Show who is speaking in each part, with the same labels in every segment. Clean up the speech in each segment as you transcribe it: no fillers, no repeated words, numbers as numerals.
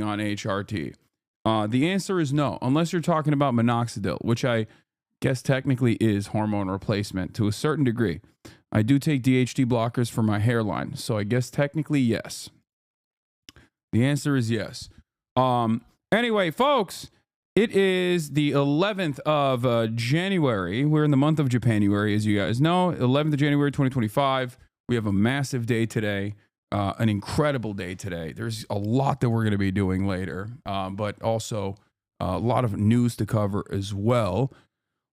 Speaker 1: on HRT? The answer is no, unless you're talking about minoxidil, which I guess technically is hormone replacement to a certain degree. I do take DHT blockers for my hairline, so I guess technically yes. The answer is yes. Anyway, folks, it is the 11th of January. We're in the month of Japanuary, as you guys know. 11th of January, 2025. We have a massive day today, an incredible day today. There's a lot that we're going to be doing later, but also a lot of news to cover as well.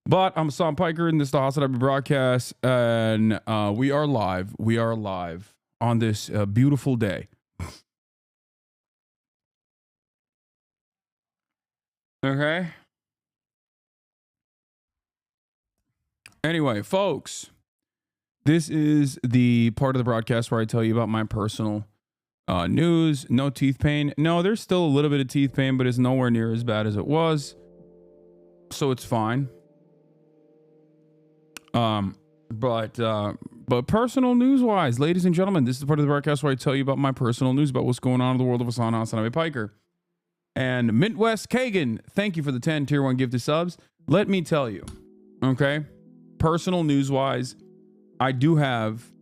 Speaker 1: But I'm Hassan Piker, and this is the Hassan Piker broadcast, and we are live. We are live on this beautiful day. Okay. Anyway, folks, this is the part of the broadcast where I tell you about my personal news. No teeth pain. No, there's still a little bit of teeth pain, but it's nowhere near as bad as it was. So it's fine. But personal news wise, ladies and gentlemen, this is the part of the broadcast where I tell you about my personal news about what's going on in the world of Hassan Piker. And Midwest Kagan, thank you for the 10 tier 1 gifted subs. Let me tell you, okay, personal news wise, I do have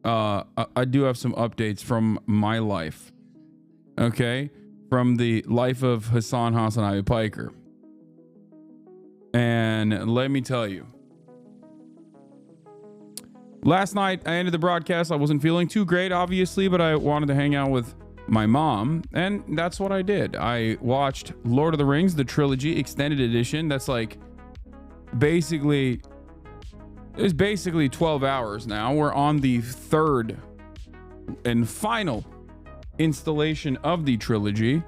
Speaker 1: some updates from my life. Okay, from the life of Hassan Piker. And let me tell you, last night I ended the broadcast. I wasn't feeling too great, obviously, but I wanted to hang out with my mom, and that's what I did. I watched Lord of the Rings, the trilogy extended edition. That's like basically 12 hours now. We're on the third and final installation of the trilogy,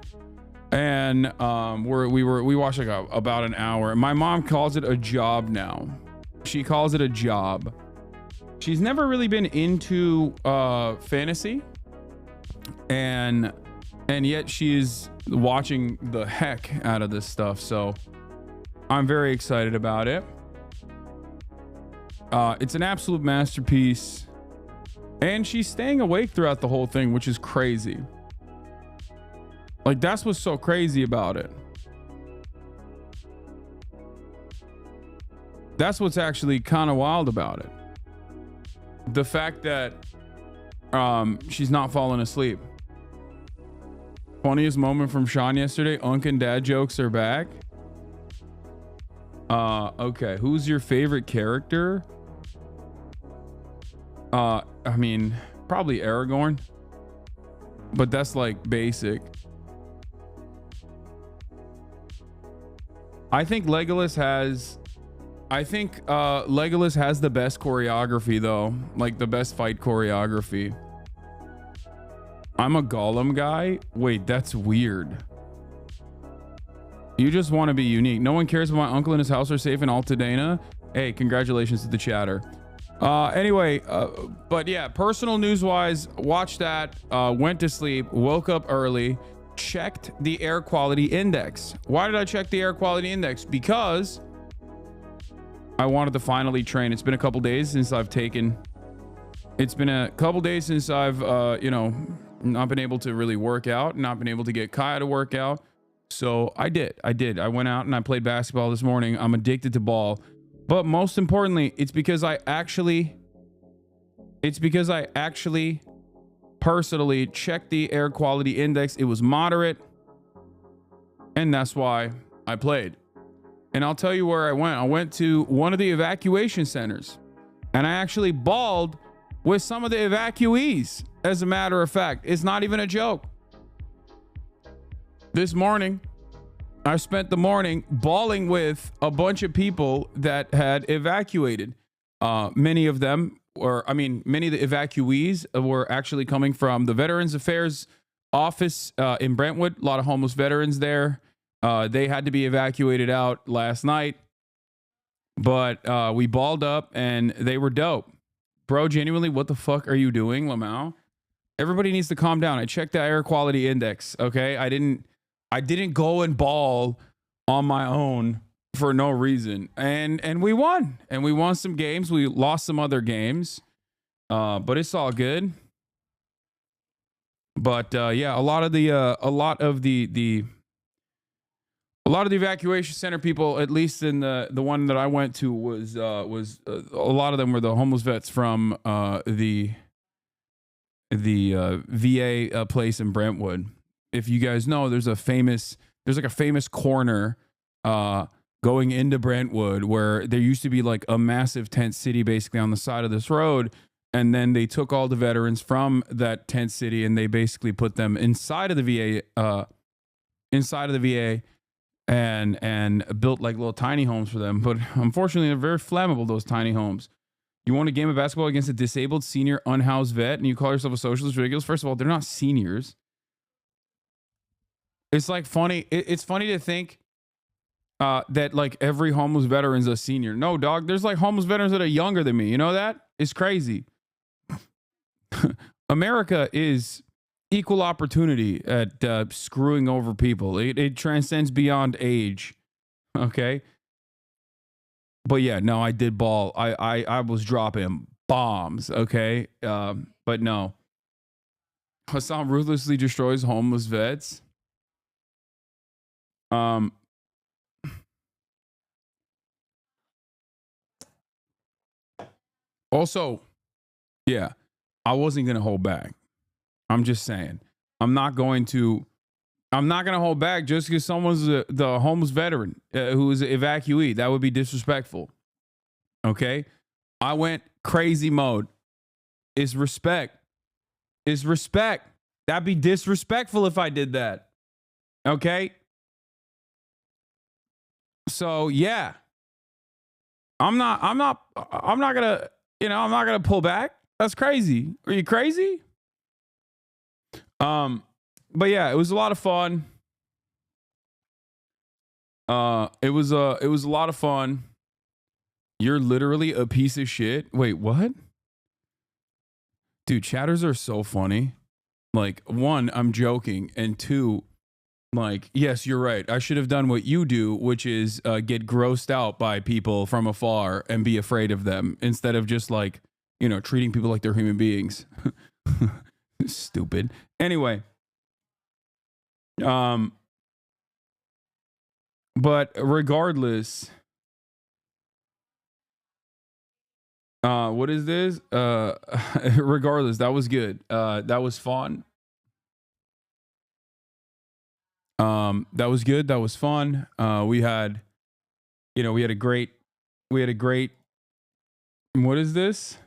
Speaker 1: and we watched like about an hour. My mom calls it a job now. She calls it a job. She's never really been into fantasy, and yet she's watching the heck out of this stuff. So I'm very excited about it. It's an absolute masterpiece, and she's staying awake throughout the whole thing, which is crazy. Like, that's what's so crazy about it. That's what's actually kind of wild about it. The fact that she's not falling asleep. Funniest moment from Sean yesterday, Unk and dad jokes are back. Okay, who's your favorite character? I mean, probably Aragorn, but that's like basic. I think Legolas has the best choreography, though, like the best fight choreography. I'm a Gollum guy. Wait, that's weird. You just want to be unique. No one cares if my uncle and his house are safe in Altadena. Hey, congratulations to the chatter. Anyway, but yeah, personal news wise, watched that, went to sleep, woke up early, checked the air quality index. Why did I check the air quality index? Because I wanted to finally train. It's been a couple days since I've not been able to really work out, not been able to get Kaya to work out. So I did. I went out and I played basketball this morning. I'm addicted to ball. But most importantly, it's because I actually personally checked the air quality index. It was moderate, and that's why I played. And I'll tell you where I went. I went to one of the evacuation centers, and I actually balled with some of the evacuees. As a matter of fact, it's not even a joke. This morning, I spent the morning balling with a bunch of people that had evacuated. Many of the evacuees were actually coming from the Veterans Affairs office in Brentwood. A lot of homeless veterans there. They had to be evacuated out last night, but we balled up and they were dope. Bro, genuinely, what the fuck are you doing, Lamau? Everybody needs to calm down. I checked the air quality index, okay? I didn't go and ball on my own for no reason. And we won. And we won some games. We lost some other games. But it's all good. But yeah, a lot of the evacuation center people, at least in the one that I went to, was a lot of them were the homeless vets from the VA place in Brentwood. If you guys know, there's like a famous corner going into Brentwood where there used to be like a massive tent city basically on the side of this road. And then they took all the veterans from that tent city and they basically put them inside of the VA, and built like little tiny homes for them. But unfortunately, they're very flammable, those tiny homes. You want a game of basketball against a disabled senior unhoused vet and you call yourself a socialist? Ridiculous. First of all, they're not seniors. It's like funny. It's funny to think that like every homeless veteran's a senior. No, dog. There's like homeless veterans that are younger than me. You know that? It's crazy. America is equal opportunity at screwing over people. It transcends beyond age. Okay. But yeah, no, I did ball. I was dropping bombs. Okay. But no. Hassan ruthlessly destroys homeless vets. Also, yeah, I wasn't going to hold back. I'm just saying. I'm not going to hold back just because someone's the homeless veteran who is an evacuee. That would be disrespectful. Okay? I went crazy mode. It's respect. It's respect. That'd be disrespectful if I did that. Okay? So, yeah. I'm not gonna, I'm not gonna pull back. That's crazy. Are you crazy? But yeah, it was a lot of fun. It was a lot of fun. You're literally a piece of shit. Wait, what? Dude, chatters are so funny. Like, one, I'm joking, and two, like, yes, you're right. I should have done what you do, which is get grossed out by people from afar and be afraid of them instead of just like, treating people like they're human beings. Stupid. Anyway, but regardless, what is this? Regardless, that was good. That was fun. That was good. That was fun. We had a great, what is this?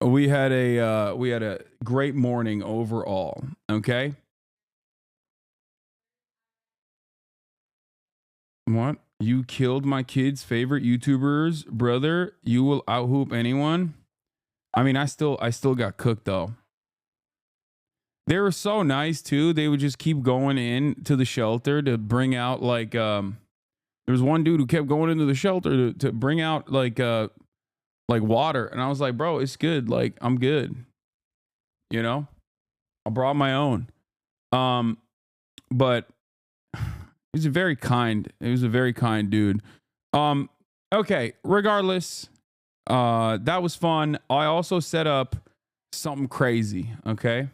Speaker 1: we had a great morning overall. Okay. What? You killed my kid's favorite YouTubers, brother. You will out-hoop anyone. I mean, I still got cooked though. They were so nice too. They would just keep going in to the shelter to bring out like there was one dude who kept going into the shelter to bring out like water, and I was like, bro, it's good. Like, I'm good. I brought my own. But he was a very kind dude. Okay, regardless, that was fun. I also set up something crazy, okay?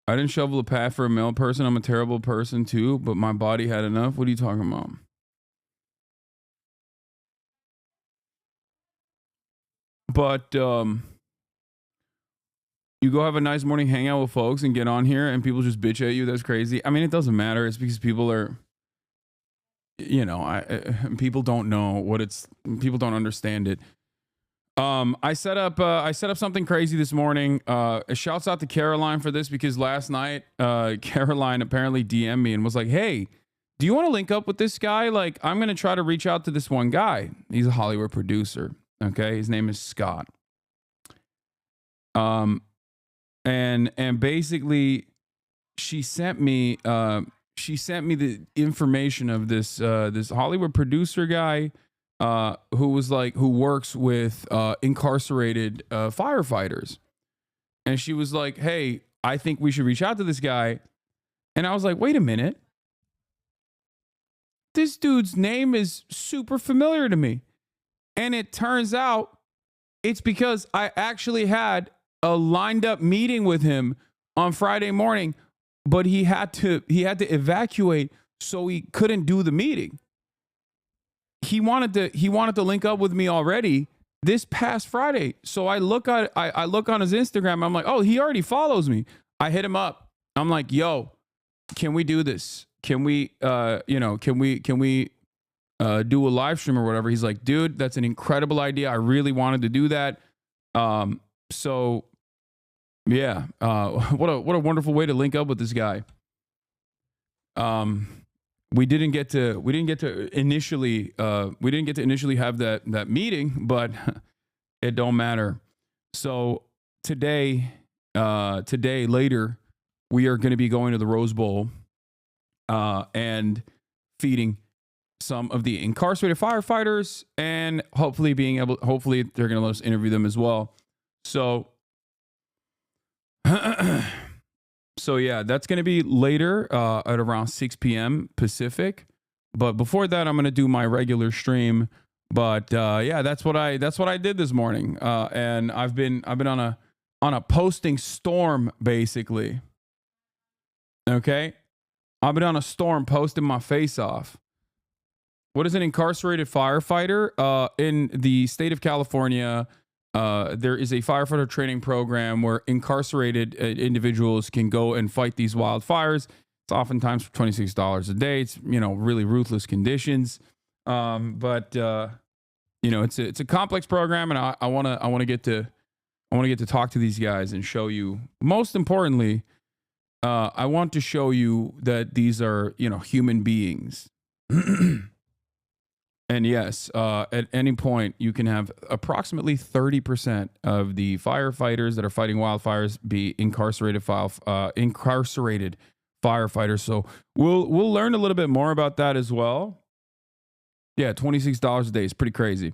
Speaker 1: I didn't shovel a path for a male person. I'm a terrible person too, but my body had enough. What are you talking about? But you go have a nice morning hangout with folks and get on here and people just bitch at you. That's crazy. I mean, it doesn't matter. It's because people are, people don't know people don't understand it. I set up something crazy this morning. Shouts out to Caroline for this because last night, Caroline apparently DM'd me and was like, hey, do you want to link up with this guy? Like, I'm going to try to reach out to this one guy. He's a Hollywood producer. Okay. His name is Scott. And basically she sent me the information of this Hollywood producer guy, who works with incarcerated firefighters. And she was like, hey, I think we should reach out to this guy. And I was like, wait a minute. this dude's name is super familiar to me. And it turns out it's because I actually had a lined up meeting with him on Friday morning, but he had to evacuate, so he couldn't do the meeting. He wanted to link up with me already this past Friday. So I look on his Instagram. I'm like, oh, he already follows me. I hit him up. I'm like, yo, can we do this? Can we do a live stream or whatever? He's like, dude, that's an incredible idea. I really wanted to do that. So yeah, what a wonderful way to link up with this guy. We didn't get to initially have that meeting, but it don't matter. So today later, we are going to be going to the Rose Bowl, and feeding some of the incarcerated firefighters, and hopefully they're going to let us interview them as well. So, so yeah, that's going to be later, at around 6 p.m. Pacific. But before that, I'm going to do my regular stream. But yeah, that's what I did this morning. And I've been on a posting storm, basically. Okay, I've been on a storm posting my face off. What is an incarcerated firefighter? In the state of California, there is a firefighter training program where incarcerated individuals can go and fight these wildfires. It's oftentimes for $26 a day. It's, really ruthless conditions. But it's a complex program, and I want to get to talk to these guys and show you. Most importantly, I want to show you that these are, human beings. And yes, at any point, you can have approximately 30% of the firefighters that are fighting wildfires be incarcerated firefighters. So we'll learn a little bit more about that as well. Yeah, $26 a day is pretty crazy.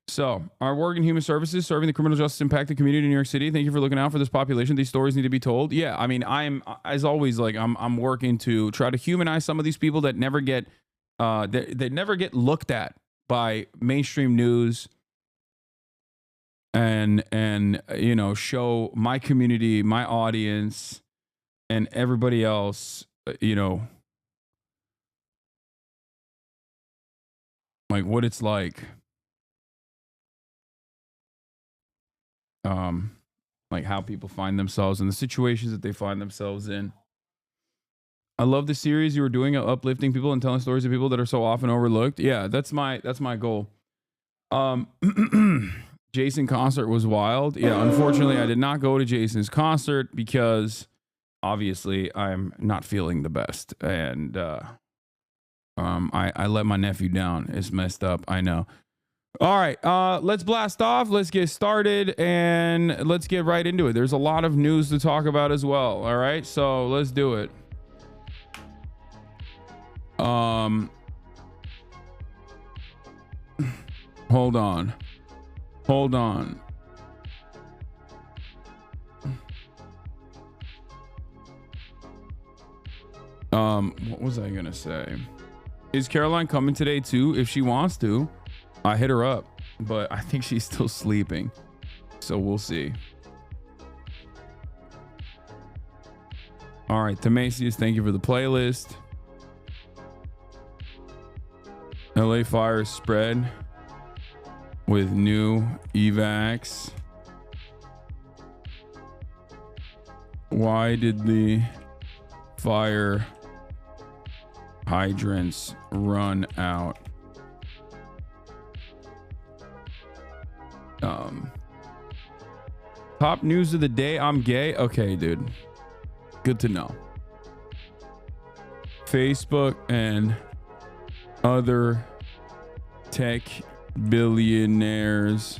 Speaker 1: So, our work in human services, serving the criminal justice impacted community in New York City. Thank you for looking out for this population. These stories need to be told. Yeah, I mean, I'm, as always, like I'm working to try to humanize some of these people that never get they never get looked at by mainstream news, and show my community, my audience, and everybody else, like what it's like how people find themselves and the situations that they find themselves in. I love the series you were doing of uplifting people and telling stories of people that are so often overlooked. Yeah, that's my goal. Jason concert was wild. Yeah, unfortunately, I did not go to Jason's concert because obviously I'm not feeling the best, and I let my nephew down. It's messed up. I know. All right, let's blast off. Let's get started, and let's get right into it. There's a lot of news to talk about as well. All right, so let's do it. Hold on. What was I gonna say? Is Caroline coming today too? If she wants to, I hit her up, but I think she's still sleeping, so we'll see. All right, Themasius, thank you for the playlist. LA fire spread with new evacs. Why did the fire hydrants run out? Top news of the day. I'm gay. Okay, dude. Good to know. Facebook and other tech billionaires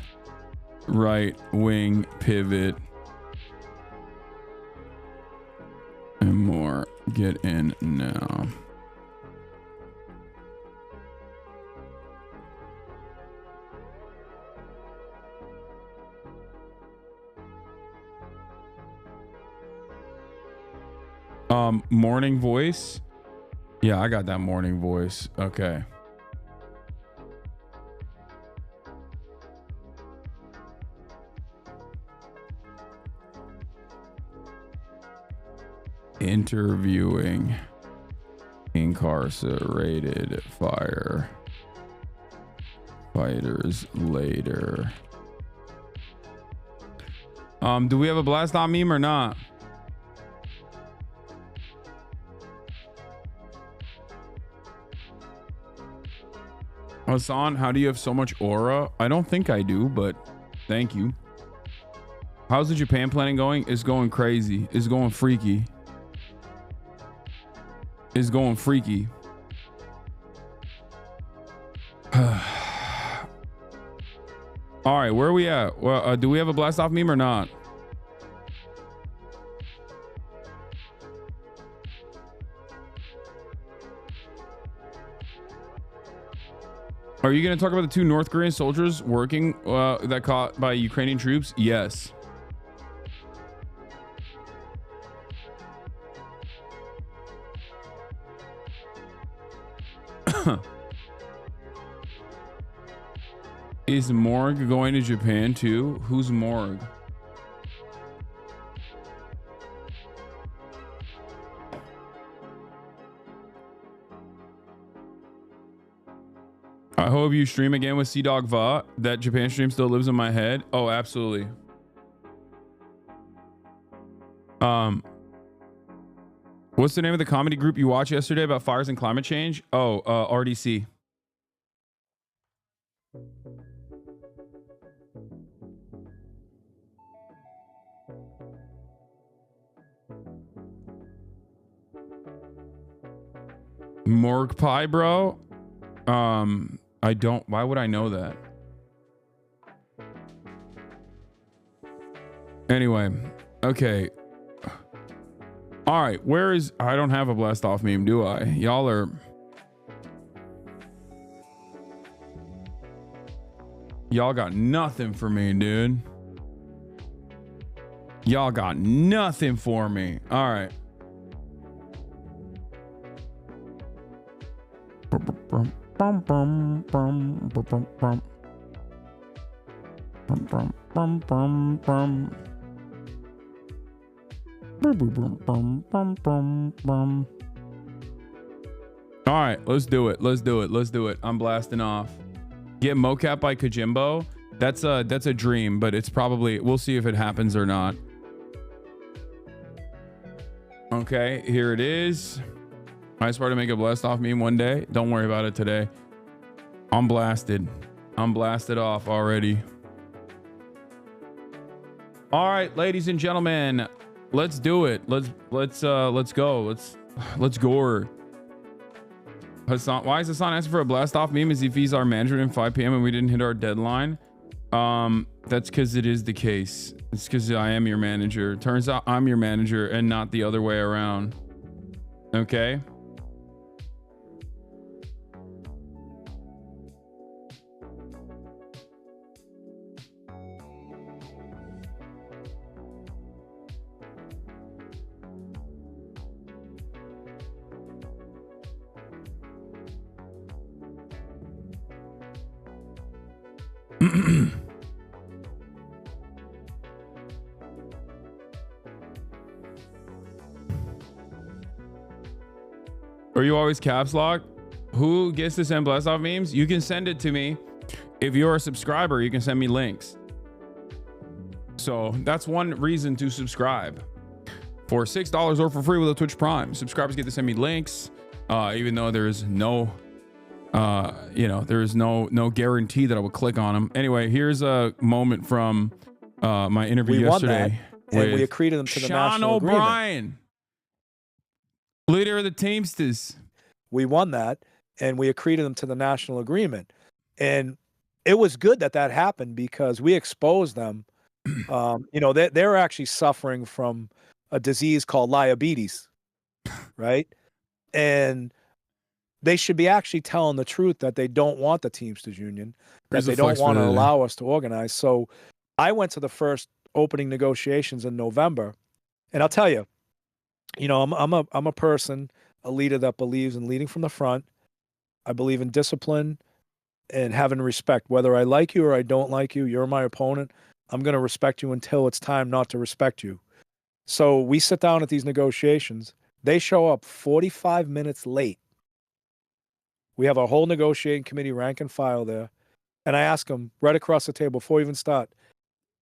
Speaker 1: right-wing pivot and more. Get in now. Morning voice. Yeah, I got that morning voice. Okay. Interviewing incarcerated firefighters later. Do we have a blast on meme or not? Hassan, how do you have so much aura? I don't think I do, but thank you. How's the Japan planning going? It's going crazy. It's going freaky. It's going freaky. All right, where are we at? Well, do we have a blast off meme or not? Are you going to talk about the 2 North Korean soldiers working that caught by Ukrainian troops? Yes. Is Morg going to Japan too? Who's Morg? I hope you stream again with Sea Dog Va. That Japan stream still lives in my head. Oh, absolutely. What's the name of the comedy group you watched yesterday about fires and climate change? Oh, RDC. Morg pie, bro. I don't. Why would I know that? Anyway, okay. All right, where is? I don't have a blast off meme, do I? Y'all are. Y'all got nothing for me, dude. Y'all got nothing for me. All right. All right, let's do it. Let's do it. Let's do it. I'm blasting off. Get mocap by Kojimbo. That's a dream, but it's probably, we'll see if it happens or not. Okay, here it is. I aspire to make a blast off meme one day. Don't worry about it today. I'm blasted. I'm blasted off already. All right, ladies and gentlemen, let's do it. Let's go. Let's gore. Hassan, why is Hassan asking for a blast off meme as if he's our manager at 5 p.m. and we didn't hit our deadline? That's because it is the case. It's because I am your manager. Turns out I'm your manager and not the other way around. Okay. Are you always caps lock? Who gets to send blast off memes? You can send it to me. If you're a subscriber, you can send me links. So that's one reason to subscribe. For $6 or for free with a Twitch Prime, subscribers get to send me links, even though there is no there is no guarantee that I will click on them. Anyway, here's a moment from my interview yesterday
Speaker 2: and we accreted them to the national agreement.
Speaker 1: O'Brien, leader of the Teamsters.
Speaker 2: We won that, and we accreted them to the national agreement. And it was good that that happened because we exposed them. They're actually suffering from a disease called diabetes, right? And they should be actually telling the truth that they don't want the Teamsters Union, that they don't want to allow us to organize. So I went to the first opening negotiations in November, and I'll tell you, I'm a person. a leader that believes in leading from the front. I believe in discipline and having respect. Whether I like you or I don't like you, you're my opponent. I'm going to respect you until it's time not to respect you. So we sit down at these negotiations. They show up 45 minutes late. We have our whole negotiating committee, rank and file there. And I ask them right across the table before we even start,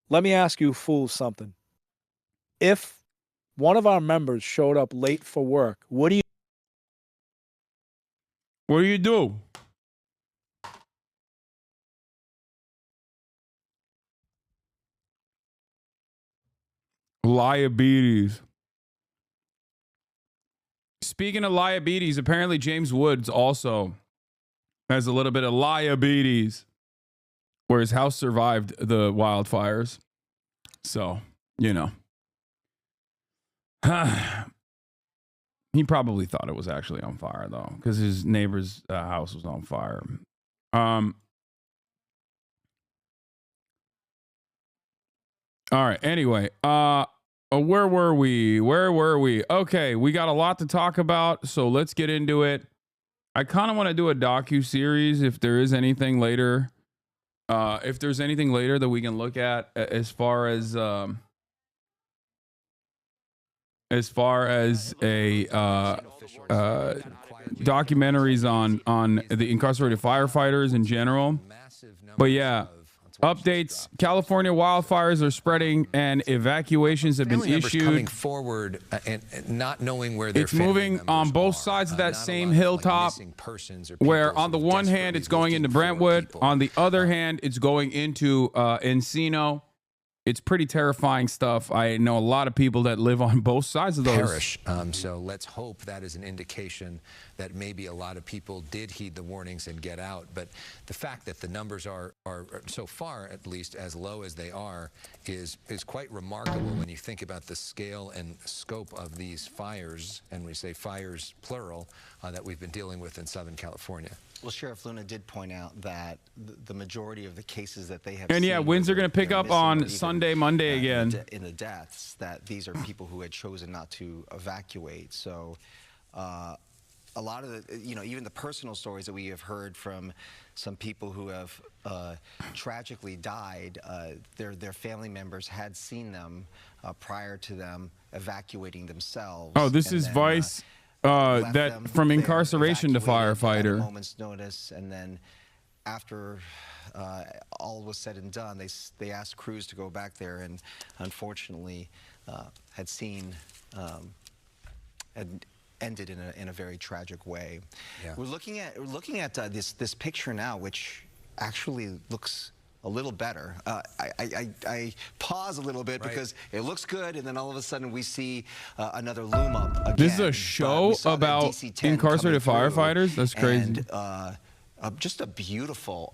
Speaker 2: let me ask you fools something. If one of our members showed up late for work, what do you
Speaker 1: do? Liabilities. Speaking of liabilities, apparently James Woods also has a little bit of liabilities where his house survived the wildfires. So, you know. He probably thought it was actually on fire, though, because his neighbor's house was on fire. All right. Anyway, where were we? Okay, we got a lot to talk about, so let's get into it. I kind of want to do a docu-series if there is anything later. If there's anything later that we can look at as far as a documentaries on the incarcerated firefighters in general. But yeah, updates. California wildfires are spreading and evacuations have been issued.
Speaker 3: Coming forward and not knowing where
Speaker 1: it's moving on both sides of that same hilltop, where on the one hand it's going into Brentwood, on the other hand it's going into Encino. It's pretty terrifying stuff. I know a lot of people that live on both sides of those.
Speaker 3: Parish. So let's hope that is an indication that maybe a lot of people did heed the warnings and get out. But the fact that the numbers are so far, at least, as low as they are is quite remarkable when you think about the scale and scope of these fires, and we say fires plural, that we've been dealing with in Southern California.
Speaker 4: Well, Sheriff Luna did point out that the majority of the cases that they have
Speaker 1: and yeah, winds are going to pick up on Sunday, Monday again.
Speaker 4: In the deaths, that these are people who had chosen not to evacuate. So a lot of the, even the personal stories that we have heard from some people who have tragically died, their family members had seen them prior to them evacuating themselves.
Speaker 1: Oh, this is Vice. That from incarceration to firefighter.
Speaker 4: At a moment's notice, and then after all was said and done, they asked crews to go back there, and unfortunately had ended in a very tragic way. Yeah. We're looking at this picture now, which actually looks a little better. I pause a little bit because it looks good, and then all of a sudden we see another loom up again.
Speaker 1: This is a show about incarcerated firefighters? That's crazy.
Speaker 4: And, just a beautiful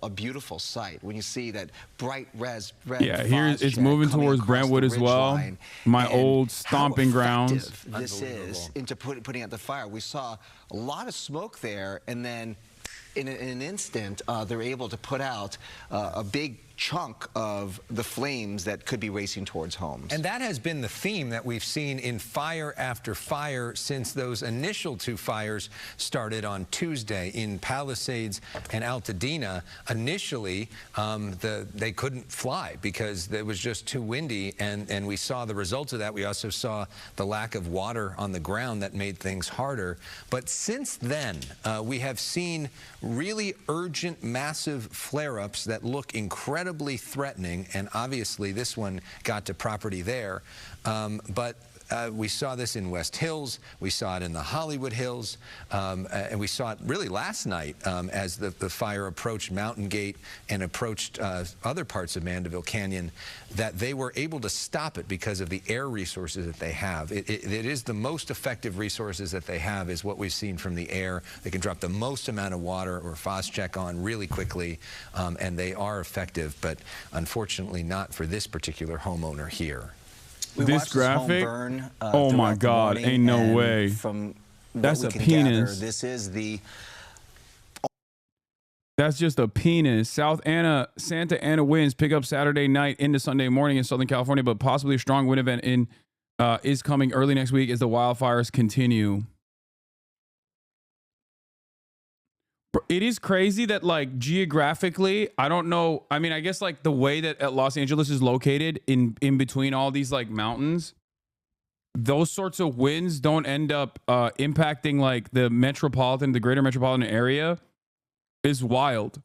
Speaker 4: sight when you see that bright red.
Speaker 1: Yeah, here it's moving towards Brentwood as well. My old stomping grounds.
Speaker 4: This is into putting out the fire. We saw a lot of smoke there, and then in an instant, they're able to put out a big chunk of the flames that could be racing towards homes.
Speaker 3: And that has been the theme that we've seen in fire after fire since those initial two fires started on Tuesday in Palisades and Altadena. Initially, they couldn't fly because it was just too windy, and we saw the results of that. We also saw the lack of water on the ground that made things harder. But since then, we have seen really urgent, massive flare-ups that look incredibly threatening, and obviously this one got to property there. But we saw this in West Hills, we saw it in the Hollywood Hills, and we saw it really last night as the fire approached Mountain Gate and approached other parts of Mandeville Canyon, that they were able to stop it because of the air resources that they have. It is the most effective resources that they have, is what we've seen from the air. They can drop the most amount of water or phos-check on really quickly, and they are effective, but unfortunately not for this particular homeowner here.
Speaker 1: This graphic,
Speaker 4: burn,
Speaker 1: oh my God, ain't no way.
Speaker 4: From
Speaker 1: that's a penis.
Speaker 4: Gather, this is the.
Speaker 1: That's just a penis. Santa Ana winds pick up Saturday night into Sunday morning in Southern California, but possibly a strong wind event is coming early next week as the wildfires continue. It is crazy that like geographically, I don't know. I mean, I guess like the way that Los Angeles is located in between all these like mountains, those sorts of winds don't end up impacting like the greater metropolitan area is wild.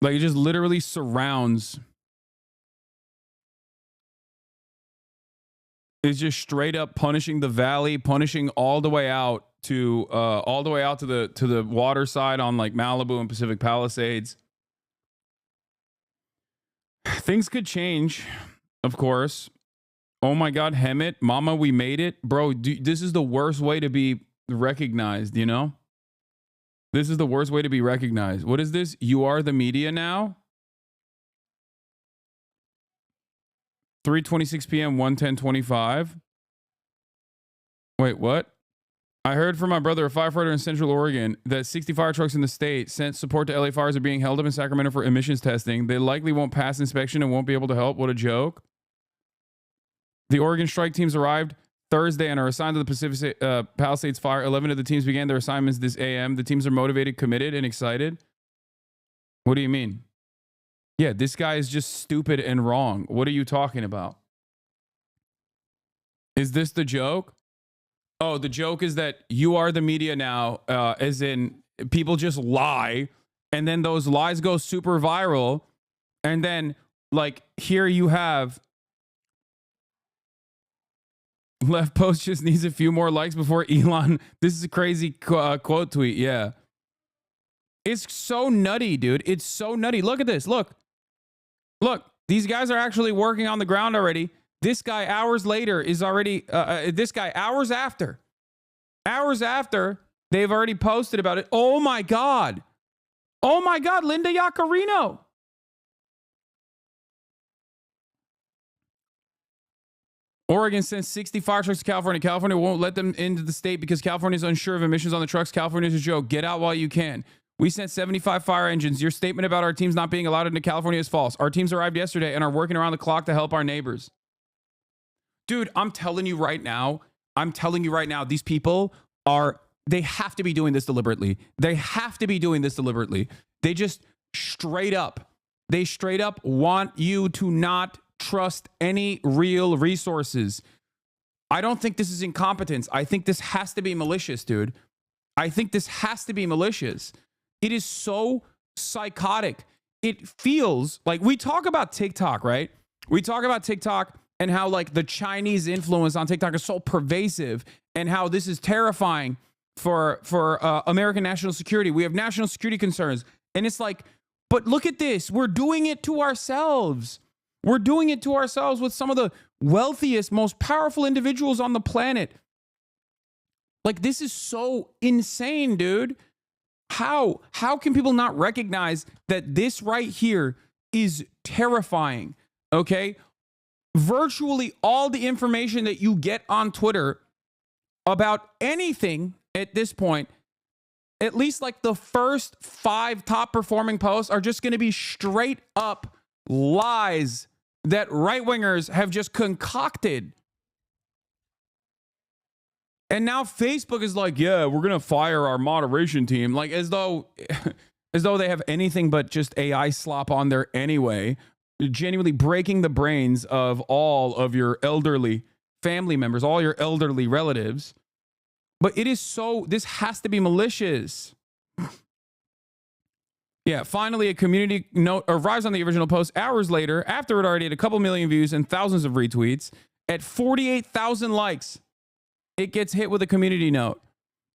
Speaker 1: Like it just literally surrounds. It's just straight up punishing the valley, punishing all the way out to the water side on like Malibu and Pacific Palisades. Things could change, of course. Oh my God, Hemet, Mama, we made it, bro. This is the worst way to be recognized. You know, this is the worst way to be recognized. What is this? You are the media now. 3:26 p.m. 1:10:25. Wait, what? I heard from my brother, a firefighter in Central Oregon, that 60 fire trucks in the state sent support to LA fires are being held up in Sacramento for emissions testing. They likely won't pass inspection and won't be able to help. What a joke. The Oregon strike teams arrived Thursday and are assigned to the Pacific Palisades fire. 11 of the teams began their assignments this AM. The teams are motivated, committed, and excited. What do you mean? Yeah, this guy is just stupid and wrong. What are you talking about? Is this the joke? Oh, the joke is that you are the media now, as in people just lie, and then those lies go super viral, and then, like, here you have left post just needs a few more likes before Elon. This is a crazy quote tweet, yeah. It's so nutty, dude. It's so nutty. Look at this. Look, these guys are actually working on the ground already. This guy hours later is already, hours after, they've already posted about it. Oh my God, Linda Yaccarino. Oregon sends 60 fire trucks to California. California won't let them into the state because California is unsure of emissions on the trucks. California is a joke. Get out while you can. We sent 75 fire engines. Your statement about our teams not being allowed into California is false. Our teams arrived yesterday and are working around the clock to help our neighbors. Dude, I'm telling you right now, these people they have to be doing this deliberately. They just straight up want you to not trust any real resources. I don't think this is incompetence. I think this has to be malicious, dude. It is so psychotic. It feels like we talk about TikTok, right? We talk about TikTok and how like the Chinese influence on TikTok is so pervasive and how this is terrifying for American national security. We have national security concerns. And it's like, but look at this. We're doing it to ourselves. With some of the wealthiest, most powerful individuals on the planet. Like, this is so insane, dude. How can people not recognize that this right here is terrifying? Okay? Virtually all the information that you get on Twitter about anything at this point, at least like the first 5 top performing posts are just going to be straight up lies that right-wingers have just concocted. And now Facebook is like, yeah, we're going to fire our moderation team. Like as though they have anything but just AI slop on there anyway, genuinely breaking the brains of all of your elderly family members, all your elderly relatives. But this has to be malicious. Yeah, finally a community note arrives on the original post hours later, after it already had a couple million views and thousands of retweets. At 48,000 likes, it gets hit with a community note.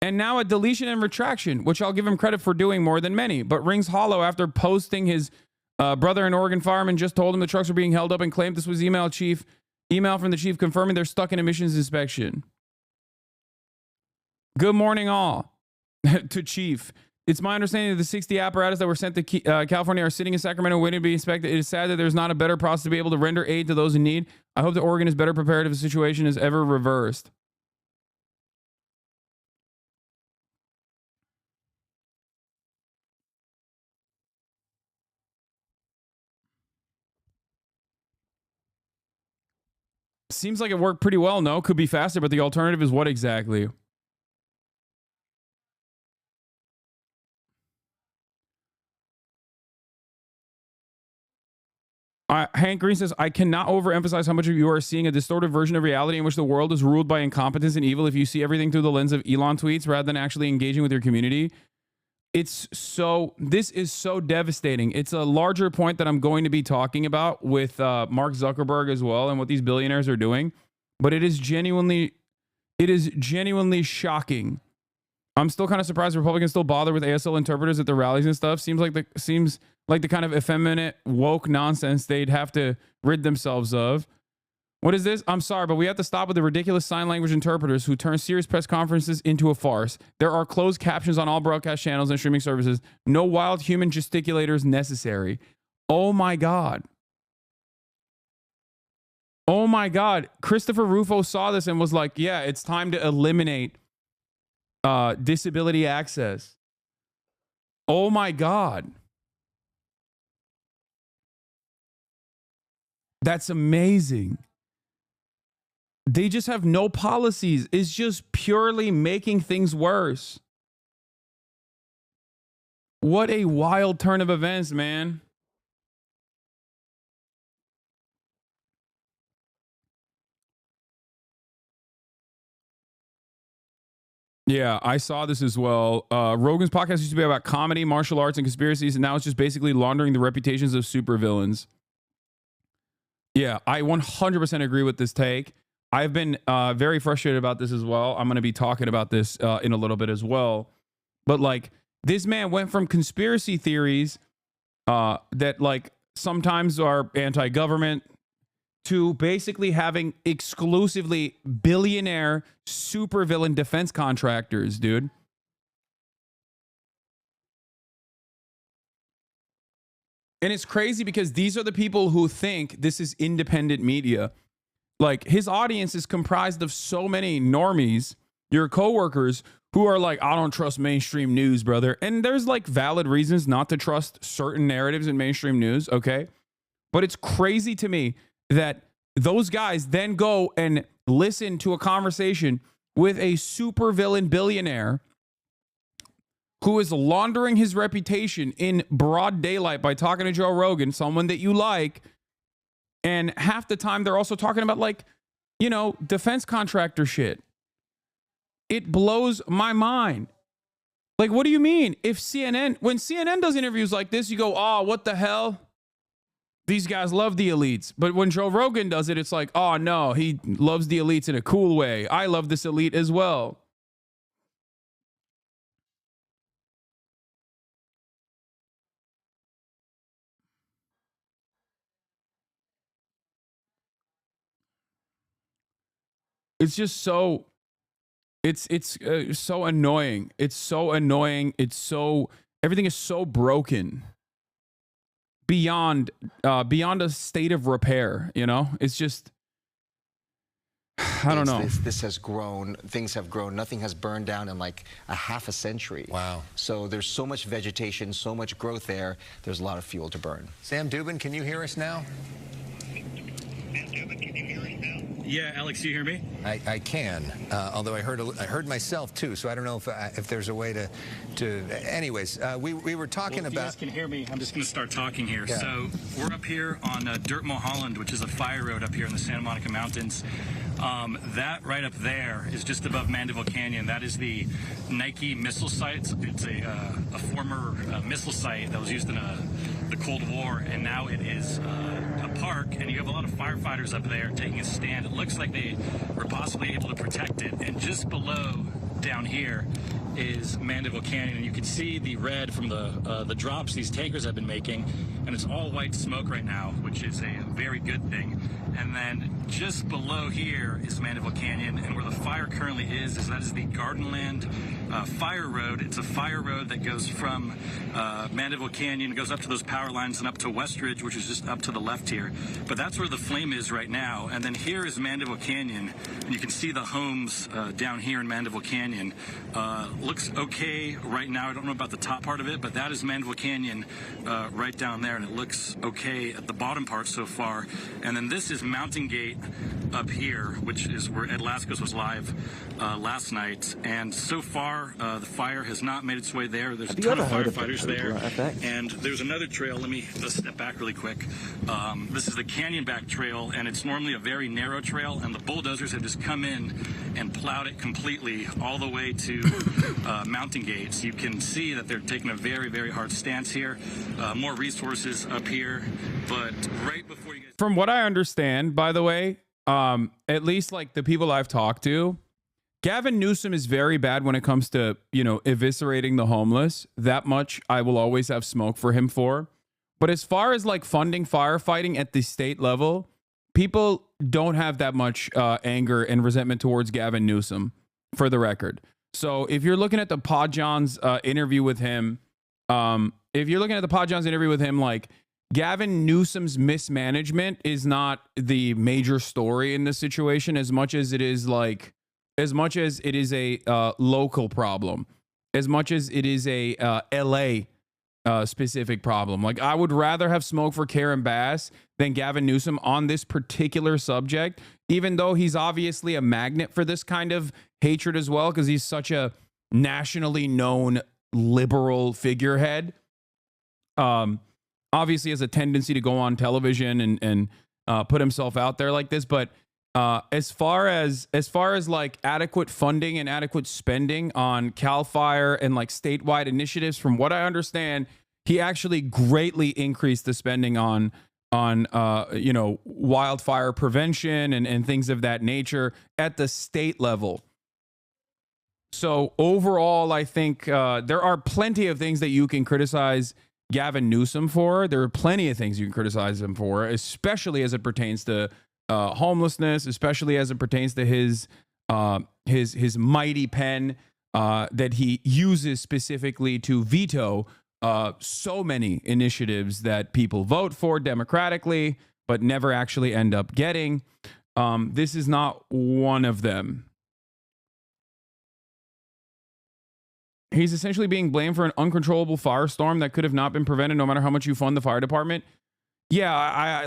Speaker 1: And now a deletion and retraction, which I'll give him credit for doing more than many, but rings hollow after posting his brother, an Oregon fireman, just told him the trucks were being held up and claimed this was email from the chief confirming they're stuck in emissions inspection. Good morning, all. To chief. It's my understanding that the 60 apparatus that were sent to California are sitting in Sacramento waiting to be inspected. It is sad that there's not a better process to be able to render aid to those in need. I hope that Oregon is better prepared if the situation is ever reversed. Seems like it worked pretty well, no? Could be faster, but the alternative is what exactly? Hank Green says, I cannot overemphasize how much of you are seeing a distorted version of reality in which the world is ruled by incompetence and evil if you see everything through the lens of Elon tweets rather than actually engaging with your community. This is so devastating. It's a larger point that I'm going to be talking about with Mark Zuckerberg as well and what these billionaires are doing. But it is genuinely shocking. I'm still kind of surprised Republicans still bother with ASL interpreters at the rallies and stuff. Seems like the kind of effeminate, woke nonsense they'd have to rid themselves of. What is this? I'm sorry, but we have to stop with the ridiculous sign language interpreters who turn serious press conferences into a farce. There are closed captions on all broadcast channels and streaming services. No wild human gesticulators necessary. Oh my God. Oh my God. Christopher Rufo saw this and was like, yeah, it's time to eliminate disability access. Oh my God. That's amazing. They just have no policies. It's just purely making things worse. What a wild turn of events, man. Yeah, I saw this as well. Rogan's podcast used to be about comedy, martial arts, and conspiracies, and now it's just basically laundering the reputations of supervillains. Yeah, I 100% agree with this take. I've been very frustrated about this as well. I'm going to be talking about this in a little bit as well. But like, this man went from conspiracy theories that like sometimes are anti-government to basically having exclusively billionaire supervillain defense contractors, dude. And it's crazy because these are the people who think this is independent media. Like, his audience is comprised of so many normies, your coworkers, who are like, I don't trust mainstream news, brother. And there's like valid reasons not to trust certain narratives in mainstream news, okay? But it's crazy to me that those guys then go and listen to a conversation with a supervillain billionaire who is laundering his reputation in broad daylight by talking to Joe Rogan, someone that you like. And half the time they're also talking about, like, you know, defense contractor shit. It blows my mind. Like, what do you mean? If when CNN does interviews like this, you go, oh, what the hell? These guys love the elites. But when Joe Rogan does it, it's like, oh, no, he loves the elites in a cool way. I love this elite as well. It's just so, it's so annoying. It's so annoying. Everything is so broken beyond a state of repair, you know? It's just, I don't know.
Speaker 4: This has grown. Things have grown. Nothing has burned down in like a half a century.
Speaker 3: Wow.
Speaker 4: So there's so much vegetation, so much growth there. There's a lot of fuel to burn.
Speaker 3: Sam Dubin, can you hear us now?
Speaker 5: Yeah, Alex, you hear me?
Speaker 3: I can, although I heard myself too, so I don't know if there's a way to. Anyways, we were talking
Speaker 5: If
Speaker 3: about.
Speaker 5: you guys can hear me, I'm just going to start talking here.
Speaker 3: Yeah.
Speaker 5: So we're up here on Dirt Mulholland, which is a fire road up here in the Santa Monica Mountains. That right up there is just above Mandeville Canyon. That is the Nike missile site. It's a former missile site that was used in the Cold War, and now it is a park, and you have a lot of firefighters up there taking a stand. It looks like they were possibly able to protect it. And just below, down here, is Mandeville Canyon, and you can see the red from the drops these tankers have been making, and it's all white smoke right now, which is a very good thing. And then just below here is Mandeville Canyon, and where the fire currently is that is the Gardenland Fire Road. It's a fire road that goes from Mandeville Canyon, goes up to those power lines and up to Westridge, which is just up to the left here. But that's where the flame is right now. And then here is Mandeville Canyon, and you can see the homes down here in Mandeville Canyon. Looks okay right now. I don't know about the top part of it, but that is Mandeville Canyon right down there, and it looks okay at the bottom part so far. And then this is Mountain Gate, gate up here, which is where Ed Laskos was live last night. And so far, the fire has not made its way there. There's a ton of firefighters there. And there's another trail. Let's step back really quick. This is the Canyon Back Trail, and it's normally a very narrow trail, and the bulldozers have just come in and plowed it completely all the way to Mountain Gates. You can see that they're taking a very, very hard stance here. More resources up here, but right before you guys...
Speaker 1: From what I understand, by the way, at least like the people I've talked to, Gavin Newsom is very bad when it comes to, eviscerating the homeless. That much I will always have smoke for him for. But as far as like funding firefighting at the state level, people don't have that much anger and resentment towards Gavin Newsom, for the record. So if you're looking at the Podjohn's interview with him, like Gavin Newsom's mismanagement is not the major story in this situation as much as it is a local problem, as much as it is a LA specific problem. Like, I would rather have smoke for Karen Bass than Gavin Newsom on this particular subject, even though he's obviously a magnet for this kind of hatred as well, because he's such a nationally known liberal figurehead. Obviously has a tendency to go on television and put himself out there like this. But as far as like adequate funding and adequate spending on CAL FIRE and like statewide initiatives, from what I understand, he actually greatly increased the spending on wildfire prevention and things of that nature at the state level. So overall, I think there are plenty of things that you can criticize Gavin Newsom for. There are plenty of things you can criticize him for, especially as it pertains to homelessness, especially as it pertains to his mighty pen that he uses specifically to veto so many initiatives that people vote for democratically, but never actually end up getting. This is not one of them. He's essentially being blamed for an uncontrollable firestorm that could have not been prevented no matter how much you fund the fire department. Yeah,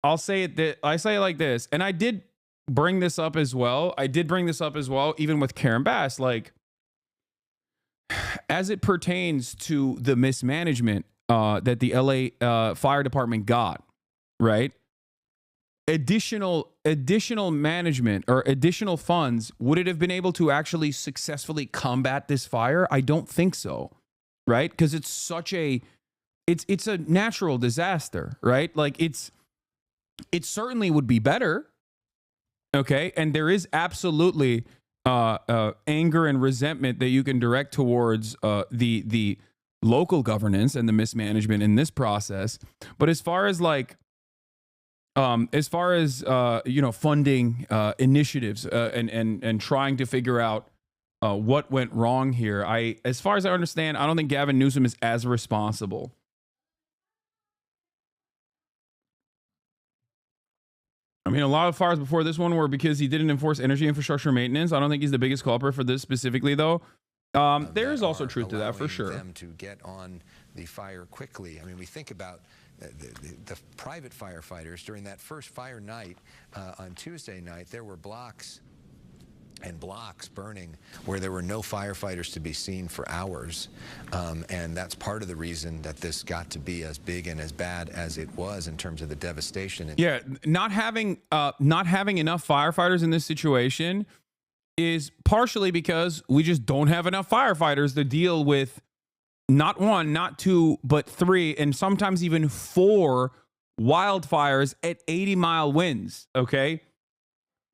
Speaker 1: I'll say it like this, and I did bring this up as well. Even with Karen Bass, like, as it pertains to the mismanagement that the LA fire department got, right? Additional management or additional funds, would it have been able to actually successfully combat this fire? I don't think so, right? Because it's such a natural disaster, right? Like, it certainly would be better, okay? And there is absolutely anger and resentment that you can direct towards the local governance and the mismanagement in this process. But as far as funding initiatives and trying to figure out what went wrong here, as far as I understand, I don't think Gavin Newsom is as responsible. I mean, a lot of fires before this one were because he didn't enforce energy infrastructure maintenance. I don't think he's the biggest culprit for this specifically, though. There is also truth to that, for sure.
Speaker 3: Them to get on the fire quickly. I mean, we think about the private firefighters during that first fire night on Tuesday night. There were blocks and blocks burning where there were no firefighters to be seen for hours, and that's part of the reason that this got to be as big and as bad as it was in terms of the devastation.
Speaker 1: Yeah, not having enough firefighters in this situation is partially because we just don't have enough firefighters to deal with not one, not two, but three, and sometimes even 4 wildfires at 80-mile winds, okay?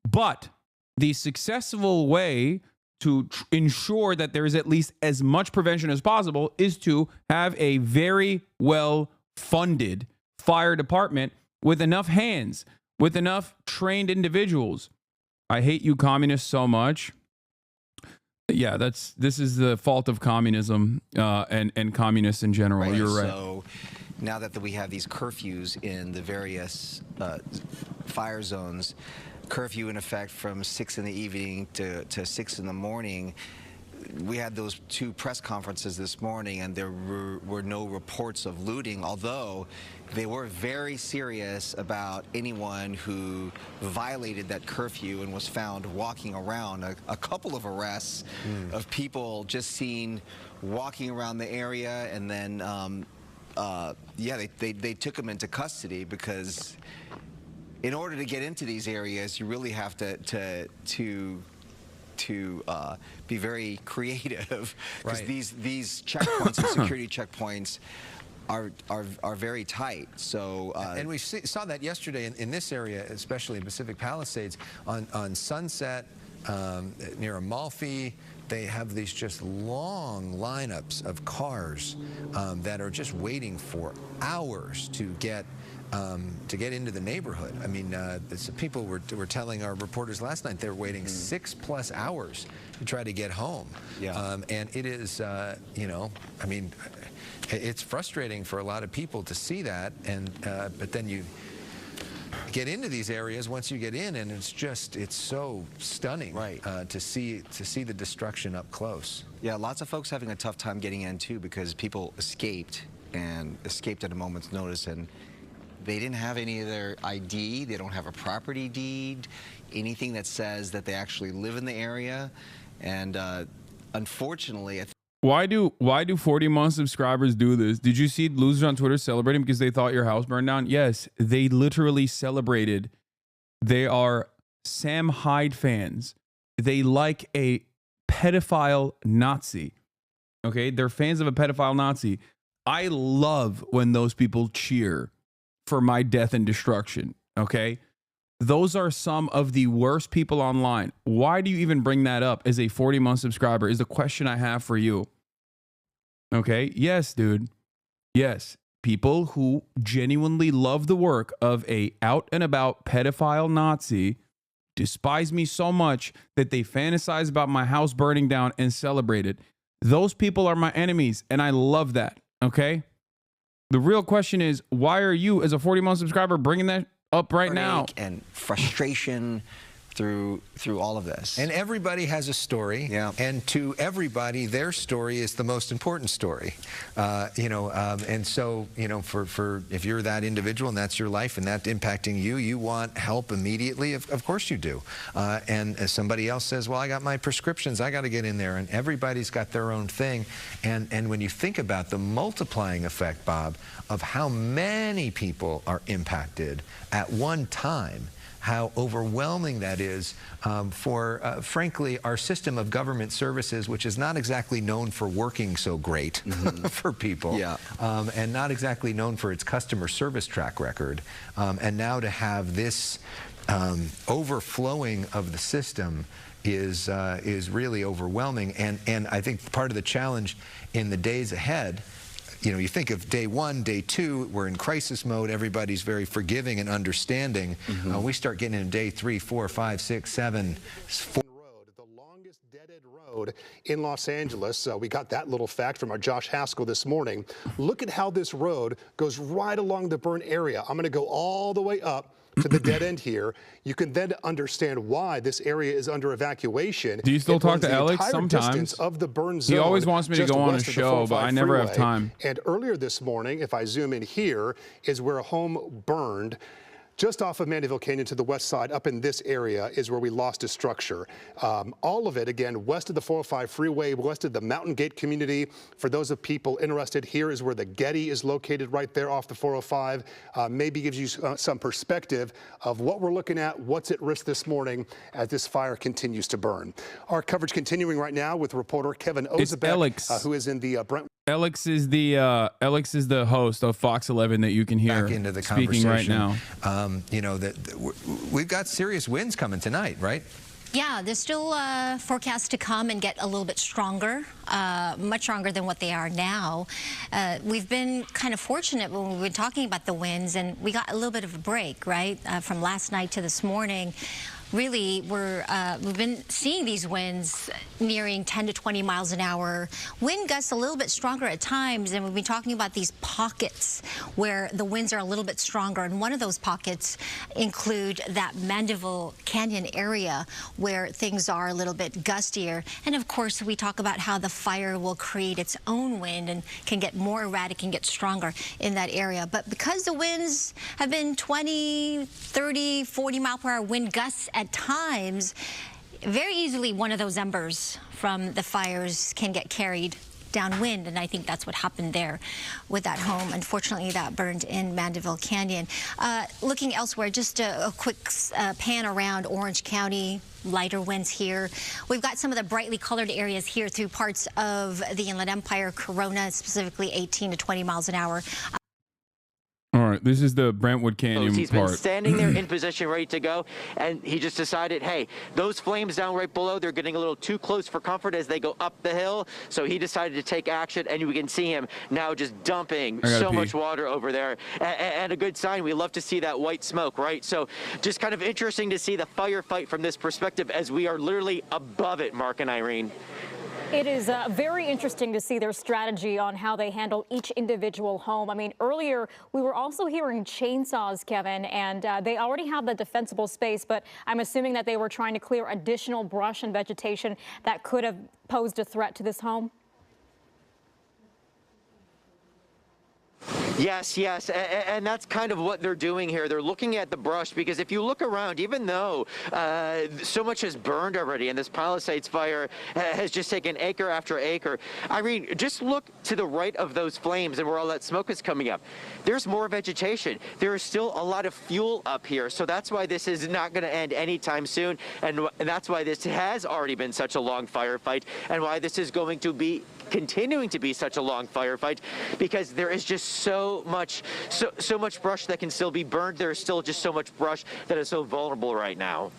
Speaker 1: But the successful way to ensure that there is at least as much prevention as possible is to have a very well-funded fire department with enough hands, with enough trained individuals. I hate you communists so much. Yeah, this is the fault of communism and communists in general. Right. You're right.
Speaker 4: So now that we have these curfews in the various fire zones, curfew in effect from 6 in the evening to 6 in the morning, we had those 2 press conferences this morning, and there were no reports of looting, although they were very serious about anyone who violated that curfew and was found walking around. A couple of arrests of people just seen walking around the area, and then yeah, they took them into custody, because in order to get into these areas, you really have to be very creative, because these checkpoints and security checkpoints are very tight. So
Speaker 3: and we saw that yesterday in this area, especially in Pacific Palisades, on Sunset, near Amalfi. They have these just long lineups of cars that are just waiting for hours to get into the neighborhood. I mean, people were telling our reporters last night they're waiting 6+ hours to try to get home.
Speaker 4: Yeah.
Speaker 3: And it is, you know, I mean, it's frustrating for a lot of people to see that, and but then you get into these areas once you get in, and it's so stunning,
Speaker 4: right,
Speaker 3: to see the destruction up close.
Speaker 4: Yeah, lots of folks having a tough time getting in too, because people escaped at a moment's notice, and they didn't have any of their ID. They don't have a property deed, anything that says that they actually live in the area, and unfortunately,
Speaker 1: Why do 40-month subscribers do this? Did you see losers on Twitter celebrating because they thought your house burned down? Yes, they literally celebrated. They are Sam Hyde fans. They like a pedophile Nazi. Okay, they're fans of a pedophile Nazi. I love when those people cheer for my death and destruction. Okay, those are some of the worst people online. Why do you even bring that up as a 40-month subscriber is the question I have for you. Okay. Yes, dude. Yes. People who genuinely love the work of a out and about pedophile Nazi despise me so much that they fantasize about my house burning down and celebrate it. Those people are my enemies, and I love that. Okay. The real question is, why are you, as a 40-month subscriber, bringing that up right now?
Speaker 4: And frustration through all of this.
Speaker 3: And everybody has a story,
Speaker 4: yeah,
Speaker 3: and to everybody, their story is the most important story. You know, and so, you know, for if you're that individual and that's your life and that's impacting you, you want help immediately. Of course you do. And as somebody else says, well, I got my prescriptions, I got to get in there, and everybody's got their own thing. And when you think about the multiplying effect, Bob, of how many people are impacted at one time, how overwhelming that is for, frankly, our system of government services, which is not exactly known for working so great for people,
Speaker 4: yeah,
Speaker 3: and not exactly known for its customer service track record. And now to have this overflowing of the system is really overwhelming. And I think part of the challenge in the days ahead, you know, you think of day 1, day 2, we're in crisis mode, everybody's very forgiving and understanding. We start getting into day 3, 4, 5, 6, 7, 4.
Speaker 6: The longest dead-end road in Los Angeles. We got that little fact from our Josh Haskell this morning. Look at how this road goes right along the burn area. I'm going to go all the way up to the dead end here. You can then understand why this area is under evacuation.
Speaker 1: Do you still talk to Alex? Sometimes.
Speaker 6: Of the burn zone,
Speaker 1: he always wants me to go on a show, but I never have time.
Speaker 6: And earlier this morning, if I zoom in here, is where a home burned. Just off of Mandeville Canyon to the west side, up in this area, is where we lost a structure. All of it, again, west of the 405 freeway, west of the Mountain Gate community. For those of people interested, here is where the Getty is located, right there off the 405. Maybe gives you some perspective of what we're looking at, what's at risk this morning as this fire continues to burn. Our coverage continuing right now with reporter Kevin Ozebek, who is in the Brent.
Speaker 1: Alex is the host of Fox 11 that you can hear
Speaker 3: back into the
Speaker 1: speaking right now.
Speaker 3: You know, we've got serious winds coming tonight, right?
Speaker 7: Yeah, they're still forecast to come and get a little bit stronger, much stronger than what they are now. We've been kind of fortunate when we've been talking about the winds, and we got a little bit of a break, right, from last night to this morning. really we've been seeing these winds nearing 10 to 20 miles an hour. Wind gusts a little bit stronger at times, and we've been talking about these pockets where the winds are a little bit stronger. And one of those pockets include that Mandeville Canyon area where things are a little bit gustier. And of course, we talk about how the fire will create its own wind and can get more erratic and get stronger in that area. But because the winds have been 20, 30, 40 mile per hour wind gusts at times, very easily one of those embers from the fires can get carried downwind, and I think that's what happened there with that home. Unfortunately, that burned in Mandeville Canyon. Looking elsewhere, just a quick pan around Orange County. Lighter winds here. We've got some of the brightly colored areas here through parts of the Inland Empire, Corona, specifically 18 to 20 miles an hour.
Speaker 1: All right, this is the Brentwood Canyon
Speaker 8: He's
Speaker 1: part.
Speaker 8: been standing there in position, ready to go, and he just decided, hey, those flames down right below, they're getting a little too close for comfort as they go up the hill, so he decided to take action, and we can see him now just dumping so much water over there, and a good sign. We love to see that white smoke, right? So just kind of interesting to see the firefight from this perspective as we are literally above it, Mark and Irene.
Speaker 9: It is very interesting to see their strategy on how they handle each individual home. I mean, earlier we were also hearing chainsaws, Kevin, and they already have the defensible space, but I'm assuming that they were trying to clear additional brush and vegetation that could have posed a threat to this home.
Speaker 8: Yes, and that's kind of what they're doing here. They're looking at the brush, because if you look around, even though so much has burned already and this Palisades fire has just taken acre after acre, Irene, just look to the right of those flames and where all that smoke is coming up. There's more vegetation. There is still a lot of fuel up here, so that's why this is not going to end anytime soon, and that's why this has already been such a long firefight, and why this is going to be continuing to be such a long firefight, because there is just so much brush that can still be burned. There is still just so much brush that is so vulnerable right now.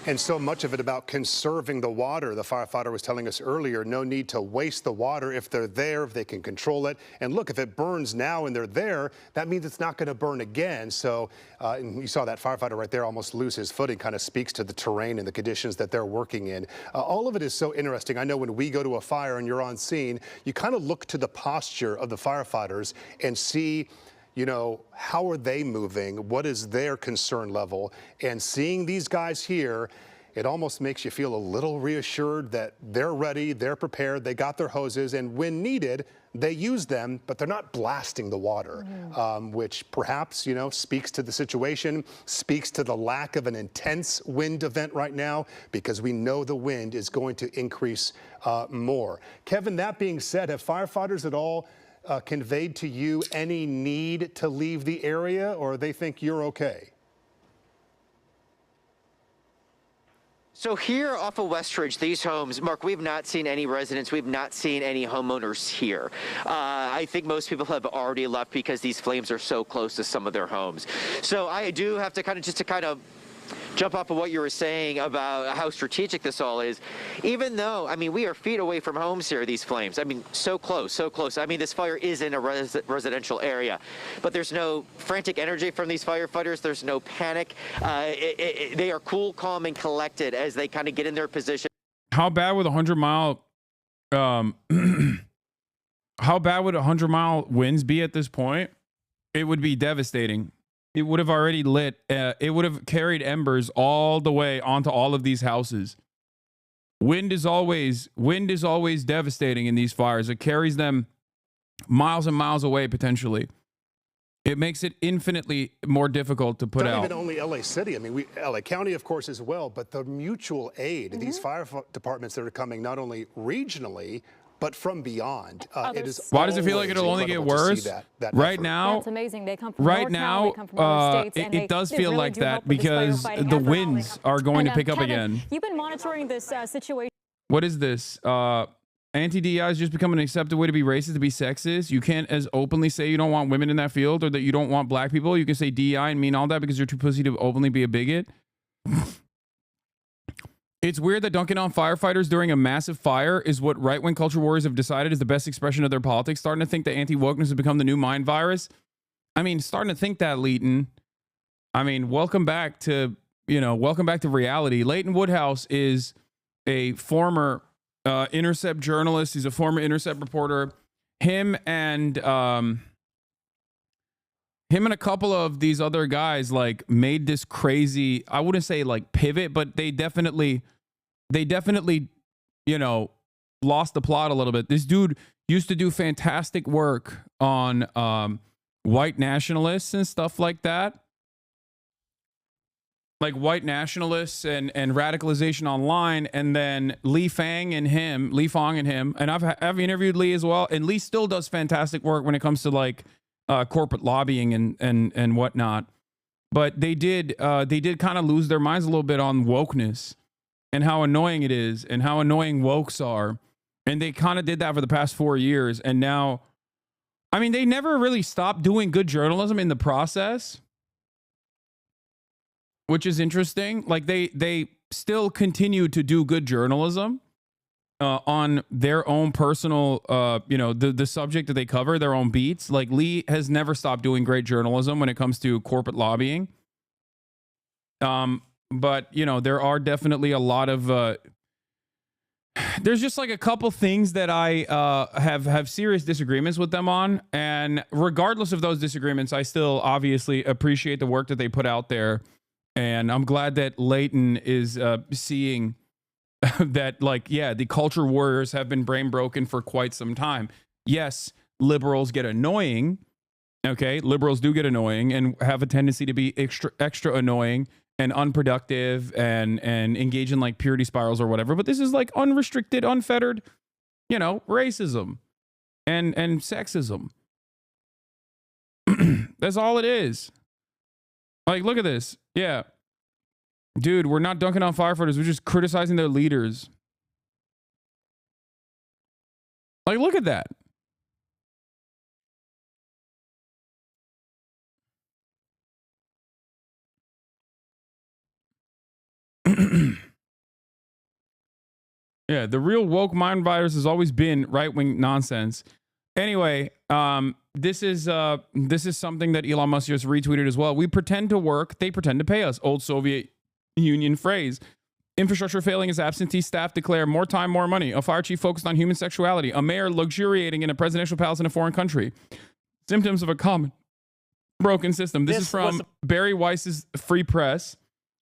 Speaker 6: And so much of it about conserving the water. The firefighter was telling us earlier, no need to waste the water. If they're there, if they can control it. And look, if it burns now and they're there, that means it's not going to burn again. So and you saw that firefighter right there almost lose his footing, kind of speaks to the terrain and the conditions that they're working in. All of it is so interesting. I know when we go to a fire and you're on scene, you kind of look to the posture of the firefighters and see, you know, how are they moving? What is their concern level? And seeing these guys here, it almost makes you feel a little reassured that they're ready, they're prepared, they got their hoses, and when needed, they use them, but they're not blasting the water, which perhaps, you know, speaks to the situation, speaks to the lack of an intense wind event right now, because we know the wind is going to increase more. Kevin, that being said, have firefighters at all conveyed to you any need to leave the area, or they think you're okay?
Speaker 8: So here off of Westridge, these homes, Mark, we've not seen any residents. We've not seen any homeowners here. I think most people have already left because these flames are so close to some of their homes. So I do have to kind of jump off of what you were saying about how strategic this all is. Even though, I mean, we are feet away from homes here, these flames. I mean, so close, so close. I mean, this fire is in a residential area, but there's no frantic energy from these firefighters. There's no panic. They are cool, calm, and collected as they kind of get in their position.
Speaker 1: How bad would 100-mile how bad would 100-mile winds be at this point? It would be devastating. It would have already lit. It would have carried embers all the way onto all of these houses. Wind is always devastating in these fires. It carries them miles and miles away potentially. It makes it infinitely more difficult to put out.
Speaker 6: Not even only LA City. I mean, LA County, of course, as well, but the mutual aid, these fire departments that are coming not only regionally, but from beyond. It is.
Speaker 1: Why does it feel like it'll only get worse? Right now,
Speaker 9: that's amazing. They come from
Speaker 1: right
Speaker 9: North
Speaker 1: now,
Speaker 9: Cal, they come from other states, and
Speaker 1: it does
Speaker 9: they
Speaker 1: feel
Speaker 9: really
Speaker 1: like
Speaker 9: do
Speaker 1: that
Speaker 9: help with this
Speaker 1: because
Speaker 9: firefighting
Speaker 1: the
Speaker 9: effort.
Speaker 1: winds are going to pick up
Speaker 9: Kevin,
Speaker 1: again.
Speaker 9: You've been monitoring this situation.
Speaker 1: What is this? Anti-DEI is just becoming an accepted way to be racist, to be sexist. You can't as openly say you don't want women in that field or that you don't want black people. You can say DEI and mean all that because you're too pussy to openly be a bigot. It's weird that dunking on firefighters during a massive fire is what right-wing culture warriors have decided is the best expression of their politics. Starting to think that anti-wokeness has become the new mind virus. I mean, starting to think that, Leighton. I mean, welcome back to welcome back to reality. Leighton Woodhouse is a former Intercept journalist. He's a former Intercept reporter. Him and a couple of these other guys like made this crazy, I wouldn't say like pivot, but they definitely, lost the plot a little bit. This dude used to do fantastic work on white nationalists and stuff like that. Like white nationalists and radicalization online. And then Lee Fang and him, and I've interviewed Lee as well. And Lee still does fantastic work when it comes to like corporate lobbying and whatnot. But they did kind of lose their minds a little bit on wokeness and how annoying it is and how annoying wokes are. And they kind of did that for the past 4 years. And now, I mean, they never really stopped doing good journalism in the process, which is interesting. Like they still continue to do good journalism on their own personal, the subject that they cover, their own beats. Like Lee has never stopped doing great journalism when it comes to corporate lobbying. But there are definitely a lot of, there's just like a couple things that I have serious disagreements with them on. And regardless of those disagreements, I still obviously appreciate the work that they put out there. And I'm glad that Leighton is seeing that, like, yeah, the culture warriors have been brain broken for quite some time. Yes, liberals get annoying. Okay, liberals do get annoying and have a tendency to be extra annoying and unproductive and engage in like purity spirals or whatever. But this is like unrestricted, unfettered, racism and sexism. That's all it is. Like, look at this. Yeah. Dude, we're not dunking on firefighters. We're just criticizing their leaders. Like, look at that. Yeah, the real woke mind virus has always been right-wing nonsense. Anyway, this is something that Elon Musk just retweeted as well. We pretend to work, they pretend to pay us. Old Soviet Union phrase. Infrastructure failing as absentee staff declare more time, more money. A fire chief focused on human sexuality. A mayor luxuriating in a presidential palace in a foreign country. Symptoms of a common broken system. This is from Barry Weiss's Free Press,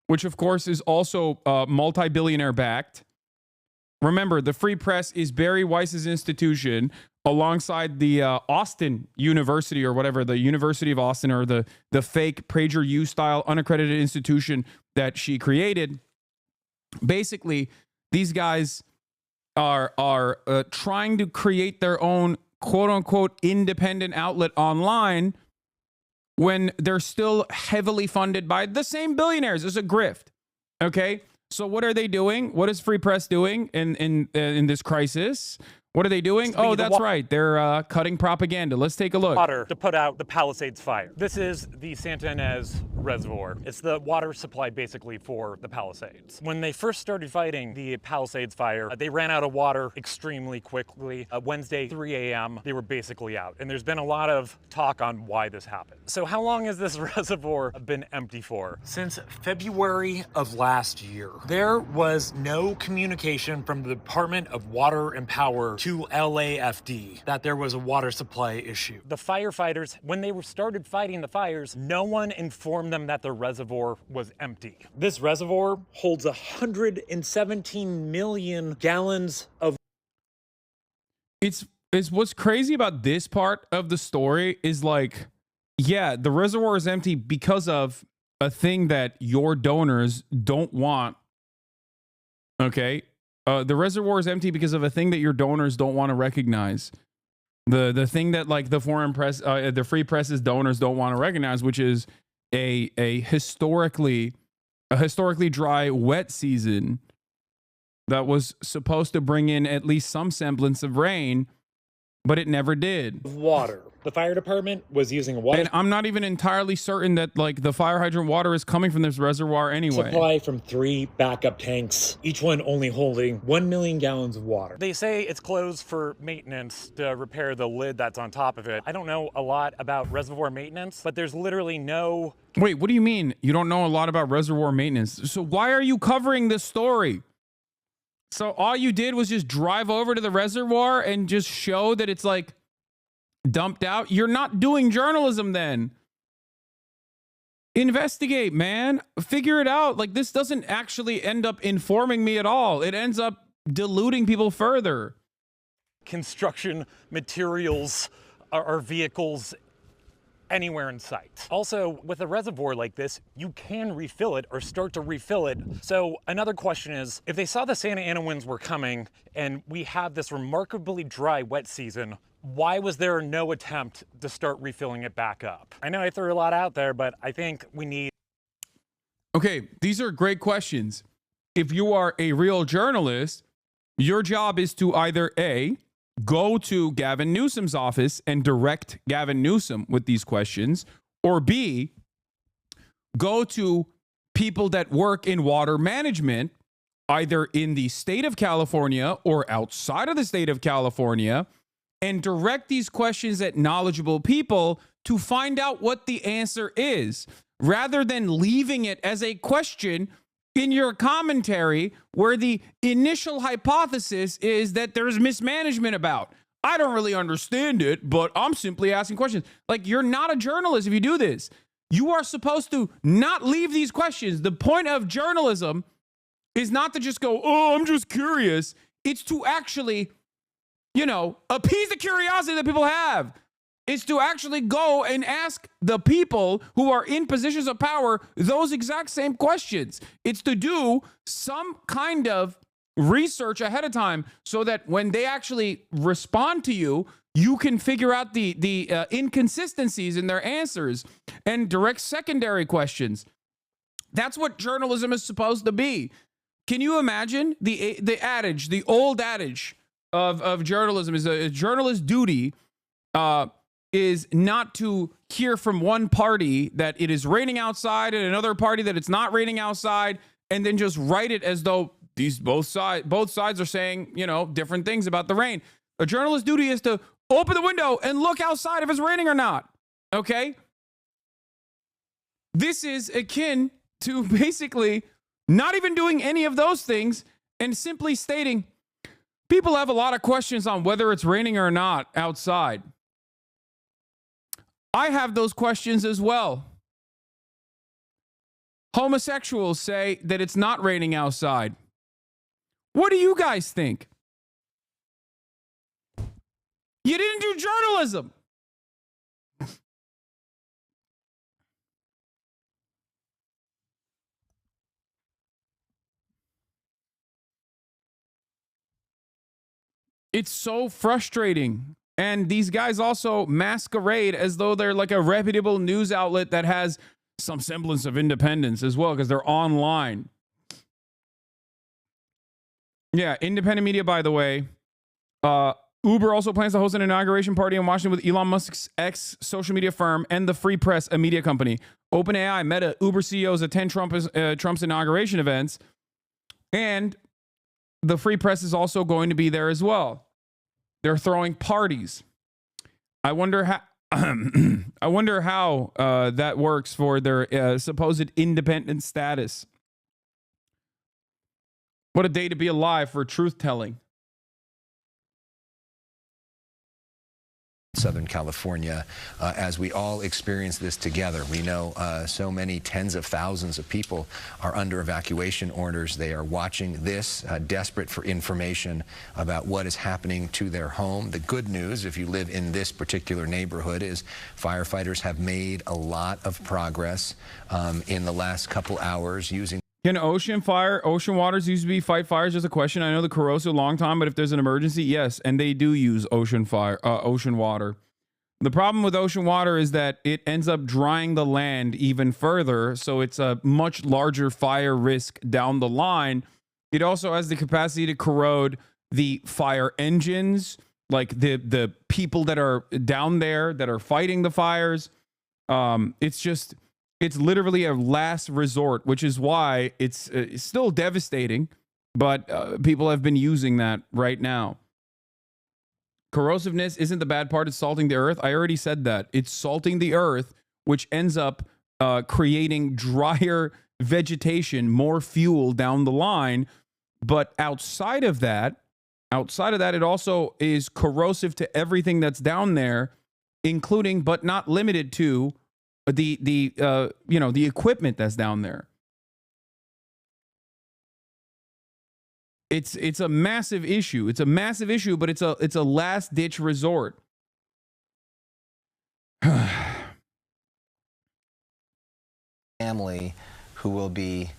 Speaker 1: which of course is also multi-billionaire backed. Remember, the Free Press is Barry Weiss's institution alongside the Austin University or whatever, the University of Austin, or the fake PragerU style unaccredited institution that she created. Basically, these guys are trying to create their own quote unquote independent outlet online when they're still heavily funded by the same billionaires. It's a grift. Okay. So what are they doing? What is Free Press doing in this crisis? What are they doing? Oh, that's right. They're cutting propaganda. Let's take a look.
Speaker 10: Water to put out the Palisades fire. This is the Santa Ynez Reservoir. It's the water supply basically for the Palisades. When they first started fighting the Palisades fire, they ran out of water extremely quickly. Wednesday, 3 a.m., they were basically out. And there's been a lot of talk on why this happened. So how long has this reservoir been empty for?
Speaker 11: Since February of last year. There was no communication from the Department of Water and Power to LAFD that there was a water supply issue.
Speaker 10: The firefighters, when they started fighting the fires, no one informed them that the reservoir was empty.
Speaker 11: This reservoir holds 117 million gallons of...
Speaker 1: It's what's crazy about this part of the story is like, yeah, the reservoir is empty because of a thing that your donors don't want. Okay. The reservoir is empty because of a thing that your donors don't want to recognize. The thing that like the foreign press, the Free Press's donors don't want to recognize, which is a historically dry, wet season that was supposed to bring in at least some semblance of rain. but it never did.
Speaker 11: Water. The fire department was using a water
Speaker 1: And I'm not even entirely certain that like the fire hydrant water is coming from this reservoir anyway.
Speaker 11: supply from 3 backup tanks, each one only holding 1 million gallons of water.
Speaker 10: They say it's closed for maintenance to repair the lid that's on top of it. I don't know a lot about reservoir maintenance, but there's literally no...
Speaker 1: Wait, what do you mean you don't know a lot about reservoir maintenance? So why are you covering this story? So all you did was just drive over to the reservoir and just show that it's like dumped out? You're not doing journalism then. Investigate, man. Figure it out. Like, this doesn't actually end up informing me at all. It ends up deluding people further.
Speaker 10: construction materials or vehicles anywhere in sight. Also, with a reservoir like this, you can refill it or start to refill it. So another question is, if they saw the Santa Ana winds were coming and we have this remarkably dry wet season, why was there no attempt to start refilling it back up? I know I threw a lot out there, but I think we need...
Speaker 1: Okay, these are great questions. If you are a real journalist, your job is to either A, go to Gavin Newsom's office and direct Gavin Newsom with these questions, or B, go to people that work in water management, either in the state of California or outside of the state of California, and direct these questions at knowledgeable people to find out what the answer is, rather than leaving it as a question in your commentary where the initial hypothesis is that there's mismanagement about. I don't really understand it, but I'm simply asking questions. Like, you're not a journalist if you do this. You are supposed to not leave these questions. The point of journalism is not to just go, oh, I'm just curious. It's to actually, you know, appease the curiosity that people have. It's to actually go and ask the people who are in positions of power those exact same questions. It's to do some kind of research ahead of time so that when they actually respond to you, you can figure out the inconsistencies in their answers and direct secondary questions. That's what journalism is supposed to be. Can you imagine the adage, the old adage of journalism is a journalist's duty is not to hear from one party that it is raining outside and another party that it's not raining outside, and then just write it as though both sides are saying, you know, different things about the rain. A journalist's duty is to open the window and look outside if it's raining or not. Okay? This is akin to basically not even doing any of those things and simply stating, people have a lot of questions on whether it's raining or not outside. I have those questions as well. Homosexuals say that it's not raining outside. What do you guys think? You didn't do journalism. It's so frustrating. And these guys also masquerade as though they're like a reputable news outlet that has some semblance of independence as well, because they're online. Yeah, independent media, by the way. Uber also plans to host an inauguration party in Washington with Elon Musk's ex-social media firm and the Free Press, a media company. OpenAI, Meta, Uber CEOs attend Trump's inauguration events. And the Free Press is also going to be there as well. They're throwing parties. I wonder how that works for their supposed independent status. What a day to be alive for truth-telling.
Speaker 3: Southern California, as we all experience this together. We know so many tens of thousands of people are under evacuation orders. They are watching this, desperate for information about what is happening to their home. The good news, if you live in this particular neighborhood, is firefighters have made a lot of progress in the last couple hours using...
Speaker 1: Can ocean waters used to fight fires? Just a question. I know the corrosive long time, but if there's an emergency, yes, and they do use ocean water. The problem with ocean water is that it ends up drying the land even further, so it's a much larger fire risk down the line. It also has the capacity to corrode the fire engines like the people that are down there that are fighting the fires. It's literally a last resort, which is why it's still devastating, but people have been using that right now. Corrosiveness isn't the bad part. It's salting the earth. I already said that. It's salting the earth, which ends up creating drier vegetation, more fuel down the line. But outside of that, it also is corrosive to everything that's down there, including but not limited to the equipment that's down there. It's a massive issue. It's a massive issue, but it's a last ditch resort.
Speaker 4: Family who will be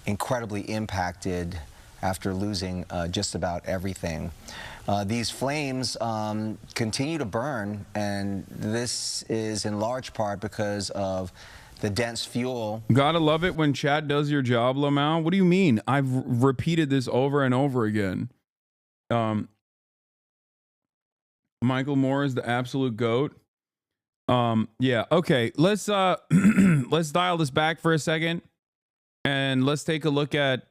Speaker 4: incredibly impacted after losing just about everything. These flames continue to burn, and this is in large part because of the dense fuel.
Speaker 1: Gotta love it when chat does your job, Lamau. What do you mean? I've repeated this over and over again. Michael Moore is the absolute GOAT. Yeah, okay. Let's let's dial this back for a second, and let's take a look at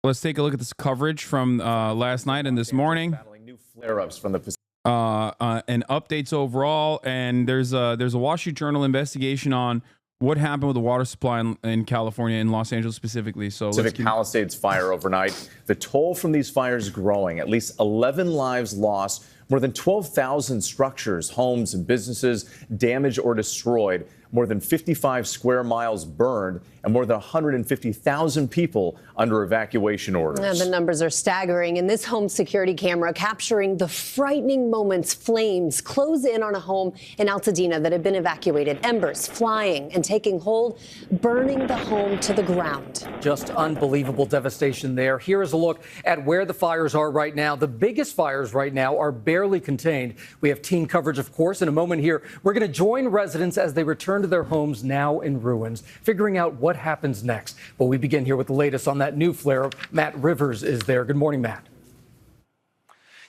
Speaker 1: this coverage from last night and this morning.
Speaker 12: New flare-ups from the
Speaker 1: and updates overall. And there's a Wall Street Journal investigation on what happened with the water supply in California, in Los Angeles specifically. So
Speaker 12: Pacific Palisades fire overnight. The toll from these fires growing. At least 11 lives lost. More than 12,000 structures, homes, and businesses damaged or destroyed. More than 55 square miles burned, and more than 150,000 people under evacuation orders.
Speaker 13: The numbers are staggering, and this home security camera capturing the frightening moments flames close in on a home in Altadena that had been evacuated. Embers flying and taking hold, burning the home to the ground.
Speaker 14: Just unbelievable devastation there. Here is a look at where the fires are right now. The biggest fires right now are barely contained. We have team coverage, of course. In a moment here, we're going to join residents as they return to their homes now in ruins, figuring out what happens next. But we begin here with the latest on that new flare. Matt Rivers is there. Good morning, Matt.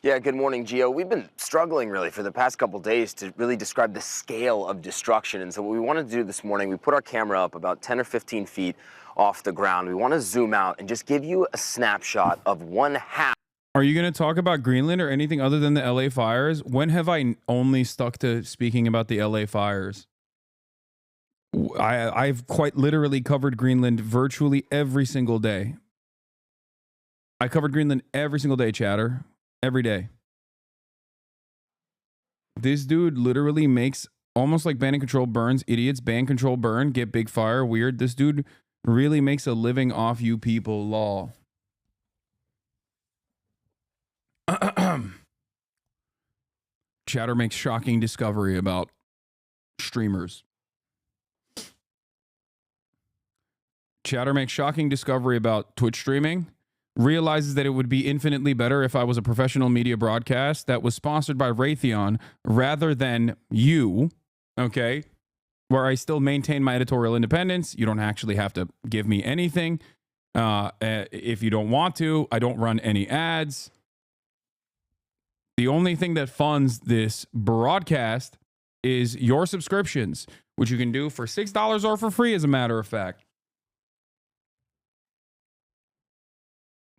Speaker 15: Yeah, good morning, Gio. We've been struggling really for the past couple days to really describe the scale of destruction. And so what we wanted to do this morning, we put our camera up about 10 or 15 feet off the ground. We want to zoom out and just give you a snapshot of one half.
Speaker 1: Are you going to talk about Greenland or anything other than the LA fires? When have I only stuck to speaking about the LA fires? I've quite literally covered Greenland virtually every single day. I covered Greenland every single day, chatter. Every day. This dude literally makes almost like Ban and Control burns. Idiots, ban, control, burn, get big fire. Weird. This dude really makes a living off you people. Law. Chatter makes shocking discovery about streamers. Chatter makes shocking discovery about Twitch streaming. Realizes that it would be infinitely better if I was a professional media broadcast that was sponsored by Raytheon rather than you, okay? Where I still maintain my editorial independence. You don't actually have to give me anything. If you don't want to, I don't run any ads. The only thing that funds this broadcast is your subscriptions, which you can do for $6 or for free, as a matter of fact.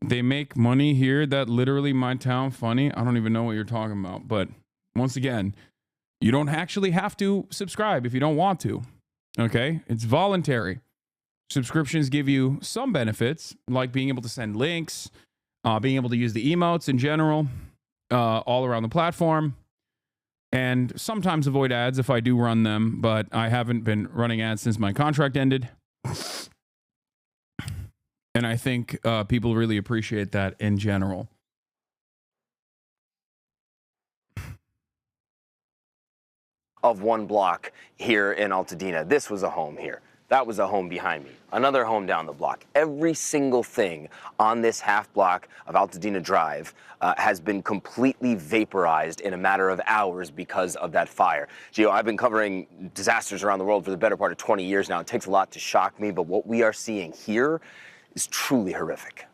Speaker 1: They make money here that literally my town funny. I don't even know what you're talking about. But once again, you don't actually have to subscribe if you don't want to. Okay? It's voluntary. Subscriptions give you some benefits, like being able to send links, being able to use the emotes in general, all around the platform, and sometimes avoid ads if I do run them, but I haven't been running ads since my contract ended. And I think people really appreciate that in general.
Speaker 15: Of one block here in Altadena. This was a home here. That was a home behind me. Another home down the block. Every single thing on this half block of Altadena Drive has been completely vaporized in a matter of hours because of that fire. Gio, I've been covering disasters around the world for the better part of 20 years now. It takes a lot to shock me, but what we are seeing here is truly horrific.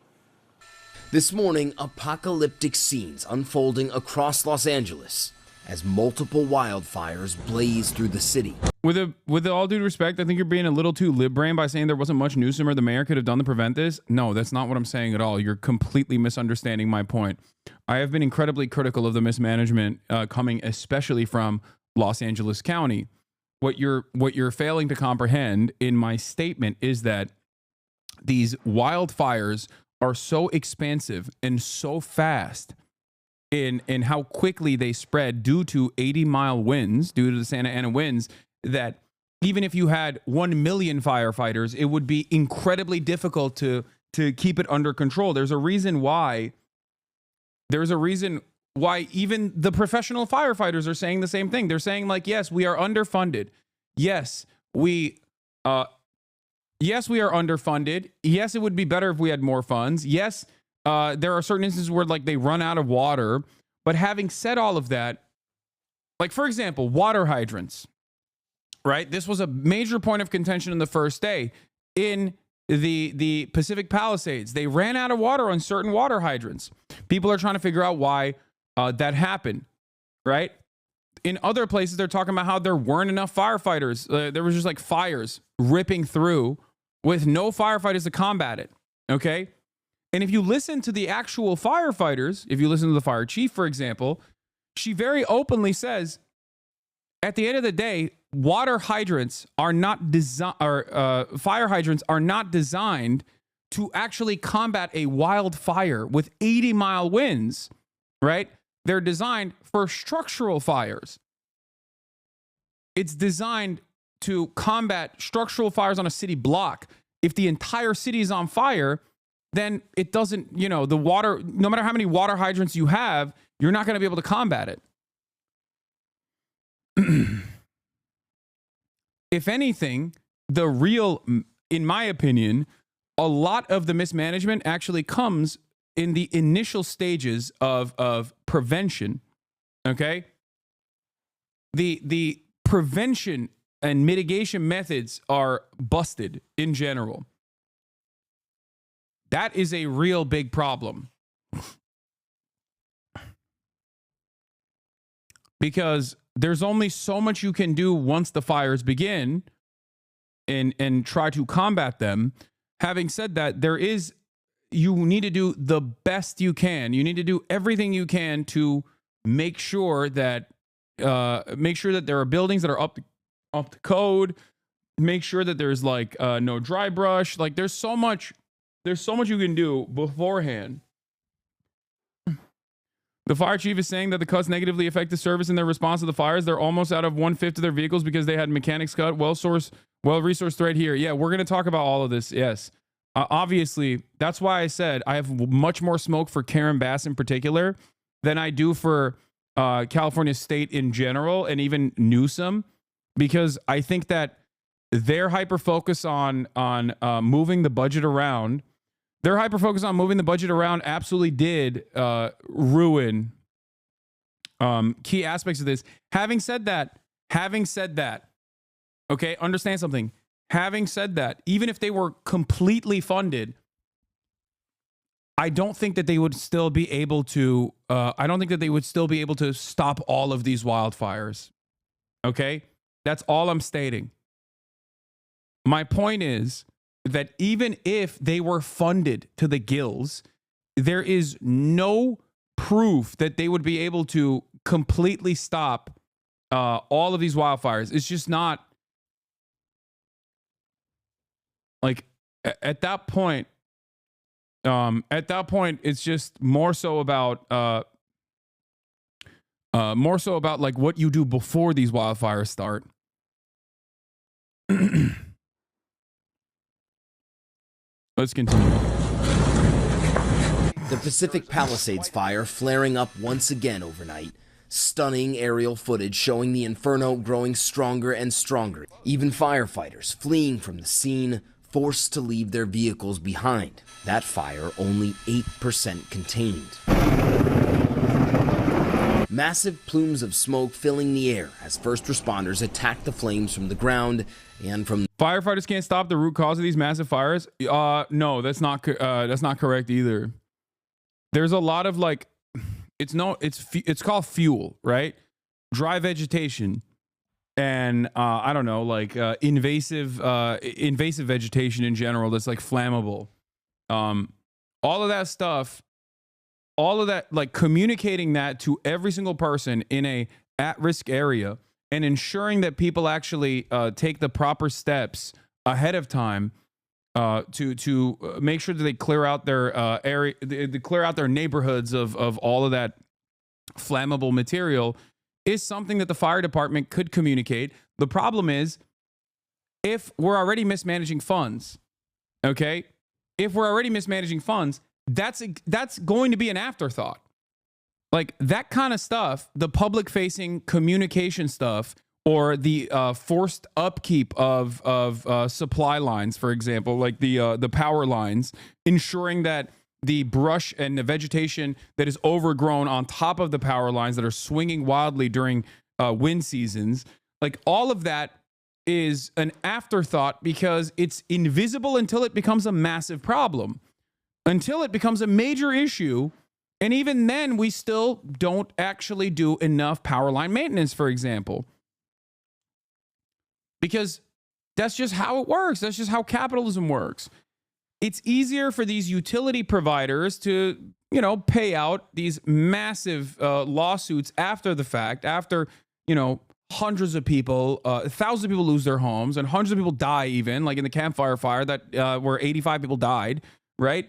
Speaker 15: This morning, apocalyptic scenes unfolding across Los Angeles as multiple wildfires blaze through the city.
Speaker 1: With all due respect, I think you're being a little too lib-brain by saying there wasn't much Newsom or the mayor could have done to prevent this. No, that's not what I'm saying at all. You're completely misunderstanding my point. I have been incredibly critical of the mismanagement coming especially from Los Angeles County. What you're failing to comprehend in my statement is that these wildfires are so expansive and so fast in how quickly they spread due to 80-mile winds, due to the Santa Ana winds, that even if you had 1 million firefighters, it would be incredibly difficult to keep it under control. There's a reason why even the professional firefighters are saying the same thing. They're saying, like, yes, we are underfunded. Yes, we are underfunded. Yes, it would be better if we had more funds. Yes, there are certain instances where, like, they run out of water. But having said all of that, like, for example, water hydrants, right? This was a major point of contention in the first day. In the Pacific Palisades, they ran out of water on certain water hydrants. People are trying to figure out why that happened, right? In other places, they're talking about how there weren't enough firefighters. There was just like fires ripping through with no firefighters to combat it, okay? And if you listen to the actual firefighters, if you listen to the fire chief, for example, she very openly says, at the end of the day, water hydrants are not fire hydrants are not designed to actually combat a wildfire with 80-mile winds, right? They're designed for structural fires. It's designed to combat structural fires on a city block. If the entire city is on fire, then it doesn't, the water, no matter how many water hydrants you have, you're not going to be able to combat it. If anything, in my opinion, a lot of the mismanagement actually comes in the initial stages of prevention. Okay? The prevention and mitigation methods are busted in general. That is a real big problem. Because there's only so much you can do once the fires begin and try to combat them. Having said that, you need to do the best you can. You need to do everything you can to make sure that there are buildings that are up to code. Make sure that there's no dry brush. Like there's so much you can do beforehand. The fire chief is saying that the cuts negatively affect the service in their response to the fires. They're almost out of 1/5 of their vehicles because they had mechanics cut. Well-resourced right here. Yeah, we're going to talk about all of this. Yes. Obviously, that's why I said I have much more smoke for Karen Bass in particular than I do for California State in general and even Newsom, because I think that their hyper-focus on moving the budget around, absolutely did ruin key aspects of this. Having said that, okay, understand something. Having said that, even if they were completely funded, I don't think that they would still be able to. I don't think that they would still be able to stop all of these wildfires. Okay, that's all I'm stating. My point is that even if they were funded to the gills, there is no proof that they would be able to completely stop all of these wildfires. It's just not. Like at that point, it's just more so about like what you do before these wildfires start. Let's continue.
Speaker 15: The Pacific Palisades fire flaring up once again overnight. Stunning aerial footage showing the inferno growing stronger and stronger. Even firefighters fleeing from the scene, forced to leave their vehicles behind. That fire only 8% contained. Massive plumes of smoke filling the air as first responders attack the flames from the ground and from...
Speaker 1: Firefighters can't stop the root cause of these massive fires? No, that's not correct either. there's a lot of like, it's called fuel, right? Dry vegetation and I don't know, like invasive vegetation in general that's like flammable. All of that stuff, all of that, like communicating that to every single person in a at-risk area and ensuring that people actually take the proper steps ahead of time to make sure that they clear out their area, they clear out their neighborhoods of all of that flammable material is something that the fire department could communicate. The problem is, if we're already mismanaging funds, okay? If we're already mismanaging funds, that's going to be an afterthought. Like that kind of stuff, the public-facing communication stuff, or the forced upkeep of supply lines, for example, like the power lines, ensuring that the brush and the vegetation that is overgrown on top of the power lines that are swinging wildly during wind seasons, like all of that is an afterthought because it's invisible until it becomes a massive problem, until it becomes a major issue. And even then, we still don't actually do enough power line maintenance, for example. Because that's just how it works. That's just how capitalism works. It's easier for these utility providers to, you know, pay out these massive lawsuits after the fact, after, you know, hundreds of people, thousands of people lose their homes and hundreds of people die even, like in the Camp Fire fire that where 85 people died, right?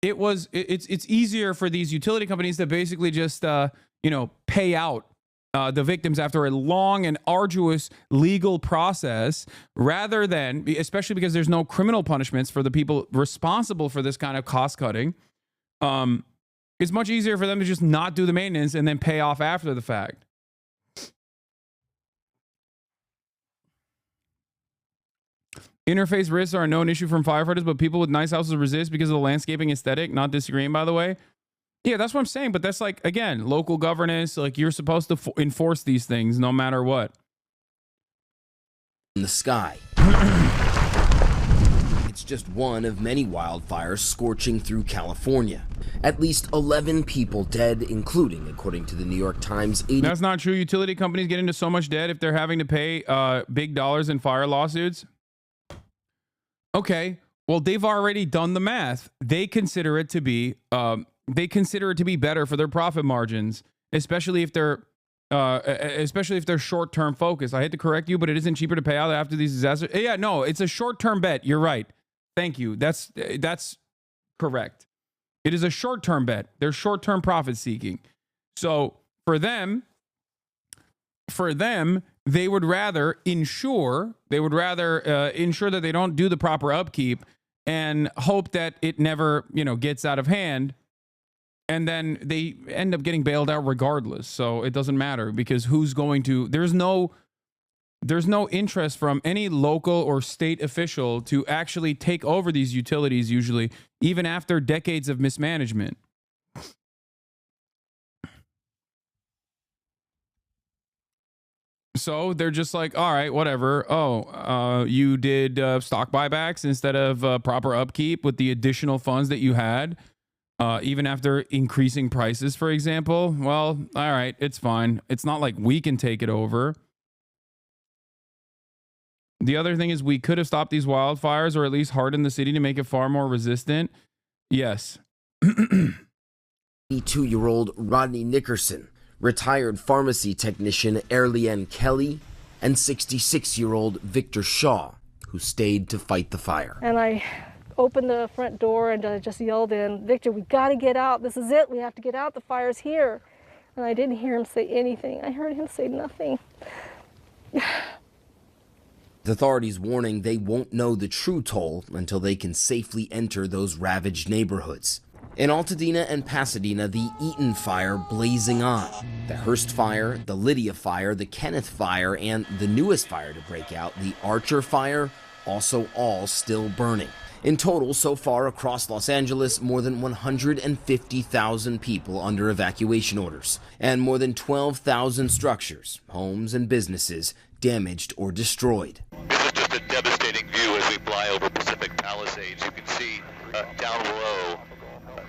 Speaker 1: It's easier for these utility companies to basically just, you know, pay out the victims after a long and arduous legal process, rather than, especially because there's no criminal punishments for the people responsible for this kind of cost cutting. It's much easier for them to just not do the maintenance and then pay off after the fact. Interface risks are a known issue from firefighters, but people with nice houses resist because of the landscaping aesthetic. Not disagreeing, by the way. Yeah, that's what I'm saying. But that's like, again, local governance. Like, you're supposed to enforce these things no matter what.
Speaker 16: In the sky. It's just one of many wildfires scorching through California. At least 11 people dead, including, according to the New York Times, 80.
Speaker 1: That's not true. Utility companies get into so much debt if they're having to pay big dollars in fire lawsuits. Okay, well, they've already done the math. They consider it to be better for their profit margins, especially if they're short-term focused. I hate to correct you, but it isn't cheaper to pay out after these disasters. Yeah, no, it's a short-term bet. You're right. Thank you. That's correct. It is a short-term bet. They're short-term profit seeking. So for them, they would rather ensure that they don't do the proper upkeep and hope that it never, you know, gets out of hand. And then they end up getting bailed out regardless. So it doesn't matter, because there's no interest from any local or state official to actually take over these utilities, usually, even after decades of mismanagement. So they're just like, all right, whatever. Oh, you did stock buybacks instead of proper upkeep with the additional funds that you had, even after increasing prices, for example. Well, all right, it's fine. It's not like we can take it over. The other thing is, we could have stopped these wildfires, or at least hardened the city to make it far more resistant. Yes.
Speaker 16: 22-year-old Rodney Nickerson, retired pharmacy technician Erliane Kelly, and 66-year-old Victor Shaw, who stayed to fight the fire.
Speaker 17: And I opened the front door and I just yelled in, "Victor, we got to get out. This is it. We have to get out. The fire's here." And I didn't hear him say anything. I heard him say nothing.
Speaker 16: The authorities warning they won't know the true toll until they can safely enter those ravaged neighborhoods. In Altadena and Pasadena, the Eaton fire blazing on. The Hearst fire, the Lydia fire, the Kenneth fire, and the newest fire to break out, the Archer fire, also all still burning. In total, so far across Los Angeles, more than 150,000 people under evacuation orders, and more than 12,000 structures, homes and businesses, damaged or destroyed.
Speaker 18: This is just a devastating view as we fly over Pacific Palisades. You can see down below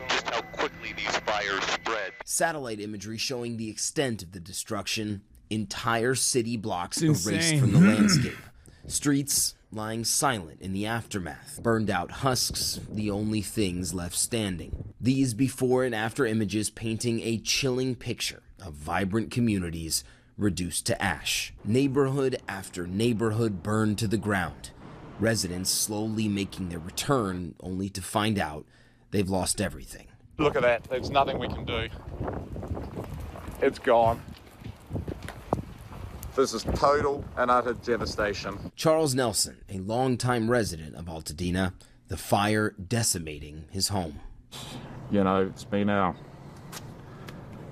Speaker 18: just how quickly these fires fire spread.
Speaker 16: Satellite imagery showing the extent of the destruction. Entire city blocks
Speaker 1: It's
Speaker 16: erased
Speaker 1: insane.
Speaker 16: from the landscape. Streets lying silent in the aftermath. Burned out husks, the only things left standing. These before and after images painting a chilling picture of vibrant communities reduced to ash. Neighborhood after neighborhood burned to the ground. Residents slowly making their return, only to find out they've lost everything.
Speaker 19: Look at that. There's nothing we can do. It's gone. This is total and utter devastation.
Speaker 16: Charles Nelson, a longtime resident of Altadena, the fire decimating his home.
Speaker 19: You know,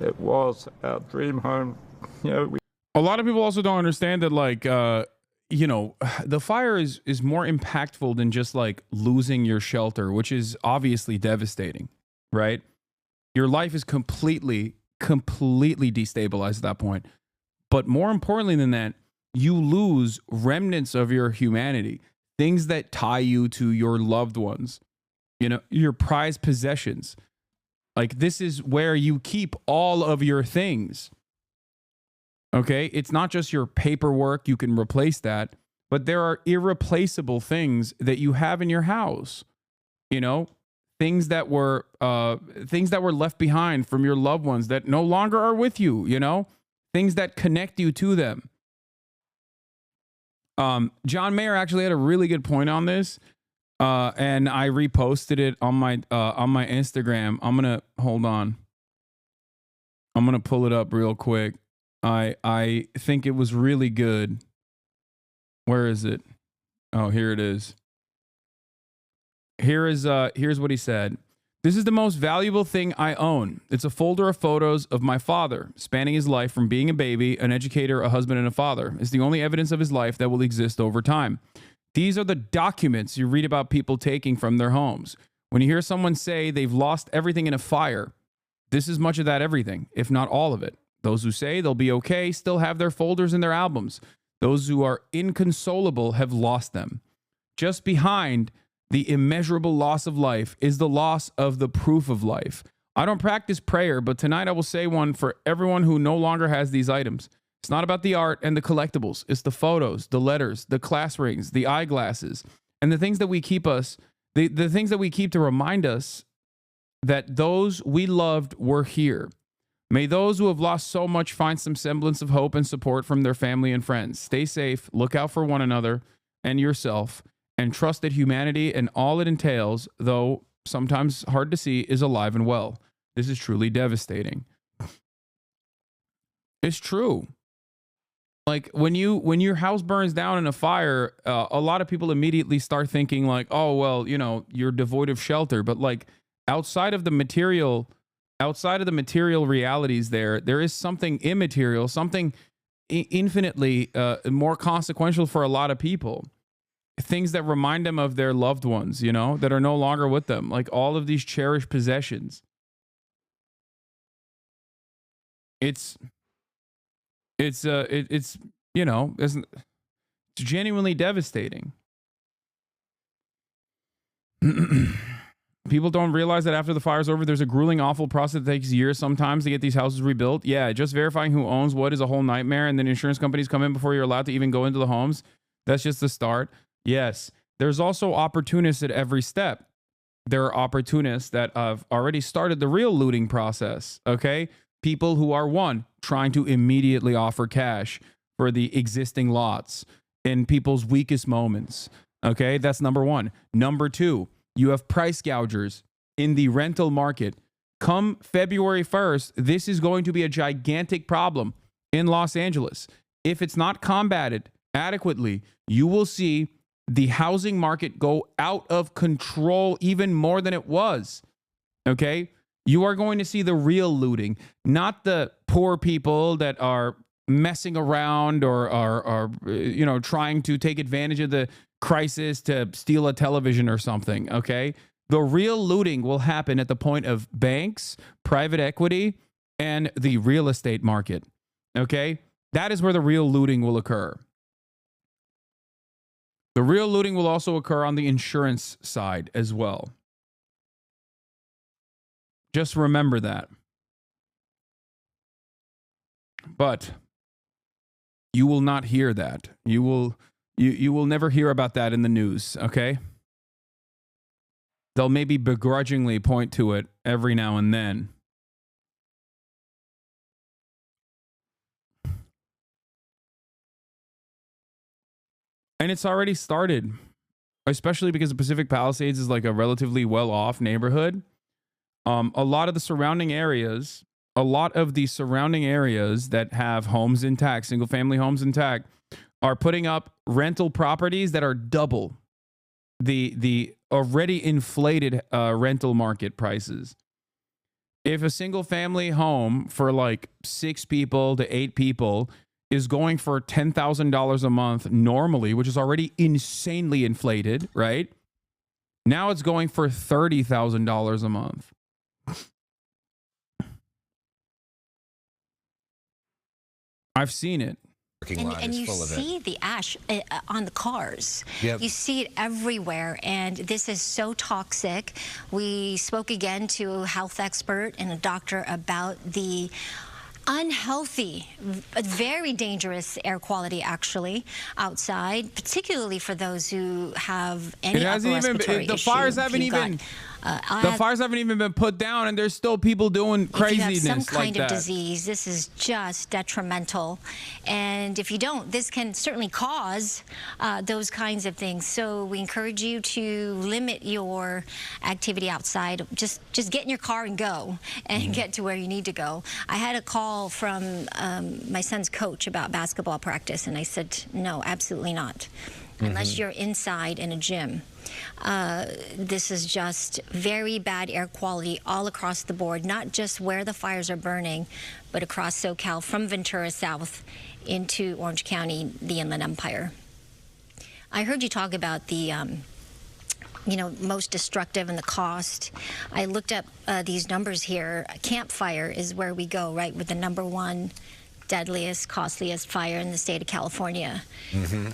Speaker 19: it was our dream home. You know,
Speaker 1: A lot of people also don't understand that, like, you know, the fire is more impactful than just like losing your shelter, which is obviously devastating, right? Your life is completely destabilized at that point. But more importantly than that, you lose remnants of your humanity, things that tie you to your loved ones, you know, your prized possessions. Like, this is where you keep all of your things. Okay, it's not just your paperwork, you can replace that, but there are irreplaceable things that you have in your house. You know, things that were left behind from your loved ones that no longer are with you, you know? Things that connect you to them. John Mayer actually had a really good point on this. And I reposted it on my Instagram. Hold on. I'm gonna pull it up real quick. I think it was really good. Where is it? Oh, here it is. Here's what he said. This is the most valuable thing I own. It's a folder of photos of my father, spanning his life from being a baby, an educator, a husband, and a father. It's the only evidence of his life that will exist over time. These are the documents you read about people taking from their homes. When you hear someone say they've lost everything in a fire, this is much of that everything, if not all of it. Those who say they'll be okay still have their folders and their albums. Those who are inconsolable have lost them. Just behind the immeasurable loss of life is the loss of the proof of life. I don't practice prayer, but tonight I will say one for everyone who no longer has these items. It's not about the art and the collectibles. It's the photos, the letters, the class rings, the eyeglasses, and the things that we keep us, the things that we keep to remind us that those we loved were here. May those who have lost so much find some semblance of hope and support from their family and friends. Stay safe, look out for one another and yourself, and trust that humanity and all it entails, though sometimes hard to see, is alive and well. This is truly devastating. It's true. Like, when your house burns down in a fire, a lot of people immediately start thinking like, oh, well, you know, you're devoid of shelter. But like, outside of the material realities, there is something immaterial, something infinitely more consequential for a lot of people. Things that remind them of their loved ones, you know, that are no longer with them, like all of these cherished possessions. It's you know, it's genuinely devastating. People don't realize that after the fire's over, there's a grueling, awful process that takes years sometimes to get these houses rebuilt. Yeah, just verifying who owns what is a whole nightmare, and then insurance companies come in before you're allowed to even go into the homes. That's just the start. Yes, there's also opportunists at every step. There are opportunists that have already started the real looting process, okay? People who are, one, trying to immediately offer cash for the existing lots in people's weakest moments, okay? That's number one. Number two, you have price gougers in the rental market. Come February 1st, this is going to be a gigantic problem in Los Angeles. If it's not combated adequately, you will see the housing market go out of control even more than it was. Okay? You are going to see the real looting, not the poor people that are messing around or are you know, trying to take advantage of the crisis to steal a television or something. Okay? The real looting will happen at the point of banks, private equity, and the real estate market. Okay? That is where the real looting will occur. The real looting will also occur on the insurance side as well. Just remember that. But you will not hear that. You will never hear about that in the news, okay? They'll maybe begrudgingly point to it every now and then. And it's already started, especially because the Pacific Palisades is like a relatively well-off neighborhood. A lot of the surrounding areas that have homes intact, single-family homes intact, are putting up rental properties that are double the already inflated rental market prices. If a single-family home for like 6 people to 8 people is going for $10,000 a month normally, which is already insanely inflated, right? Now it's going for $30,000 a month. I've seen it.
Speaker 7: And you see the ash on the cars.
Speaker 3: Yep.
Speaker 7: You see it everywhere, and this is so toxic. We spoke again to a health expert and a doctor about the unhealthy, very dangerous air quality actually outside, particularly for those who have any upper respiratory issue.
Speaker 1: The fires haven't even been put down, and there's still people doing craziness
Speaker 7: if you have some kind
Speaker 1: like
Speaker 7: of
Speaker 1: that.
Speaker 7: disease, this is just detrimental. And if you don't, this can certainly cause those kinds of things. So we encourage you to limit your activity outside. Just get in your car and go and get to where you need to go. I had a call from my son's coach about basketball practice, and I said, no, absolutely not. Unless you're inside in a gym. This is just very bad air quality all across the board, not just where the fires are burning, but across SoCal from Ventura South into Orange County, the Inland Empire. I heard you talk about the most destructive and the cost. I looked up these numbers here. Camp Fire is where we go, right, with the #1 deadliest, costliest fire in the state of California.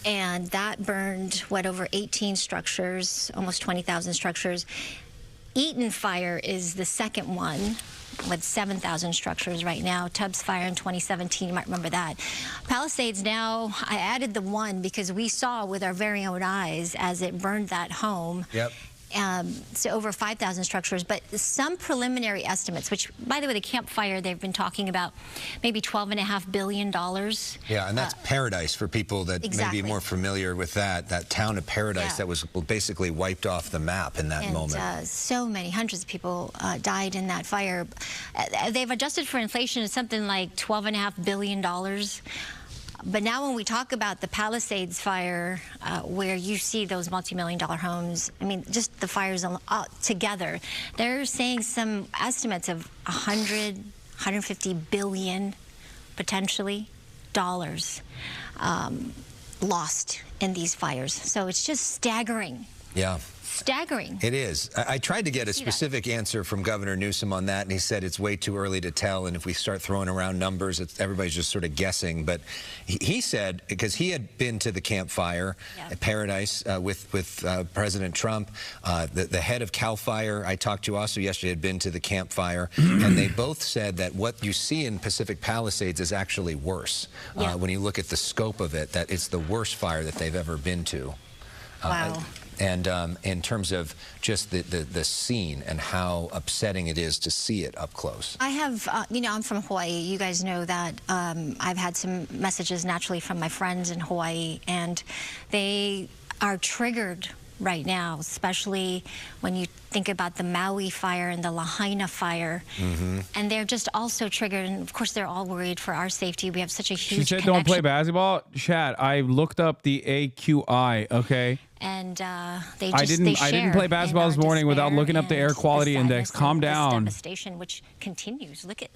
Speaker 7: And that burned, over 18 structures, almost 20,000 structures. Eaton Fire is the second one with 7,000 structures right now. Tubbs Fire in 2017, you might remember that. Palisades now, I added the 1 because we saw with our very own eyes as it burned that home.
Speaker 3: Yep.
Speaker 7: So over 5,000 structures, but some preliminary estimates, which, by the way, the Camp Fire, they've been talking about maybe $12.5 billion.
Speaker 3: Yeah, and that's Paradise for people that may be more familiar with that town of Paradise that was basically wiped off the map in that moment.
Speaker 7: So many, hundreds of people died in that fire. They've adjusted for inflation at something like $12.5 billion. But now when we talk about the Palisades fire, where you see those multi-million-dollar homes, I mean, just the fires together, they're saying some estimates of 150 billion, potentially, dollars lost in these fires. So it's just staggering.
Speaker 3: Yeah.
Speaker 7: Staggering.
Speaker 3: It is. I tried to get a specific answer from Governor Newsom on that, and he said it's way too early to tell, and if we start throwing around numbers, everybody's just sort of guessing. But he said, because he had been to the Camp Fire at Paradise with President Trump, the head of CAL FIRE I talked to also yesterday had been to the Camp Fire, and they both said that what you see in Pacific Palisades is actually worse. When you look at the scope of it, that it's the worst fire that they've ever been to.
Speaker 7: Wow.
Speaker 3: And in terms of just the scene and how upsetting it is to see it up close.
Speaker 7: I have, I'm from Hawaii. You guys know that. I've had some messages naturally from my friends in Hawaii, and they are triggered right now, especially when you think about the Maui fire and the Lahaina fire. And they're just also triggered, and of course they're all worried for our safety. We have such a huge
Speaker 1: She said don't play basketball. Chad, I looked up the AQI, okay?
Speaker 7: And
Speaker 1: I didn't play basketball this morning without looking up the air quality index. Calm down.
Speaker 7: Devastation, which continues. Look at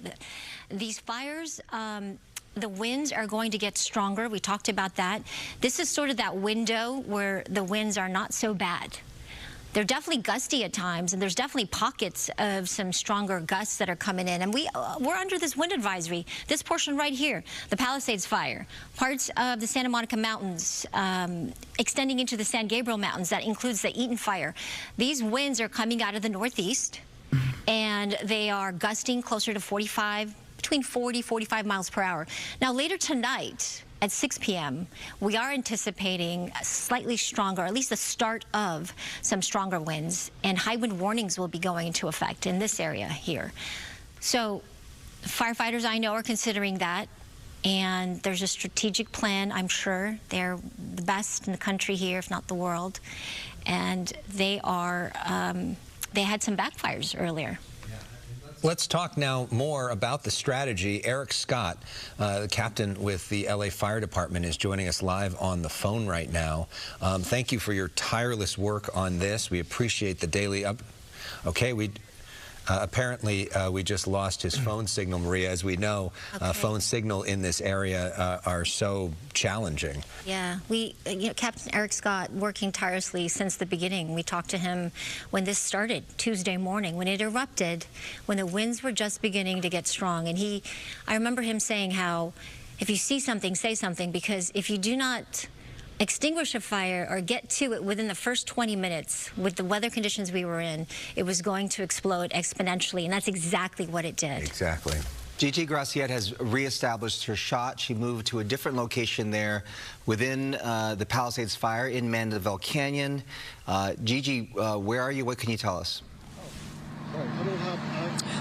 Speaker 7: these fires. The winds are going to get stronger. We talked about that. This is sort of that window where the winds are not so bad. They're definitely gusty at times, and there's definitely pockets of some stronger gusts that are coming in. And we're under this wind advisory. This portion right here, the Palisades fire, parts of the Santa Monica Mountains, extending into the San Gabriel Mountains. That includes the Eaton fire. These winds are coming out of the northeast. and they are gusting closer to between 45 miles per hour. Now, later tonight at 6 p.m., we are anticipating a slightly stronger, at least the start of some stronger winds, and high wind warnings will be going into effect in this area here. So firefighters I know are considering that, and there's a strategic plan. I'm sure they're the best in the country here, if not the world, and they are they had some backfires earlier.
Speaker 3: Let's talk now more about the strategy. Eric Scott, the captain with the LA Fire Department, is joining us live on the phone right now. Thank you for your tireless work on this. We appreciate the daily Okay, apparently we just lost his phone signal, Maria. As we know, phone signal in this area are so challenging.
Speaker 7: Yeah, Captain Eric Scott working tirelessly since the beginning. We talked to him when this started Tuesday morning, when it erupted, when the winds were just beginning to get strong. And I remember him saying how, if you see something, say something, because if you do not extinguish a fire or get to it within the first 20 minutes with the weather conditions we were in, it was going to explode exponentially, and that's exactly what it did.
Speaker 3: Exactly.
Speaker 4: Gigi Graciette has reestablished her shot. She moved to a different location there within the Palisades fire in Mandeville Canyon. Gigi, where are you? What can you tell us?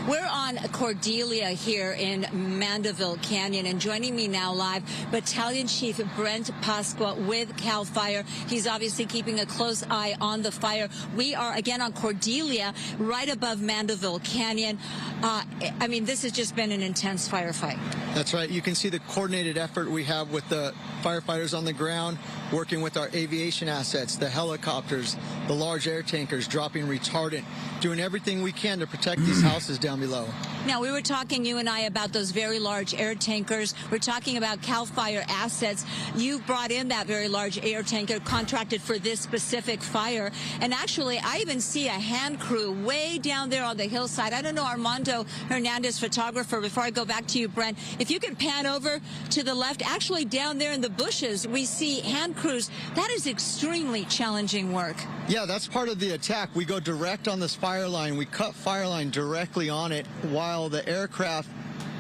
Speaker 20: We're on Cordelia here in Mandeville Canyon, and joining me now live, Battalion Chief Brent Pasqua with CAL FIRE. He's obviously keeping a close eye on the fire. We are again on Cordelia, right above Mandeville Canyon. I mean, this has just been an intense firefight.
Speaker 21: That's right. You can see the coordinated effort we have with the firefighters on the ground, working with our aviation assets, the helicopters, the large air tankers, dropping retardant, doing everything we can to protect these houses down below.
Speaker 20: Now, we were talking, you and I, about those very large air tankers. We're talking about CAL FIRE assets. You brought in that very large air tanker contracted for this specific fire. And actually, I even see a hand crew way down there on the hillside. I don't know, Armando Hernandez, photographer, before I go back to you, Brent, if you can pan over to the left, actually down there in the bushes, we see hand crews. That is extremely challenging work.
Speaker 21: Yeah, that's part of the attack. We go direct on this fire line. We cut fire line directly on it while the aircraft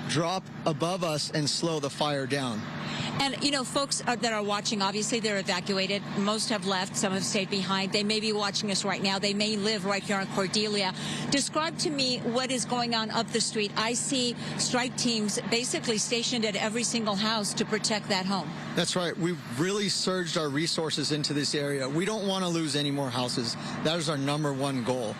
Speaker 21: drop above us and slow the fire down.
Speaker 20: And, you know, folks that are watching, obviously they're evacuated. Most have left. Some have stayed behind. They may be watching us right now. They may live right here on Cordelia. Describe to me what is going on up the street. I see strike teams basically stationed at every single house to protect that home.
Speaker 21: That's right. We've really surged our resources into this area. We don't want to lose any more houses. That is our #1 goal.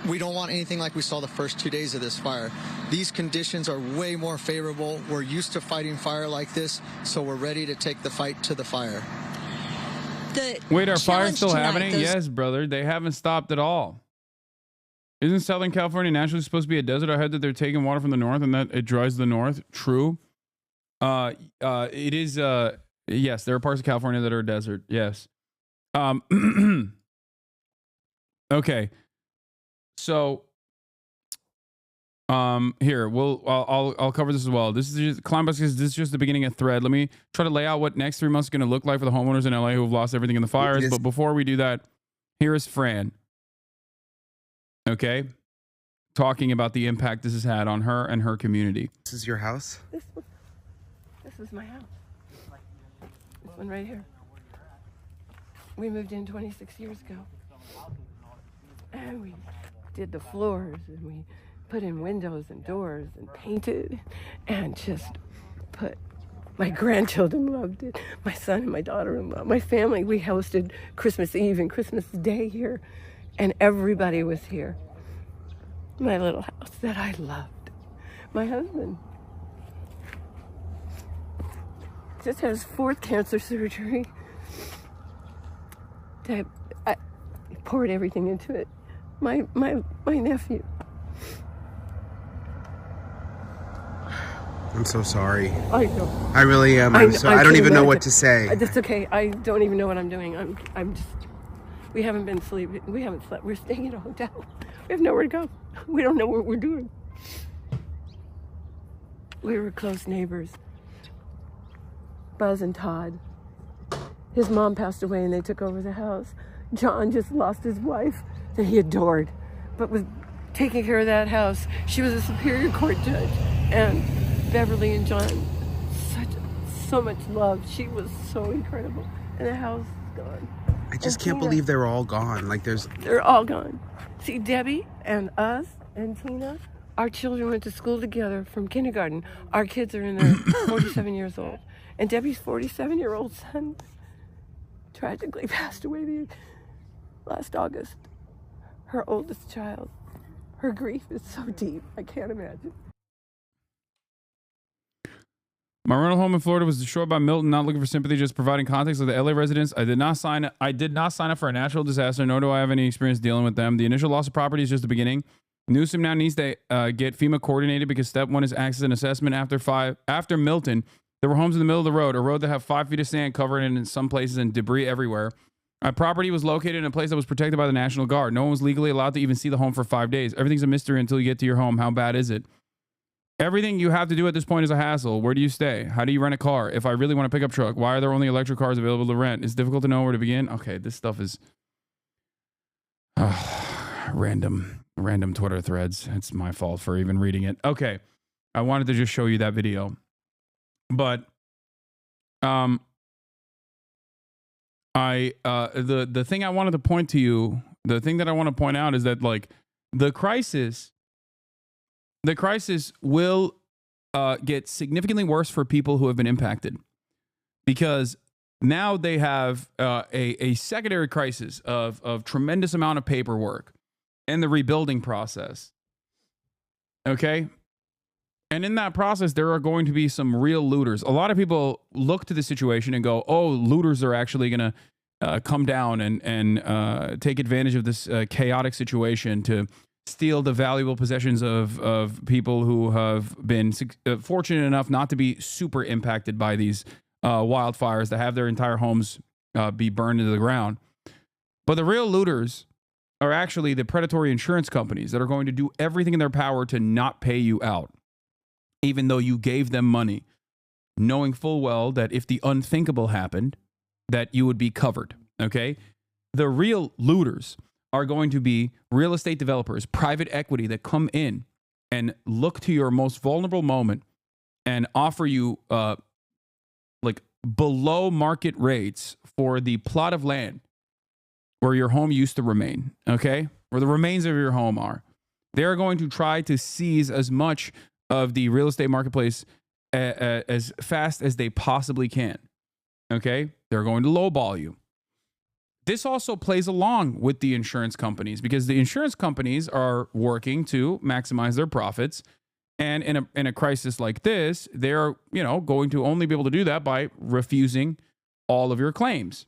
Speaker 21: We don't want anything like we saw the first 2 days of this fire. These conditions are way more favorable. We're used to fighting fire like this, so we're ready to take the fight to the fire.
Speaker 1: Wait, are fires still happening? Yes, brother. They haven't stopped at all. Isn't Southern California naturally supposed to be a desert? I heard that they're taking water from the north and that it dries the north. True. It is, yes, there are parts of California that are a desert. Yes. Okay. So, here I'll cover this as well. This is just Columbus. This is just the beginning of thread. Let me try to lay out what next 3 months is going to look like for the homeowners in LA who have lost everything in the fires. But before we do that, here is Fran. Okay, talking about the impact this has had on her and her community.
Speaker 22: This is your house?
Speaker 23: This is my house. This one right here. We moved in 26 years ago. And we did the floors, and we put in windows and doors and painted and just put, my grandchildren loved it. My son and my daughter-in-law, my family, we hosted Christmas Eve and Christmas Day here, and everybody was here. My little house that I loved. My husband just had his 4th cancer surgery. I poured everything into it. My nephew.
Speaker 22: I'm so sorry.
Speaker 23: I know.
Speaker 22: I really am. I don't even know what to say.
Speaker 23: That's okay. I don't even know what I'm doing. I'm just. We haven't been sleeping. We haven't slept. We're staying in a hotel. We have nowhere to go. We don't know what we're doing. We were close neighbors. Buzz and Todd. His mom passed away and they took over the house. John just lost his wife that he adored. but was taking care of that house. She was a Superior Court judge, and Beverly and John, so much love. She was so incredible, and the house is gone.
Speaker 22: I just can't believe they're all gone. Like
Speaker 23: they're all gone. See, Debbie and us and Tina, our children went to school together from kindergarten. Our kids are in their 47 years old, and Debbie's 47-year-old son tragically passed away last August. Her oldest child. Her grief is so deep, I can't imagine.
Speaker 1: My rental home in Florida was destroyed by Milton. Not looking for sympathy, just providing context of the LA residents. I did not sign up for a natural disaster, nor do I have any experience dealing with them. The initial loss of property is just the beginning. Newsom now needs to get FEMA coordinated because step one is access and assessment. After Milton, there were homes in the middle of the road, a road that have 5 feet of sand covered in some places and debris everywhere. My property was located in a place that was protected by the National Guard. No one was legally allowed to even see the home for 5 days. Everything's a mystery until you get to your home. How bad is it? Everything you have to do at this point is a hassle. Where do you stay? How do you rent a car? If I really want a pickup truck, why are there only electric cars available to rent? It's difficult to know where to begin. Okay, this stuff is random Twitter threads. It's my fault for even reading it. Okay, I wanted to just show you that video, but the thing I wanted to point to you, the thing that I want to point out is that like the crisis will get significantly worse for people who have been impacted, because now they have a secondary crisis of tremendous amount of paperwork and the rebuilding process. Okay? And in that process, there are going to be some real looters. A lot of people look to the situation and go, oh, looters are actually going to come down and take advantage of this chaotic situation to steal the valuable possessions of people who have been fortunate enough not to be super impacted by these wildfires, to have their entire homes be burned into the ground. But the real looters are actually the predatory insurance companies that are going to do everything in their power to not pay you out, even though you gave them money, knowing full well that if the unthinkable happened, that you would be covered, okay? The real looters are going to be real estate developers, private equity that come in and look to your most vulnerable moment and offer you like below market rates for the plot of land where your home used to remain, okay? Where the remains of your home are. They're going to try to seize as much of the real estate marketplace as fast as they possibly can, okay? They're going to lowball you. This also plays along with the insurance companies, because the insurance companies are working to maximize their profits. And in a crisis like this, they're, going to only be able to do that by refusing all of your claims.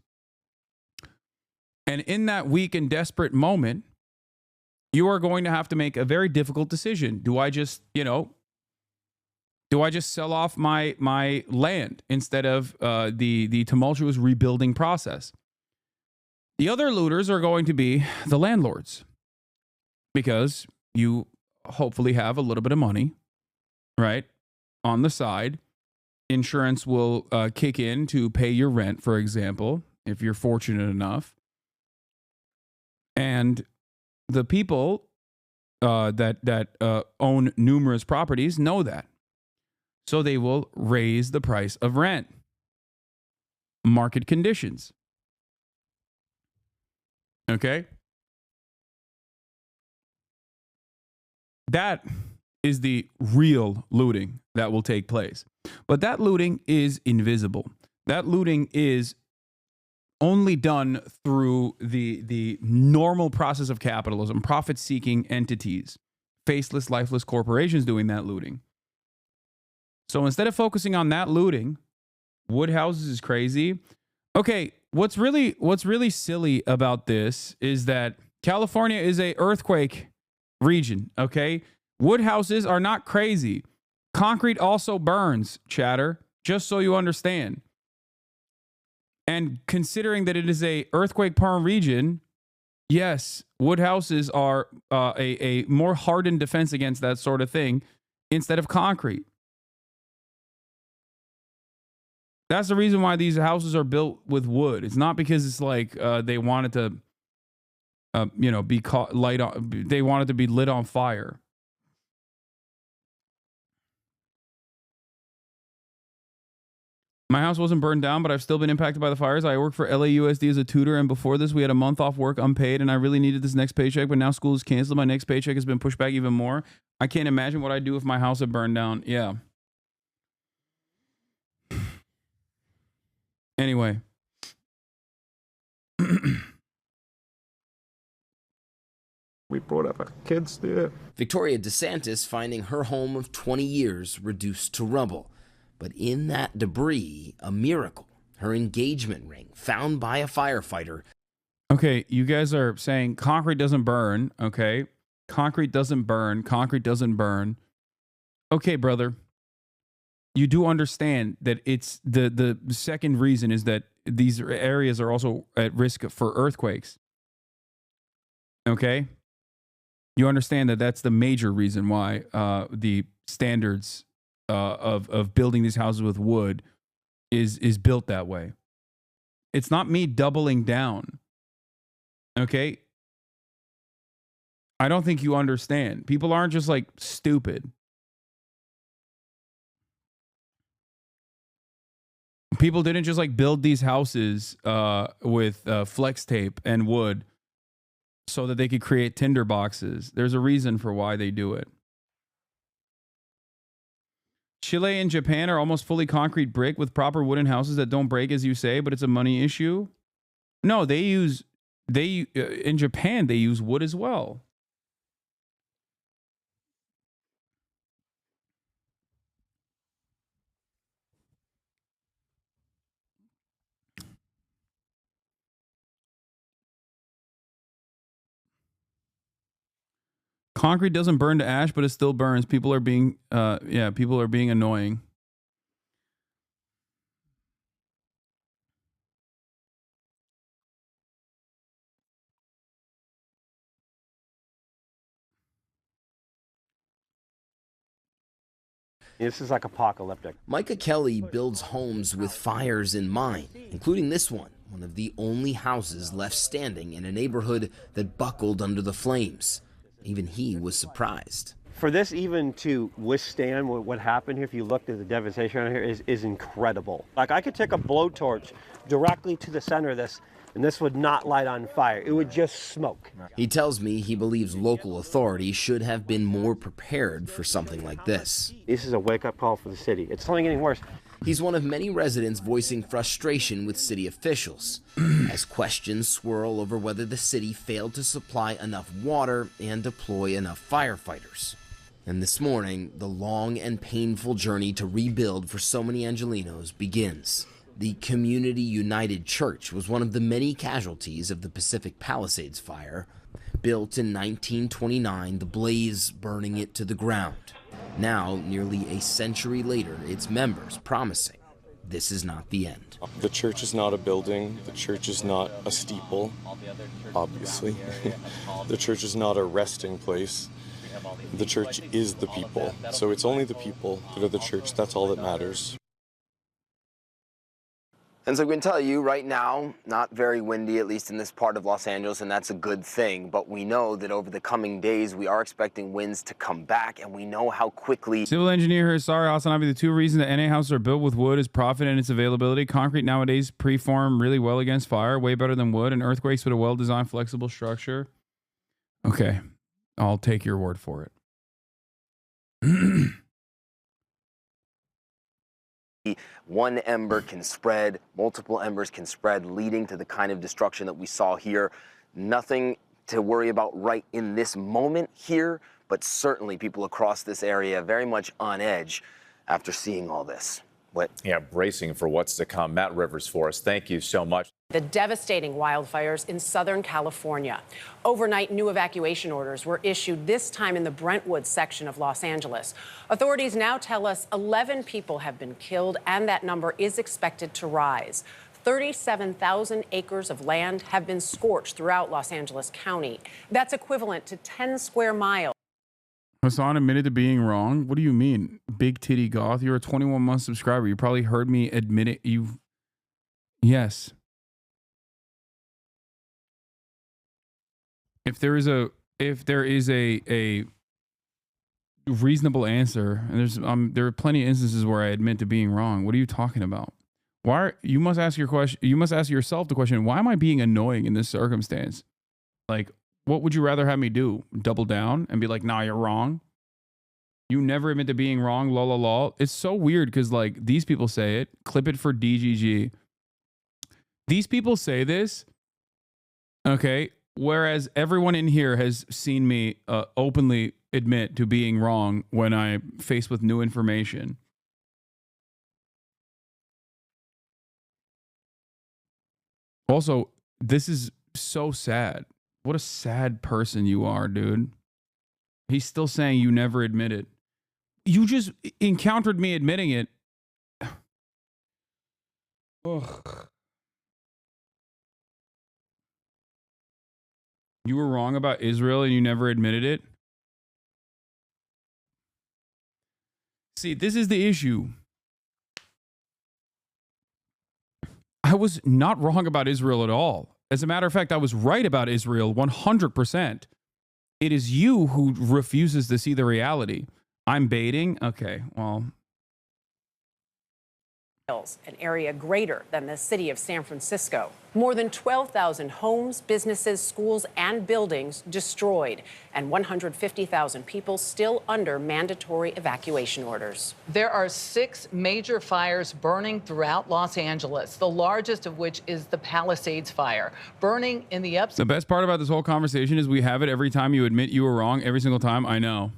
Speaker 1: And in that weak and desperate moment, you are going to have to make a very difficult decision. Do I just sell off my land instead of the tumultuous rebuilding process? The other looters are going to be the landlords, because you hopefully have a little bit of money, right, on the side. Insurance will kick in to pay your rent, for example, if you're fortunate enough. And the people that own numerous properties know that. So they will raise the price of rent. Market conditions. Okay? That is the real looting that will take place. But that looting is invisible. That looting is only done through the normal process of capitalism, profit-seeking entities, faceless, lifeless corporations doing that looting. So instead of focusing on that looting, wood houses is crazy. Okay, what's really silly about this is that California is a earthquake region, okay? Wood houses are not crazy. Concrete also burns, chatter, just so you understand. And considering that it is a earthquake-prone region, yes, wood houses are a more hardened defense against that sort of thing instead of concrete. That's the reason why these houses are built with wood. It's not because it's like they wanted to you know, be caught light on. They wanted to be lit on fire. My house wasn't burned down, but I've still been impacted by the fires. I work for LAUSD as a tutor, and before this, we had a month off work unpaid, and I really needed this next paycheck, but now school is canceled. My next paycheck has been pushed back even more. I can't imagine what I'd do if my house had burned down. Yeah. Anyway.
Speaker 2: We brought up our kids there.
Speaker 16: Victoria DeSantis finding her home of 20 years reduced to rubble. But in that debris, a miracle. Her engagement ring found by a firefighter.
Speaker 1: Okay, you guys are saying concrete doesn't burn, okay? Concrete doesn't burn. Concrete doesn't burn. Okay, brother. You do understand that it's the second reason is that these areas are also at risk for earthquakes. Okay? You understand that that's the major reason why the standards of building these houses with wood is built that way. It's not me doubling down. Okay? I don't think you understand. People aren't just like stupid. People didn't just like build these houses with flex tape and wood so that they could create tinder boxes. There's a reason for why they do it. Chile and Japan are almost fully concrete brick with proper wooden houses that don't break, as you say, but it's a money issue. No, in Japan, they use wood as well. Concrete doesn't burn to ash, but it still burns. People are being, people are being annoying.
Speaker 5: This is like apocalyptic.
Speaker 16: Micah Kelly builds homes with fires in mind, including this one of the only houses left standing in a neighborhood that buckled under the flames. Even he was surprised.
Speaker 5: For this even to withstand what happened here, if you looked at the devastation around here, is incredible. Like, I could take a blowtorch directly to the center of this, and this would not light on fire. It would just smoke.
Speaker 16: He tells me he believes local authorities should have been more prepared for something like this.
Speaker 5: This is a wake-up call for the city. It's only getting worse.
Speaker 16: He's one of many residents voicing frustration with city officials as questions swirl over whether the city failed to supply enough water and deploy enough firefighters. And this morning, the long and painful journey to rebuild for so many Angelenos begins. The Community United Church was one of the many casualties of the Pacific Palisades fire. Built in 1929, the blaze burning it to the ground. Now, nearly a century later, its members promising this is not the end.
Speaker 8: The church is not a building. The church is not a steeple, obviously. The church is not a resting place. The church is the people. So it's only the people that are the church. That's all that matters.
Speaker 15: And so we can tell you right now, not very windy, at least in this part of Los Angeles, and that's a good thing. But we know that over the coming days, we are expecting winds to come back, and we know how quickly.
Speaker 1: Civil engineer here, sorry, Hasanabi, the two reasons that NA houses are built with wood is profit and its availability. Concrete nowadays preform really well against fire, way better than wood, and earthquakes with a well-designed, flexible structure. Okay, I'll take your word for it.
Speaker 15: One ember can spread, multiple embers can spread, leading to the kind of destruction that we saw here. Nothing to worry about right in this moment here, but certainly people across this area very much on edge after seeing all this.
Speaker 12: Yeah, bracing for what's to come. Matt Rivers for us. Thank you so much.
Speaker 24: The devastating wildfires in Southern California. Overnight, new evacuation orders were issued, this time in the Brentwood section of Los Angeles. Authorities now tell us 11 people have been killed, and that number is expected to rise. 37,000 acres of land have been scorched throughout Los Angeles County. That's equivalent to 10 square miles.
Speaker 1: Hassan admitted to being wrong. What do you mean? Big titty goth? You're a 21-month subscriber. You probably heard me admit it. Yes. If there is a reasonable answer, and there are plenty of instances where I admit to being wrong. What are you talking about? You must ask yourself the question, why am I being annoying in this circumstance? Like, what would you rather have me do? Double down and be like, nah, you're wrong? You never admit to being wrong, lol, lol, lol. It's so weird because, like, these people say it. Clip it for DGG. These people say this, okay, whereas everyone in here has seen me openly admit to being wrong when I'm faced with new information. Also, this is so sad. What a sad person you are, dude. He's still saying you never admit it. You just encountered me admitting it. Ugh. You were wrong about Israel and you never admitted it? See, this is the issue. I was not wrong about Israel at all. As a matter of fact, I was right about Israel 100%. It is you who refuses to see the reality. I'm baiting? Okay, well.
Speaker 24: An area greater than the city of San Francisco. More than 12,000 homes, businesses, schools, and buildings destroyed, and 150,000 people still under mandatory evacuation orders.
Speaker 6: There are 6 major fires burning throughout Los Angeles, the largest of which is the Palisades fire, burning in the
Speaker 1: The best part about this whole conversation is we have it every time you admit you were wrong, every single time. I know.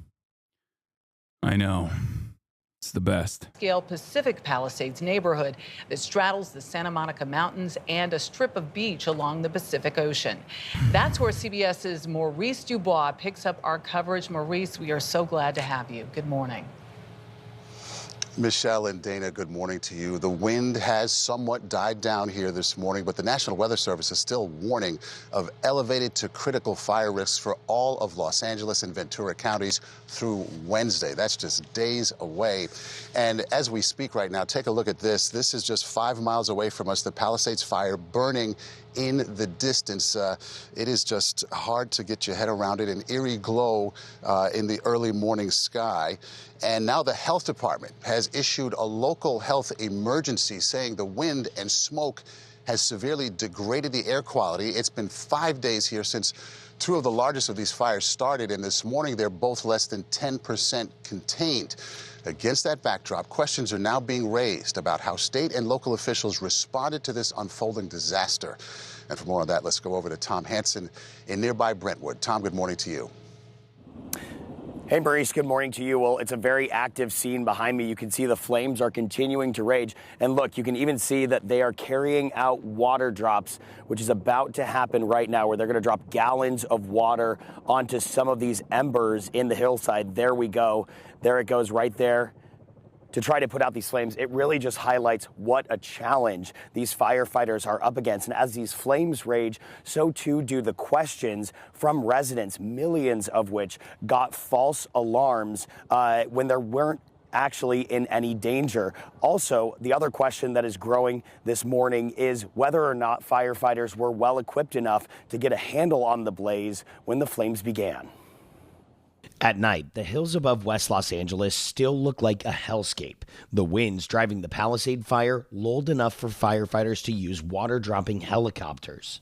Speaker 1: It's the best.
Speaker 6: Scale Pacific Palisades neighborhood that straddles the Santa Monica Mountains and a strip of beach along the Pacific Ocean. That's where CBS's Maurice Dubois picks up our coverage. Maurice, we are so glad to have you. Good morning.
Speaker 9: Michelle and Dana, good morning to you. The wind has somewhat died down here this morning, but the National Weather Service is still warning of elevated to critical fire risks for all of Los Angeles and Ventura counties through Wednesday. That's just days away. And as we speak right now, take a look at this. This is just 5 miles away from us, the Palisades fire burning in the distance. It is just hard to get your head around it. An eerie glow in the early morning sky. And now the health department has issued a local health emergency saying the wind and smoke has severely degraded the air quality. It's been 5 days here since 2 of the largest of these fires started, and this morning they're both less than 10% contained. Against that backdrop, questions are now being raised about how state and local officials responded to this unfolding disaster. And for more on that, let's go over to Tom Hansen in nearby Brentwood. Tom, good morning to you.
Speaker 15: Hey, Maurice, good morning to you. Well, it's a very active scene behind me. You can see the flames are continuing to rage. And look, you can even see that they are carrying out water drops, which is about to happen right now, where they're going to drop gallons of water onto some of these embers in the hillside. There we go. There it goes right there. To try to put out these flames, it really just highlights what a challenge these firefighters are up against. And as these flames rage, so too do the questions from residents, millions of which got false alarms when there weren't actually in any danger. Also, the other question that is growing this morning is whether or not firefighters were well equipped enough to get a handle on the blaze when the flames began.
Speaker 10: At night, the hills above West Los Angeles still look like a hellscape. The winds driving the Palisade fire lulled enough for firefighters to use water-dropping helicopters.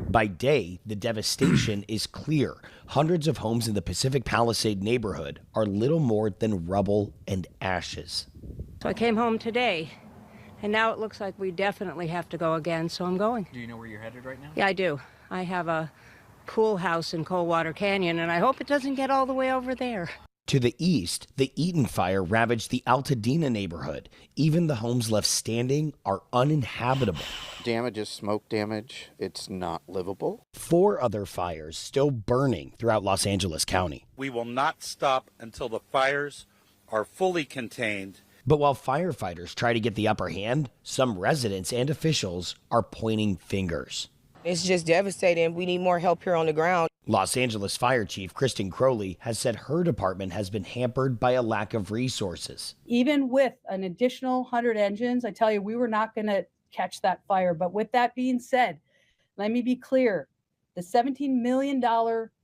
Speaker 10: By day, the devastation is clear. Hundreds of homes in the Pacific Palisade neighborhood are little more than rubble and ashes.
Speaker 11: So I came home today, and now it looks like we definitely have to go again, so I'm going.
Speaker 25: Do you know where you're headed right now?
Speaker 11: Yeah, I do. I have a pool house in Coldwater Canyon, and I hope it doesn't get all the way over there.
Speaker 10: To the east, the Eaton fire ravaged the Altadena neighborhood. Even the homes left standing are uninhabitable.
Speaker 26: Damage is smoke damage. It's not livable.
Speaker 10: 4 other fires still burning throughout Los Angeles County.
Speaker 27: We will not stop until the fires are fully contained.
Speaker 10: But while firefighters try to get the upper hand, some residents and officials are pointing fingers.
Speaker 28: It's just devastating. We need more help here on the ground.
Speaker 10: Los Angeles Fire Chief Kristen Crowley has said her department has been hampered by a lack of resources.
Speaker 29: Even with an additional 100 engines, I tell you, we were not going to catch that fire. But with that being said, let me be clear. The $17 million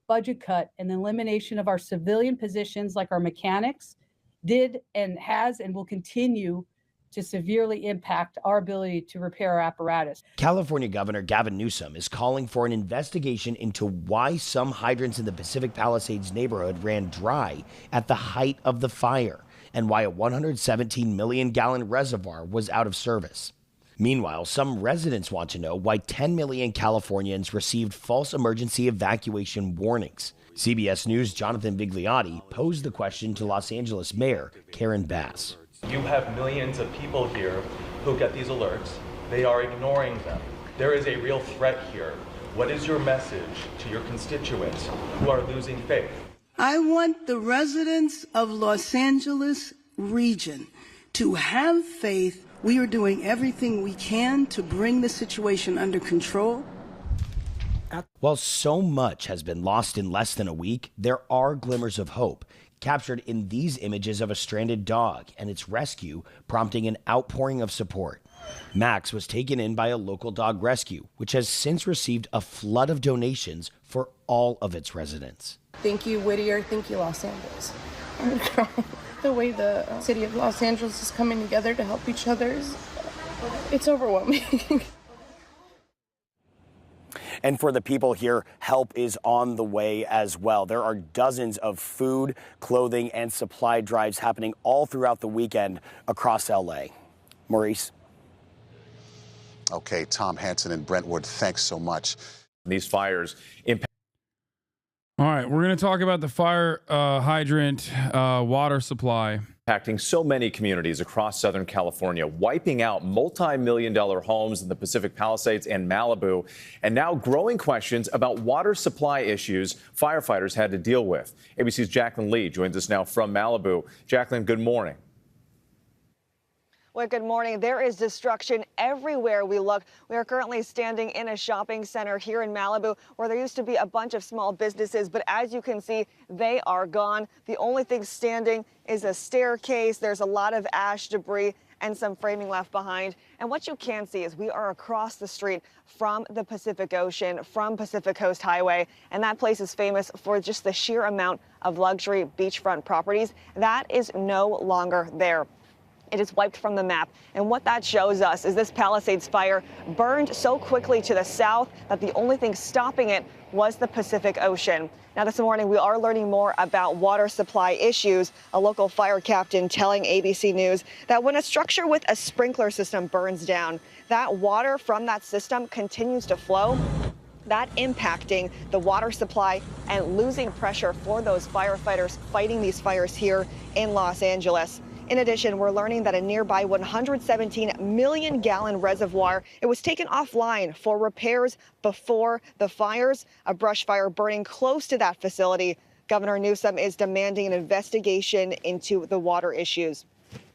Speaker 29: budget cut and the elimination of our civilian positions like our mechanics did and has and will continue to severely impact our ability to repair our apparatus.
Speaker 10: California Governor Gavin Newsom is calling for an investigation into why some hydrants in the Pacific Palisades neighborhood ran dry at the height of the fire and why a 117 million gallon reservoir was out of service. Meanwhile, some residents want to know why 10 million Californians received false emergency evacuation warnings. CBS News' Jonathan Vigliotti posed the question to Los Angeles Mayor Karen Bass.
Speaker 3: You have millions of people here who get these alerts. They are ignoring them. There is a real threat here. What is your message to your constituents who are losing faith?
Speaker 4: I want the residents of Los Angeles region to have faith. We are doing everything we can to bring the situation under control.
Speaker 10: While so much has been lost in less than a week, there are glimmers of hope, captured in these images of a stranded dog and its rescue, prompting an outpouring of support. Max was taken in by a local dog rescue, which has since received a flood of donations for all of its residents.
Speaker 23: Thank you, Whittier. Thank you, Los Angeles. I'm crying. The way the city of Los Angeles is coming together to help each other it's overwhelming.
Speaker 10: And for the people here, help is on the way as well. There are dozens of food, clothing, and supply drives happening all throughout the weekend across LA. Maurice.
Speaker 9: Okay, Tom Hanson in Brentwood, thanks so much.
Speaker 12: These fires impact.
Speaker 1: All right, we're going to talk about the fire hydrant water supply.
Speaker 12: Impacting so many communities across Southern California, wiping out multi-million-dollar homes in the Pacific Palisades and Malibu, and now growing questions about water supply issues firefighters had to deal with. ABC's Jacqueline Lee joins us now from Malibu. Jacqueline, good morning.
Speaker 7: Well, good morning. There is destruction everywhere we look. We are currently standing in a shopping center here in Malibu where there used to be a bunch of small businesses, but as you can see, they are gone. The only thing standing is a staircase. There's a lot of ash debris and some framing left behind. And what you can see is we are across the street from the Pacific Ocean, from Pacific Coast Highway, and that place is famous for just the sheer amount of luxury beachfront properties. That is no longer there. It is wiped from the map. And what that shows us is this Palisades fire burned so quickly to the south that the only thing stopping it was the Pacific Ocean. Now, this morning, we are learning more about water supply issues. A local fire captain telling ABC News that when a structure with a sprinkler system burns down, that water from that system continues to flow, that impacting the water supply and losing pressure for those firefighters fighting these fires here in Los Angeles. In addition, we're learning that a nearby 117 million gallon reservoir, it was taken offline for repairs before the fires, a brush fire burning close to that facility. Governor Newsom is demanding an investigation into the water issues.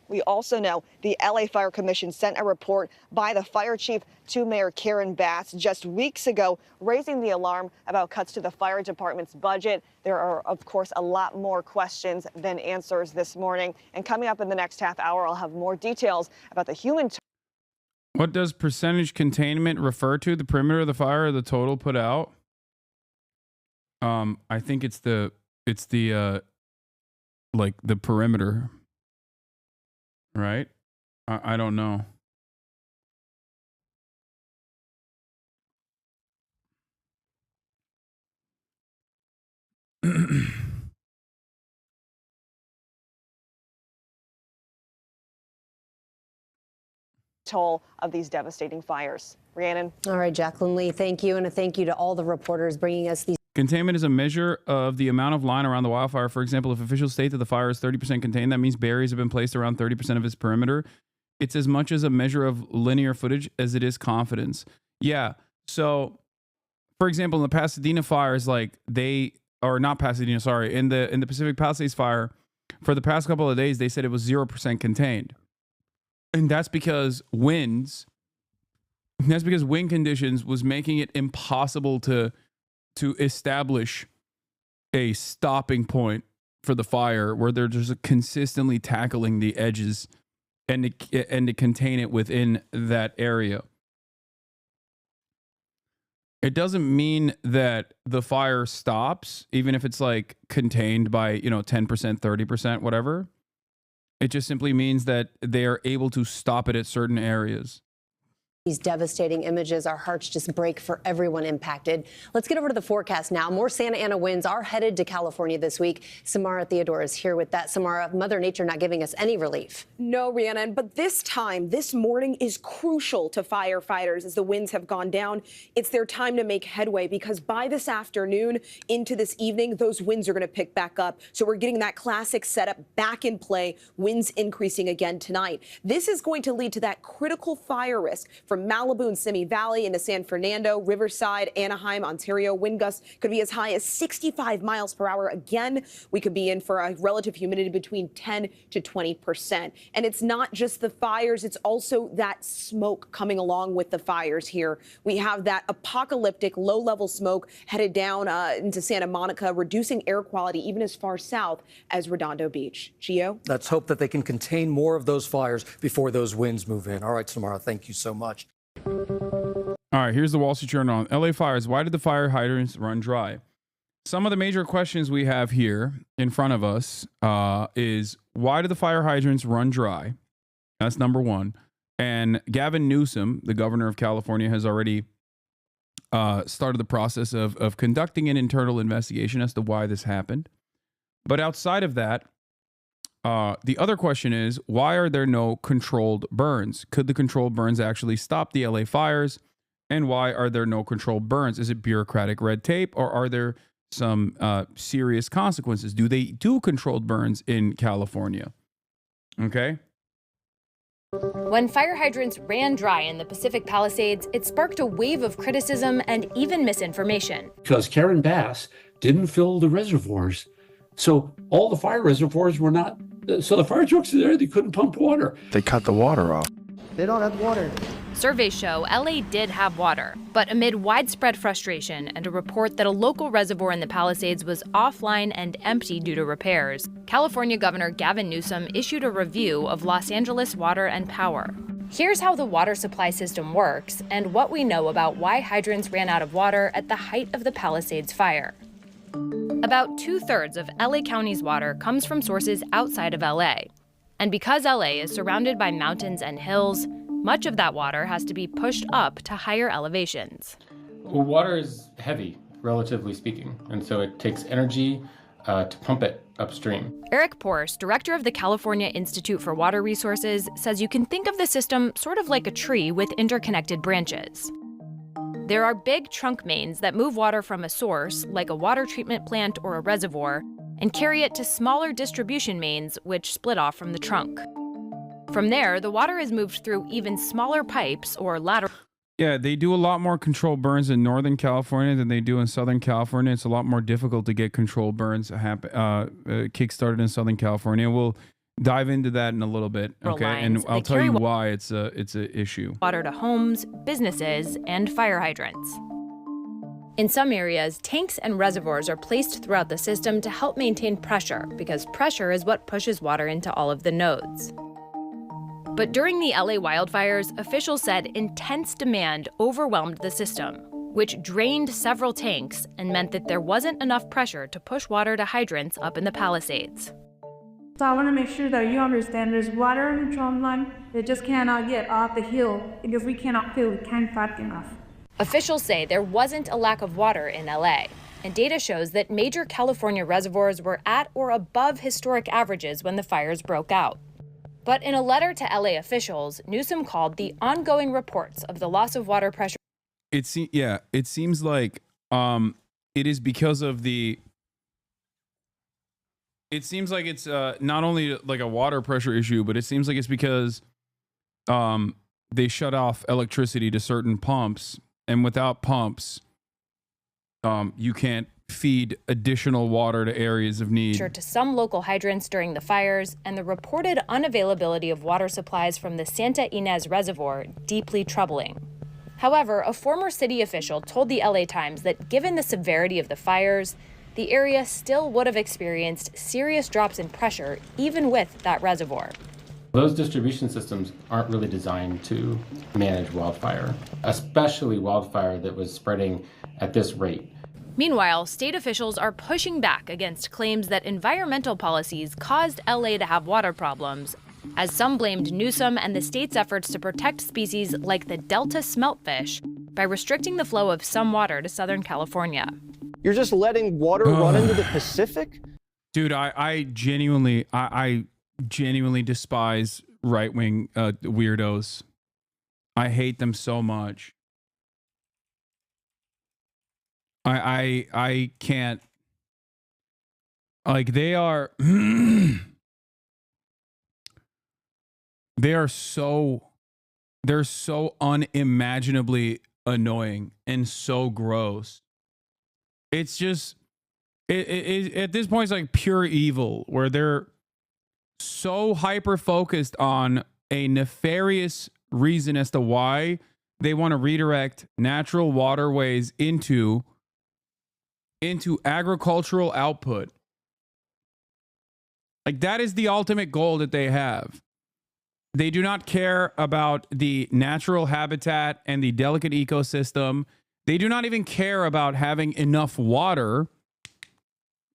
Speaker 7: We also know the LA Fire Commission sent a report by the fire chief to Mayor Karen Bass just weeks ago, raising the alarm about cuts to the fire department's budget. There are, of course, a lot more questions than answers this morning. And coming up in the next half hour, I'll have more details about the human.
Speaker 1: What does percentage containment refer to? The perimeter of the fire or the total put out? I think it's the like the perimeter. Right? I don't know.
Speaker 7: Toll of these devastating fires. Rhiannon.
Speaker 13: All right, Jacqueline Lee, thank you. And a thank you to all the reporters bringing us these.
Speaker 1: Containment is a measure of the amount of line around the wildfire. For example, if officials state that the fire is 30% contained, that means barriers have been placed around 30% of its perimeter. It's as much as a measure of linear footage as it is confidence. Yeah. So, for example, in the Pasadena fires, like not Pasadena, sorry, in the Pacific Palisades fire, for the past couple of days, they said it was 0% contained. And that's because wind conditions was making it impossible to establish a stopping point for the fire where they're just consistently tackling the edges and to contain it within that area. It doesn't mean that the fire stops, even if it's like contained by, 10%, 30%, whatever. It just simply means that they are able to stop it at certain areas.
Speaker 13: These devastating images, our hearts just break for everyone impacted. Let's get over to the forecast now. More Santa Ana winds are headed to California this week. Samara Theodore is here with that. Samara, Mother Nature not giving us any relief.
Speaker 28: No, Rhiannon, but this morning is crucial to firefighters as the winds have gone down. It's their time to make headway because by this afternoon into this evening, those winds are going to pick back up. So we're getting that classic setup back in play, winds increasing again tonight. This is going to lead to that critical fire risk from Malibu and Simi Valley into San Fernando, Riverside, Anaheim, Ontario. Wind gusts could be as high as 65 miles per hour. Again, we could be in for a relative humidity between 10 to 20%. And it's not just the fires, it's also that smoke coming along with the fires here. We have that apocalyptic low-level smoke headed down into Santa Monica, reducing air quality even as far south as Redondo Beach. Gio?
Speaker 2: Let's hope that they can contain more of those fires before those winds move in. All right, Samara, thank you so much.
Speaker 1: All right, here's the Wall Street Journal on LA fires. Why did the fire hydrants run dry? Some of the major questions we have here in front of us is why did the fire hydrants run dry? That's number one. And Gavin Newsom, the governor of California, has already started the process of conducting an internal investigation as to why this happened. But outside of that, the other question is, why are there no controlled burns? Could the controlled burns actually stop the LA fires? And why are there no controlled burns? Is it bureaucratic red tape, or are there some serious consequences? Do they do controlled burns in California? Okay.
Speaker 14: When fire hydrants ran dry in the Pacific Palisades, it sparked a wave of criticism and even misinformation.
Speaker 17: Because Karen Bass didn't fill the reservoirs. So all the fire reservoirs were not, so the fire trucks are there, they couldn't pump water.
Speaker 18: They cut the water off.
Speaker 17: They don't have water.
Speaker 14: Surveys show LA did have water, but amid widespread frustration and a report that a local reservoir in the Palisades was offline and empty due to repairs, California Governor Gavin Newsom issued a review of Los Angeles Water and Power. Here's how the water supply system works and what we know about why hydrants ran out of water at the height of the Palisades fire. About 2/3 of LA County's water comes from sources outside of LA. And because LA is surrounded by mountains and hills, much of that water has to be pushed up to higher elevations.
Speaker 19: Well, water is heavy, relatively speaking, and so it takes energy to pump it upstream.
Speaker 14: Eric Porce, director of the California Institute for Water Resources, says you can think of the system sort of like a tree with interconnected branches. There are big trunk mains that move water from a source, like a water treatment plant or a reservoir, and carry it to smaller distribution mains, which split off from the trunk. From there, the water is moved through even smaller pipes or lateral.
Speaker 1: Yeah, they do a lot more controlled burns in Northern California than they do in Southern California. It's a lot more difficult to get controlled burns kickstarted in Southern California. We'll dive into that in a little bit, okay? And I'll tell you why it's a issue.
Speaker 14: Water to homes, businesses, and fire hydrants. In some areas, tanks and reservoirs are placed throughout the system to help maintain pressure, because pressure is what pushes water into all of the nodes. But during the LA wildfires, officials said intense demand overwhelmed the system, which drained several tanks and meant that there wasn't enough pressure to push water to hydrants up in the Palisades.
Speaker 20: So I want to make sure that you understand there's water in the drum line that just cannot get off the hill because we cannot fill it can't fast enough.
Speaker 14: Officials say there wasn't a lack of water in LA, and data shows that major California reservoirs were at or above historic averages when the fires broke out. But in a letter to LA officials, Newsom called the ongoing reports of the loss of water pressure.
Speaker 1: It seems like it is because of the. It seems like it's not only like a water pressure issue, but it seems like it's because they shut off electricity to certain pumps, and without pumps, you can't feed additional water to areas of need.
Speaker 14: To some local hydrants during the fires, and the reported unavailability of water supplies from the Santa Ynez Reservoir deeply troubling. However, a former city official told the LA Times that given the severity of the fires, the area still would have experienced serious drops in pressure even with that reservoir.
Speaker 19: Those distribution systems aren't really designed to manage wildfire, especially wildfire that was spreading at this rate.
Speaker 14: Meanwhile, state officials are pushing back against claims that environmental policies caused LA to have water problems, as some blamed Newsom and the state's efforts to protect species like the Delta smeltfish by restricting the flow of some water to Southern California.
Speaker 5: You're just letting water run into the Pacific?
Speaker 1: Dude, I genuinely despise right-wing weirdos. I hate them so much. I can't, like, they are they're so unimaginably annoying and so gross. It's just it at this point it's like pure evil, where they're so hyper focused on a nefarious reason as to why they want to redirect natural waterways into agricultural output. Like, that is the ultimate goal that they have. They do not care about the natural habitat and the delicate ecosystem. They do not even care about having enough water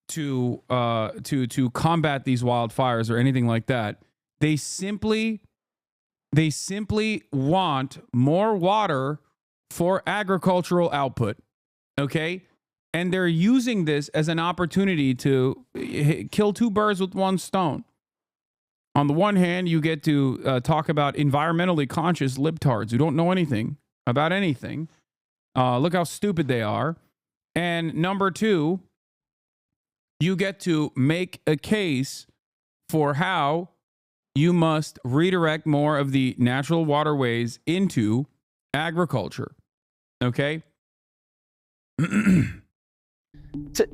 Speaker 1: to combat these wildfires or anything like that. They simply want more water for agricultural output. Okay? And they're using this as an opportunity to kill two birds with one stone. On the one hand, you get to talk about environmentally conscious libtards who don't know anything about anything. Look how stupid they are. And number two, you get to make a case for how you must redirect more of the natural waterways into agriculture. Okay?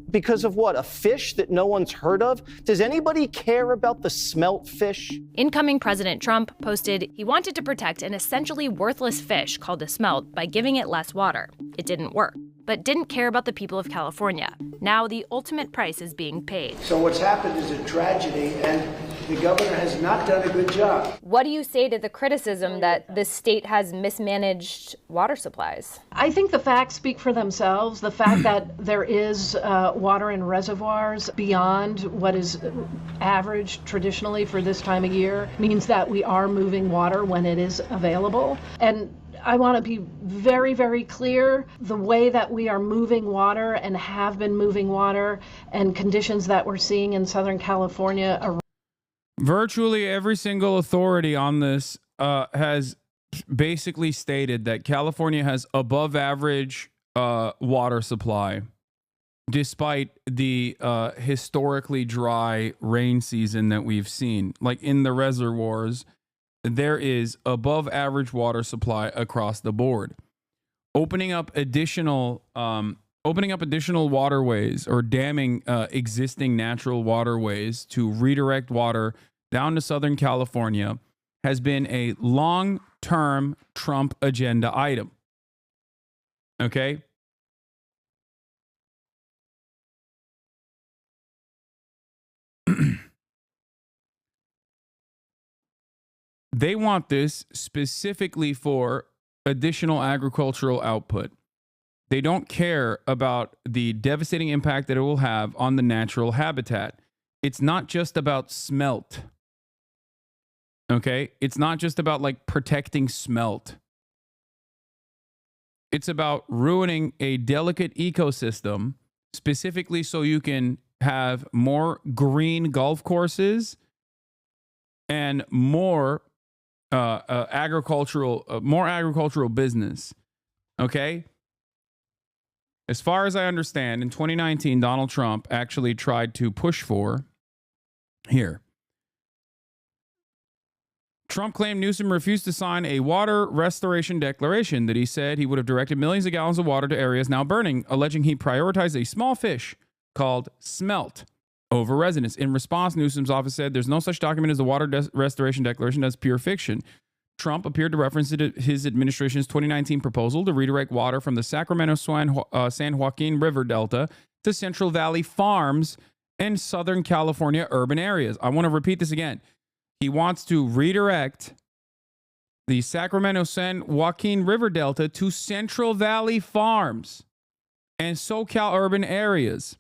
Speaker 5: Because of what? A fish that no one's heard of? Does anybody care about the smelt fish?
Speaker 14: Incoming President Trump posted he wanted to protect an essentially worthless fish called a smelt by giving it less water. It didn't work, but didn't care about the people of California. Now the ultimate price is being paid.
Speaker 6: So what's happened is a tragedy, and the governor has not done a good job.
Speaker 14: What do you say to the criticism that this state has mismanaged water supplies?
Speaker 8: I think the facts speak for themselves. The fact that there is water in reservoirs beyond what is average traditionally for this time of year means that we are moving water when it is available. And I want to be very, very clear. The way that we are moving water and have been moving water and conditions that we're seeing in Southern California are
Speaker 1: virtually every single authority on this has basically stated that California has above average water supply, despite the historically dry rain season that we've seen. Like, in the reservoirs, there is above average water supply across the board. Opening up additional waterways or damming existing natural waterways to redirect water down to Southern California has been a long-term Trump agenda item. Okay? They want this specifically for additional agricultural output. They don't care about the devastating impact that it will have on the natural habitat. It's not just about smelt. Okay? It's not just about, like, protecting smelt. It's about ruining a delicate ecosystem, specifically so you can have more green golf courses and more agricultural business. Okay? As far as I understand, in 2019, Donald Trump actually tried to push for here. Trump claimed Newsom refused to sign a water restoration declaration that he said he would have directed millions of gallons of water to areas now burning, alleging he prioritized a small fish called smelt over residents. In response, Newsom's office said there's no such document as the water restoration declaration. That's pure fiction. Trump appeared to reference his administration's 2019 proposal to redirect water from the Sacramento-San Joaquin River Delta to Central Valley farms and Southern California urban areas. I want to repeat this again. He wants to redirect the Sacramento San Joaquin River Delta to Central Valley farms and SoCal urban areas.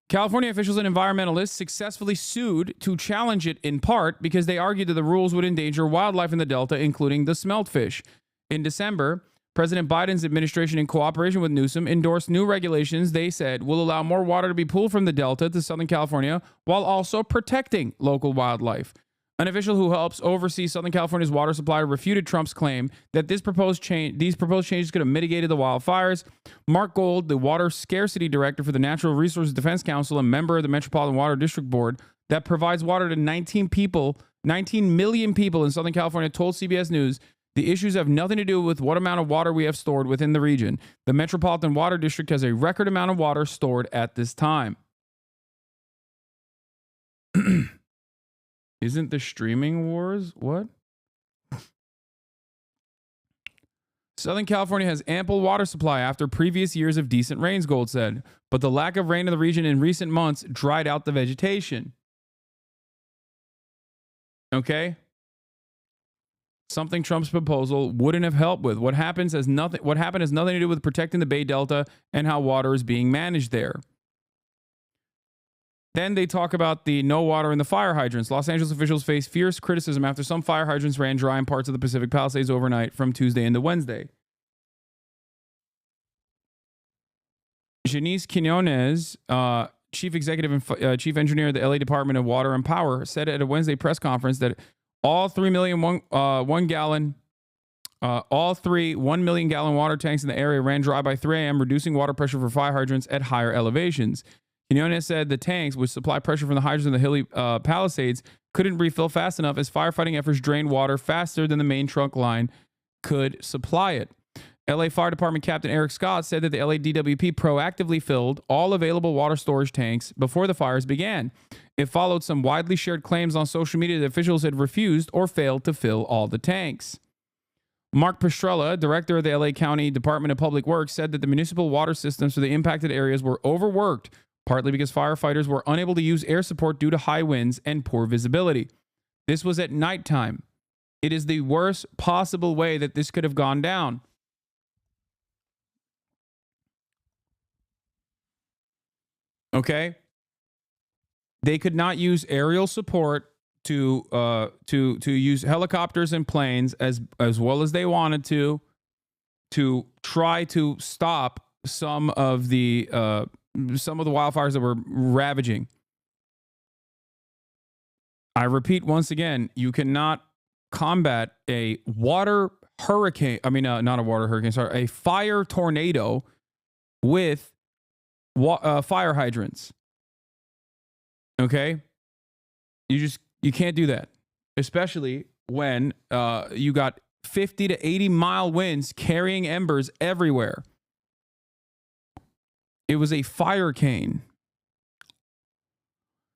Speaker 1: California officials and environmentalists successfully sued to challenge it in part because they argued that the rules would endanger wildlife in the Delta, including the smeltfish. In December, President Biden's administration, in cooperation with Newsom, endorsed new regulations they said will allow more water to be pulled from the Delta to Southern California while also protecting local wildlife. An official who helps oversee Southern California's water supply refuted Trump's claim that these proposed changes could have mitigated the wildfires. Mark Gold, the water scarcity director for the Natural Resources Defense Council and member of the Metropolitan Water District Board that provides water to 19 million people in Southern California, told CBS News, the issues have nothing to do with what amount of water we have stored within the region. The Metropolitan Water District has a record amount of water stored at this time. Isn't the streaming wars? What? Southern California has ample water supply after previous years of decent rains, Gold said, but the lack of rain in the region in recent months dried out the vegetation. Okay? Something Trump's proposal wouldn't have helped with. What happened has nothing to do with protecting the Bay Delta and how water is being managed there. Then they talk about the no water in the fire hydrants. Los Angeles officials face fierce criticism after some fire hydrants ran dry in parts of the Pacific Palisades overnight from Tuesday into Wednesday. Janice Quinones, chief executive and chief engineer of the LA Department of Water and Power, said at a Wednesday press conference that all 3 million 1 million gallon water tanks in the area ran dry by 3 a.m., reducing water pressure for fire hydrants at higher elevations. Quinones said the tanks, which supply pressure from the hydrants in the hilly Palisades, couldn't refill fast enough as firefighting efforts drained water faster than the main trunk line could supply it. LA Fire Department Captain Eric Scott said that the LA DWP proactively filled all available water storage tanks before the fires began. It followed some widely shared claims on social media that officials had refused or failed to fill all the tanks. Mark Pestrella, director of the LA County Department of Public Works, said that the municipal water systems for the impacted areas were overworked, partly because firefighters were unable to use air support due to high winds and poor visibility. This was at nighttime. It is the worst possible way that this could have gone down. Okay? They could not use aerial support to use helicopters and planes as well as they wanted to try to stop some of the wildfires that were ravaging. I repeat once again, you cannot combat a water hurricane. I mean, not a water hurricane. Sorry, a fire tornado with fire hydrants. Okay, you can't do that, especially when you got 50 to 80 mile winds carrying embers everywhere. It was a fire cane.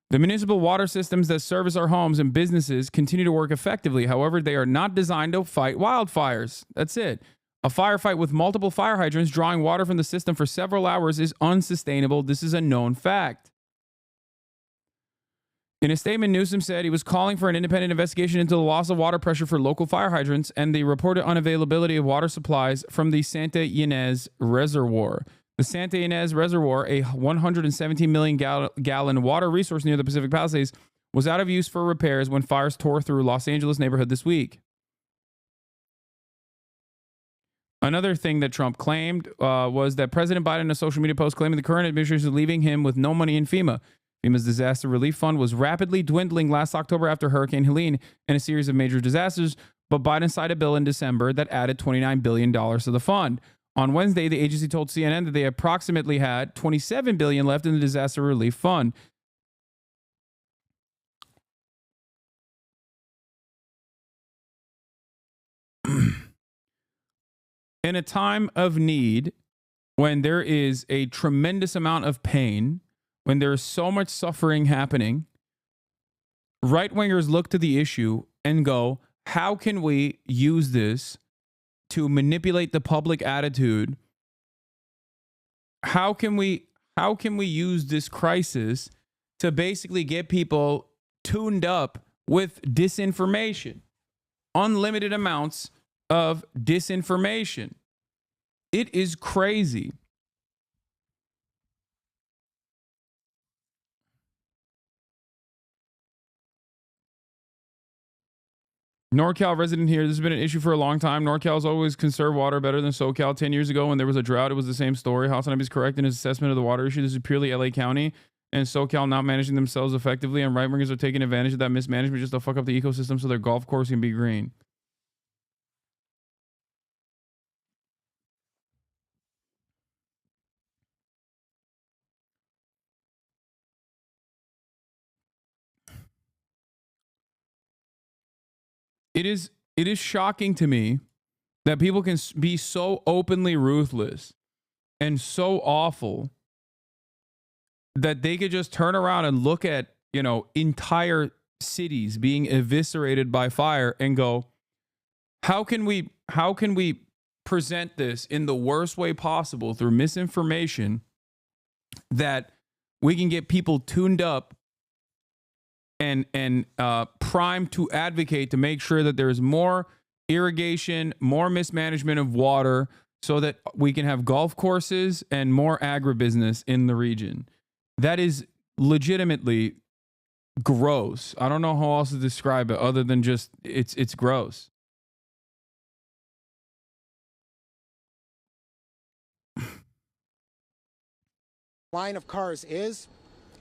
Speaker 1: The municipal water systems that service our homes and businesses continue to work effectively. However, they are not designed to fight wildfires. That's it. A firefight with multiple fire hydrants drawing water from the system for several hours is unsustainable. This is a known fact. In a statement, Newsom said he was calling for an independent investigation into the loss of water pressure for local fire hydrants and the reported unavailability of water supplies from the Santa Ynez Reservoir. The Santa Ynez Reservoir, a 117 million gallon water resource near the Pacific Palisades, was out of use for repairs when fires tore through Los Angeles neighborhood this week. Another thing that Trump claimed was that President Biden, in a social media post, claiming the current administration is leaving him with no money in FEMA. FEMA's disaster relief fund was rapidly dwindling last October after Hurricane Helene and a series of major disasters, but Biden signed a bill in December that added $29 billion to the fund. On Wednesday, the agency told CNN that they approximately had $27 billion left in the disaster relief fund. In a time of need, when there is a tremendous amount of pain, when there is so much suffering happening, right-wingers look to the issue and go, how can we use this to manipulate the public attitude? How can we use this crisis to basically get people tuned up with disinformation, unlimited amounts of disinformation. It is crazy. NorCal resident here. This has been an issue for a long time. NorCal's always conserved water better than SoCal. 10 years ago when there was a drought, it was the same story. Hassanab is correct in his assessment of the water issue. This is purely LA County and SoCal not managing themselves effectively, and right-wingers are taking advantage of that mismanagement just to fuck up the ecosystem so their golf course can be green. It is shocking to me that people can be so openly ruthless and so awful that they could just turn around and look at, you know, entire cities being eviscerated by fire and go, how can we present this in the worst way possible through misinformation that we can get people tuned up and primed to advocate to make sure that there's more irrigation, more mismanagement of water, so that we can have golf courses and more agribusiness in the region. That is legitimately gross. I don't know how else to describe it other than just it's gross.
Speaker 11: Line of cars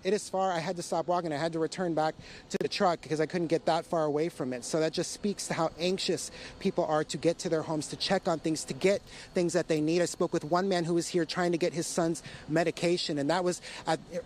Speaker 11: it is far. I had to stop walking. I had to return back to the truck because I couldn't get that far away from it. So that just speaks to how anxious people are to get to their homes, to check on things, to get things that they need. I spoke with one man who was here trying to get his son's medication, and that was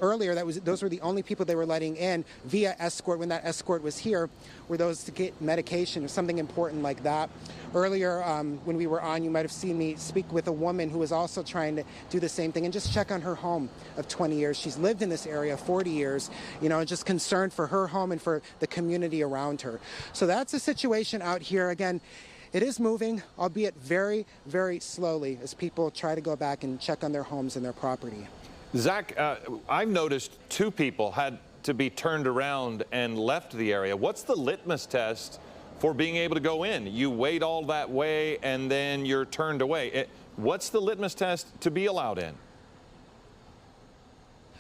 Speaker 11: earlier. Those were the only people they were letting in via escort. When that escort was here, were those to get medication or something important like that. Earlier, when we were on, you might have seen me speak with a woman who was also trying to do the same thing and just check on her home of 20 years. She's lived in this area 40 years, you know, just concerned for her home and for the community around her. So that's the situation out here. Again, it is moving, albeit very, very slowly, as people try to go back and check on their homes and their property.
Speaker 15: Zach, I've noticed 2 people had to be turned around and left the area. What's the litmus test for being able to go in? You wait all that way and then you're turned away. What's the litmus test to be allowed in?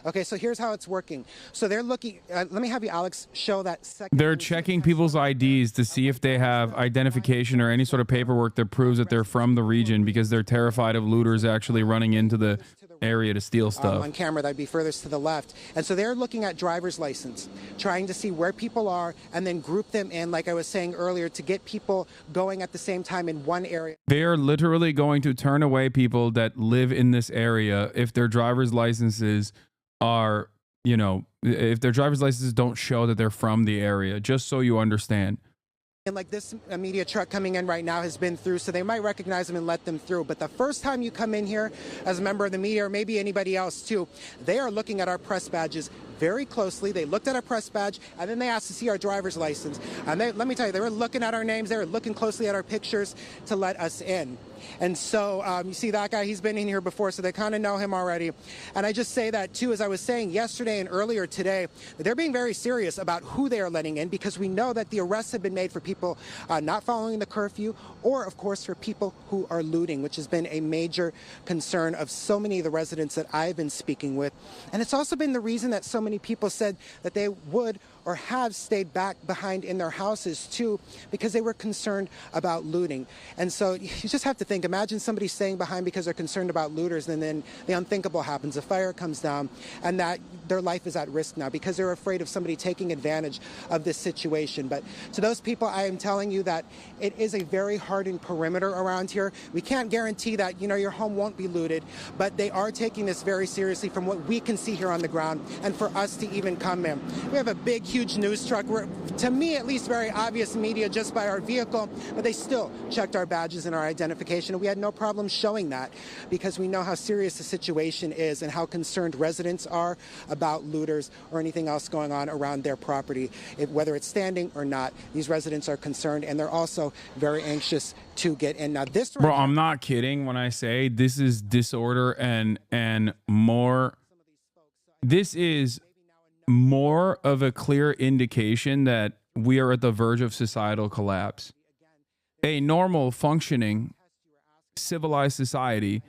Speaker 11: Okay, so here's how it's working. So they're looking, let me have you, Alex, show that second.
Speaker 1: They're checking people's IDs to see if they have identification or any sort of paperwork that proves that they're from the region, because they're terrified of looters actually running into the area to steal stuff.
Speaker 11: On camera, that'd be furthest to the left. And so they're looking at driver's license, trying to see where people are and then group them in, like I was saying earlier, to get people going at the same time in one area.
Speaker 1: They are literally going to turn away people that live in this area if their driver's licenses are, you know, if their driver's licenses don't show that they're from the area, just so you understand.
Speaker 11: And like this media truck coming in right now has been through, so they might recognize them and let them through. But the first time you come in here as a member of the media, or maybe anybody else too, they are looking at our press badges very closely. They looked at our press badge, and then they asked to see our driver's license. And let me tell you, they were looking at our names. They were looking closely at our pictures to let us in. And so you see that guy, he's been in here before, so they kind of know him already. And I just say that too, as I was saying yesterday and earlier today, they're being very serious about who they are letting in, because we know that the arrests have been made for people not following the curfew, or of course for people who are looting, which has been a major concern of so many of the residents that I've been speaking with. And it's also been the reason that so many people said that they would or have stayed back behind in their houses too, because they were concerned about looting. And so you just have to think, imagine somebody staying behind because they're concerned about looters, and then the unthinkable happens. A fire comes down and that their life is at risk now because they're afraid of somebody taking advantage of this situation. But to those people, I am telling you that it is a very hardened perimeter around here. We can't guarantee that, you know, your home won't be looted, but they are taking this very seriously from what we can see here on the ground. And for us to even come in, we have a big, huge news truck. We're, to me at least, very obvious media just by our vehicle, but they still checked our badges and our identification. And we had no problem showing that because we know how serious the situation is and how concerned residents are about looters or anything else going on around their property. Whether it's standing or not, these residents are concerned, and they're also very anxious to get in. Now this,
Speaker 1: bro, I'm not kidding when I say this is disorder and more. This is more of a clear indication that we are at the verge of societal collapse. A normal, functioning, civilized society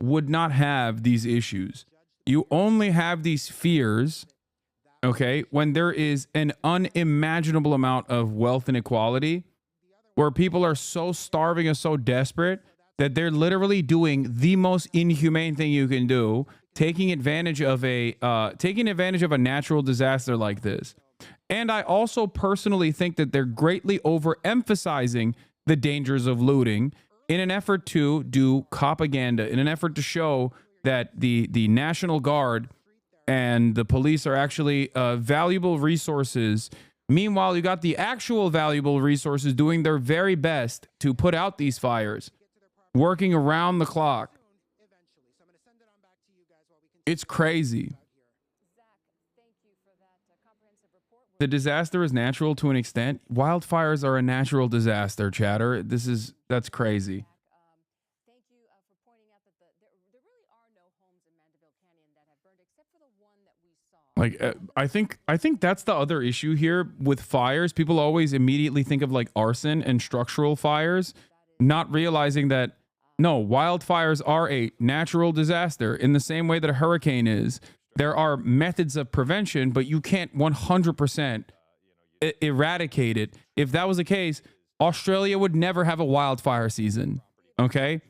Speaker 1: would not have these issues. You only have these fears, okay, when there is an unimaginable amount of wealth inequality, where people are so starving and so desperate that they're literally doing the most inhumane thing you can do, taking advantage of a natural disaster like this. And I also personally think that they're greatly overemphasizing the dangers of looting in an effort to do propaganda, in an effort to show that the National Guard and the police are actually valuable resources. Meanwhile, you got the actual valuable resources doing their very best to put out these fires, working around the clock. It's crazy. The disaster is natural to an extent. Wildfires are a natural disaster, chatter. That's crazy. Like, I think that's the other issue here with fires. People always immediately think of like arson and structural fires, not realizing that no, wildfires are a natural disaster in the same way that a hurricane is. There are methods of prevention, but you can't 100% eradicate it. If that was the case, Australia would never have a wildfire season. Okay?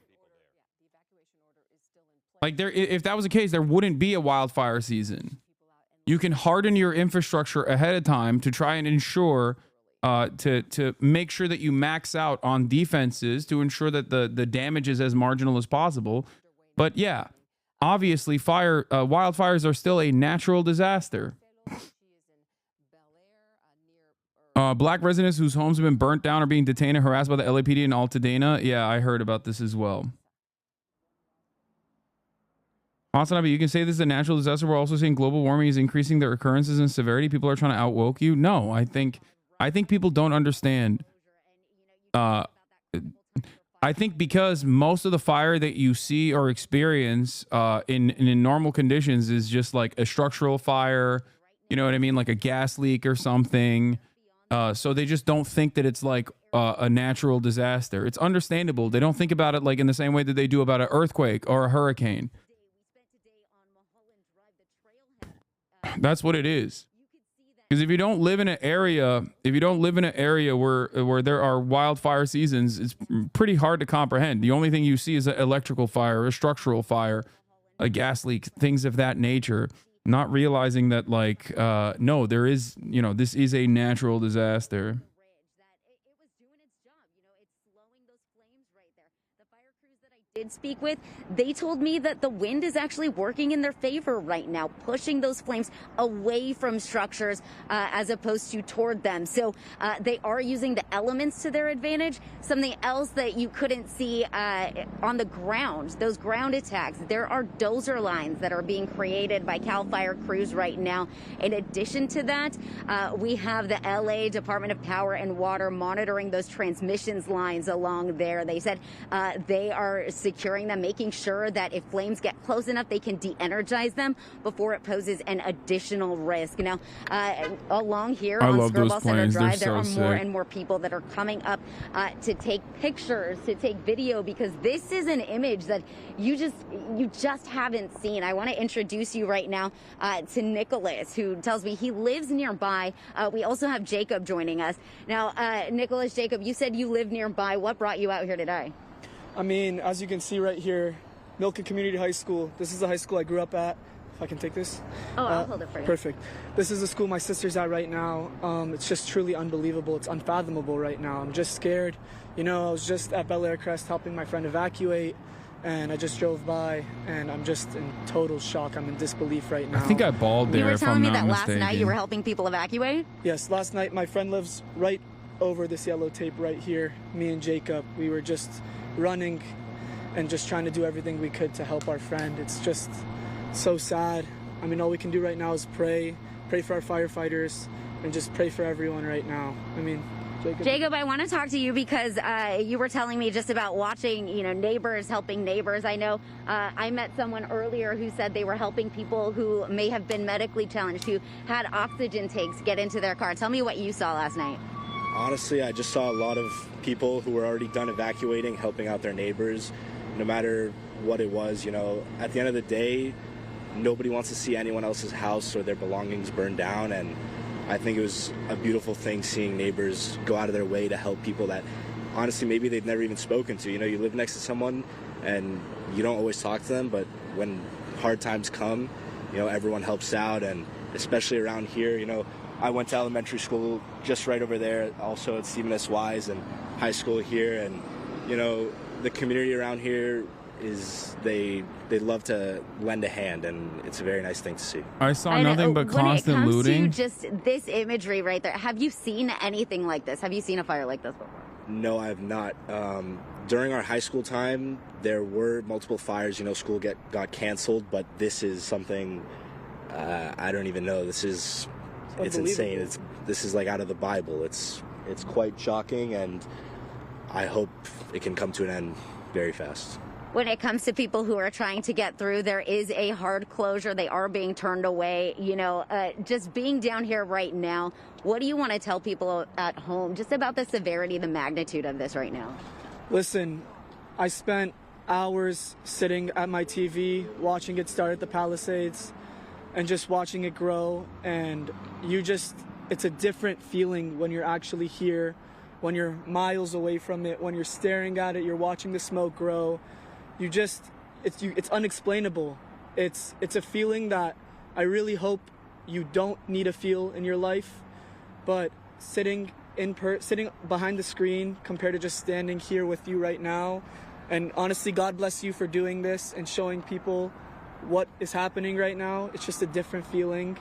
Speaker 1: Like if that was the case, there wouldn't be a wildfire season. You can harden your infrastructure ahead of time to try and ensure to make sure that you max out on defenses to ensure that the damage is as marginal as possible. But yeah, obviously wildfires are still a natural disaster. Black residents whose homes have been burnt down are being detained and harassed by the LAPD in Altadena. Yeah, I heard about this as well. Hasanabe, you can say this is a natural disaster. We're also seeing global warming is increasing the occurrences and severity. People are trying to outwoke you. No, I think people don't understand. I think because most of the fire that you see or experience in normal conditions is just like a structural fire, you know what I mean? Like a gas leak or something. So they just don't think that it's like a natural disaster. It's understandable. They don't think about it like in the same way that they do about an earthquake or a hurricane. That's what it is. Because if you don't live in an area, where there are wildfire seasons, it's pretty hard to comprehend. The only thing you see is an electrical fire, a structural fire, a gas leak, things of that nature. Not realizing that, like, no, there is, this is a natural disaster.
Speaker 16: Did speak with, they told me that the wind is actually working in their favor right now, pushing those flames away from structures as opposed to toward them. So they are using the elements to their advantage. Something else that you couldn't see on the ground, those ground attacks, there are dozer lines that are being created by CAL FIRE crews right now. In addition to that, we have the LA Department of Power and Water monitoring those transmissions lines along there. They said they are securing them, making sure that if flames get close enough, they can de-energize them before it poses an additional risk. Now, along here on Skirball Center Drive, there are more and more people that are coming up to take pictures, to take video, because this is an image that you just haven't seen. I want to introduce you right now to Nicholas, who tells me he lives nearby. We also have Jacob joining us. Now, Nicholas, Jacob, you said you live nearby. What brought you out here today?
Speaker 18: I mean, as you can see right here, Milken Community High School. This is the high school I grew up at. If I can take this.
Speaker 16: Oh, I'll hold it for you.
Speaker 18: Perfect. This is the school my sister's at right now. It's just truly unbelievable. It's unfathomable right now. I'm just scared. I was just at Bel Air Crest helping my friend evacuate, and I just drove by, and I'm just in total shock. I'm in disbelief right now.
Speaker 1: I think I bawled there.
Speaker 16: You were telling me that
Speaker 1: last
Speaker 16: night you were helping people evacuate?
Speaker 18: Yes, last night my friend lives right over this yellow tape right here. Me and Jacob, we were just running and just trying to do everything we could to help our friend. It's just so sad. I mean, all we can do right now is pray for our firefighters, and just pray for everyone right now. I mean,
Speaker 16: Jacob, I want to talk to you because you were telling me just about watching, neighbors helping neighbors. I know I met someone earlier who said they were helping people who may have been medically challenged, who had oxygen tanks get into their car. Tell me what you saw last night.
Speaker 3: Honestly, I just saw a lot of people who were already done evacuating, helping out their neighbors, no matter what it was. At the end of the day, nobody wants to see anyone else's house or their belongings burned down, and I think it was a beautiful thing seeing neighbors go out of their way to help people that honestly maybe they've never even spoken to. You live next to someone and you don't always talk to them, but when hard times come, everyone helps out, and especially around here, I went to elementary school just right over there, also at Stephen S. Wise, and high school here, and the community around here they love to lend a hand, and it's a very nice thing to see.
Speaker 1: I saw nothing but constant looting.
Speaker 16: When it comes to just this imagery right there, have you seen anything like this? Have you seen a fire like this before?
Speaker 3: No, I have not. During our high school time, there were multiple fires. School got canceled, but this is something I don't even know. It's insane. This is like out of the Bible. It's quite shocking, and I hope it can come to an end very fast.
Speaker 16: When it comes to people who are trying to get through, there is a hard closure. They are being turned away. Just being down here right now, what do you want to tell people at home just about the severity, the magnitude of this right now?
Speaker 18: Listen, I spent hours sitting at my TV, watching it start at the Palisades and just watching it grow. And it's a different feeling when you're actually here, when you're miles away from it, when you're staring at it, you're watching the smoke grow. It's unexplainable. It's a feeling that I really hope you don't need to feel in your life, but sitting behind the screen compared to just standing here with you right now, and honestly, God bless you for doing this and showing people what is happening right now. It's just a different feeling.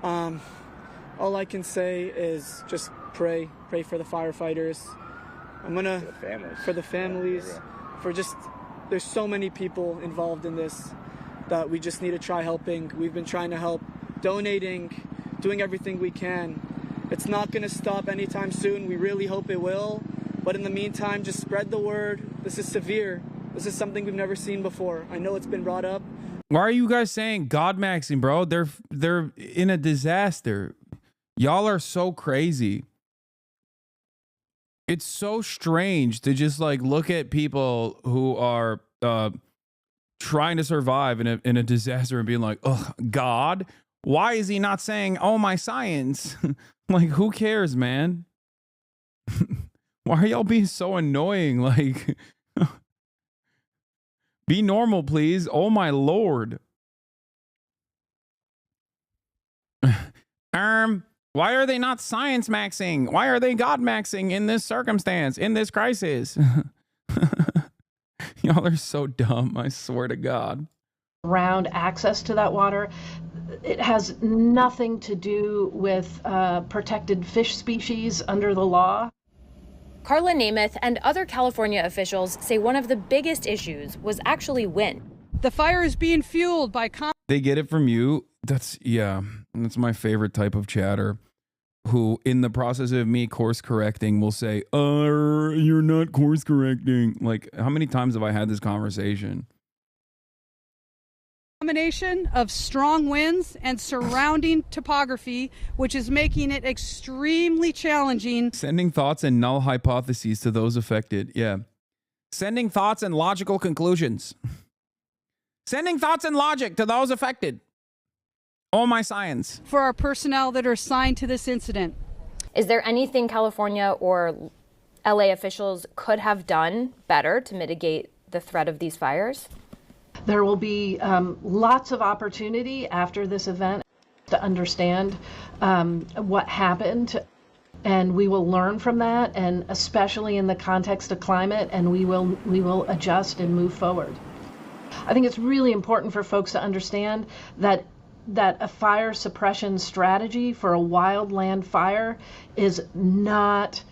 Speaker 18: All I can say is just pray for the firefighters. For the families, there's so many people involved in this that we just need to try helping. We've been trying to help, donating, doing everything we can. It's not going to stop anytime soon. We really hope it will. But in the meantime, just spread the word. This is severe. This is something we've never seen before. I know it's been brought up.
Speaker 1: Why are you guys saying God maxing, bro? They're in a disaster. Y'all are so crazy. It's so strange to just look at people who are trying to survive in a disaster and being like, oh, God, why is he not saying, oh, my science? Who cares, man? Why are y'all being so annoying? Be normal, please. Oh, my Lord. Why are they not science maxing? Why are they God maxing in this circumstance, in this crisis? Y'all are so dumb, I swear to God.
Speaker 8: Around access to that water, it has nothing to do with protected fish species under the law.
Speaker 14: Carla Namath and other California officials say one of the biggest issues was actually wind.
Speaker 4: The fire is being fueled by...
Speaker 1: They get it from you. That's my favorite type of chatter. Who, in the process of me course correcting, will say, you're not course correcting. How many times have I had this conversation?
Speaker 4: Combination of strong winds and surrounding topography, which is making it extremely challenging.
Speaker 1: Sending thoughts and null hypotheses to those affected. Yeah. Sending thoughts and logical conclusions. Sending thoughts and logic to those affected. Oh, my science.
Speaker 4: For our personnel that are assigned to this incident.
Speaker 14: Is there anything California or LA officials could have done better to mitigate the threat of these fires?
Speaker 8: There will be lots of opportunity after this event to understand what happened, and we will learn from that, and especially in the context of climate, and we will adjust and move forward. I think it's really important for folks to understand that a fire suppression strategy for a wildland fire is not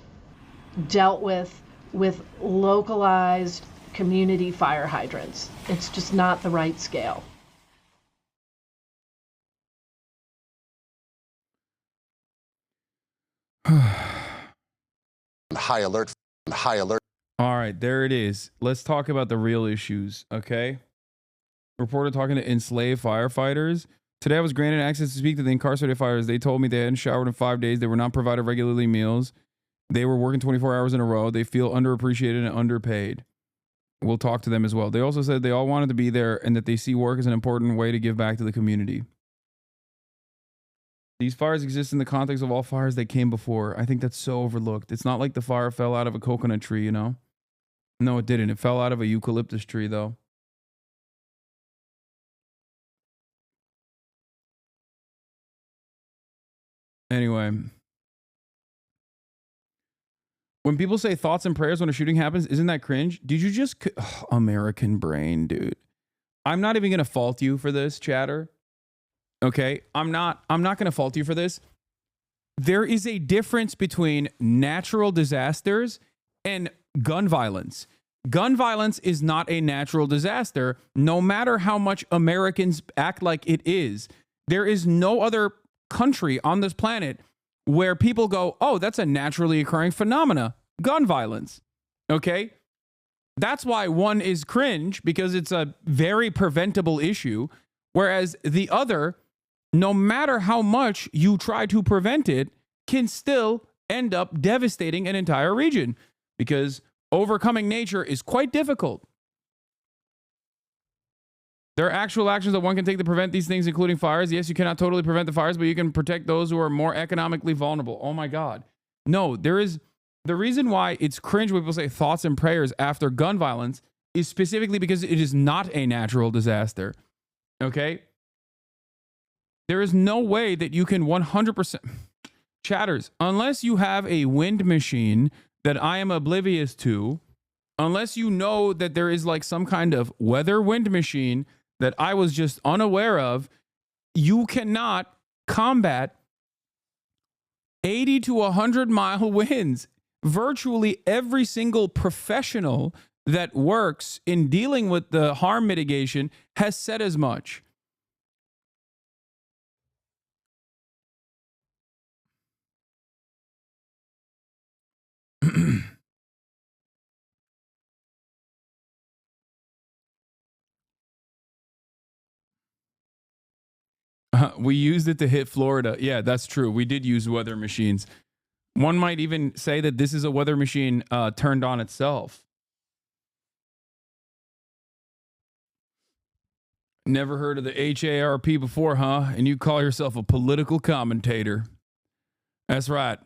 Speaker 8: dealt with localized community fire hydrants. It's just not the right scale.
Speaker 9: high alert. High alert.
Speaker 1: All right, there it is. Let's talk about the real issues, okay? Reporter talking to enslaved firefighters. Today I was granted access to speak to the incarcerated firefighters. They told me they hadn't showered in 5 days. They were not provided regularly meals. They were working 24 hours in a row. They feel underappreciated and underpaid. We'll talk to them as well. They also said they all wanted to be there and that they see work as an important way to give back to the community. These fires exist in the context of all fires that came before. I think that's so overlooked. It's not like the fire fell out of a coconut tree, you know? No, it didn't. It fell out of a eucalyptus tree, though. Anyway. When people say thoughts and prayers when a shooting happens, isn't that cringe? Did you just... American brain, dude. I'm not even going to fault you for this, chatter. Okay? I'm not going to fault you for this. There is a difference between natural disasters and gun violence. Gun violence is not a natural disaster, no matter how much Americans act like it is. There is no other country on this planet where people go, oh, that's a naturally occurring phenomena, gun violence. Okay? That's why one is cringe, because it's a very preventable issue, whereas the other, no matter how much you try to prevent it, can still end up devastating an entire region, because overcoming nature is quite difficult. There are actual actions that one can take to prevent these things, including fires. Yes, you cannot totally prevent the fires, but you can protect those who are more economically vulnerable. Oh my God. No, there is... The reason why it's cringe when people say thoughts and prayers after gun violence is specifically because it is not a natural disaster. Okay? There is no way that you can 100%... Chatters, unless you have a wind machine that I am oblivious to, unless you know that there is like some kind of weather wind machine that I was just unaware of, you cannot combat 80 to 100 mile winds. Virtually every single professional that works in dealing with the harm mitigation has said as much. We used it to hit Florida. Yeah, that's true. We did use weather machines. One might even say that this is a weather machine turned on itself. Never heard of the HARP before, huh? And you call yourself a political commentator. That's right.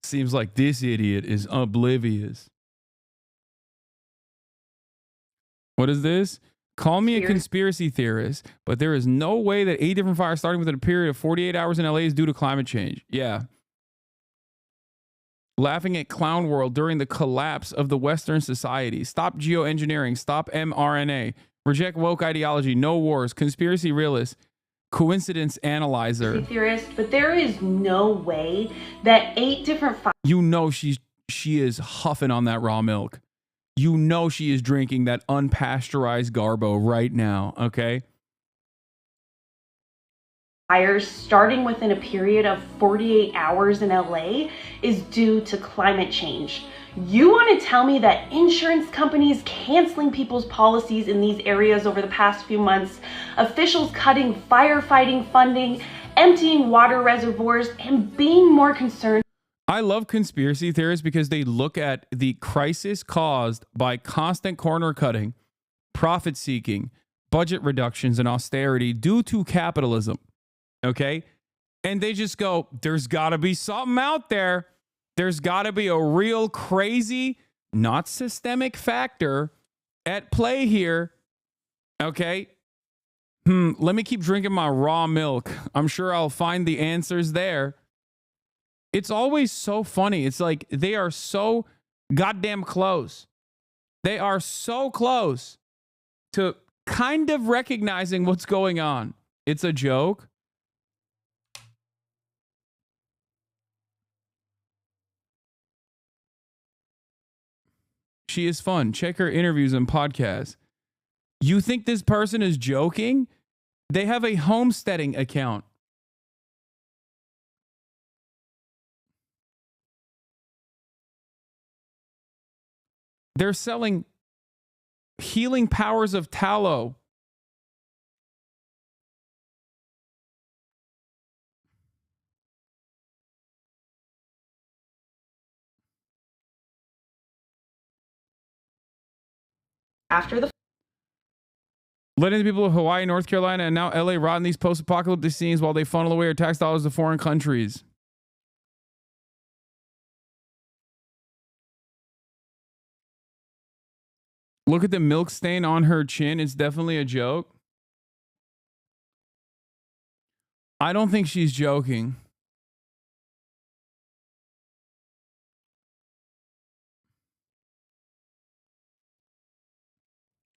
Speaker 1: Seems like this idiot is oblivious. What is this? Call me a conspiracy theorist, but there is no way that 8 different fires starting within a period of 48 hours in LA is due to climate change. Yeah. Laughing at clown world during the collapse of the Western society. Stop geoengineering. Stop mRNA. Reject woke ideology. No wars. Conspiracy realist. Coincidence analyzer.
Speaker 10: Theorist, but there is no way that 8 different fires.
Speaker 1: You know she is huffing on that raw milk. You know she is drinking that unpasteurized Garbo right now, okay?
Speaker 10: Fires starting within a period of 48 hours in LA is due to climate change. You want to tell me that insurance companies canceling people's policies in these areas over the past few months, officials cutting firefighting funding, emptying water reservoirs, and being more concerned.
Speaker 1: I love conspiracy theorists because they look at the crisis caused by constant corner cutting, profit seeking, budget reductions, and austerity due to capitalism. Okay? And they just go, there's got to be something out there. There's got to be a real crazy, not systemic factor at play here. Okay? Let me keep drinking my raw milk. I'm sure I'll find the answers there. It's always so funny. It's like they are so goddamn close. They are so close to kind of recognizing what's going on. It's a joke. She is fun. Check her interviews and podcasts. You think this person is joking? They have a homesteading account. They're selling healing powers of tallow.
Speaker 10: After the
Speaker 1: Letting the people of Hawaii, North Carolina, and now LA rot in these post-apocalyptic scenes while they funnel away our tax dollars to foreign countries. Look at the milk stain on her chin. It's definitely a joke. I don't think she's joking.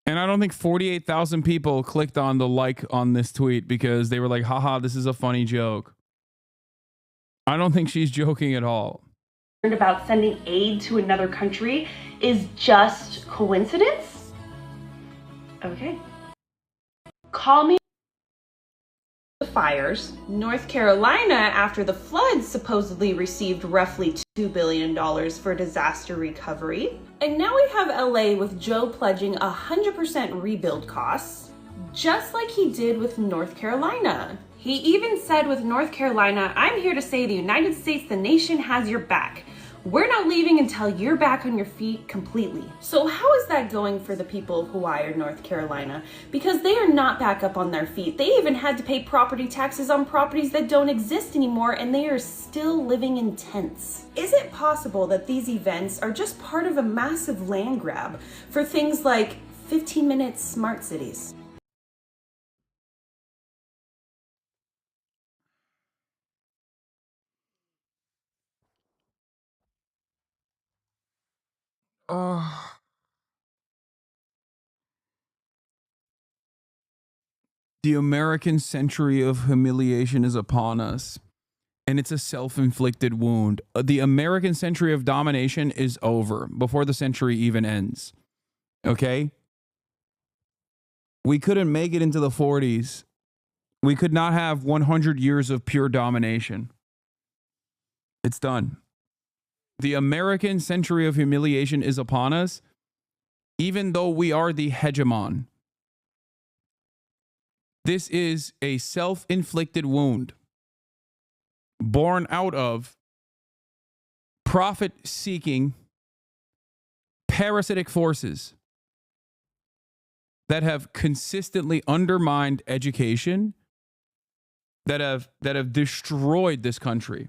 Speaker 1: And I don't think 48,000 people clicked on the like on this tweet because they were like, haha, this is a funny joke. I don't think she's joking at all.
Speaker 10: About sending aid to another country is just coincidence? Okay. Call me. The fires. North Carolina, after the floods, supposedly received roughly $2 billion for disaster recovery. And now we have LA with Joe pledging 100% rebuild costs, just like he did with North Carolina. He even said with North Carolina, I'm here to say the United States, the nation, has your back. We're not leaving until you're back on your feet completely. So how is that going for the people of Hawaii or North Carolina? Because they are not back up on their feet. They even had to pay property taxes on properties that don't exist anymore, and they are still living in tents. Is it possible that these events are just part of a massive land grab for things like 15-minute smart cities?
Speaker 1: The American century of humiliation is upon us, and it's a self-inflicted wound. The American century of domination is over before the century even ends. Okay? We couldn't make it into the 40s. We could not have 100 years of pure domination. It's done. The American century of humiliation is upon us, even though we are the hegemon. This is a self-inflicted wound born out of profit-seeking parasitic forces that have consistently undermined education, that have destroyed this country.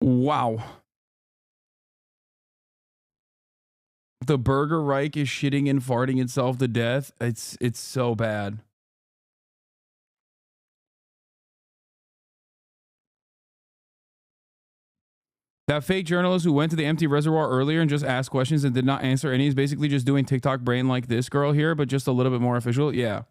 Speaker 1: Wow. The Burger Reich is shitting and farting itself to death. It's so bad. That fake journalist who went to the empty reservoir earlier and just asked questions and did not answer any is basically just doing TikTok brain like this girl here, but just a little bit more official. Yeah.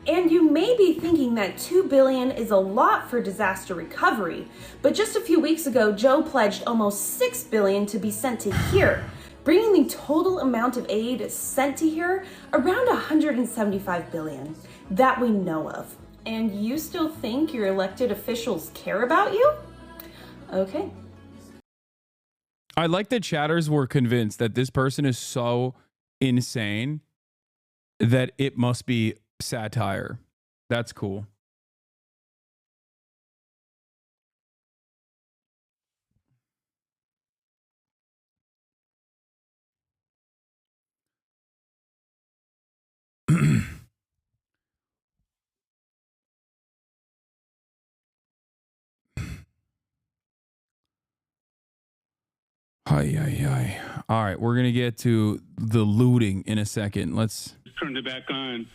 Speaker 10: And you may be thinking that $2 billion is a lot for disaster recovery, but just a few weeks ago, Joe pledged almost $6 billion to be sent to here, bringing the total amount of aid sent to here around $175 billion that we know of. And you still think your elected officials care about you? Okay.
Speaker 1: I like that chatters were convinced that this person is so insane that it must be satire. That's cool. Hi. All right, we're gonna get to the looting in a second. Let's
Speaker 12: turned it back on.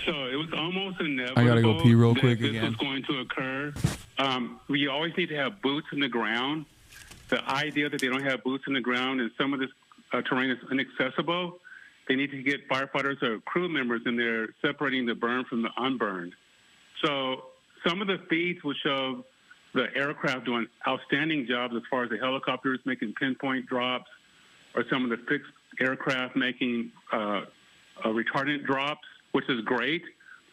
Speaker 12: So it was almost inevitable.
Speaker 1: I gotta go pee real
Speaker 12: that
Speaker 1: quick
Speaker 12: this
Speaker 1: again.
Speaker 12: was going to occur. We always need to have boots in the ground. The idea that they don't have boots in the ground and some of this terrain is inaccessible, they need to get firefighters or crew members in there separating the burned from the unburned. So some of the feeds will show the aircraft doing outstanding jobs as far as the helicopters making pinpoint drops, or some of the fixed aircraft making retardant drops, which is great.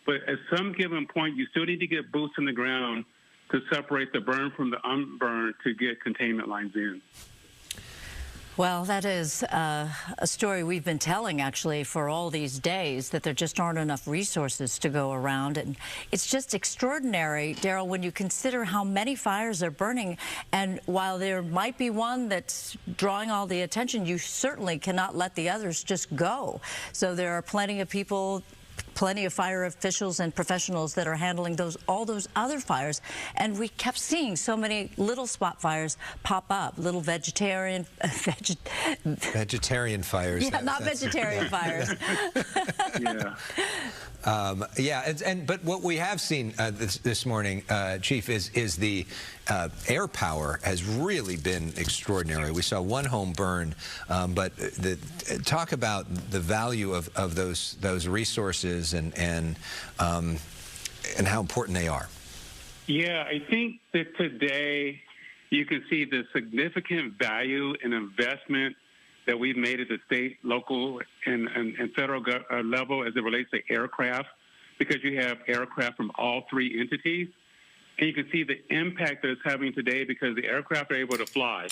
Speaker 12: But at some given point, you still need to get boots in the ground to separate the burn from the unburned to get containment lines in.
Speaker 7: Well, that is a story we've been telling, actually, for all these days, that there just aren't enough resources to go around. And it's just extraordinary, Daryl, when you consider how many fires are burning. And while there might be one that's drawing all the attention, you certainly cannot let the others just go. So there are plenty of people, plenty of fire officials and professionals that are handling all those other fires. And we kept seeing so many little spot fires pop up, little vegetarian fires. Yeah, not vegetarian fires.
Speaker 12: Yeah.
Speaker 21: But what we have seen this morning, Chief, is the air power has really been extraordinary. We saw one home burn, but talk about the value of those resources and how important they are.
Speaker 12: Yeah, I think that today you can see the significant value and investment that we've made at the state, local, and federal level as it relates to aircraft, because you have aircraft from all three entities. And you can see the impact that it's having today because the aircraft are able to fly.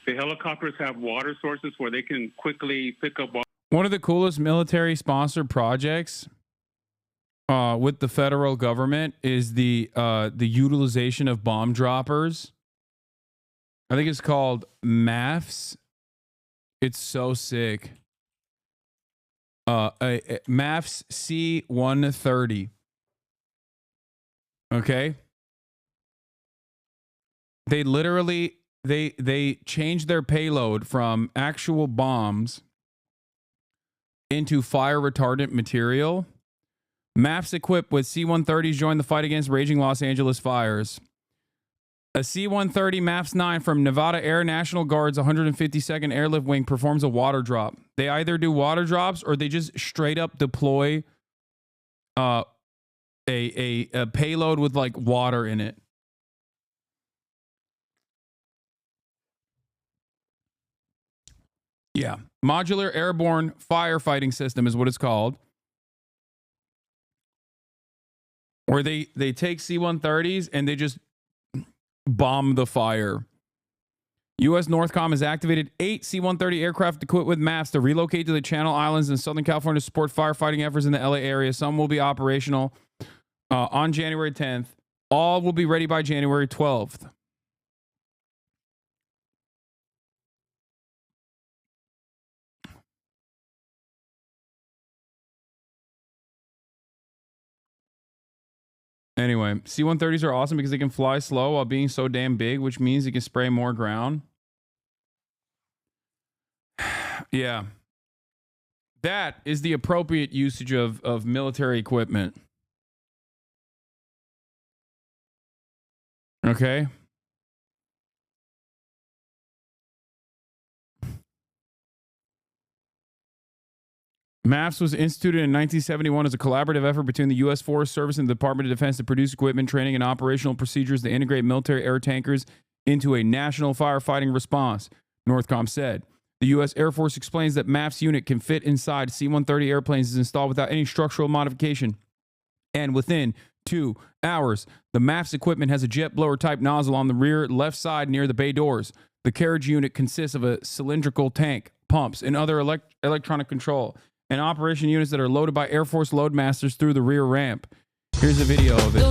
Speaker 12: The helicopters have water sources where they can quickly pick up water.
Speaker 1: One of the coolest military-sponsored projects with the federal government is the utilization of bomb droppers. I think it's called MAFS. It's so sick. MAFS C-130. Okay. They literally they changed their payload from actual bombs into fire retardant material. MAFS equipped with C-130s joined the fight against raging Los Angeles fires. A C-130 MAFS 9 from Nevada Air National Guard's 152nd Airlift Wing performs a water drop. They either do water drops or they just straight up deploy a payload with like water in it. Yeah. Modular Airborne Firefighting System is what it's called. Where they take C-130s and they just bomb the fire. U.S. Northcom has activated 8 C-130 aircraft equipped with MAFS to relocate to the Channel Islands in Southern California to support firefighting efforts in the LA area. Some will be operational on January 10th. All will be ready by January 12th. Anyway, C-130s are awesome because they can fly slow while being so damn big, which means you can spray more ground. Yeah. That is the appropriate usage of military equipment. Okay. MAFS was instituted in 1971 as a collaborative effort between the U.S. Forest Service and the Department of Defense to produce equipment, training, and operational procedures to integrate military air tankers into a national firefighting response, Northcom said. The U.S. Air Force explains that MAFS unit can fit inside C-130 airplanes, is installed without any structural modification. And within 2 hours, the MAFS equipment has a jet blower type nozzle on the rear left side near the bay doors. The carriage unit consists of a cylindrical tank, pumps, and other electronic control, and operation units that are loaded by Air Force Loadmasters through the rear ramp. Here's a video of it.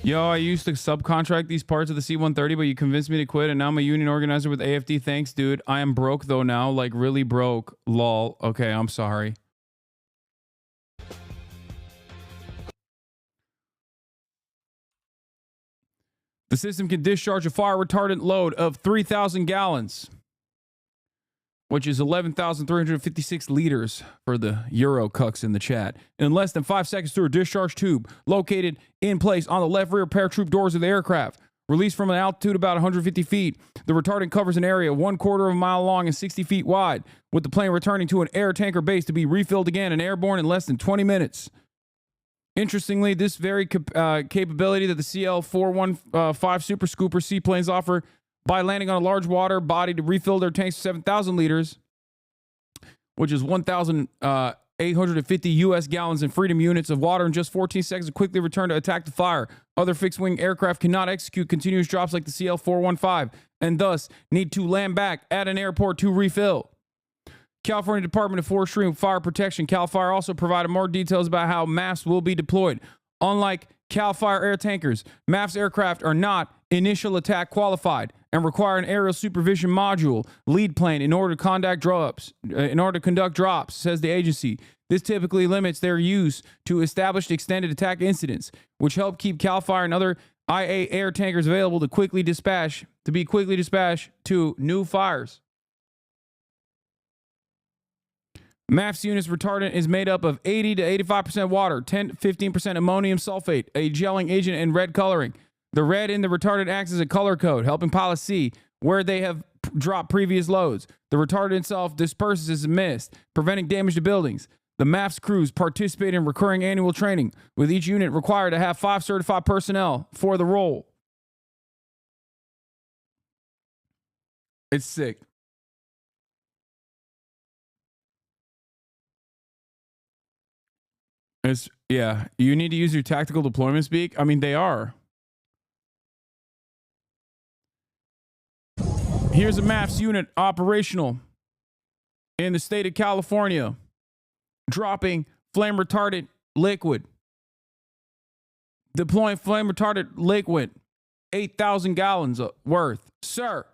Speaker 1: Yo, I used to subcontract these parts of the C-130, but you convinced me to quit, and now I'm a union organizer with AFD. Thanks, dude. I am broke, though, now. Like, really broke. Lol. Okay, I'm sorry. The system can discharge a fire retardant load of 3,000 gallons, which is 11,356 liters for the Euro cucks in the chat, in less than 5 seconds through a discharge tube located in place on the left rear paratroop doors of the aircraft. Released from an altitude about 150 feet, the retardant covers an area 1/4 of a mile long and 60 feet wide, with the plane returning to an air tanker base to be refilled again and airborne in less than 20 minutes. Interestingly, this very capability that the CL-415 Super Scooper seaplanes offer by landing on a large water body to refill their tanks to 7,000 liters, which is 1,850 U.S. gallons in Freedom units of water in just 14 seconds to quickly return to attack the fire. Other fixed-wing aircraft cannot execute continuous drops like the CL-415 and thus need to land back at an airport to refill. California Department of Forestry and Fire Protection, CAL FIRE, also provided more details about how MAFs will be deployed. Unlike CAL FIRE air tankers, MAFs aircraft are not initial attack qualified and require an aerial supervision module lead plane in order to conduct drops, says the agency. This typically limits their use to established extended attack incidents, which help keep CAL FIRE and other IA air tankers available to be quickly dispatched to new fires. MAFS unit's retardant is made up of 80 to 85% water, 10 to 15% ammonium sulfate, a gelling agent, and red coloring. The red in the retardant acts as a color code, helping pilots see where they have dropped previous loads. The retardant itself disperses as mist, preventing damage to buildings. The MAFS crews participate in recurring annual training, with each unit required to have 5 certified personnel for the role. It's sick. Yeah, you need to use your tactical deployment speak. I mean, they are. Here's a MAFS unit operational in the state of California, dropping flame retardant liquid. Deploying flame retardant liquid, 8,000 gallons worth. Sir.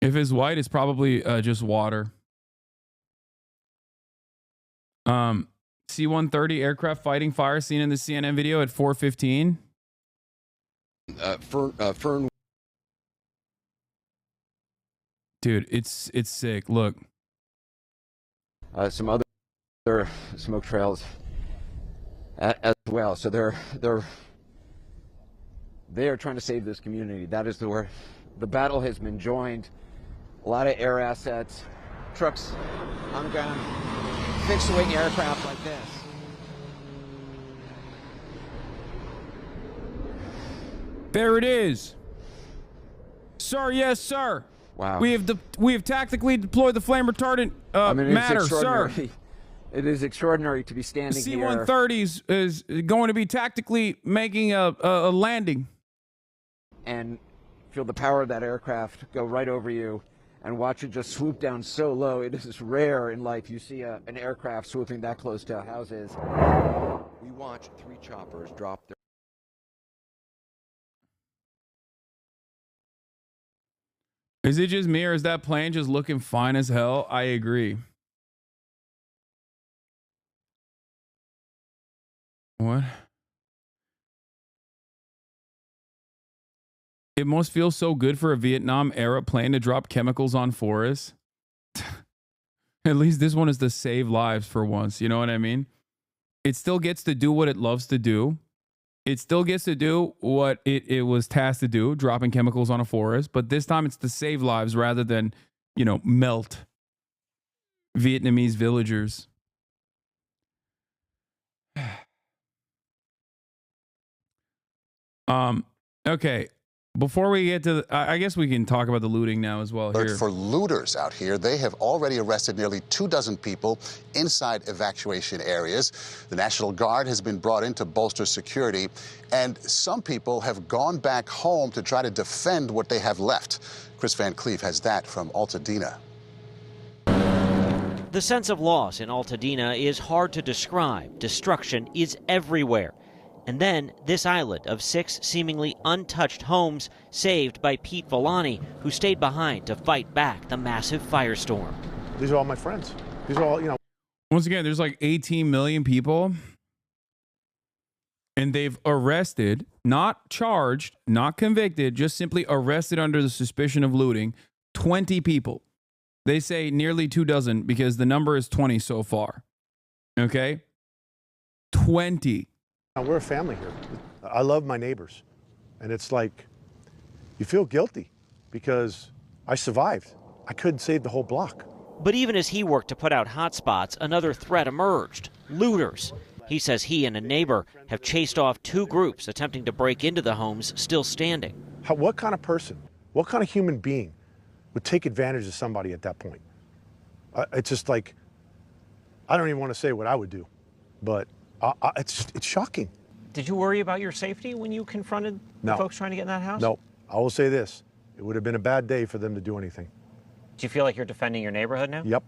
Speaker 1: If it's white, it's probably just water. C-130 aircraft fighting fire seen in the CNN video at 4:15.
Speaker 13: Fern.
Speaker 1: Dude, it's sick. Look.
Speaker 13: Some other smoke trails as well. So they are trying to save this community. That is where the battle has been joined. A lot of air assets, trucks on the ground, fixed-wing aircraft like this.
Speaker 1: There it is. Sir, yes, sir.
Speaker 13: Wow.
Speaker 1: We have tactically deployed the flame retardant matter, sir.
Speaker 13: It is extraordinary to be standing here.
Speaker 1: C-130 is going to be tactically making a landing.
Speaker 13: And feel the power of that aircraft go right over you and watch it just swoop down so low. It is rare in life you see an aircraft swooping that close to houses.
Speaker 22: We watched 3 choppers drop their...
Speaker 1: Is it just me, or is that plane just looking fine as hell? I agree. What? It must feel so good for a Vietnam-era plane to drop chemicals on forests. At least this one is to save lives for once. You know what I mean? It still gets to do what it loves to do. It still gets to do what it was tasked to do, dropping chemicals on a forest. But this time it's to save lives rather than, melt Vietnamese villagers. Okay. Before we get to I guess we can talk about the looting now as well. Here.
Speaker 9: For looters out here, they have already arrested nearly 24 people inside evacuation areas. The National Guard has been brought in to bolster security, and some people have gone back home to try to defend what they have left. Chris Van Cleef has that from Altadena.
Speaker 23: The sense of loss in Altadena is hard to describe. Destruction is everywhere. And then this island of 6 seemingly untouched homes saved by Pete Villani, who stayed behind to fight back the massive firestorm.
Speaker 24: These are all my friends. These are all,
Speaker 1: Once again, there's like 18 million people. And they've arrested, not charged, not convicted, just simply arrested under the suspicion of looting, 20 people. They say nearly 24 because the number is 20 so far. Okay? 20.
Speaker 24: We're a family here. I love my neighbors. And it's like, you feel guilty because I survived. I couldn't save the whole block.
Speaker 23: But even as he worked to put out hotspots, another threat emerged: looters. He says he and a neighbor have chased off 2 groups attempting to break into the homes still standing.
Speaker 24: What kind of person, what kind of human being would take advantage of somebody at that point? It's just like, I don't even want to say what I would do, but it's shocking.
Speaker 23: Did you worry about your safety when you confronted the folks trying to get in that house?
Speaker 24: No. I will say this. It would have been a bad day for them to do anything.
Speaker 23: Do you feel like you're defending your neighborhood now?
Speaker 24: Yep.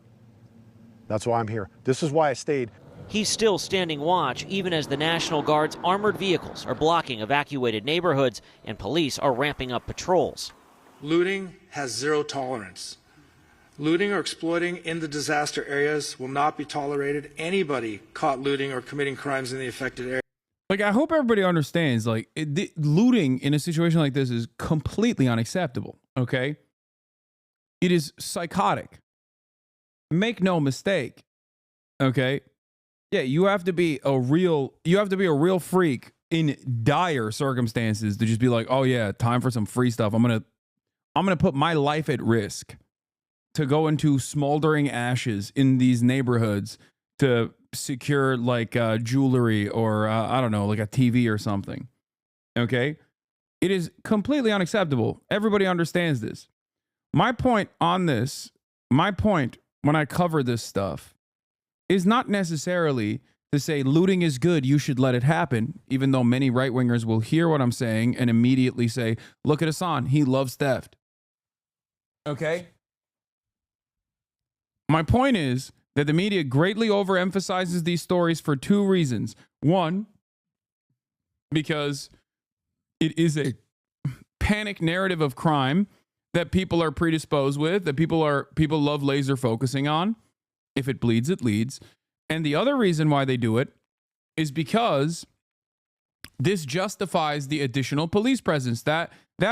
Speaker 24: That's why I'm here. This is why I stayed.
Speaker 23: He's still standing watch even as the National Guard's armored vehicles are blocking evacuated neighborhoods and police are ramping up patrols.
Speaker 2: Looting has zero tolerance. Looting or exploiting in the disaster areas will not be tolerated. Anybody caught looting or committing crimes in the affected area.
Speaker 1: Like, I hope everybody understands, like, looting in a situation like this is completely unacceptable, okay? It is psychotic. Make no mistake, okay? Yeah, you have to be a real freak in dire circumstances to just be like, oh yeah, time for some free stuff. I'm gonna put my life at risk to go into smoldering ashes in these neighborhoods to secure like jewelry or I don't know, like a TV or something. Okay, it is completely unacceptable. Everybody understands this. My point on this, my point when I cover this stuff, is not necessarily to say looting is good, you should let it happen, even though many right-wingers will hear what I'm saying and immediately say, look at Hassan, he loves theft. Okay? My point is that the media greatly overemphasizes these stories for 2 reasons. One, because it is a panic narrative of crime that people are predisposed with, that people love laser focusing on. If it bleeds, it leads. And the other reason why they do it is because this justifies the additional police presence. That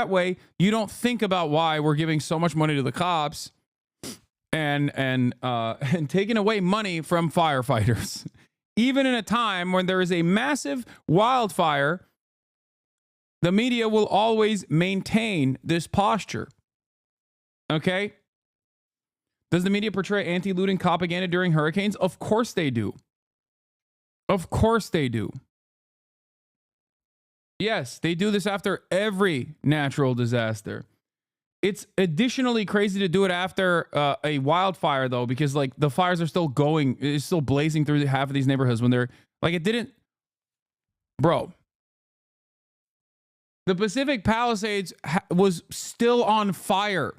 Speaker 1: way you don't think about why we're giving so much money to the cops and taking away money from firefighters. Even in a time when there is a massive wildfire, the media will always maintain this posture. Okay? Does the media portray anti-looting propaganda during hurricanes? Of course they do. Of course they do. Yes, they do this after every natural disaster. It's additionally crazy to do it after a wildfire, though, because like the fires are still going, it's still blazing through half of these neighborhoods when they're like, it didn't, bro. The Pacific Palisades was still on fire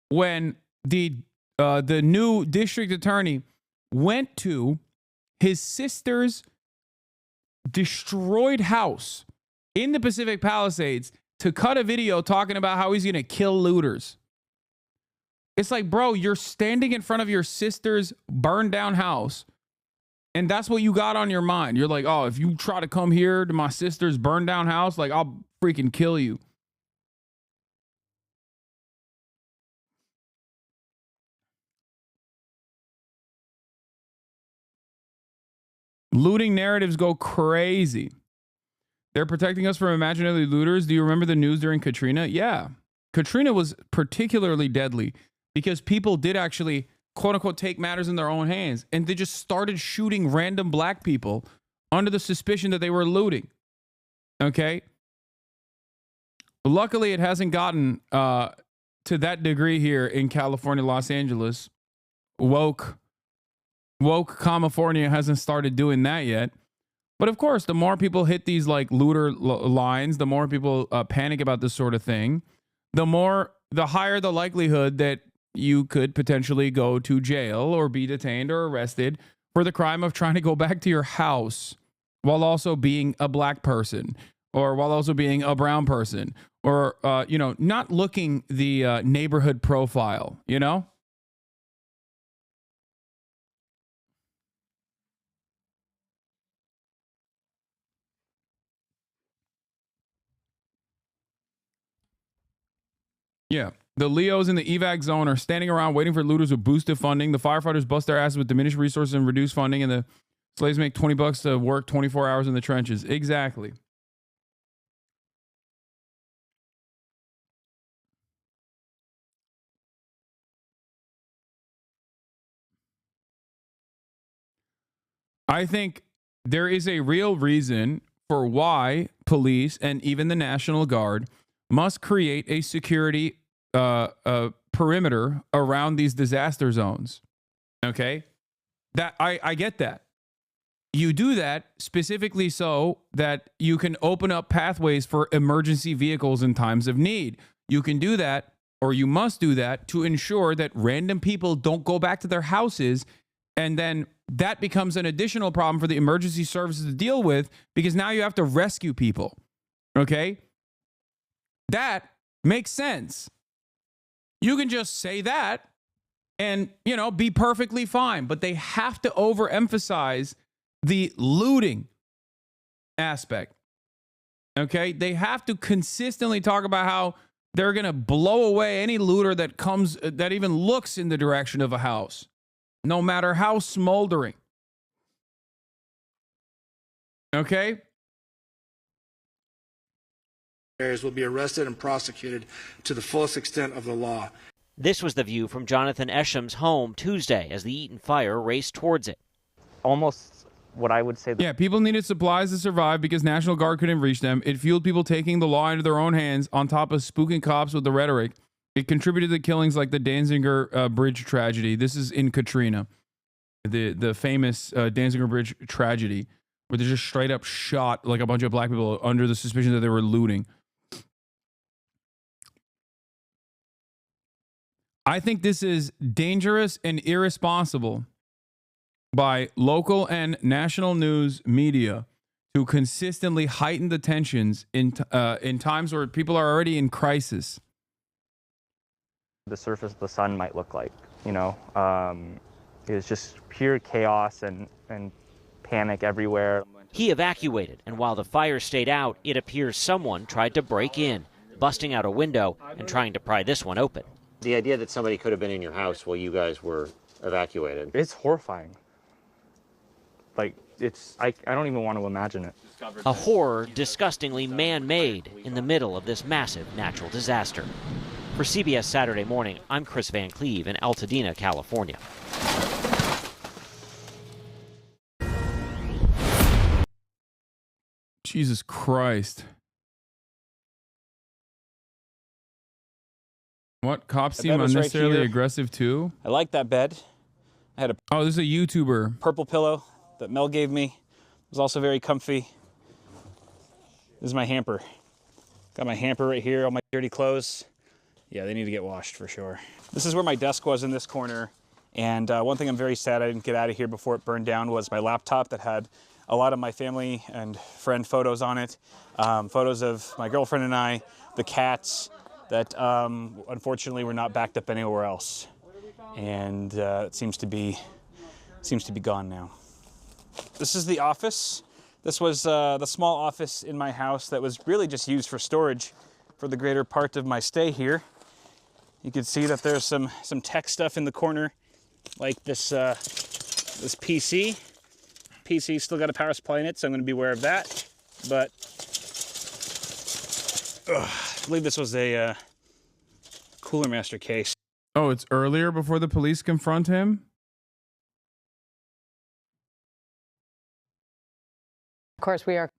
Speaker 1: when the new district attorney went to his sister's destroyed house in the Pacific Palisades to cut a video talking about how he's going to kill looters. It's like, bro, you're standing in front of your sister's burned down house, and that's what you got on your mind. You're like, oh, if you try to come here to my sister's burned down house, like, I'll freaking kill you. Looting narratives go crazy. They're protecting us from imaginary looters. Do you remember the news during Katrina? Yeah. Katrina was particularly deadly because people did actually, quote unquote, take matters in their own hands. And they just started shooting random black people under the suspicion that they were looting. Okay. Luckily, it hasn't gotten to that degree here in California, Los Angeles. Woke California hasn't started doing that yet. But of course, the more people hit these like looter lines, the more people panic about this sort of thing, the higher the likelihood that you could potentially go to jail or be detained or arrested for the crime of trying to go back to your house while also being a black person or while also being a brown person or, not looking the neighborhood profile, you know? Yeah. The Leos in the evac zone are standing around waiting for looters with boosted funding. The firefighters bust their asses with diminished resources and reduced funding, and the slaves make $20 to work 24 hours in the trenches. Exactly. I think there is a real reason for why police and even the National Guard must create a security perimeter around these disaster zones. Okay? That I get that. You do that specifically so that you can open up pathways for emergency vehicles in times of need. You can do that, or you must do that, to ensure that random people don't go back to their houses, and then that becomes an additional problem for the emergency services to deal with, because now you have to rescue people. Okay? That makes sense. You can just say that and, you know, be perfectly fine, but they have to overemphasize the looting aspect. Okay? They have to consistently talk about how they're going to blow away any looter that comes, that even looks in the direction of a house, no matter how smoldering. Okay?
Speaker 2: Will be arrested and prosecuted to the fullest extent of the law.
Speaker 23: This was the view from Jonathan Esham's home Tuesday as the Eaton fire raced towards it.
Speaker 5: Almost what I would say.
Speaker 1: Yeah, people needed supplies to survive because National Guard couldn't reach them. It fueled people taking the law into their own hands on top of spooking cops with the rhetoric. It contributed to killings like the Danziger Bridge tragedy. This is in Katrina, the famous Danziger Bridge tragedy, where they just straight up shot like a bunch of black people under the suspicion that they were looting. I think this is dangerous and irresponsible by local and national news media to consistently heighten the tensions in times where people are already in crisis.
Speaker 5: The surface of the sun might look like, you know, it was just pure chaos and panic everywhere.
Speaker 23: He evacuated, and while the fire stayed out, it appears someone tried to break in, busting out a window and trying to pry this one open.
Speaker 17: The idea that somebody could have been in your house while you guys were evacuated.
Speaker 5: It's horrifying. Like, I don't even want to imagine it.
Speaker 23: A horror disgustingly man-made in the middle of this massive natural disaster. For CBS Saturday Morning, I'm Chris Van Cleve in Altadena, California.
Speaker 1: Jesus Christ. What? Cops seem unnecessarily aggressive too?
Speaker 19: I like that bed. I had a
Speaker 1: this is a YouTuber.
Speaker 19: Purple pillow that Mel gave me. It was also very comfy. This is my hamper. Got my hamper right here, all my dirty clothes. Yeah, they need to get washed for sure. This is where my desk was in this corner. And one thing I'm very sad I didn't get out of here before it burned down was my laptop that had a lot of my family and friend photos on it. Photos of my girlfriend and I, the cats, that unfortunately were not backed up anywhere else, and it seems to be gone now. This is the office. This was the small office in my house that was really just used for storage for the greater part of my stay here. You can see that there's some tech stuff in the corner, like this this PC. PC still got a power supply in it, so I'm going to be aware of that. But I believe this was a Cooler Master case.
Speaker 1: Oh, it's earlier before the police confront him?
Speaker 20: Of course we are.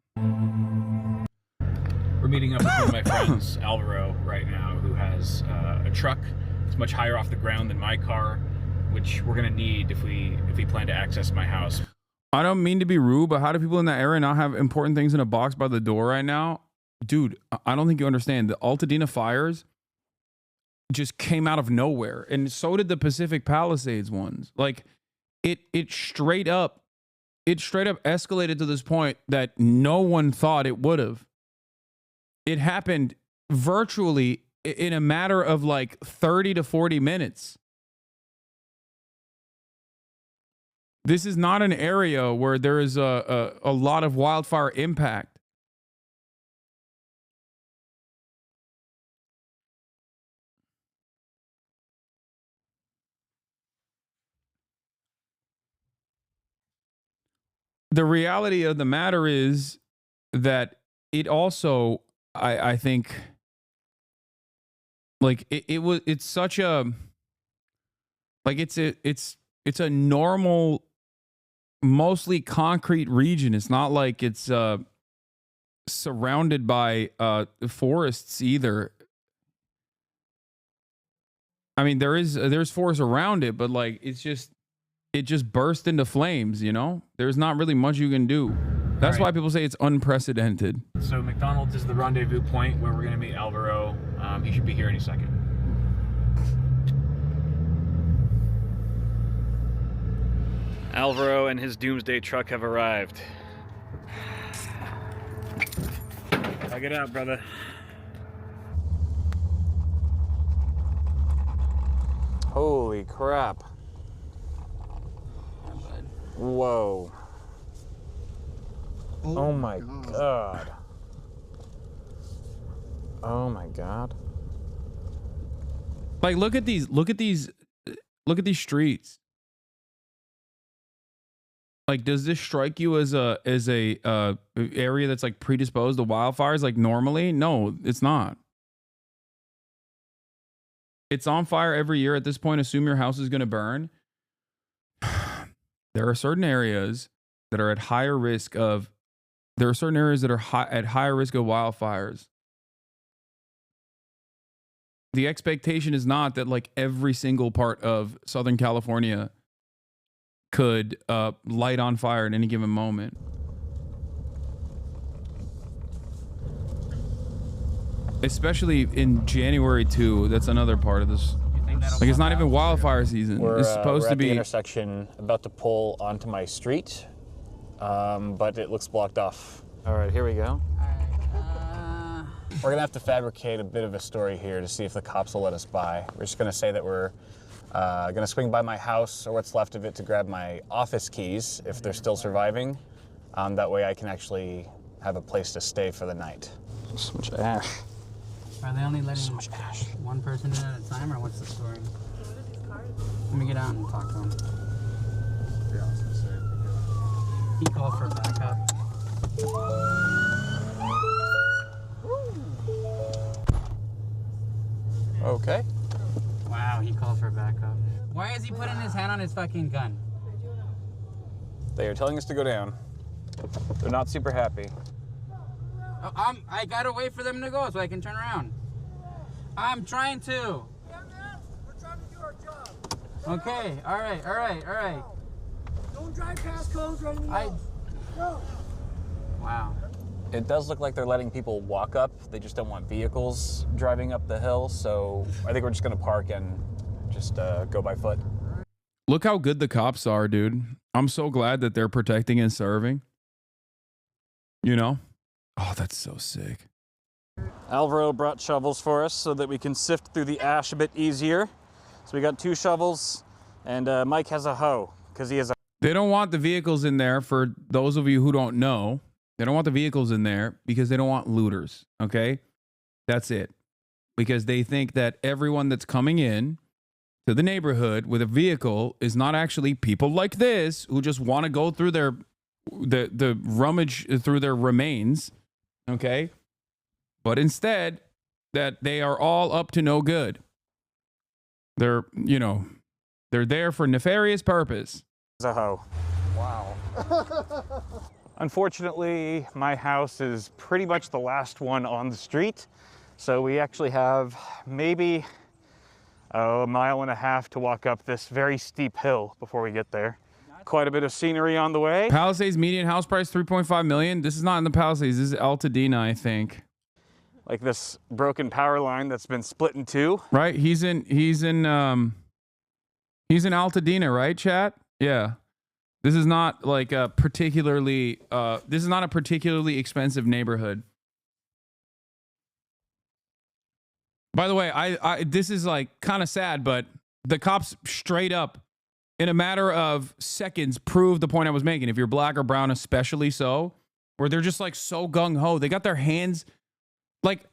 Speaker 25: We're meeting up with one of my friends, Alvaro, right now, who has a truck. It's much higher off the ground than my car, which we're going to need if we plan to access my house.
Speaker 1: I don't mean to be rude, but how do people in that area not have important things in a box by the door right now? Dude, I don't think you understand. The Altadena fires just came out of nowhere, and so did the Pacific Palisades ones. Like, it straight up escalated to this point that no one thought it would have. It happened virtually in a matter of like 30 to 40 minutes. This is not an area where there is a lot of wildfire impact. the reality of the matter is that it also, I think, like it's such a, like it's a normal, mostly concrete region. It's not like it's surrounded by forests either. I mean, there's forest around it, but like it just burst into flames, you know? There's not really much you can do. That's why people say it's unprecedented.
Speaker 25: So McDonald's is the rendezvous point where we're going to meet Alvaro. He should be here any second. Alvaro and his doomsday truck have arrived. Check it out, brother. Holy crap. Whoa. Oh my god. Oh my god.
Speaker 1: Like look at these streets. Like, does this strike you as a area that's like predisposed to wildfires like normally? No, it's not. It's on fire every year at this point. Assume your house is going to burn. There are certain areas that are at higher risk of. There are certain areas that are at higher risk of wildfires. The expectation is not that like every single part of Southern California could light on fire at any given moment. Especially in January too. That's another part of this. Like it's not even wildfire season. It's supposed to be.
Speaker 25: We're at the intersection, about to pull onto my street, but it looks blocked off. All right, here we go. We're gonna have to fabricate a bit of a story here to see if the cops will let us by. We're just gonna say that we're gonna swing by my house or what's left of it to grab my office keys if they're still surviving. That way I can actually have a place to stay for the night. So much ash.
Speaker 3: Are they only letting one person in at a time, or what's the story? Let me get out and talk to him. He called for backup.
Speaker 25: Okay.
Speaker 3: Wow, he called for backup. Why is he putting his hand on his fucking gun?
Speaker 25: They are telling us to go down. They're not super happy.
Speaker 3: I gotta wait for them to go so I can turn around. I'm trying to.
Speaker 6: We're trying to do our job.
Speaker 3: Okay, all right.
Speaker 6: Don't drive past codes or anything else. Go.
Speaker 3: Wow.
Speaker 25: It does look like they're letting people walk up. They just don't want vehicles driving up the hill. So I think we're just gonna park and just go by foot.
Speaker 1: Look how good the cops are, dude. I'm so glad that they're protecting and serving. You know? Oh, that's so sick.
Speaker 25: Alvaro brought shovels for us so that we can sift through the ash a bit easier. So we got 2 shovels, and Mike has a hoe because he has a.
Speaker 1: They don't want the vehicles in there. For those of you who don't know, they don't want the vehicles in there because they don't want looters. Okay, that's it. Because they think that everyone that's coming in to the neighborhood with a vehicle is not actually people like this who just want to go through the rummage through their remains. Okay. But instead, that they are all up to no good. They're there for nefarious purpose.
Speaker 25: A hoe. Wow. Unfortunately, my house is pretty much the last one on the street. So we actually have maybe a mile and a half to walk up this very steep hill before we get there. Quite a bit of scenery on the way.
Speaker 1: Palisades median house price $3.5 million. This is not in the Palisades. This is Altadena, I think.
Speaker 25: Like this broken power line that's been split in 2.
Speaker 1: Right? He's in Altadena, right, chat? Yeah. This is not like a particularly expensive neighborhood. By the way, I this is like kind of sad, but the cops straight up in a matter of seconds proved the point I was making. If you're black or brown, especially so, where they're just like so gung-ho. They got their hands like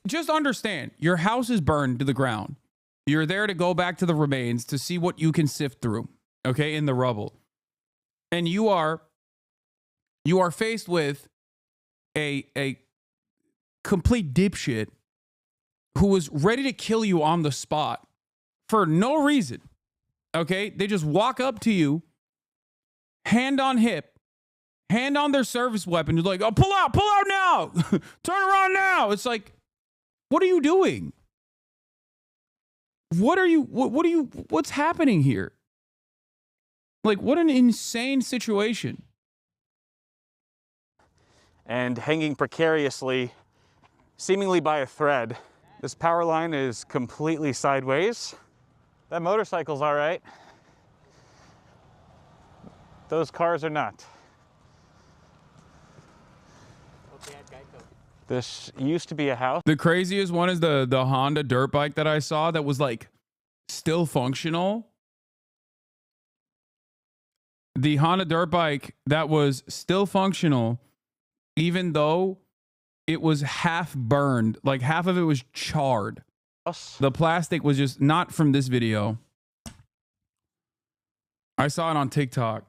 Speaker 1: just understand, your house is burned to the ground. You're there to go back to the remains to see what you can sift through, okay, in the rubble. and you are faced with a complete dipshit who was ready to kill you on the spot for no reason. Okay? They just walk up to you, hand on hip, hand on their service weapon. You're like, oh, pull out now. Turn around now. It's like, what are you doing? What's happening here? Like, what an insane situation.
Speaker 19: And hanging precariously, seemingly by a thread. This power line is completely sideways. That motorcycle's all right. Those cars are not. This used to be a house.
Speaker 1: The craziest one is the Honda dirt bike that I saw that was like still functional. The Honda dirt bike that was still functional, even though it was half burned, like half of it was charred. The plastic was just not from this video. I saw it on TikTok.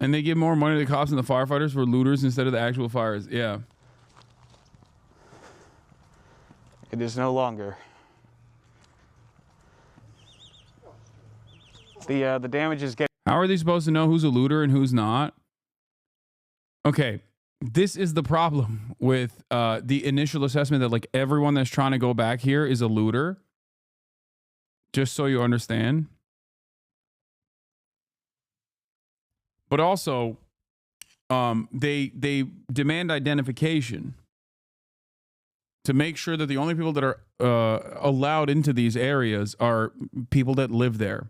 Speaker 1: And they give more money to the cops and the firefighters for looters instead of the actual fires. Yeah.
Speaker 19: It is no longer. The damage is getting...
Speaker 1: How are they supposed to know who's a looter and who's not? Okay. This is the problem with the initial assessment that like everyone that's trying to go back here is a looter. Just so you understand. But also, they demand identification to make sure that the only people that are allowed into these areas are people that live there.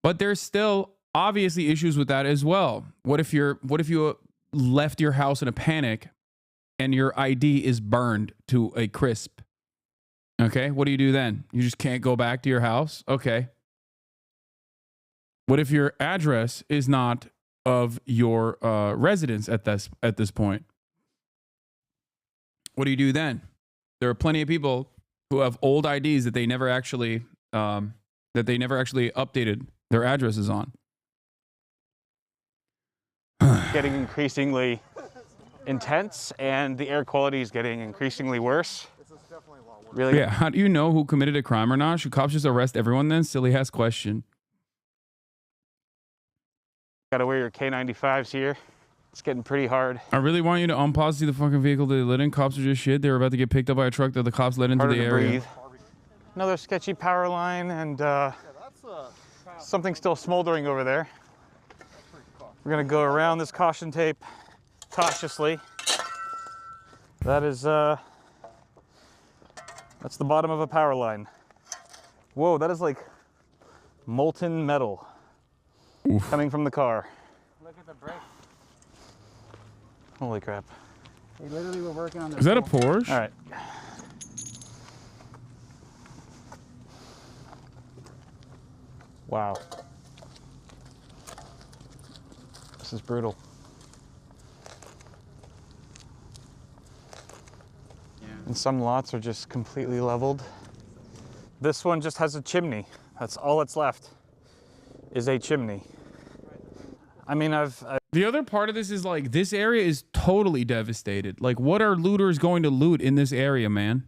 Speaker 1: But there's still obviously issues with that as well. What if you left your house in a panic and your ID is burned to a crisp? Okay, what do you do then? You just can't go back to your house? Okay. What if your address is not of your residence at this point? What do you do then? There are plenty of people who have old IDs that they never actually updated their addresses on.
Speaker 19: Getting increasingly intense, and the air quality is getting increasingly worse. Really?
Speaker 1: Yeah. How do you know who committed a crime or not? Should cops just arrest everyone then? Silly ass question.
Speaker 19: Gotta wear your K95s here. It's getting pretty hard.
Speaker 1: I really want you to unpause the fucking vehicle they lit in. Cops are just shit. They were about to get picked up by a truck that the cops led into
Speaker 19: Harder
Speaker 1: the
Speaker 19: to
Speaker 1: area.
Speaker 19: breathe. Another sketchy power line, and something still smoldering over there. We're gonna go around this caution tape cautiously. That is that's the bottom of a power line. Whoa, that is like molten metal. Oof. Coming from the car.
Speaker 3: Look at the brake.
Speaker 19: Holy crap.
Speaker 3: They literally were working on this.
Speaker 1: Is that a Porsche?
Speaker 19: All right. Wow. This is brutal. Yeah. And some lots are just completely leveled. This one just has a chimney. That's all that's left, is a chimney. I mean,
Speaker 1: the other part of this is like, this area is totally devastated. Like, what are looters going to loot in this area, man?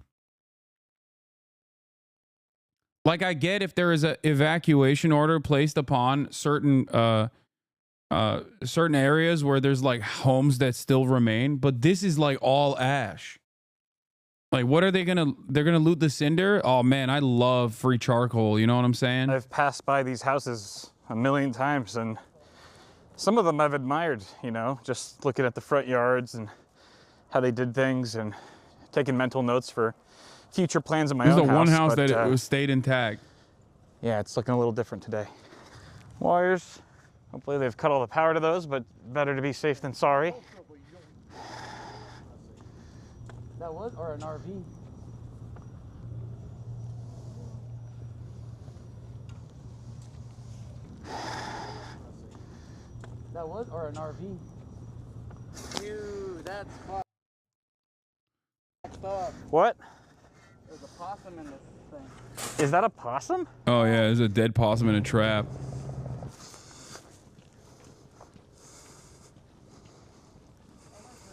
Speaker 1: Like, I get if there is an evacuation order placed upon certain areas where there's like homes that still remain, but this is like all ash. Like, what are they gonna? They're gonna loot the cinder? Oh man, I love free charcoal. You know what I'm saying?
Speaker 19: I've passed by these houses a million times, and some of them I've admired, you know, just looking at the front yards and how they did things and taking mental notes for future plans of my own house.
Speaker 1: This is the one house that it was stayed intact.
Speaker 19: Yeah, it's looking a little different today. Wires. Hopefully they've cut all the power to those, but better to be safe than sorry.
Speaker 3: That was, or an RV. That was, or an RV. Dude, that's fucked up.
Speaker 19: What?
Speaker 3: There's a possum in this thing.
Speaker 19: Is that a possum?
Speaker 1: Oh yeah, there's a dead possum in a trap.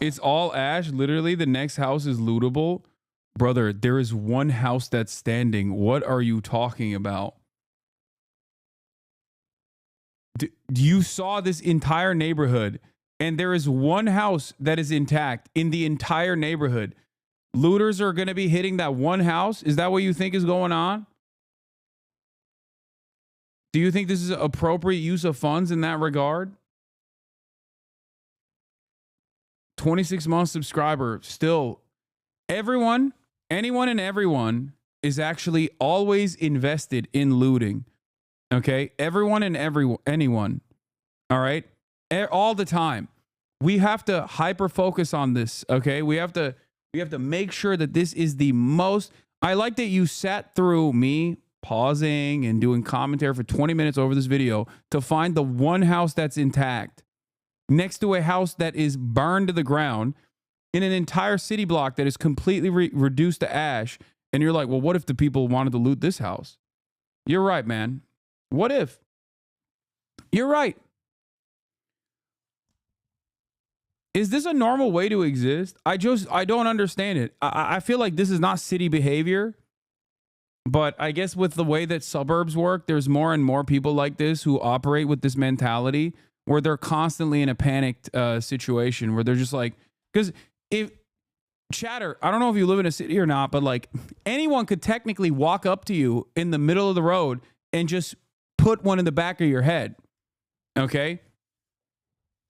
Speaker 1: It's all ash. Literally, the next house is lootable. Brother, there is one house that's standing. What are you talking about? You saw this entire neighborhood, and there is one house that is intact in the entire neighborhood. Looters are going to be hitting that one house? Is that what you think is going on? Do you think this is appropriate use of funds in that regard? 26-month subscriber. Still, anyone and everyone is actually always invested in looting. Okay? Everyone and anyone. All right? All the time. We have to hyper focus on this. Okay? We have to make sure that this is the most. I like that you sat through me pausing and doing commentary for 20 minutes over this video to find the one house that's intact next to a house that is burned to the ground in an entire city block that is completely reduced to ash. And you're like, well, what if the people wanted to loot this house? You're right, man. What if? You're right. Is this a normal way to exist? I don't understand it. I feel like this is not city behavior. But I guess with the way that suburbs work, there's more and more people like this who operate with this mentality where they're constantly in a panicked situation where they're just like, because if chatter, I don't know if you live in a city or not, but like anyone could technically walk up to you in the middle of the road and just put one in the back of your head. Okay?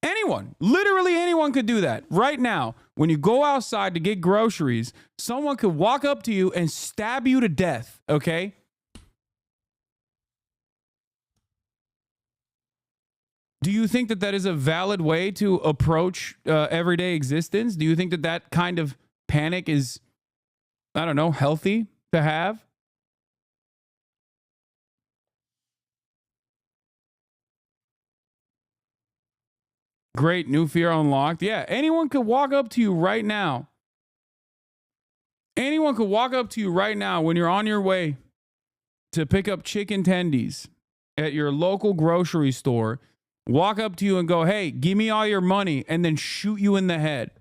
Speaker 1: Anyone, literally anyone could do that right now. When you go outside to get groceries, someone could walk up to you and stab you to death. Okay? Do you think that that is a valid way to approach everyday existence? Do you think that that kind of panic is, I don't know, healthy to have? Great, new fear unlocked. Yeah, anyone could walk up to you right now. Anyone could walk up to you right now when you're on your way to pick up chicken tendies at your local grocery store. Walk up to you and go, hey, give me all your money, and then shoot you in the head.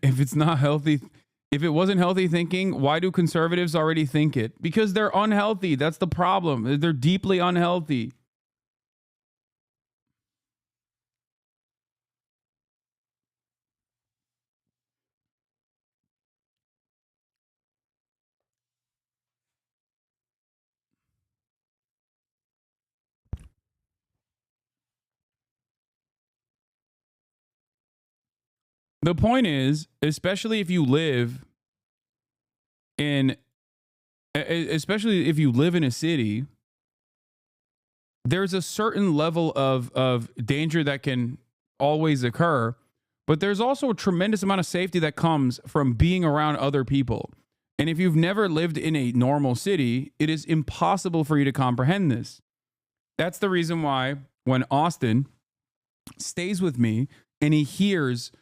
Speaker 1: If it's not healthy, if it wasn't healthy thinking, why do conservatives already think it? Because they're unhealthy. That's the problem. They're deeply unhealthy. The point is, especially if you live in a city, there's a certain level of danger that can always occur, but there's also a tremendous amount of safety that comes from being around other people. And if you've never lived in a normal city, it is impossible for you to comprehend this. That's the reason why when Austin stays with me and he hears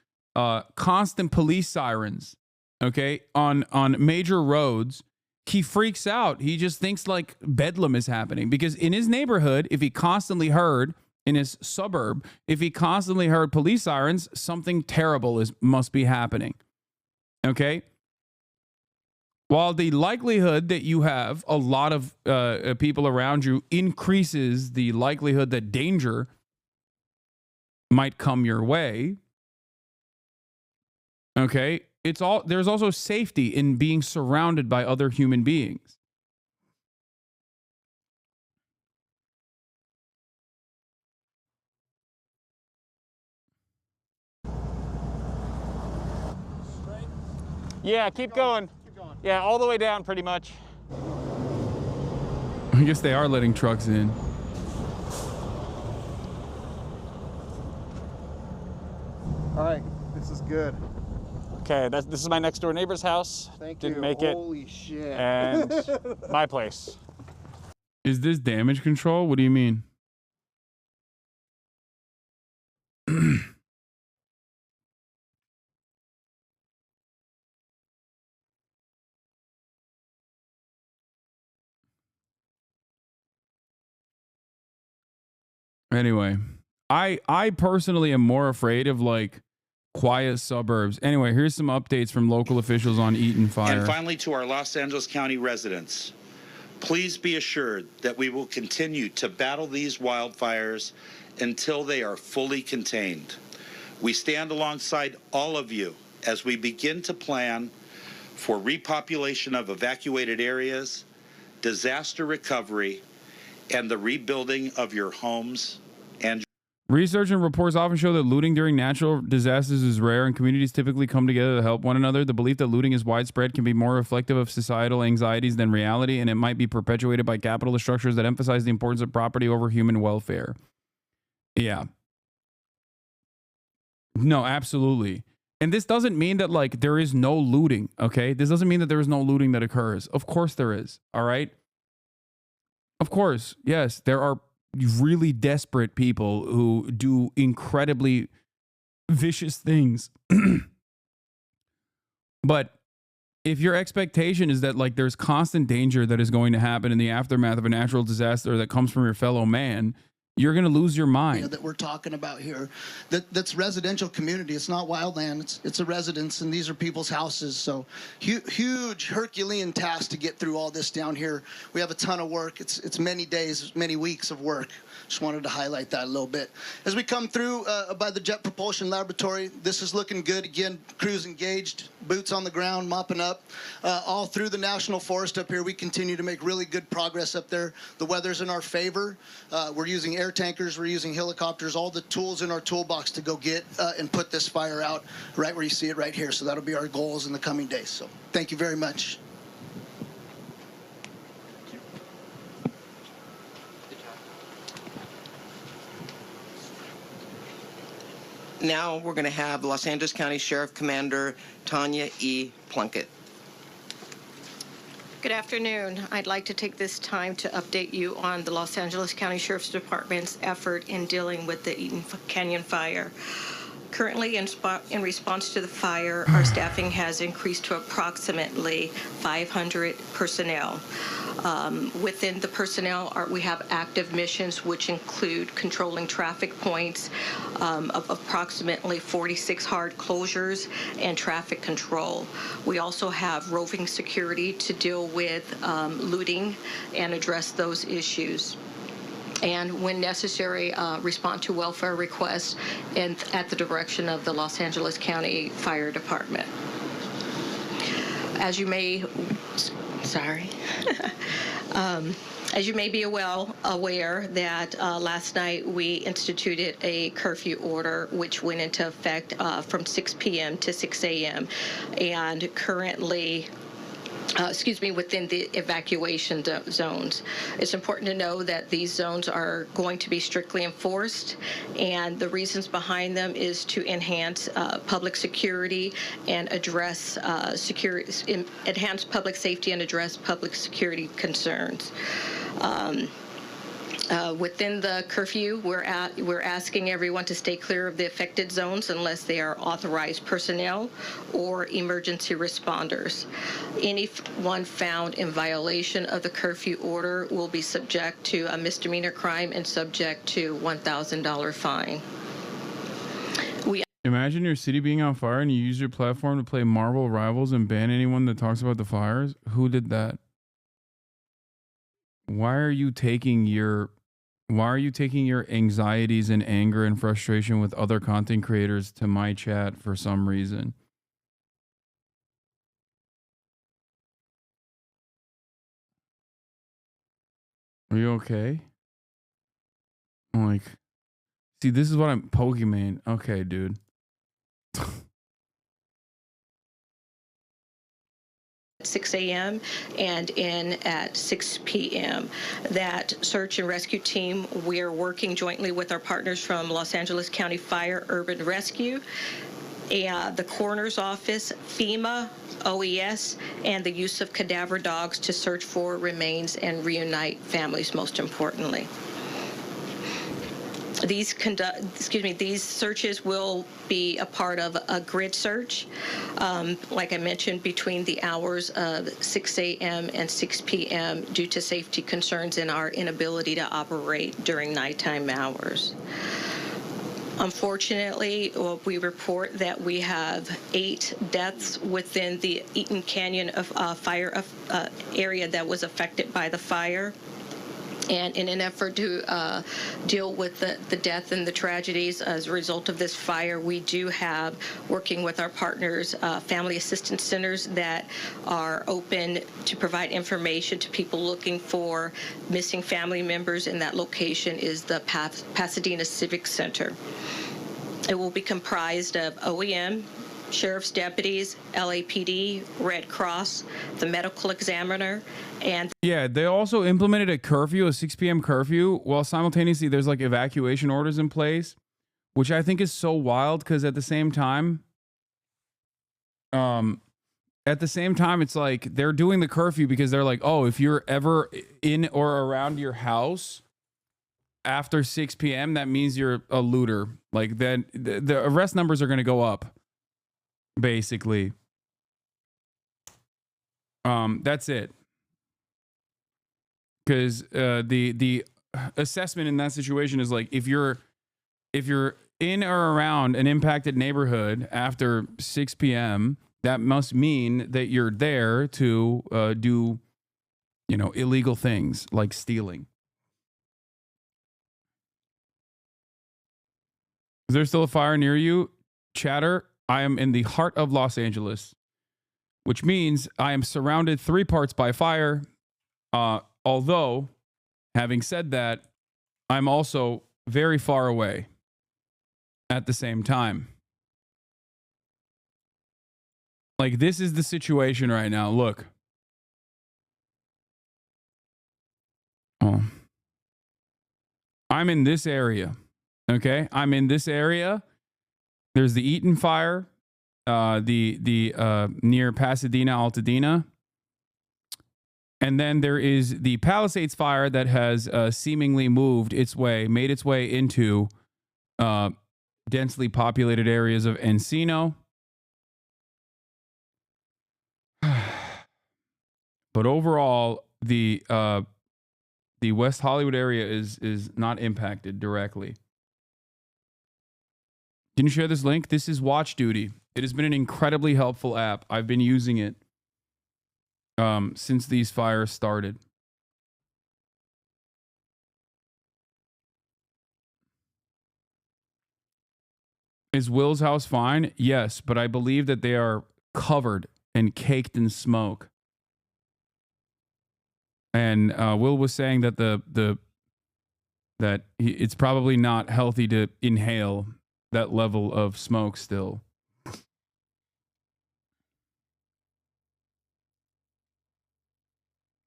Speaker 1: constant police sirens, okay, on major roads, he freaks out. He just thinks like bedlam is happening, because in his neighborhood, if he constantly heard, in his suburb, if he constantly heard police sirens, something terrible must be happening. Okay? While the likelihood that you have a lot of people around you increases the likelihood that danger might come your way. Okay, there's also safety in being surrounded by other human beings.
Speaker 19: Yeah, keep going. Yeah, all the way down pretty much.
Speaker 1: I guess they are letting trucks in.
Speaker 4: All right, this is good.
Speaker 19: Okay, this is my next door neighbor's house. Didn't make it.
Speaker 4: Holy shit.
Speaker 19: And my place.
Speaker 1: Is this damage control? What do you mean? Anyway, I personally am more afraid of like quiet suburbs. Anyway, here's some updates from local officials on Eaton Fire.
Speaker 11: And finally, to our Los Angeles County residents, please be assured that we will continue to battle these wildfires until they are fully contained. We stand alongside all of you as we begin to plan for repopulation of evacuated areas, disaster recovery, and the rebuilding of your homes and
Speaker 1: Research and reports often show that looting during natural disasters is rare and communities typically come together to help one another. The belief that looting is widespread can be more reflective of societal anxieties than reality, and it might be perpetuated by capitalist structures that emphasize the importance of property over human welfare. Yeah. No, absolutely. And this doesn't mean that like there is no looting, okay? This doesn't mean that there is no looting that occurs. Of course there is, all right? Of course, yes, there are really desperate people who do incredibly vicious things. But if your expectation is that like there's constant danger that is going to happen in the aftermath of a natural disaster that comes from your fellow man, you're going to lose your mind.
Speaker 15: That we're talking about here, that's residential community. It's not wildland. It's a residence, and these are people's houses. So huge Herculean task to get through all this down here. We have a ton of work. It's many days, many weeks of work. Just wanted to highlight that a little bit. As we come through by the Jet Propulsion Laboratory, this is looking good. Again, crews engaged, boots on the ground, mopping up. All through the National Forest up here, we continue to make really good progress up there. The weather's in our favor. We're using air tankers, we're using helicopters, all the tools in our toolbox to go get and put this fire out right where you see it right here. So that'll be our goals in the coming days. So thank you very much.
Speaker 16: Now we're going to have Los Angeles County Sheriff Commander Tanya E. Plunkett.
Speaker 18: Good afternoon. I'd like to take this time to update you on the Los Angeles County Sheriff's Department's effort in dealing with the Eaton Canyon fire. Currently, in response to the fire, our staffing has increased to approximately 500 personnel. Within the personnel, we have active missions, which include controlling traffic points, of approximately 46 hard closures, and traffic control. We also have roving security to deal with looting and address those issues. And when necessary, respond to welfare requests and at the direction of the Los Angeles County Fire Department. As you may, as you may be well aware that last night we instituted a curfew order which went into effect from 6 p.m. to 6 a.m. and currently within the evacuation zones. It's important to know that these zones are going to be strictly enforced, and the reasons behind them is to enhance public security and address enhance public safety and address public security concerns. Within the curfew, we're asking everyone to stay clear of the affected zones unless they are authorized personnel or emergency responders. Anyone found in violation of the curfew order will be subject to a misdemeanor crime and subject to $1,000 fine.
Speaker 1: Imagine your city being on fire and you use your platform to play Marvel Rivals and ban anyone that talks about the fires. Who did that? Why are you taking your anxieties and anger and frustration with other content creators to my chat for some reason? Are you okay? Like, see, this is what I'm Pokemon. Okay, dude.
Speaker 18: 6 a.m. and in at 6 p.m. That search and rescue team, we are working jointly with our partners from Los Angeles County Fire Urban Rescue the coroner's office, FEMA, OES, and the use of cadaver dogs to search for remains and reunite families, most importantly. These searches will be a part of a grid search, like I mentioned, between the hours of 6 a.m. and 6 p.m. due to safety concerns and our inability to operate during nighttime hours. Unfortunately, we report that we have 8 deaths within the Eaton Canyon fire area that was affected by the fire. And in an effort to deal with the death and the tragedies as a result of this fire, we do have, working with our partners, family assistance centers that are open to provide information to people looking for missing family members, and that location is the Pasadena Civic Center. It will be comprised of OEM, sheriff's deputies, LAPD, Red Cross, the medical examiner, and
Speaker 1: yeah, they also implemented a curfew, a 6 p.m. curfew, while simultaneously there's like evacuation orders in place, which I think is so wild because at the same time, it's like they're doing the curfew because they're like, oh, if you're ever in or around your house after 6 p.m., that means you're a looter. Like then the arrest numbers are going to go up. Basically, that's it. Because the assessment in that situation is like if you're in or around an impacted neighborhood after 6 p.m., that must mean that you're there to do, illegal things like stealing. Is there still a fire near you, Chatter? I am in the heart of Los Angeles, which means I am surrounded 3 parts by fire. Although, having said that, I'm also very far away at the same time. Like, this is the situation right now. Look. Oh. I'm in this area. Okay? I'm in this area. There's the Eaton fire, near Pasadena, Altadena. And then there is the Palisades fire that has seemingly made its way into densely populated areas of Encino. But overall, the West Hollywood area is not impacted directly. Can you share this link? This is Watch Duty. It has been an incredibly helpful app. I've been using it since these fires started. Is Will's house fine? Yes, but I believe that they are covered and caked in smoke. And Will was saying that it's probably not healthy to inhale that level of smoke still.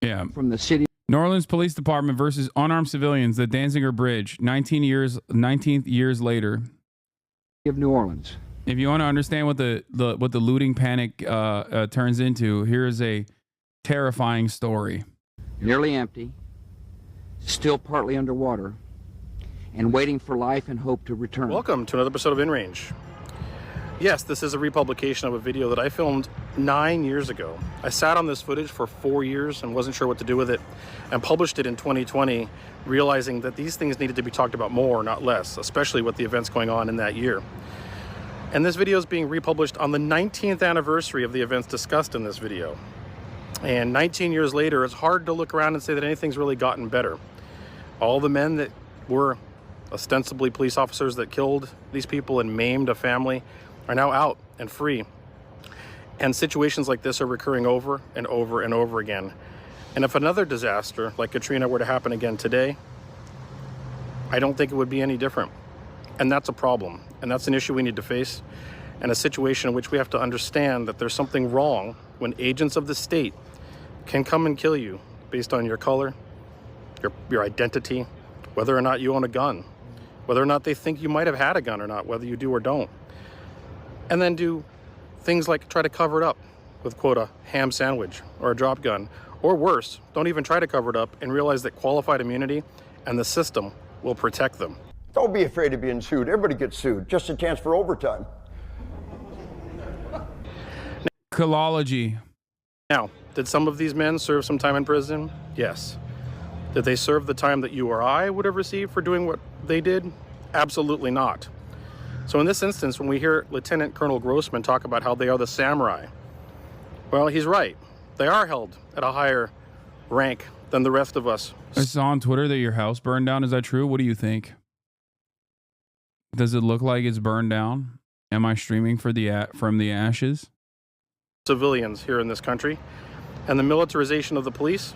Speaker 1: Yeah.
Speaker 4: From the city.
Speaker 1: New Orleans Police Department versus unarmed civilians, the Danziger Bridge, 19th years later.
Speaker 4: Of New Orleans.
Speaker 1: If you want to understand what the looting panic turns into, here is a terrifying story.
Speaker 4: Nearly empty, still partly underwater, and waiting for life and hope to return.
Speaker 7: Welcome to another episode of In Range. Yes, this is a republication of a video that I filmed 9 years ago. I sat on this footage for 4 years and wasn't sure what to do with it, and published it in 2020, realizing that these things needed to be talked about more, not less, especially with the events going on in that year. And this video is being republished on the 19th anniversary of the events discussed in this video. And 19 years later, it's hard to look around and say that anything's really gotten better. All the men that were ostensibly police officers that killed these people and maimed a family are now out and free. And situations like this are recurring over and over and over again. And if another disaster like Katrina were to happen again today, I don't think it would be any different. And that's a problem. And that's an issue we need to face, and a situation in which we have to understand that there's something wrong when agents of the state can come and kill you based on your color, your identity, whether or not you own a gun, whether or not they think you might have had a gun or not, whether you do or don't. and then do things like try to cover it up with, quote, a ham sandwich or a drop gun, or worse, don't even try to cover it up and realize that qualified immunity and the system will protect them.
Speaker 8: Don't be afraid of being sued. Everybody gets sued. Just a chance for overtime.
Speaker 1: Philology.
Speaker 7: Now, did some of these men serve some time in prison? Yes. Did they serve the time that you or I would have received for doing what they did? Absolutely not. So in this instance, when we hear Lieutenant Colonel Grossman talk about how they are the samurai, well, he's right. They are held at a higher rank than the rest of us.
Speaker 1: I saw on Twitter that your house burned down. Is that true? What do you think? Does it look like it's burned down? Am I streaming from the ashes?
Speaker 7: Civilians here in this country, and the militarization of the police,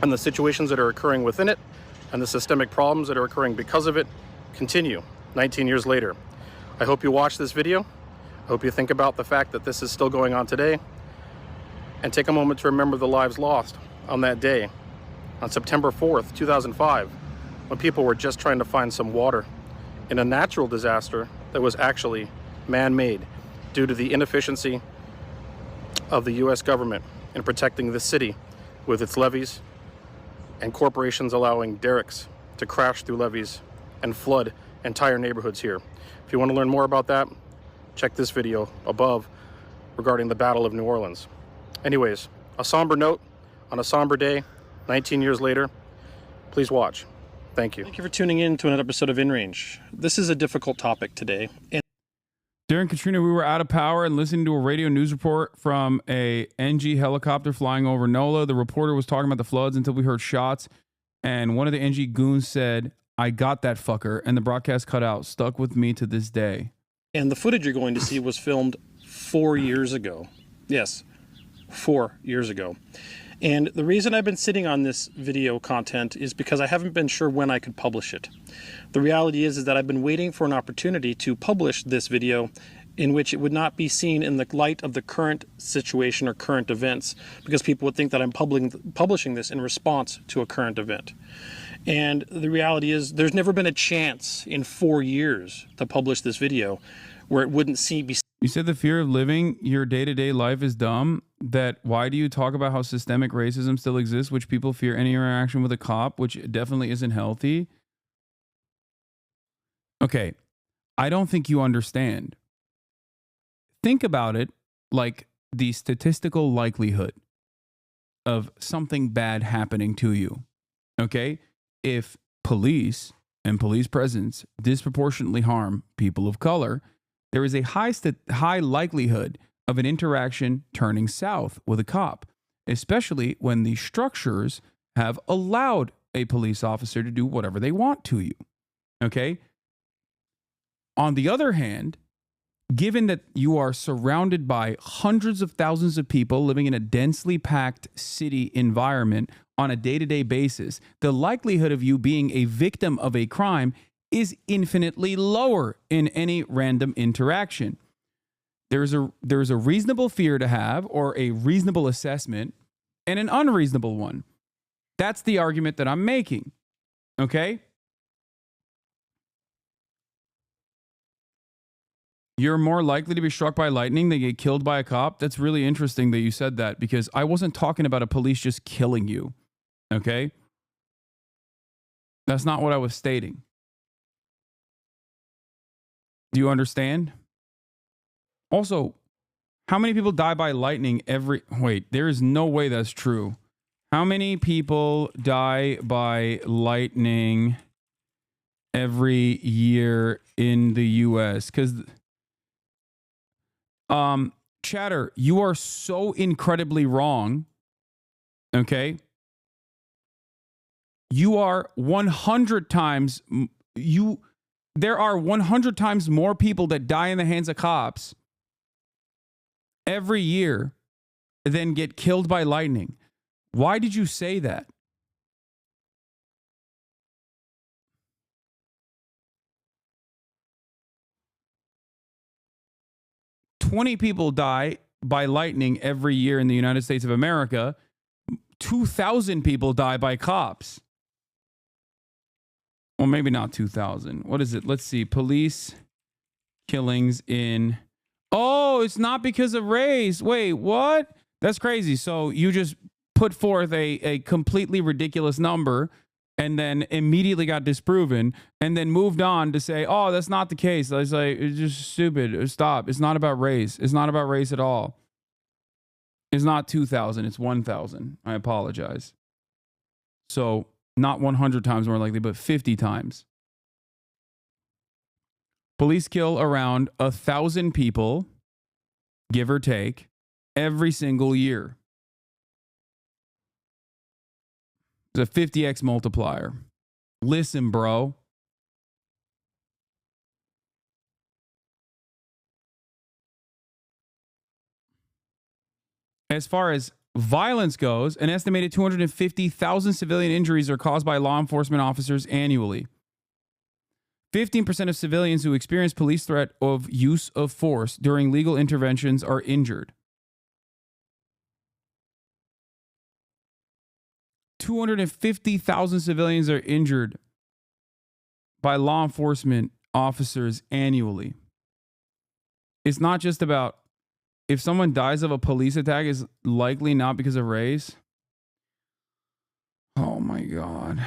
Speaker 7: and the situations that are occurring within it, and the systemic problems that are occurring because of it, continue 19 years later. I hope you watch this video. I hope you think about the fact that this is still going on today, and take a moment to remember the lives lost on that day, on September 4th, 2005, when people were just trying to find some water in a natural disaster that was actually man-made due to the inefficiency of the U.S. government in protecting the city with its levees, and corporations allowing derricks to crash through levees and flood entire neighborhoods here. If you want to learn more about that, check this video above regarding the Battle of New Orleans. Anyways, a somber note on a somber day, 19 years later. Please watch. Thank you. Thank you for tuning in to another episode of In Range. This is a difficult topic today.
Speaker 1: During Katrina, we were out of power and listening to a radio news report from a NG helicopter flying over NOLA. The reporter was talking about the floods until we heard shots. And one of the NG goons said, "I got that fucker." And the broadcast cut out. Stuck with me to this day.
Speaker 7: And the footage you're going to see was filmed 4 years ago. Yes, 4 years ago. And the reason I've been sitting on this video content is because I haven't been sure when I could publish it. The reality is that I've been waiting for an opportunity to publish this video in which it would not be seen in the light of the current situation or current events, because people would think that I'm publishing this in response to a current event. And the reality is there's never been a chance in 4 years to publish this video where it wouldn't be.
Speaker 1: You said the fear of living your day-to-day life is dumb. That why do you talk about how systemic racism still exists, which people fear any interaction with a cop, which definitely isn't healthy? Okay, I don't think you understand. Think about it like the statistical likelihood of something bad happening to you. Okay? If police and police presence disproportionately harm people of color, there is a high likelihood of an interaction turning south with a cop, especially when the structures have allowed a police officer to do whatever they want to you. Okay? On the other hand, given that you are surrounded by hundreds of thousands of people living in a densely packed city environment on a day-to-day basis, the likelihood of you being a victim of a crime is infinitely lower in any random interaction. There's a reasonable fear to have, or a reasonable assessment, and an unreasonable one. That's the argument that I'm making. Okay? You're more likely to be struck by lightning than get killed by a cop? That's really interesting that you said that, because I wasn't talking about a police just killing you. Okay? That's not what I was stating. Do you understand? Also, how many people die by lightning every... Wait, there is no way that's true. How many people die by lightning every year in the U.S.? Because... Chatter, you are so incredibly wrong. Okay? You are 100 times... There are 100 times more people that die in the hands of cops every year than get killed by lightning. Why did you say that? $20 people die by lightning every year in the United States of America. 2,000 people die by cops. Well, maybe not 2,000. What is it? Let's see. Police killings in Oh, it's not because of race. Wait, what? That's crazy. So you just put forth a completely ridiculous number and then immediately got disproven and then moved on to say, oh, that's not the case. I was like, it's just stupid. Stop. It's not about race. It's not about race at all. It's not 2,000. It's 1,000. I apologize. So not 100 times more likely, but 50 times. Police kill around 1,000 people, give or take, every single year. It's a 50x multiplier. Listen, bro. As far as violence goes, an estimated 250,000 civilian injuries are caused by law enforcement officers annually. 15% of civilians who experience police threat of use of force during legal interventions are injured. 250,000 civilians are injured by law enforcement officers annually. It's not just about if someone dies of a police attack is likely not because of race. Oh my God.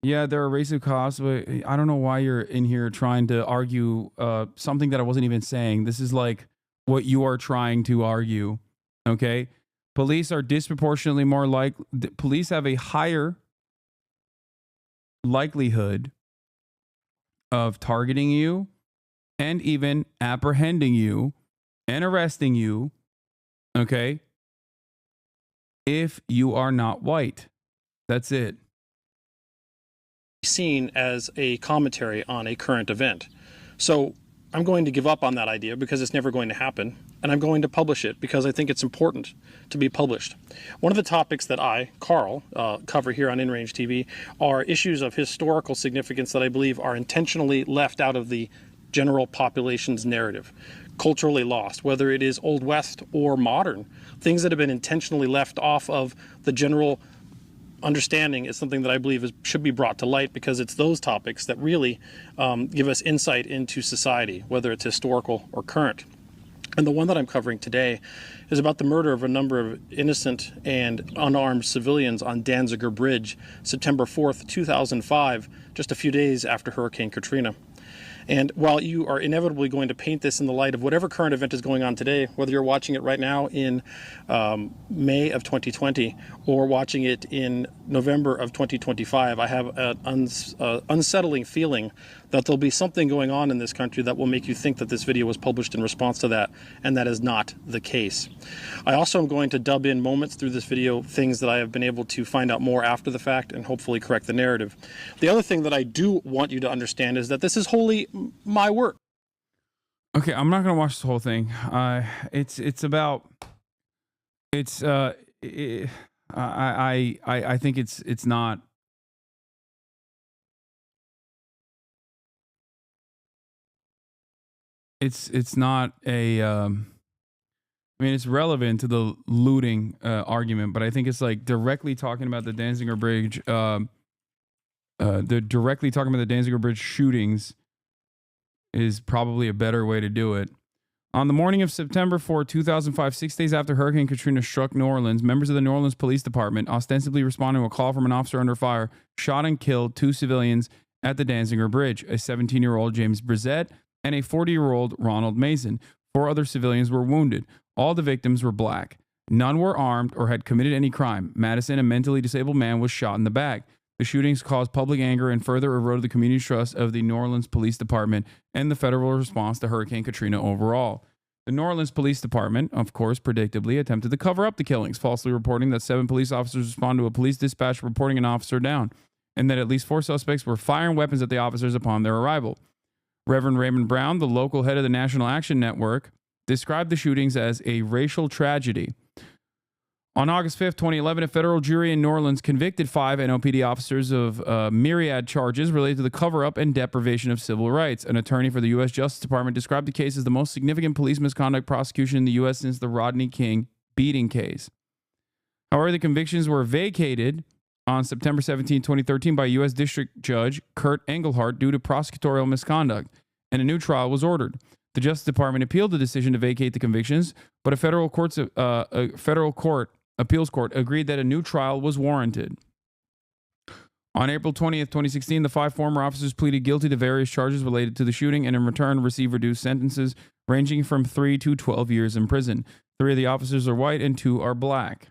Speaker 1: Yeah, there are racist costs, but I don't know why you're in here trying to argue something that I wasn't even saying. This is like what you are trying to argue. Okay? Police are disproportionately more police have a higher likelihood of targeting you and even apprehending you and arresting you, okay, if you are not white. That's it.
Speaker 7: Seen as a commentary on a current event. So I'm going to give up on that idea because it's never going to happen, and I'm going to publish it because I think it's important to be published. One of the topics that I, Carl, cover here on InRange TV are issues of historical significance that I believe are intentionally left out of the general population's narrative, culturally lost, whether it is Old West or modern. Things that have been intentionally left off of the general understanding is something that I believe should be brought to light, because it's those topics that really give us insight into society, whether it's historical or current. And the one that I'm covering today is about the murder of a number of innocent and unarmed civilians on Danziger Bridge, September 4th, 2005, just a few days after Hurricane Katrina. And while you are inevitably going to paint this in the light of whatever current event is going on today, whether you're watching it right now in May of 2020 or watching it in November of 2025, I have an unsettling feeling that there'll be something going on in this country that will make you think that this video was published in response to that, and that is not the case. I also am going to dub in moments through this video, things that I have been able to find out more after the fact and hopefully correct the narrative. The other thing that I do want you to understand is that this is wholly my work.
Speaker 1: Okay, I'm not gonna watch this whole thing. I think it's not. It's not a. I mean, it's relevant to the looting argument, but I think it's like directly talking about the Danziger Bridge. They're directly talking about the Danziger Bridge shootings is probably a better way to do it. On the morning of September 4, 2005, 6 days after Hurricane Katrina struck New Orleans, members of the New Orleans Police Department, ostensibly responding to a call from an officer under fire, shot and killed 2 civilians at the Danziger Bridge, a 17-year-old James Brissett and a 40-year-old Ronald Mason. 4 other civilians were wounded. All the victims were black. None were armed or had committed any crime. Madison, a mentally disabled man, was shot in the back. The shootings caused public anger and further eroded the community trust of the New Orleans Police Department and the federal response to Hurricane Katrina overall. The New Orleans Police Department, of course, predictably attempted to cover up the killings, falsely reporting that 7 police officers responded to a police dispatch reporting an officer down, and that at least 4 suspects were firing weapons at the officers upon their arrival. Reverend Raymond Brown, the local head of the National Action Network, described the shootings as a racial tragedy. On August 5th, 2011, a federal jury in New Orleans convicted 5 NOPD officers of myriad charges related to the cover-up and deprivation of civil rights. An attorney for the U.S. Justice Department described the case as the most significant police misconduct prosecution in the U.S. since the Rodney King beating case. However, the convictions were vacated on September 17, 2013 by U.S. District Judge Kurt Engelhardt due to prosecutorial misconduct, and a new trial was ordered. The Justice Department appealed the decision to vacate the convictions, but a federal appeals court agreed that a new trial was warranted. On April 20th, 2016, the 5 former officers pleaded guilty to various charges related to the shooting and in return received reduced sentences ranging from 3 to 12 years in prison. 3 of the officers are white and 2 are black.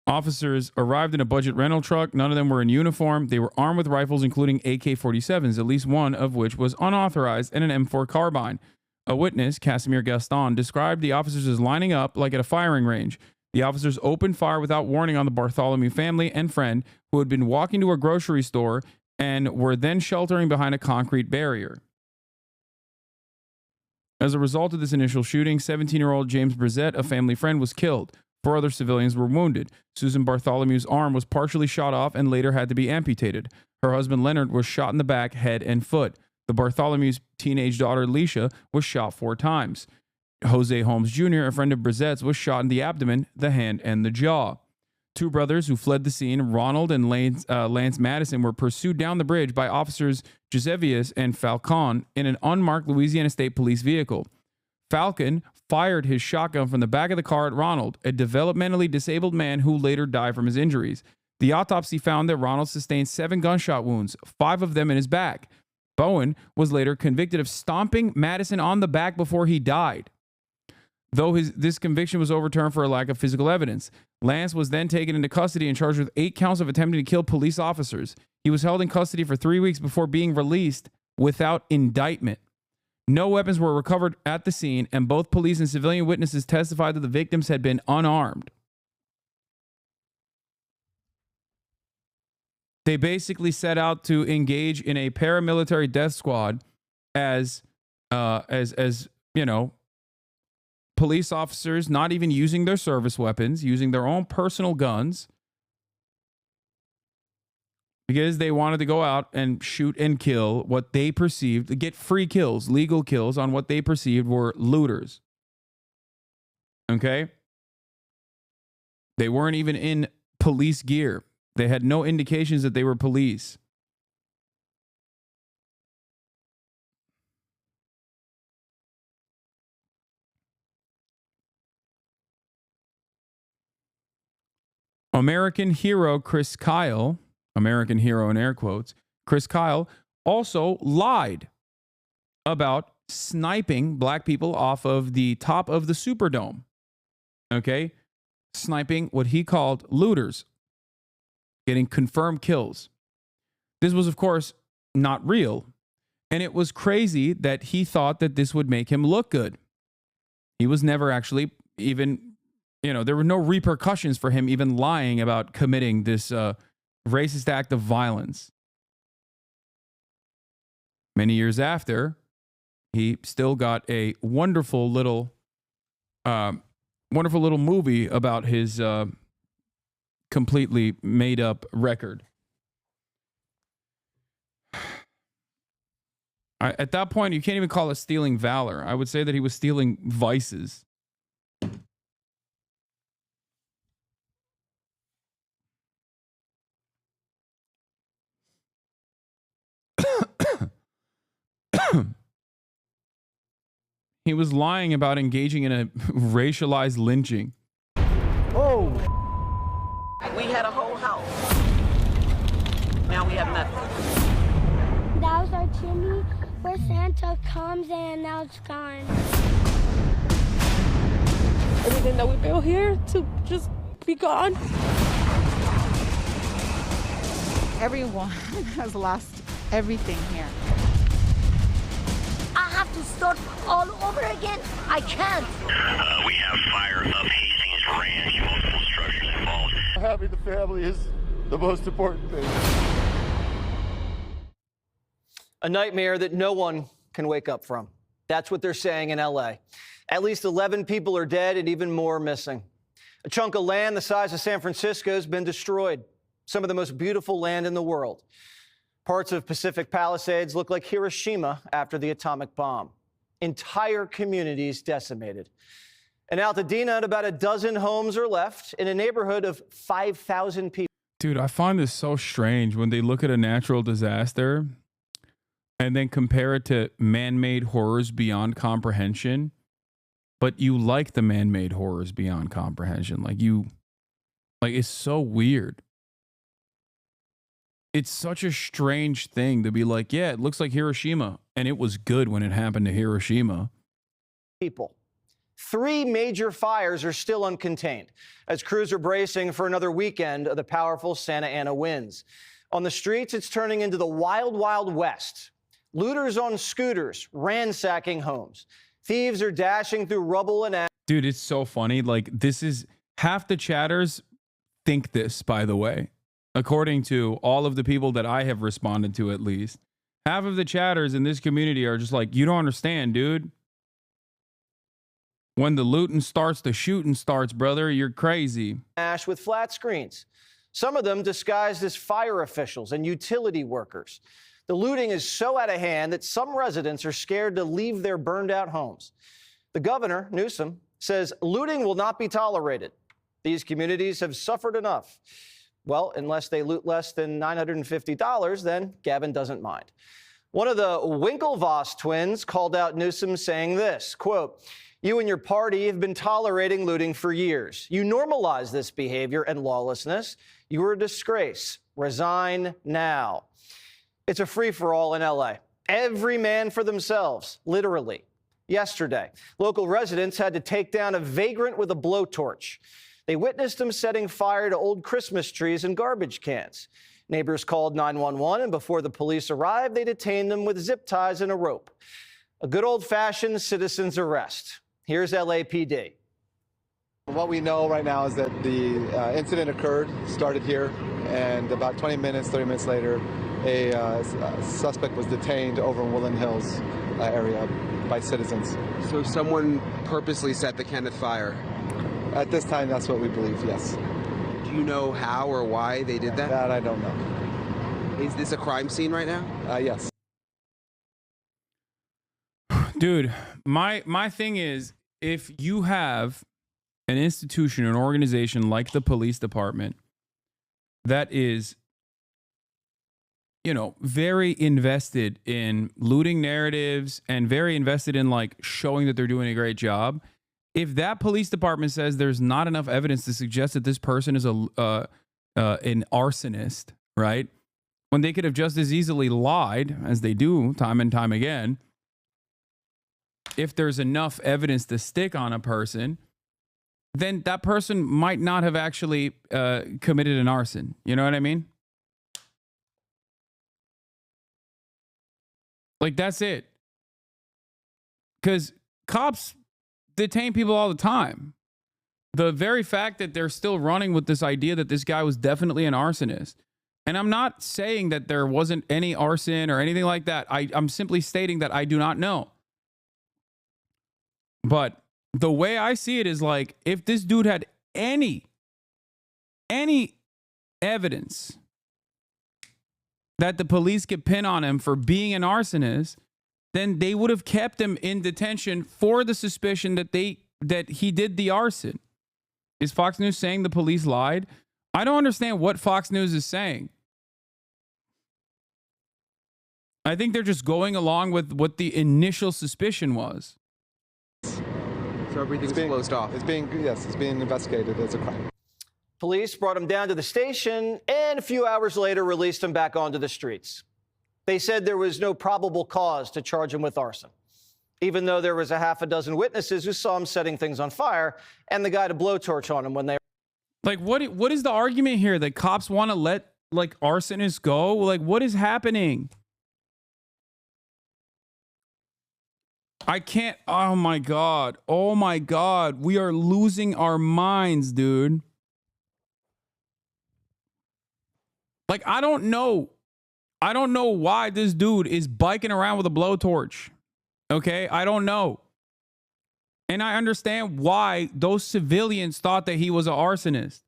Speaker 1: Officers arrived in a budget rental truck. None of them were in uniform. They were armed with rifles, including AK-47s, at least one of which was unauthorized, and an M4 carbine. A witness, Casimir Gaston, described the officers as lining up like at a firing range. The officers opened fire without warning on the Bartholomew family and friend who had been walking to a grocery store and were then sheltering behind a concrete barrier. As a result of this initial shooting, 17-year-old James Brissett, a family friend, was killed. 4 other civilians were wounded. Susan Bartholomew's arm was partially shot off and later had to be amputated. Her husband Leonard was shot in the back, head, and foot. The Bartholomew's teenage daughter Leisha was shot 4 times. Jose Holmes Jr., a friend of Brissett's, was shot in the abdomen, the hand, and the jaw. 2 brothers who fled the scene, Ronald and Lance Madison, were pursued down the bridge by officers Gisevius and Falcon in an unmarked Louisiana State Police vehicle. Falcon fired his shotgun from the back of the car at Ronald, a developmentally disabled man who later died from his injuries. The autopsy found that Ronald sustained 7 gunshot wounds, 5 of them in his back. Bowen was later convicted of stomping Madison on the back before he died, though this conviction was overturned for a lack of physical evidence. Lance was then taken into custody and charged with 8 counts of attempting to kill police officers. He was held in custody for 3 weeks before being released without indictment. No weapons were recovered at the scene, and both police and civilian witnesses testified that the victims had been unarmed. They basically set out to engage in a paramilitary death squad as you know, police officers not even using their service weapons, using their own personal guns, because they wanted to go out and shoot and kill what they perceived, to get free kills, legal kills on what they perceived were looters. Okay? They weren't even in police gear. They had no indications that they were police. American hero Chris Kyle, American hero in air quotes, Chris Kyle also lied about sniping black people off of the top of the Superdome. Okay? Sniping what he called looters, getting confirmed kills. This was, of course, not real. And it was crazy that he thought that this would make him look good. He was never actually even, there were no repercussions for him even lying about committing this racist act of violence. Many years after, he still got a wonderful little movie about his completely made up record. At that point, you can't even call it stealing valor. I would say that he was stealing vices. He was lying about engaging in a racialized lynching.
Speaker 6: Oh!
Speaker 16: We had a whole house. Now we have nothing.
Speaker 6: That was our chimney where Santa comes and now it's gone. Everything that we built here to just be gone.
Speaker 10: Everyone has lost everything here.
Speaker 6: I have to start all over again. I can't.
Speaker 12: We have fire up Hastings Ranch, multiple structures involved.
Speaker 8: Having the family is the most important thing.
Speaker 13: A nightmare that no one can wake up from. That's what they're saying in LA. At least 11 people are dead and even more missing. A chunk of land the size of San Francisco has been destroyed. Some of the most beautiful land in the world. Parts of Pacific Palisades look like Hiroshima after the atomic bomb. Entire communities decimated. In Altadena, about a dozen homes are left in a neighborhood of 5,000 people.
Speaker 1: Dude, I find this so strange when they look at a natural disaster and then compare it to man-made horrors beyond comprehension, but you like the man-made horrors beyond comprehension. Like it's so weird. It's such a strange thing to be like, yeah, it looks like Hiroshima, and it was good when it happened to Hiroshima.
Speaker 13: People. 3 major fires are still uncontained as crews are bracing for another weekend of the powerful Santa Ana winds. On the streets, it's turning into the wild, wild west. Looters on scooters ransacking homes. Thieves are dashing through rubble and ash.
Speaker 1: Dude, it's so funny. Like, this is half the chatters think this, by the way, according to all of the people that I have responded to, at least. Half of the chatters in this community are just like, you don't understand, dude. When the looting starts, the shooting starts, brother. You're crazy.
Speaker 13: Ash with flat screens. Some of them disguised as fire officials and utility workers. The looting is so out of hand that some residents are scared to leave their burned out homes. The governor, Newsom, says looting will not be tolerated. These communities have suffered enough. Well, unless they loot less than $950, then Gavin doesn't mind. One of the Winklevoss twins called out Newsom saying this, quote, "You and your party have been tolerating looting for years. You normalize this behavior and lawlessness. You are a disgrace. Resign now." It's a free-for-all in LA. Every man for themselves, literally. Yesterday, local residents had to take down a vagrant with a blowtorch. They witnessed him setting fire to old Christmas trees and garbage cans. Neighbors called 911, and before the police arrived, they detained them with zip ties and a rope. A good old-fashioned citizen's arrest. Here's LAPD.
Speaker 9: What we know right now is that the incident started here, and about 20 minutes, 30 minutes later, a suspect was detained over in Woodland Hills area by citizens.
Speaker 14: So someone purposely set the Kenneth fire?
Speaker 9: At this time, that's what we believe, yes.
Speaker 14: Do you know how or why they did that?
Speaker 9: That I don't know.
Speaker 14: Is this a crime scene right now?
Speaker 9: Yes.
Speaker 1: Dude, my thing is, if you have an institution, an organization like the police department that is, you know, very invested in looting narratives and very invested in like showing that they're doing a great job, if that police department says there's not enough evidence to suggest that this person is an arsonist, right? When they could have just as easily lied, as they do time and time again, if there's enough evidence to stick on a person, then that person might not have actually committed an arson. You know what I mean? Like, that's it. Because cops detain people all the time. The very fact that they're still running with this idea that this guy was definitely an arsonist. And I'm not saying that there wasn't any arson or anything like that. I'm simply stating that I do not know. But the way I see it is like, if this dude had any evidence that the police could pin on him for being an arsonist, then they would have kept him in detention for the suspicion that he did the arson. Is Fox News saying the police lied? I don't understand what Fox News is saying. I think they're just going along with what the initial suspicion was.
Speaker 14: So everything's closed off.
Speaker 9: It's being investigated as a crime.
Speaker 13: Police brought him down to the station and a few hours later released him back onto the streets. They said there was no probable cause to charge him with arson, even though there was a half a dozen witnesses who saw him setting things on fire and the guy to blowtorch on him when they...
Speaker 1: Like, what is the argument here? That cops want to let, like, arsonists go? Like, what is happening? I can't... Oh, my God. Oh, my God. We are losing our minds, dude. Like, I don't know why this dude is biking around with a blowtorch. Okay? I don't know. And I understand why those civilians thought that he was an arsonist.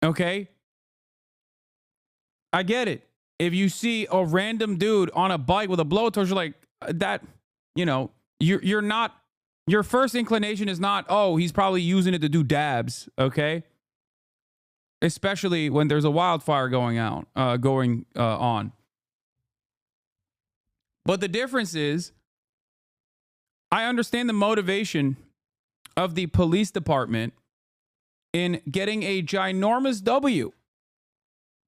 Speaker 1: Okay? I get it. If you see a random dude on a bike with a blowtorch, you're like, that, you know, you're not, your first inclination is not, oh, he's probably using it to do dabs. Okay? Especially when there's a wildfire going on. But the difference is, I understand the motivation of the police department in getting a ginormous W.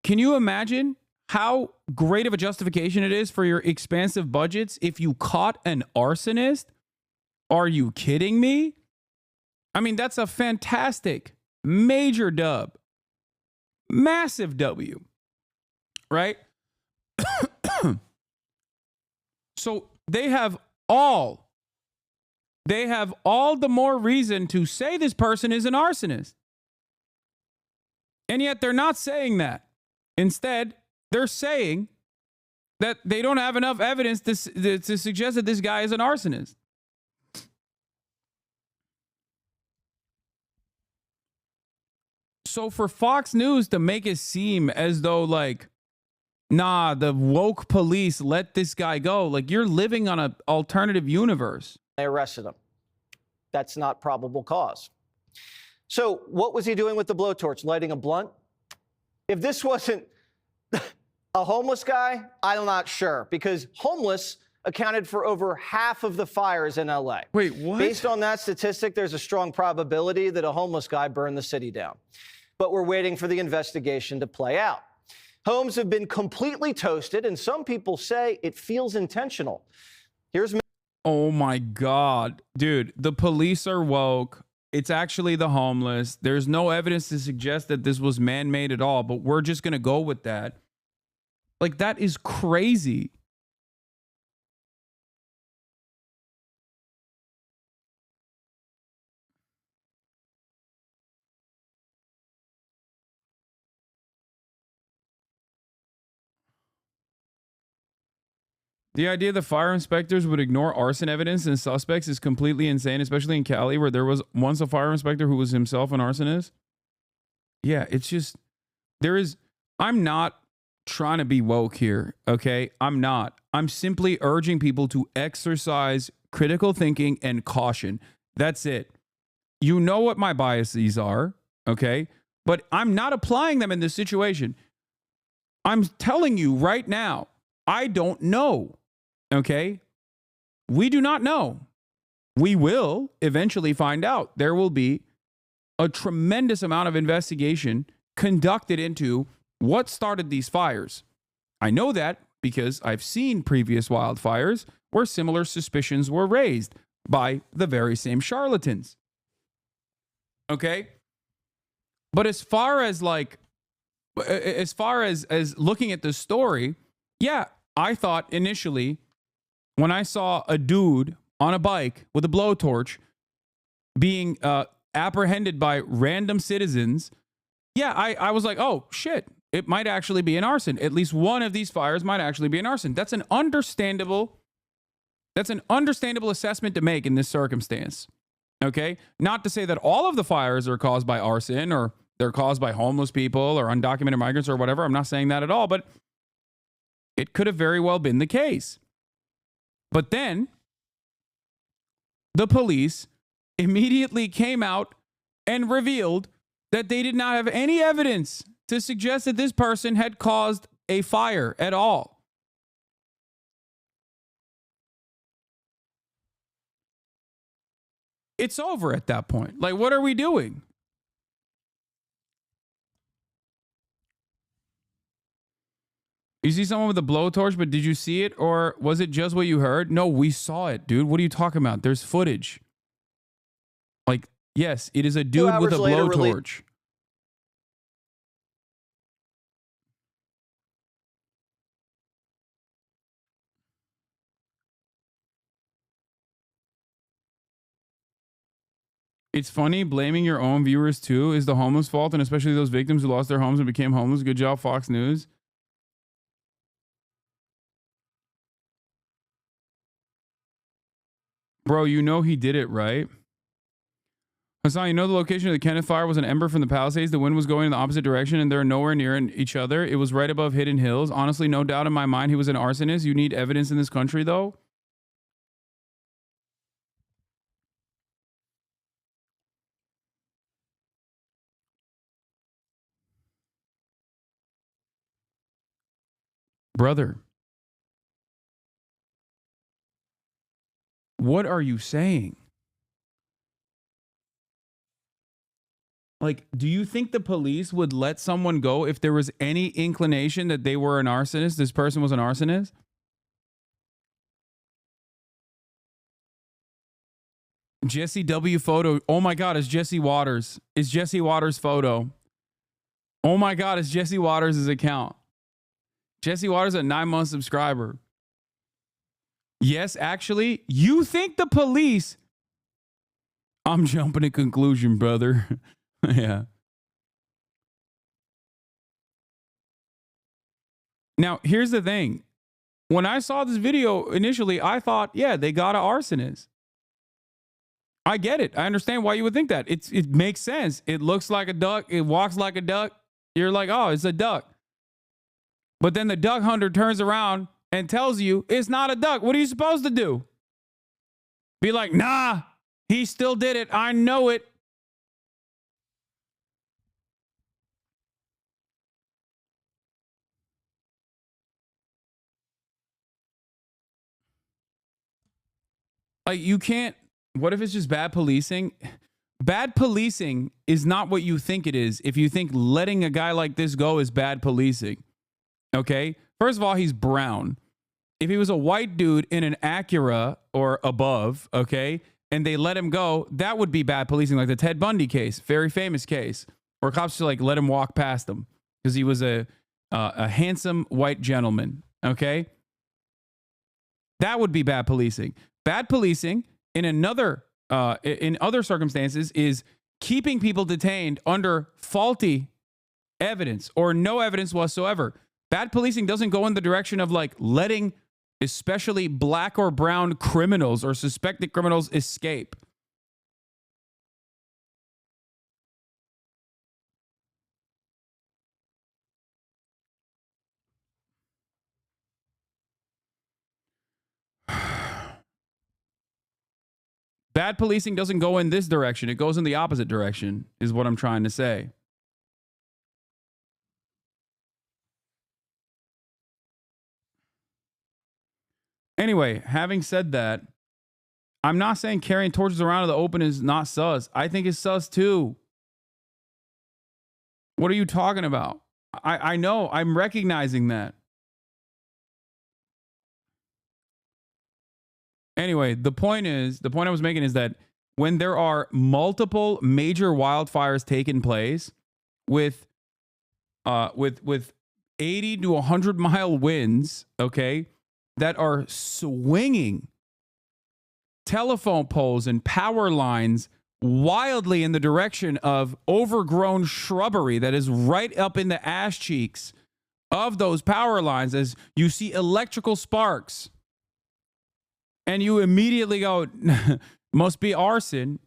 Speaker 1: Can you imagine how great of a justification it is for your expansive budgets if you caught an arsonist? Are you kidding me? I mean, that's a fantastic, major dub. Massive W. Right? So they have all the more reason to say this person is an arsonist. And yet they're not saying that. Instead, they're saying that they don't have enough evidence to suggest that this guy is an arsonist. So for Fox News to make it seem as though, like, nah, the woke police let this guy go, like, you're living on an alternative universe.
Speaker 13: They arrested him. That's not probable cause. So what was he doing with the blowtorch? Lighting a blunt? If this wasn't a homeless guy, I'm not sure, because homeless accounted for over half of the fires in LA.
Speaker 1: Wait, what?
Speaker 13: Based on that statistic, there's a strong probability that a homeless guy burned the city down. But we're waiting for the investigation to play out. Homes have been completely toasted, and some people say it feels intentional. Here's...
Speaker 1: Oh my God. Dude, the police are woke. It's actually the homeless. There's no evidence to suggest that this was man-made at all, but we're just going to go with that. Like, that is crazy. The idea that fire inspectors would ignore arson evidence and suspects is completely insane, especially in Cali, where there was once a fire inspector who was himself an arsonist. Yeah, it's just, I'm not trying to be woke here, okay? I'm not. I'm simply urging people to exercise critical thinking and caution. That's it. You know what my biases are, okay? But I'm not applying them in this situation. I'm telling you right now, I don't know. Okay? We do not know. We will eventually find out. There will be a tremendous amount of investigation conducted into what started these fires. I know that because I've seen previous wildfires where similar suspicions were raised by the very same charlatans. Okay? But as far as looking at the story, yeah, I thought initially when I saw a dude on a bike with a blowtorch being apprehended by random citizens, yeah, I was like, oh, shit, it might actually be an arson. At least one of these fires might actually be an arson. That's an understandable assessment to make in this circumstance. Okay? Not to say that all of the fires are caused by arson or they're caused by homeless people or undocumented migrants or whatever. I'm not saying that at all, but it could have very well been the case. But then the police immediately came out and revealed that they did not have any evidence to suggest that this person had caused a fire at all. It's over at that point. Like, what are we doing? You see someone with a blowtorch, but did you see it or was it just what you heard? No, we saw it, dude. What are you talking about? There's footage. Like, yes, it is a dude with a blowtorch. It's funny, blaming your own viewers too is the homeless fault, and especially those victims who lost their homes and became homeless. Good job, Fox News. Bro, you know he did it, right? Hassan, you know the location of the Kenneth fire was an ember from the Palisades. The wind was going in the opposite direction and they're nowhere near each other. It was right above Hidden Hills. Honestly, no doubt in my mind he was an arsonist. You need evidence in this country, though. Brother, what are you saying? Like, do you think the police would let someone go if there was any inclination that they were an arsonist? This person was an arsonist? Jesse W. photo. Oh my God, it's Jesse Waters. It's Jesse Waters' photo. Oh my God, it's Jesse Waters' account. Jesse Waters, a 9-month subscriber. Yes, actually, you think the police... I'm jumping to conclusion, brother. Yeah. Now, here's the thing. When I saw this video initially, I thought, yeah, they got an arsonist. I get it. I understand why you would think that. It makes sense. It looks like a duck. It walks like a duck. You're like, oh, it's a duck. But then the duck hunter turns around and tells you it's not a duck. What are you supposed to do? Be like, nah, he still did it. I know it. Like, you can't. What if it's just bad policing? Bad policing is not what you think it is if you think letting a guy like this go is bad policing. Okay? First of all, he's brown. If he was a white dude in an Acura or above, okay, and they let him go, that would be bad policing, like the Ted Bundy case, very famous case, where cops just like let him walk past him because he was a handsome white gentleman, okay? That would be bad policing. Bad policing in other circumstances is keeping people detained under faulty evidence or no evidence whatsoever. Bad policing doesn't go in the direction of like letting especially black or brown criminals or suspected criminals escape. Bad policing doesn't go in this direction. It goes in the opposite direction, is what I'm trying to say. Anyway, having said that, I'm not saying carrying torches around in the open is not sus. I think it's sus too. What are you talking about? I know. I'm recognizing that. Anyway, the point I was making is that when there are multiple major wildfires taking place with 80 to 100 mile winds, okay, that are swinging telephone poles and power lines wildly in the direction of overgrown shrubbery that is right up in the ass cheeks of those power lines, as you see electrical sparks. And you immediately go, must be arson.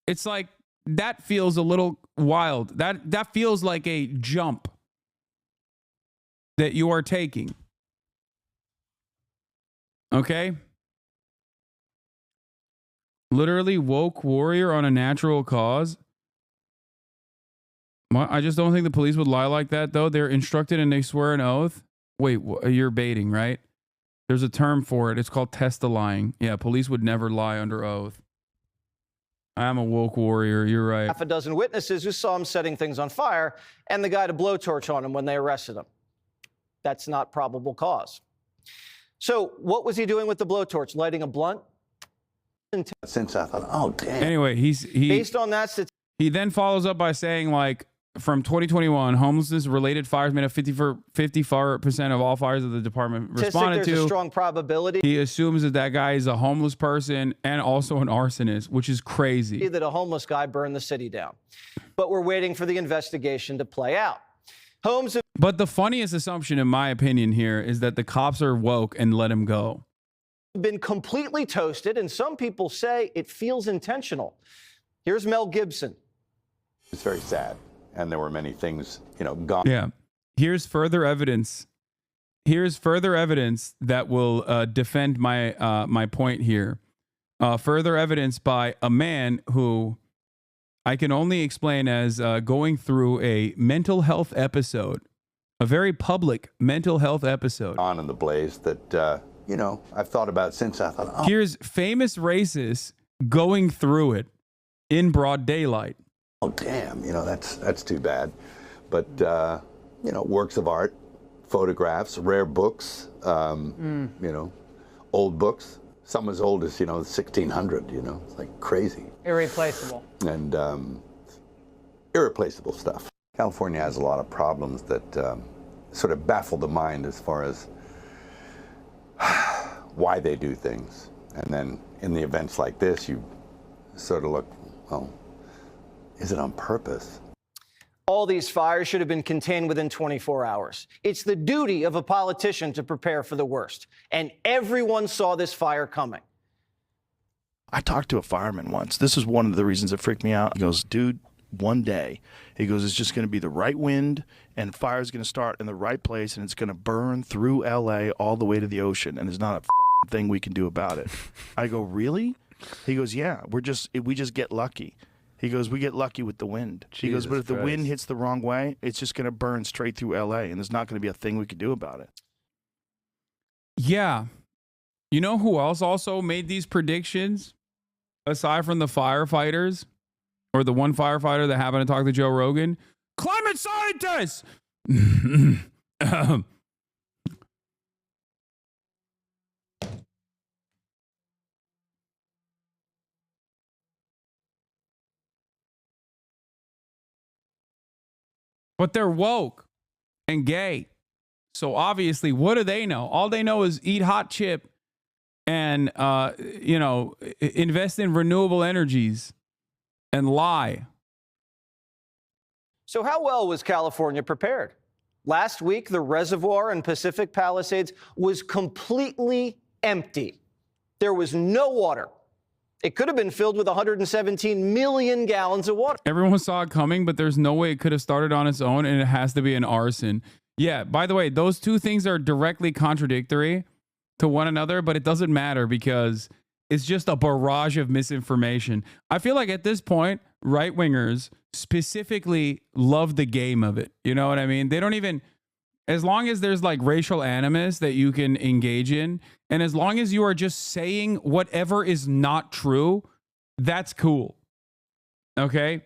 Speaker 1: It's like, that feels a little wild. That feels like a jump that you are taking. Okay? Literally woke warrior on a natural cause. I just don't think the police would lie like that, though. They're instructed and they swear an oath. Wait, you're baiting, right? There's a term for it. It's called test-a-lying. Yeah, police would never lie under oath. I'm a woke warrior. You're right.
Speaker 13: Half a dozen witnesses who saw him setting things on fire and the guy to blowtorch on him when they arrested him. That's not probable cause. So what was he doing with the blowtorch? Lighting a blunt?
Speaker 2: Since I thought, oh, damn.
Speaker 1: Anyway,
Speaker 13: based on that statistic,
Speaker 1: he then follows up by saying, like, from 2021, homelessness-related fires made up 54% of all fires that the department responded to.
Speaker 13: There's a strong probability.
Speaker 1: He assumes that guy is a homeless person and also an arsonist, which is crazy.
Speaker 13: That a homeless guy burned the city down. But we're waiting for the investigation to play out.
Speaker 1: But the funniest assumption, in my opinion, here is that the cops are woke and let him go.
Speaker 13: Been completely toasted, and some people say it feels intentional. Here's Mel Gibson.
Speaker 2: It's very sad. And there were many things, gone.
Speaker 1: Yeah. Here's further evidence. Here's further evidence that will defend my point here. Further evidence by a man who I can only explain as going through a mental health episode, a very public mental health episode.
Speaker 2: On in the blaze that you know, I've thought about since. I thought, oh,
Speaker 1: Here's famous racists going through it in broad daylight.
Speaker 2: oh damn, you know, that's too bad. But, you know, works of art, photographs, rare books, you know, old books. Some as old as, you know, 1600, you know, it's like crazy.
Speaker 3: Irreplaceable.
Speaker 2: And irreplaceable stuff. California has a lot of problems that sort of baffle the mind as far as why they do things. And then in the events like this, you sort of look, well, is it on purpose?
Speaker 13: All these fires should have been contained within 24 hours. It's the duty of a politician to prepare for the worst. And everyone saw this fire coming.
Speaker 5: I talked to a fireman once. This is one of the reasons it freaked me out. He goes, dude, one day, he goes, it's just going to be the right wind and fire's going to start in the right place and it's going to burn through LA all the way to the ocean and there's not a fucking thing we can do about it. I go, really? He goes, yeah, we just get lucky. He goes, we get lucky with the wind. He goes, but if the wind hits the wrong way, it's just going to burn straight through LA and there's not going to be a thing we can do about it.
Speaker 1: Yeah. You know who else also made these predictions? Aside from the firefighters, or the one firefighter that happened to talk to Joe Rogan? Climate scientists! But they're woke and gay. So obviously, what do they know? All they know is eat hot chip and, you know, invest in renewable energies and lie.
Speaker 13: So how well was California prepared? Last week, the reservoir in Pacific Palisades was completely empty. There was no water. It could have been filled with 117 million gallons of water.
Speaker 1: Everyone saw it coming, but there's no way it could have started on its own, and it has to be an arson. Yeah, by the way, those two things are directly contradictory to one another, but it doesn't matter because it's just a barrage of misinformation. I feel like at this point, right-wingers specifically love the game of it. You know what I mean? They don't even, as long as there's like racial animus that you can engage in, and as long as you are just saying whatever is not true, that's cool. Okay?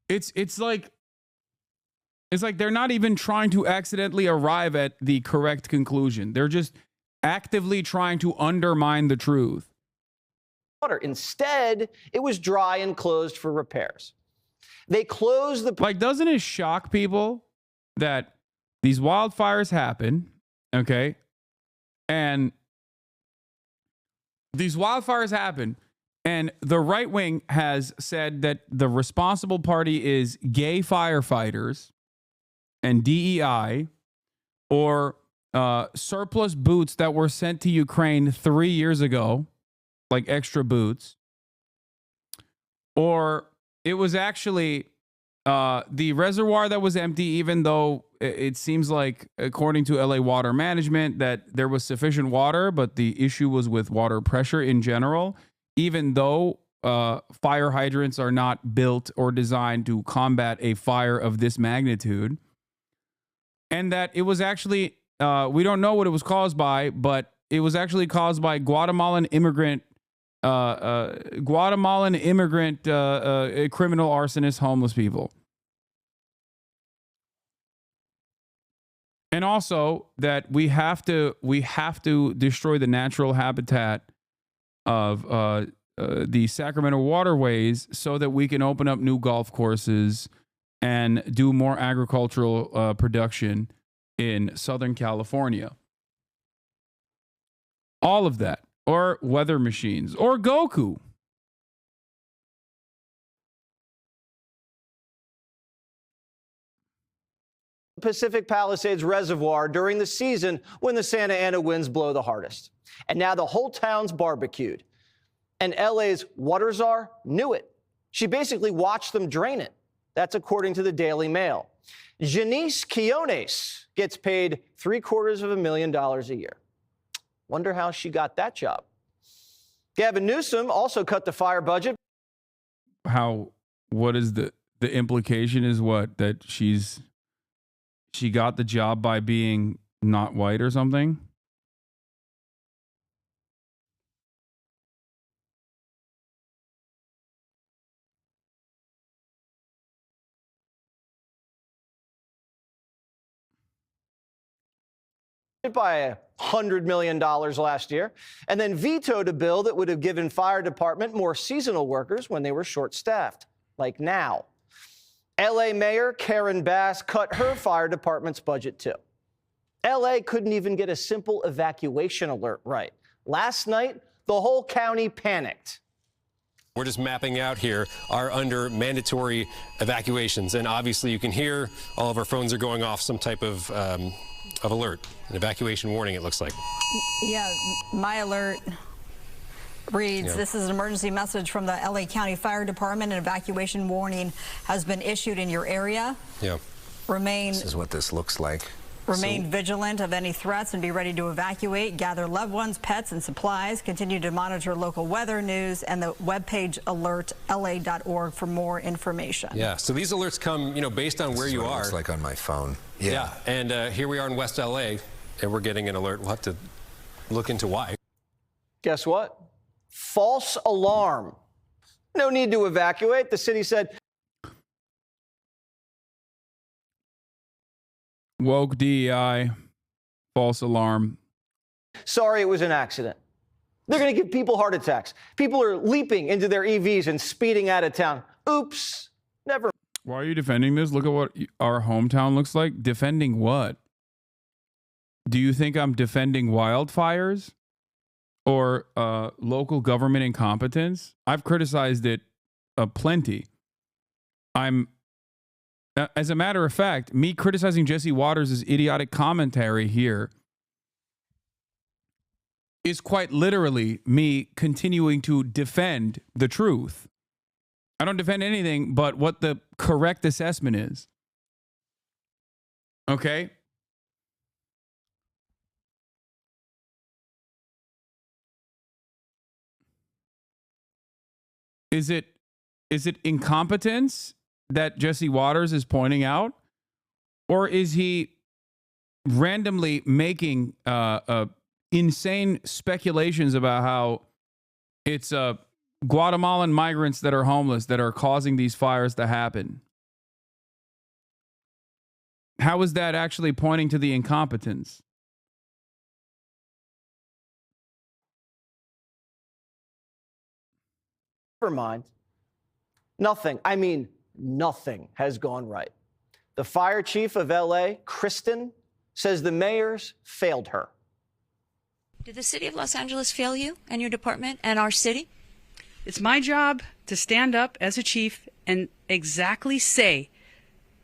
Speaker 1: It's like they're not even trying to accidentally arrive at the correct conclusion. They're just actively trying to undermine the truth.
Speaker 13: Instead, it was dry and closed for repairs. They closed the...
Speaker 1: Like, doesn't it shock people that these wildfires happen, okay? And these wildfires happen, and the right wing has said that the responsible party is gay firefighters and DEI, or surplus boots that were sent to Ukraine 3 years ago, like extra boots, or it was actually the reservoir that was empty, even though it seems like, according to LA Water Management, that there was sufficient water, but the issue was with water pressure in general, even though fire hydrants are not built or designed to combat a fire of this magnitude. And that it was actually, we don't know what it was caused by, but it was actually caused by Guatemalan immigrant criminal arsonist, homeless people. And also that we have to destroy the natural habitat of the Sacramento waterways so that we can open up new golf courses and do more agricultural production in Southern California. All of that. Or weather machines. Or Goku.
Speaker 13: Pacific Palisades Reservoir during the season when the Santa Ana winds blow the hardest. And now the whole town's barbecued. And LA's water czar knew it. She basically watched them drain it. That's according to the Daily Mail. Janice Quiones gets paid $750,000 a year. Wonder how she got that job. Gavin Newsom also cut the fire budget.
Speaker 1: What is the the implication is what? That she got the job by being not white or something?
Speaker 13: By $100 million last year, and then vetoed a bill that would have given fire department more seasonal workers when they were short-staffed, like now. LA Mayor Karen Bass cut her fire department's budget too. LA couldn't even get a simple evacuation alert right. Last night, the whole county panicked.
Speaker 17: We're just mapping out here are under mandatory evacuations, and obviously you can hear all of our phones are going off some type of alert, an evacuation warning, it looks like.
Speaker 21: Yeah, my alert reads,
Speaker 17: Yeah.
Speaker 21: This is an emergency message from the LA County Fire Department. An evacuation warning has been issued in your area.
Speaker 17: Yeah.
Speaker 21: This
Speaker 17: is what this looks like.
Speaker 21: Remain vigilant of any threats and be ready to evacuate. Gather loved ones, pets, and supplies. Continue to monitor local weather news and the webpage alertla.org for more information.
Speaker 17: Yeah, so these alerts come, based on where you are. It's like on my phone. Yeah, and here we are in West LA, and we're getting an alert. We'll have to look into why.
Speaker 13: Guess what? False alarm. No need to evacuate. The city said.
Speaker 1: Woke DEI, false alarm.
Speaker 13: Sorry, it was an accident. They're going to give people heart attacks. People are leaping into their EVs and speeding out of town. Oops, never.
Speaker 1: Why are you defending this? Look at what our hometown looks like. Defending what? Do you think I'm defending wildfires or local government incompetence? I've criticized it plenty. As a matter of fact, me criticizing Jesse Waters' idiotic commentary here is quite literally me continuing to defend the truth. I don't defend anything but what the correct assessment is. Okay? Is it incompetence that Jesse Waters is pointing out? Or is he randomly making insane speculations about how it's Guatemalan migrants that are homeless that are causing these fires to happen? How is that actually pointing to the incompetence?
Speaker 13: Never mind. Nothing, I mean, nothing has gone right. The fire chief of LA, Kristen, says the mayors failed her.
Speaker 22: Did the city of Los Angeles fail you and your department and our city?
Speaker 23: It's my job to stand up as a chief and exactly say,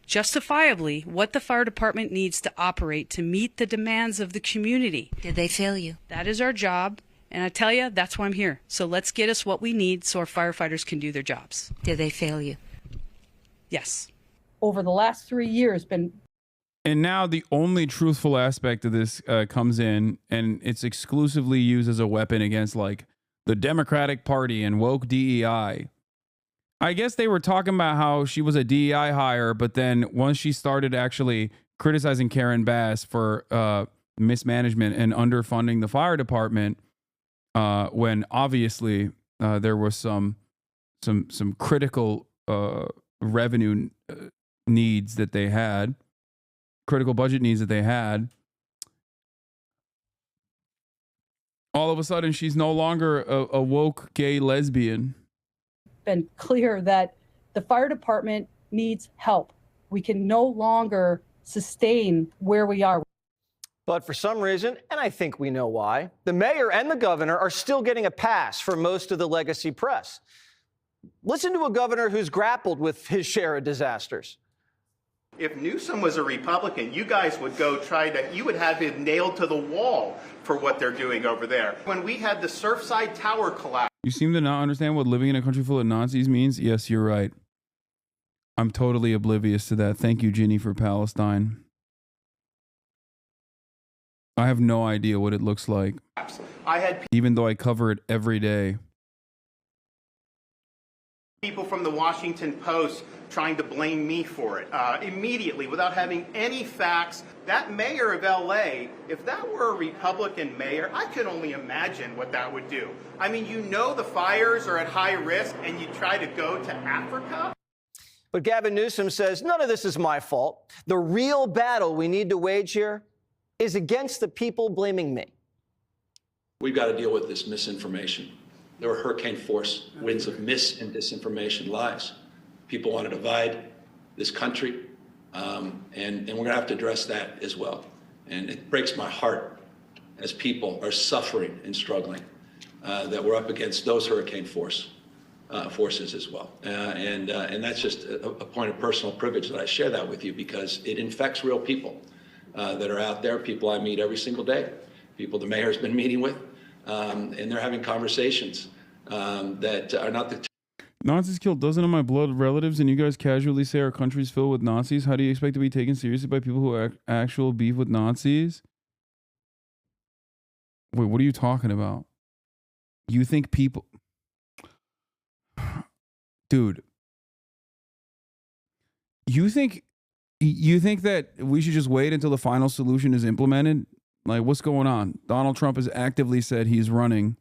Speaker 23: justifiably, what the fire department needs to operate to meet the demands of the community.
Speaker 22: Did they fail you?
Speaker 23: That is our job. And I tell you, that's why I'm here. So let's get us what we need so our firefighters can do their jobs.
Speaker 22: Did they fail you?
Speaker 23: Yes.
Speaker 24: Over the last 3 years,
Speaker 1: And now the only truthful aspect of this comes in, and it's exclusively used as a weapon against like the Democratic Party and woke DEI. I guess they were talking about how she was a DEI hire, but then once she started actually criticizing Karen Bass for mismanagement and underfunding the fire department, when obviously there was some critical revenue needs that they had, critical budget needs that they had, all of a sudden she's no longer a woke gay lesbian.
Speaker 24: been clear that the fire department needs help. We can no longer sustain where we are.
Speaker 13: But for some reason, and I think we know why, the mayor and the governor are still getting a pass for most of the legacy press. Listen to a governor who's grappled with his share of disasters.
Speaker 26: If Newsom was a Republican, you guys would you would have him nailed to the wall for what they're doing over there. When we had the Surfside Tower collapse.
Speaker 1: You seem to not understand what living in a country full of Nazis means. Yes, you're right. I'm totally oblivious to that. Thank you, Ginny, for Palestine. I have no idea what it looks like, even though I cover it every day.
Speaker 26: People from the Washington Post trying to blame me for it immediately without having any facts. That mayor of LA, if that were a Republican mayor, I could only imagine what that would do. I mean, you know the fires are at high risk and you try to go to Africa?
Speaker 13: But Gavin Newsom says none of this is my fault. The real battle we need to wage here is against the people blaming me.
Speaker 11: We've got to deal with this misinformation. There were hurricane force winds of mis and disinformation, lies. People want to divide this country, and we're going to have to address that as well. And it breaks my heart as people are suffering and struggling that we're up against those hurricane forces as well. And that's just a point of personal privilege that I share that with you because it infects real people that are out there, people I meet every single day, people the mayor's been meeting with, and they're having conversations that are not the
Speaker 1: Nazis killed dozens of my blood relatives, and you guys casually say our country's filled with Nazis. How do you expect to be taken seriously by people who have actual beef with Nazis? Wait, what are you talking about? You think people... Dude. You think that we should just wait until the final solution is implemented? Like, what's going on? Donald Trump has actively said he's running.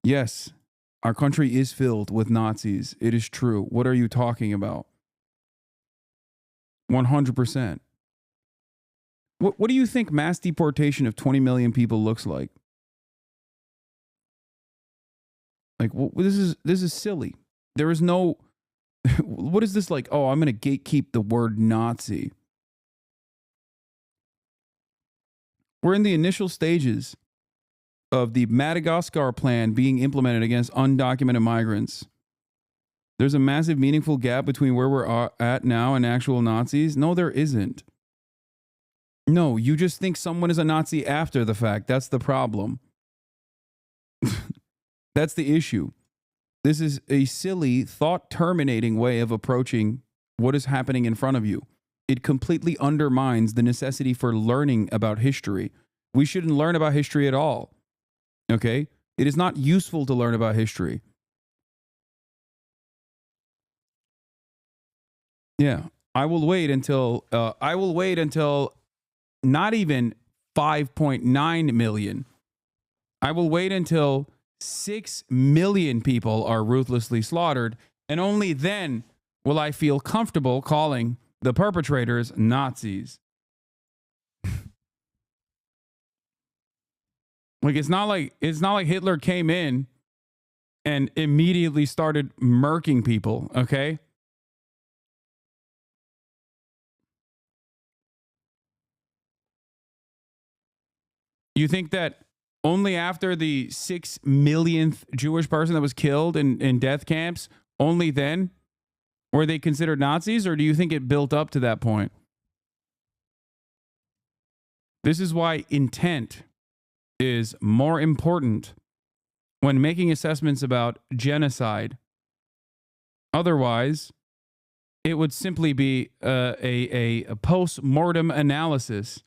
Speaker 1: Yes. Our country is filled with Nazis. It is true. What are you talking about? 100%. What do you think mass deportation of 20 million people looks like? Like, this is silly. There is no... What is this like? Oh, I'm going to gatekeep the word Nazi. We're in the initial stages of the Madagascar plan being implemented against undocumented migrants. There's a massive, meaningful gap between where we're at now and actual Nazis. No, there isn't. No, you just think someone is a Nazi after the fact. That's the problem. That's the issue. This is a silly, thought-terminating way of approaching what is happening in front of you. It completely undermines the necessity for learning about history. We shouldn't learn about history at all. Okay? It is not useful to learn about history. Yeah. I will wait until not even 5.9 million. I will wait until 6 million people are ruthlessly slaughtered, and only then will I feel comfortable calling the perpetrators Nazis. Like, it's not like Hitler came in and immediately started murking people, okay? You think that only after the 6 millionth Jewish person that was killed in death camps, only then were they considered Nazis, or do you think it built up to that point? This is why intent is more important when making assessments about genocide. Otherwise, it would simply be a post-mortem analysis.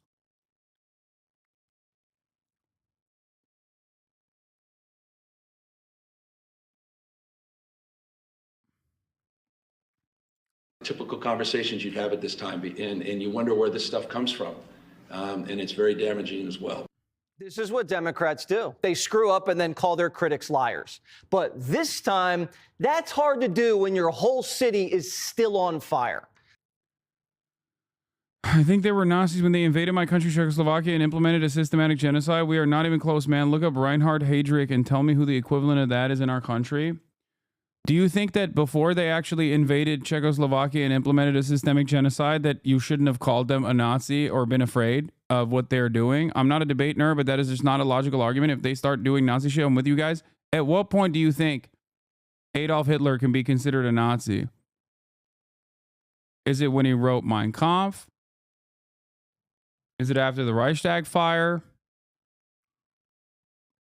Speaker 11: typical conversations you'd have at this time, and you wonder where this stuff comes from, and it's very damaging as well.
Speaker 13: This is what Democrats do. They screw up and then call their critics liars. But this time, that's hard to do when your whole city is still on fire.
Speaker 1: I think they were Nazis when they invaded my country, Czechoslovakia, and implemented a systematic genocide. We are not even close, man. Look up Reinhard Heydrich and tell me who the equivalent of that is in our country. Do you think that before they actually invaded Czechoslovakia and implemented a systemic genocide that you shouldn't have called them a Nazi or been afraid of what they're doing? I'm not a debate nerd, but that is just not a logical argument. If they start doing Nazi shit, I'm with you guys. At what point do you think Adolf Hitler can be considered a Nazi? Is it when he wrote Mein Kampf? Is it after the Reichstag fire?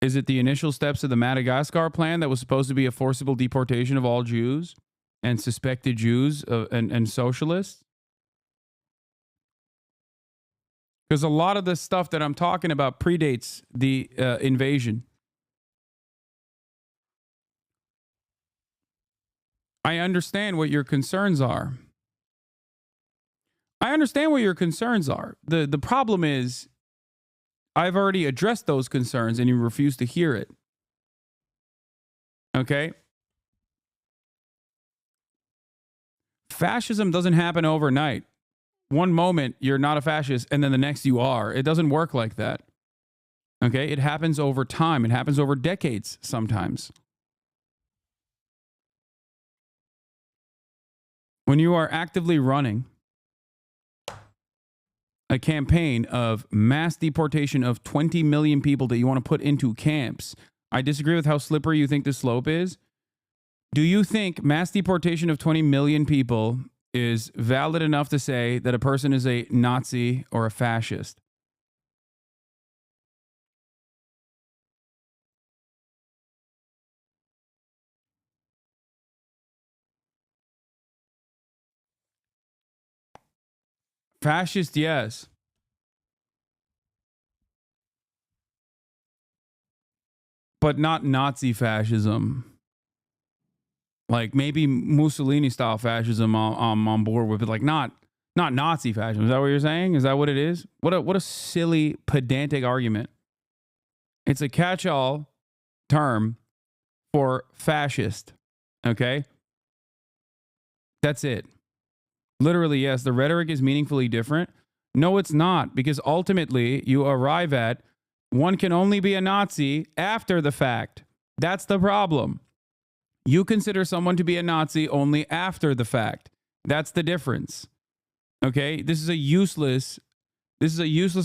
Speaker 1: Is it the initial steps of the Madagascar plan that was supposed to be a forcible deportation of all Jews and suspected Jews and socialists? Because a lot of the stuff that I'm talking about predates the invasion. I understand what your concerns are. The problem is I've already addressed those concerns and you refuse to hear it. Okay? Fascism doesn't happen overnight. One moment you're not a fascist and then the next you are. It doesn't work like that. Okay? It happens over time. It happens over decades sometimes. When you are actively running a campaign of mass deportation of 20 million people that you want to put into camps, I disagree with how slippery you think the slope is. Do you think mass deportation of 20 million people is valid enough to say that a person is a Nazi or a fascist? Fascist, yes. But not Nazi fascism. Like maybe Mussolini style fascism I'm on board with, but like not Nazi fascism. Is that what you're saying? Is that what it is? What a silly, pedantic argument. It's a catch-all term for fascist. Okay? That's it. Literally, yes, the rhetoric is meaningfully different. No, it's not, because ultimately you arrive at one can only be a Nazi after the fact. That's the problem. You consider someone to be a Nazi only after the fact. That's the difference. Okay? This is a useless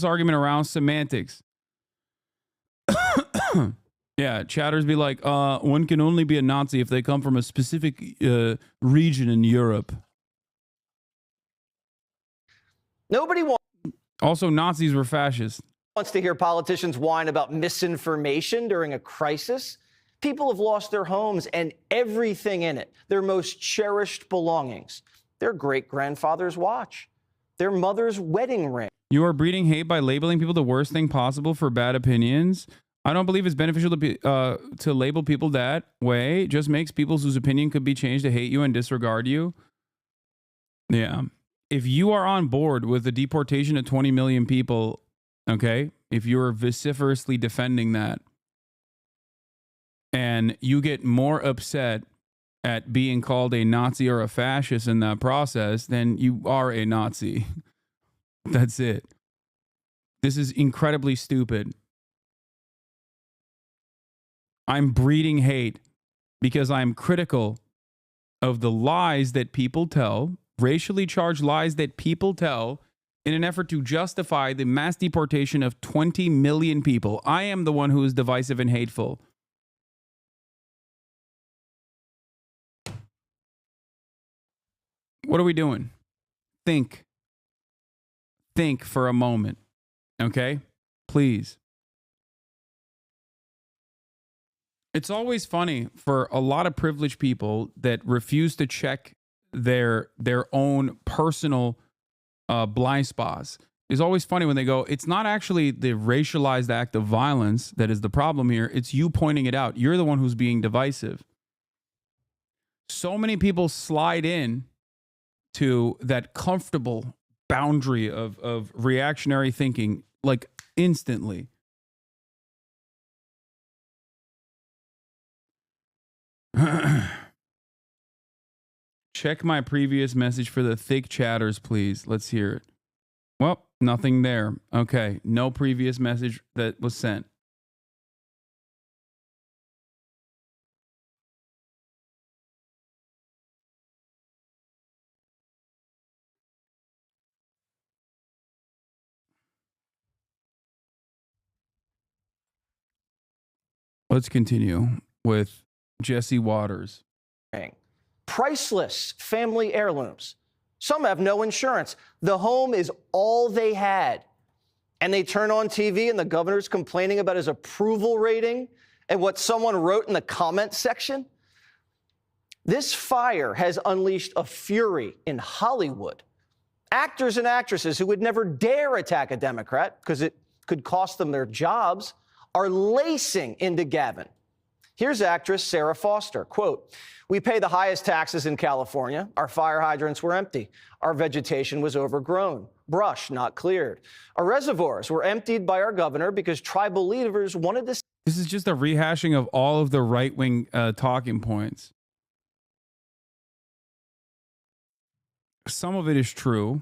Speaker 1: argument around semantics. Yeah, chatters be like, one can only be a Nazi if they come from a specific region in Europe.
Speaker 13: Nobody
Speaker 1: Also, Nazis were fascists.
Speaker 13: wants to hear politicians whine about misinformation during a crisis. People have lost their homes and everything in it, their most cherished belongings, their great-grandfather's watch, their mother's wedding ring.
Speaker 1: You are breeding hate by labeling people the worst thing possible for bad opinions. I don't believe it's beneficial to label people that way. It just makes people whose opinion could be changed to hate you and disregard you. Yeah. If you are on board with the deportation of 20 million people, okay, if you're vociferously defending that, and you get more upset at being called a Nazi or a fascist in that process, then you are a Nazi. That's it. This is incredibly stupid. I'm breeding hate because I'm critical of the lies that people tell, racially charged lies that people tell, in an effort to justify the mass deportation of 20 million people. I am the one who is divisive and hateful. What are we doing? Think. Think for a moment. Okay? Please. It's always funny for a lot of privileged people that refuse to check their own personal blind spots. It's always funny when they go, it's not actually the racialized act of violence that is the problem here. It's you pointing it out. You're the one who's being divisive. So many people slide in to that comfortable boundary of reactionary thinking, like instantly. Check my previous message for the thick chatters, please. Let's hear it. Well, nothing there. Okay, no previous message that was sent. Let's continue with Jesse Waters.
Speaker 13: Priceless family heirlooms. Some have no insurance. The home is all they had. And they turn on TV and the governor's complaining about his approval rating and what someone wrote in the comment section. This fire has unleashed a fury in Hollywood. Actors and actresses who would never dare attack a Democrat because it could cost them their jobs are lacing into Gavin. Here's actress Sarah Foster. Quote, "We pay the highest taxes in California. Our fire hydrants were empty. Our vegetation was overgrown. Brush not cleared. Our reservoirs were emptied by our governor because tribal leaders wanted to..."
Speaker 1: This is just a rehashing of all of the right-wing talking points. Some of it is true.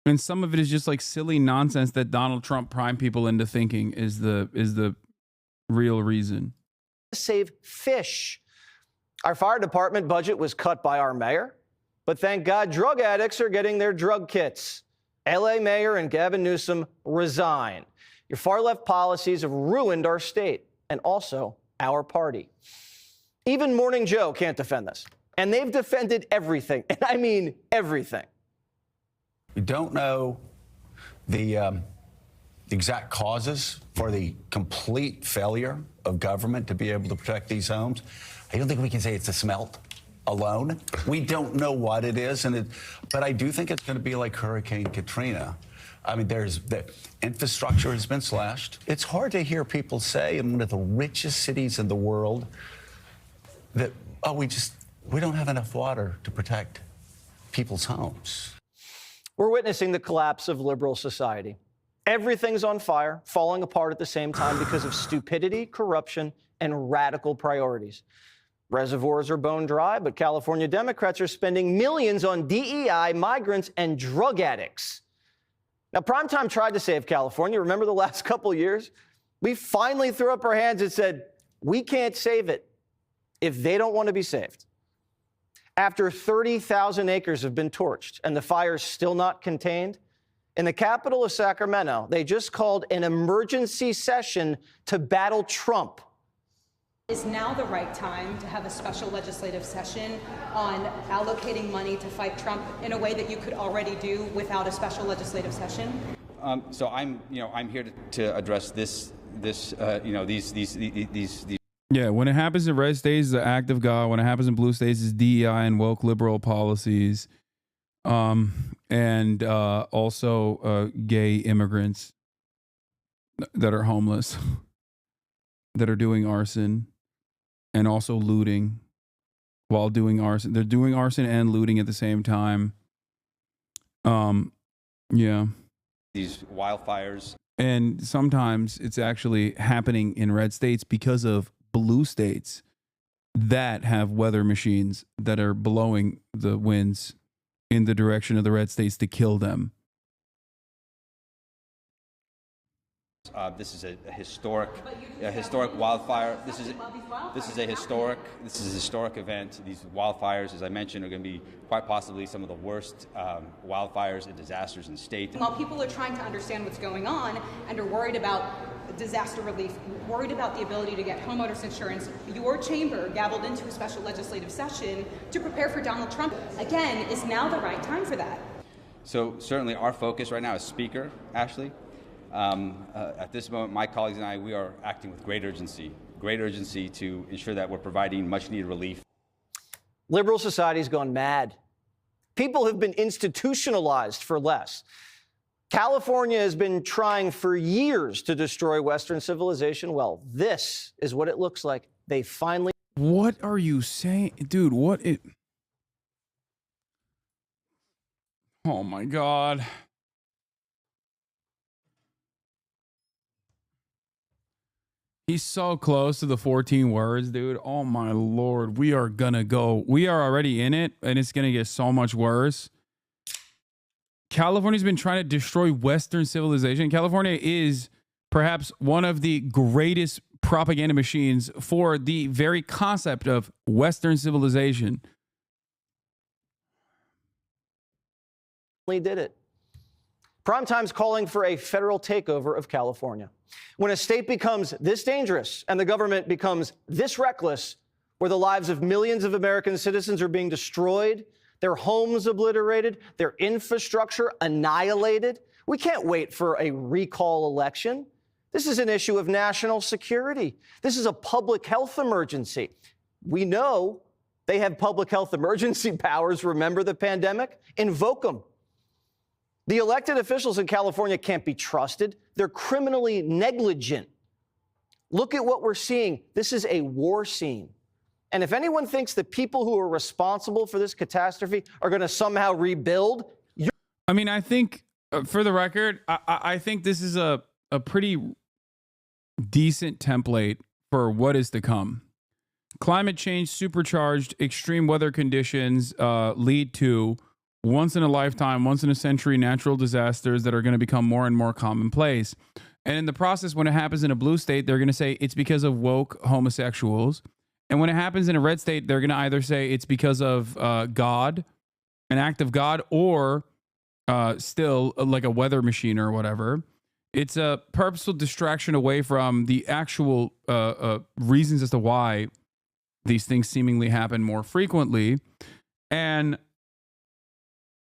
Speaker 1: And some of it is just like silly nonsense that Donald Trump primed people into thinking is the real reason.
Speaker 13: Save fish. Our fire department budget was cut by our mayor, but thank God drug addicts are getting their drug kits. LA Mayor and Gavin Newsom resign. Your far-left policies have ruined our state and also our party. Even Morning Joe can't defend this. And they've defended everything, and I mean everything.
Speaker 4: We don't know the exact causes for the complete failure of government to be able to protect these homes. I don't think we can say it's a smelt alone. We don't know what it is, but I do think it's going to be like Hurricane Katrina. I mean, the infrastructure has been slashed. It's hard to hear people say in one of the richest cities in the world that, oh, we don't have enough water to protect people's homes.
Speaker 13: We're witnessing the collapse of liberal society. Everything's on fire, falling apart at the same time because of stupidity, corruption, and radical priorities. Reservoirs are bone dry, but California Democrats are spending millions on DEI, migrants, and drug addicts. Now, Primetime tried to save California. Remember the last couple of years? We finally threw up our hands and said, we can't save it if they don't want to be saved. After 30,000 acres have been torched and the fire's still not contained, in the capital of Sacramento, they just called an emergency session to battle Trump.
Speaker 15: Is now the right time to have a special legislative session on allocating money to fight Trump in a way that you could already do without a special legislative session?
Speaker 18: So I'm here to address these.
Speaker 1: Yeah, when it happens in red states, it's the act of God. When it happens in blue states, it's DEI and woke liberal policies. And also gay immigrants that are homeless, that are doing arson, and also looting while doing arson. They're doing arson and looting at the same time. Yeah.
Speaker 18: These wildfires.
Speaker 1: And sometimes it's actually happening in red states because of blue states that have weather machines that are blowing the winds in the direction of the red states to kill them.
Speaker 18: This is a historic wildfire. This is a historic event. These wildfires, as I mentioned, are going to be quite possibly some of the worst wildfires and disasters in the state.
Speaker 15: While people are trying to understand what's going on and are worried about disaster relief, worried about the ability to get homeowners insurance, your chamber gavelled into a special legislative session to prepare for Donald Trump. Again, is now the right time for that?
Speaker 18: So certainly our focus right now is Speaker Ashley. At this moment, my colleagues and I, we are acting with great urgency to ensure that we're providing much needed relief.
Speaker 13: Liberal society's gone mad. People have been institutionalized for less. California has been trying for years to destroy Western civilization. Well, this is what it looks like. They finally...
Speaker 1: What are you saying? Dude, Oh my God. He's so close to the 14 words, dude. Oh my Lord. We are already in it, and it's gonna get so much worse. California's been trying to destroy Western civilization. California is perhaps one of the greatest propaganda machines for the very concept of Western civilization.
Speaker 13: Did it. Primetime's calling for a federal takeover of California. When a state becomes this dangerous and the government becomes this reckless, where the lives of millions of American citizens are being destroyed, their homes obliterated, their infrastructure annihilated, we can't wait for a recall election. This is an issue of national security. This is a public health emergency. We know they have public health emergency powers. Remember the pandemic? Invoke them. The elected officials in California can't be trusted. They're criminally negligent. Look at what we're seeing. This is a war scene. And if anyone thinks the people who are responsible for this catastrophe are going to somehow rebuild,
Speaker 1: I mean, I think, for the record, I think this is a pretty decent template for what is to come. Climate change supercharged extreme weather conditions lead to once-in-a-lifetime, once-in-a-century natural disasters that are going to become more and more commonplace. And in the process, when it happens in a blue state, they're going to say it's because of woke homosexuals. And when it happens in a red state, they're going to either say it's because of God, an act of God, or still like a weather machine or whatever. It's a purposeful distraction away from the actual reasons as to why these things seemingly happen more frequently. And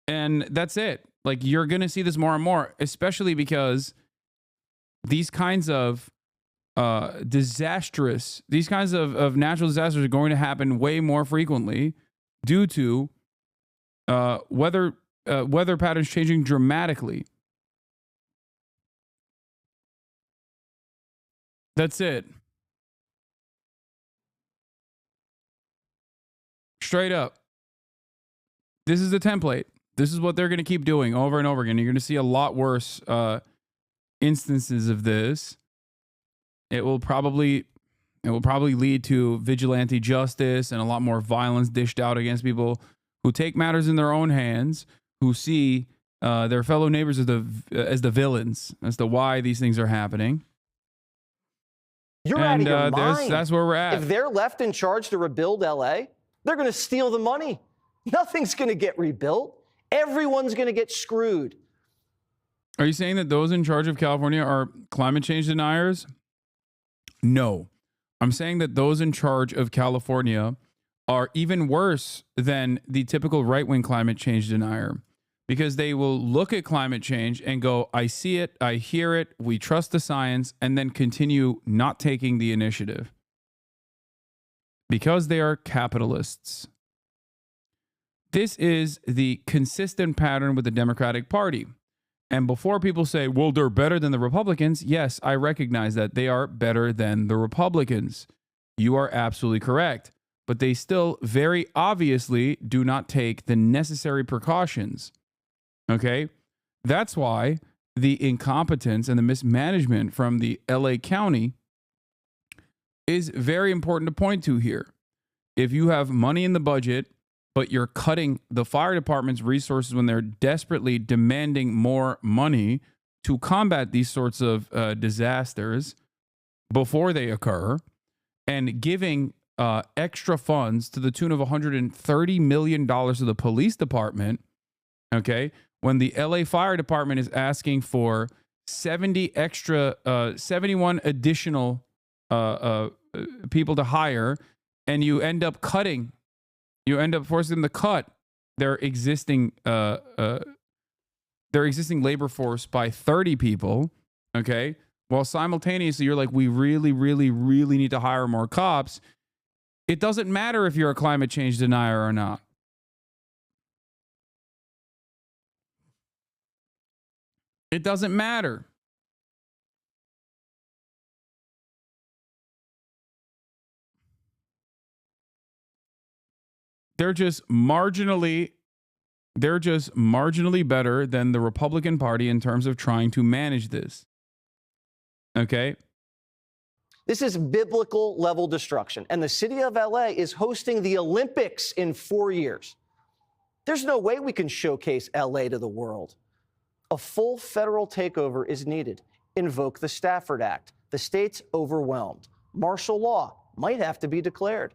Speaker 1: that's it. Like, you're going to see this more and more, especially because these kinds of these kinds of natural disasters are going to happen way more frequently due to weather patterns changing dramatically. That's it. Straight up. This is the template. This is what they're going to keep doing over and over again. You're going to see a lot worse instances of this. It will probably lead to vigilante justice and a lot more violence dished out against people who take matters in their own hands, who see their fellow neighbors as the villains, as to why these things are happening.
Speaker 13: You're out of your mind.
Speaker 1: That's where we're at.
Speaker 13: If they're left in charge to rebuild LA, they're going to steal the money. Nothing's going to get rebuilt. Everyone's going to get screwed.
Speaker 1: Are you saying that those in charge of California are climate change deniers? No. I'm saying that those in charge of California are even worse than the typical right-wing climate change denier, because they will look at climate change and go, I see it, I hear it, we trust the science, and then continue not taking the initiative. Because they are capitalists. This is the consistent pattern with the Democratic Party. And before people say, well, they're better than the Republicans, yes, I recognize that they are better than the Republicans. You are absolutely correct. But they still very obviously do not take the necessary precautions. Okay? That's why the incompetence and the mismanagement from the LA County is very important to point to here. If you have money in the budget, but you're cutting the fire department's resources when they're desperately demanding more money to combat these sorts of disasters before they occur, and giving extra funds to the tune of $130 million to the police department, okay, when the LA Fire Department is asking for 71 additional people to hire, and you end up forcing them to cut their existing labor force by 30 people, okay? While simultaneously you're like, we really, really, really need to hire more cops. It doesn't matter if you're a climate change denier or not. It doesn't matter. They're just marginally better than the Republican Party in terms of trying to manage this. Okay?
Speaker 13: This is biblical level destruction. And the city of LA is hosting the Olympics in 4 years. There's no way we can showcase LA to the world. A full federal takeover is needed. Invoke the Stafford Act. The state's overwhelmed. Martial law might have to be declared.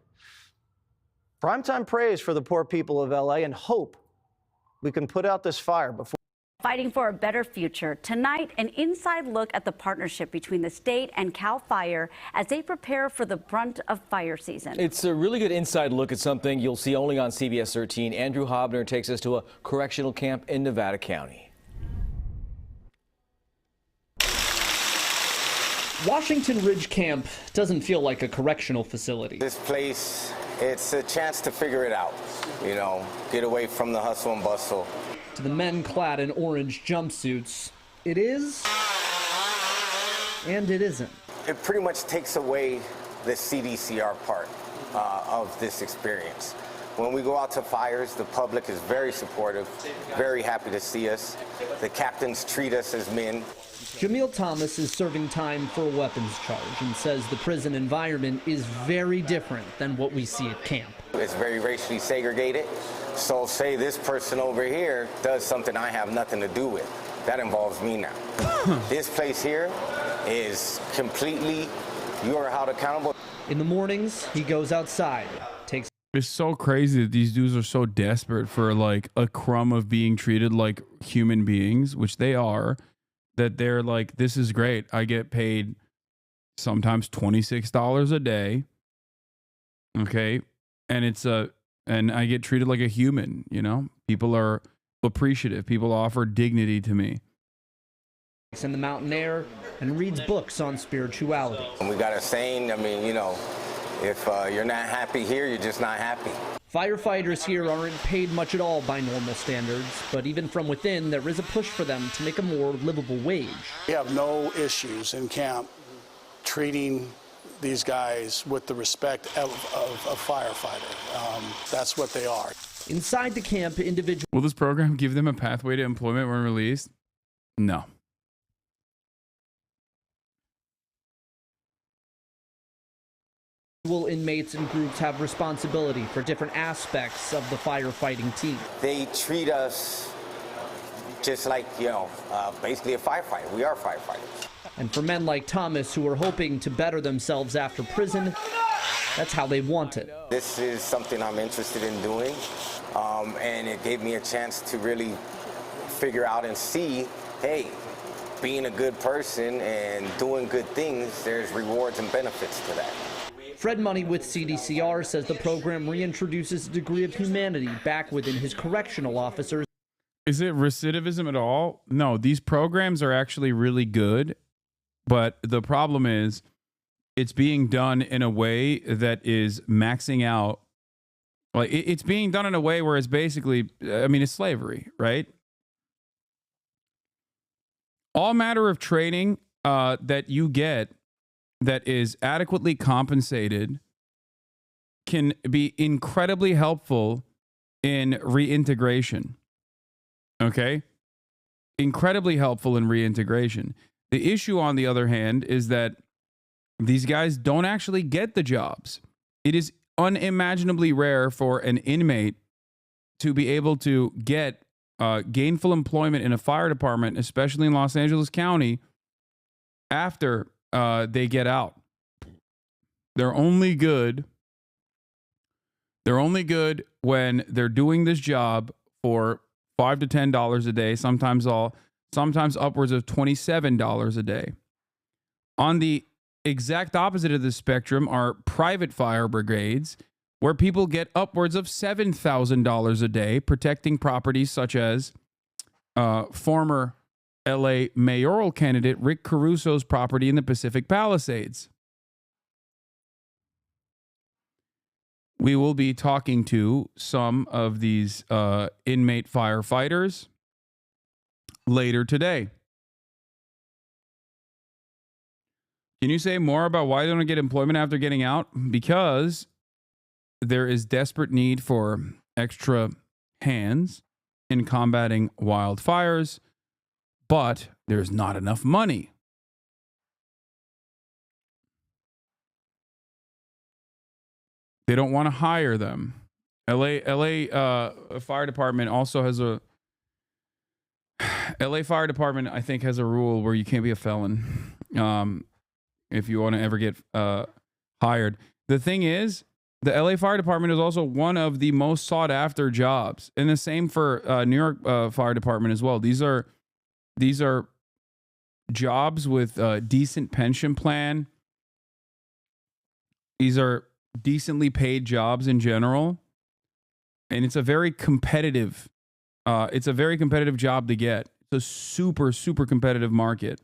Speaker 13: Primetime praise for the poor people of LA, and hope we can put out this fire before.
Speaker 7: Fighting for a better future. Tonight, an inside look at the partnership between the state and CAL FIRE as they prepare for the brunt of fire season.
Speaker 10: It's a really good inside look at something you'll see only on CBS 13. Andrew Hobner takes us to a correctional camp in Nevada County.
Speaker 16: Washington Ridge Camp doesn't feel like a correctional facility.
Speaker 19: This place, it's a chance to figure it out, get away from the hustle and bustle.
Speaker 16: To the men clad in orange jumpsuits, it is, and it isn't.
Speaker 19: it pretty much takes away the CDCR part of this experience. When we go out to fires, the public is very supportive, very happy to see us. The captains treat us as men.
Speaker 16: Jamil Thomas is serving time for a weapons charge and says the prison environment is very different than what we see at camp.
Speaker 19: It's very racially segregated. So say this person over here does something I have nothing to do with. That involves me now. This place here is completely, you are held accountable.
Speaker 16: In the mornings, he goes outside, takes.
Speaker 1: It's so crazy that these dudes are so desperate for like a crumb of being treated like human beings, which they are, that they're like, this is great. I get paid sometimes $26 a day. Okay. And I get treated like a human, you know? People are appreciative. People offer dignity to me.
Speaker 16: In the mountain air and reads books on spirituality.
Speaker 19: And we got a saying, I mean, you know, if you're not happy here, you're just not happy.
Speaker 16: Firefighters here aren't paid much at all by normal standards, but even from within, there is a push for them to make a more livable wage.
Speaker 6: We have no issues in camp treating these guys with the respect of a firefighter. That's what they are.
Speaker 16: Inside the camp, individuals.
Speaker 1: Will this program give them a pathway to employment when released? No.
Speaker 16: Inmates and groups have responsibility for different aspects of the firefighting team.
Speaker 19: They treat us just like, you know, basically a firefighter. We are firefighters.
Speaker 16: And for men like Thomas who are hoping to better themselves after prison, that's how they want it.
Speaker 19: This is something I'm interested in doing, and it gave me a chance to really figure out and see, hey, being a good person and doing good things, there's rewards and benefits to that.
Speaker 16: Fred Money with CDCR says the program reintroduces a degree of humanity back within his correctional officers.
Speaker 1: Is it recidivism at all? No, these programs are actually really good, but the problem is it's being done in a way that is maxing out. Like it's being done in a way where it's basically, I mean, it's slavery, right? All matter of training that you get that is adequately compensated can be incredibly helpful in reintegration. Okay? Incredibly helpful in reintegration. The issue, on the other hand, is that these guys don't actually get the jobs. It is unimaginably rare for an inmate to be able to get gainful employment in a fire department, especially in Los Angeles County, after they get out. They're only good when they're doing this job for $5 to $10 a day, sometimes upwards of $27 a day. On the exact opposite of the spectrum are private fire brigades, where people get upwards of $7,000 a day protecting properties such as former LA mayoral candidate Rick Caruso's property in the Pacific Palisades. We will be talking to some of these inmate firefighters later today. Can you say more about why they don't get employment after getting out? Because there is desperate need for extra hands in combating wildfires, but there's not enough money. They don't want to hire them. LA Fire Department also has a LA Fire Department, I think, has a rule where you can't be a felon if you want to ever get hired. The thing is, the LA Fire Department is also one of the most sought after jobs, and the same for New York Fire Department as well. These are jobs with a decent pension plan. These are decently paid jobs in general, and it's a very competitive job to get. It's a super competitive market.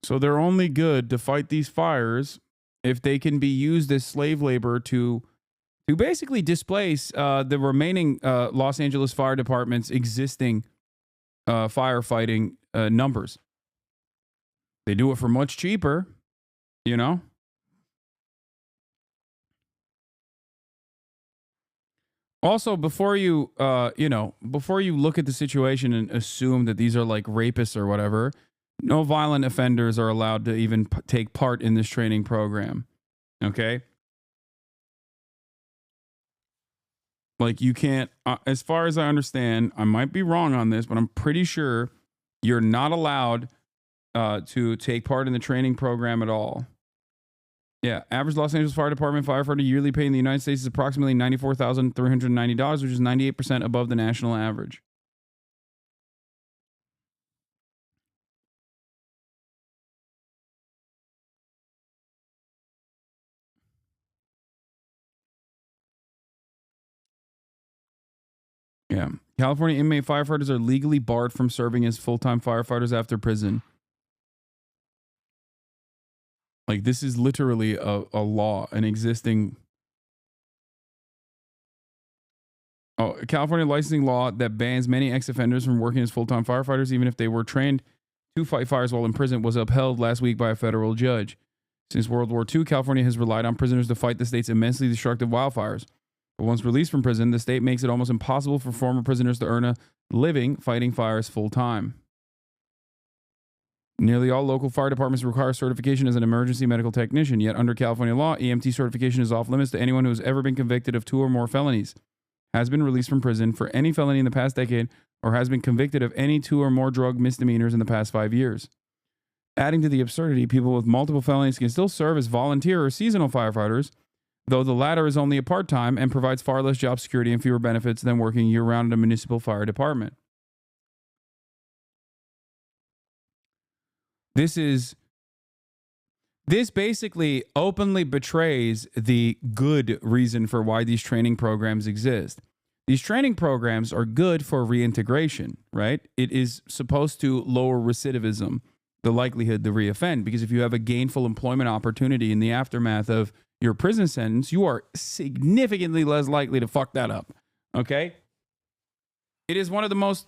Speaker 1: So they're only good to fight these fires if they can be used as slave labor to to basically displace the remaining Los Angeles Fire Department's existing firefighting numbers. They do it for much cheaper, you know? Also, before you, before you look at the situation and assume that these are like rapists or whatever, no violent offenders are allowed to even take part in this training program. Okay? Like, you can't, as far as I understand, I might be wrong on this, but I'm pretty sure you're not allowed to take part in the training program at all. Yeah, average Los Angeles Fire Department firefighter yearly pay in the United States is approximately $94,390, which is 98% above the national average. Yeah. California inmate firefighters are legally barred from serving as full-time firefighters after prison. Like, this is literally a law, an existing... Oh, California licensing law that bans many ex-offenders from working as full-time firefighters, even if they were trained to fight fires while in prison, was upheld last week by a federal judge. Since World War II, California has relied on prisoners to fight the state's immensely destructive wildfires. But once released from prison, the state makes it almost impossible for former prisoners to earn a living fighting fires full-time. Nearly all local fire departments require certification as an emergency medical technician, yet under California law, EMT certification is off limits to anyone who has ever been convicted of 2 or more felonies, has been released from prison for any felony in the past decade, or has been convicted of any 2 or more drug misdemeanors in the past 5 years. Adding to the absurdity, people with multiple felonies can still serve as volunteer or seasonal firefighters, though the latter is only a part-time and provides far less job security and fewer benefits than working year-round in a municipal fire department. This basically openly betrays the good reason for why these training programs exist. These training programs are good for reintegration, right? It is supposed to lower recidivism, the likelihood to reoffend, because if you have a gainful employment opportunity in the aftermath of your prison sentence, you are significantly less likely to fuck that up. Okay? It is one of the most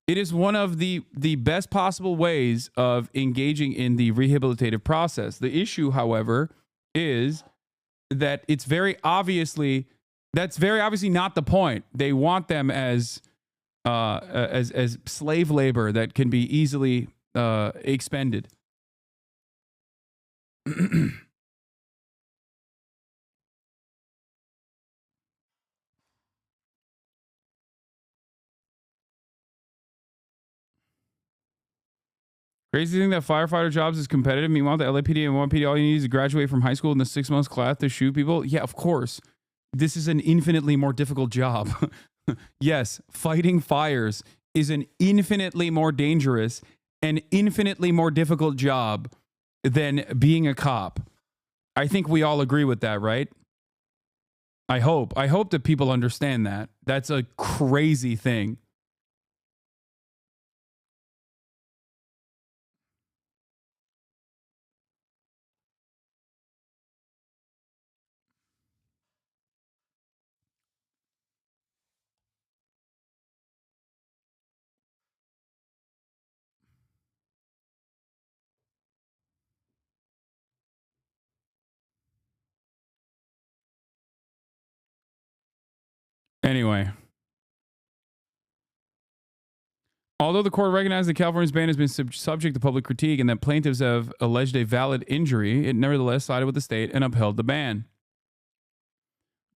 Speaker 1: it is one of the best possible ways of engaging in the rehabilitative process. The issue, however, is that that's very obviously not the point. They want them as slave labor that can be easily expended. Crazy thing that firefighter jobs is competitive. Meanwhile, the LAPD and NYPD, all you need is to graduate from high school in the 6 months class to shoot people. Yeah, of course. This is an infinitely more difficult job. Yes, fighting fires is an infinitely more dangerous and infinitely more difficult job than being a cop. I think we all agree with that, right? I hope that people understand that. That's a crazy thing. Anyway, although the court recognized that California's ban has been subject to public critique and that plaintiffs have alleged a valid injury, it nevertheless sided with the state and upheld the ban.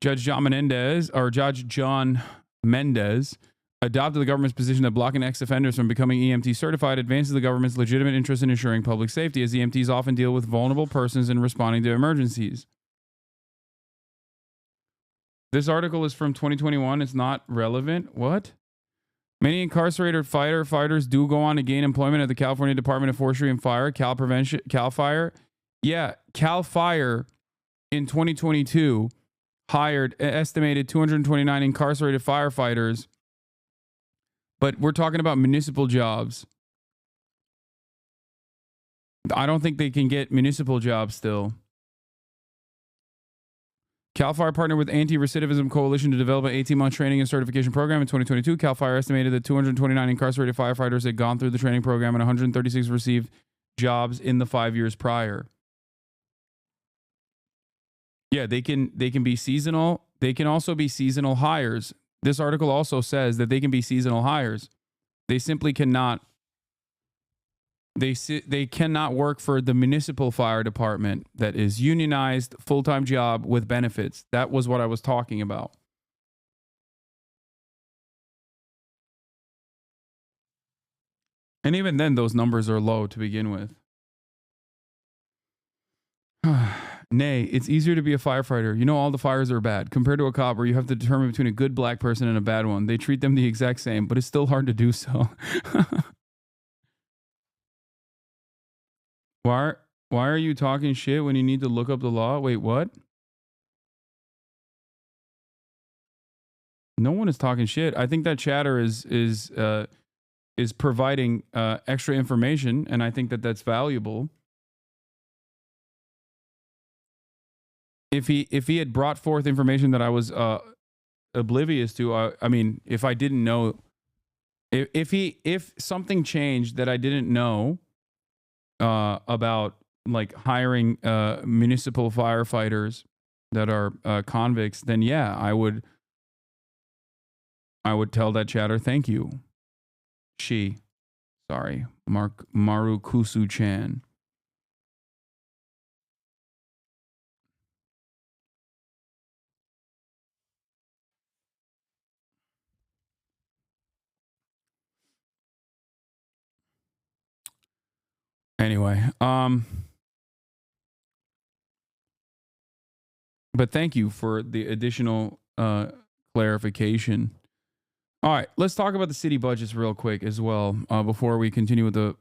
Speaker 1: Judge John Mendez adopted the government's position that blocking ex-offenders from becoming EMT certified advances the government's legitimate interest in ensuring public safety, as EMTs often deal with vulnerable persons in responding to emergencies. This article is from 2021. It's not relevant. What? Many incarcerated firefighters do go on to gain employment at the California Department of Forestry and Fire, Cal Fire. Yeah, Cal Fire in 2022 hired an estimated 229 incarcerated firefighters, but we're talking about municipal jobs. I don't think they can get municipal jobs still. CAL FIRE partnered with Anti-Recidivism Coalition to develop an 18-month training and certification program in 2022. CAL FIRE estimated that 229 incarcerated firefighters had gone through the training program and 136 received jobs in the 5 years prior. Yeah, they can be seasonal. They can also be seasonal hires. This article also says that they can be seasonal hires. They simply cannot. They cannot work for the municipal fire department that is unionized, full-time job with benefits. That was what I was talking about. And even then, those numbers are low to begin with. Nay, it's easier to be a firefighter. You know, all the fires are bad compared to a cop where you have to determine between a good black person and a bad one. They treat them the exact same, but it's still hard to do so. Why are you talking shit when you need to look up the law? Wait, what? No one is talking shit. I think that chatter is providing extra information, and I think that that's valuable. If he had brought forth information that I was oblivious to, I mean, if I didn't know, if something changed that I didn't know about, like hiring municipal firefighters that are convicts, then yeah, I would tell that chatter thank you. Marukusu-chan. Anyway, but thank you for the additional clarification. All right, let's talk about the city budgets real quick as well before we continue with the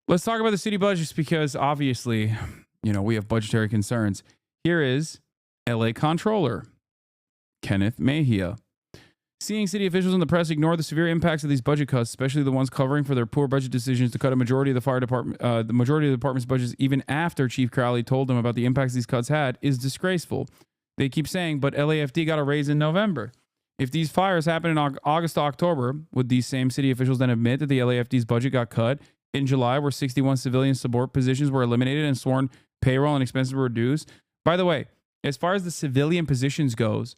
Speaker 1: let's talk about the city budgets, because obviously, you know, we have budgetary concerns. Here is LA Comptroller Kenneth Mejia. Seeing city officials in the press ignore the severe impacts of these budget cuts, especially the ones covering for their poor budget decisions to cut a majority of the fire department, the majority of the department's budgets, even after Chief Crowley told them about the impacts these cuts had, is disgraceful. They keep saying, but LAFD got a raise in November. If these fires happen in August to October, would these same city officials then admit that the LAFD's budget got cut in July, where 61 civilian support positions were eliminated and sworn payroll and expenses were reduced? By the way, as far as the civilian positions goes,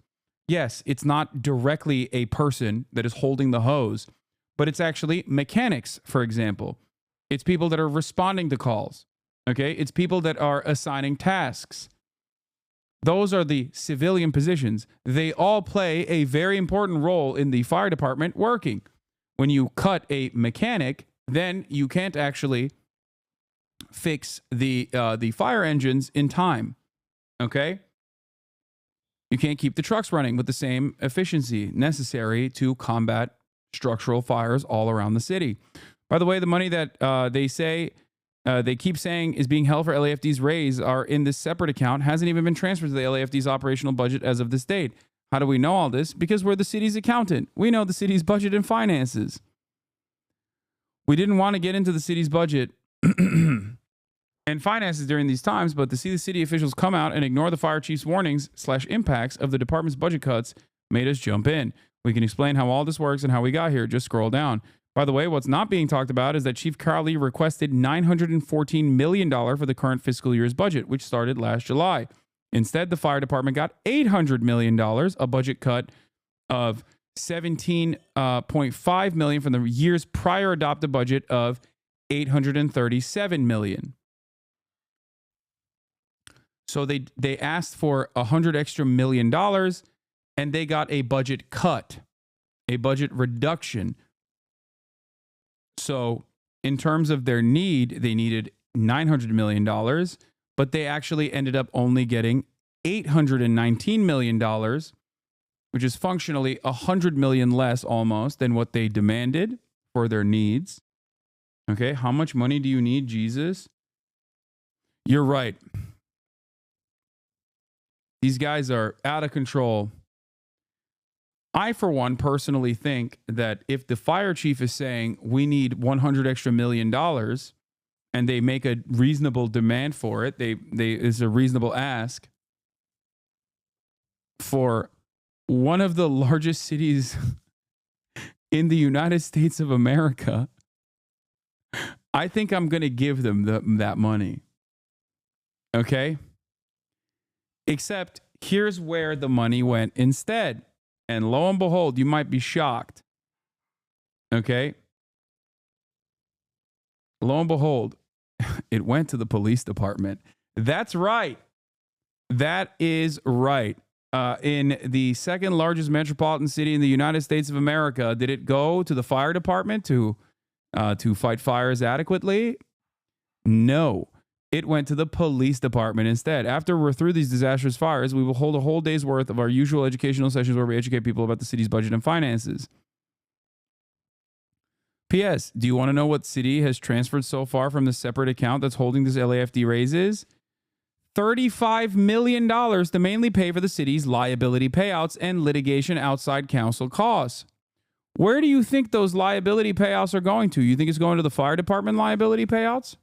Speaker 1: yes, it's not directly a person that is holding the hose, but it's actually mechanics, for example. It's people that are responding to calls. Okay? It's people that are assigning tasks. Those are the civilian positions. They all play a very important role in the fire department working. When you cut a mechanic, then you can't actually fix the fire engines in time. Okay? You can't keep the trucks running with the same efficiency necessary to combat structural fires all around the city. By the way, the money that they keep saying is being held for LAFD's raise are in this separate account hasn't even been transferred to the LAFD's operational budget as of this date. How do we know all this? Because we're the city's accountant. We know the city's budget and finances. We didn't want to get into the city's budget and finances during these times, but to see the city officials come out and ignore the fire chief's warnings / impacts of the department's budget cuts made us jump in. We can explain how all this works and how we got here. Just scroll down. By the way, what's not being talked about is that Chief Crowley requested $914 million for the current fiscal year's budget, which started last July. Instead, the fire department got $800 million, a budget cut of $17.5 million from the year's prior adopted budget of $837 million. So they asked for $100 extra million, and they got a budget cut, a budget reduction. So in terms of their need, they needed $900 million, but they actually ended up only getting $819 million, which is functionally $100 million less almost than what they demanded for their needs. Okay, how much money do you need, Jesus? You're right. These guys are out of control. I, for one, personally think that if the fire chief is saying we need $100 extra million and they make a reasonable demand for it, is a reasonable ask for one of the largest cities in the United States of America, I think I'm going to give them that money. Okay? Except here's where the money went instead. And lo and behold, you might be shocked. Okay? Lo and behold, it went to the police department. That's right. That is right. In the second largest metropolitan city in the United States of America, did it go to the fire department to fight fires adequately? No. It went to the police department instead. After we're through these disastrous fires, we will hold a whole day's worth of our usual educational sessions where we educate people about the city's budget and finances. P.S. Do you want to know what city has transferred so far from the separate account that's holding this LAFD raises? $35 million to mainly pay for the city's liability payouts and litigation outside counsel costs. Where do you think those liability payouts are going to? You think it's going to the fire department liability payouts?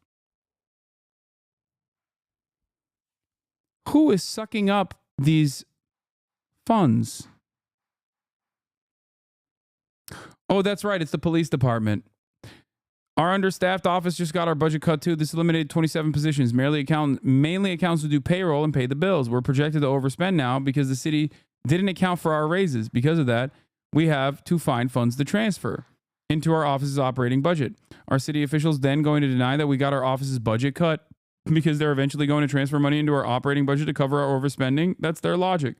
Speaker 1: Who is sucking up these funds? Oh, that's right. It's the police department. Our understaffed office just got our budget cut too. This eliminated 27 positions. Mainly accountants who do payroll and pay the bills. We're projected to overspend now because the city didn't account for our raises. Because of that, we have to find funds to transfer into our office's operating budget. Are city officials then going to deny that we got our office's budget cut because they're eventually going to transfer money into our operating budget to cover our overspending? That's their logic.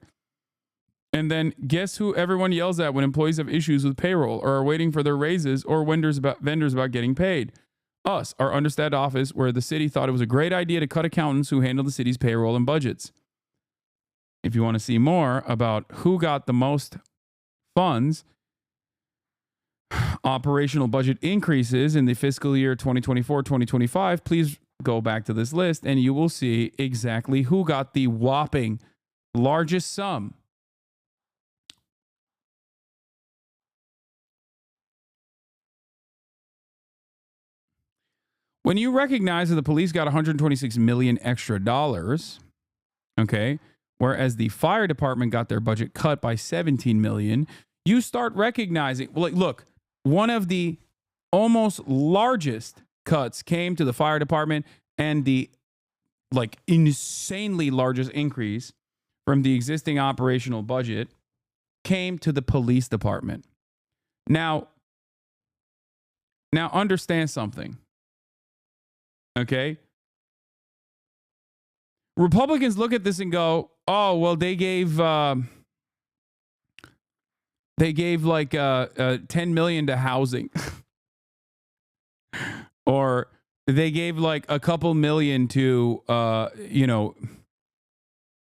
Speaker 1: And then guess who everyone yells at when employees have issues with payroll or are waiting for their raises or vendors about getting paid? Us, our understaffed office, where the city thought it was a great idea to cut accountants who handle the city's payroll and budgets. If you want to see more about who got the most funds, operational budget increases in the fiscal year 2024-2025, please go back to this list and you will see exactly who got the whopping largest sum. When you recognize that the police got $126 million extra dollars, okay, whereas the fire department got their budget cut by $17 million, you start recognizing, well, look, one of the almost largest cuts came to the fire department, and the insanely largest increase from the existing operational budget came to the police department. Now understand something. Okay? Republicans look at this and go, oh, well, they gave like $10 million to housing. Or they gave like a couple million to,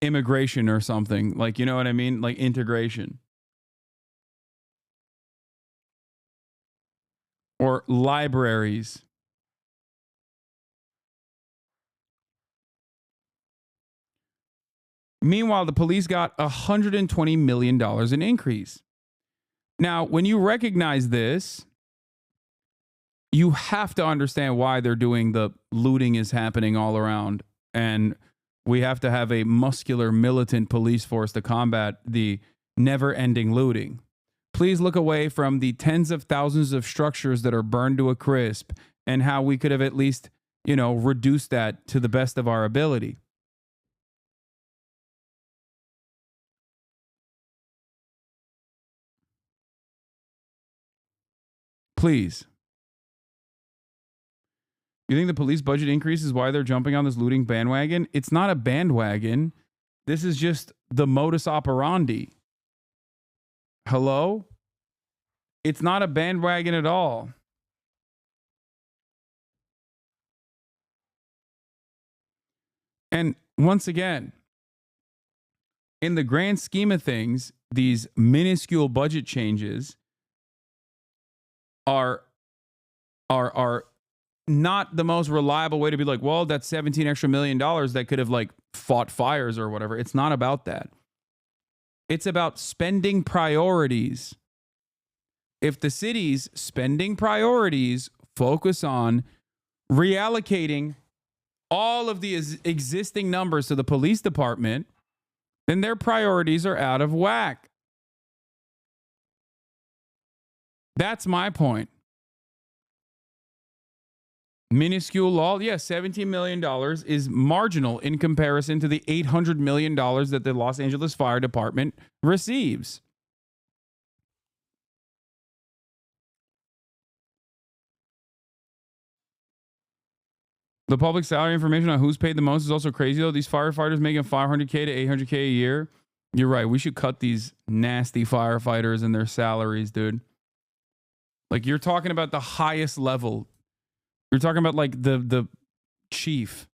Speaker 1: immigration or something. Like, you know what I mean? Like integration. Or libraries. Meanwhile, the police got $120 million in increase. Now, when you recognize this, you have to understand why they're doing the looting is happening all around. And we have to have a muscular, militant police force to combat the never-ending looting. Please look away from the tens of thousands of structures that are burned to a crisp and how we could have at least, reduced that to the best of our ability. Please. You think the police budget increase is why they're jumping on this looting bandwagon? It's not a bandwagon. This is just the modus operandi. Hello? It's not a bandwagon at all. And once again, in the grand scheme of things, these minuscule budget changes are not the most reliable way to be like, well, that's $17 extra million that could have like fought fires or whatever. It's not about that. It's about spending priorities. If the city's spending priorities focus on reallocating all of the existing numbers to the police department, then their priorities are out of whack. That's my point. Minuscule law, yes, $17 million is marginal in comparison to the $800 million that the Los Angeles Fire Department receives. The public salary information on who's paid the most is also crazy, though. These firefighters making $500K to $800K a year. You're right. We should cut these nasty firefighters and their salaries, dude. Like, you're talking about the highest level. You're talking about, like, the chief.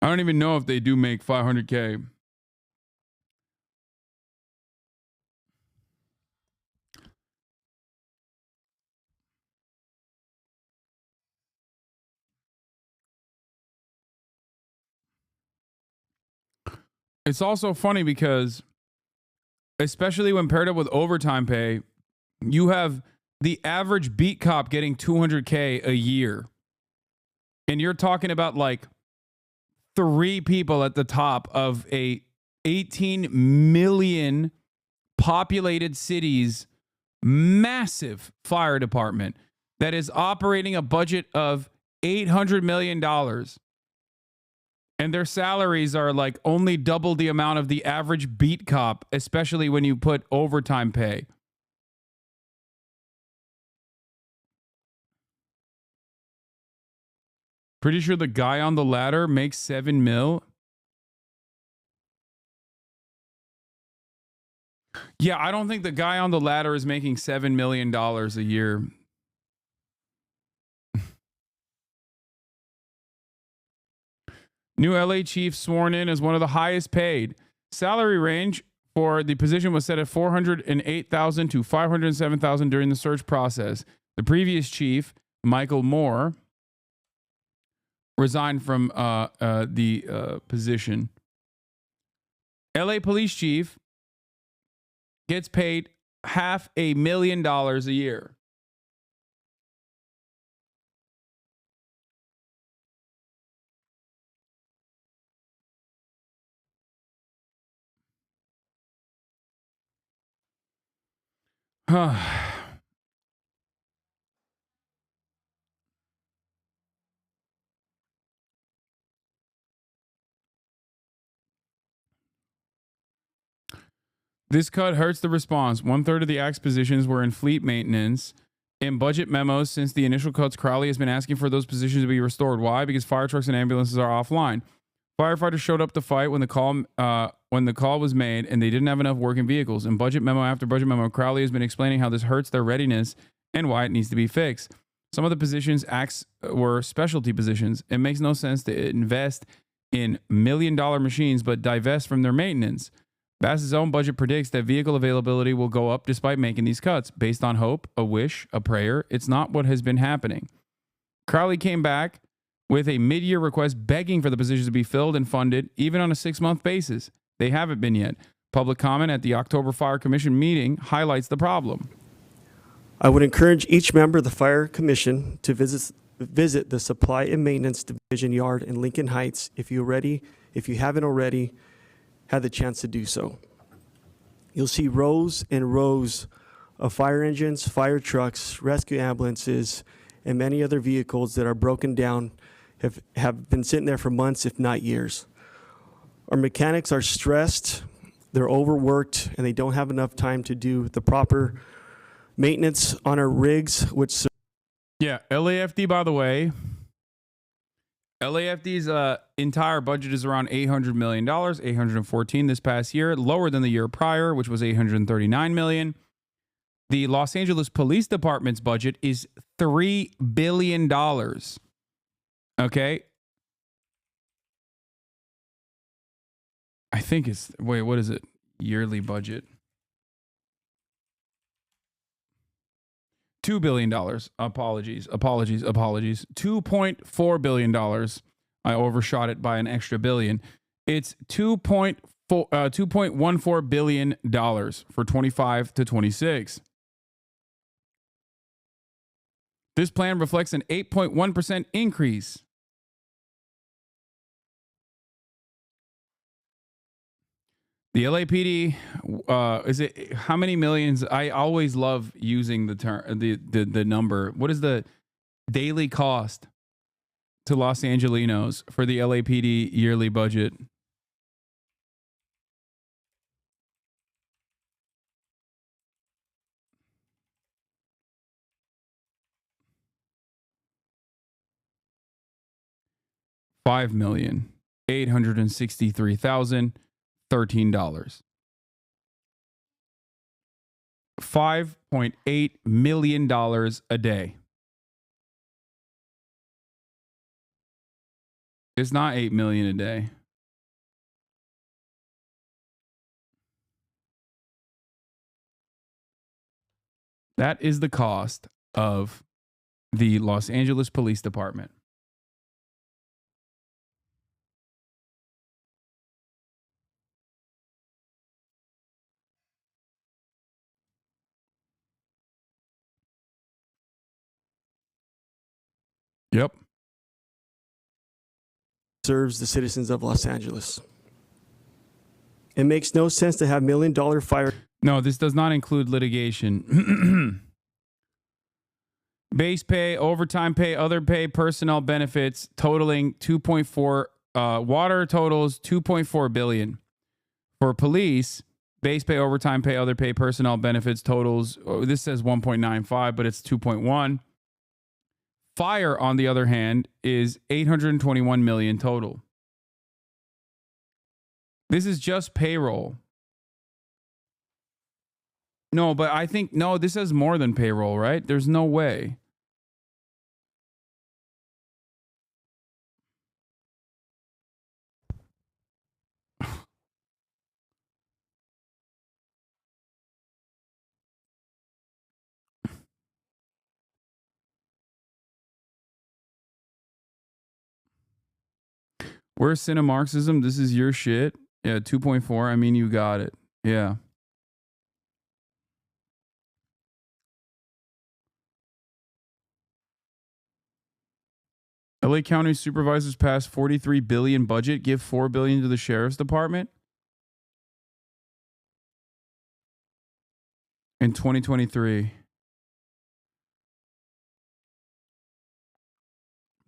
Speaker 1: I don't even know if they do make $500K. It's also funny because, especially when paired up with overtime pay, you have the average beat cop getting $200K a year. And you're talking about like 3 people at the top of a 18 million populated city's massive fire department that is operating a budget of $800 million. And their salaries are like only double the amount of the average beat cop, especially when you put overtime pay. Pretty sure the guy on the ladder makes $7 million. Yeah, I don't think the guy on the ladder is making $7 million a year. New LA chief sworn in as one of the highest paid. Salary range for the position was set at $408,000 to $507,000 during the search process. The previous chief, Michael Moore, resigned from the position. LA police chief gets paid $500,000 a year. This cut hurts the response. 1/3 of the Act's positions were in fleet maintenance. In budget memos since the initial cuts, Crowley has been asking for those positions to be restored. Why? Because fire trucks and ambulances are offline. Firefighters showed up to fight when the call was made, and they didn't have enough working vehicles. In budget memo after budget memo, Crowley has been explaining how this hurts their readiness and why it needs to be fixed. Some of the positions Acts were specialty positions. It makes no sense to invest in $1 million machines but divest from their maintenance. Bass's own budget predicts that vehicle availability will go up despite making these cuts. Based on hope, a wish, a prayer, it's not what has been happening. Crowley came back with a mid-year request begging for the positions to be filled and funded, even on a 6-month basis. They haven't been yet. Public comment at the October Fire Commission meeting highlights the problem.
Speaker 8: I would encourage each member of the Fire Commission to visit the Supply and Maintenance Division Yard in Lincoln Heights if you haven't already had the chance to do so. You'll see rows and rows of fire engines, fire trucks, rescue ambulances, and many other vehicles that are broken down, have been sitting there for months, if not years. Our mechanics are stressed, they're overworked, and they don't have enough time to do the proper maintenance on our rigs, which...
Speaker 1: Yeah, LAFD, by the way, LAFD's entire budget is around $800 million, $814 this past year, lower than the year prior, which was $839 million. The Los Angeles Police Department's budget is $3 billion. Okay? I think it's, wait, what is it? Yearly budget. $2 billion. Apologies. $2.4 billion. I overshot it by an extra billion. It's $2.4 $2.14 billion for 25 to 26. This plan reflects an 8.1% increase. The LAPD, is it how many millions? I always love using the term, the number. What is the daily cost to Los Angelinos for the LAPD yearly budget? $5,863,013. $5.8 million a day. It's not 8 million a day. That is the cost of the Los Angeles Police Department. Yep.
Speaker 8: Serves the citizens of Los Angeles. It makes no sense to have $1 million fire.
Speaker 1: No, this does not include litigation. Base pay, overtime pay, other pay, personnel benefits totaling 2.4. Water totals 2.4 billion. For police, base pay, overtime pay, other pay, personnel benefits totals. This says 1.95, but it's 2.1. Fire, on the other hand, is 821 million total. This is just payroll. No, but I think, no, this has more than payroll, right? There's no way. Where's Cinemarxism? This is your shit. Yeah, 2.4. I mean, you got it. Yeah. LA County supervisors passed 43 billion budget, give 4 billion to the sheriff's department in 2023.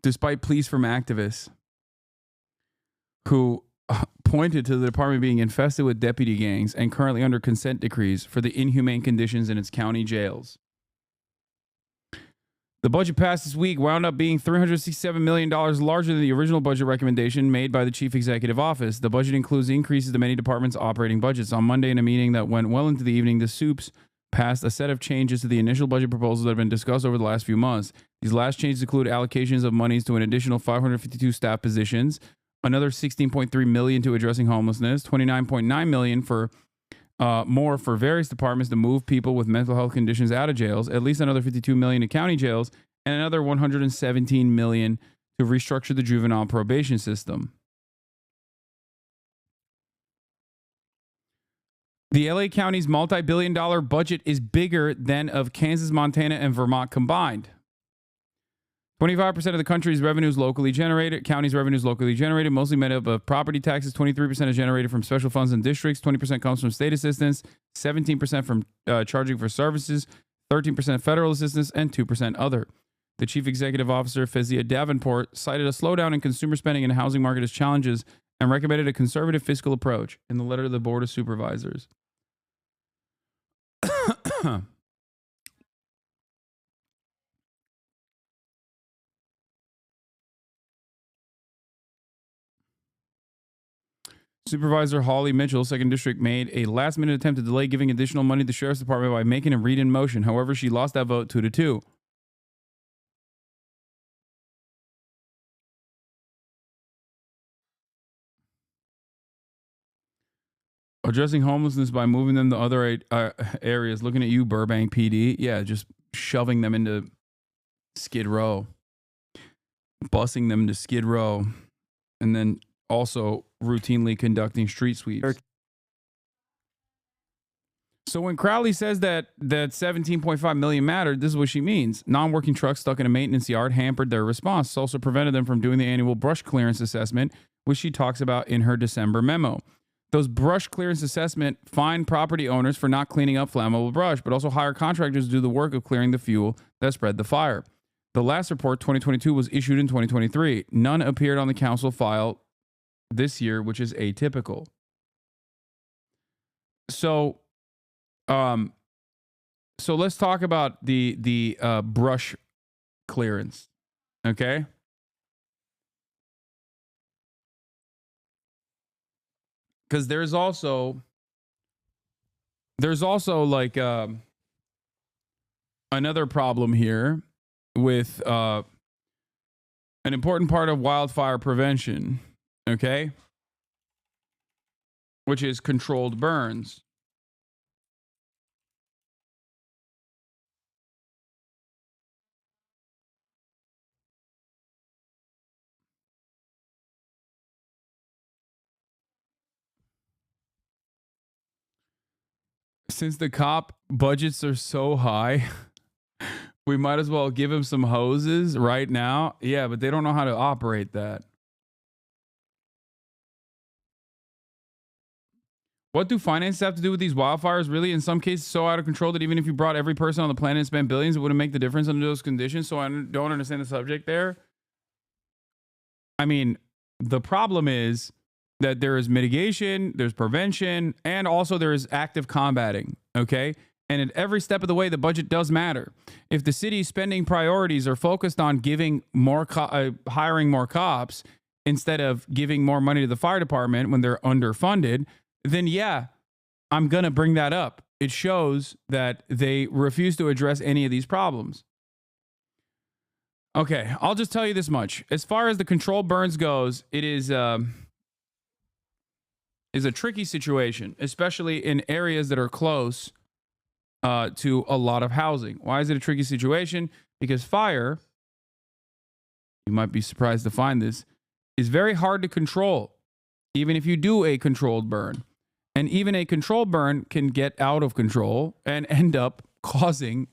Speaker 1: Despite pleas from activists who pointed to the department being infested with deputy gangs and currently under consent decrees for the inhumane conditions in its county jails. The budget passed this week wound up being $367 million larger than the original budget recommendation made by the chief executive office. The budget includes increases to many departments' operating budgets. On Monday, in a meeting that went well into the evening, the soups passed a set of changes to the initial budget proposals that have been discussed over the last few months. These last changes include allocations of monies to an additional 552 staff positions, another 16.3 million to addressing homelessness, 29.9 million for more for various departments to move people with mental health conditions out of jails, at least another 52 million to county jails, and another 117 million to restructure the juvenile probation system. The LA County's multi-billion-dollar budget is bigger than of Kansas, Montana, and Vermont combined. 25% of the country's revenues locally generated. County's revenues locally generated, mostly made up of property taxes. 23% is generated from special funds and districts. 20% comes from state assistance. 17% from charging for services. 13% federal assistance, and 2% other. The chief executive officer, Fezia Davenport, cited a slowdown in consumer spending and the housing market as challenges and recommended a conservative fiscal approach in the letter to the Board of Supervisors. Supervisor Holly Mitchell, 2nd District, made a last-minute attempt to delay giving additional money to the Sheriff's Department by making a read-in motion. However, she lost that vote 2-2. Addressing homelessness by moving them to other areas. Looking at you, Burbank PD. Yeah, just shoving them into Skid Row. Busing them to Skid Row. And then also routinely conducting street sweeps. So when Crowley says that 17.5 million mattered, this is what she means. Non-working trucks stuck in a maintenance yard hampered their response. This also prevented them from doing the annual brush clearance assessment, which she talks about in her December memo. Those brush clearance assessment fine property owners for not cleaning up flammable brush, but also hire contractors to do the work of clearing the fuel that spread the fire. The last report, 2022, was issued in 2023. None appeared on the council file this year, which is atypical. So let's talk about the brush clearance, okay? Because there's also like another problem here with an important part of wildfire prevention, okay? Which is controlled burns. Since the cop budgets are so high, we might as well give them some hoses right now. Yeah, but they don't know how to operate that. What do finances have to do with these wildfires? Really, in some cases, so out of control that even if you brought every person on the planet and spent billions, it wouldn't make the difference under those conditions. So I don't understand the subject there. I mean, the problem is that there is mitigation, there's prevention, and also there is active combating, okay? And at every step of the way, the budget does matter. If the city's spending priorities are focused on giving more hiring more cops instead of giving more money to the fire department when they're underfunded, then yeah, I'm going to bring that up. It shows that they refuse to address any of these problems. Okay, I'll just tell you this much. As far as the controlled burns goes, it is a tricky situation, especially in areas that are close to a lot of housing. Why is it a tricky situation? Because fire, you might be surprised to find this, is very hard to control, even if you do a controlled burn. And even a controlled burn can get out of control and end up causing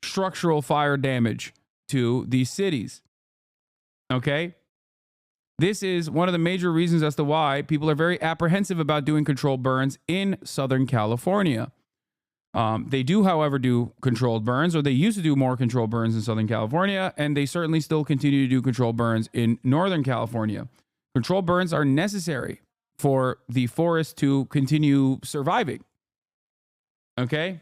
Speaker 1: structural fire damage to these cities. Okay? This is one of the major reasons as to why people are very apprehensive about doing controlled burns in Southern California. They do, however, do controlled burns, or they used to do more controlled burns in Southern California, and they certainly still continue to do controlled burns in Northern California. Controlled burns are necessary for the forest to continue surviving. Okay?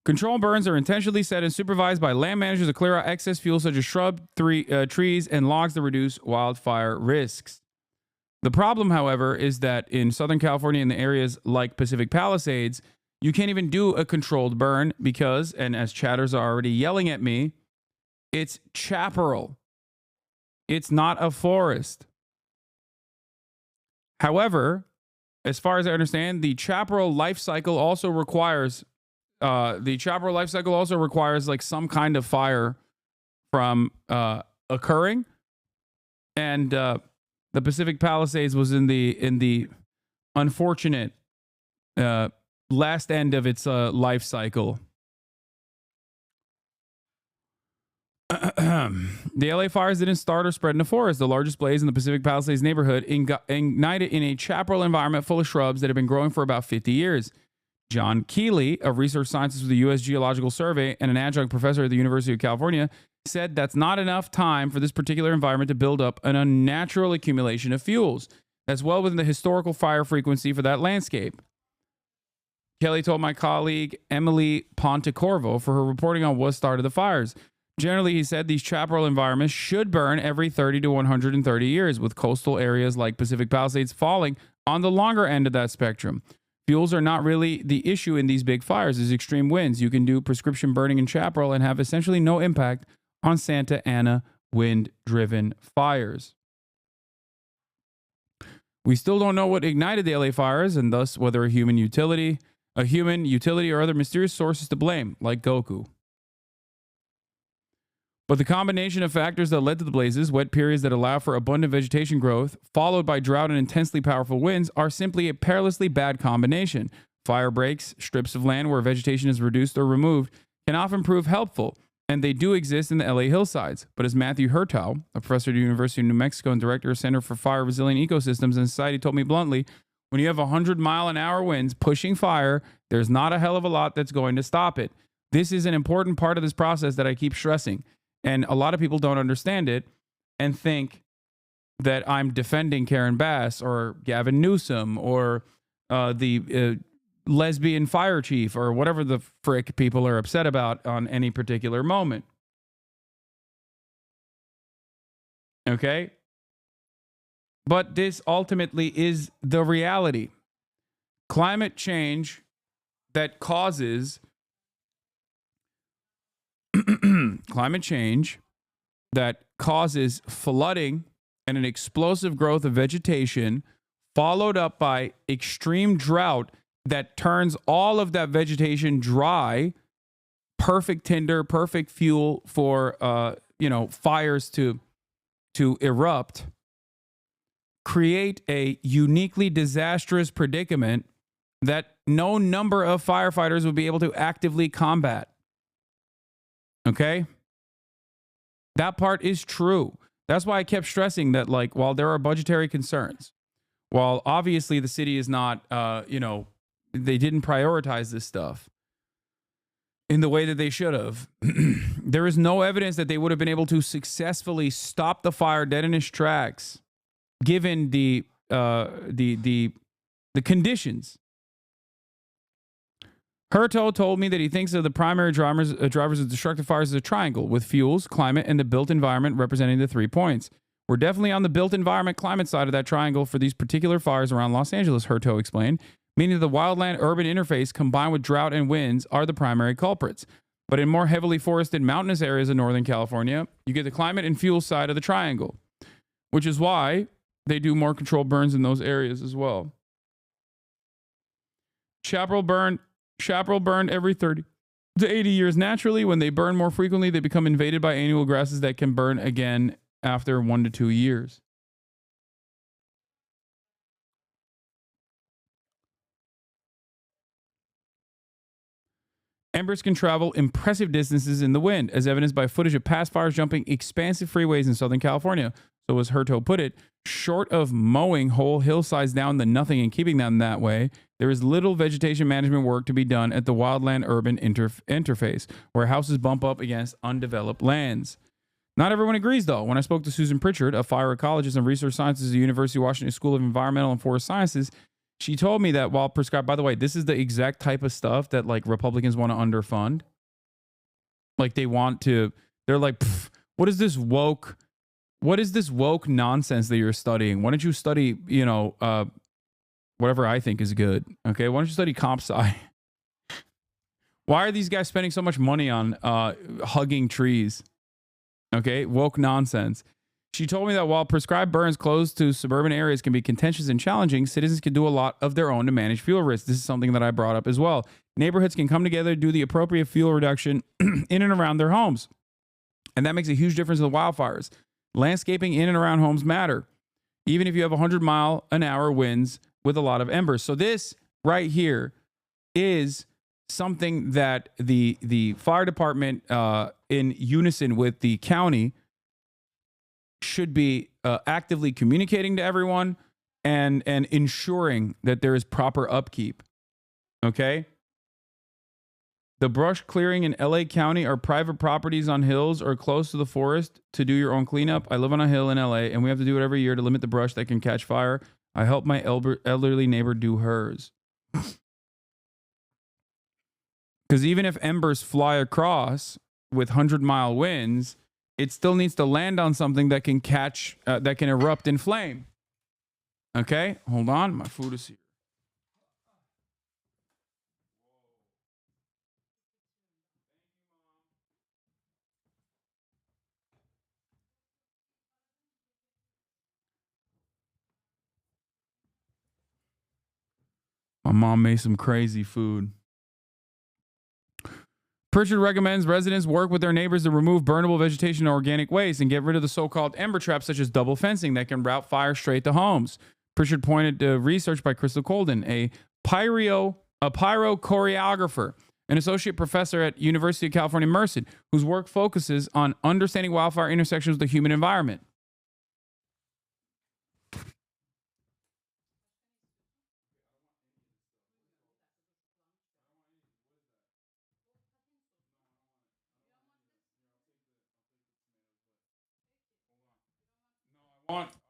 Speaker 1: Controlled burns are intentionally set and supervised by land managers to clear out excess fuel such as trees and logs to reduce wildfire risks. The problem, however, is that in Southern California and the areas like Pacific Palisades, you can't even do a controlled burn because, and as chatters are already yelling at me, it's chaparral. It's not a forest. However, as far as I understand, the chaparral life cycle also requires like some kind of fire from occurring, and the Pacific Palisades was in the unfortunate last end of its life cycle. The LA fires didn't start or spread in the forest. The largest blaze in the Pacific Palisades neighborhood ignited in a chaparral environment full of shrubs that have been growing for about 50 years. John Keeley, a research scientist with the U.S. Geological Survey and an adjunct professor at the University of California, said that's not enough time for this particular environment to build up an unnatural accumulation of fuels. That's well within the historical fire frequency for that landscape. Kelly told my colleague Emily Pontecorvo for her reporting on what started the fires. Generally, he said these chaparral environments should burn every 30 to 130 years, with coastal areas like Pacific Palisades falling on the longer end of that spectrum. Fuels are not really the issue in these big fires. There's extreme winds. You can do prescription burning in chaparral and have essentially no impact on Santa Ana wind-driven fires. We still don't know what ignited the LA fires, and thus whether a human utility, or other mysterious source is to blame, like Goku. But the combination of factors that led to the blazes, wet periods that allow for abundant vegetation growth, followed by drought and intensely powerful winds, are simply a perilously bad combination. Fire breaks, strips of land where vegetation is reduced or removed, can often prove helpful, and they do exist in the LA hillsides. But as Matthew Hertow, a professor at the University of New Mexico and director of Center for Fire Resilient Ecosystems and Society, told me bluntly, when you have 100-mile-an-hour winds pushing fire, there's not a hell of a lot that's going to stop it. This is an important part of this process that I keep stressing. And a lot of people don't understand it and think that I'm defending Karen Bass or Gavin Newsom or the lesbian fire chief or whatever the frick people are upset about on any particular moment. Okay? But this ultimately is the reality. Climate change that causes flooding and an explosive growth of vegetation, followed up by extreme drought that turns all of that vegetation dry, perfect tinder, perfect fuel for fires to erupt, create a uniquely disastrous predicament that no number of firefighters would be able to actively combat. Okay? That part is true. That's why I kept stressing that, like, while there are budgetary concerns, while obviously the city is not, they didn't prioritize this stuff in the way that they should have, there is no evidence that they would have been able to successfully stop the fire dead in its tracks, given the conditions. Hertow told me that he thinks of the primary drivers of destructive fires as a triangle, with fuels, climate, and the built environment representing the 3 points. We're definitely on the built environment climate side of that triangle for these particular fires around Los Angeles, Hertow explained, meaning the wildland-urban interface combined with drought and winds are the primary culprits. But in more heavily forested mountainous areas of Northern California, you get the climate and fuel side of the triangle, which is why they do more controlled burns in those areas as well. Chaparral burned every 30 to 80 years naturally. When they burn more frequently, they become invaded by annual grasses that can burn again after 1 to 2 years. Embers can travel impressive distances in the wind, as evidenced by footage of past fires jumping expansive freeways in Southern California. So as Hertow put it, short of mowing whole hillsides down to nothing and keeping them that way, there is little vegetation management work to be done at the wildland-urban interface, where houses bump up against undeveloped lands. Not everyone agrees, though. When I spoke to Susan Pritchard, a fire ecologist and research scientist at the University of Washington School of Environmental and Forest Sciences, she told me that while prescribed, by the way, this is the exact type of stuff that like Republicans want to underfund. Like they want to, they're like, what is this woke nonsense that you're studying? Why don't you study, whatever I think is good? Okay. Why don't you study comp sci? Why are these guys spending so much money on hugging trees? Okay. Woke nonsense. She told me that while prescribed burns close to suburban areas can be contentious and challenging, citizens can do a lot of their own to manage fuel risk. This is something that I brought up as well. Neighborhoods can come together, do the appropriate fuel reduction in and around their homes. And that makes a huge difference in the wildfires. Landscaping in and around homes matter, even if you have 100-mile-an-hour winds with a lot of embers. So this right here is something that the fire department, in unison with the county, should be actively communicating to everyone and ensuring that there is proper upkeep. Okay? The brush clearing in LA County are private properties on hills or close to the forest to do your own cleanup. I live on a hill in LA, and we have to do it every year to limit the brush that can catch fire. I help my elderly neighbor do hers. Because even if embers fly across with 100-mile winds, it still needs to land on something that can catch, that can erupt in flame. Okay, hold on. My food is here. My mom made some crazy food. Pritchard recommends residents work with their neighbors to remove burnable vegetation and organic waste and get rid of the so-called ember traps such as double fencing that can route fire straight to homes. Pritchard pointed to research by Crystal Colden, a pyrochoreographer, an associate professor at University of California, Merced, whose work focuses on understanding wildfire intersections with the human environment.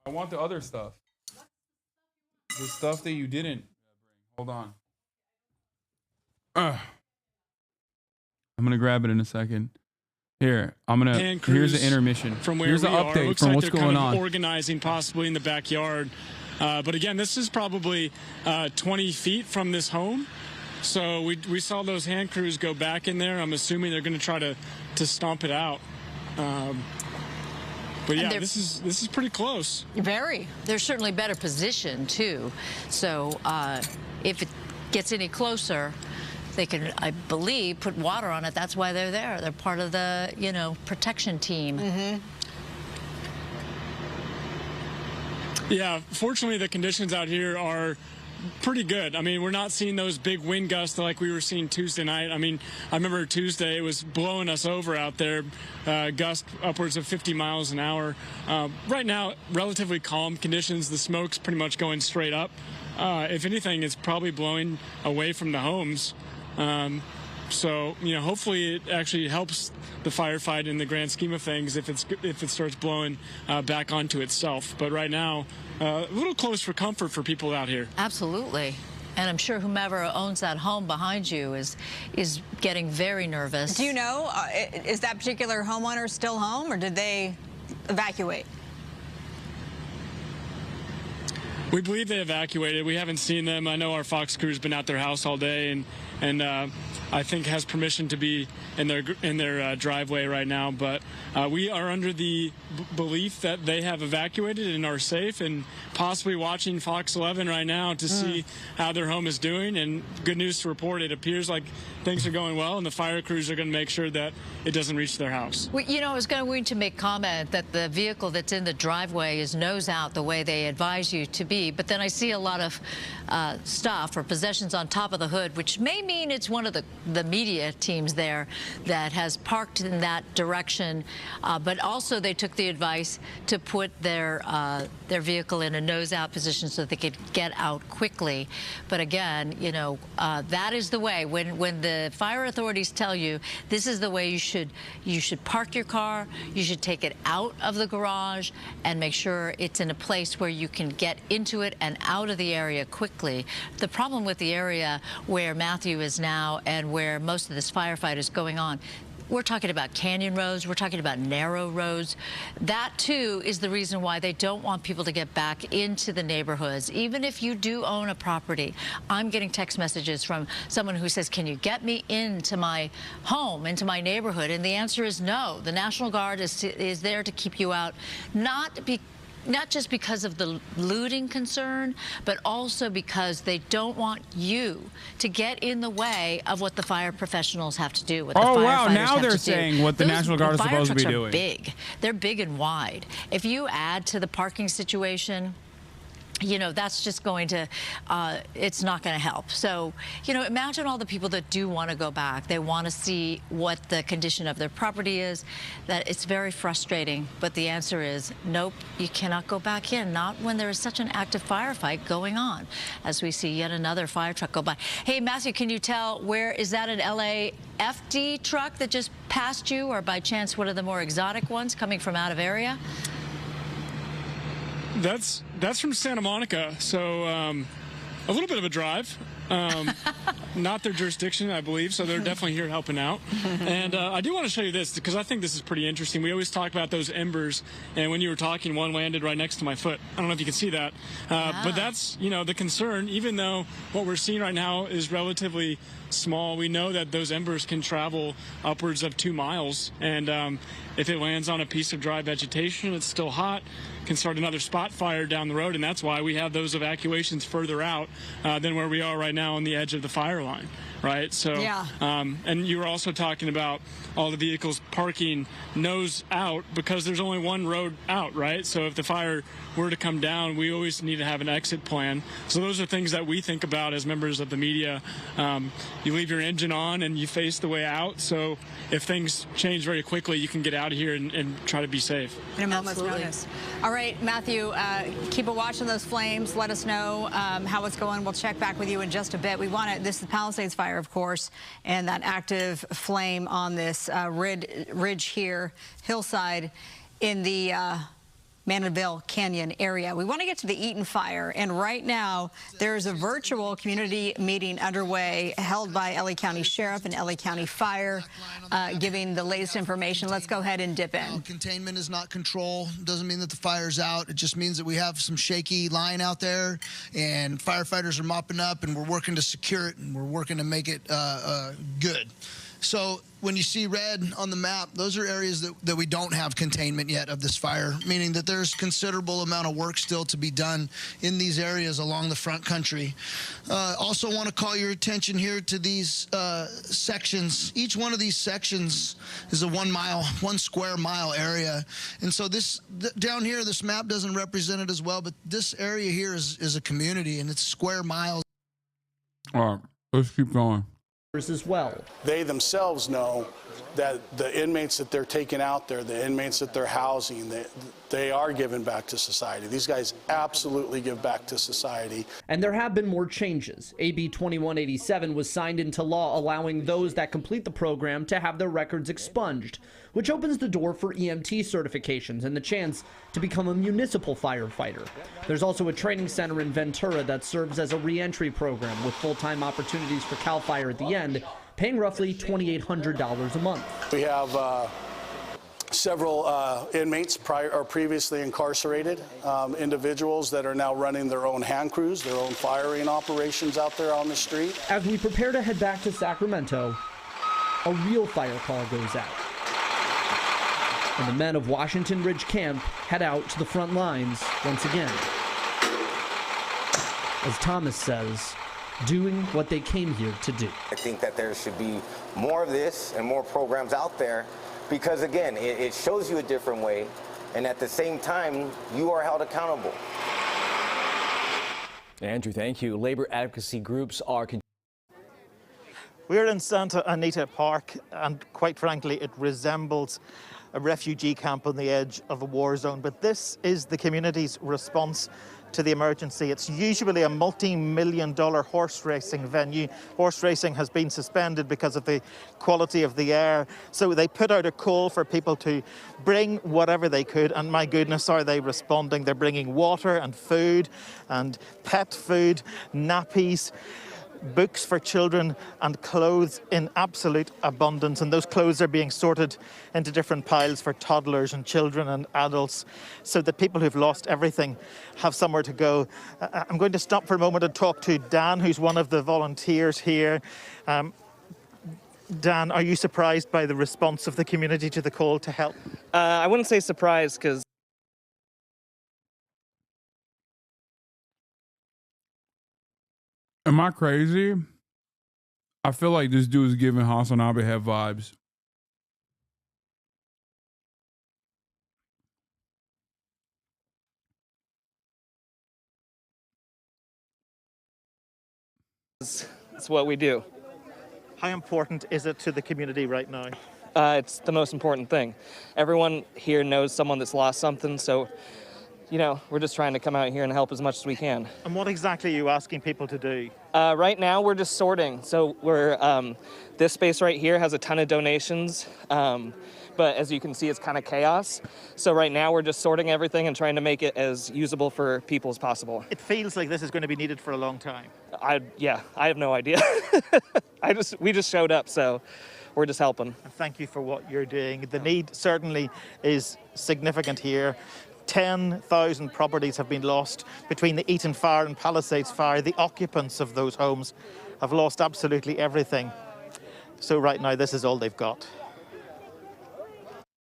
Speaker 1: I want the other stuff. The stuff that you didn't bring. Hold on. I'm gonna grab it in a second. Here, here's the intermission.
Speaker 3: From where
Speaker 1: here's the update
Speaker 3: Looks
Speaker 1: from
Speaker 3: like
Speaker 1: what's
Speaker 3: they're
Speaker 1: going
Speaker 3: kind of
Speaker 1: on.
Speaker 3: organizing possibly in the backyard. But again, this is probably 20 feet from this home. So we saw those hand crews go back in there. I'm assuming they're going to try to stomp it out. But yeah, this is pretty close.
Speaker 9: Very. They're certainly better positioned too. So if it gets any closer, they can, I believe, put water on it. That's why they're there. They're part of the, protection team. Mm-hmm.
Speaker 3: Yeah, fortunately, the conditions out here are pretty good. I mean, we're not seeing those big wind gusts like we were seeing Tuesday night. I mean, I remember Tuesday, it was blowing us over out there, gust upwards of 50 miles an hour. Right now, relatively calm conditions. The smoke's pretty much going straight up. If anything, it's probably blowing away from the homes. So, hopefully it actually helps the firefight in the grand scheme of things if it starts blowing back onto itself. But right now, a little close for comfort for people out here.
Speaker 9: Absolutely. And I'm sure whomever owns that home behind you is getting very nervous.
Speaker 21: Do you know, is that particular homeowner still home, or did they evacuate?
Speaker 3: We believe they evacuated. We haven't seen them. I know our Fox crew's been at their house all day, and I think has permission to be in their driveway right now. But we are under the belief that they have evacuated and are safe, and possibly watching Fox 11 right now to see how their home is doing. And good news to report, it appears like things are going well, and the fire crews are going to make sure that it doesn't reach their house.
Speaker 9: Well, I was going to make comment that the vehicle that's in the driveway is nose out the way they advise you to be, but then I see a lot of stuff or possessions on top of the hood, which may mean it's one of the media teams there that has parked in that direction, but also they took the advice to put their vehicle in a nose-out position so that they could get out quickly. But again, that is the way. When the fire authorities tell you this is the way you should park your car, you should take it out of the garage and make sure it's in a place where you can get into it and out of the area quickly. The problem with the area where Matthew is now and where most of this firefight is going on, we're talking about canyon roads, we're talking about narrow roads. That, too, is the reason why they don't want people to get back into the neighborhoods. Even if you do own a property, I'm getting text messages from someone who says, can you get me into my home, into my neighborhood? And the answer is no. The National Guard is there to keep you out, not just because of the looting concern, but also because they don't want you to get in the way of what the fire professionals have to do. What the firefighters
Speaker 1: now
Speaker 9: have
Speaker 1: they're
Speaker 9: to
Speaker 1: saying
Speaker 9: do.
Speaker 1: what the National Guard is supposed to be doing.
Speaker 9: Fire trucks are big. They're big and wide. If you add to the parking situation, that's just going to, it's not going to help. So, imagine all the people that do want to go back. They want to see what the condition of their property is. That it's very frustrating. But the answer is, nope, you cannot go back in. Not when there is such an active firefight going on, as we see yet another fire truck go by. Hey, Matthew, can you tell is that an LAFD truck that just passed you, or by chance one of the more exotic ones coming from out of area?
Speaker 3: That's from Santa Monica, so a little bit of a drive. Not their jurisdiction, I believe, so they're definitely here helping out. And I do want to show you this, because I think this is pretty interesting. We always talk about those embers, and when you were talking, one landed right next to my foot. I don't know if you can see that. But that's, the concern. Even though what we're seeing right now is relatively small, we know that those embers can travel upwards of 2 miles. And if it lands on a piece of dry vegetation, it's still hot, can start another spot fire down the road. And that's why we have those evacuations further out than where we are right now on the edge of the fire line. right? So,
Speaker 21: Yeah.
Speaker 3: And you were also talking about all the vehicles parking nose out because there's only one road out, right? So if the fire were to come down, we always need to have an exit plan. So those are things that we think about as members of the media. You leave your engine on and you face the way out. So if things change very quickly, you can get out of here and try to be safe.
Speaker 21: In a moment's notice. All right, Matthew, keep a watch on those flames. Let us know how it's going. We'll check back with you in just a bit. We want to, this is the Palisades fire, of course, and that active flame on this ridge here, hillside in the Mandeville Canyon area. We want to get to the Eaton fire, and right now there's a virtual community meeting underway held by LA County Sheriff and LA County Fire, giving the latest information. Let's go ahead and dip in.
Speaker 2: Containment is not control. Doesn't mean that the fire's out. It just means that we have some shaky line out there, and firefighters are mopping up, and we're working to secure it, and we're working to make it good. So when you see red on the map, those are areas that we don't have containment yet of this fire, meaning that there's considerable amount of work still to be done in these areas along the front country. Also want to call your attention here to these sections. Each one of these sections is a 1 square mile area. And so this down here, this map doesn't represent it as well, but this area here is a community, and it's square miles.
Speaker 1: All right, let's keep going.
Speaker 16: As well.
Speaker 6: They themselves know that the inmates that they're taking out there, the inmates that they're housing, they are giving back to society. These guys absolutely give back to society.
Speaker 16: And there have been more changes. AB 2187 was signed into law, allowing those that complete the program to have their records expunged, which opens the door for EMT certifications and the chance to become a municipal firefighter. There's also a training center in Ventura that serves as a re-entry program with full-time opportunities for CAL FIRE at the end, paying roughly $2,800 a month.
Speaker 6: We have several inmates previously incarcerated, individuals that are now running their own hand crews, their own firing operations out there on the street.
Speaker 16: As we prepare to head back to Sacramento, a real fire call goes out. And the men of Washington Ridge Camp head out to the front lines once again. As Thomas says, doing what they came here to do.
Speaker 19: I think that there should be more of this and more programs out there because, again, it shows you a different way, and at the same time, you are held accountable.
Speaker 10: Andrew, thank you. Labor advocacy groups are...
Speaker 5: We're in Santa Anita Park, and quite frankly, it resembles a refugee camp on the edge of a war zone. But this is the community's response to the emergency. It's usually a multi-million-dollar horse racing venue. Horse racing has been suspended because of the quality of the air. So they put out a call for people to bring whatever they could, and my goodness, are they responding. They're bringing water and food and pet food, nappies, books for children, and clothes in absolute abundance. And those clothes are being sorted into different piles for toddlers and children and adults so that people who've lost everything have somewhere to go. I'm going to stop for a moment and talk to Dan, who's one of the volunteers here. Dan, are you surprised by the response of the community to the call to help?
Speaker 12: I wouldn't say surprised, because
Speaker 1: am I crazy? I feel like this dude is giving Hassan Abihed vibes.
Speaker 12: it's what we do.
Speaker 5: How important is it to the community right now?
Speaker 12: It's the most important thing. Everyone here knows someone that's lost something, so you know, we're just trying to come out here and help as much as we can.
Speaker 5: And what exactly are you asking people to do?
Speaker 12: Right now, we're just sorting. So we're this space right here has a ton of donations, but as you can see, it's kind of chaos. So right now, we're just sorting everything and trying to make it as usable for people as possible.
Speaker 5: It feels like this is going to be needed for a long time.
Speaker 12: I have no idea. We just showed up, so we're just helping.
Speaker 5: And thank you for what you're doing. The need certainly is significant here. 10,000 properties have been lost between the Eaton fire and Palisades fire. The occupants of those homes have lost absolutely everything. So right now, this is all they've got.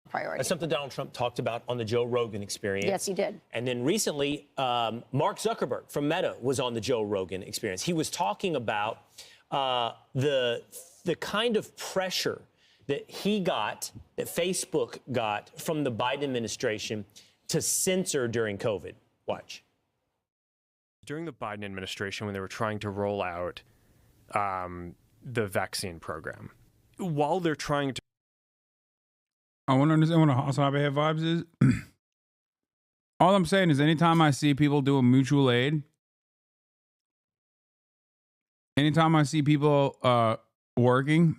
Speaker 14: Priority. That's something Donald Trump talked about on the Joe Rogan Experience.
Speaker 7: Yes, he did.
Speaker 14: And then recently, Mark Zuckerberg from Meta was on the Joe Rogan Experience. He was talking about the kind of pressure that he got, that Facebook got from the Biden administration to censor during COVID. Watch.
Speaker 17: During the Biden administration, when they were trying to roll out the vaccine program, while they're trying to...
Speaker 1: I want to understand what a Hassan Abiy vibes is. All I'm saying is anytime I see people doing mutual aid, anytime I see people working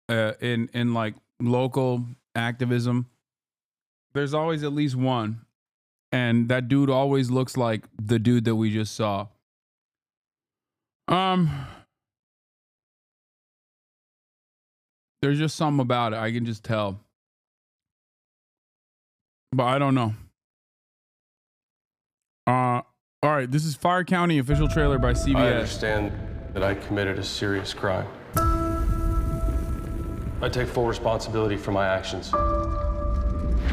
Speaker 1: in like local activism, there's always at least one. And that dude always looks like the dude that we just saw. There's just something about it. I can just tell. But I don't know. All right, this is Fire County official trailer by CBS.
Speaker 20: I understand that I committed a serious crime. I take full responsibility for my actions.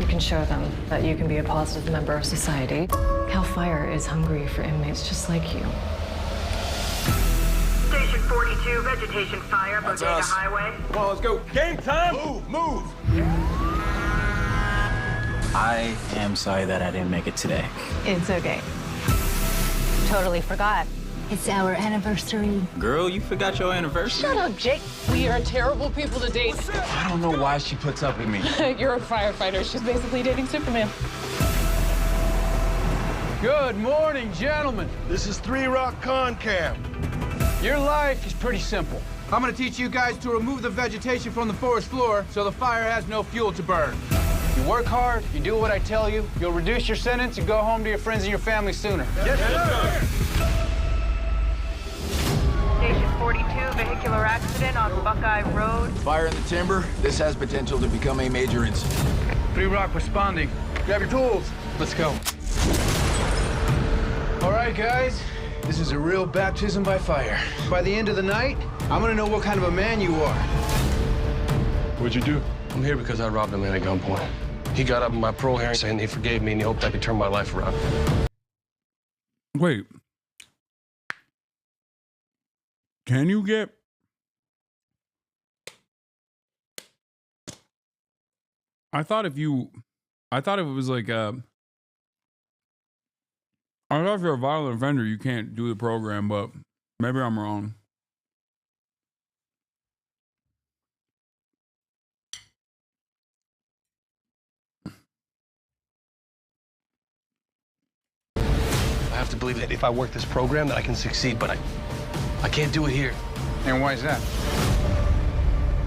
Speaker 22: You can show them that you can be a positive member of society. Cal Fire is hungry for inmates just like you.
Speaker 23: Station 42, vegetation fire,
Speaker 20: That's
Speaker 23: Bodega
Speaker 20: us.
Speaker 23: Highway.
Speaker 20: Come on, let's go. Game time! Move!
Speaker 24: I am sorry that I didn't make it today.
Speaker 22: It's okay.
Speaker 23: Totally forgot.
Speaker 22: It's our anniversary.
Speaker 24: Girl, you forgot your anniversary?
Speaker 23: Shut up, Jake.
Speaker 25: We are terrible people to date.
Speaker 24: I don't know why she puts up with me.
Speaker 25: You're a firefighter. She's basically dating Superman.
Speaker 27: Good morning, gentlemen. This is 3 Rock Con Camp. Your life is pretty simple. I'm gonna teach you guys to remove the vegetation from the forest floor so the fire has no fuel to burn. You work hard, you do what I tell you, you'll reduce your sentence and go home to your friends and your family sooner.
Speaker 23: Yes, sir. Station 42, vehicular accident on Buckeye Road.
Speaker 27: Fire in the timber. This has potential to become a major incident. 3 Rock responding. Grab your tools. Let's go. All right, guys. This is a real baptism by fire. By the end of the night, I'm gonna know what kind of a man you are.
Speaker 20: What'd you do? I'm here because I robbed a man at gunpoint. He got up in my parole hearing saying he forgave me and he hoped I could turn my life around.
Speaker 1: Wait. Can you get... I thought if it was like I thought if you're a violent offender, you can't do the program, but maybe I'm wrong.
Speaker 20: I have to believe that if I work this program that I can succeed, but I can't do it here.
Speaker 27: And why is that?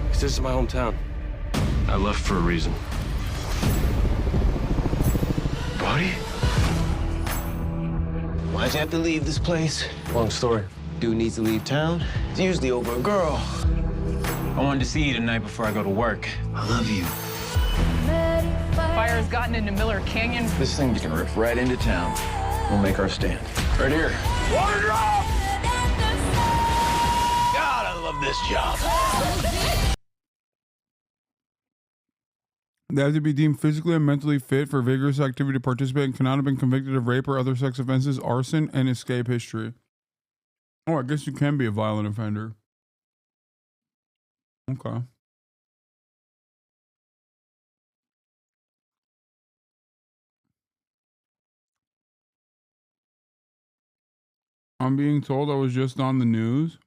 Speaker 20: Because this is my hometown. I left for a reason. Buddy?
Speaker 27: Why'd you have to leave this place?
Speaker 20: Long story.
Speaker 27: Dude needs to leave town. It's usually over a girl.
Speaker 24: I wanted to see you tonight before I go to work.
Speaker 27: I love you.
Speaker 25: Fire has gotten into Miller Canyon.
Speaker 27: This thing can rip right into town. We'll make our stand. Right here. Water drop! God, I love this job.
Speaker 1: They have to be deemed physically and mentally fit for vigorous activity to participate and cannot have been convicted of rape or other sex offenses, arson, and escape history. Oh, I guess you can be a violent offender. Okay. I'm being told I was just on the news.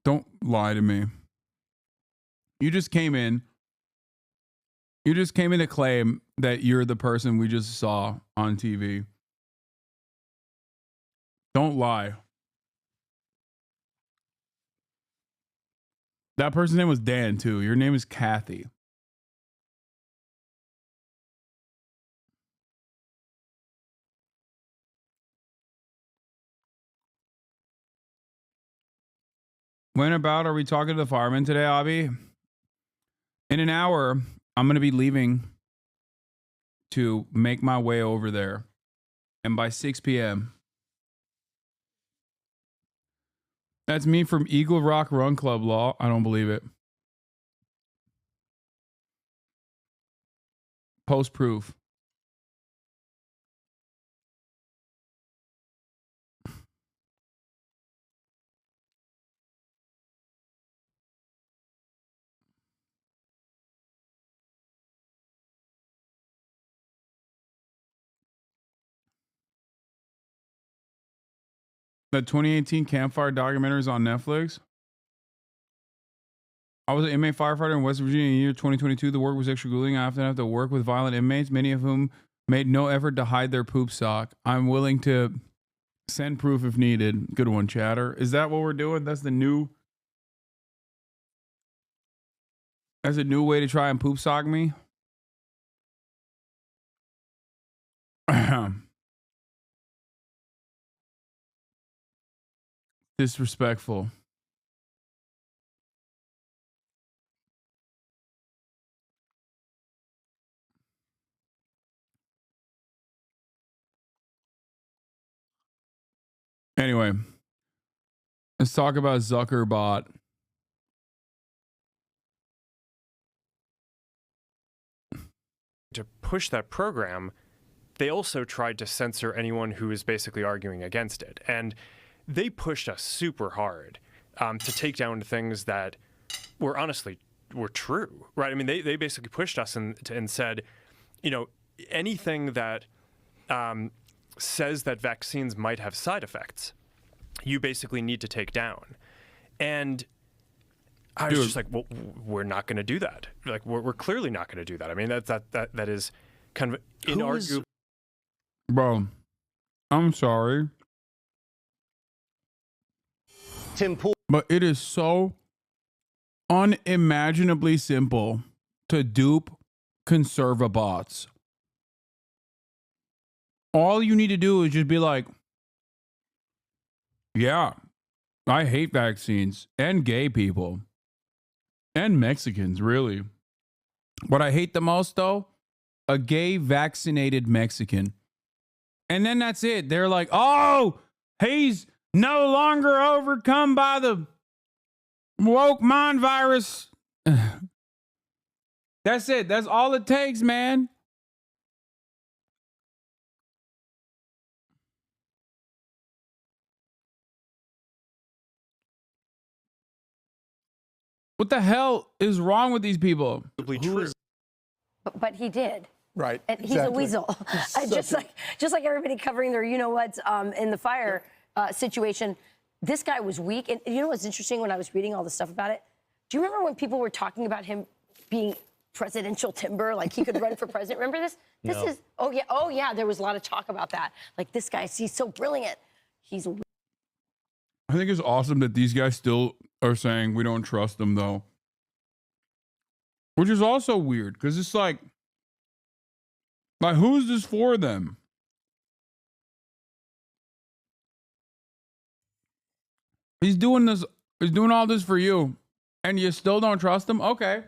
Speaker 1: Don't lie to me. You just came in. You just came in to claim that you're the person we just saw on TV. Don't lie. That person's name was Dan, too. Your name is Kathy. When about are we talking to the firemen today, Abby? In an hour, I'm going to be leaving to make my way over there. And by 6 p.m., that's me from Eagle Rock Run Club Law. I don't believe it. Post proof. The 2018 Campfire documentary is on Netflix. I was an inmate firefighter in West Virginia in the year 2022. The work was excruciating. I often have to work with violent inmates, many of whom made no effort to hide their poop sock. I'm willing to send proof if needed. Good one, chatter. Is that what we're doing? That's a new way to try and poop sock me? Disrespectful. Anyway, let's talk about Zuckerbot.
Speaker 17: To push that program, they also tried to censor anyone who was basically arguing against it. And they pushed us super hard to take down things that were honestly were true, right? I mean, they basically pushed us and said, you know, anything that says that vaccines might have side effects, you basically need to take down. And I was just like, well, we're not going to do that. Like, we're clearly not going to do that. I mean, that is kind of inarguable.
Speaker 1: Bro, I'm sorry.
Speaker 4: Tim Pool.
Speaker 1: But it is so unimaginably simple to dupe conservabots. All you need to do is just be like, yeah, I hate vaccines and gay people and Mexicans, really. What I hate the most, though, a gay vaccinated Mexican. And then that's it. They're like, oh, he's no longer overcome by the woke mind virus. That's it. That's all it takes, man. What the hell is wrong with these people?
Speaker 8: But he did.
Speaker 11: Right.
Speaker 8: And he's a weasel. just like everybody covering their you-know-whats in the fire situation. This guy was weak. And you know what's interesting when I was reading all the stuff about it? Do you remember when people were talking about him being presidential timber, like he could run for president? Remember this? This
Speaker 1: No.
Speaker 8: is, oh yeah, there was a lot of talk about that. Like this guy, he's so brilliant. He's
Speaker 1: I think it's awesome that these guys still are saying we don't trust them, though. Which is also weird, because it's like who is this for them? He's doing all this for you, and you still don't trust him? Okay.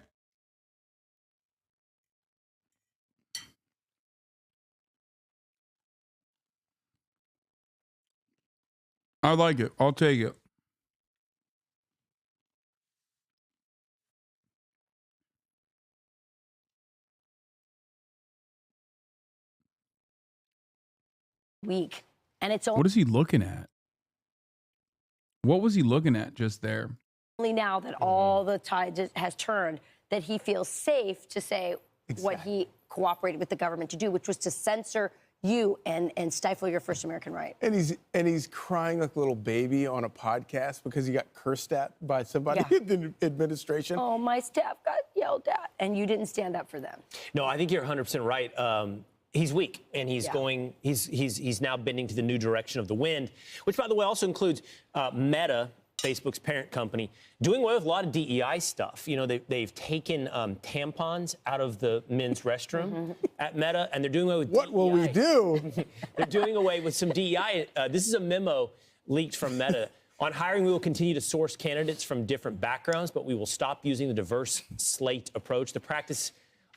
Speaker 1: I like it. I'll take it.
Speaker 8: weak. And it's
Speaker 1: What is he looking at? What was he looking at just there?
Speaker 8: only now that all the tide has turned that he feels safe to say what he cooperated with the government to do, which was to censor you and stifle your First American right.
Speaker 11: And he's crying like a little baby on a podcast because he got cursed at by somebody in the administration.
Speaker 8: Oh, my staff got yelled at, and you didn't stand up for them.
Speaker 14: No, I think you're 100% right. He's weak, and he's going. He's now bending to the new direction of the wind, which, by the way, also includes Meta, Facebook's parent company, doing away with a lot of DEI stuff. You know, they've taken tampons out of the men's restroom at Meta, and they're doing away with
Speaker 11: What will we do?
Speaker 14: They're doing away with some DEI. This is a memo leaked from Meta. On hiring, we will continue to source candidates from different backgrounds, but we will stop using the diverse slate approach. The practice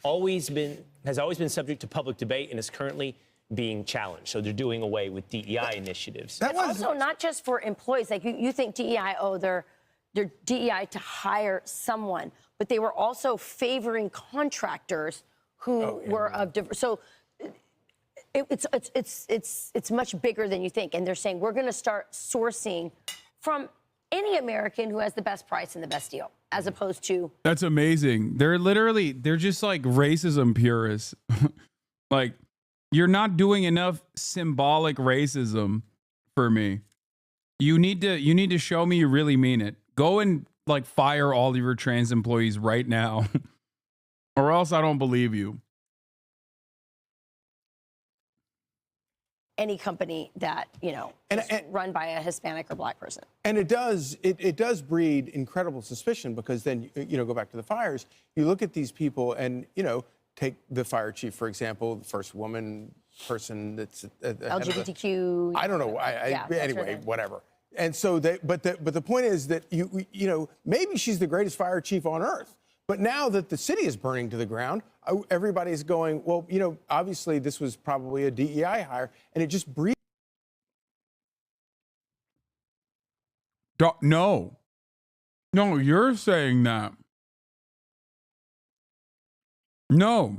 Speaker 14: has always been subject to public debate and is currently being challenged. So they're doing away with DEI initiatives.
Speaker 8: But also not just for employees. Like you think DEI, they're DEI to hire someone, but they were also favoring contractors who were of diverse. So it's much bigger than you think. And they're saying we're going to start sourcing from any American who has the best price and the best deal, as opposed to.
Speaker 1: That's amazing. They're just like racism purists. Like, you're not doing enough symbolic racism for me. You need to show me you really mean it. Go and like fire all of your trans employees right now, or else I don't believe you.
Speaker 8: Any company that, you know, is run by a Hispanic or Black person.
Speaker 11: And it does breed incredible suspicion, because then, you know, go back to the fires, you look at these people and, you know, take the fire chief, for example, the first woman person that's
Speaker 8: LGBTQ.
Speaker 11: I don't know. Anyway, whatever. And so but the point is that you know, maybe she's the greatest fire chief on earth. But now that the city is burning to the ground, everybody's going, well, you know, obviously this was probably a DEI hire, and it just breeds.
Speaker 1: No, you're saying that. No,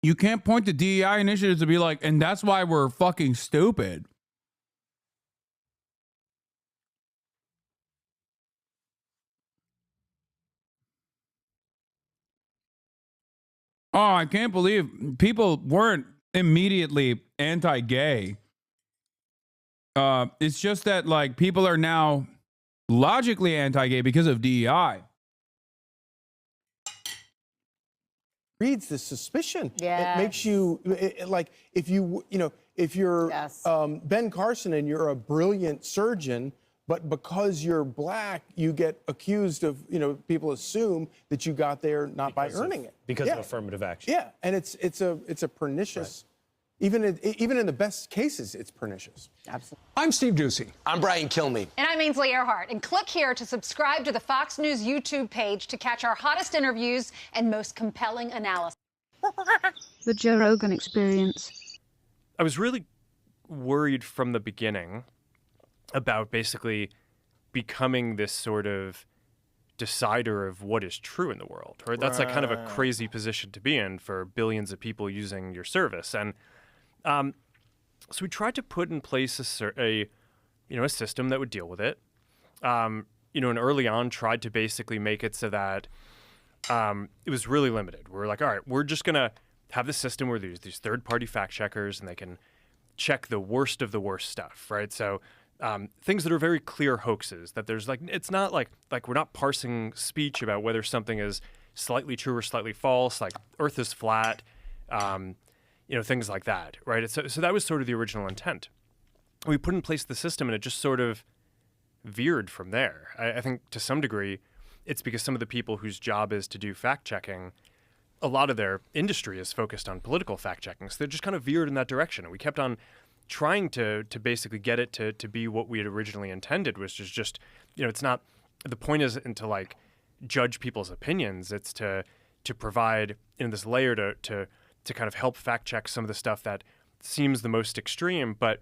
Speaker 1: you can't point to DEI initiatives to be like, and that's why we're fucking stupid. Oh, I can't believe people weren't immediately anti-gay. It's just that like people are now logically anti-gay because of DEI.
Speaker 11: Breeds the suspicion.
Speaker 8: Yes.
Speaker 11: It makes you like, if if you're Ben Carson and you're a brilliant surgeon, but because you're Black, you get accused of, you know, people assume that you got there not by earning it.
Speaker 14: Because of affirmative action.
Speaker 11: Yeah, and it's a pernicious, even in the best cases, it's pernicious.
Speaker 8: Absolutely.
Speaker 3: I'm Steve Doocy.
Speaker 9: I'm Brian Kilmeade.
Speaker 13: And I'm Ainsley Earhart. And click here to subscribe to the Fox News YouTube page to catch our hottest interviews and most compelling analysis.
Speaker 15: The Joe Rogan Experience.
Speaker 17: I was really worried from the beginning about basically becoming this sort of decider of what is true in the world, right? That's like kind of a crazy position to be in for billions of people using your service. And so we tried to put in place a system that would deal with it. And early on tried to basically make it so that it was really limited. We're like, all right, we're just going to have this system where there's these third-party fact checkers and they can check the worst of the worst stuff, right? So things that are very clear hoaxes, that there's like, it's not like we're not parsing speech about whether something is slightly true or slightly false, like Earth is flat, things like that, right? So that was sort of the original intent. We put in place the system and it just sort of veered from there. I think to some degree, it's because some of the people whose job is to do fact checking, a lot of their industry is focused on political fact checking. So they just kind of veered in that direction. And we kept on trying to basically get it to be what we had originally intended, which is just, it's not, the point isn't to like judge people's opinions. It's to provide this layer to kind of help fact check some of the stuff that seems the most extreme, but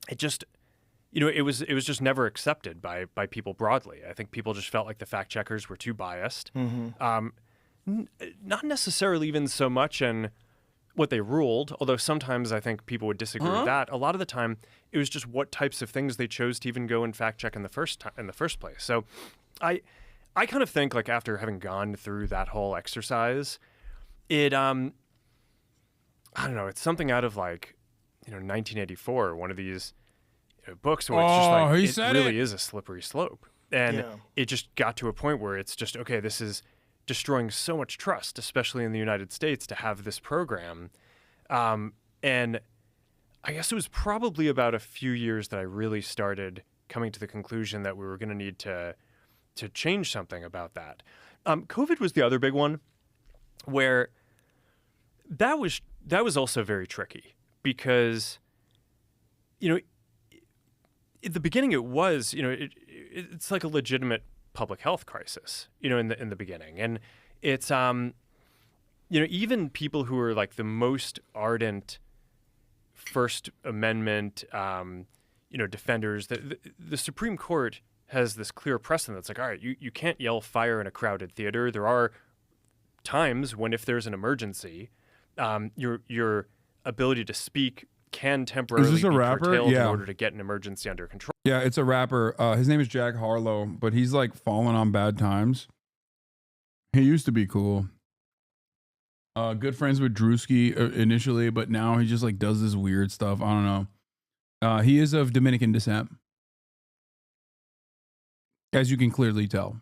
Speaker 17: it just, it was just never accepted by people broadly. I think people just felt like the fact checkers were too biased. Mm-hmm. Not necessarily even so much in what they ruled, although sometimes I think people would disagree with that. A lot of the time, it was just what types of things they chose to even go and fact check in the first place. So I kind of think, like, after having gone through that whole exercise, it I don't know, it's something out of like 1984, one of these books where it's just like it really is a slippery slope, and it just got to a point where it's just, okay, this is destroying so much trust, especially in the United States, to have this program. And I guess it was probably about a few years that I really started coming to the conclusion that we were going to need to change something about that. COVID was the other big one, where that was also very tricky, because at the beginning it was it's like a legitimate public health crisis, in the beginning. And it's, even people who are like the most ardent First Amendment, defenders, the Supreme Court has this clear precedent that's like, all right, you can't yell fire in a crowded theater. There are times when, if there's an emergency, your ability to speak can temporarily be curtailed in order to get an emergency under control.
Speaker 1: Yeah, it's a rapper. His name is Jack Harlow, but he's like fallen on bad times. He used to be cool. Good friends with Drewski initially, but now he just like does this weird stuff. I don't know. He is of Dominican descent, as you can clearly tell.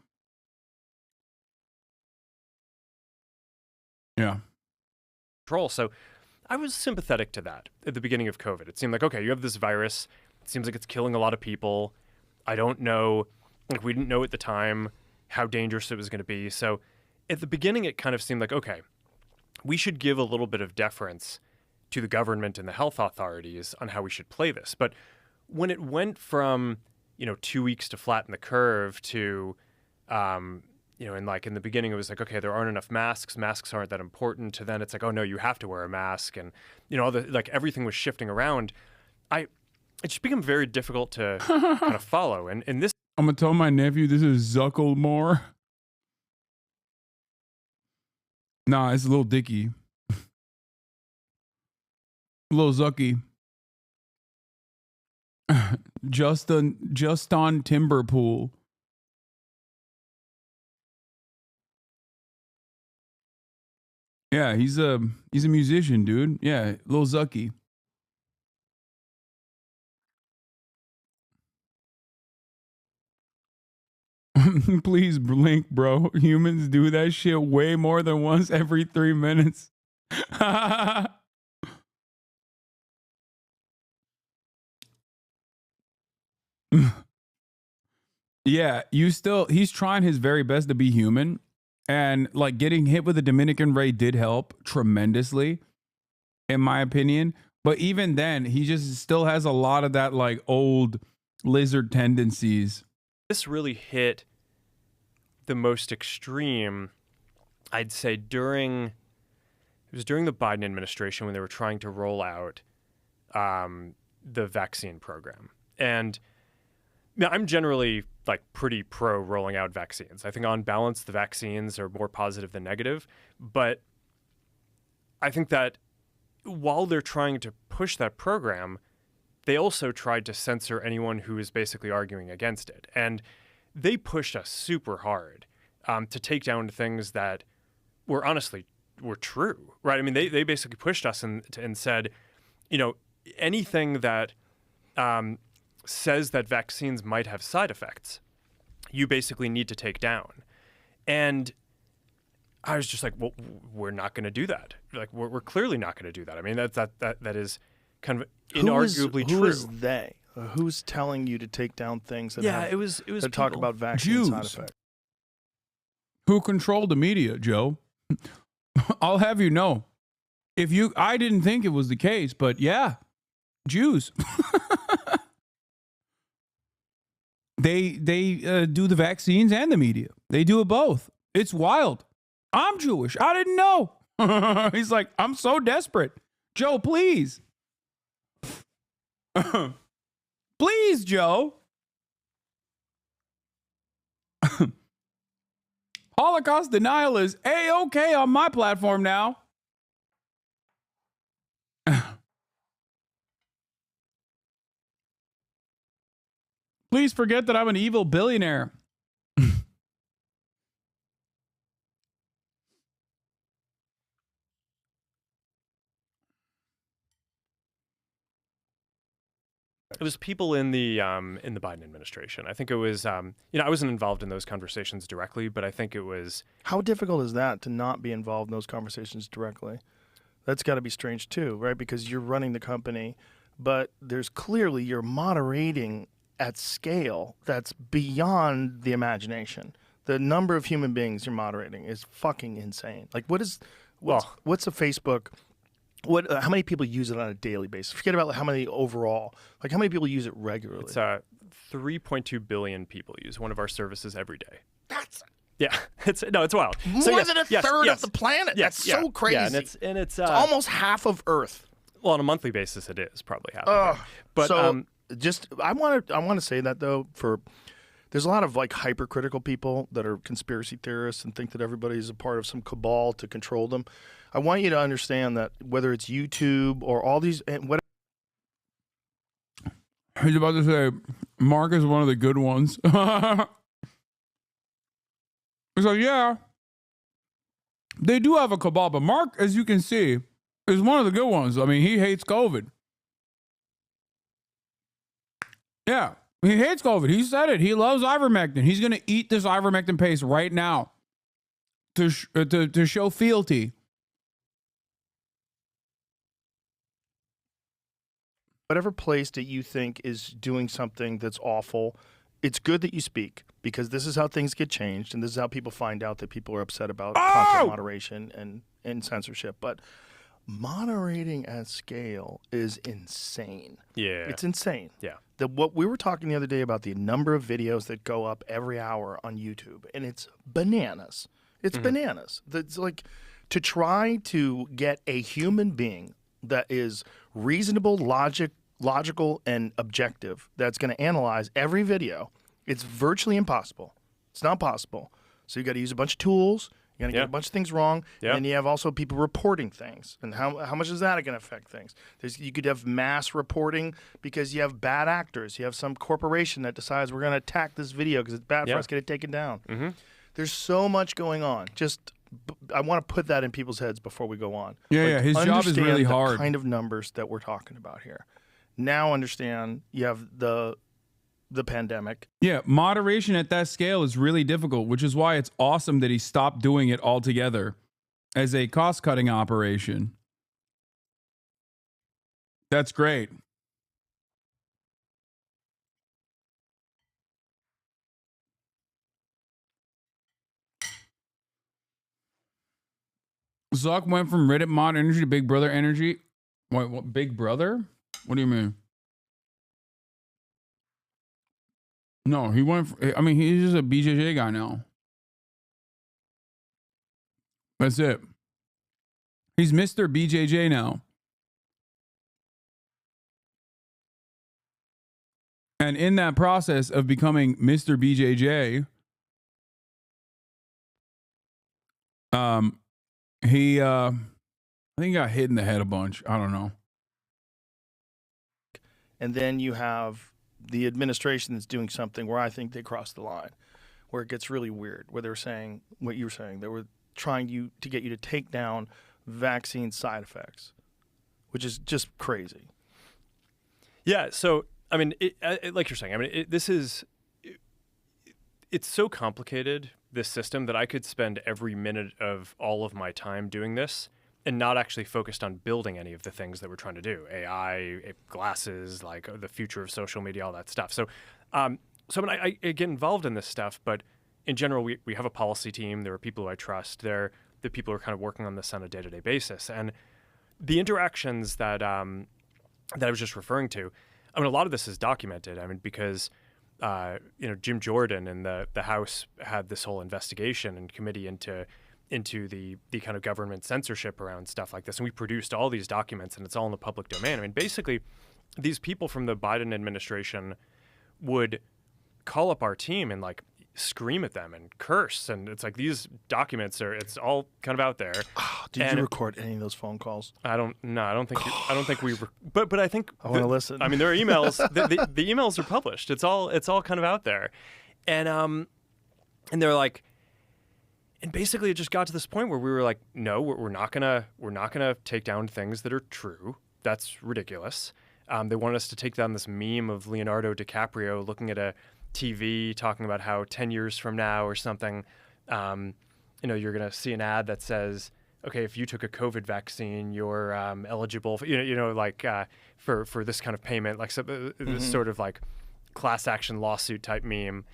Speaker 1: Yeah.
Speaker 17: So I was sympathetic to that at the beginning of COVID. It seemed like, okay, you have this virus. It seems like it's killing a lot of people. I don't know, like we didn't know at the time how dangerous it was going to be. So at the beginning, it kind of seemed like, okay, we should give a little bit of deference to the government and the health authorities on how we should play this. But when it went from, 2 weeks to flatten the curve to, and like in the beginning, it was like, okay, there aren't enough masks. Masks aren't that important. To then it's like, oh no, you have to wear a mask. And, everything was shifting around. It just became very difficult to kind of follow. And this.
Speaker 1: I'm going to tell my nephew this is Zucklemore. Nah, it's Lil Dicky. Lil Zucky. Just on Timberpool. Yeah, he's a musician, dude. Yeah, Lil Zucky. Please blink, bro. Humans do that shit way more than once every 3 minutes. Yeah, he's trying his very best to be human. And like getting hit with a Dominican ray did help tremendously, in my opinion. But even then, he just still has a lot of that like old lizard tendencies.
Speaker 17: This really hit the most extreme, I'd say, during the Biden administration when they were trying to roll out the vaccine program. And I'm generally like pretty pro rolling out vaccines. I think on balance, the vaccines are more positive than negative. But I think that while they're trying to push that program, they also tried to censor anyone who is basically arguing against it. And they pushed us super hard to take down things that were true, right? I mean, they basically pushed us and said, anything that says that vaccines might have side effects, you basically need to take down. And I was just like, well, we're not going to do that. Like, we're clearly not going to do that. I mean, that is kind of inarguably true.
Speaker 2: Who is they? Who's telling you to take down things that
Speaker 17: it was
Speaker 2: that talk about vaccine side effects?
Speaker 1: Who controlled the media, Joe? I'll have you know. I didn't think it was the case, but yeah, Jews. They do the vaccines and the media. They do it both. It's wild. I'm Jewish. I didn't know. He's like, I'm so desperate. Joe, please. Please, Joe. Holocaust denial is A-okay on my platform now. Please forget that I'm an evil billionaire.
Speaker 17: It was people in the Biden administration. I think it was, I wasn't involved in those conversations directly, but I think it was.
Speaker 2: How difficult is that to not be involved in those conversations directly? That's got to be strange too, right? Because you're running the company, but there's clearly you're moderating at scale that's beyond the imagination. The number of human beings you're moderating is fucking insane. Like, what's a Facebook? How many people use it on a daily basis? Forget about how many overall. Like, how many people use it regularly?
Speaker 17: It's 3.2 billion people use one of our services every day.
Speaker 2: Yeah,
Speaker 17: it's wild.
Speaker 2: More than a third of the planet. That's so crazy.
Speaker 17: Yeah, and it's
Speaker 2: almost half of Earth.
Speaker 17: Well, on a monthly basis, it is probably half. Of it. But
Speaker 2: I want to say that though, there's a lot of like hypercritical people that are conspiracy theorists and think that everybody's a part of some cabal to control them. I want you to understand that whether it's YouTube or all these and what.
Speaker 1: I was about to say, Mark is one of the good ones. He's like, yeah, they do have a cabal, but Mark, as you can see, is one of the good ones. I mean, he hates COVID. Yeah, he hates COVID. He said it. He loves ivermectin. He's going to eat this ivermectin paste right now to show fealty.
Speaker 2: Whatever place that you think is doing something that's awful, it's good that you speak, because this is how things get changed, and this is how people find out that people are upset about content moderation and censorship. But moderating at scale is insane.
Speaker 17: Yeah.
Speaker 2: It's insane.
Speaker 17: Yeah.
Speaker 2: What we were talking the other day about, the number of videos that go up every hour on YouTube, and it's bananas. It's bananas. That's like, to try to get a human being that is reasonable, logical, and objective, that's going to analyze every video, it's virtually impossible. It's not possible. So you got to use a bunch of tools. You're going to get a bunch of things wrong.
Speaker 17: Yeah.
Speaker 2: And you have also people reporting things. And how much is that going to affect things? You could have mass reporting because you have bad actors. You have some corporation that decides we're going to attack this video because it's bad for us, get it taken down. There's so much going on. I want to put that in people's heads before we go on.
Speaker 1: Yeah, his job is really hard.
Speaker 2: The kind of numbers that we're talking about here. Now understand you have the pandemic.
Speaker 1: Yeah, moderation at that scale is really difficult, which is why it's awesome that he stopped doing it altogether as a cost-cutting operation. That's great. Zuck went from Reddit mod energy to Big Brother energy. Wait, what? Big Brother? What do you mean? No, he went. He's just a BJJ guy now. That's it. He's Mr. BJJ now. And in that process of becoming Mr. BJJ, he I think he got hit in the head a bunch. I don't know.
Speaker 2: And then you have the administration that's doing something where I think they crossed the line, where it gets really weird, where they're saying what you were saying. They were trying to get you to take down vaccine side effects, which is just crazy.
Speaker 17: Yeah. So, like you're saying, it's so complicated, this system, that I could spend every minute of all of my time doing this and not actually focused on building any of the things that we're trying to do. AI, glasses, like the future of social media, all that stuff. So, I get involved in this stuff, but in general, we have a policy team. There are people who I trust. They're the people who are kind of working on this on a day-to-day basis. And the interactions that I was just referring to, a lot of this is documented. Because Jim Jordan and the House had this whole investigation and committee into the kind of government censorship around stuff like this. And we produced all these documents, and it's all in the public domain. basically, these people from the Biden administration would call up our team and scream at them and curse. And it's like, these documents it's all kind of out there.
Speaker 2: Did you record any of those phone calls?
Speaker 17: I don't think we, but I think
Speaker 2: I want to listen.
Speaker 17: There are emails, the emails are published. It's all kind of out there. And they're like, and basically it just got to this point where we were like, no, we're not gonna take down things that are true. That's ridiculous. They want us to take down this meme of Leonardo DiCaprio looking at a TV talking about how 10 years from now or something, you're going to see an ad that says, okay, if you took a COVID vaccine, you're eligible for, for this kind of payment, this sort of class action lawsuit type meme.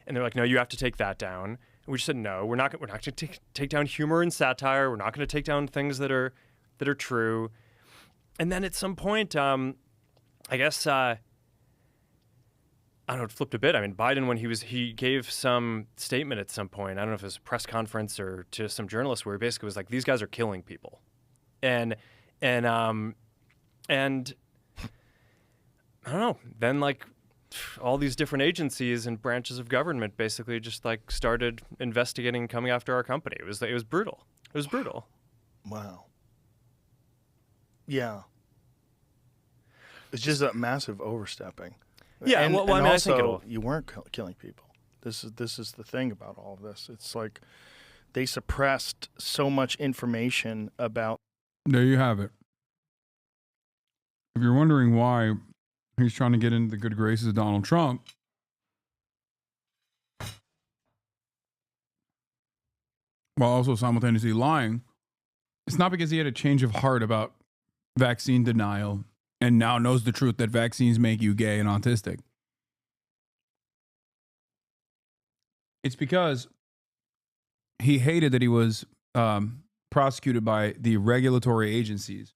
Speaker 17: And they're like, no, you have to take that down. And we just said, no, we're not going to take down humor and satire. We're not going to take down things that are true. And then at some point, I guess, I don't know, it flipped a bit. Biden, when he gave some statement at some point, I don't know if it was a press conference or to some journalists, where he basically was like, these guys are killing people. And I don't know, then all these different agencies and branches of government basically just started investigating, coming after our company. It was brutal. It was brutal.
Speaker 2: Wow. Yeah. It's just a massive overstepping.
Speaker 17: Yeah,
Speaker 2: and
Speaker 17: I
Speaker 2: also,
Speaker 17: think
Speaker 2: you weren't killing people. This is the thing about all of this. It's like they suppressed so much information about.
Speaker 1: There you have it. If you're wondering why He's trying to get into the good graces of Donald Trump. While also simultaneously lying. It's not because he had a change of heart about vaccine denial and now knows the truth that vaccines make you gay and autistic. It's because he hated that he was prosecuted by the regulatory agencies.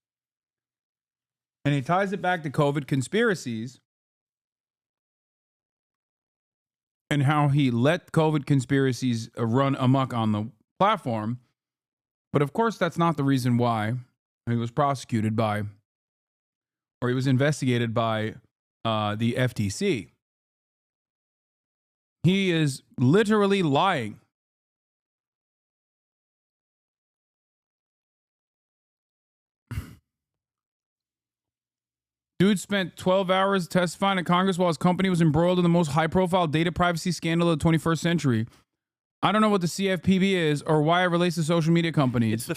Speaker 1: And he ties it back to COVID conspiracies and how he let COVID conspiracies run amok on the platform. But of course, that's not the reason why he was prosecuted by, or he was investigated by the FTC. He is literally lying. Dude spent 12 hours testifying at Congress while his company was embroiled in the most high-profile data privacy scandal of the 21st century. I don't know what the CFPB is or why it relates to social media companies.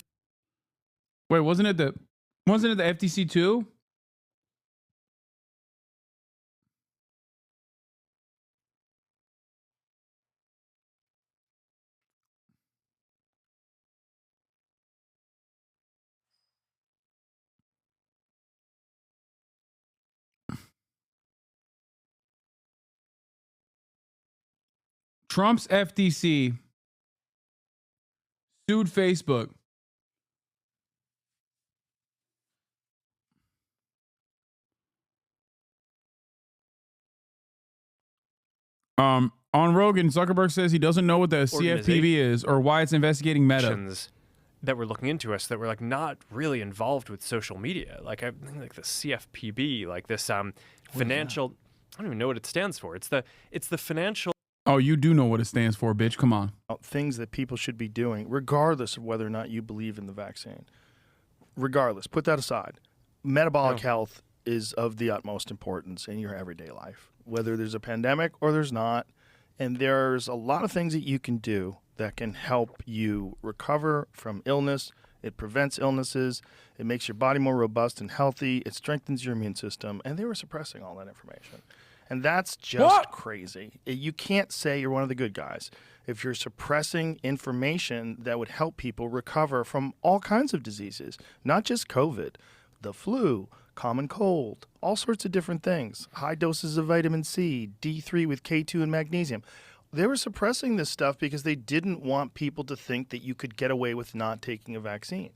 Speaker 1: Wait, wasn't it the FTC too? Trump's FTC sued Facebook. On Rogan, Zuckerberg says he doesn't know what the CFPB is or why it's investigating Meta.
Speaker 17: That were looking into us that were like not really involved with social media. Like I think like the CFPB, like this financial. I don't even know what it stands for. It's the financial.
Speaker 1: Oh, you do know what it stands for, bitch. Come on.
Speaker 2: Things that people should be doing, regardless of whether or not you believe in the vaccine. Regardless, put that aside. Metabolic health is of the utmost importance in your everyday life, whether there's a pandemic or there's not. And there's a lot of things that you can do that can help you recover from illness. It prevents illnesses. It makes your body more robust and healthy. It strengthens your immune system. And they were suppressing all that information. And that's just crazy. You can't say you're one of the good guys if you're suppressing information that would help people recover from all kinds of diseases, not just COVID, the flu, common cold, all sorts of different things, high doses of vitamin C, D3 with K2 and magnesium. They were suppressing this stuff because they didn't want people to think that you could get away with not taking a vaccine,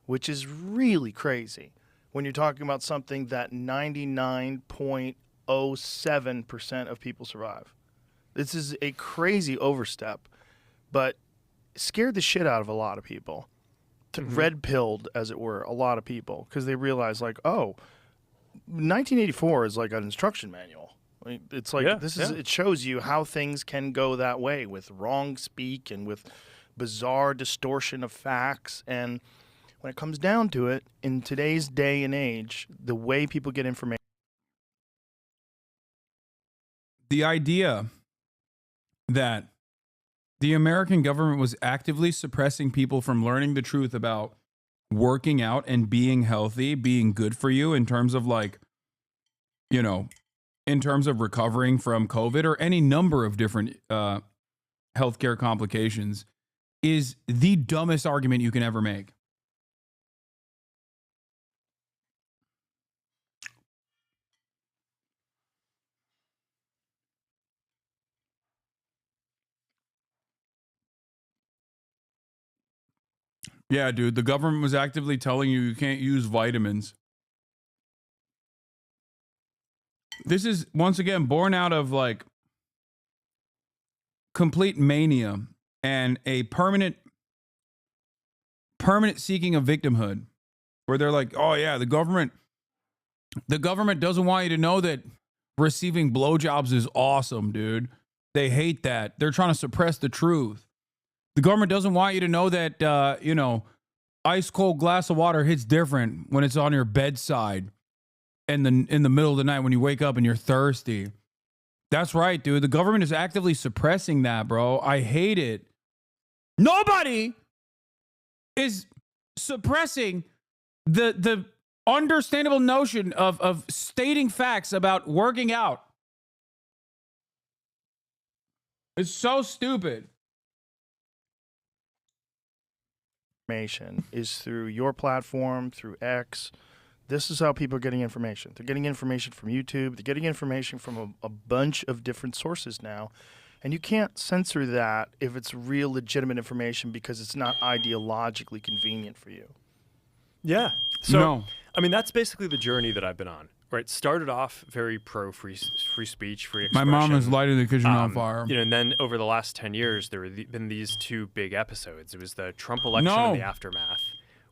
Speaker 2: which is really crazy when you're talking about something that 99.07% of people survive. This is a crazy overstep, but scared the shit out of a lot of people. Red-pilled, as it were, a lot of people because they realized, like, oh, 1984 is like an instruction manual. I mean, it's like it shows you how things can go that way with wrong speak and with bizarre distortion of facts. And when it comes down to it, in today's day and age, the way people get information.
Speaker 1: The idea that the American government was actively suppressing people from learning the truth about working out and being healthy, being good for you in terms of like, you know, in terms of recovering from COVID or any number of different healthcare complications is the dumbest argument you can ever make. Yeah, dude, the government was actively telling you you can't use vitamins. This is, once again, born out of, like, complete mania and a permanent seeking of victimhood, where they're like, oh, yeah, the government doesn't want you to know that receiving blowjobs is awesome, dude. They hate that. They're trying to suppress the truth. The government doesn't want you to know that, you know, ice cold glass of water hits different when it's on your bedside and in the middle of the night when you wake up and you're thirsty. That's right, dude. The government is actively suppressing that, bro. I hate it. Nobody is suppressing the understandable notion of stating facts about working out. It's so stupid.
Speaker 2: Information is through your platform, through X. This is how people are getting information. They're getting information from YouTube. They're getting information from a bunch of different sources now. And you can't censor that if it's real legitimate information because it's not ideologically convenient for you.
Speaker 17: Yeah. So,
Speaker 1: No.
Speaker 17: I mean, that's basically the journey that I've been on, right? Started off very pro free speech, free
Speaker 1: My
Speaker 17: expression.
Speaker 1: mom is lighting the kitchen on fire.
Speaker 17: You know, and then over the last 10 years, there have been these two big episodes. It was the Trump election and the aftermath,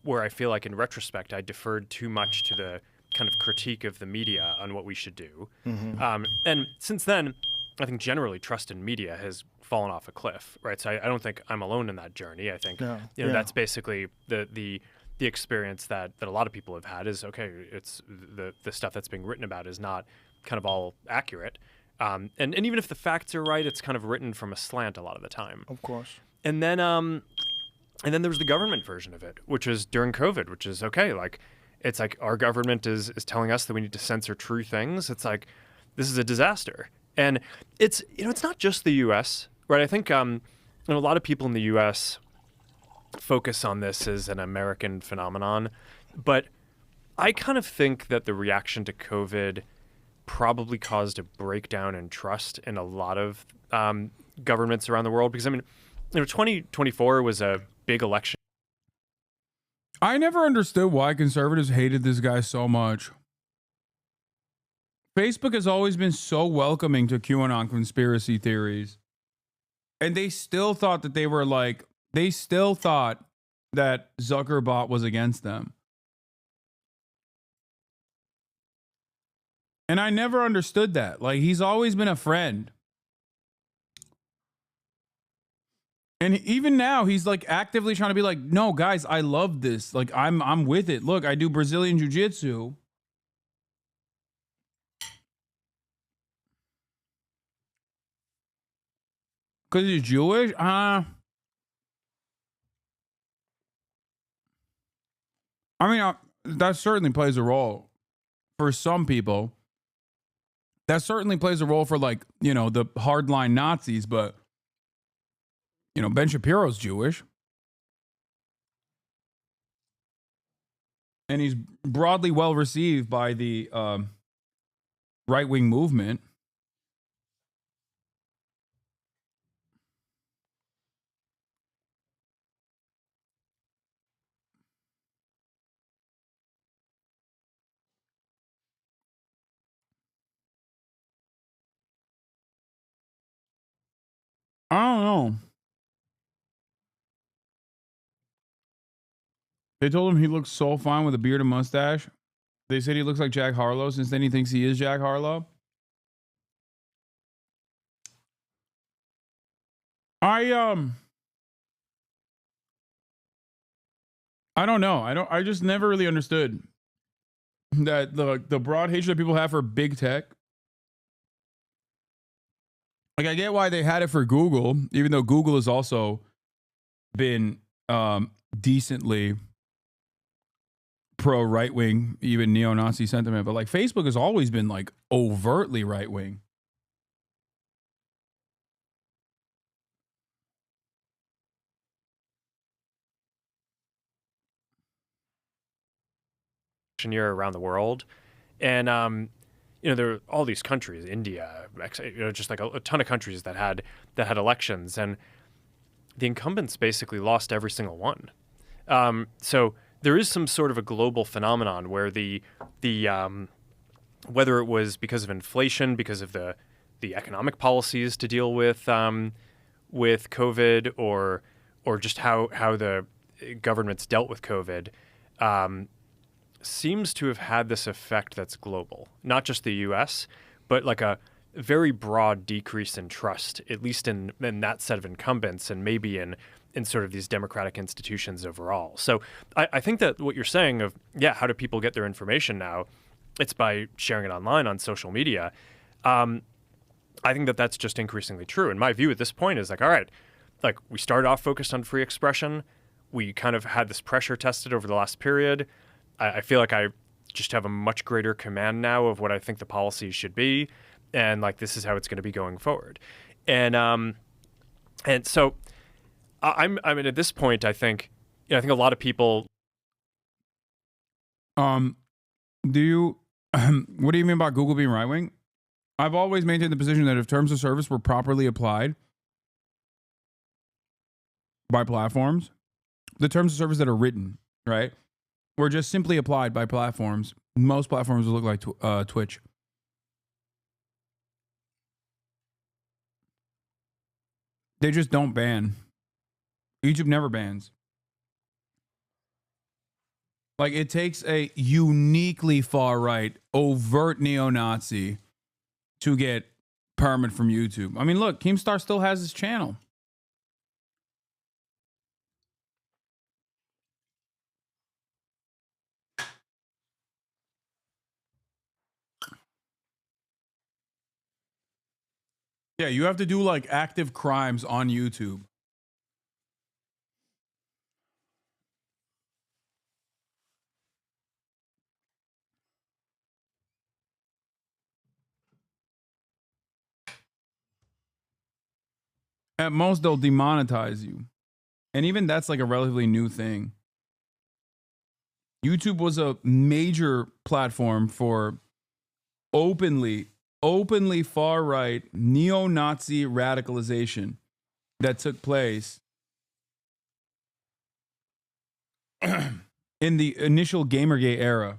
Speaker 17: where I feel like in retrospect, I deferred too much to the kind of critique of the media on what we should do. And since then, I think generally trust in media has fallen off a cliff, right? So I don't think I'm alone in that journey. I think that's basically the experience that a lot of people have had is, okay, it's the stuff that's being written about is not kind of all accurate. And even if the facts are right, it's kind of written from a slant a lot of the time.
Speaker 2: Of course.
Speaker 17: And then there was the government version of it, which was during COVID, which is okay. Like, it's like our government is telling us that we need to censor true things. It's like, this is a disaster. And it's not just the U.S., right? I think a lot of people in the U.S. focus on this as an American phenomenon, but I kind of think that the reaction to COVID probably caused a breakdown in trust in a lot of governments around the world. Because, I mean, 2024 was a big election.
Speaker 1: I never understood why conservatives hated this guy so much. Facebook has always been so welcoming to QAnon conspiracy theories. And they still thought that they still thought that Zuckerbot was against them. And I never understood that. Like, he's always been a friend. And even now, he's like actively trying to be like, no, guys, I love this. Like, I'm with it. Look, I do Brazilian Jiu-Jitsu. Because he's Jewish? I mean, that certainly plays a role for some people. That certainly plays a role for, like, you know, the hardline Nazis, but, you know, Ben Shapiro's Jewish. And he's broadly well received by the right-wing movement. I don't know. They told him he looks so fine with a beard and mustache. They said he looks like Jack Harlow, since then he thinks he is Jack Harlow. I don't know. I just never really understood that the broad hatred that people have for big tech. Like, I get why they had it for Google, even though Google has also been decently pro right wing, even neo-Nazi sentiment. But like, Facebook has always been like overtly right wing.
Speaker 17: Year around the world, and you know, there are all these countries, India, you know, just like a ton of countries that had elections, and the incumbents basically lost every single one. So there is some sort of a global phenomenon where the whether it was because of inflation, because of the economic policies to deal with COVID, or just how the governments dealt with COVID, seems to have had this effect that's global, not just the U.S., but like a very broad decrease in trust, at least in that set of incumbents, and maybe in sort of these democratic institutions overall. So I think that what you're saying of, how do people get their information now? It's by sharing it online on social media. I think that that's just increasingly true. And my view at this point is like, all right, like, we started off focused on free expression. We kind of had this pressure tested over the last period. I feel like I just have a much greater command now of what I think the policies should be, and like this is how it's going to be going forward. And so I mean at this point I think a lot of people.
Speaker 1: Do you? What do you mean by Google being right wing? I've always maintained the position that if terms of service were properly applied by platforms, the terms of service that are written, right, were just simply applied by platforms, most platforms would look like Twitch. They just don't ban. YouTube never bans. Like, it takes a uniquely far-right, overt neo-Nazi to get permit from YouTube. I mean, look, Keemstar still has his channel. Yeah, you have to do, like, active crimes on YouTube. At most, they'll demonetize you. And even that's like a relatively new thing. YouTube was a major platform for openly far-right neo-Nazi radicalization that took place in the initial Gamergate era.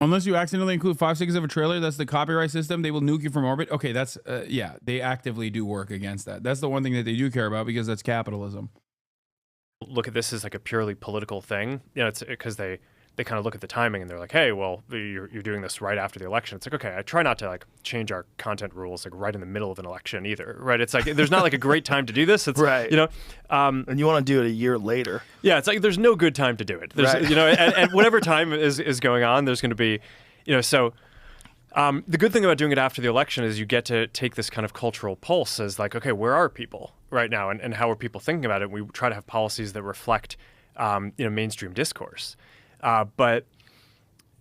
Speaker 1: Unless you accidentally include 5 seconds of a trailer, that's the copyright system. They will nuke you from orbit. Okay, that's, yeah, they actively do work against that. That's the one thing that they do care about because that's capitalism.
Speaker 17: Look at this as like a purely political thing. It's because they kind of look at the timing and they're like, hey, well, you're doing this right after the election. It's like, okay, I try not to like change our content rules like right in the middle of an election either, right? It's like there's not like a great time to do this. It's
Speaker 2: right.
Speaker 17: And
Speaker 2: you want to do it a year later.
Speaker 17: Yeah, it's like there's no good time to do it. There's,
Speaker 2: right.
Speaker 17: And whatever time is going on, there's going to be, so the good thing about doing it after the election is you get to take this kind of cultural pulse as like, okay, where are people right now and how are people thinking about it? We try to have policies that reflect, mainstream discourse. But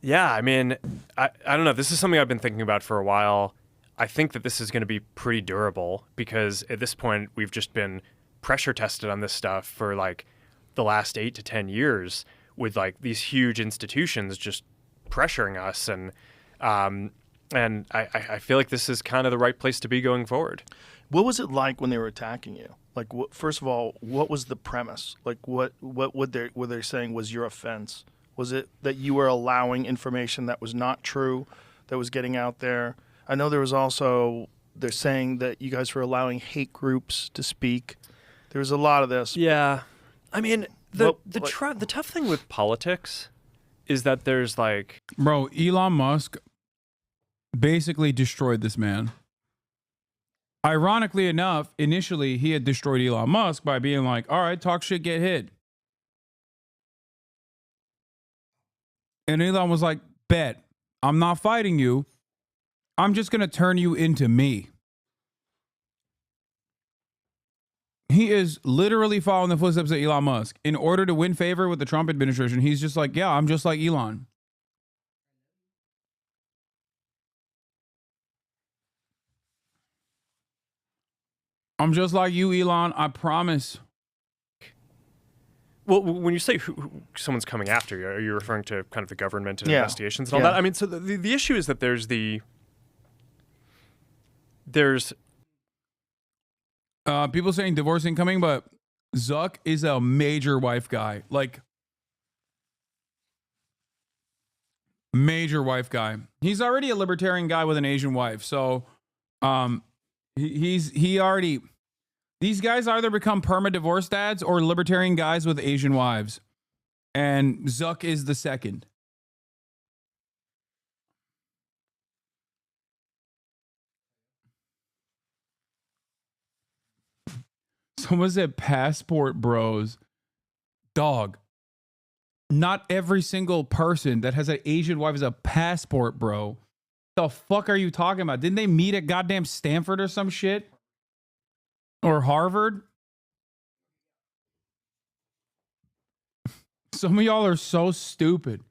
Speaker 17: yeah, I mean, I don't know. This is something I've been thinking about for a while. I think that this is going to be pretty durable because at this point we've just been pressure tested on this stuff for like the last 8 to 10 years with like these huge institutions just pressuring us. And I feel like this is kind of the right place to be going forward.
Speaker 2: What was it like when they were attacking you? Like, first of all, what was the premise? Like, what were they saying was your offense? Was it that you were allowing information that was not true, that was getting out there? I know there was also, they're saying that you guys were allowing hate groups to speak. There was a lot of this.
Speaker 17: Yeah. I mean, the tough thing with politics is that there's like...
Speaker 1: Bro, Elon Musk basically destroyed this man. Ironically enough, initially he had destroyed Elon Musk by being like, all right, talk shit, get hit. And Elon was like, bet, I'm not fighting you. I'm just going to turn you into me. He is literally following the footsteps of Elon Musk. In order to win favor with the Trump administration, he's just like, yeah, I'm just like Elon. I'm just like you, Elon. I promise.
Speaker 17: Well, when you say someone's coming after you, are you referring to kind of the government and investigations and all that? I mean, so the issue is that there's
Speaker 1: people saying divorce incoming, but Zuck is a major wife guy. Like, major wife guy. He's already a libertarian guy with an Asian wife. So he already... These guys either become perma-divorce dads or libertarian guys with Asian wives. And Zuck is the second. Someone said passport bros. Dog. Not every single person that has an Asian wife is a passport bro. The fuck are you talking about? Didn't they meet at goddamn Stanford or some shit? Or Harvard? Some of y'all are so stupid.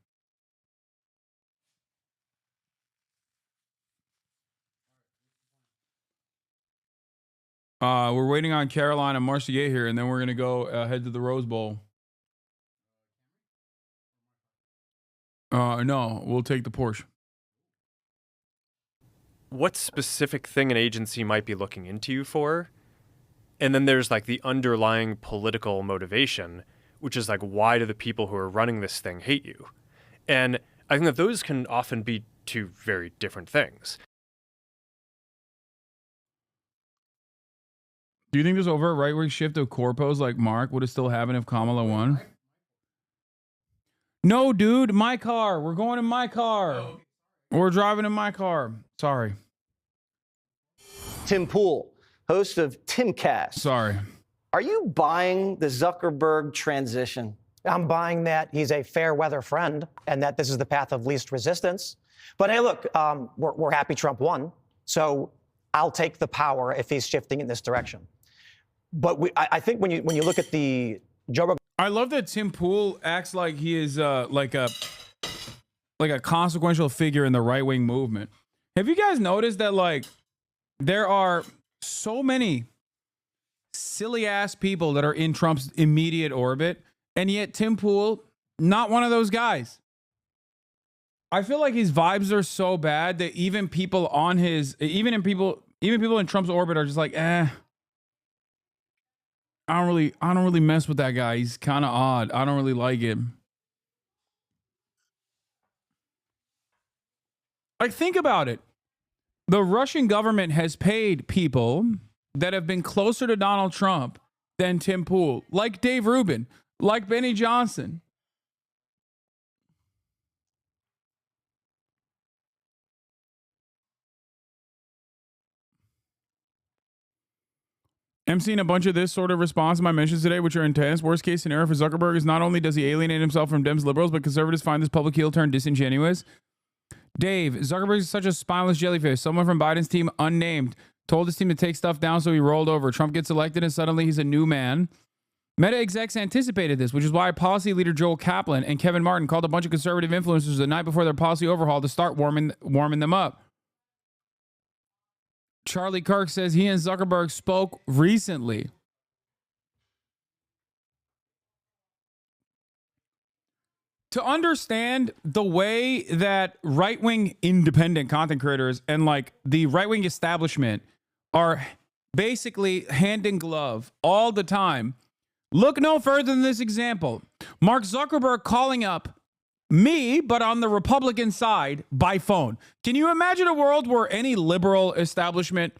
Speaker 1: We're waiting on Caroline and Marcier here, and then we're going to go head to the Rose Bowl. No, we'll take the Porsche.
Speaker 17: What specific thing an agency might be looking into you for? And then there's like the underlying political motivation, which is like, why do the people who are running this thing hate you? And I think that those can often be two very different things.
Speaker 1: Do you think there's over a right-wing shift of corpos like Mark would have still happened if Kamala won? No, dude, my car. We're going in my car. We're driving in my car. Sorry.
Speaker 4: Tim Pool, host of Timcast.
Speaker 1: Sorry.
Speaker 4: Are you buying the Zuckerberg transition?
Speaker 3: I'm buying that he's a fair weather friend and that this is the path of least resistance. But hey, look, we're happy Trump won. So I'll take the power if he's shifting in this direction. But I think when you look at the Joe Rogan,
Speaker 1: I love that Tim Pool acts like he is like a consequential figure in the right-wing movement. Have you guys noticed that like there are so many silly ass people that are in Trump's immediate orbit, and yet Tim Pool, not one of those guys. I feel like his vibes are so bad that even people in Trump's orbit are just like, I don't really mess with that guy. He's kind of odd. I don't really like him. Like, think about it. The Russian government has paid people that have been closer to Donald Trump than Tim Pool, like Dave Rubin, like Benny Johnson. I'm seeing a bunch of this sort of response to my mentions today, which are intense. Worst case scenario for Zuckerberg is not only does he alienate himself from Dems liberals, but conservatives find this public heel turn disingenuous. Dave, Zuckerberg is such a spineless jellyfish. Someone from Biden's team, unnamed, told his team to take stuff down, so he rolled over. Trump gets elected, and suddenly he's a new man. Meta execs anticipated this, which is why policy leader Joel Kaplan and Kevin Martin called a bunch of conservative influencers the night before their policy overhaul to start warming them up. Charlie Kirk says he and Zuckerberg spoke recently. To understand the way that right-wing independent content creators and like the right-wing establishment are basically hand in glove all the time, look no further than this example. Mark Zuckerberg calling up me, but on the Republican side by phone. Can you imagine a world where any liberal establishment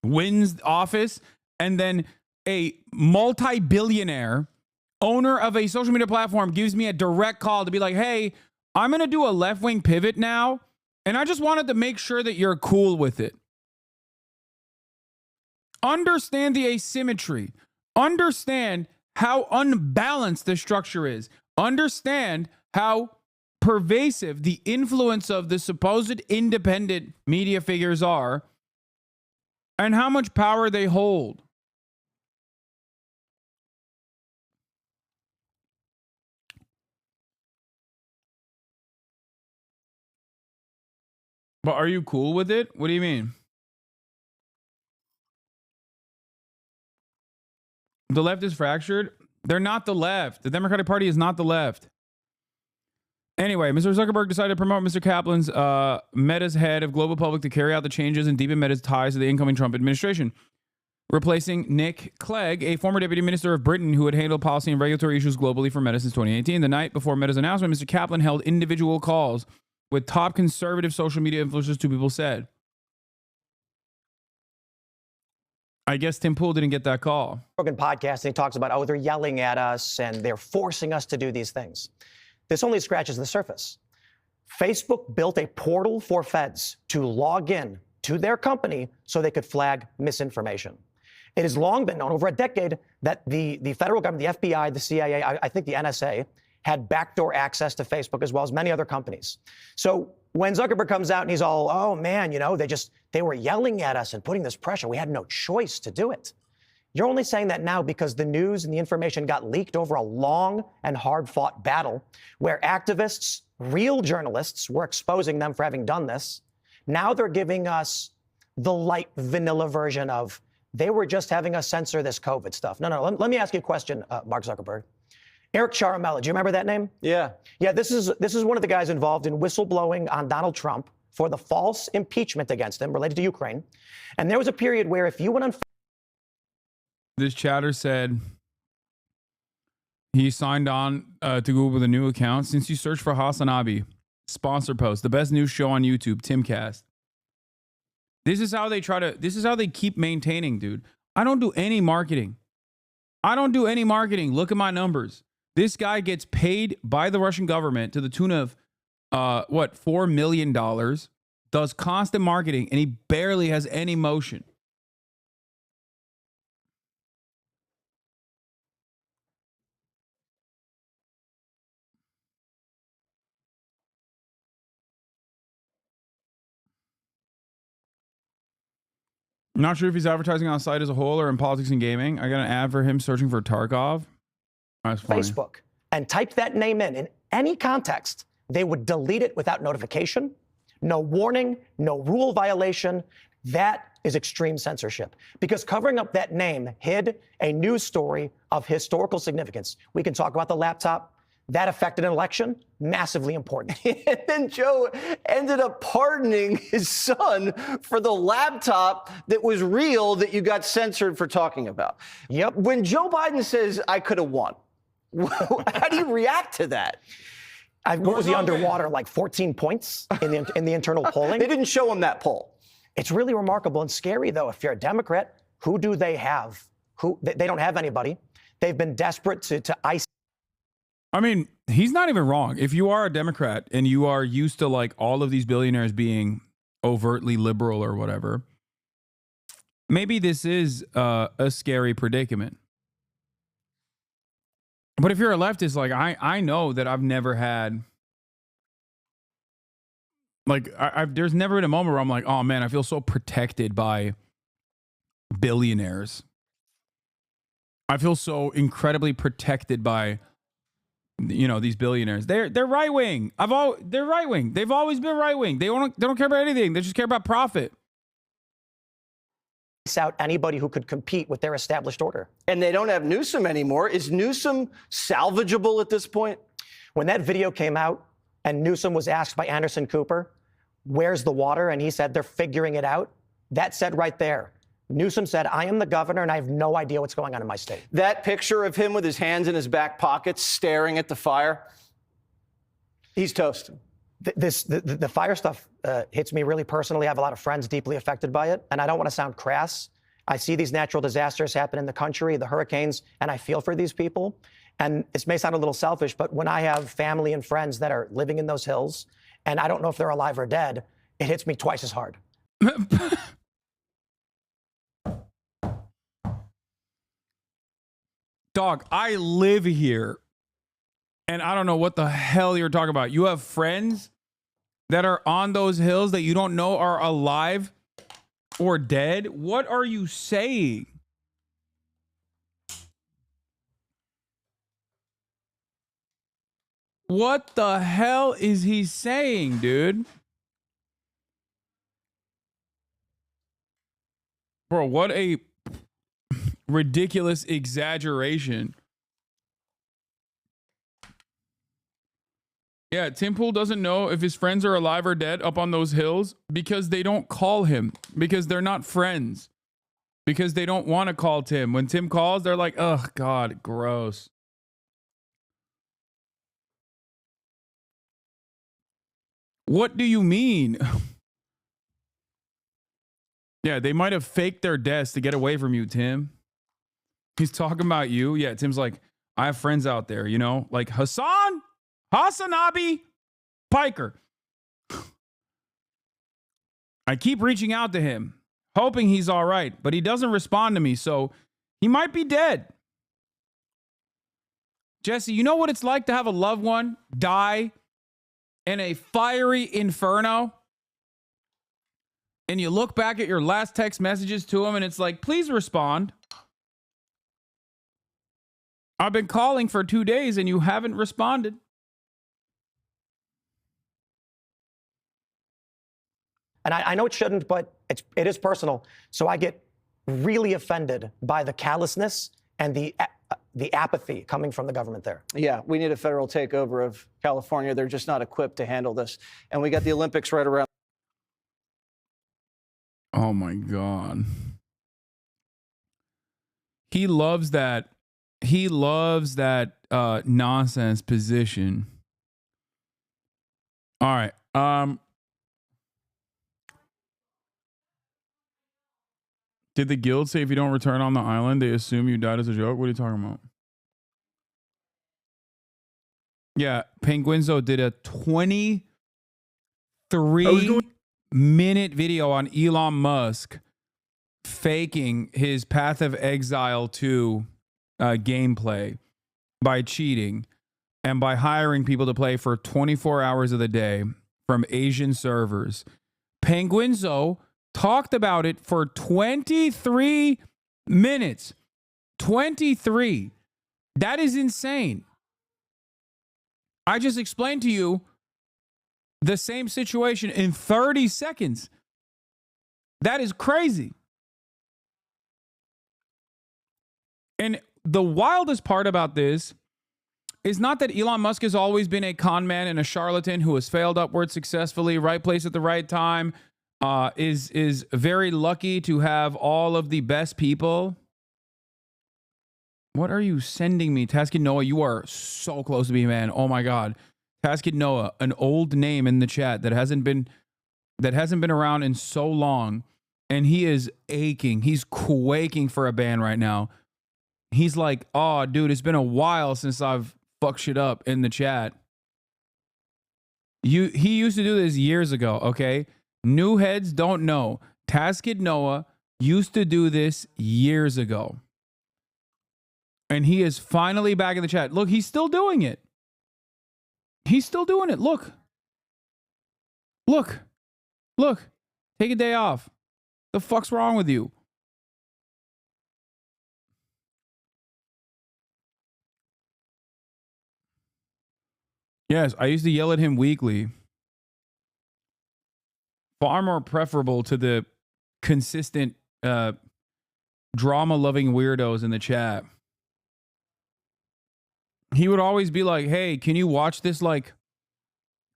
Speaker 1: wins office and then a multi-billionaire owner of a social media platform gives me a direct call to be like, hey, I'm going to do a left-wing pivot now, and I just wanted to make sure that you're cool with it. Understand the asymmetry. Understand how unbalanced the structure is. Understand how pervasive the influence of the supposed independent media figures are and how much power they hold. But are you cool with it? What do you mean? The left is fractured? They're not the left. The Democratic Party is not the left. Anyway, Mr. Zuckerberg decided to promote Mr. Kaplan's Meta's head of global public to carry out the changes and deepen Meta's ties to the incoming Trump administration, replacing Nick Clegg, a former deputy minister of Britain who had handled policy and regulatory issues globally for Meta since 2018. The night before Meta's announcement, Mr. Kaplan held individual calls with top conservative social media influencers, two people said. I guess Tim Pool didn't get that call.
Speaker 3: Rogan podcast, and he talks about, they're yelling at us and they're forcing us to do these things. This only scratches the surface. Facebook built a portal for feds to log in to their company so they could flag misinformation. It has long been known, over a decade, that the federal government, the FBI, the CIA, I think the NSA, had backdoor access to Facebook as well as many other companies. So when Zuckerberg comes out and he's all, oh man, they were yelling at us and putting this pressure. We had no choice to do it. You're only saying that now because the news and the information got leaked over a long and hard-fought battle where activists, real journalists, were exposing them for having done this. Now they're giving us the light vanilla version of they were just having us censor this COVID stuff. No. Let me ask you a question, Mark Zuckerberg. Eric Ciaramella, do you remember that name?
Speaker 4: Yeah.
Speaker 3: Yeah, this is one of the guys involved in whistleblowing on Donald Trump for the false impeachment against him related to Ukraine. And there was a period where if you went on...
Speaker 1: This chatter said he signed on to Google with a new account. Since you search for Hasanabi, sponsor post, the best news show on YouTube, Timcast. This is how they keep maintaining, dude. I don't do any marketing. Look at my numbers. This guy gets paid by the Russian government to the tune of, $4 million, does constant marketing, and he barely has any motion. I'm not sure if he's advertising on the site as a whole or in politics and gaming. I got an ad for him searching for Tarkov. That's funny.
Speaker 3: Facebook and typed that name in any context, they would delete it without notification, no warning, no rule violation. That is extreme censorship because covering up that name hid a news story of historical significance. We can talk about the laptop. That affected an election, massively important.
Speaker 4: And then Joe ended up pardoning his son for the laptop that was real that you got censored for talking about.
Speaker 3: Yep.
Speaker 4: When Joe Biden says, I could have won, how do you react to that?
Speaker 3: What was he underwater, like 14 points in the internal polling?
Speaker 4: They didn't show him that poll.
Speaker 3: It's really remarkable and scary, though. If you're a Democrat, who do they have? They don't have anybody. They've been desperate to ice.
Speaker 1: I mean, he's not even wrong. If you are a Democrat and you are used to like all of these billionaires being overtly liberal or whatever, maybe this is a scary predicament. But if you're a leftist, like I know that I've never had, like, there's never been a moment where I'm like, oh man, I feel so protected by billionaires. I feel so incredibly protected by, these billionaires. They're right wing. They're right wing. They've always been right wing. They don't care about anything. They just care about profit.
Speaker 3: Out anybody who could compete with their established order.
Speaker 4: And they don't have Newsom anymore. Is Newsom salvageable at this point?
Speaker 3: When that video came out and Newsom was asked by Anderson Cooper, where's the water? And he said, they're figuring it out. That said right there, Newsom said, I am the governor and I have no idea what's going on in my state.
Speaker 4: That picture of him with his hands in his back pockets staring at the fire, he's toast.
Speaker 3: The fire stuff hits me really personally. I have a lot of friends deeply affected by it, and I don't want to sound crass. I see these natural disasters happen in the country, the hurricanes, and I feel for these people. And this may sound a little selfish, but when I have family and friends that are living in those hills, and I don't know if they're alive or dead, it hits me twice as hard.
Speaker 1: Dog, I live here. And I don't know what the hell you're talking about. You have friends that are on those hills that you don't know are alive or dead? What are you saying? What the hell is he saying, dude? Bro, what a ridiculous exaggeration. Yeah, Tim Pool doesn't know if his friends are alive or dead up on those hills because they don't call him, because they're not friends, because they don't want to call Tim. When Tim calls, they're like, oh, God, gross. What do you mean? Yeah, they might have faked their deaths to get away from you, Tim. He's talking about you. Yeah, Tim's like, I have friends out there, you know, like Hasanabi Piker. I keep reaching out to him, hoping he's all right, but he doesn't respond to me, so he might be dead. Jesse, you know what it's like to have a loved one die in a fiery inferno? And you look back at your last text messages to him and it's like, please respond. I've been calling for 2 days and you haven't responded.
Speaker 3: And I know it shouldn't, but it is personal. So I get really offended by the callousness and the apathy coming from the government there.
Speaker 4: Yeah, we need a federal takeover of California. They're just not equipped to handle this. And we got the Olympics right around.
Speaker 1: Oh my God. He loves that. He loves that nonsense position. All right. Did the guild say if you don't return on the island, they assume you died as a joke? What are you talking about? Yeah, Penguinzo did a 23-minute video on Elon Musk faking his Path of Exile 2 gameplay by cheating and by hiring people to play for 24 hours of the day from Asian servers. Penguinzo talked about it for 23 minutes. 23. That is insane. I just explained to you the same situation in 30 seconds. That is crazy. And the wildest part about this is not that Elon Musk has always been a con man and a charlatan who has failed upward successfully, right place at the right time, is very lucky to have all of the best people. What are you sending me? Taskin Noah, you are so close to me, man. Oh my God. Taskin Noah, an old name in the chat that hasn't been around in so long, and he is aching. He's quaking for a ban right now. He's like, oh, dude, it's been a while since I've fucked shit up in the chat. He used to do this years ago, okay? New heads don't know. Taskid Noah used to do this years ago. And he is finally back in the chat. Look, he's still doing it. He's still doing it. Look. Look. Look. Take a day off. The fuck's wrong with you? Yes, I used to yell at him weekly. Far more preferable to the consistent drama-loving weirdos in the chat. He would always be like, hey, can you watch this like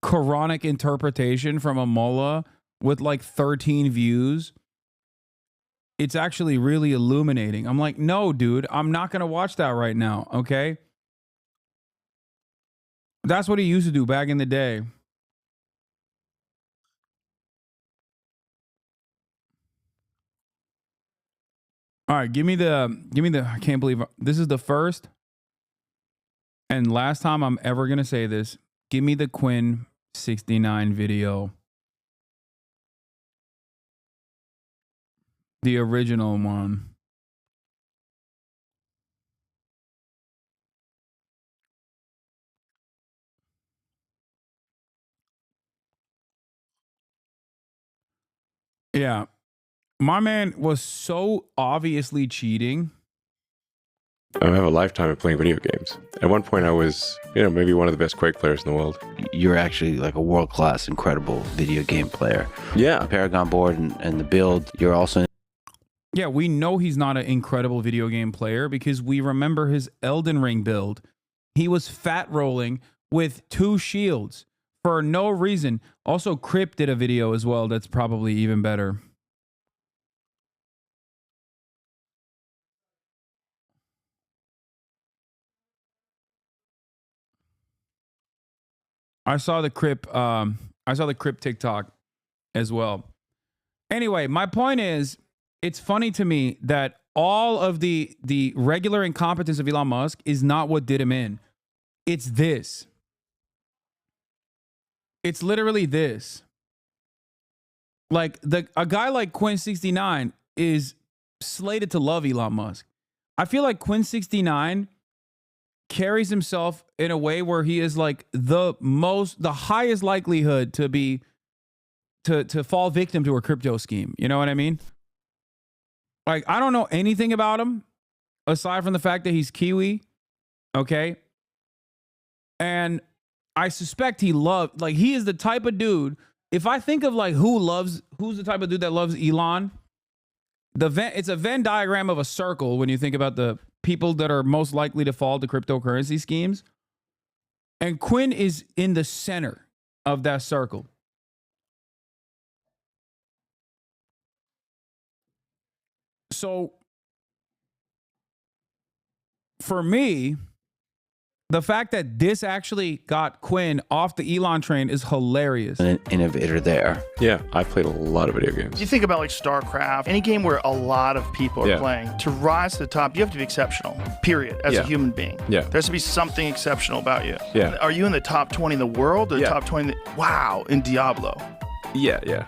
Speaker 1: Quranic interpretation from a mullah with like 13 views? It's actually really illuminating. I'm like, no, dude, I'm not going to watch that right now, okay? That's what he used to do back in the day. All right, give me the, I can't believe this is the first and last time I'm ever going to say this. Give me the Quinn 69 video. The original one. Yeah. My man was so obviously cheating.
Speaker 6: I have a lifetime of playing video games. At one point, I was, maybe one of the best Quake players in the world.
Speaker 9: You're actually like a world-class, incredible video game player.
Speaker 6: Yeah.
Speaker 9: The Paragon board and the build, you're also...
Speaker 1: Yeah, we know he's not an incredible video game player because we remember his Elden Ring build. He was fat rolling with 2 shields for no reason. Also, Crypt did a video as well that's probably even better. I saw the Crypt TikTok as well. Anyway, my point is, it's funny to me that all of the regular incompetence of Elon Musk is not what did him in. It's this. It's literally this. Like a guy like Quinn69 is slated to love Elon Musk. I feel like Quinn69 carries himself in a way where he is like the highest likelihood to fall victim to a crypto scheme. You know what I mean? Like, I don't know anything about him aside from the fact that he's Kiwi Okay? And I suspect he is the type of dude, if I think of like who's the type of dude that loves Elon, it's a Venn diagram of a circle when you think about the people that are most likely to fall to cryptocurrency schemes. And Quinn is in the center of that circle. So for me, the fact that this actually got Quinn off the Elon train is hilarious.
Speaker 9: An innovator there.
Speaker 6: Yeah, I played a lot of video games.
Speaker 2: You think about like StarCraft, any game where a lot of people are playing, to rise to the top, you have to be exceptional, period, as a human being.
Speaker 6: Yeah.
Speaker 2: There has to be something exceptional about you.
Speaker 6: Yeah.
Speaker 2: Are you in the top 20 in the world or the top 20 wow, in Diablo?
Speaker 6: Yeah.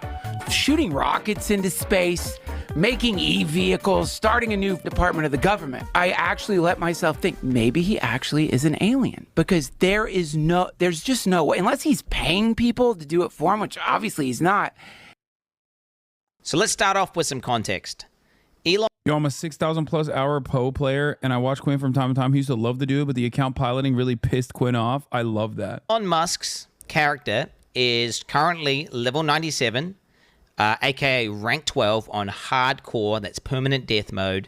Speaker 10: Shooting rockets into space, making e-vehicles, starting a new department of the government. I actually let myself think maybe he actually is an alien, because there's just no way, unless he's paying people to do it for him, which obviously he's not.
Speaker 12: So let's start off with some context. Elon.
Speaker 1: Yo, I'm a 6,000 plus hour Poe player, and I watch Quinn from time to time. He used to love the dude, but the account piloting really pissed Quinn off. I love that.
Speaker 12: Elon Musk's character is currently level 97, aka rank 12 on hardcore, that's permanent death mode,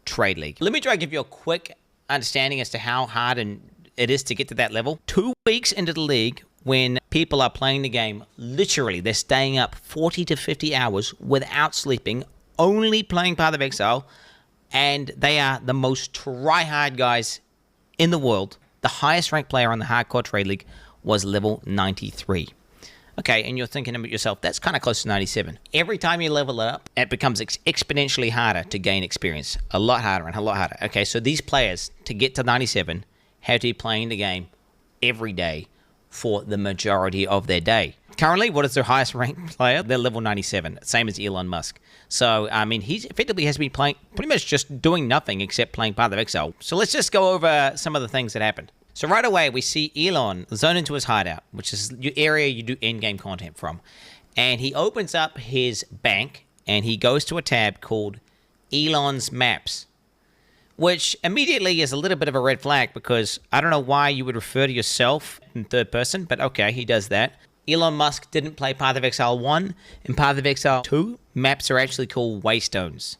Speaker 12: Trade League. Let me try to give you a quick understanding as to how hard it is to get to that level. 2 weeks into the league, when people are playing the game, literally they're staying up 40 to 50 hours without sleeping, only playing Path of Exile, and they are the most try-hard guys in the world. The highest ranked player on the hardcore Trade League was level 93. Okay, and you're thinking about yourself, that's kind of close to 97. Every time you level up, it becomes exponentially harder to gain experience. A lot harder and a lot harder. Okay, so these players, to get to 97, have to be playing the game every day for the majority of their day. Currently, what is their highest ranked player? They're level 97, same as Elon Musk. So, I mean, he effectively has been playing, pretty much just doing nothing except playing Path of Exile. So let's just go over some of the things that happened. So right away, we see Elon zone into his hideout, which is the area you do in-game content from. And he opens up his bank, and he goes to a tab called Elon's Maps, which immediately is a little bit of a red flag, because I don't know why you would refer to yourself in third person, but okay, he does that. Elon Musk didn't play Path of Exile 1. In Path of Exile 2, maps are actually called waystones.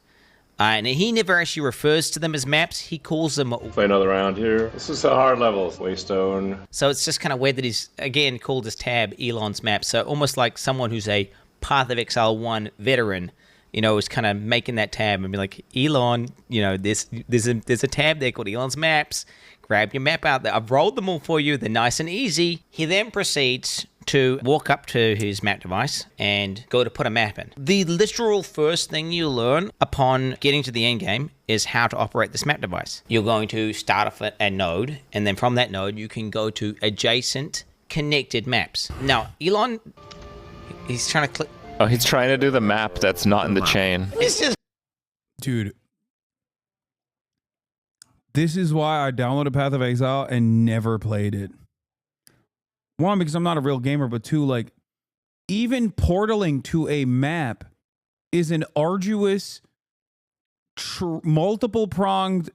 Speaker 12: And he never actually refers to them as maps. He calls them...
Speaker 6: Play another round here. This is a hard level. Waystone.
Speaker 12: So it's just kind of weird that he's, again, called his tab Elon's Map. So almost like someone who's a Path of Exile 1 veteran, you know, is kind of making that tab and be like, Elon, you know, there's a tab there called Elon's Maps. Grab your map out there. I've rolled them all for you. They're nice and easy. He then proceeds to walk up to his map device and go to put a map in. The literal first thing you learn upon getting to the end game is how to operate this map device. You're going to start off at a node, and then from that node, you can go to adjacent connected maps. Now, Elon, he's trying to click.
Speaker 16: Oh, he's trying to do the map that's not in the chain.
Speaker 12: It's just...
Speaker 1: Dude. This is why I downloaded Path of Exile and never played it. One, because I'm not a real gamer, but two, like, even portaling to a map is an arduous, multiple-pronged,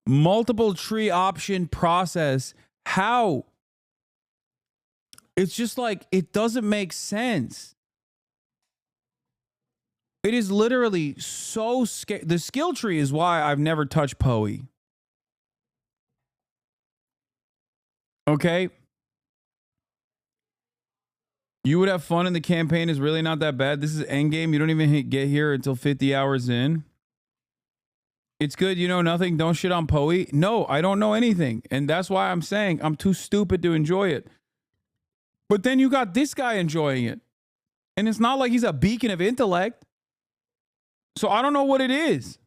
Speaker 1: multiple tree option process. How? It's just like, it doesn't make sense. It is literally so scary. The skill tree is why I've never touched Poe. Okay? You would have fun in the campaign is really not that bad. This is endgame. You don't even get here until 50 hours in. It's good. You know nothing. Don't shit on Poe. No, I don't know anything. And that's why I'm saying I'm too stupid to enjoy it. But then you got this guy enjoying it. And it's not like he's a beacon of intellect. So I don't know what it is.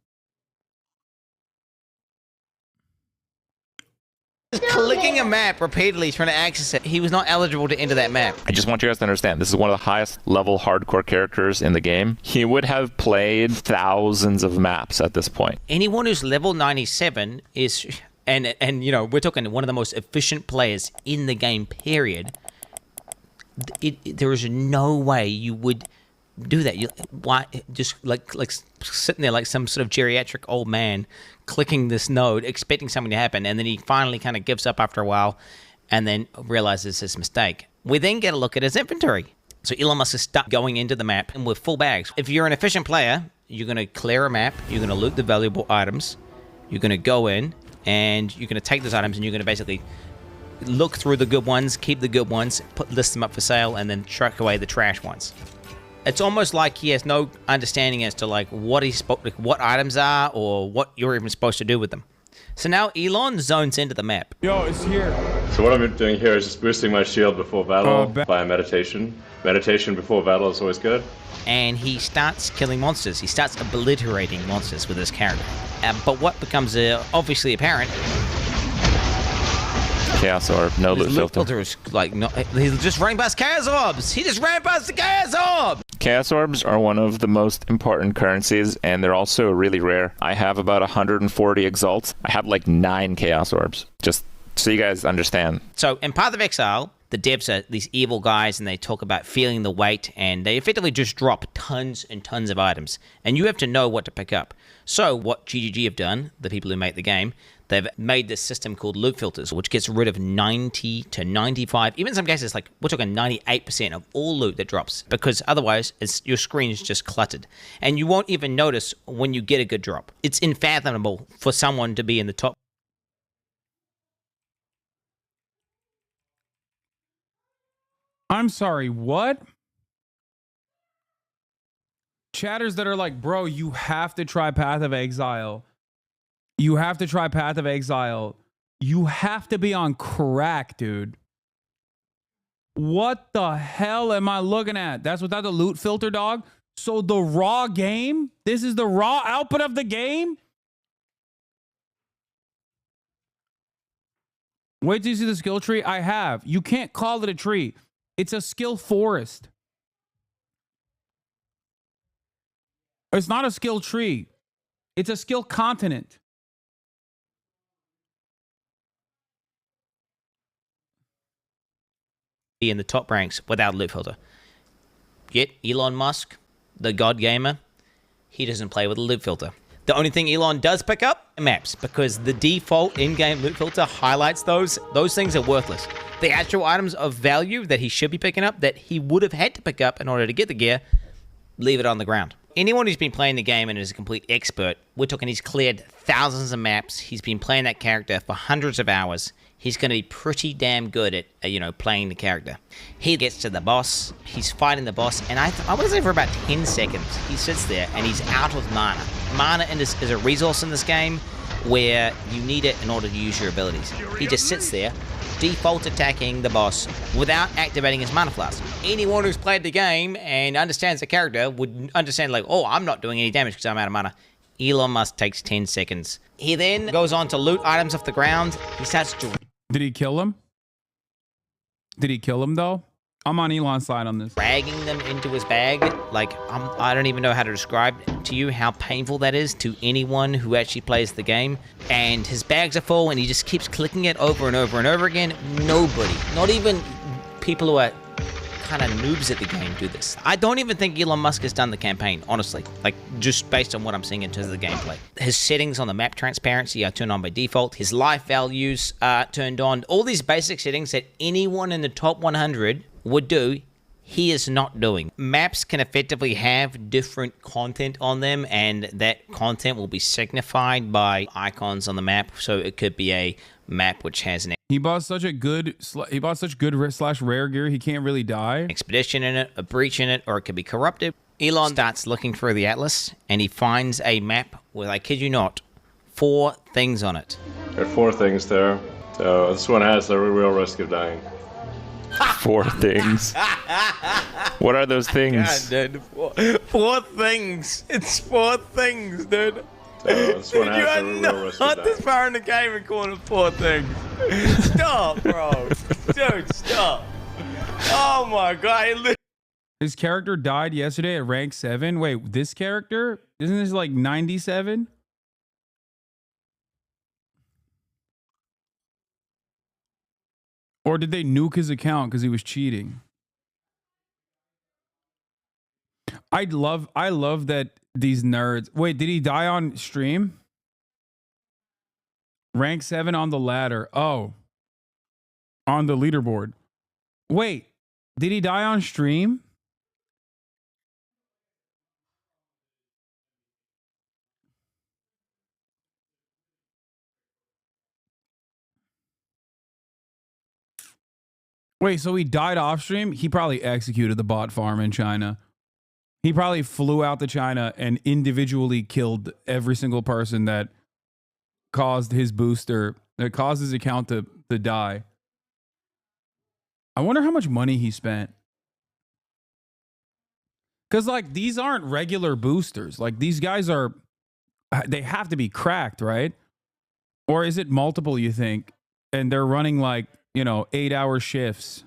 Speaker 12: Clicking a map repeatedly, trying to access it. He was not eligible to enter that map.
Speaker 16: I just want you guys to understand, this is one of the highest level hardcore characters in the game. He would have played thousands of maps at this point.
Speaker 12: Anyone who's level 97 is, and you know, we're talking one of the most efficient players in the game, period. There is no way you would do that? Why just like sitting there like some sort of geriatric old man clicking this node, expecting something to happen, and then he finally kind of gives up after a while, and then realizes his mistake. We then get a look at his inventory. So Elon Musk is stuck going into the map and with full bags. If you're an efficient player, you're going to clear a map, you're going to loot the valuable items, you're going to go in, and you're going to take those items, and you're going to basically look through the good ones, keep the good ones, list them up for sale, and then truck away the trash ones. It's almost like he has no understanding as to like what items are or what you're even supposed to do with them. So now Elon zones into the map.
Speaker 1: Yo, it's here.
Speaker 6: So what I'm doing here is just boosting my shield before battle by meditation. Meditation before battle is always good.
Speaker 12: And he starts killing monsters. He starts obliterating monsters with his character. But what becomes obviously apparent...
Speaker 16: Chaos Orb, no loot filter.
Speaker 12: Filter is like, no, he's just running past Chaos Orbs. He just ran past the Chaos Orb.
Speaker 16: Chaos Orbs are one of the most important currencies, and they're also really rare. I have about 140 Exalts. I have like 9 Chaos Orbs, just so you guys understand.
Speaker 12: So in Path of Exile, the devs are these evil guys, and they talk about feeling the weight, and they effectively just drop tons and tons of items, and you have to know what to pick up. So what GGG have done, the people who make the game, they've made this system called loot filters, which gets rid of 90 to 95, even in some cases, like we're talking 98% of all loot that drops, because otherwise your screen is just cluttered. And you won't even notice when you get a good drop. It's unfathomable for someone to be in the top.
Speaker 1: I'm sorry, what? Chatters that are like, bro, you have to try Path of Exile. You have to try Path of Exile. You have to be on crack, dude. What the hell am I looking at? That's without the loot filter, dog. So the raw game? This is the raw output of the game? Wait till you see the skill tree. I have. You can't call it a tree. It's a skill forest. It's not a skill tree. It's a skill continent.
Speaker 12: In the top ranks without a loot filter. Yet Elon Musk, the god gamer, he doesn't play with a loot filter. The only thing Elon does pick up are maps, because the default in-game loot filter highlights those things are worthless. The actual items of value that he should be picking up, that he would have had to pick up in order to get the gear, leave it on the ground. Anyone who's been playing the game and is a complete expert, we're talking he's cleared thousands of maps, he's been playing that character for hundreds of hours, he's going to be pretty damn good at, playing the character. He gets to the boss, he's fighting the boss, and I want to say for about 10 seconds, he sits there and he's out of mana. Mana is a resource in this game where you need it in order to use your abilities. He just sits there, default attacking the boss without activating his mana flask. Anyone who's played the game and understands the character would understand, like, oh, I'm not doing any damage because I'm out of mana. Elon Musk takes 10 seconds. He then goes on to loot items off the ground. He starts to...
Speaker 1: Did he kill him? Did he kill him, though? I'm on Elon's side on this.
Speaker 12: Dragging them into his bag. Like, I don't even know how to describe to you how painful that is to anyone who actually plays the game. And his bags are full, and he just keeps clicking it over and over and over again. Nobody, not even people who are kind of noobs at the game, do this. I don't even think Elon Musk has done the campaign, honestly. Like, just based on what I'm seeing in terms of the gameplay. His settings on the map transparency are turned on by default. His life values are turned on. All these basic settings that anyone in the top 100 would do, he is not doing. Maps can effectively have different content on them, and that content will be signified by icons on the map. So it could be a map which has an
Speaker 1: He bought such good / rare gear, he can't really die.
Speaker 12: expedition in it, a breach in it, or it could be corrupted. Elon starts looking for the Atlas, and he finds a map with, I kid you not, 4 things on it.
Speaker 6: There are 4 things there. So this one has a real risk of dying.
Speaker 16: 4 things. What are those things?
Speaker 12: God, dude. 4 things. It's 4 things, dude.
Speaker 6: So this one
Speaker 12: You
Speaker 6: has
Speaker 12: are
Speaker 6: a real risk of
Speaker 12: not
Speaker 6: dying.
Speaker 12: this far in the game and calling it 4 things. Stop, bro. Dude, stop. Oh my god.
Speaker 1: His character died yesterday at rank 7. Wait, this character? Isn't this like 97? Or did they nuke his account because he was cheating? I love that these nerds. Wait, did he die on stream? Rank 7 on the ladder. Oh. On the leaderboard. Wait, did he die on stream? Wait, so he died off stream? He probably executed the bot farm in China. He probably flew out to China and individually killed every single person that caused his booster, that caused his account to die. I wonder how much money he spent. Because, like, these aren't regular boosters. Like, these guys are, they have to be cracked, right? Or is it multiple, you think? And they're running, like, 8-hour shifts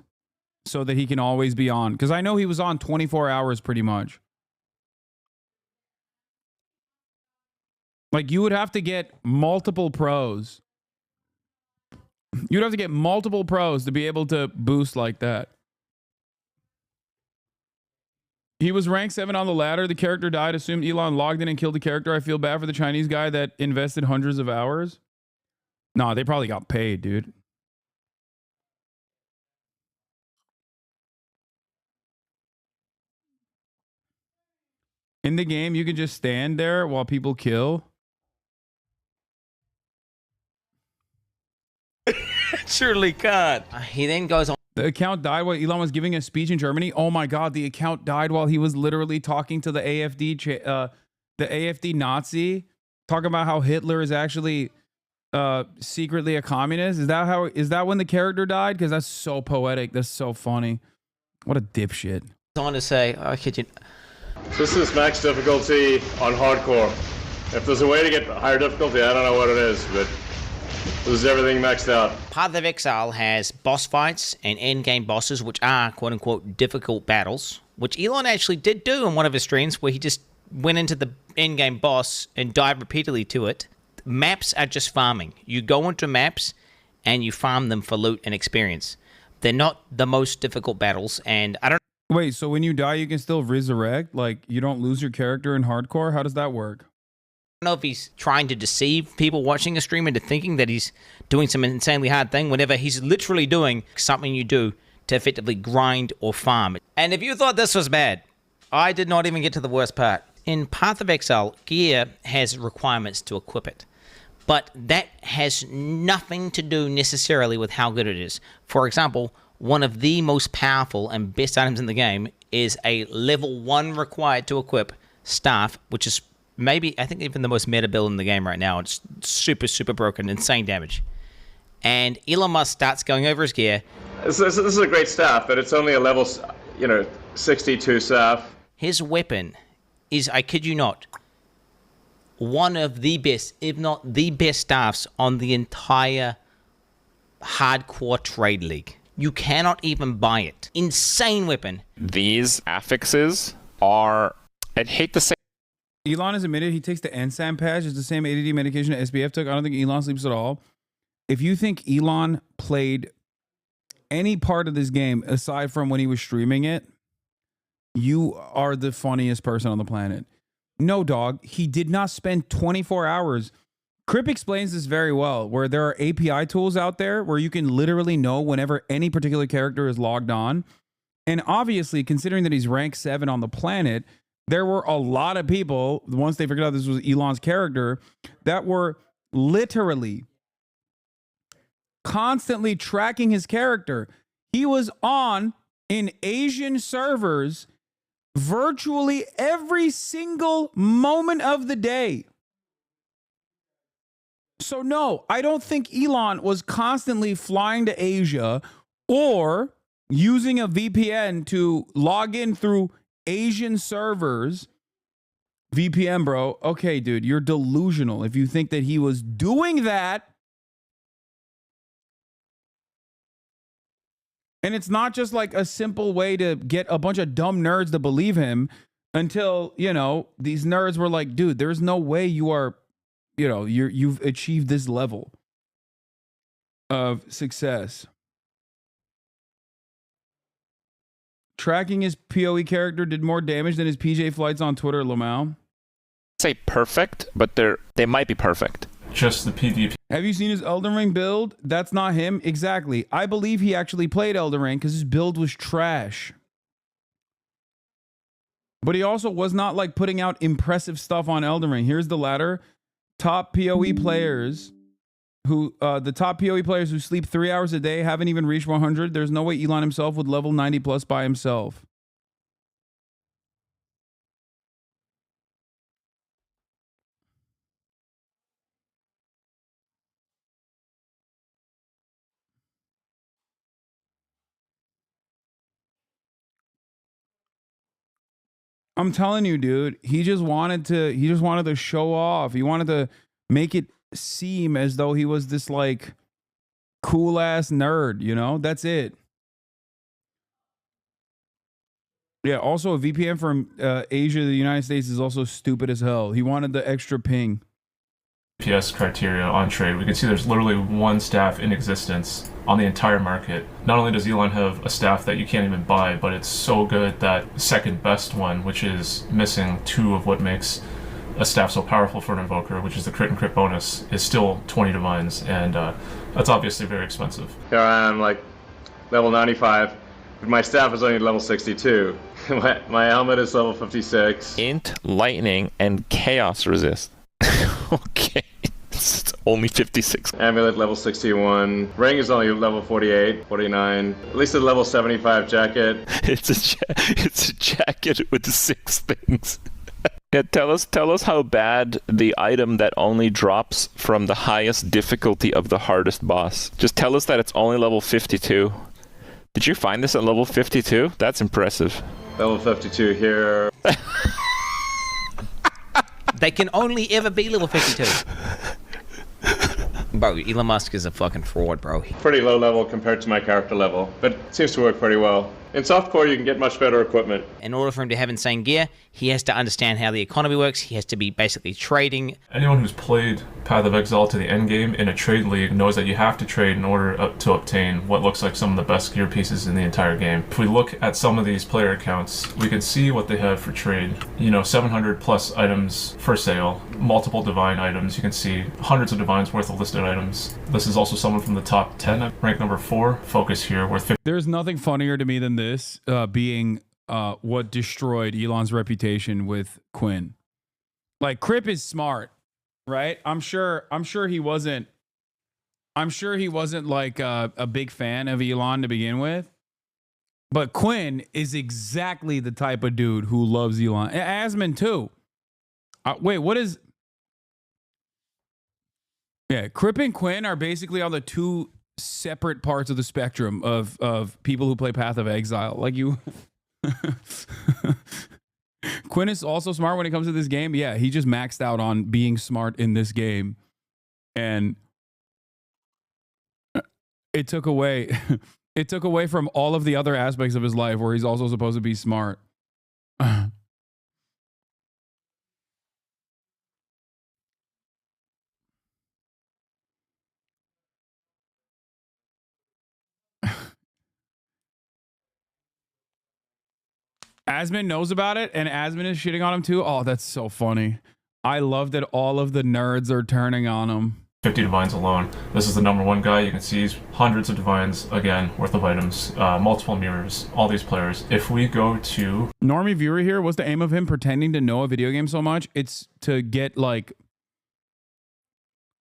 Speaker 1: so that he can always be on. Because I know he was on 24 hours pretty much. Like, you would have to get multiple pros. You'd have to get multiple pros to be able to boost like that. He was rank 7 on the ladder. The character died. Assumed Elon logged in and killed the character. I feel bad for the Chinese guy that invested hundreds of hours. Nah, they probably got paid, dude. In the game, you can just stand there while people kill.
Speaker 12: Surely can't. He then goes on.
Speaker 1: The account died while Elon was giving a speech in Germany. Oh my God, the account died while he was literally talking to the AfD Nazi, talking about how Hitler is actually secretly a communist. Is that when the character died? Because that's so poetic. That's so funny. What a dipshit.
Speaker 12: On to say, I kid you.
Speaker 5: This is max difficulty on hardcore. If there's a way to get higher difficulty, I don't know what it is, but this is everything maxed out.
Speaker 12: Path of Exile has boss fights and endgame bosses, which are quote-unquote difficult battles, which Elon actually did do in one of his streams where he just went into the endgame boss and died repeatedly to it. Maps are just farming. You go into maps and you farm them for loot and experience. They're not the most difficult battles, and I don't...
Speaker 1: Wait, so when you die, you can still resurrect? Like, you don't lose your character in hardcore? How does that work?
Speaker 12: I don't know if he's trying to deceive people watching a stream into thinking that he's doing some insanely hard thing, whenever he's literally doing something you do to effectively grind or farm. And if you thought this was bad, I did not even get to the worst part. In Path of Exile, gear has requirements to equip it, but that has nothing to do necessarily with how good it is. For example, one of the most powerful and best items in the game is a level 1 required to equip staff, which is maybe, I think, even the most meta build in the game right now. It's super, super broken, insane damage. And Elon Musk starts going over his gear.
Speaker 5: This is a great staff, but it's only a level, 62 staff.
Speaker 12: His weapon is, I kid you not, one of the best, if not the best staffs on the entire hardcore trade league. You cannot even buy it. Insane weapon.
Speaker 16: These affixes are, I'd hate to say.
Speaker 1: Elon has admitted he takes the NSAM patch. It's the same ADD medication that SBF took. I don't think Elon sleeps at all. If you think Elon played any part of this game aside from when he was streaming it, you are the funniest person on the planet. No, dog. He did not spend 24 hours. Crip explains this very well, where there are API tools out there where you can literally know whenever any particular character is logged on. And obviously, considering that he's rank 7 on the planet, there were a lot of people, once they figured out this was Elon's character, that were literally constantly tracking his character. He was on in Asian servers virtually every single moment of the day. So no, I don't think Elon was constantly flying to Asia or using a VPN to log in through Asian servers. VPN, bro. Okay, dude, you're delusional if you think that he was doing that. And it's not just like a simple way to get a bunch of dumb nerds to believe him until, these nerds were like, dude, there's no way you are, you've achieved this level of success. tracking his PoE character did more damage than his PJ flights on Twitter, Lamau?
Speaker 16: Say perfect, but they might be perfect.
Speaker 1: Just the PvP. Have you seen his Elden Ring build? That's not him. Exactly. I believe he actually played Elden Ring because his build was trash. But he also was not like putting out impressive stuff on Elden Ring. Here's the ladder. Top PoE players who, the top PoE players who sleep 3 hours a day haven't even reached 100. There's no way Elon himself would level 90 plus by himself. I'm telling you, dude, he just wanted to show off. He wanted to make it seem as though he was this like cool ass nerd, you know? That's it. Yeah, also a VPN from Asia to the United States is also stupid as hell. He wanted the extra ping.
Speaker 7: PS criteria on trade, we can see there's literally one staff in existence on the entire market. Not only does Elon have a staff that you can't even buy, but it's so good that second best one, which is missing 2 of what makes a staff so powerful for an invoker, which is the crit and crit bonus, is still 20 divines, and that's obviously very expensive.
Speaker 5: Here I am, like, level 95, but my staff is only level 62. my helmet is level 56.
Speaker 16: Int, lightning, and chaos resist. Okay, it's only 56.
Speaker 5: Amulet level 61. Ring is only level 48, 49. At least a level 75 jacket.
Speaker 16: It's a jacket with 6 things. Yeah, tell us how bad the item that only drops from the highest difficulty of the hardest boss. Just tell us that it's only level 52. Did you find this at level 52? That's impressive.
Speaker 5: Level 52 here.
Speaker 12: They can only ever be level 52. Bro, Elon Musk is a fucking fraud, bro.
Speaker 5: Pretty low level compared to my character level, but it seems to work pretty well. In softcore, you can get much better equipment.
Speaker 12: In order for him to have insane gear, he has to understand how the economy works. He has to be basically trading.
Speaker 7: Anyone who's played Path of Exile to the end game in a trade league knows that you have to trade in order to obtain what looks like some of the best gear pieces in the entire game. If we look at some of these player accounts, we can see what they have for trade. You know, 700 plus items for sale, multiple divine items. You can see hundreds of divines worth of listed items. This is also someone from the top 10, rank number 4. Focus here, worth 50.
Speaker 1: There's nothing funnier to me than this being what destroyed Elon's reputation with Quinn. Like, Crip is smart, right? I'm sure he wasn't like a big fan of Elon to begin with. But Quinn is exactly the type of dude who loves Elon. Asmon too. Wait, what is... Yeah, Crip and Quinn are basically on the 2 separate parts of the spectrum of people who play Path of Exile. Like you... Quinn is also smart when it comes to this game. Yeah, he just maxed out on being smart in this game. And it took away from all of the other aspects of his life where he's also supposed to be smart. Asmon knows about it, and Asmon is shitting on him too. Oh, that's so funny. I love that all of the nerds are turning on him.
Speaker 7: 50 divines alone. This is the number 1 guy. You can see he's hundreds of divines, again, worth of items, multiple mirrors, all these players. If we go to...
Speaker 1: Normie Viewer here, what's the aim of him pretending to know a video game so much? It's to get, like,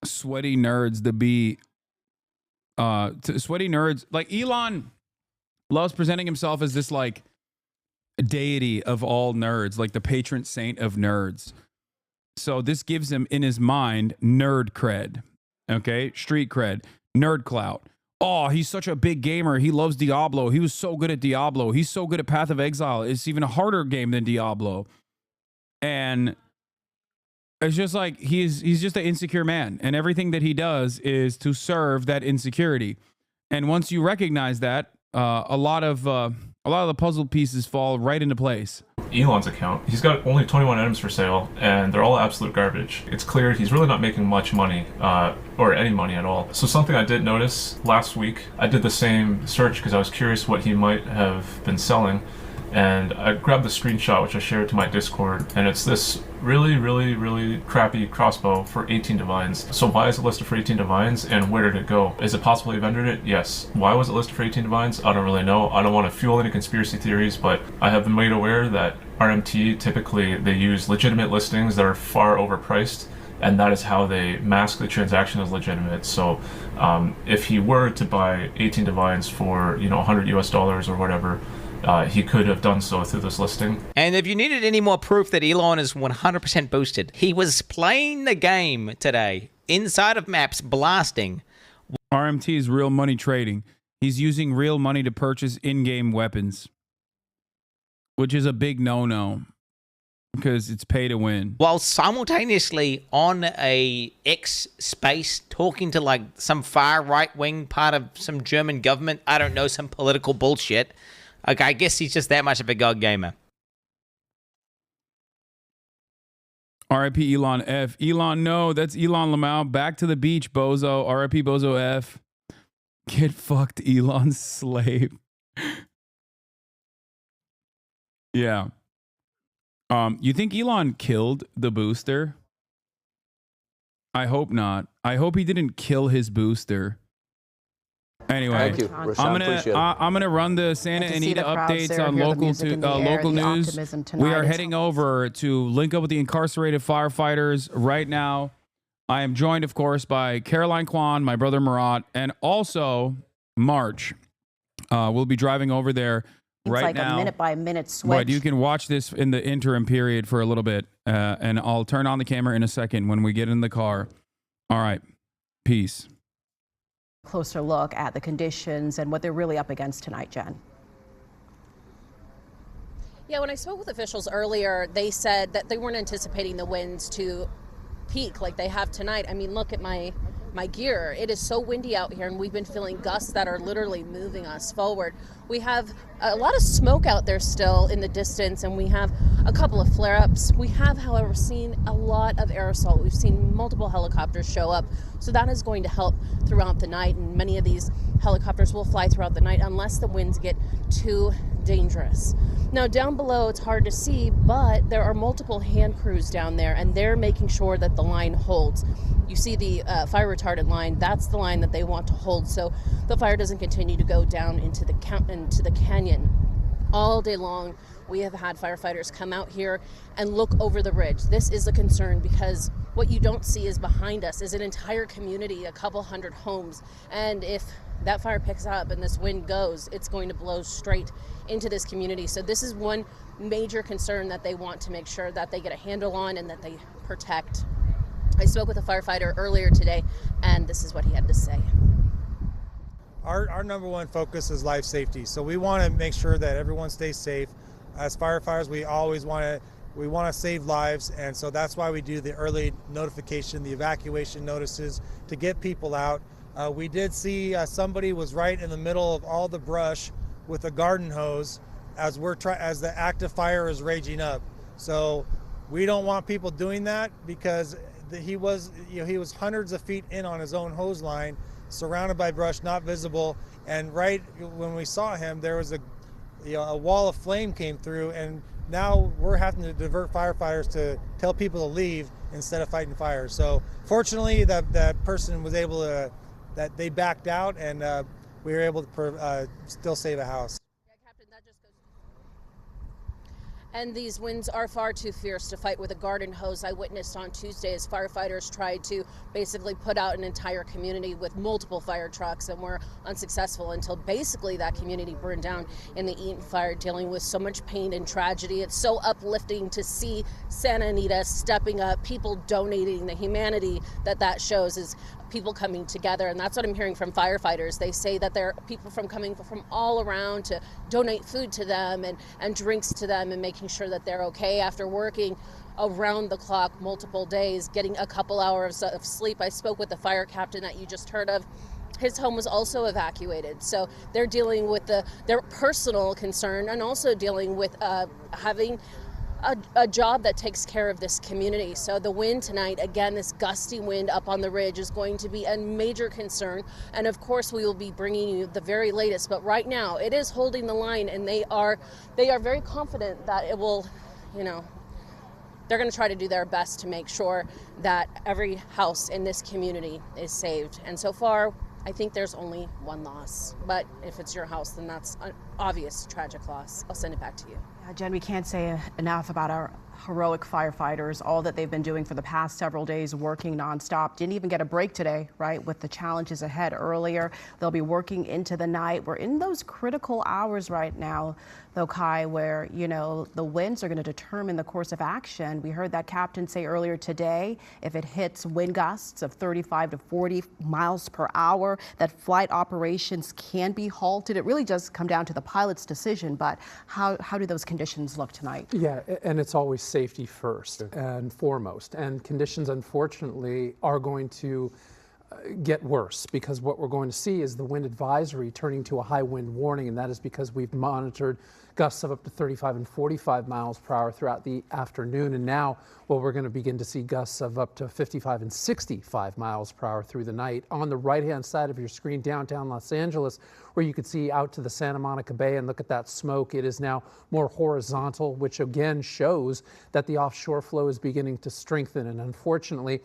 Speaker 1: sweaty nerds to be... sweaty nerds... Like, Elon loves presenting himself as this, like, deity of all nerds, like the patron saint of nerds. So this gives him in his mind nerd cred, okay, street cred, nerd clout. Oh, he's such a big gamer. He loves Diablo. He was so good at Diablo. He's so good at Path of Exile. It's even a harder game than Diablo. And it's just like he's just an insecure man, and everything that he does is to serve that insecurity. And once you recognize that, a lot of the puzzle pieces fall right into place.
Speaker 7: Elon's account, he's got only 21 items for sale, and they're all absolute garbage. It's clear he's really not making much money, or any money at all. So something I did notice last week, I did the same search because I was curious what he might have been selling, And I grabbed the screenshot, which I shared to my Discord, and it's this really, really, really crappy crossbow for 18 divines. So why is it listed for 18 divines, and where did it go? Is it possible he vendored it? Yes. Why was it listed for 18 divines? I don't really know. I don't want to fuel any conspiracy theories, but I have been made aware that RMT, typically they use legitimate listings that are far overpriced, and that is how they mask the transaction as legitimate. So if he were to buy 18 divines for, you know, $100 US or whatever, he could have done so through this listing.
Speaker 12: And if you needed any more proof that Elon is 100% boosted, he was playing the game today inside of maps, blasting.
Speaker 1: RMT is real money trading. He's using real money to purchase in-game weapons, which is a big no-no because it's pay to win.
Speaker 12: While simultaneously on a X space talking to like some far right-wing part of some German government, I don't know, some political bullshit. Okay, I guess he's just that much of a god gamer.
Speaker 1: RIP Elon F. Elon, no, that's Elon Lamau. Back to the beach, bozo. RIP Bozo F. Get fucked, Elon slave. Yeah. You think Elon killed the booster? I hope not. I hope he didn't kill his booster. Anyway,
Speaker 4: Thank you.
Speaker 1: I'm gonna run the Santa Anita updates on local news. We are heading over to link up with the incarcerated firefighters right now. I am joined, of course, by Caroline Kwan, my brother Marat, and also March. We'll be driving over there right now.
Speaker 18: It's like a minute-by-minute switch.
Speaker 1: Right, you can watch this in the interim period for a little bit, and I'll turn on the camera in a second when we get in the car. All right, peace.
Speaker 18: Closer look at the conditions and what they're really up against tonight, Jen.
Speaker 19: Yeah, when I spoke with officials earlier, they said that they weren't anticipating the winds to peak like they have tonight. I mean, look at my gear. It is so windy out here, and we've been feeling gusts that are literally moving us forward. We have a lot of smoke out there still in the distance, and we have a couple of flare-ups. We have, however, seen a lot of aerosol. We've seen multiple helicopters show up, so that is going to help throughout the night, and many of these helicopters will fly throughout the night unless the winds get too dangerous. Now, down below, it's hard to see, but there are multiple hand crews down there, and they're making sure that the line holds. You see the fire retardant line, that's the line that they want to hold so the fire doesn't continue to go down into the canyon. All day long, we have had firefighters come out here and look over the ridge. This is a concern because what you don't see is behind us is an entire community, a couple hundred homes. And if that fire picks up and this wind goes, it's going to blow straight into this community. So this is one major concern that they want to make sure that they get a handle on and that they protect. I spoke with a firefighter earlier today, and this is what he had to say.
Speaker 20: Our number one focus is life safety. So we want to make sure that everyone stays safe. As firefighters, we always want to save lives, and so that's why we do the early notification, the evacuation notices to get people out. We did see somebody was right in the middle of all the brush with a garden hose as the active fire is raging up. So we don't want people doing that because he was hundreds of feet in on his own hose line, surrounded by brush, not visible. And right when we saw him, there was a wall of flame came through, and now we're having to divert firefighters to tell people to leave instead of fighting fires. So fortunately, that person was able to, that they backed out, and we were able to still save a house.
Speaker 19: And these winds are far too fierce to fight with a garden hose. I witnessed on Tuesday as firefighters tried to basically put out an entire community with multiple fire trucks and were unsuccessful until basically that community burned down in the Eaton fire, dealing with so much pain and tragedy. It's so uplifting to see Santa Anita stepping up, people donating, the humanity that shows is people coming together, and that's what I'm hearing from firefighters. They say that there are people coming from all around to donate food to them and drinks to them and making sure that they're okay after working around the clock multiple days, getting a couple hours of sleep. I spoke with the fire captain that you just heard of. His home was also evacuated. So they're dealing with their personal concern and also dealing with having a job that takes care of this community. So the wind tonight, again, this gusty wind up on the ridge is going to be a major concern. And of course, we will be bringing you the very latest. But right now, it is holding the line, and they are very confident that it will, you know, they're going to try to do their best to make sure that every house in this community is saved. And so far, I think there's only one loss. But if it's your house, then that's an obvious tragic loss. I'll send it back to you.
Speaker 18: Jen, we can't say enough about our heroic firefighters, all that they've been doing for the past several days, working nonstop. Didn't even get a break today, right, with the challenges ahead earlier. They'll be working into the night. We're in those critical hours right now, though, Kai, where, you know, the winds are going to determine the course of action. We heard that captain say earlier today, if it hits wind gusts of 35 to 40 miles per hour, that flight operations can be halted. It really does come down to the pilot's decision, but how do those conditions look tonight?
Speaker 21: Yeah, and it's always safety first and foremost. And conditions, unfortunately, are going to get worse, because what we're going to see is the wind advisory turning to a high wind warning, and that is because we've monitored gusts of up to 35 and 45 miles per hour throughout the afternoon, and now, well, we're going to begin to see gusts of up to 55 and 65 miles per hour through the night. On the right-hand side of your screen, downtown Los Angeles, where you could see out to the Santa Monica Bay and look at that smoke, it is now more horizontal, which again shows that the offshore flow is beginning to strengthen, and unfortunately,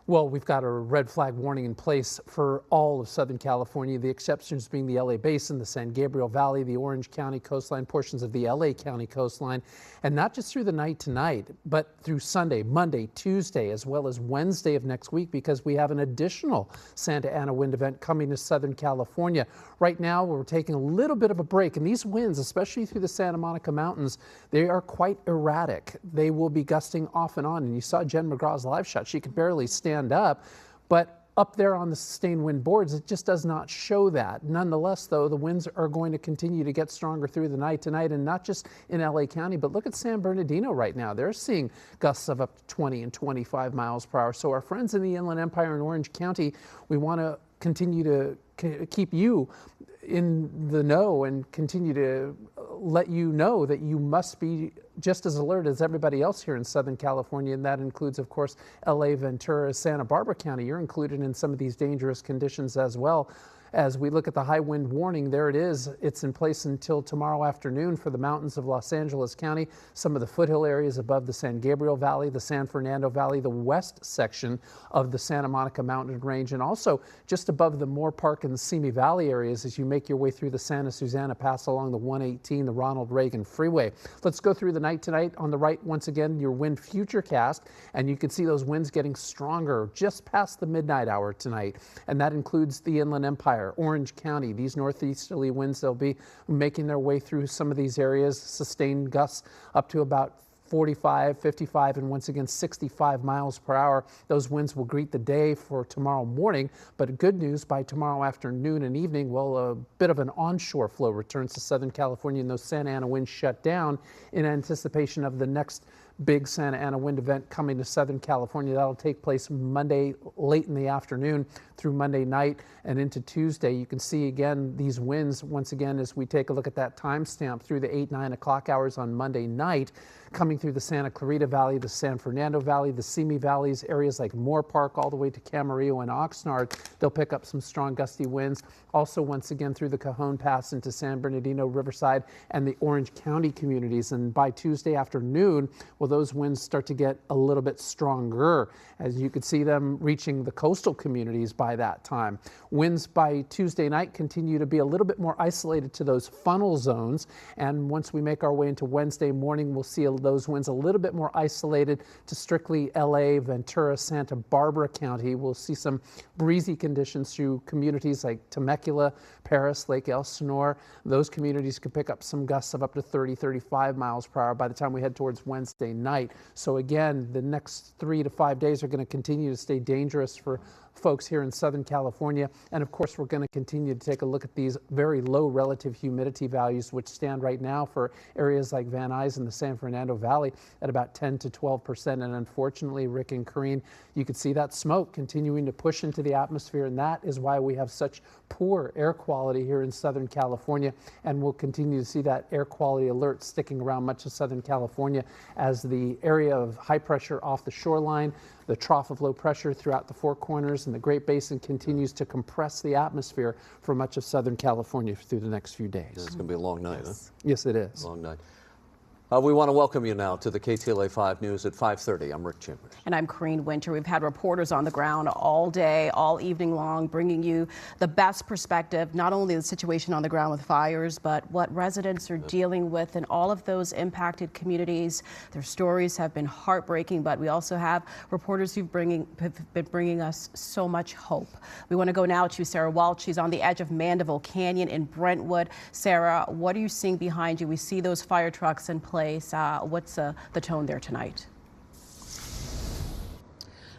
Speaker 21: well, we've got a red flag warning in place for all of Southern California, the exceptions being the LA Basin, the San Gabriel Valley, the Orange County coastline, portions of the LA County coastline, and not just through the night tonight, but through Sunday, Monday, Tuesday, as well as Wednesday of next week, because we have an additional Santa Ana wind event coming to Southern California. Right now, we're taking a little bit of a break, and these winds, especially through the Santa Monica Mountains, they are quite erratic. They will be gusting off and on, and you saw Jen McGraw's live shot. She could barely stand up, but up there on the sustained wind boards, it just does not show that. Nonetheless, though, the winds are going to continue to get stronger through the night tonight, and not just in LA County, but look at San Bernardino right now. They're seeing gusts of up to 20 and 25 miles per hour. So our friends in the Inland Empire in Orange County, we want to continue to keep you in the know and continue to let you know that you must be just as alert as everybody else here in Southern California, and that includes, of course, LA, Ventura, Santa Barbara County. You're included in some of these dangerous conditions as well. As we look at the high wind warning, there it is. It's in place until tomorrow afternoon for the mountains of Los Angeles County, some of the foothill areas above the San Gabriel Valley, the San Fernando Valley, the west section of the Santa Monica Mountain Range, and also just above the Moore Park and the Simi Valley areas as you make your way through the Santa Susana Pass along the 118, the Ronald Reagan Freeway. Let's go through the night tonight. On the right, once again, your wind futurecast, and you can see those winds getting stronger just past the midnight hour tonight, and that includes the Inland Empire, Orange County. These northeasterly winds, they'll be making their way through some of these areas, sustained gusts up to about 45, 55, and once again 65 miles per hour. Those winds will greet the day for tomorrow morning, but good news, by tomorrow afternoon and evening, well, a bit of an onshore flow returns to Southern California, and those Santa Ana winds shut down in anticipation of the next big Santa Ana wind event coming to Southern California. That'll take place Monday late in the afternoon through Monday night and into Tuesday. You can see again these winds once again as we take a look at that timestamp through the 8, 9 o'clock hours on Monday night, coming through the Santa Clarita Valley, the San Fernando Valley, the Simi Valleys, areas like Moore Park all the way to Camarillo and Oxnard. They'll pick up some strong gusty winds. Also once again through the Cajon Pass into San Bernardino, Riverside, and the Orange County communities. And by Tuesday afternoon, well, those winds start to get a little bit stronger as you could see them reaching the coastal communities by that time. Winds by Tuesday night continue to be a little bit more isolated to those funnel zones, and once we make our way into Wednesday morning, we'll see those winds a little bit more isolated to strictly LA, Ventura, Santa Barbara County. We'll see some breezy conditions through communities like Temecula, Paris, Lake Elsinore. Those communities could pick up some gusts of up to 30, 35 miles per hour by the time we head towards Wednesday night. So again, the next 3 to 5 days are going to continue to stay dangerous for folks here in Southern California. And of course, we're going to continue to take a look at these very low relative humidity values, which stand right now for areas like Van Nuys and the San Fernando Valley at about 10 to 12%. And unfortunately, Rick and Karine, you could see that smoke continuing to push into the atmosphere. And that is why we have such poor air quality here in Southern California. And we'll continue to see that air quality alert sticking around much of Southern California as the area of high pressure off the shoreline, the trough of low pressure throughout the Four Corners and the Great Basin continues to compress the atmosphere for much of Southern California through the next few days.
Speaker 14: It's going to be a long night, huh?
Speaker 21: Yes, it is.
Speaker 14: Long night. We want to welcome you now to the KTLA 5 News at 5:30. I'm Rick Chambers.
Speaker 18: And I'm Karine Winter. We've had reporters on the ground all day, all evening long, bringing you the best perspective, not only the situation on the ground with fires, but what residents are dealing with in all of those impacted communities. Their stories have been heartbreaking, but we also have reporters who've been bringing us so much hope. We want to go now to Sarah Walsh. She's on the edge of Mandeville Canyon in Brentwood. Sarah, what are you seeing behind you? We see those fire trucks in place. What's the tone there tonight?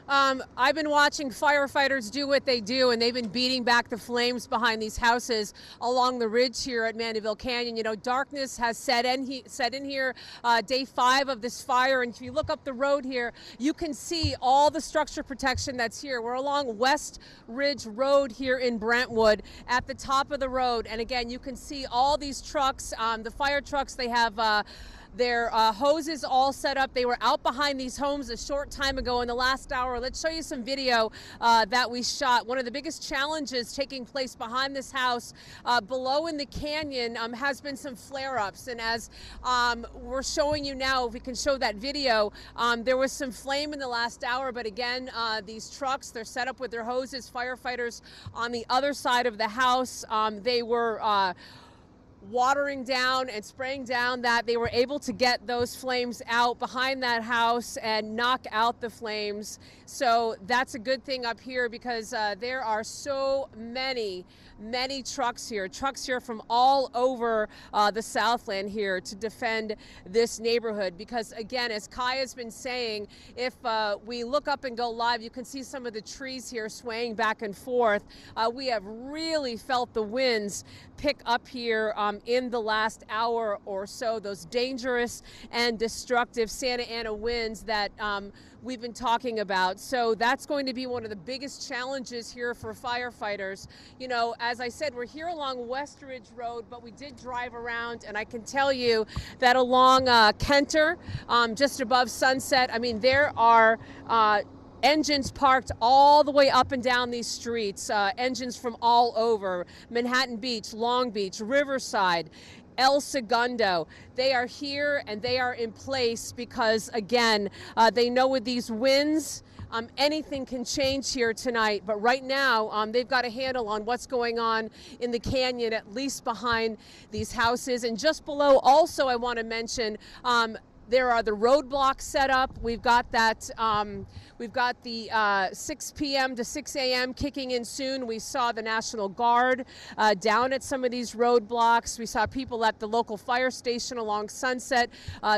Speaker 22: I've been watching firefighters do what they do, and they've been beating back the flames behind these houses along the ridge here at Mandeville Canyon. You know, darkness has set in here, day 5 of this fire, and if you look up the road here, you can see all the structure protection that's here. We're along West Ridge Road here in Brentwood at the top of the road, and again, you can see all these trucks, the fire trucks. They have their hoses all set up. They were out behind these homes a short time ago in the last hour. Let's show you some video that we shot. One of the biggest challenges taking place behind this house below in the canyon has been some flare-ups. And as we're showing you now, if we can show that video, there was some flame in the last hour, but again, these trucks, they're set up with their hoses. Firefighters on the other side of the house, they were watering down and spraying down that. They were able to get those flames out behind that house and knock out the flames. So that's a good thing up here because there are so many trucks here from all over the Southland here to defend this neighborhood. Because again, as Kai has been saying, if we look up and go live, you can see some of the trees here swaying back and forth. We have really felt the winds pick up here in the last hour or so, those dangerous and destructive Santa Ana winds that we've been talking about. So that's going to be one of the biggest challenges here for firefighters. You know, as I said, we're here along West Ridge Road, but we did drive around, and I can tell you that along Kenter, just above Sunset, I mean, there are engines parked all the way up and down these streets, engines from all over, Manhattan Beach, Long Beach, Riverside, El Segundo. They are here and they are in place because, again, they know with these winds, anything can change here tonight. But right now, they've got a handle on what's going on in the canyon, at least behind these houses. And just below, also, I want to mention, there are the roadblocks set up. We've got that. We've got the 6 p.m. to 6 a.m. kicking in soon. We saw the National Guard down at some of these roadblocks. We saw people at the local fire station along Sunset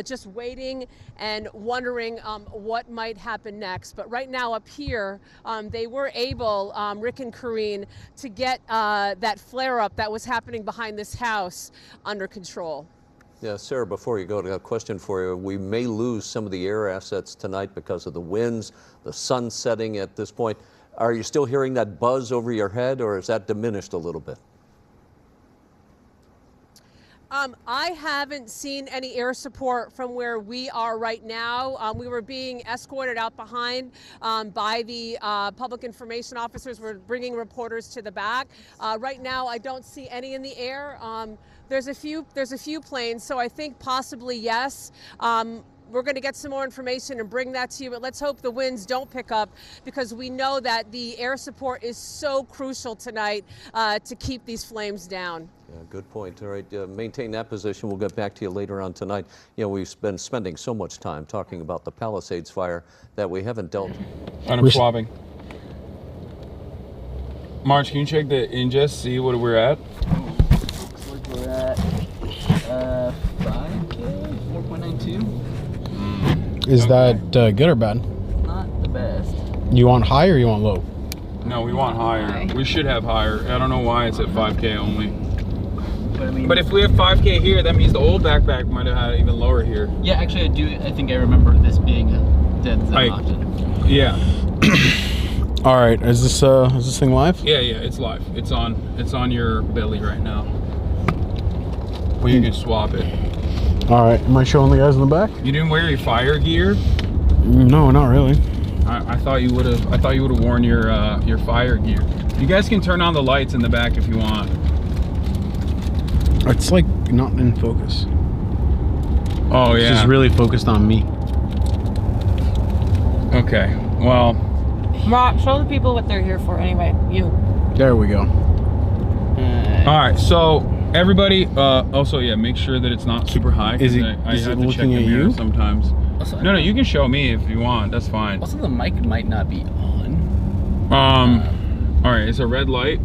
Speaker 22: just waiting and wondering what might happen next. But right now up here, they were able, Rick and Karine, to get that flare-up that was happening behind this house under control.
Speaker 14: Yeah, Sarah, before you go, I got a question for you. We may lose some of the air assets tonight because of the winds, the sun setting at this point. Are you still hearing that buzz over your head, or is that diminished a little bit?
Speaker 22: I haven't seen any air support from where we are right now. We were being escorted out behind by the public information officers. We're bringing reporters to the back. Right now, I don't see any in the air. There's a few planes, so I think possibly yes. We're going to get some more information and bring that to you, but let's hope the winds don't pick up because we know that the air support is so crucial tonight to keep these flames down.
Speaker 14: Yeah, good point. All right, maintain that position. We'll get back to you later on tonight. You know, we've been spending so much time talking about the Palisades fire that we haven't dealt.
Speaker 1: I'm swabbing. March, can you check the ingest, see what we're at?
Speaker 23: Looks like we're at 5K, 4.92.
Speaker 24: Is that good or bad?
Speaker 23: Not the best.
Speaker 24: You want high or you want low?
Speaker 1: No, we want higher. We should have higher. I don't know why it's at 5K only. But if we have 5K here, that means the old backpack might have had it even lower here.
Speaker 23: Yeah, actually, I think I remember this being a dead zone option.
Speaker 1: Yeah.
Speaker 8: All right, is this thing live?
Speaker 1: Yeah, it's live. It's on your belly right now. Well, you can swap it.
Speaker 8: All right, am I showing the guys in the back?
Speaker 1: You didn't wear your fire gear?
Speaker 8: No, not really.
Speaker 1: I thought you would have. I thought you would have worn your fire gear. You guys can turn on the lights in the back if you want.
Speaker 8: It's like not in focus.
Speaker 1: Oh yeah.
Speaker 8: It's just really focused on me.
Speaker 1: Okay. Well.
Speaker 11: Rob, show the people what they're here for anyway. You.
Speaker 8: There we go.
Speaker 1: All right. So everybody. Also, yeah. Make sure that it's not super high.
Speaker 8: Is it?
Speaker 1: I
Speaker 8: Is
Speaker 1: have
Speaker 8: it
Speaker 1: to check
Speaker 8: looking
Speaker 1: the
Speaker 8: at
Speaker 1: mirror
Speaker 8: you?
Speaker 1: sometimes.
Speaker 23: Also,
Speaker 1: No, you can show me if you want. That's fine.
Speaker 23: Also, the mic might not be on.
Speaker 1: All right. It's a red light.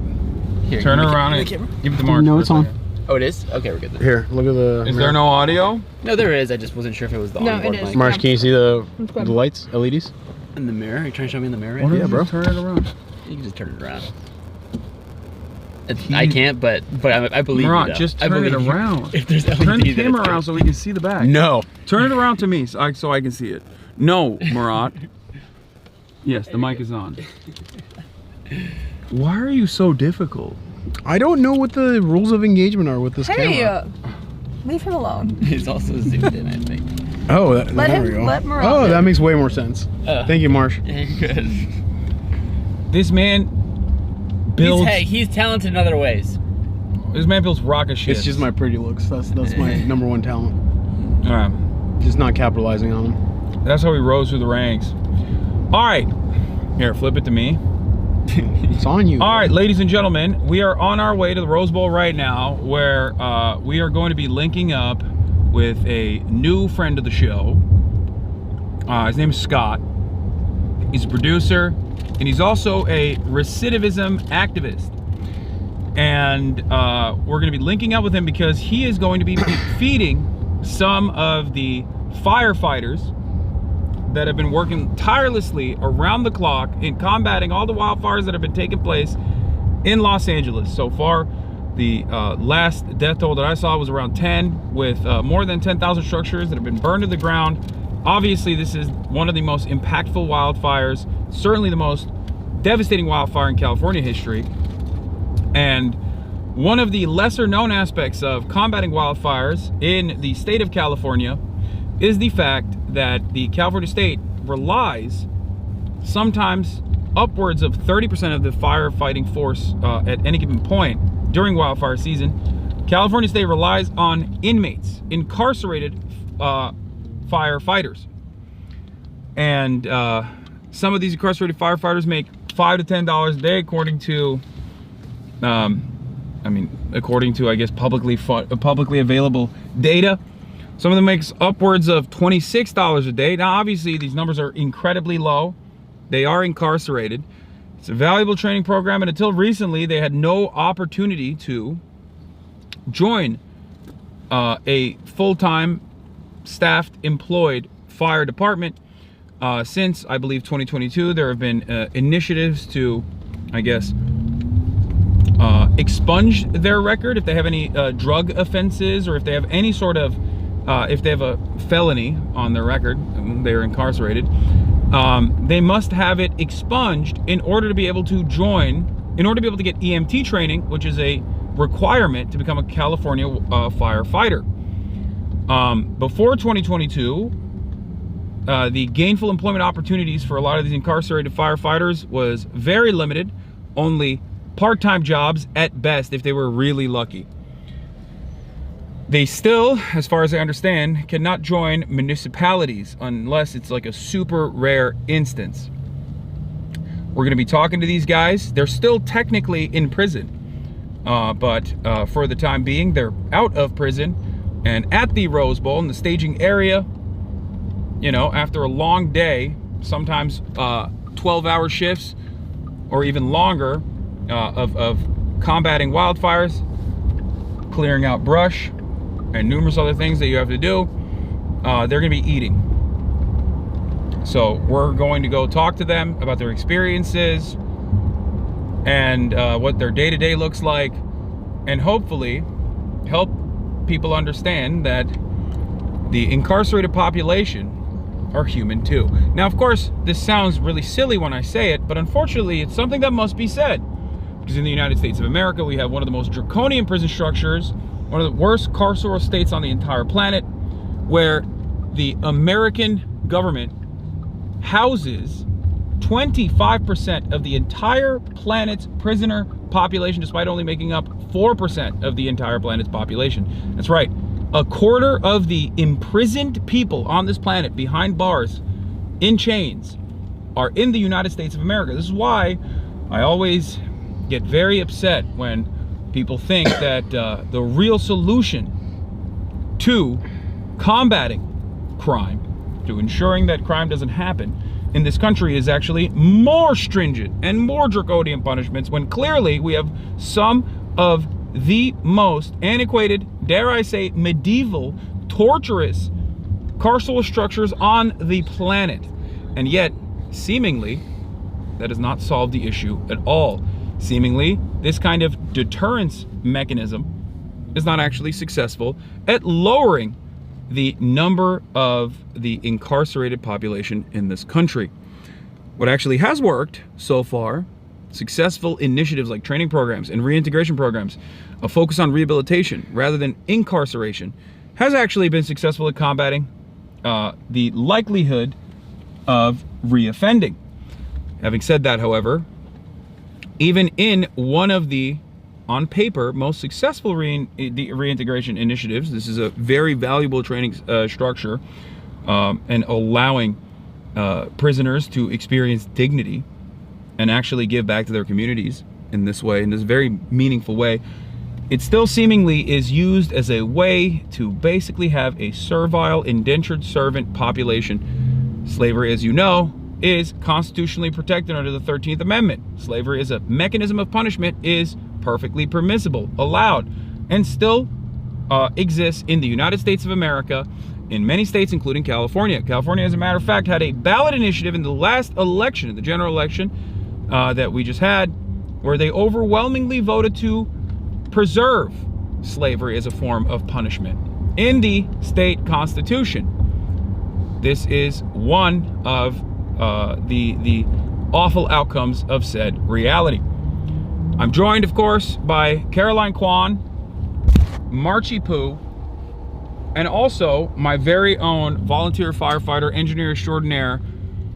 Speaker 23: Here,
Speaker 1: Turn
Speaker 23: give me the
Speaker 1: around
Speaker 23: ca-
Speaker 1: and
Speaker 23: give me the camera.
Speaker 1: give it to Mark.
Speaker 8: No,
Speaker 1: for a
Speaker 8: it's on.
Speaker 1: second.
Speaker 23: Oh, it is? Okay, we're good then.
Speaker 8: Here, look at the.
Speaker 1: Is there no audio?
Speaker 23: No, there is. I just wasn't sure if it was the onboard mic.
Speaker 8: Marsh, can you see the lights, LEDs?
Speaker 23: In the mirror? Are you trying to show me in the mirror?
Speaker 8: What yeah, bro.
Speaker 1: Turn it around.
Speaker 23: You can just turn it around. I can't, but I believe
Speaker 1: Murat,
Speaker 23: you. Though.
Speaker 1: just
Speaker 23: I
Speaker 1: turn it
Speaker 23: believe you.
Speaker 1: around.
Speaker 23: If there's LEDs,
Speaker 1: Turn the
Speaker 23: then
Speaker 1: camera
Speaker 23: it's
Speaker 1: around so we can see the back.
Speaker 8: No.
Speaker 1: Turn it around to me so I can see it. No, Murat. Yes, the mic is on. Why are you so difficult?
Speaker 8: I don't know what the rules of engagement are with this camera.
Speaker 11: Leave him alone.
Speaker 23: He's also zoomed in, I think.
Speaker 8: Oh,
Speaker 11: Let
Speaker 8: there
Speaker 11: him-
Speaker 8: we go.
Speaker 11: let Murat
Speaker 8: Oh,
Speaker 11: in.
Speaker 8: that makes way more sense. Thank you, Marsh.
Speaker 23: Yeah, you're good.
Speaker 1: This man builds.
Speaker 23: He's talented in other ways.
Speaker 1: This man builds rocket ships.
Speaker 8: It's just my pretty looks. That's my number one talent.
Speaker 1: Alright.
Speaker 8: Just not capitalizing on them.
Speaker 1: That's how he rose through the ranks. All right. Here, flip it to me.
Speaker 8: It's on you.
Speaker 1: All right, ladies and gentlemen, we are on our way to the Rose Bowl right now, where we are going to be linking up with a new friend of the show. His name is Scott. He's a producer, and he's also a recidivism activist. And we're going to be linking up with him because he is going to be feeding some of the firefighters that have been working tirelessly around the clock in combating all the wildfires that have been taking place in Los Angeles. So far, the last death toll that I saw was around 10, with more than 10,000 structures that have been burned to the ground. Obviously, this is one of the most impactful wildfires, certainly the most devastating wildfire in California history. And one of the lesser known aspects of combating wildfires in the state of California is the fact that the California state relies sometimes upwards of 30% of the firefighting force at any given point during wildfire season. California state relies on inmates, incarcerated firefighters. And some of these incarcerated firefighters make $5 to $10 a day, according to I guess publicly available data. Some of them makes upwards of $26 a day. Now, obviously, these numbers are incredibly low. They are incarcerated. It's a valuable training program, and until recently, they had no opportunity to join a full-time, staffed, employed fire department. Since, I believe, 2022, there have been initiatives to, I guess, expunge their record if they have any drug offenses, or if they have any sort of if they have a felony on their record, they're incarcerated, they must have it expunged in order to be able to join, in order to be able to get EMT training, which is a requirement to become a California firefighter. Before 2022, the gainful employment opportunities for a lot of these incarcerated firefighters was very limited, only part-time jobs at best if they were really lucky. They still, as far as I understand, cannot join municipalities unless it's like a super rare instance. We're going to be talking to these guys. They're still technically in prison, but for the time being, they're out of prison and at the Rose Bowl in the staging area. You know, after a long day, sometimes 12-hour shifts or even longer of combating wildfires, clearing out brush, and numerous other things that you have to do, they're going to be eating. So we're going to go talk to them about their experiences, and what their day-to-day looks like, and hopefully help people understand that the incarcerated population are human too. Now, of course, this sounds really silly when I say it, but unfortunately, it's something that must be said. Because in the United States of America, we have one of the most draconian prison structures, one of the worst carceral states on the entire planet, where the American government houses 25% of the entire planet's prisoner population, despite only making up 4% of the entire planet's population. That's right. A quarter of the imprisoned people on this planet behind bars in chains are in the United States of America. This is why I always get very upset when people think that the real solution to combating crime, to ensuring that crime doesn't happen in this country, is actually more stringent and more draconian punishments, when clearly we have some of the most antiquated, dare I say, medieval, torturous carceral structures on the planet. And yet, seemingly, that does not solve the issue at all. Seemingly, this kind of deterrence mechanism is not actually successful at lowering the number of the incarcerated population in this country. What actually has worked so far, successful initiatives like training programs and reintegration programs, a focus on rehabilitation rather than incarceration, has actually been successful at combating the likelihood of reoffending. Having said that, however, even in one of the, on paper, most successful reintegration initiatives, this is a very valuable training structure and allowing prisoners to experience dignity and actually give back to their communities in this way, in this very meaningful way. It still seemingly is used as a way to basically have a servile, indentured servant population. Slavery, as you know, is constitutionally protected under the 13th Amendment. Slavery as a mechanism of punishment is perfectly permissible, allowed, and still exists in the United States of America, in many states, including California. California, as a matter of fact, had a ballot initiative in the last election, the general election that we just had, where they overwhelmingly voted to preserve slavery as a form of punishment in the state constitution. This is one of the awful outcomes of said reality. I'm joined, of course, by Caroline Kwan, Marchie Poo, and also my very own volunteer firefighter, engineer extraordinaire,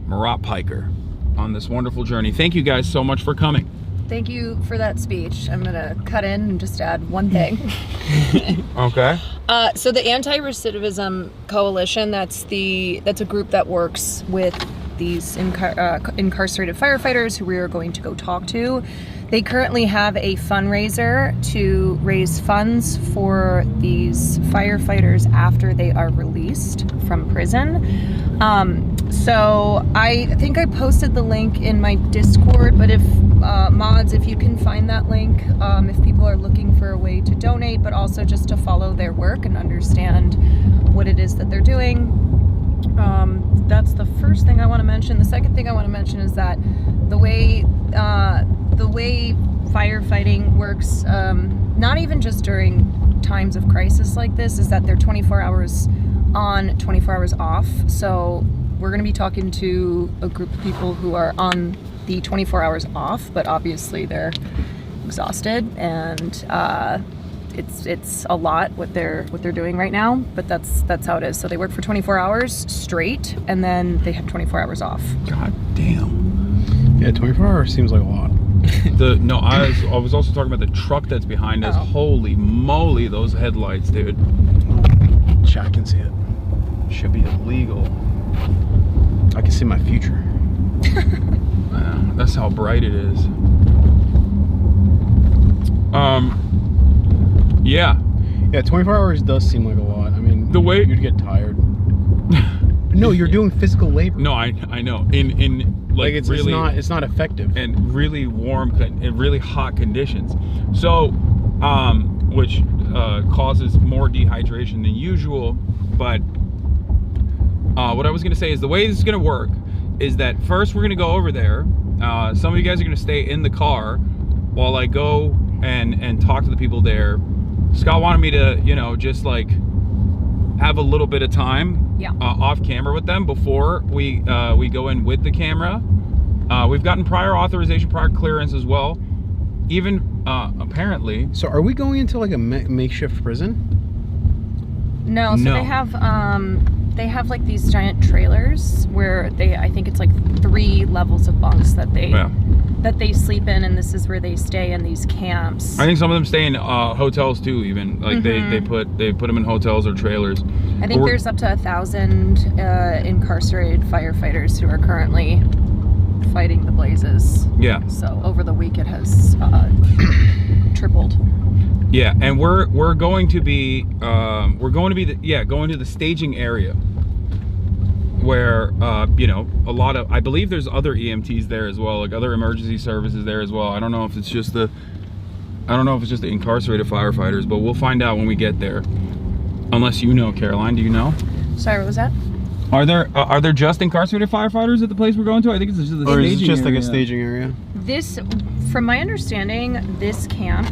Speaker 1: Marat Piker, on this wonderful journey. Thank you guys so much for coming.
Speaker 13: Thank you for that speech. I'm gonna cut in and just add one thing.
Speaker 1: Okay.
Speaker 13: So the Anti-Recidivism Coalition, that's a group that works with these incarcerated firefighters who we are going to go talk to. They currently have a fundraiser to raise funds for these firefighters after they are released from prison. So I think I posted the link in my Discord, but if mods, if you can find that link, if people are looking for a way to donate, but also just to follow their work and understand what it is that they're doing. That's the first thing I want to mention. The second thing I want to mention is that the way firefighting works, not even just during times of crisis like this, is that they're 24 hours on, 24 hours off. So we're going to be talking to a group of people who are on the 24 hours off, but obviously they're exhausted, and it's a lot what they're doing right now, but that's how it is. So they work for 24 hours straight, and then they have 24 hours off.
Speaker 1: God damn.
Speaker 8: Yeah, 24 hours seems like a lot.
Speaker 1: I was also talking about the truck that's behind us. Holy moly, those headlights, dude.
Speaker 8: I can see it.
Speaker 1: Should be illegal.
Speaker 8: I can see my future.
Speaker 1: That's how bright it is. Yeah.
Speaker 8: Yeah, 24 hours does seem like a lot. I mean,
Speaker 1: the way
Speaker 8: you'd get tired. No, you're doing physical labor.
Speaker 1: No, I know. In like
Speaker 8: it's
Speaker 1: really,
Speaker 8: it's not effective.
Speaker 1: And really warm and really hot conditions. So, which causes more dehydration than usual. But what I was gonna say is the way this is gonna work is that first we're gonna go over there. Some of you guys are gonna stay in the car while I go and talk to the people there, Scott wanted me to, you know, just like have a little bit of time off camera with them before we go in with the camera. We've gotten prior authorization, prior clearance as well. Even apparently.
Speaker 8: So are we going into like a makeshift prison?
Speaker 13: No, so they have like these giant trailers where I think it's like 3 levels of bunks that they sleep in, and this is where they stay in these camps.
Speaker 1: I think some of them stay in hotels too, even like they put them in hotels or trailers.
Speaker 13: I think there's up to 1,000 incarcerated firefighters who are currently fighting the blazes.
Speaker 1: Yeah.
Speaker 13: So over the week it has tripled.
Speaker 1: Yeah, and we're going to be going to the staging area where you know, a lot of, I believe there's other EMTs there as well, like other emergency services there as well. I don't know if it's just the incarcerated firefighters, but we'll find out when we get there. Unless you know, Caroline, do you know?
Speaker 13: Sorry, what was that?
Speaker 1: Are there just incarcerated firefighters at the place we're going to? I think it's just the staging area. Or is it just like a
Speaker 8: staging area?
Speaker 13: This, from my understanding, this camp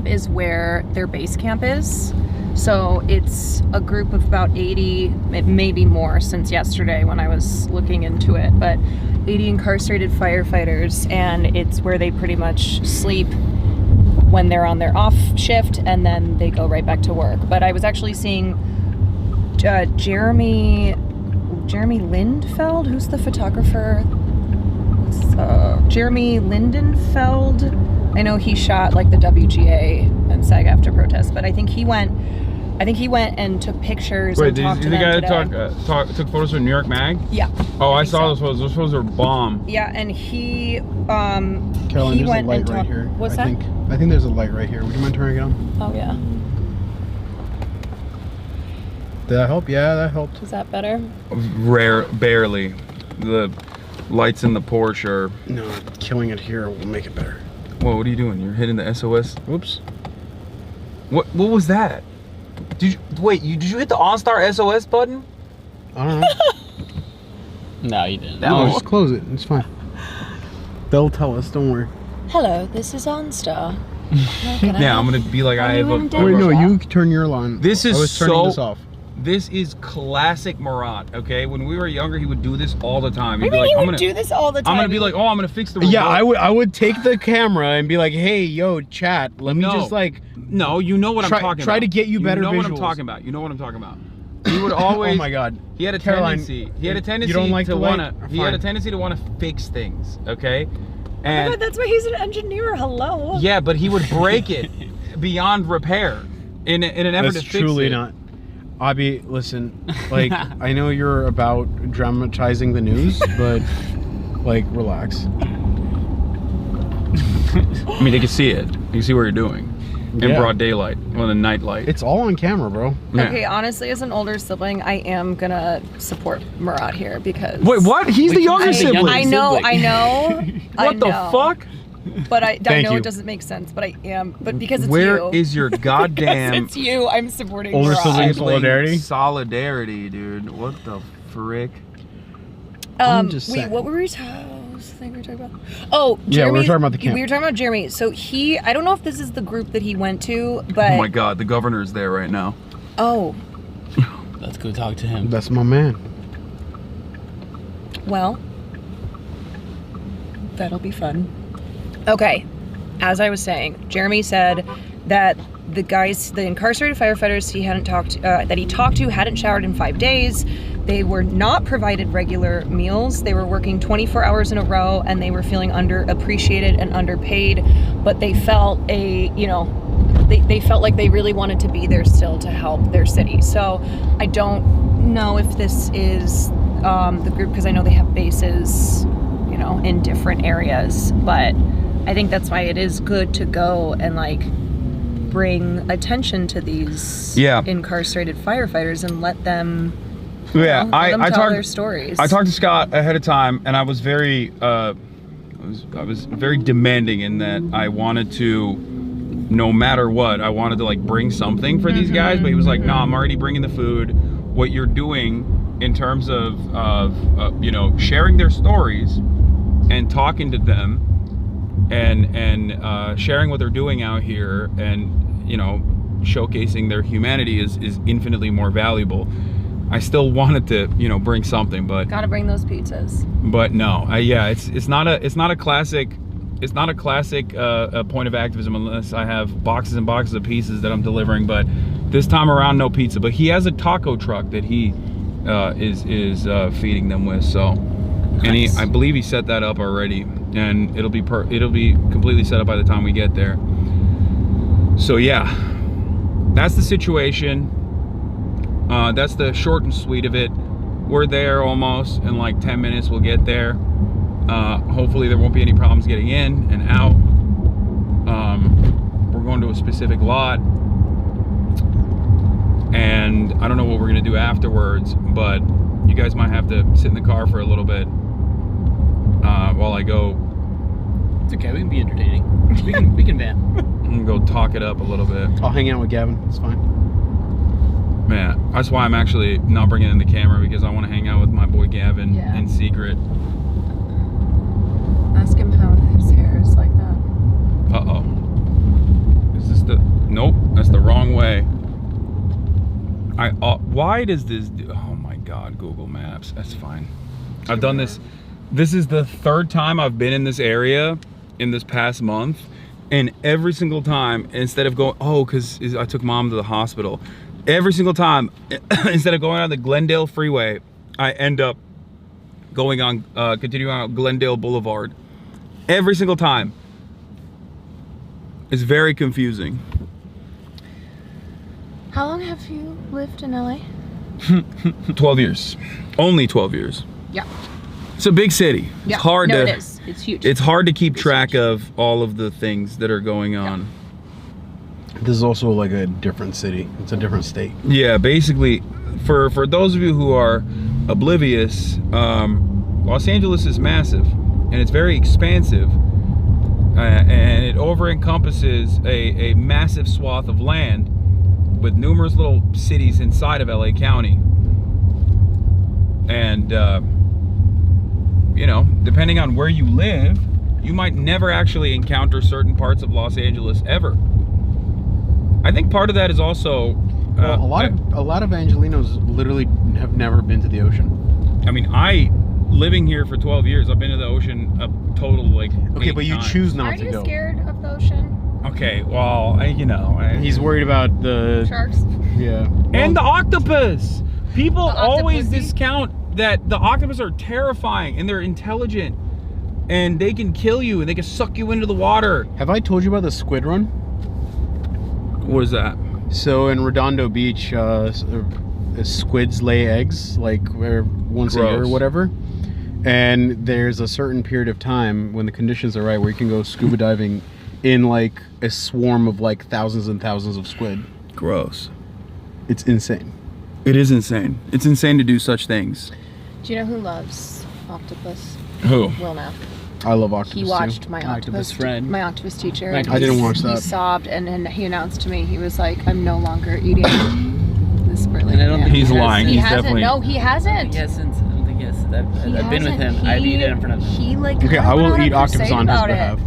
Speaker 13: is where their base camp is. So it's a group of about 80, maybe more since yesterday when I was looking into it, but 80 incarcerated firefighters, and it's where they pretty much sleep when they're on their off shift, and then they go right back to work. But I was actually seeing Jeremy Lindfeld, who's the photographer. Jeremy Lindenfeld. I know he shot like the WGA and SAG-AFTRA protests, but I think he went and took pictures.
Speaker 1: Wait,
Speaker 13: and talked to them
Speaker 1: the guy
Speaker 13: today.
Speaker 1: that took photos for New York Mag?
Speaker 13: Yeah.
Speaker 1: Oh, I saw those photos. Those photos are bomb.
Speaker 13: Yeah, and he
Speaker 8: Caroline,
Speaker 13: he
Speaker 8: there's
Speaker 13: went
Speaker 8: a light
Speaker 13: and
Speaker 8: right
Speaker 13: talked.
Speaker 8: here.
Speaker 13: What's that?
Speaker 8: I think there's a light right here. Would you mind turning it on?
Speaker 13: Oh yeah.
Speaker 8: Did that help? Yeah, that helped.
Speaker 13: Is that better?
Speaker 1: Barely. The lights in the Porsche are...
Speaker 8: No, killing it here will make it better.
Speaker 1: Whoa, what are you doing? You're hitting the SOS?
Speaker 8: Whoops.
Speaker 1: What was that? Did you hit the OnStar SOS button?
Speaker 8: I don't know.
Speaker 23: No, you didn't.
Speaker 8: No, just close it. It's fine. They'll tell us. Don't worry.
Speaker 13: Hello, this is OnStar.
Speaker 1: Yeah, I'm gonna be like, I have a...
Speaker 8: Wait, no, you turn your line.
Speaker 1: This is
Speaker 8: I was turning this off.
Speaker 1: This is classic Murat, okay? When we were younger, he would do this all the time.
Speaker 13: What do you mean he would do this all the time?
Speaker 1: I'm gonna be like, oh, I'm gonna fix the remote.
Speaker 8: Yeah, I would take the camera and be like, hey, yo, chat, let me just like...
Speaker 1: No, you know what I'm talking about.
Speaker 8: Try to get you better visuals.
Speaker 1: You know what I'm talking about. You know what I'm talking about. He would always...
Speaker 8: Oh my God.
Speaker 1: He had a
Speaker 8: Caroline,
Speaker 1: tendency. He had a tendency
Speaker 8: you don't like
Speaker 1: to
Speaker 8: the
Speaker 1: wanna...
Speaker 8: light?
Speaker 1: He had a tendency to want to fix things, okay?
Speaker 13: Oh
Speaker 1: And
Speaker 13: my God, that's why he's an engineer. Hello.
Speaker 1: yeah, but he would break it beyond repair in an effort to fix it.
Speaker 8: That's truly not. Abby, listen, like, I know you're about dramatizing the news, but, like, relax.
Speaker 1: I mean, they can see it. You can see what you're doing in broad daylight, well, the night light.
Speaker 8: It's all on camera, bro.
Speaker 1: Yeah.
Speaker 13: Okay, honestly, as an older sibling, I am gonna support Murat here because...
Speaker 1: Wait, what? He's the younger sibling.
Speaker 13: I know.
Speaker 1: What the fuck?
Speaker 13: But I know
Speaker 8: you.
Speaker 13: it doesn't make sense, but I am. But because it's
Speaker 1: Where
Speaker 13: you.
Speaker 1: is your goddamn...
Speaker 13: Because it's you, I'm supporting
Speaker 8: older
Speaker 13: Murat.
Speaker 8: sibling solidarity?
Speaker 1: Solidarity, dude. What the frick?
Speaker 8: I'm just
Speaker 13: wait,
Speaker 8: saying.
Speaker 13: what were we talking about? Oh,
Speaker 8: Yeah, we were
Speaker 13: Jeremy,
Speaker 8: talking about the camp.
Speaker 13: We were talking about Jeremy. So I don't know if this is the group that he went to, but...
Speaker 1: Oh my God, the governor's there right now.
Speaker 13: Oh,
Speaker 23: Let's go talk to him.
Speaker 8: That's my man.
Speaker 13: well, that'll be fun. Okay, as I was saying, Jeremy said that the incarcerated firefighters that he talked to hadn't showered in 5 days. They were not provided regular meals. They were working 24 hours in a row, and they were feeling underappreciated and underpaid. But they felt they felt like they really wanted to be there still to help their city. So I don't know if this is the group, because I know they have bases, in different areas. But I think that's why it is good to go and like bring attention to these incarcerated firefighters and let them I tell their stories.
Speaker 1: I talked to Scott ahead of time, and I was very I was very demanding in that I wanted to, no matter what, I wanted to like bring something for these guys. But he was like, "No, I'm already bringing the food. What you're doing in terms of sharing their stories and talking to them and sharing what they're doing out here, and showcasing their humanity is infinitely more valuable. I still wanted to bring something, but
Speaker 13: Gotta bring those pizzas.
Speaker 1: But no, it's not a classic. It's not a classic point of activism unless I have boxes and boxes of pizzas that I'm delivering. But this time around, no pizza. But he has a taco truck that he is feeding them with. So, and I believe he set that up already, and it'll be completely set up by the time we get there. So yeah, that's the situation. That's the short and sweet of it. We're there almost. In like 10 minutes, we'll get there. Hopefully there won't be any problems getting in and out. We're going to a specific lot, and I don't know what we're gonna do afterwards, but you guys might have to sit in the car for a little bit while I go.
Speaker 23: It's okay, we can be entertaining. We can van.
Speaker 1: I'm gonna go talk it up a little bit.
Speaker 8: I'll hang out with Gavin, it's fine.
Speaker 1: Man, that's why I'm actually not bringing in the camera, because I want to hang out with my boy Gavin in secret.
Speaker 13: Ask him how his hair is like that.
Speaker 1: Uh-oh. Is this the... Nope, that's the wrong way. Why does this do... Oh my God, Google Maps. That's fine. I've done this. This is the third time I've been in this area in this past month. And every single time, instead of going... Oh, because I took Mom to the hospital. Every single time, instead of going on the Glendale Freeway, I end up going on, continuing on Glendale Boulevard. Every single time. It's very confusing.
Speaker 13: How long have you lived in LA?
Speaker 1: 12 years. Only 12 years.
Speaker 13: Yeah.
Speaker 1: It's a big city.
Speaker 13: Yeah.
Speaker 1: It's hard
Speaker 13: no,
Speaker 1: to...
Speaker 13: it is. It's huge.
Speaker 1: It's hard to keep track of all of the things that are going on.
Speaker 8: This is also like a different city. It's a different state.
Speaker 1: Yeah, basically, for those of you who are oblivious, Los Angeles is massive, and it's very expansive, and it over-encompasses a massive swath of land with numerous little cities inside of LA County. And, depending on where you live, you might never actually encounter certain parts of Los Angeles ever. I think part of that is also
Speaker 8: a lot of Angelinos literally have never been to the ocean.
Speaker 1: I mean, living here for 12 years, I've been to the ocean a total like 8
Speaker 8: but you
Speaker 1: times.
Speaker 8: choose not
Speaker 13: Aren't
Speaker 8: to
Speaker 13: you
Speaker 8: go.
Speaker 13: scared of the ocean?
Speaker 1: Okay, well,
Speaker 8: he's worried about the
Speaker 13: sharks.
Speaker 8: Yeah,
Speaker 1: and the octopus. People
Speaker 13: The
Speaker 1: always
Speaker 13: octopusy?
Speaker 1: discount that the octopus are terrifying and they're intelligent and they can kill you and they can suck you into the water.
Speaker 8: Have I told you about the squid run?
Speaker 1: What is that?
Speaker 8: So in Redondo Beach, squids lay eggs like once a year or whatever. And there's a certain period of time when the conditions are right where you can go scuba diving in like a swarm of like thousands and thousands of squid.
Speaker 1: Gross.
Speaker 8: It's insane.
Speaker 1: It is insane. It's insane to do such things.
Speaker 13: Do you know who loves octopus?
Speaker 1: Who?
Speaker 13: Will now.
Speaker 8: I love octopus
Speaker 13: He watched my octopus friend. My octopus teacher.
Speaker 8: I didn't watch that.
Speaker 13: He sobbed and he announced to me, he was like, I'm no longer eating this brilliant
Speaker 23: And I don't
Speaker 13: man.
Speaker 23: think he's
Speaker 1: lying.
Speaker 13: He
Speaker 1: He's
Speaker 13: hasn't.
Speaker 1: definitely...
Speaker 13: No, he hasn't.
Speaker 23: I don't think he has. I've been with him.
Speaker 13: hasn't.
Speaker 23: I've eaten in front of him.
Speaker 13: He like
Speaker 8: Okay,
Speaker 13: kinda
Speaker 8: I
Speaker 13: went
Speaker 8: will
Speaker 13: on a
Speaker 8: eat octopus
Speaker 13: crusade
Speaker 8: on his
Speaker 13: about it.
Speaker 8: behalf.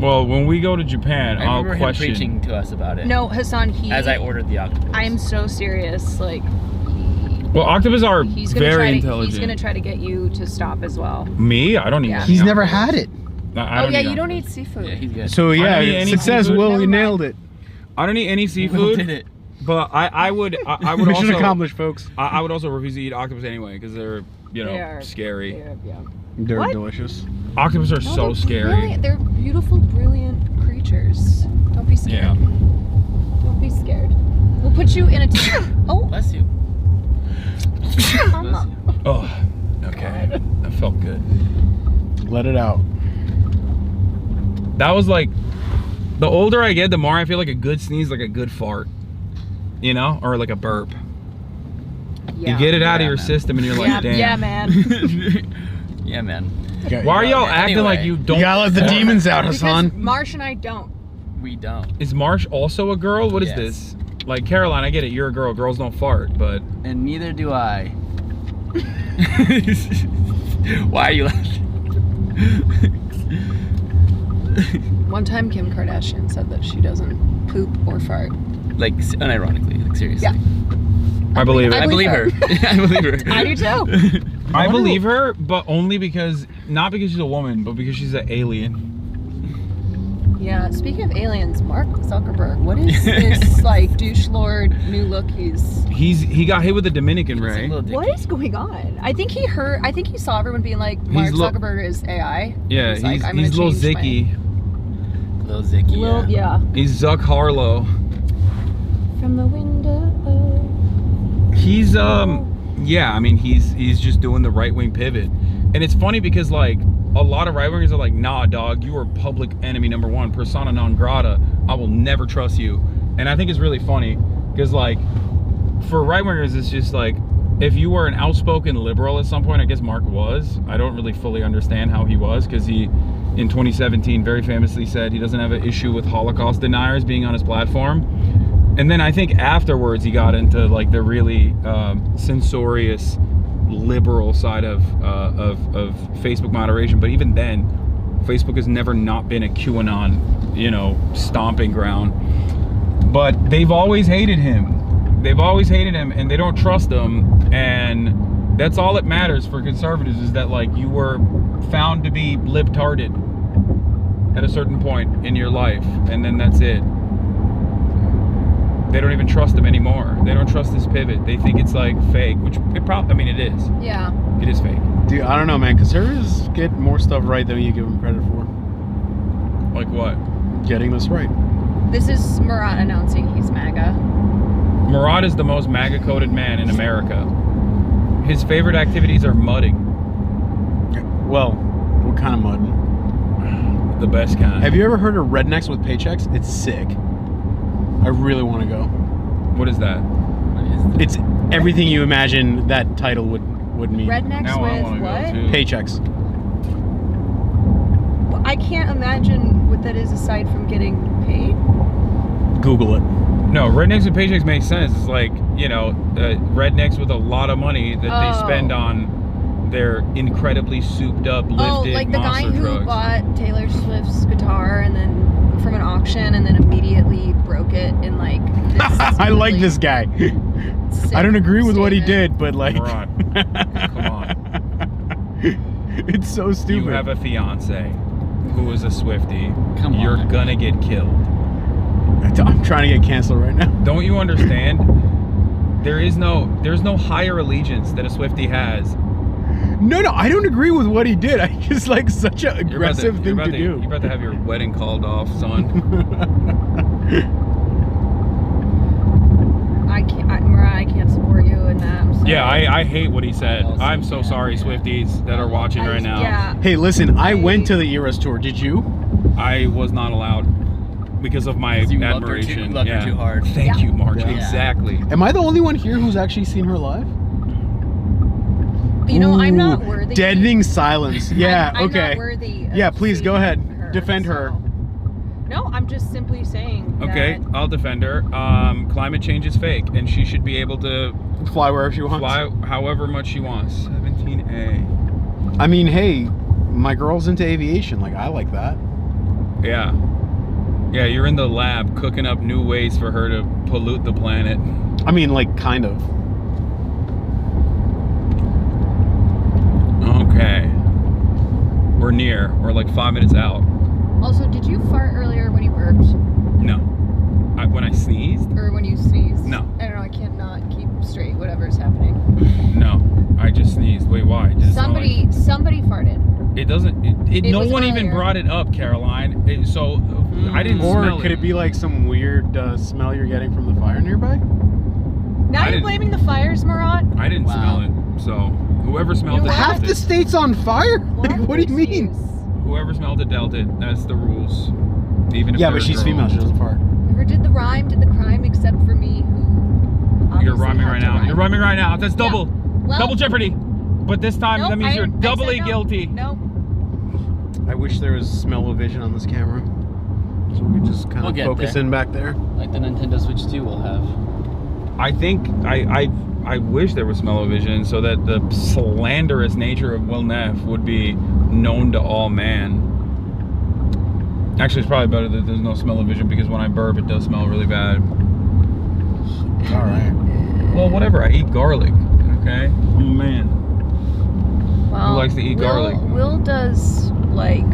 Speaker 1: Well, when we go to Japan,
Speaker 23: I
Speaker 1: I'll
Speaker 23: remember him
Speaker 1: question.
Speaker 23: preaching to us about it.
Speaker 13: No, Hassan,
Speaker 23: as I ordered the octopus.
Speaker 13: I am so serious. Like,
Speaker 1: Well, octopus are
Speaker 13: he's gonna
Speaker 1: very
Speaker 13: try
Speaker 1: intelligent.
Speaker 13: He's gonna try to get you to stop as well.
Speaker 1: Me? I don't even.
Speaker 13: Yeah.
Speaker 8: He's never had it.
Speaker 1: I don't
Speaker 13: Oh yeah,
Speaker 1: eat
Speaker 13: you don't
Speaker 1: octopus.
Speaker 13: eat seafood.
Speaker 23: Yeah, he's good.
Speaker 8: So
Speaker 1: I don't
Speaker 8: yeah,
Speaker 1: eat any
Speaker 8: success,
Speaker 1: seafood.
Speaker 8: Will.
Speaker 1: Never
Speaker 8: You
Speaker 1: mind.
Speaker 8: nailed it.
Speaker 1: I don't eat any
Speaker 23: Will
Speaker 1: seafood.
Speaker 23: did it.
Speaker 1: But I would
Speaker 8: Mission
Speaker 1: also
Speaker 8: accomplished, folks.
Speaker 1: I would also refuse to eat octopus anyway because they're
Speaker 13: They are
Speaker 1: scary.
Speaker 8: They're
Speaker 13: What?
Speaker 8: delicious.
Speaker 1: Octopus are
Speaker 13: No,
Speaker 1: so
Speaker 13: they're
Speaker 1: scary.
Speaker 13: brilliant. They're beautiful, brilliant creatures. Don't be scared.
Speaker 1: Yeah.
Speaker 13: Don't be scared. We'll put you in a oh.
Speaker 23: Bless you.
Speaker 13: Mama.
Speaker 1: Oh, okay. That felt good.
Speaker 8: Let it out.
Speaker 1: That was like, the older I get, the more I feel like a good sneeze, like a good fart, or like a burp.
Speaker 13: Yeah.
Speaker 1: You get it out of your
Speaker 23: man.
Speaker 1: system, and you're like,
Speaker 13: Yeah,
Speaker 1: damn.
Speaker 13: yeah, man.
Speaker 23: Yeah, man.
Speaker 1: Why are y'all acting
Speaker 23: Anyway.
Speaker 1: like you don't?
Speaker 8: You gotta let the
Speaker 1: fart?
Speaker 8: demons out,
Speaker 13: Because
Speaker 8: Hassan.
Speaker 13: Marsh and I don't.
Speaker 23: We don't.
Speaker 1: Is Marsh also a girl? What is
Speaker 23: Yes.
Speaker 1: this? Like, Caroline, I get it. You're a girl. Girls don't fart, but
Speaker 23: And neither do I. Why are you laughing?
Speaker 13: One time Kim Kardashian said that she doesn't poop or fart.
Speaker 23: Like, unironically, like seriously.
Speaker 13: Yeah.
Speaker 1: I believe it.
Speaker 23: I believe her. I believe her.
Speaker 13: I do too.
Speaker 1: I believe her, but only because, not because she's a woman, but because she's an alien.
Speaker 13: Yeah, speaking of aliens, Mark Zuckerberg, what is this like douche lord new look
Speaker 1: He got hit with the Dominican ray.
Speaker 13: What is going on? I think he saw everyone being like, Mark Zuckerberg is AI.
Speaker 1: Yeah,
Speaker 13: he's like, I'm
Speaker 1: he's
Speaker 13: gonna
Speaker 1: Lil
Speaker 13: change
Speaker 1: Zicky.
Speaker 23: Lil Zicky,
Speaker 13: yeah.
Speaker 1: He's Zuck Harlow.
Speaker 13: From the window.
Speaker 1: He's yeah, I mean he's just doing the right wing pivot. And it's funny because like a lot of right wingers are like, nah dog, you are public enemy number one, persona non grata. I will never trust you. And I think it's really funny because like for right wingers it's just like if you were an outspoken liberal at some point, I guess Mark was. I don't really fully understand how he was because he in 2017 very famously said he doesn't have an issue with Holocaust deniers being on his platform. And then I think afterwards he got into like the really censorious liberal side of Facebook moderation. But even then, Facebook has never not been a QAnon, you know, stomping ground. But they've always hated him. They've always hated him, and they don't trust him. And that's all that matters for conservatives is that like you were found to be libtarded at a certain point in your life, and then that's it. They don't even trust him anymore. They don't trust this pivot. They think it's like fake, which it probably, I mean, it is.
Speaker 13: Yeah.
Speaker 1: It is fake.
Speaker 8: Dude, I don't know, man. Conservatives get more stuff right than you give them credit for.
Speaker 1: Like what?
Speaker 8: Getting this right.
Speaker 13: This is Murat announcing he's MAGA.
Speaker 1: Murat is the most MAGA-coded man in America. His favorite activities are mudding.
Speaker 8: Well, what kind of mudding?
Speaker 1: The best kind.
Speaker 8: Have you ever heard of Rednecks with Paychecks? It's sick. I really want to go.
Speaker 1: What is that?
Speaker 8: It's everything you imagine that title would mean.
Speaker 13: Rednecks
Speaker 1: Now I
Speaker 13: with
Speaker 1: wanna
Speaker 13: what?
Speaker 1: go too.
Speaker 8: Paychecks.
Speaker 13: Well, I can't imagine what that is aside from getting paid.
Speaker 8: Google it.
Speaker 1: No, rednecks with paychecks makes sense. It's like, you know, rednecks with a lot of money that they spend on their incredibly souped up, lifted
Speaker 13: like the guy
Speaker 1: monster
Speaker 13: who
Speaker 1: drugs.
Speaker 13: bought Taylor Swift's guitar and then from an auction and then immediately broke it in like this
Speaker 8: I like this guy. I don't agree with what he did, but like
Speaker 1: Come on.
Speaker 8: It's so stupid.
Speaker 1: You have a fiance who is a Swiftie.
Speaker 23: Come on.
Speaker 1: You're gonna get killed.
Speaker 8: I'm trying to get canceled right now.
Speaker 1: Don't you understand? There's no higher allegiance that a Swiftie has.
Speaker 8: No, I don't agree with what he did. I just like such an aggressive thing to do.
Speaker 1: You're about to have your wedding called off, son.
Speaker 13: I can't support you in that. I'm sorry.
Speaker 1: Yeah, I hate what he said. I'm so sorry, Swifties that are watching right now.
Speaker 13: Yeah.
Speaker 8: Hey, listen, I went to the Eras tour. Did you?
Speaker 1: I was not allowed because of my admiration.
Speaker 23: Loved her too hard.
Speaker 1: Thank you, Mark.
Speaker 8: Yeah.
Speaker 1: Exactly.
Speaker 8: Am I the only one here who's actually seen her live?
Speaker 13: You know, I'm not
Speaker 8: Ooh,
Speaker 13: worthy.
Speaker 8: Deadening silence. Yeah,
Speaker 13: I'm
Speaker 8: okay.
Speaker 13: not worthy of
Speaker 8: Yeah, please go ahead.
Speaker 13: her,
Speaker 8: Defend her.
Speaker 13: No, I'm just simply saying.
Speaker 1: Okay,
Speaker 13: that-
Speaker 1: I'll defend her. Climate change is fake, and she should be able to
Speaker 8: fly wherever she wants.
Speaker 1: Fly however much she wants. 17A.
Speaker 8: I mean, hey, my girl's into aviation. Like, I like that.
Speaker 1: Yeah. Yeah, you're in the lab cooking up new ways for her to pollute the planet.
Speaker 8: I mean, like, kind of.
Speaker 1: Okay. We're near. We're like 5 minutes out.
Speaker 13: Also, did you fart earlier when you burped?
Speaker 1: No. When I sneezed?
Speaker 13: Or when you sneezed?
Speaker 1: No.
Speaker 13: I don't know, I can't not keep straight whatever's happening.
Speaker 1: No. I just sneezed. Wait, why? Does it smell like-
Speaker 13: Somebody farted.
Speaker 1: It doesn't. It
Speaker 13: It
Speaker 1: no
Speaker 13: was
Speaker 1: one even
Speaker 13: earlier.
Speaker 1: brought it up, Caroline. So I didn't
Speaker 8: Or
Speaker 1: smell
Speaker 8: could it be like some weird smell you're getting from the fire nearby?
Speaker 13: Now you're
Speaker 1: didn't-
Speaker 13: blaming the fires, Murat?
Speaker 1: I didn't smell it. So whoever smelled it,
Speaker 8: Half
Speaker 1: dealt
Speaker 8: the
Speaker 1: it.
Speaker 8: state's on fire? Like, what do you mean?
Speaker 1: Whoever smelled it dealt it. That's the rules. Even if
Speaker 8: Yeah,
Speaker 1: they're
Speaker 8: but
Speaker 1: a
Speaker 8: she's
Speaker 1: girl.
Speaker 8: female. She doesn't fart.
Speaker 13: Whoever did the rhyme did the crime except for me, who
Speaker 1: You're
Speaker 13: obviously
Speaker 1: rhyming
Speaker 13: had
Speaker 1: right
Speaker 13: to
Speaker 1: now.
Speaker 13: rhyme.
Speaker 1: You're rhyming right now. That's double.
Speaker 13: Well-
Speaker 1: double jeopardy. But this time
Speaker 13: Nope,
Speaker 1: that means
Speaker 13: I
Speaker 1: you're
Speaker 13: said
Speaker 1: doubly
Speaker 13: no.
Speaker 1: guilty.
Speaker 13: No.
Speaker 8: I wish there was smell-o-vision on this camera. So we could just kind
Speaker 23: We'll
Speaker 8: of
Speaker 23: get
Speaker 8: focus
Speaker 23: there.
Speaker 8: in back there.
Speaker 23: Like the Nintendo Switch 2 will have.
Speaker 1: I think I wish there was smell-o-vision so that the slanderous nature of Will Neff would be known to all man. Actually, it's probably better that there's no smell-o-vision because when I burp, it does smell really bad.
Speaker 8: All right.
Speaker 1: Well, whatever. I eat garlic. Okay. I'm a man.
Speaker 13: Well,
Speaker 1: who likes to eat garlic?
Speaker 13: Will does like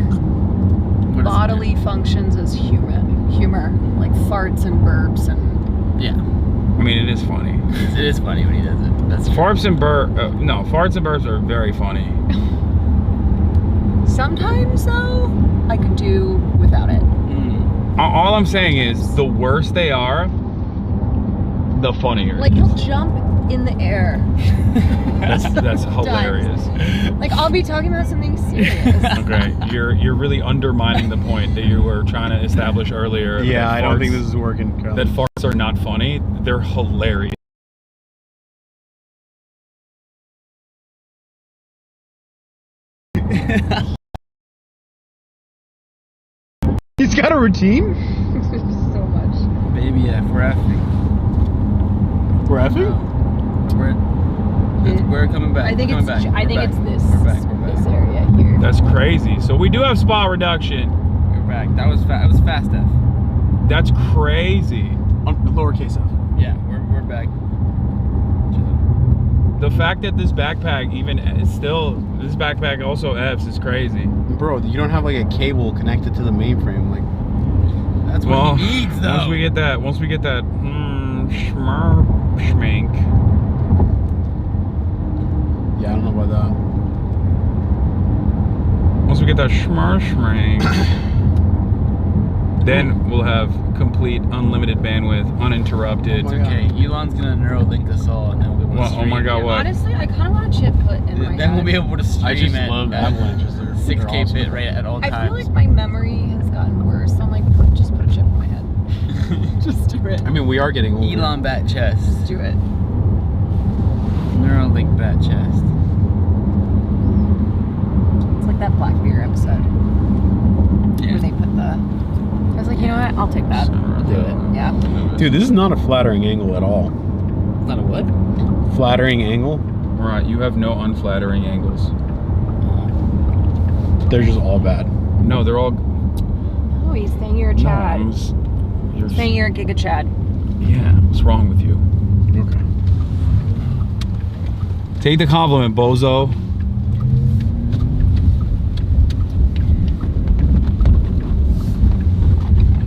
Speaker 13: bodily functions as humor, like farts and burps and.
Speaker 23: Yeah.
Speaker 1: I mean, it is funny.
Speaker 23: It is funny when he does it. That's true.
Speaker 1: Farts and burps are very funny.
Speaker 13: Sometimes though, I could do without it.
Speaker 1: All I'm saying is, the worse they are, the funnier.
Speaker 13: Like he'll jump in the air.
Speaker 1: That's hilarious.
Speaker 13: Like I'll be talking about something serious.
Speaker 1: Okay, you're really undermining the point that you were trying to establish earlier.
Speaker 8: Yeah, I don't think this is working, Carl.
Speaker 1: That farts are not funny. They're hilarious.
Speaker 8: He's got a routine?
Speaker 13: So much.
Speaker 23: Baby, yeah, we're effing.
Speaker 8: We're effing?
Speaker 23: We're coming back.
Speaker 13: I think
Speaker 23: We're
Speaker 13: it's.
Speaker 23: coming back.
Speaker 13: I think
Speaker 23: We're
Speaker 13: it's
Speaker 23: back.
Speaker 13: this.
Speaker 23: We're back. We're back.
Speaker 13: This area here.
Speaker 1: That's crazy. So we do have spot reduction.
Speaker 23: We're back. That was fast F.
Speaker 1: That's crazy.
Speaker 8: On lowercase f.
Speaker 23: Yeah, we're back.
Speaker 1: The fact that this backpack this backpack also Fs is crazy.
Speaker 8: Bro, you don't have like a cable connected to the mainframe, like.
Speaker 23: That's what he needs, though.
Speaker 1: Once we get that schmink.
Speaker 8: Yeah, I don't know about that.
Speaker 1: Once we get that schmink, then we'll have complete unlimited bandwidth, uninterrupted.
Speaker 23: Okay, Elon's gonna Neuralink us all, and then we'll be able to stream.
Speaker 1: Oh my God, what?
Speaker 13: Honestly, I kind of want a chip put in my
Speaker 23: Then
Speaker 13: head.
Speaker 23: we'll be able to stream
Speaker 8: I just
Speaker 23: at
Speaker 8: love avalanches. They're
Speaker 23: 6K
Speaker 8: awesome.
Speaker 23: bit rate at all
Speaker 13: I
Speaker 23: times.
Speaker 13: feel like my memory has gotten worse. I'm like, just put a chip in my head. Just do it.
Speaker 8: I mean, we are getting older.
Speaker 23: Elon bat chest.
Speaker 13: Just do it.
Speaker 23: Neuralink bat chest.
Speaker 13: It's like that Black Mirror episode. Where they put the. I was like, you know what? I'll take that. I'll do it. Yeah.
Speaker 8: Dude, this is not a flattering angle at all.
Speaker 23: Not a what?
Speaker 8: Flattering angle?
Speaker 1: Right, you have no unflattering angles.
Speaker 8: They're just all bad.
Speaker 1: No, they're all.
Speaker 13: Oh, he's saying you're a Chad.
Speaker 1: You're
Speaker 13: Saying you're a Giga Chad.
Speaker 1: Yeah, what's wrong with you?
Speaker 8: Okay.
Speaker 1: Take the compliment, bozo.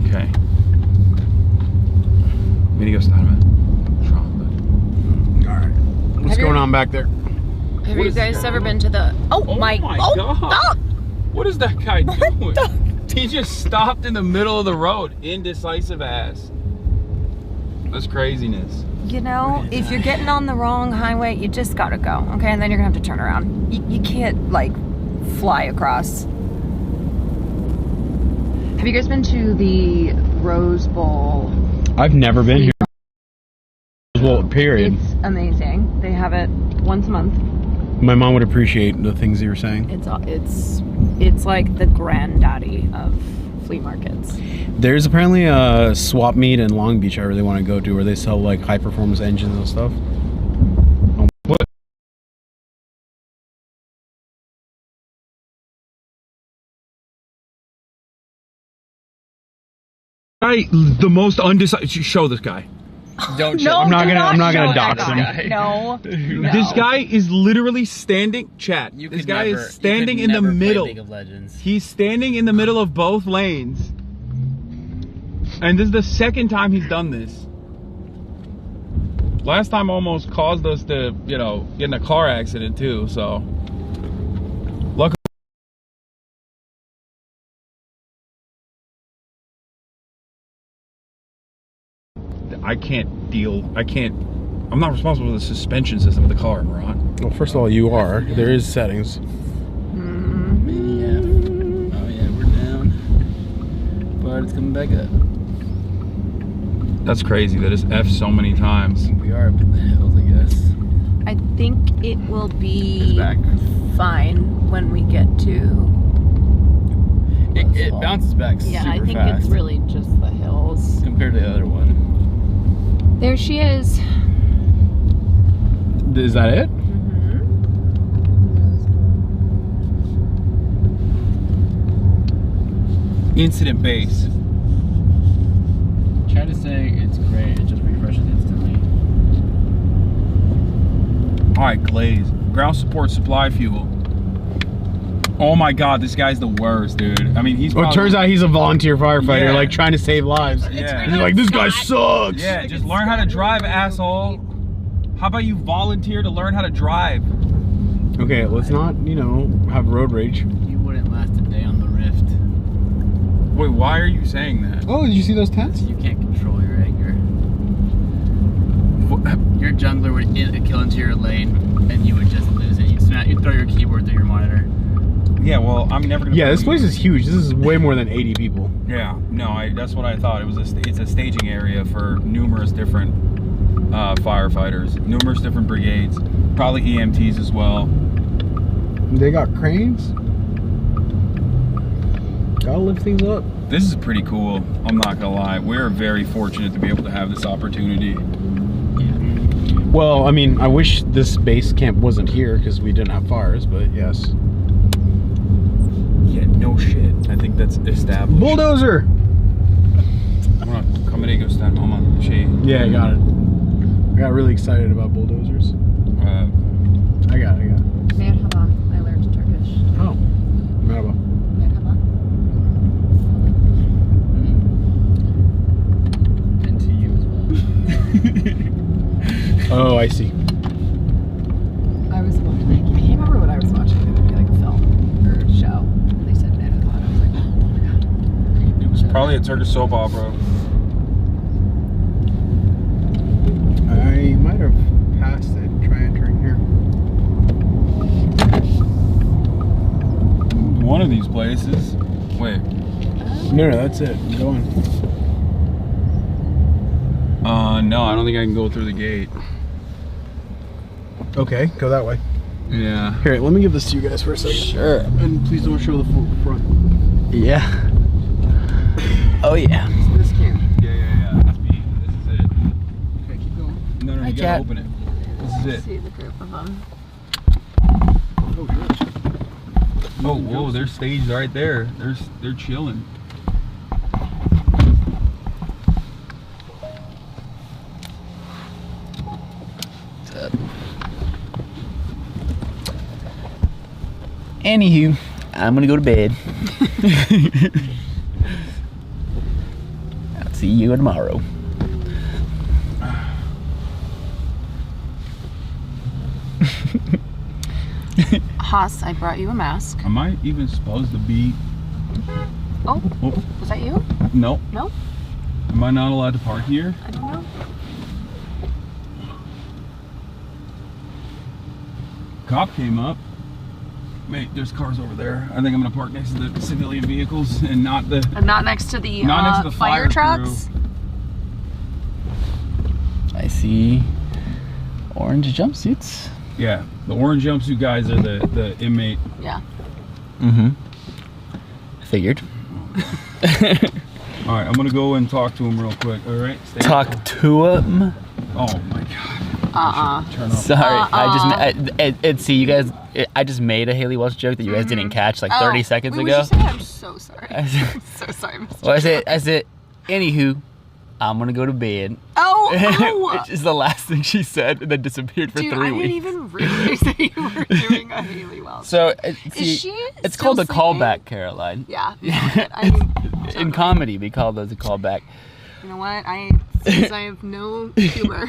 Speaker 1: Okay. Media started.
Speaker 8: Alright. What's going on back there?
Speaker 13: Have you guys ever been to the? Oh my
Speaker 1: God!
Speaker 13: Oh.
Speaker 1: What is that guy doing? He just stopped in the middle of the road. Indecisive ass. That's craziness.
Speaker 13: You know, if you're getting on the wrong highway, you just gotta go, okay? And then you're gonna have to turn around. You can't, like, fly across. Have you guys been to the Rose Bowl?
Speaker 8: I've never been here. Well, period.
Speaker 13: It's amazing. They have it once a month.
Speaker 8: My mom would appreciate the things that you were saying.
Speaker 13: It's like the granddaddy of flea markets.
Speaker 8: There's apparently a swap meet in Long Beach I really want to go to where they sell like high performance engines and stuff.
Speaker 1: What? The most undecided. Show this guy.
Speaker 23: Don't
Speaker 13: show.
Speaker 8: I'm not gonna dox him.
Speaker 13: No.
Speaker 1: This guy is literally standing. Chat. This guy is standing in the middle.
Speaker 23: League of Legends.
Speaker 1: He's standing in the middle of both lanes. And this is the second time he's done this. Last time almost caused us to, get in a car accident too, so. Luckily. I'm not responsible for the suspension system of the car, Ron.
Speaker 8: Well, first of all, you are. There is settings.
Speaker 23: Yeah. Oh yeah, we're down. But it's coming back up.
Speaker 1: That's crazy. That is F so many times.
Speaker 23: We are up in the hills, I guess.
Speaker 13: I think it will be fine when we get to.
Speaker 23: It bounces back super fast.
Speaker 13: Yeah, I think it's really just the hills.
Speaker 23: Compared to the other one.
Speaker 13: There she is.
Speaker 8: Is that it?
Speaker 1: incident base.
Speaker 23: Try to say it's great, it just refreshes instantly.
Speaker 1: Alright, Glaze. Ground support supply fuel. Oh my god, this guy's the worst, dude. I mean, he's
Speaker 8: Well, it turns out he's a volunteer firefighter,
Speaker 1: Yeah.
Speaker 8: like trying to save lives.
Speaker 1: Yeah.
Speaker 8: And you're like, this guy sucks.
Speaker 1: Yeah, just learn how to drive, asshole. How about you volunteer to learn how to drive?
Speaker 8: Okay, let's not, have road rage.
Speaker 23: You wouldn't last a day on the Rift.
Speaker 1: Wait, why are you saying that?
Speaker 8: Oh, did you see those tents?
Speaker 23: You can't control your anger. Your jungler would kill into your lane, and you would just lose it. You'd throw your keyboard through your monitor.
Speaker 1: Yeah, well, I'm never gonna.
Speaker 8: Yeah, this place is huge. This is way more than 80 people.
Speaker 1: Yeah, no, that's what I thought. It's a staging area for numerous different firefighters, numerous different brigades, probably EMTs as well.
Speaker 8: They got cranes. Gotta lift things up.
Speaker 1: This is pretty cool. I'm not gonna lie. We're very fortunate to be able to have this opportunity.
Speaker 8: Well, I mean, I wish this base camp wasn't here because we didn't have fires, but yes.
Speaker 1: Yeah, no shit. I think that's established.
Speaker 8: Bulldozer!
Speaker 1: Come and go stand home.
Speaker 8: Yeah, I got it. I got really excited about bulldozers. I got it.
Speaker 13: Merhaba. I learned Turkish.
Speaker 8: Oh. Merhaba.
Speaker 13: Merhaba.
Speaker 23: And to you as well.
Speaker 8: Oh, I see.
Speaker 11: I was watching, I can't remember what I was watching. It would be like a film or a show. And they said Merhaba. And I was like, oh my god.
Speaker 1: It was probably a Turkish soap opera.
Speaker 8: I might have passed it. Try entering here.
Speaker 1: One of these places. Wait.
Speaker 8: No, that's it. I'm going.
Speaker 1: No, I don't think I can go through the gate.
Speaker 8: Okay, go that way.
Speaker 1: Yeah.
Speaker 8: Here, let me give this to you guys for a second.
Speaker 23: Sure.
Speaker 8: And please don't show the front.
Speaker 23: Yeah. Oh yeah.
Speaker 8: This camp.
Speaker 1: Yeah. That's me. This is it.
Speaker 8: Okay, keep going.
Speaker 1: No,
Speaker 23: Hi,
Speaker 1: you
Speaker 23: Cat.
Speaker 1: gotta open it. This is it.
Speaker 11: See the group of them.
Speaker 8: Oh, good.
Speaker 1: Oh, whoa, they're staged right there. They're chilling.
Speaker 23: Anywho, I'm gonna go to bed. I'll see you tomorrow.
Speaker 13: Haas, I brought you a mask.
Speaker 1: Am I even supposed to be?
Speaker 13: Oh,
Speaker 1: Oh,
Speaker 13: was that you?
Speaker 1: no.
Speaker 13: No?
Speaker 1: Am I not allowed to park here?
Speaker 13: I don't know.
Speaker 1: Cop came up. Wait, there's cars over there. I think I'm gonna park next to the civilian vehicles and not the.
Speaker 13: Not next to the,
Speaker 1: Not next to the
Speaker 13: fire
Speaker 1: fire
Speaker 13: trucks.
Speaker 23: I see orange jumpsuits.
Speaker 1: Yeah, the orange jumpsuit guys are the inmate.
Speaker 13: Yeah.
Speaker 23: Mm-hmm. Figured.
Speaker 1: All right, I'm gonna go and talk to him real quick. All right. Stay
Speaker 23: Talk to him.
Speaker 1: Oh my god.
Speaker 13: Uh-uh.
Speaker 23: Sorry, see you guys. I just made a Haley Welch joke that you guys didn't catch like 30 seconds
Speaker 13: wait,
Speaker 23: ago.
Speaker 13: What'd you say? I'm so sorry. I'm so sorry, Mr.
Speaker 23: Well, I said, anywho, I'm gonna go to bed.
Speaker 13: Oh,
Speaker 23: Which is the last thing she said, and then disappeared for
Speaker 13: Dude,
Speaker 23: 3
Speaker 13: I
Speaker 23: weeks.
Speaker 13: didn't even realize that you were doing a Haley Welch.
Speaker 23: So,
Speaker 13: Is she
Speaker 23: it's
Speaker 13: still
Speaker 23: called a
Speaker 13: sleeping?
Speaker 23: callback, Caroline.
Speaker 13: Yeah. I mean,
Speaker 23: In comedy, we call those a callback.
Speaker 13: you know what? Since I have no humor.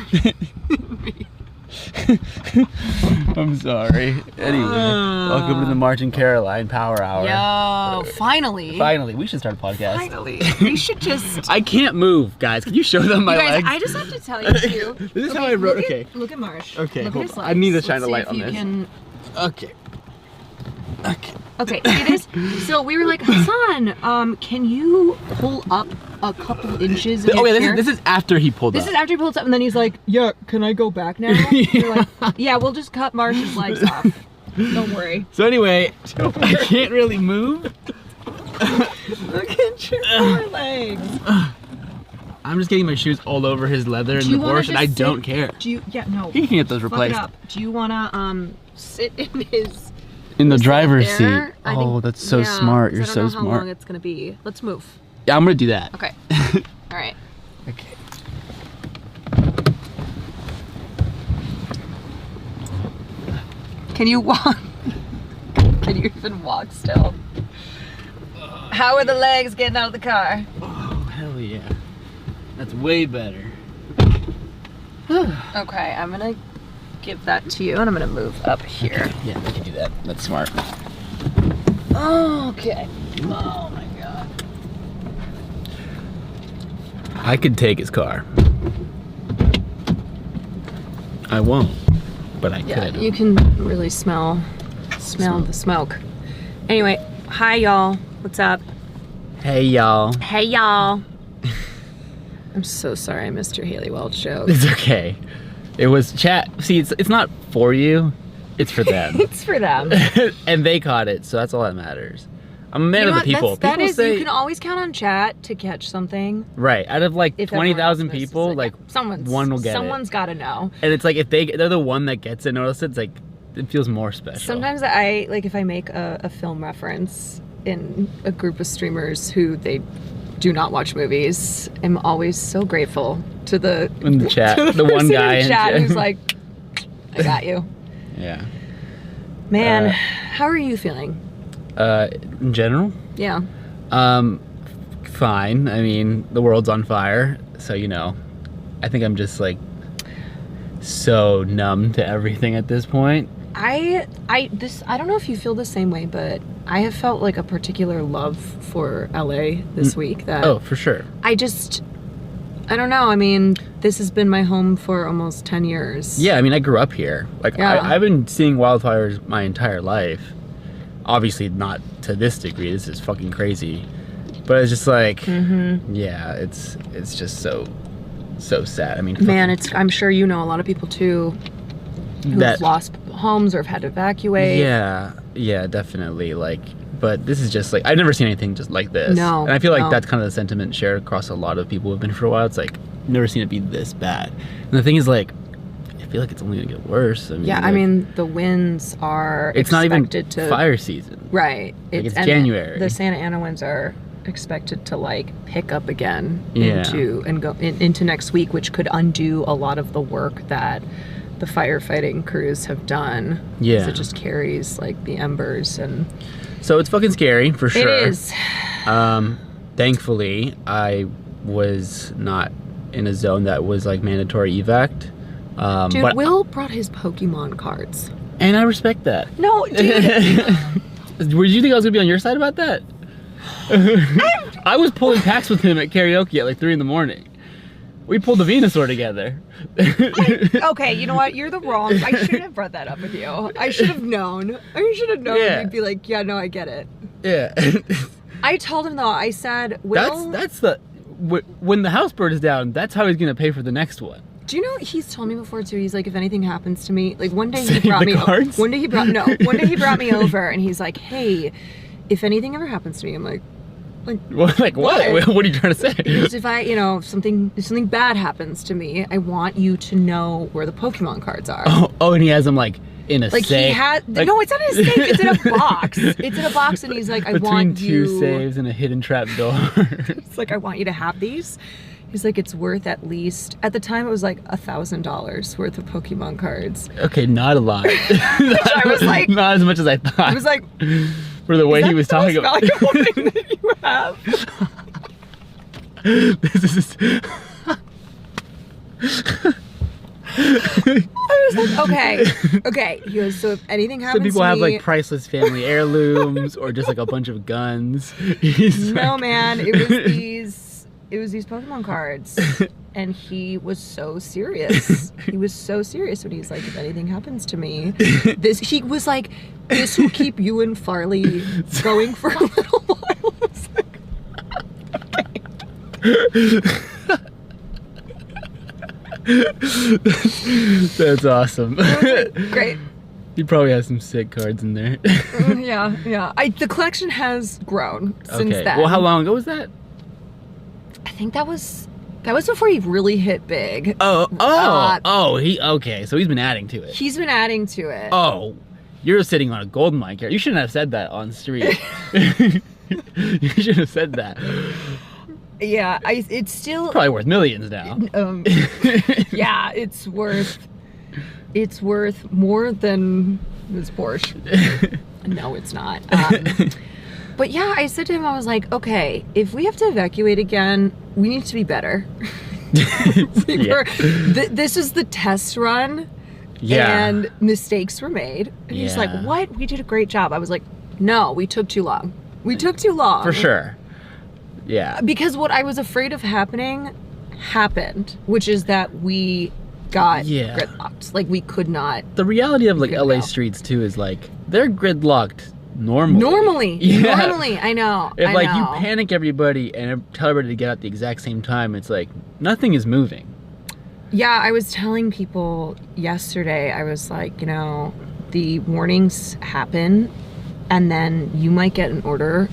Speaker 23: I'm sorry. Anyway, welcome to the Martin Caroline Power Hour.
Speaker 13: Yo, finally.
Speaker 23: Finally, we should start a podcast.
Speaker 13: Finally. We should just.
Speaker 23: I can't move, guys. Can you show them my
Speaker 13: You guys,
Speaker 23: legs?
Speaker 13: I just have to tell you too.
Speaker 23: This is how I wrote. Okay.
Speaker 13: Look at Marsh.
Speaker 23: Okay,
Speaker 13: Look
Speaker 23: hold
Speaker 13: at his
Speaker 23: on.
Speaker 13: legs.
Speaker 23: I need to shine
Speaker 13: Let's
Speaker 23: a
Speaker 13: see
Speaker 23: light
Speaker 13: if
Speaker 23: on
Speaker 13: you
Speaker 23: this.
Speaker 13: Can...
Speaker 23: Okay.
Speaker 13: Okay, see this? So we were like, Hassan, can you pull up a couple inches of your chair?
Speaker 23: This is after he pulled
Speaker 13: This
Speaker 23: up.
Speaker 13: is after he pulled up, and then he's like, yeah, can I go back now? You're like, yeah, we'll just cut Marsh's legs off. Don't worry.
Speaker 23: So anyway, I can't really move.
Speaker 13: Look at your poor legs.
Speaker 23: I'm just getting my shoes all over his leather in the Porsche, and I don't care.
Speaker 13: Do you? Yeah, no.
Speaker 23: He can get those
Speaker 13: Fuck
Speaker 23: replaced.
Speaker 13: it up. Do you wanna sit in his
Speaker 3: In the driver's
Speaker 13: there,
Speaker 3: seat.
Speaker 13: I think-
Speaker 3: Oh, that's so
Speaker 13: yeah,
Speaker 3: smart.
Speaker 13: 'cause
Speaker 3: You're
Speaker 13: I don't
Speaker 3: so
Speaker 13: know how
Speaker 3: smart.
Speaker 13: long it's gonna be. Let's move.
Speaker 3: Yeah, I'm gonna do that.
Speaker 13: Okay. All right.
Speaker 3: Okay.
Speaker 13: Can you walk? Can you even walk still? How are the legs getting out of the car?
Speaker 3: Oh, hell yeah. That's way better.
Speaker 13: Okay, I'm gonna give that to you, and I'm gonna move up here.
Speaker 3: Okay, yeah, I can do that. That's smart.
Speaker 13: Okay. Oh my god.
Speaker 3: I could take his car. I won't, but I
Speaker 13: Yeah,
Speaker 3: could.
Speaker 13: you can really smell the smoke. Anyway, hi y'all. What's up?
Speaker 3: Hey, y'all.
Speaker 13: Hey y'all. I'm so sorry I missed your Haley Welch joke.
Speaker 3: It's okay. It was chat. See, it's not for you. It's for them.
Speaker 13: It's for them.
Speaker 3: And they caught it, so that's all that matters. I'm a man of the people.
Speaker 13: That
Speaker 3: People
Speaker 13: is,
Speaker 3: say,
Speaker 13: you can always count on chat to catch something.
Speaker 3: right, out of like
Speaker 13: If everyone
Speaker 3: 20,000
Speaker 13: else misses
Speaker 3: people,
Speaker 13: it.
Speaker 3: like one will get it.
Speaker 13: Someone's got to know.
Speaker 3: And it's like if they're the one that gets it, notice it's like it feels more special.
Speaker 13: Sometimes I like if I make a film reference in a group of streamers who they do not watch movies, I'm always so grateful to the
Speaker 3: In the chat,
Speaker 13: to
Speaker 3: the one
Speaker 13: person
Speaker 3: guy
Speaker 13: in
Speaker 3: in
Speaker 13: chat
Speaker 3: chat.
Speaker 13: who's like, I got you.
Speaker 3: Yeah.
Speaker 13: Man, how are you feeling?
Speaker 3: In general,
Speaker 13: Yeah.
Speaker 3: fine. I mean, the world's on fire, so you know, I think I'm just like so numb to everything at this point.
Speaker 13: I don't know if you feel the same way, but I have felt like a particular love for LA this week that
Speaker 3: Oh, for sure.
Speaker 13: I don't know. I mean, this has been my home for almost 10 years.
Speaker 3: Yeah, I mean, I grew up here. Like,
Speaker 13: Yeah.
Speaker 3: I've been seeing wildfires my entire life. Obviously, not to this degree. This is fucking crazy. But it's just like, yeah, it's just so sad. I mean,
Speaker 13: Man, I'm sure you know a lot of people too who've
Speaker 3: That-
Speaker 13: lost homes or have had to evacuate.
Speaker 3: yeah, definitely. Like, but this is just like I've never seen anything just like this.
Speaker 13: No,
Speaker 3: and I feel like
Speaker 13: no.
Speaker 3: that's kind of the sentiment shared across a lot of people who've been for a while. It's like never seen it be this bad. And the thing is, like, I feel like it's only gonna get worse. I mean,
Speaker 13: Yeah, I
Speaker 3: like,
Speaker 13: mean, the winds are
Speaker 3: it's not even
Speaker 13: expected to
Speaker 3: fire season.
Speaker 13: Right.
Speaker 3: Like, it's
Speaker 13: and
Speaker 3: January.
Speaker 13: The Santa Ana winds are expected to like pick up again
Speaker 3: Yeah.
Speaker 13: into next week, which could undo a lot of the work that the firefighting crews have done.
Speaker 3: Yeah.
Speaker 13: 'Cause it just carries like the embers and
Speaker 3: So it's fucking scary for sure.
Speaker 13: It is.
Speaker 3: Thankfully, I was not in a zone that was like mandatory evac.
Speaker 13: Dude,
Speaker 3: But
Speaker 13: Will brought his Pokemon cards.
Speaker 3: and I respect that.
Speaker 13: No, dude.
Speaker 3: Did you think I was gonna be on your side about that? I was pulling packs with him at karaoke at like 3 a.m. We pulled the Venusaur together.
Speaker 13: Okay, you know what? You're the wrong. I shouldn't have brought that up with you. I should have known. I should have known.
Speaker 3: Yeah.
Speaker 13: You'd be like, yeah, no, I get it.
Speaker 3: Yeah.
Speaker 13: I told him though. I said, Will.
Speaker 3: That's the when the house burns down. That's how he's gonna pay for the next one.
Speaker 13: Do you know he's told me before too? He's like, if anything happens to me, like one day
Speaker 3: Save
Speaker 13: he brought
Speaker 3: the
Speaker 13: me.
Speaker 3: cards?
Speaker 13: One day he brought me over, and he's like, hey, if anything ever happens to me, I'm like
Speaker 3: What? Like what? What are you trying to say?
Speaker 13: Because if I, if something bad happens to me, I want you to know where the Pokemon cards are.
Speaker 3: Oh, and he has them like in a
Speaker 13: Like
Speaker 3: safe.
Speaker 13: he had
Speaker 3: Like-
Speaker 13: no, it's not in a safe. It's in a box. It's in a box, and he's like, I
Speaker 3: between
Speaker 13: want
Speaker 3: two
Speaker 13: you.
Speaker 3: saves and a hidden trap door.
Speaker 13: It's like I want you to have these. He's like, it's worth at least at the time it was like $1,000 worth of Pokemon cards.
Speaker 3: Okay, not a lot.
Speaker 13: I was like,
Speaker 3: not as much as I thought.
Speaker 13: I was like,
Speaker 3: for the way
Speaker 13: is
Speaker 3: he
Speaker 13: that
Speaker 3: was
Speaker 13: the
Speaker 3: talking
Speaker 13: most
Speaker 3: about.
Speaker 13: valuable thing that you have?
Speaker 3: This is.
Speaker 13: I was like, okay. He goes, so if anything happens
Speaker 3: Some people
Speaker 13: to
Speaker 3: have
Speaker 13: me,
Speaker 3: like priceless family heirlooms or just like a bunch of guns. He's
Speaker 13: no,
Speaker 3: like-
Speaker 13: man, it was these Pokemon cards, and he was so serious. He was so serious when he's like, if anything happens to me, he was like, this will keep you and Farley going for a little while. I was like,
Speaker 3: That's awesome.
Speaker 13: great.
Speaker 3: He probably has some sick cards in there.
Speaker 13: Yeah. The collection has grown since
Speaker 3: Okay.
Speaker 13: then.
Speaker 3: Well, how long ago was that?
Speaker 13: I think that was before he really hit big.
Speaker 3: Oh, he okay. So he's been adding to it.
Speaker 13: He's been adding to it.
Speaker 3: Oh, You're sitting on a gold mine, Kara. You shouldn't have said that on stream. You should have said that.
Speaker 13: Yeah, it's still
Speaker 3: probably worth millions now.
Speaker 13: Yeah, it's worth more than this Porsche. No, it's not. But yeah, I said to him, I was like, okay, if we have to evacuate again, we need to be better. This is the test run.
Speaker 3: Yeah.
Speaker 13: And mistakes were made. And he's like,
Speaker 3: Yeah.
Speaker 13: what? We did a great job. I was like, no, we took too long. We took too long.
Speaker 3: For sure. Yeah.
Speaker 13: Because what I was afraid of happening happened, which is that we got gridlocked. Like, we could not.
Speaker 3: The reality of like LA streets too is like they're gridlocked normally.
Speaker 13: Normally, I know.
Speaker 3: If
Speaker 13: I
Speaker 3: like
Speaker 13: know.
Speaker 3: you panic everybody and tell everybody to get out at the exact same time, it's like nothing is moving.
Speaker 13: Yeah, I was telling people yesterday, I was like, you know, the warnings happen and then you might get an order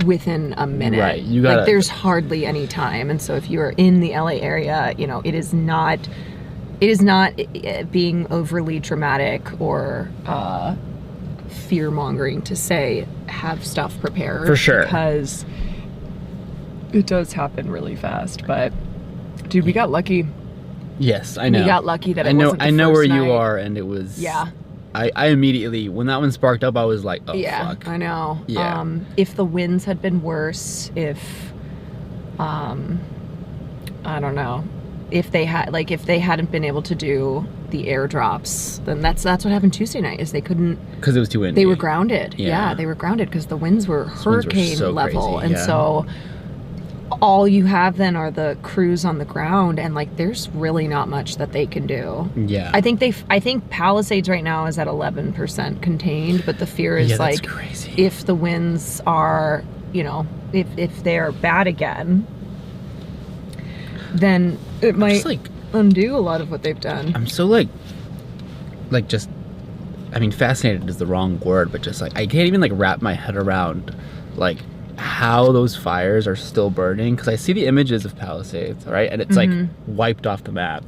Speaker 13: within a minute.
Speaker 3: Right, you gotta-
Speaker 13: like there's hardly any time. And so if you are in the LA area, you know, it is not being overly dramatic or fear-mongering to say have stuff prepared.
Speaker 3: For sure.
Speaker 13: Because it does happen really fast. But dude, we got lucky.
Speaker 3: Yes, I know.
Speaker 13: We got lucky that it
Speaker 3: I know.
Speaker 13: wasn't the
Speaker 3: I know
Speaker 13: first
Speaker 3: where
Speaker 13: night.
Speaker 3: you are, and it was.
Speaker 13: Yeah.
Speaker 3: I immediately, when that one sparked up, I was like, oh
Speaker 13: Yeah,
Speaker 3: fuck.
Speaker 13: I know.
Speaker 3: Yeah.
Speaker 13: If the winds had been worse, if I don't know, if they hadn't been able to do the airdrops, then that's what happened Tuesday night. Is they couldn't
Speaker 3: Because it was too windy.
Speaker 13: They were grounded.
Speaker 3: Yeah.
Speaker 13: Yeah, they were grounded because the winds were
Speaker 3: Those winds were
Speaker 13: hurricane
Speaker 3: so
Speaker 13: level,
Speaker 3: crazy,
Speaker 13: and
Speaker 3: yeah.
Speaker 13: so all you have then are the crews on the ground, and like there's really not much that they can do.
Speaker 3: Yeah.
Speaker 13: I think Palisades right now is at 11% contained, but the fear is
Speaker 3: Yeah, that's
Speaker 13: like
Speaker 3: crazy.
Speaker 13: if the winds are, you know, if they're bad again, then it might undo a lot of what they've done.
Speaker 3: I'm so like just, I mean, fascinated is the wrong word, but just like I can't even like wrap my head around like how those fires are still burning, because I see the images of Palisades, right, and it's like wiped off the map,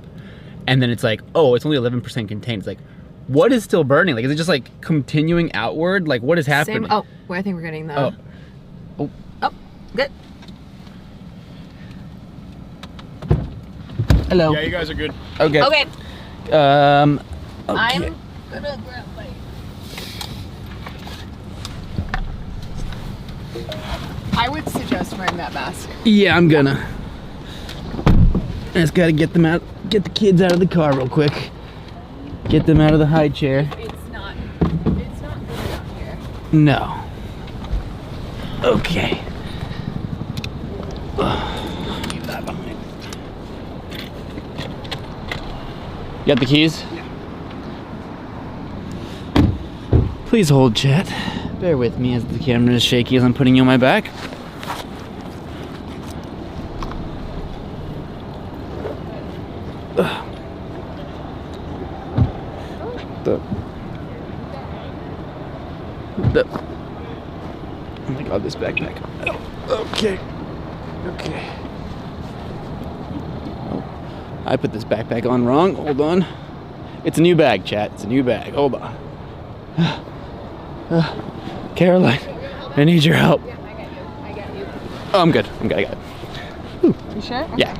Speaker 3: and then it's like, oh, it's only 11% contained. It's like, what is still burning? Like, is it just like continuing outward? Like, what is happening?
Speaker 13: Oh, well, I think we're getting the.
Speaker 3: Oh.
Speaker 13: Oh, good.
Speaker 3: Hello.
Speaker 9: Yeah, you guys are good.
Speaker 3: Okay.
Speaker 13: Okay.
Speaker 3: Okay.
Speaker 13: I'm gonna grab like. I would suggest wearing that mask.
Speaker 3: Yeah, I'm gonna. I just gotta get them out, get the kids out of the car real quick. Get them out of the high chair.
Speaker 13: It's not good out here.
Speaker 3: No. Okay.
Speaker 9: Leave that behind.
Speaker 3: You got the keys? Yeah. Please hold, chat. Bear with me as the camera is shaky as I'm putting you on my back. Oh my god, this backpack. Oh, okay. Okay. Oh, I put this backpack on wrong. Hold on. It's a new bag, chat. It's a new bag. Hold on. Caroline, I need your help. Oh, I'm good. I got it.
Speaker 13: You sure?
Speaker 3: Yeah.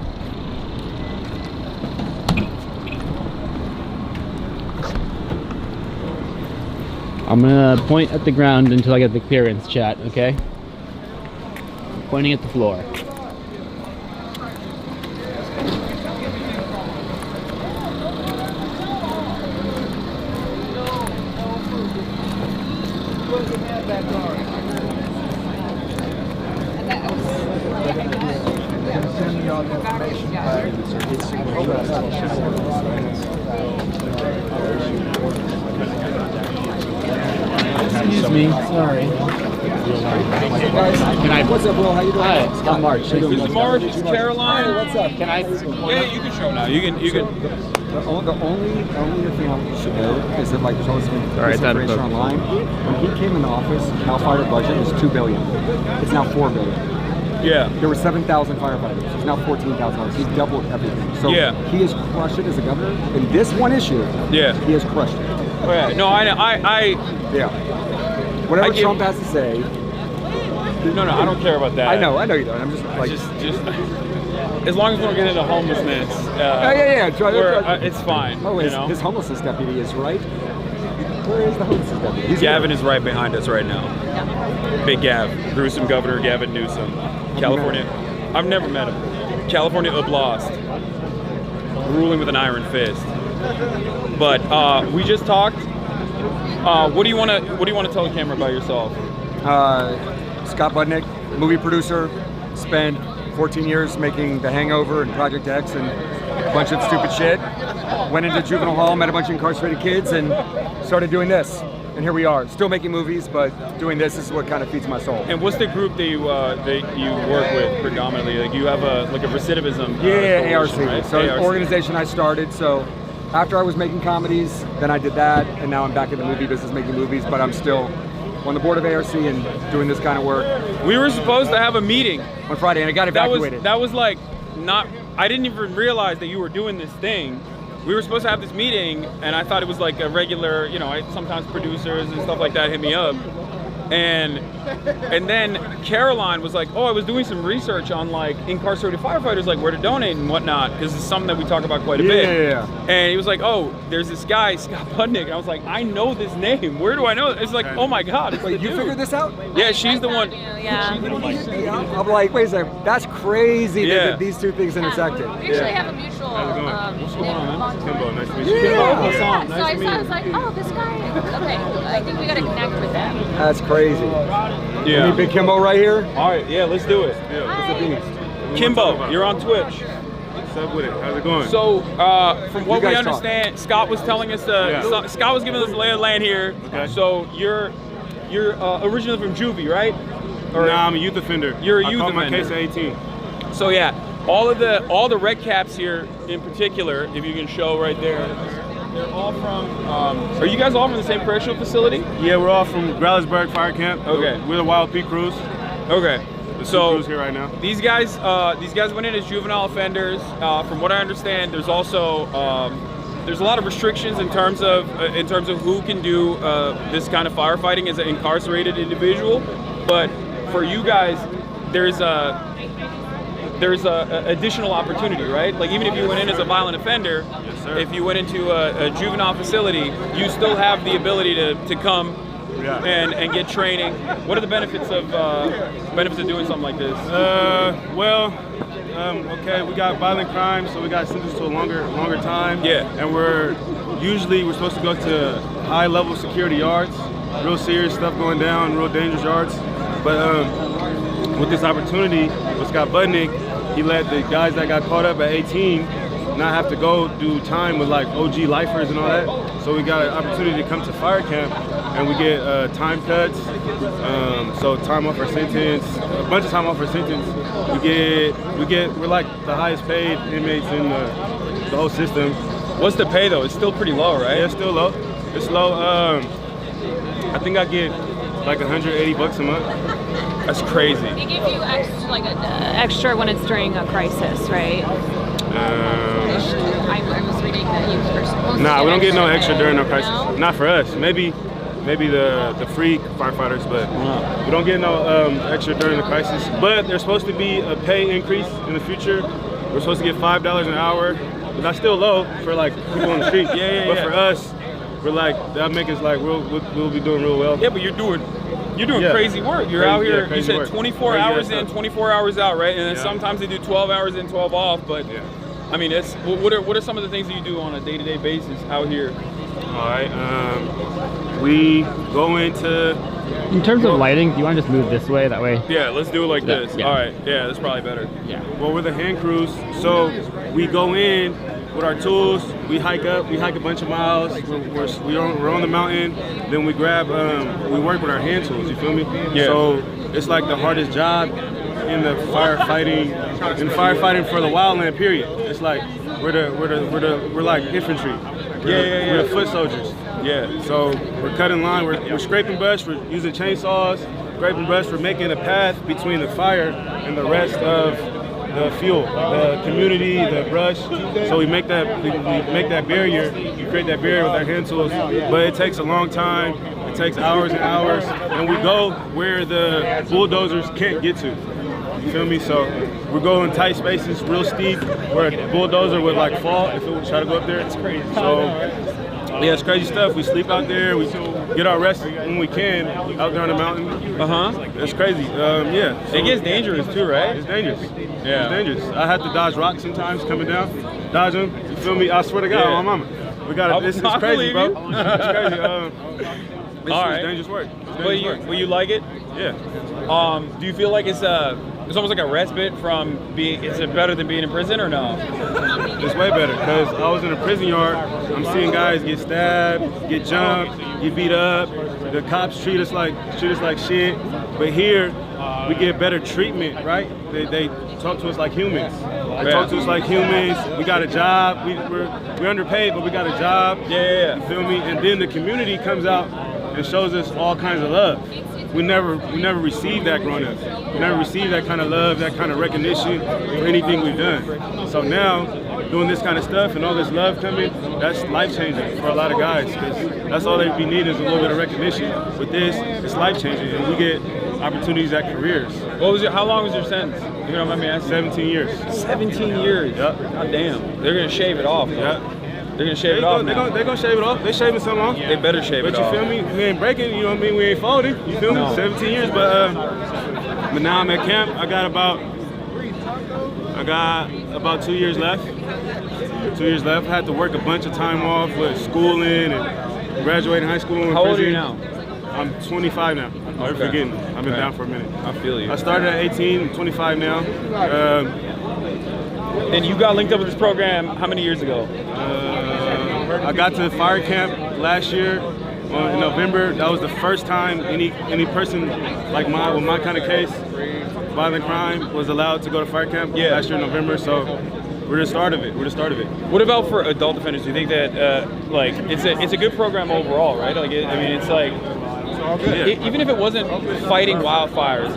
Speaker 3: I'm gonna point at the ground until I get the clearance, chat, okay? Pointing at the floor. Excuse me, sorry. Can I?
Speaker 9: What's up, Will? How you doing?
Speaker 3: Hi, I'm Mark.
Speaker 9: This is Mark. This is Caroline.
Speaker 3: Hey, what's up? Can I?
Speaker 9: Yeah, you can show now. You can.
Speaker 15: The only thing I should know is that like there's always been
Speaker 3: All right,
Speaker 15: misinformation online. When he came into office, Cal Fire budget was $2 billion. It's now $4 billion.
Speaker 9: Yeah.
Speaker 15: There were 7,000 firefighters. It's now $14,000. He's doubled everything. So
Speaker 9: Yeah.
Speaker 15: he has crushed it as a governor. In this one issue,
Speaker 9: Yeah.
Speaker 15: he has crushed it.
Speaker 9: Oh, yeah. No,
Speaker 15: Yeah. Whatever Trump has to say.
Speaker 9: No, I don't care about that.
Speaker 15: I know you don't. I'm just like.
Speaker 9: Just as long as we don't get into homelessness.
Speaker 15: Yeah.
Speaker 9: It's fine.
Speaker 15: Oh, his homelessness deputy is right. Where is the homelessness deputy?
Speaker 9: Gavin is right behind us right now. Big Gav. Gruesome Governor Gavin Newsom. California. I've never met him. California Oblast. Ruling with an iron fist. But we just talked. What do you want to tell the camera about yourself?
Speaker 15: Scott Budnick, movie producer, spent 14 years making The Hangover and Project X and a bunch of stupid shit. Went into juvenile hall, met a bunch of incarcerated kids, and started doing this. And here we are, still making movies, but doing this is what kind of feeds my soul.
Speaker 9: And what's the group that you work with predominantly? Like you have a recidivism.
Speaker 15: ARC.
Speaker 9: Right?
Speaker 15: So an organization I started. So after I was making comedies, then I did that, and now I'm back in the movie business making movies, but I'm still on the board of ARC and doing this kind of work.
Speaker 9: We were supposed to have a meeting
Speaker 15: on Friday, and I got evacuated.
Speaker 9: That was like not. I didn't even realize that you were doing this thing. We were supposed to have this meeting, and I thought it was like a regular. Sometimes producers and stuff like that hit me up, and then Caroline was like, "Oh, I was doing some research on like incarcerated firefighters, like where to donate and whatnot, because it's something that we talk about quite a bit."
Speaker 15: Yeah.
Speaker 9: And he was like, "Oh, there's this guy, Scott Budnick," and I was like, "I know this name. Where do I know it?" It's like, "Oh my God!"
Speaker 15: Wait, you figured this out?
Speaker 9: Yeah, she's the one.
Speaker 11: Yeah.
Speaker 15: I'm like, wait a second, that's crazy that these two things intersected.
Speaker 11: We actually have a mutual.
Speaker 9: What's going on, man?
Speaker 6: Timbo, nice to meet
Speaker 15: you.
Speaker 9: Yeah.
Speaker 11: So I was like, oh, this guy. Okay, I think we gotta connect with them.
Speaker 15: That's crazy.
Speaker 9: Yeah.
Speaker 15: Big Kimbo right here?
Speaker 9: All right, yeah, let's do it.
Speaker 15: It's a beast.
Speaker 9: Kimbo, you're on Twitch.
Speaker 6: What's up with it? How's it going?
Speaker 9: So, from what
Speaker 6: You
Speaker 9: we
Speaker 6: guys
Speaker 9: understand, Scott was telling us Scott was giving us the lay of the land here.
Speaker 6: Okay.
Speaker 9: So you're originally from Juvie, right?
Speaker 6: Nah, I'm a youth offender.
Speaker 9: You're a
Speaker 6: I
Speaker 9: youth
Speaker 6: caught
Speaker 9: offender.
Speaker 6: my case at 18.
Speaker 9: So yeah, all the red caps here in particular, if you can show right there, they're all from. Are you guys all from the same correctional facility?
Speaker 6: Yeah, we're all from Growlersburg Fire Camp.
Speaker 9: Okay.
Speaker 6: We're the Wild Peak Crews.
Speaker 9: Okay.
Speaker 6: So crews here right now.
Speaker 9: These guys went in as juvenile offenders. From what I understand, there's also there's a lot of restrictions in terms of who can do this kind of firefighting as an incarcerated individual. But for you guys, there's a additional opportunity, right? Like even if you went in as a violent offender, if you went into a juvenile facility, you still have the ability to come and get training. What are the benefits of doing something like this?
Speaker 6: Okay, we got violent crime, so we got sentenced to a longer time.
Speaker 9: Yeah.
Speaker 6: And we're supposed to go to high level security yards, real serious stuff going down, real dangerous yards. But with this opportunity with Scott Budnick, he let the guys that got caught up at 18 not have to go do time with like OG lifers and all that. So we got an opportunity to come to fire camp, and we get time cuts, so time off our sentence, a bunch of time off our sentence. We're like the highest paid inmates in the whole system.
Speaker 9: What's the pay though? It's still pretty low, right?
Speaker 6: Yeah, it's still low. It's low. I think I get like $180 a month.
Speaker 9: That's crazy.
Speaker 11: They give you extra when it's during a crisis, right? I was reading that you were supposed to.
Speaker 6: Nah, we don't get no extra during no crisis.
Speaker 11: No?
Speaker 6: Not for us. Maybe the free firefighters, but we don't get no extra during the crisis. But there's supposed to be a pay increase in the future. We're supposed to get $5 an hour, but that's still low for like people on the street. But for us, we're like that make us like we'll be doing real well.
Speaker 9: Yeah, but you're doing crazy work. You're out here. You said 24 hours in, 24 hours out, right? And then sometimes they do 12 hours in, 12 off. But I mean, what are some of the things that you do on a day-to-day basis out here?
Speaker 6: All right. We go into.
Speaker 3: In terms of lighting, do you want to just move this way? That way.
Speaker 9: Yeah, let's do it like this.
Speaker 3: Yeah.
Speaker 9: All right. Yeah, that's probably better.
Speaker 3: Yeah.
Speaker 6: Well, we're the hand crews, so we go in with our tools. We hike a bunch of miles. We're on the mountain. Then we grab. We work with our hand tools. You feel me?
Speaker 9: Yeah.
Speaker 6: So it's like the hardest job in the firefighting. In for the wildland period. It's like we're like infantry. We're the foot soldiers.
Speaker 9: Yeah.
Speaker 6: So we're cutting line. We're scraping brush. We're using chainsaws. Scraping brush. We're making a path between the fire and the rest of the fuel, the community, the brush. So we make that barrier. You create that barrier with our hand tools, but it takes a long time. It takes hours and hours, and we go where the bulldozers can't get to. You feel me? So we're going tight spaces, real steep, where a bulldozer would like fall if it would try to go up there. It's crazy. So yeah, it's crazy stuff. We sleep out there. We get our rest when we can out there on the mountain. It's crazy. Yeah. So,
Speaker 9: it gets dangerous too, right?
Speaker 6: It's dangerous.
Speaker 9: Yeah.
Speaker 6: It's dangerous. I have to dodge rocks sometimes coming down. Dodge them. You feel me? I swear to God, my mama. We got to. This is crazy, bro. It's crazy. It's dangerous work.
Speaker 9: Will you like it?
Speaker 6: Yeah.
Speaker 9: Do you feel like it's almost like a respite from being? Is it better than being in prison or no?
Speaker 6: It's way better because I was in a prison yard. I'm seeing guys get stabbed, get jumped, get beat up. The cops treat us like shit. But here, we get better treatment, right? They talk to us like humans. They talk to us like humans. We got a job. We're underpaid, but we got a job.
Speaker 9: Yeah.
Speaker 6: You feel me? And then the community comes out and shows us all kinds of love. We never received that growing up. We never received that kind of love, that kind of recognition for anything we've done. So now, doing this kind of stuff and all this love coming, that's life-changing for a lot of guys, because that's all they be needing is a little bit of recognition. With this, it's life-changing, and we get opportunities at careers.
Speaker 9: How long was your sentence? You don't mind me asking?
Speaker 6: 17 years.
Speaker 9: 17 years?
Speaker 6: Yep.
Speaker 9: God damn. They're going to shave it off.
Speaker 6: Yep.
Speaker 9: They're going to shave it off now.
Speaker 6: They're going to shave it off. They shaving something off.
Speaker 9: They better shave it off.
Speaker 6: But you feel me? We ain't breaking, you know what I mean? We ain't folding. You feel me? 17 years, but now I'm at camp. I got about 2 years left. 2 years left. I had to work a bunch of time off with schooling and graduating high school.
Speaker 9: How old are you now?
Speaker 6: I'm 25 now. I'm forgetting. I've been down for a minute.
Speaker 9: I feel you.
Speaker 6: I started at 18, I'm 25 now.
Speaker 9: And you got linked up with this program how many years ago?
Speaker 6: I got to fire camp last year in November. That was the first time any person like mine with my kind of case, violent crime, was allowed to go to fire camp last year in November. So we're the start of it.
Speaker 9: What about for adult offenders? Do you think that it's a good program overall, right? It's like. Even if it wasn't fighting wildfires,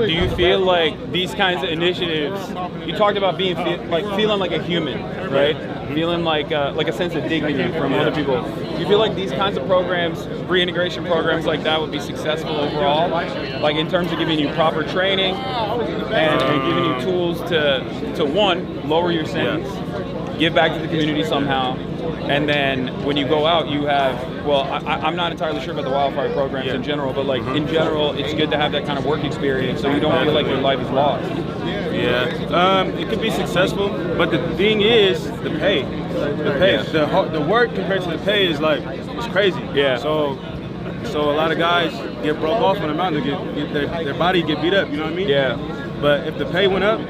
Speaker 9: do you feel like these kinds of initiatives? You talked about feeling like a human, right? Feeling like a sense of dignity from other people. Do you feel like these kinds of programs, reintegration programs like that, would be successful overall? Like in terms of giving you proper training and giving you tools to one, lower your sentence, give back to the community somehow. And then when you go out, you have, I'm not entirely sure about the wildfire programs in general, but in general, it's good to have that kind of work experience so you don't feel like your life is lost.
Speaker 6: Yeah, it can be successful, but the thing is the pay. The work compared to the pay is it's crazy.
Speaker 9: Yeah.
Speaker 6: So a lot of guys get broke off on the mountain, get their body get beat up. You know what I mean?
Speaker 9: Yeah.
Speaker 6: But if the pay went up,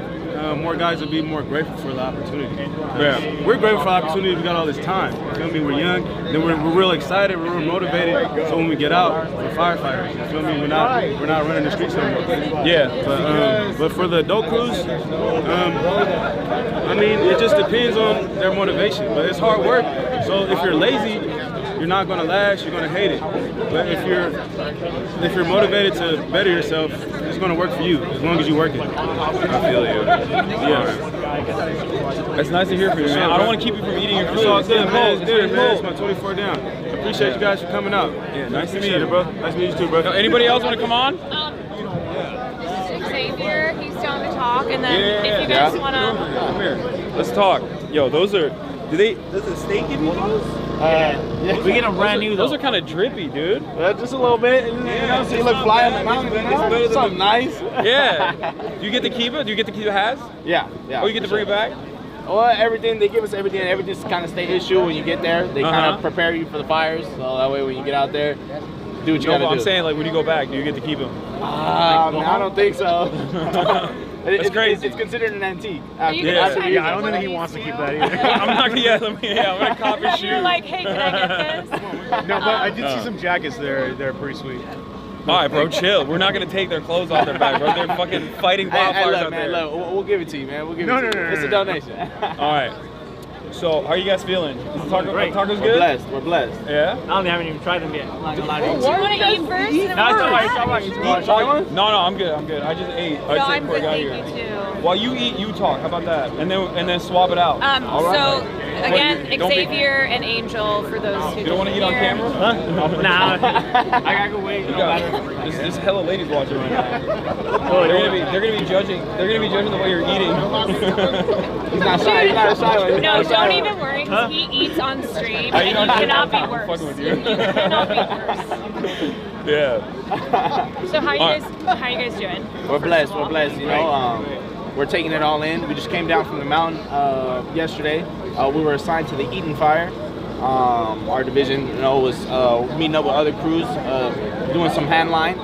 Speaker 6: more guys would be more grateful for the opportunity.
Speaker 9: Yeah.
Speaker 6: We're grateful for the opportunity. We got all this time. You feel me? We're young. Then we're real excited. We're real motivated. So when we get out, we're firefighters. You feel me? We're not running the streets no more.
Speaker 9: Yeah.
Speaker 6: But for the adult crews, it just depends on their motivation. But it's hard work. So if you're lazy, you're not going to last. You're going to hate it. But if you're motivated to better yourself, it's going to work for you as long as you work it.
Speaker 9: I feel you.
Speaker 6: Yeah.
Speaker 9: It's nice to hear from you, man. I don't want to keep you from eating your food.
Speaker 6: It's all good, man. It's good, man. It's my 24 down. I appreciate you guys for coming out.
Speaker 9: Yeah, nice to meet you,
Speaker 6: bro. Nice to meet you too, bro.
Speaker 9: Anybody else want to come on?
Speaker 2: Xavier, he's down to talk, and then if you guys want to...
Speaker 9: Come here. Let's talk. Yo, those are... does the state give you those?
Speaker 10: We get them brand new.
Speaker 9: Those are kind of drippy, dude.
Speaker 10: Just a little bit. So you look fly on the mountain. It's something nice.
Speaker 9: Yeah. Do you get to keep it? Do you get to keep the hats?
Speaker 10: Yeah.
Speaker 9: Oh, you get to bring it back?
Speaker 10: Well, everything, they give us everything. Everything's kind of state issue when you get there. They kind of prepare you for the fires. So that way when you get out there, do what you gotta do.
Speaker 9: I'm saying, when you go back, do you get to keep them?
Speaker 10: I don't think so.
Speaker 9: It's crazy.
Speaker 10: It's considered an antique.
Speaker 2: I
Speaker 10: don't think he wants to keep that either.
Speaker 9: I'm not gonna. I'm gonna cop his shoe.
Speaker 2: You're like, hey, can I get this?
Speaker 8: No, but I did see some jackets there. They're pretty sweet.
Speaker 9: All right, bro, chill. We're not gonna take their clothes off their back, bro. They're fucking fighting wildfires out there.
Speaker 10: Look, we'll give it to you, man. We'll give it to you. It's a donation.
Speaker 9: All right. So, how are you guys feeing?
Speaker 10: Great.
Speaker 9: Tacos good?
Speaker 10: We're blessed.
Speaker 9: Yeah?
Speaker 10: I haven't even tried them yet. I'm not gonna lie to you.
Speaker 2: Do you want to eat first?
Speaker 10: No, it's all right. You want to try one?
Speaker 9: No, I'm good. I just ate.
Speaker 2: No, I'm good. Thank you, too.
Speaker 9: While you eat, you talk. How about that? And then swap it out.
Speaker 2: So again, Xavier and Angel for those who
Speaker 9: You don't want to eat on camera?
Speaker 2: Huh?
Speaker 9: Nah. I gotta go wait. There's hella ladies watching right now. They're gonna be judging. They're gonna be judging the way you're eating.
Speaker 10: He's not shy. He's not a shy one.
Speaker 2: No, don't even worry. 'Cause he eats on stream.
Speaker 9: I
Speaker 2: And
Speaker 9: eat
Speaker 2: he
Speaker 9: on stream.
Speaker 2: cannot be
Speaker 9: I'm
Speaker 2: worse.
Speaker 9: fucking with you.
Speaker 2: He cannot be worse.
Speaker 9: Yeah.
Speaker 2: So how you guys doing?
Speaker 10: We're blessed. We're blessed. You know, we're taking it all in. We just came down from the mountain yesterday. We were assigned to the Eden Fire. Our division, you know, was meeting up with other crews, doing some hand line.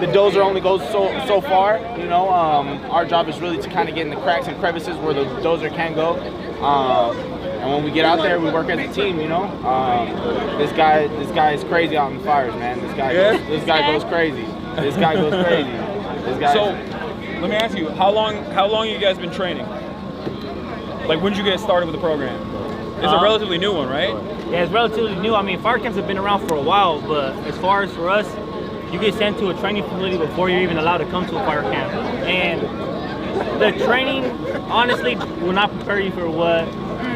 Speaker 10: The dozer only goes so far. You know, our job is really to kind of get in the cracks and crevices where the dozer can go. And when we get out there, we work as a team. You know, this guy is crazy out in the fires, man. This guy goes crazy. This guy goes crazy. This guy.
Speaker 9: So, let me ask you, how long you guys been training? Like, when did you get started with the program? It's a relatively new one, right?
Speaker 5: Yeah, it's relatively new. I mean, fire camps have been around for a while, but as far as for us, you get sent to a training facility before you're even allowed to come to a fire camp. And the training, honestly, will not prepare you for what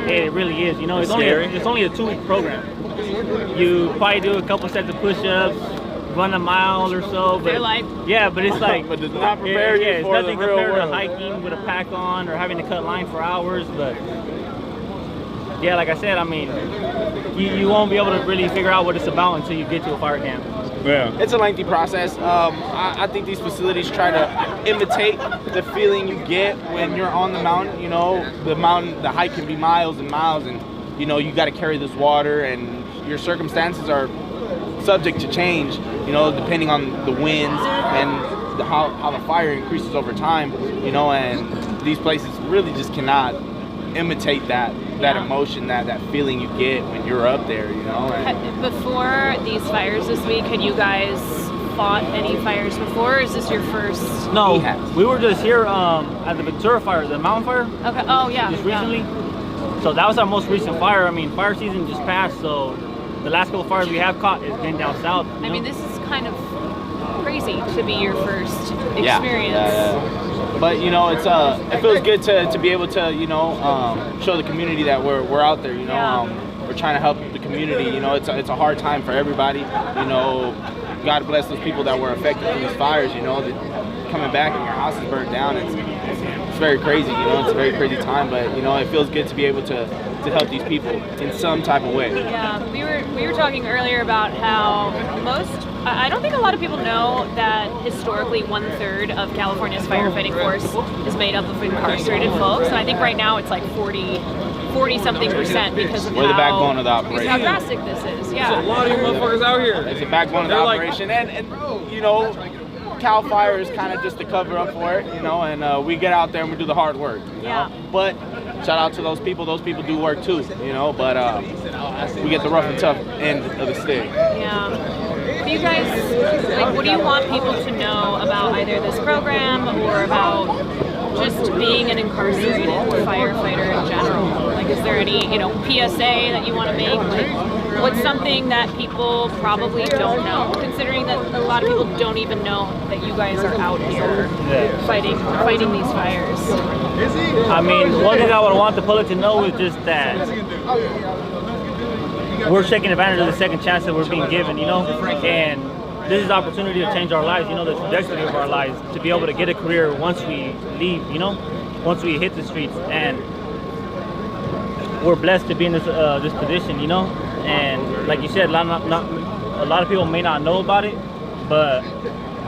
Speaker 5: it really is. You know, it's only a 2-week program. You probably do a couple sets of push-ups, run a mile or so. But it's like,
Speaker 10: but does not prepare you
Speaker 5: it's
Speaker 10: for
Speaker 5: nothing
Speaker 10: the real
Speaker 5: compared
Speaker 10: world.
Speaker 5: to hiking with a pack on or having to cut line for hours. But yeah, like I said, I mean, you won't be able to really figure out what it's about until you get to a fire camp.
Speaker 10: Yeah. It's a lengthy process. I think these facilities try to imitate the feeling you get when you're on the mountain. You know, the hike can be miles and miles, and you know, you got to carry this water, and your circumstances are subject to change, you know, depending on the winds and how the fire increases over time, you know, and these places really just cannot imitate that emotion, that feeling you get when you're up there, you know. And
Speaker 2: Before these fires this week, had you guys fought any fires before, or is this your first?
Speaker 5: No, we were just here at the Ventura fire, the mountain fire.
Speaker 2: Okay. Oh yeah.
Speaker 5: Just recently. So that was our most recent fire. I mean, fire season just passed, so the last couple of fires we have caught has been down south.
Speaker 2: I mean, this is kind of crazy to be your first experience.
Speaker 10: Yeah. But you know, it feels good to be able to, you know, show the community that we're out there. You know, we're trying to help the community. You know, it's a hard time for everybody. You know, God bless those people that were affected in these fires. You know, coming back and your house is burnt down. It's very crazy. You know, it's a very crazy time. But you know, it feels good to be able to help these people in some type of way.
Speaker 2: Yeah, we were talking earlier about how I don't think a lot of people know that historically 1/3 of California's firefighting force is made up of incarcerated folks, and I think right now it's like 40-something% because of
Speaker 10: We're the backbone of the operation.
Speaker 2: how drastic this is. Yeah.
Speaker 9: There's a lot of you motherfuckers out here.
Speaker 10: It's the backbone of the operation, and you know, Cal Fire is kind of just to cover up for it, you know, and we get out there and we do the hard work, you know? But shout out to those people do work too, you know, but we get the rough and tough end of the stick.
Speaker 2: Yeah. You guys, like, what do you want people to know about either this program or about just being an incarcerated firefighter in general? Like, is there any, you know, PSA that you want to make? Like, what's something that people probably don't know, considering that a lot of people don't even know that you guys are out here fighting these fires?
Speaker 5: I mean, one thing I would want the public to know is just that we're taking advantage of the second chance that we're being given, you know, and this is the opportunity to change our lives, you know, the trajectory of our lives, to be able to get a career once we leave, you know, once we hit the streets. And we're blessed to be in this position, you know, and like you said, a lot of people may not know about it, but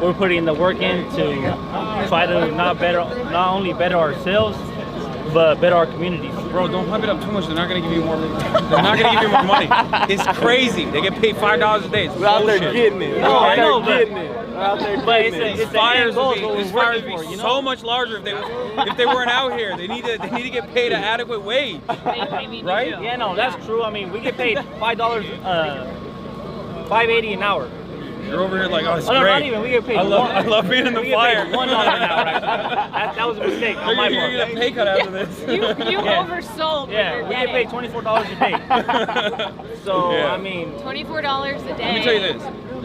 Speaker 5: we're putting the work in to try to not only better ourselves, but better our communities.
Speaker 9: Bro, don't hype it up too much. They're not gonna give you more. They're not gonna give you more money. It's crazy. They get paid $5 a day. It's
Speaker 10: We're out there getting it.
Speaker 5: No, I know, but
Speaker 9: These fires would be so much larger if they weren't out here. They need to get paid an adequate wage, right?
Speaker 5: Yeah, no, that's true. I mean, we get paid $5, $5.80 an hour.
Speaker 9: You're over here like, oh, it's
Speaker 5: no,
Speaker 9: great.
Speaker 5: not even. We get paid.
Speaker 9: I love being in the fire.
Speaker 5: $1 an hour. Actually. That was a mistake on my part.
Speaker 9: You're gonna get a pay cut after this.
Speaker 2: You oversold.
Speaker 5: Yeah, we get paid $24 a day. So I mean,
Speaker 2: $24 a day.
Speaker 9: Let me tell you this.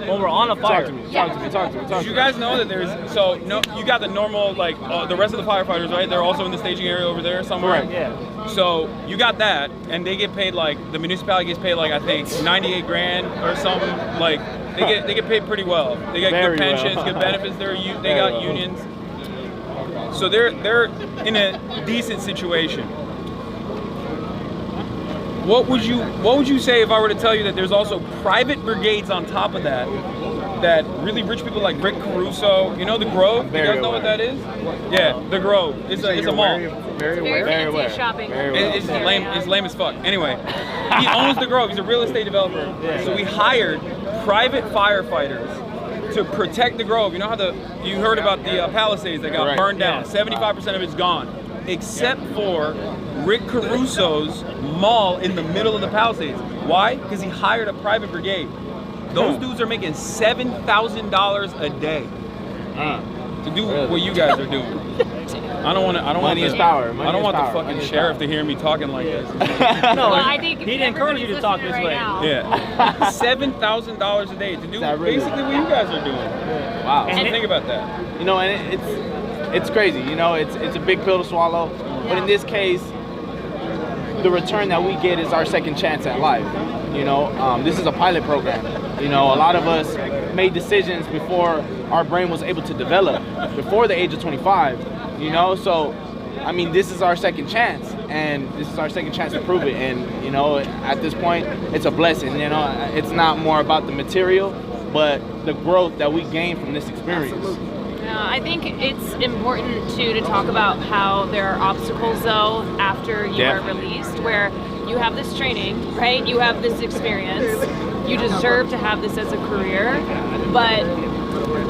Speaker 5: when we're on a fire.
Speaker 10: Talk to me.
Speaker 9: Did you guys know that there's you got the normal the rest of the firefighters, right? They're also in the staging area over there somewhere.
Speaker 5: Correct, yeah.
Speaker 9: So you got that, and they get paid the municipality gets paid I think 98 grand or something. Like they get paid pretty well. They get
Speaker 10: Very
Speaker 9: good pensions,
Speaker 10: well.
Speaker 9: good benefits. They got unions. So they're in a decent situation. What would you say if I were to tell you that there's also private brigades on top of that really rich people like Rick Caruso, you know the Grove? You guys know what that is? Yeah, the Grove. It's a mall.
Speaker 10: Very
Speaker 2: fancy shopping.
Speaker 9: It's lame as fuck. Anyway, he owns the Grove. He's a real estate developer. So we hired private firefighters to protect the Grove. You know how you heard about the Palisades that got burned down. 75% of it's gone, except for Rick Caruso's mall in the middle of the Palisades. Why? Because he hired a private brigade. Those dudes are making $7,000 a day to do what you guys are doing. I don't want
Speaker 10: Money is power.
Speaker 9: I don't want the fucking sheriff to hear me talking like this.
Speaker 5: No,
Speaker 2: I think
Speaker 5: he didn't encourage you to talk this way.
Speaker 9: Yeah, $7,000 a day to do basically what you guys are doing.
Speaker 10: Wow.
Speaker 9: And think about that.
Speaker 10: You know, and it's crazy. You know, it's a big pill to swallow. But in this case, the return that we get is our second chance at life. You know, this is a pilot program. You know, a lot of us made decisions before our brain was able to develop, before the age of 25. You know, so I mean, this is our second chance, and this is our second chance to prove it. And you know, at this point, it's a blessing. You know, it's not more about the material, but the growth that we gain from this experience.
Speaker 2: I think it's important to talk about how there are obstacles though after you are released, where you have this training, right? You have this experience. You deserve to have this as a career, but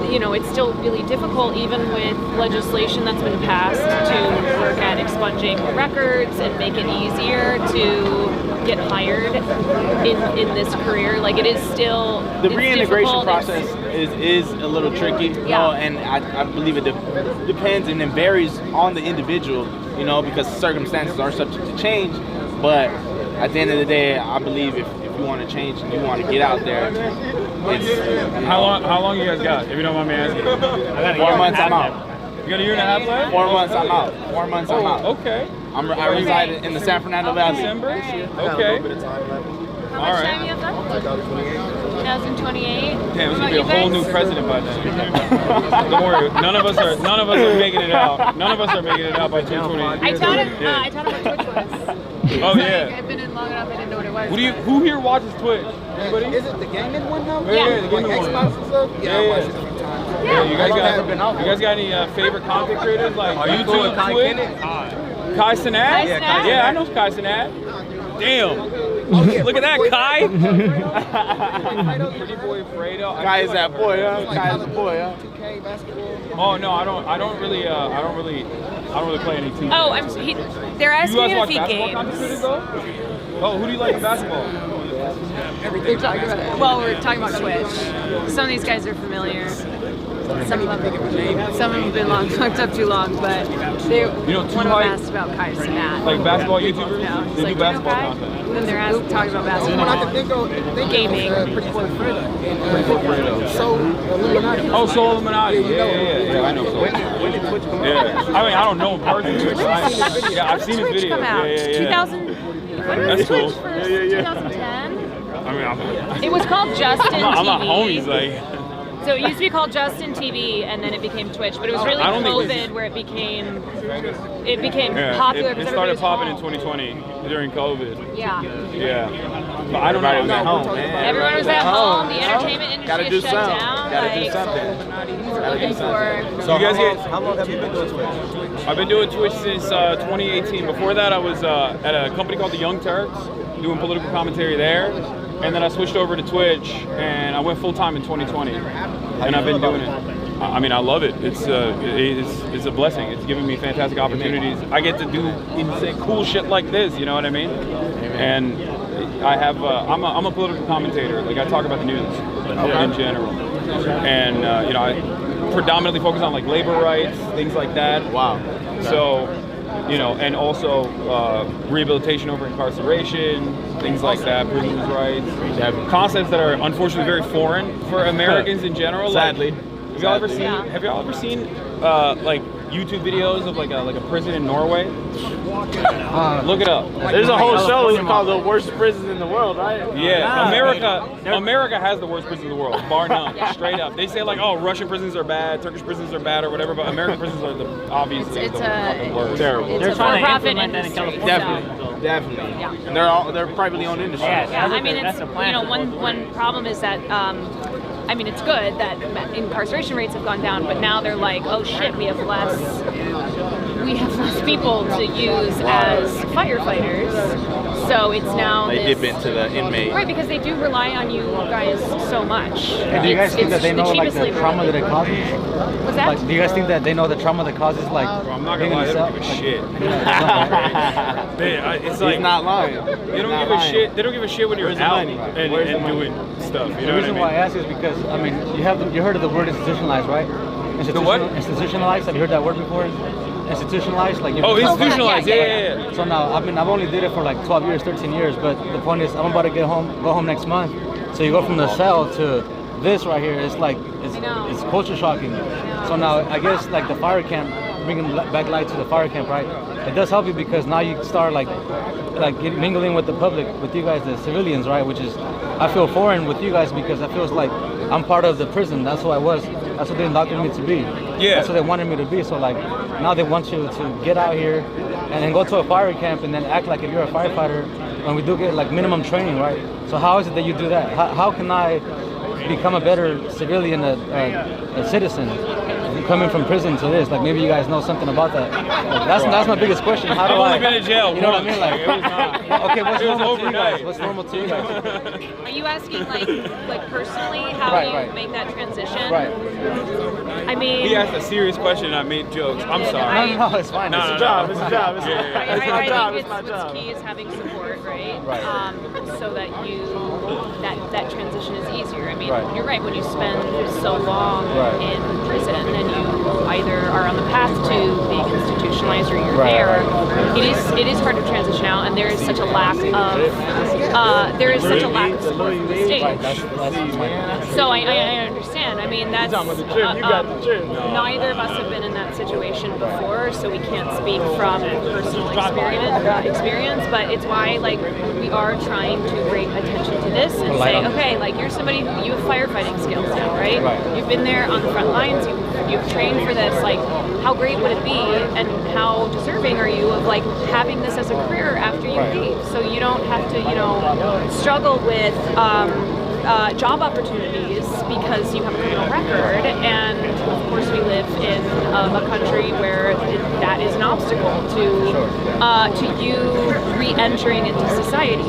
Speaker 2: you know, it's still really difficult even with legislation that's been passed to work at expunging records and make it easier to get hired in this career. Like it is still
Speaker 10: the reintegration process is a little tricky, you know, and I believe it depends and it varies on the individual, you know, because circumstances are subject to change. But at the end of the day, I believe if you want to change and you want to get out there, it's
Speaker 9: how long you guys got? If you don't mind me asking.
Speaker 10: I got 4 months. I'm out.
Speaker 9: You got a year and a half left?
Speaker 10: 4 months. I'm out. 4 months. I'm out.
Speaker 9: Okay.
Speaker 10: I reside in the San Fernando Valley.
Speaker 9: December? Okay.
Speaker 2: How much time you have left? 2028.
Speaker 9: Damn, it's gonna be a whole new president by then. Don't worry, none of us are making it out. None of us are making it out by 2028.
Speaker 2: I taught him what Twitch was.
Speaker 9: Oh yeah.
Speaker 2: I've been in long enough, I didn't know what it was.
Speaker 9: Who here watches Twitch? Anybody?
Speaker 7: Is it the gaming one now?
Speaker 9: Yeah, the gaming one.
Speaker 7: Xbox and stuff? Yeah, I watched it a few times.
Speaker 9: Yeah, you guys got any favorite content creators like YouTube, Twitch? Kai Cenat? Yeah, I know Kai Cenat. Damn. Look at that, Kai. Pretty boy Fredo.
Speaker 10: Kai is that boy, huh? Kai is the boy, huh?
Speaker 7: 2K basketball.
Speaker 9: Oh no, I don't really play any 2K.
Speaker 2: Oh, they're asking me if he games.
Speaker 9: Oh, who do you like in basketball?
Speaker 2: We're talking about well, we're talking about Twitch. Some of these guys are familiar. Some of them have been locked up too long, but they one of them asked about Kai Cenat.
Speaker 9: Like basketball YouTubers?
Speaker 2: No,
Speaker 9: They do basketball content.
Speaker 2: Then they're talking about basketball. Gaming.
Speaker 9: Oh, Soul Illuminati. Yeah, I know Soul. Yeah, I mean, I don't know him personally. I've seen his videos.
Speaker 2: Come out.
Speaker 9: Yeah.
Speaker 2: 2000. When was
Speaker 9: That's
Speaker 2: Twitch
Speaker 9: cool.
Speaker 2: first? 2010.
Speaker 9: I mean,
Speaker 2: It was called Justin TV.
Speaker 9: I'm not homies, like.
Speaker 2: So it used to be called Justin TV, and then it became Twitch. But it was really COVID where it became popular.
Speaker 9: It started popping in 2020 during COVID.
Speaker 2: Yeah.
Speaker 9: Yeah. But I don't know.
Speaker 2: Everyone was at home. The entertainment industry shut down.
Speaker 10: Gotta do something.
Speaker 2: Looking for.
Speaker 9: So you guys get?
Speaker 7: How long have you been doing Twitch?
Speaker 9: I've been doing Twitch since 2018. Before that, I was at a company called the Young Turks, doing political commentary there. And then I switched over to Twitch, and I went full time in 2020. And I've been doing it. I mean, I love it. It's a blessing. It's given me fantastic opportunities. I get to do insane, cool shit like this. You know what I mean? And I have. I'm a political commentator. Like I talk about the news in general. And you know, I predominantly focus on like labor rights, things like that.
Speaker 10: Wow.
Speaker 9: So, you know, and also rehabilitation over incarceration. things like that, prisoners' rights, concepts that are unfortunately very foreign for Americans in general.
Speaker 10: Sadly.
Speaker 9: Have y'all ever seen like YouTube videos of like a prison in Norway? Look it up.
Speaker 10: There's a whole show called "The Worst Prisons in the World," right?
Speaker 9: Yeah, America has the worst prisons in the world, bar none. Straight up. They say like, oh, Russian prisons are bad, Turkish prisons are bad, or whatever, but American prisons are obviously the fucking worst.
Speaker 10: Terrible.
Speaker 2: They're trying to implement that in
Speaker 10: Definitely. Definitely.
Speaker 2: Yeah.
Speaker 10: And they're privately owned industries.
Speaker 2: Yeah, I mean, it's, one problem is that, I mean, it's good that incarceration rates have gone down, but now they're like, oh shit, we have less people to use as firefighters. So it's now
Speaker 10: They dip into the inmate.
Speaker 2: Right, because they do rely on you guys so much.
Speaker 12: And do you guys think that they know like the trauma that it causes?
Speaker 2: What's that?
Speaker 12: Like, do you guys think that they know the trauma that causes like?
Speaker 9: I'm not gonna lie, they don't give a shit. It's like
Speaker 10: He's not lying.
Speaker 9: They don't give a shit. They don't give a shit when you're out and doing stuff. You know
Speaker 12: The reason
Speaker 9: what
Speaker 12: why I ask is because I mean you heard of the word institutionalized, right?
Speaker 9: The what?
Speaker 12: Institutionalized. Have you heard that word before? Institutionalized, like
Speaker 9: institutionalized. Yeah.
Speaker 12: So now I've only did it for like 12 years, 13 years, but the point is I'm about to go home next month. So you go from the cell to this right here. It's like it's culture shocking. So now I guess like the fire camp, bringing back light to the fire camp, right? It does help you because now you start like mingling with the public, with you guys, the civilians, right? Which is I feel foreign with you guys because I feels like I'm part of the prison. That's who I was. That's what they indoctrinated me to be.
Speaker 9: Yeah.
Speaker 12: That's what they wanted me to be. So like now they want you to get out here and then go to a fire camp and then act like if you're a firefighter. And we do get like minimum training, right? So how is it that you do that? How can I become a better civilian, a citizen, coming from prison to this? Like maybe you guys know something about that. Like, that's my biggest question. How do
Speaker 9: I've only been in jail.
Speaker 12: You know what I mean? Like,
Speaker 9: it was not.
Speaker 12: okay, what's
Speaker 9: It was
Speaker 12: normal to you guys?
Speaker 9: overnight.
Speaker 12: What's normal to you guys?
Speaker 2: Are you asking like personally how you make that transition?
Speaker 12: Right.
Speaker 2: I mean,
Speaker 9: He asked a serious question and I made jokes. I'm sorry.
Speaker 12: No, it's fine.
Speaker 9: No,
Speaker 12: It's
Speaker 9: no,
Speaker 12: a
Speaker 9: no.
Speaker 12: job. It's a job. It's
Speaker 2: I think what's key is having support, right? So that that transition is easier. I mean, you're right. When you spend so long in prison and you either are on the path to being institutionalized or you're there, it is hard to transition out, and there is such a lack of support from the state. So I understand. I mean, that's neither of us have been in that situation before, so we can't speak from personal experience. But it's why like we are trying to bring attention to this and say, okay, like you're somebody who you have firefighting skills now, right? You've been there on the front lines. You've trained for this. Like, how great would it be, and how deserving are you of like having this as a career after you leave? So you don't have to, struggle with job opportunities because you have a criminal record. And of course, we live in a country where that is an obstacle to you re-entering into society.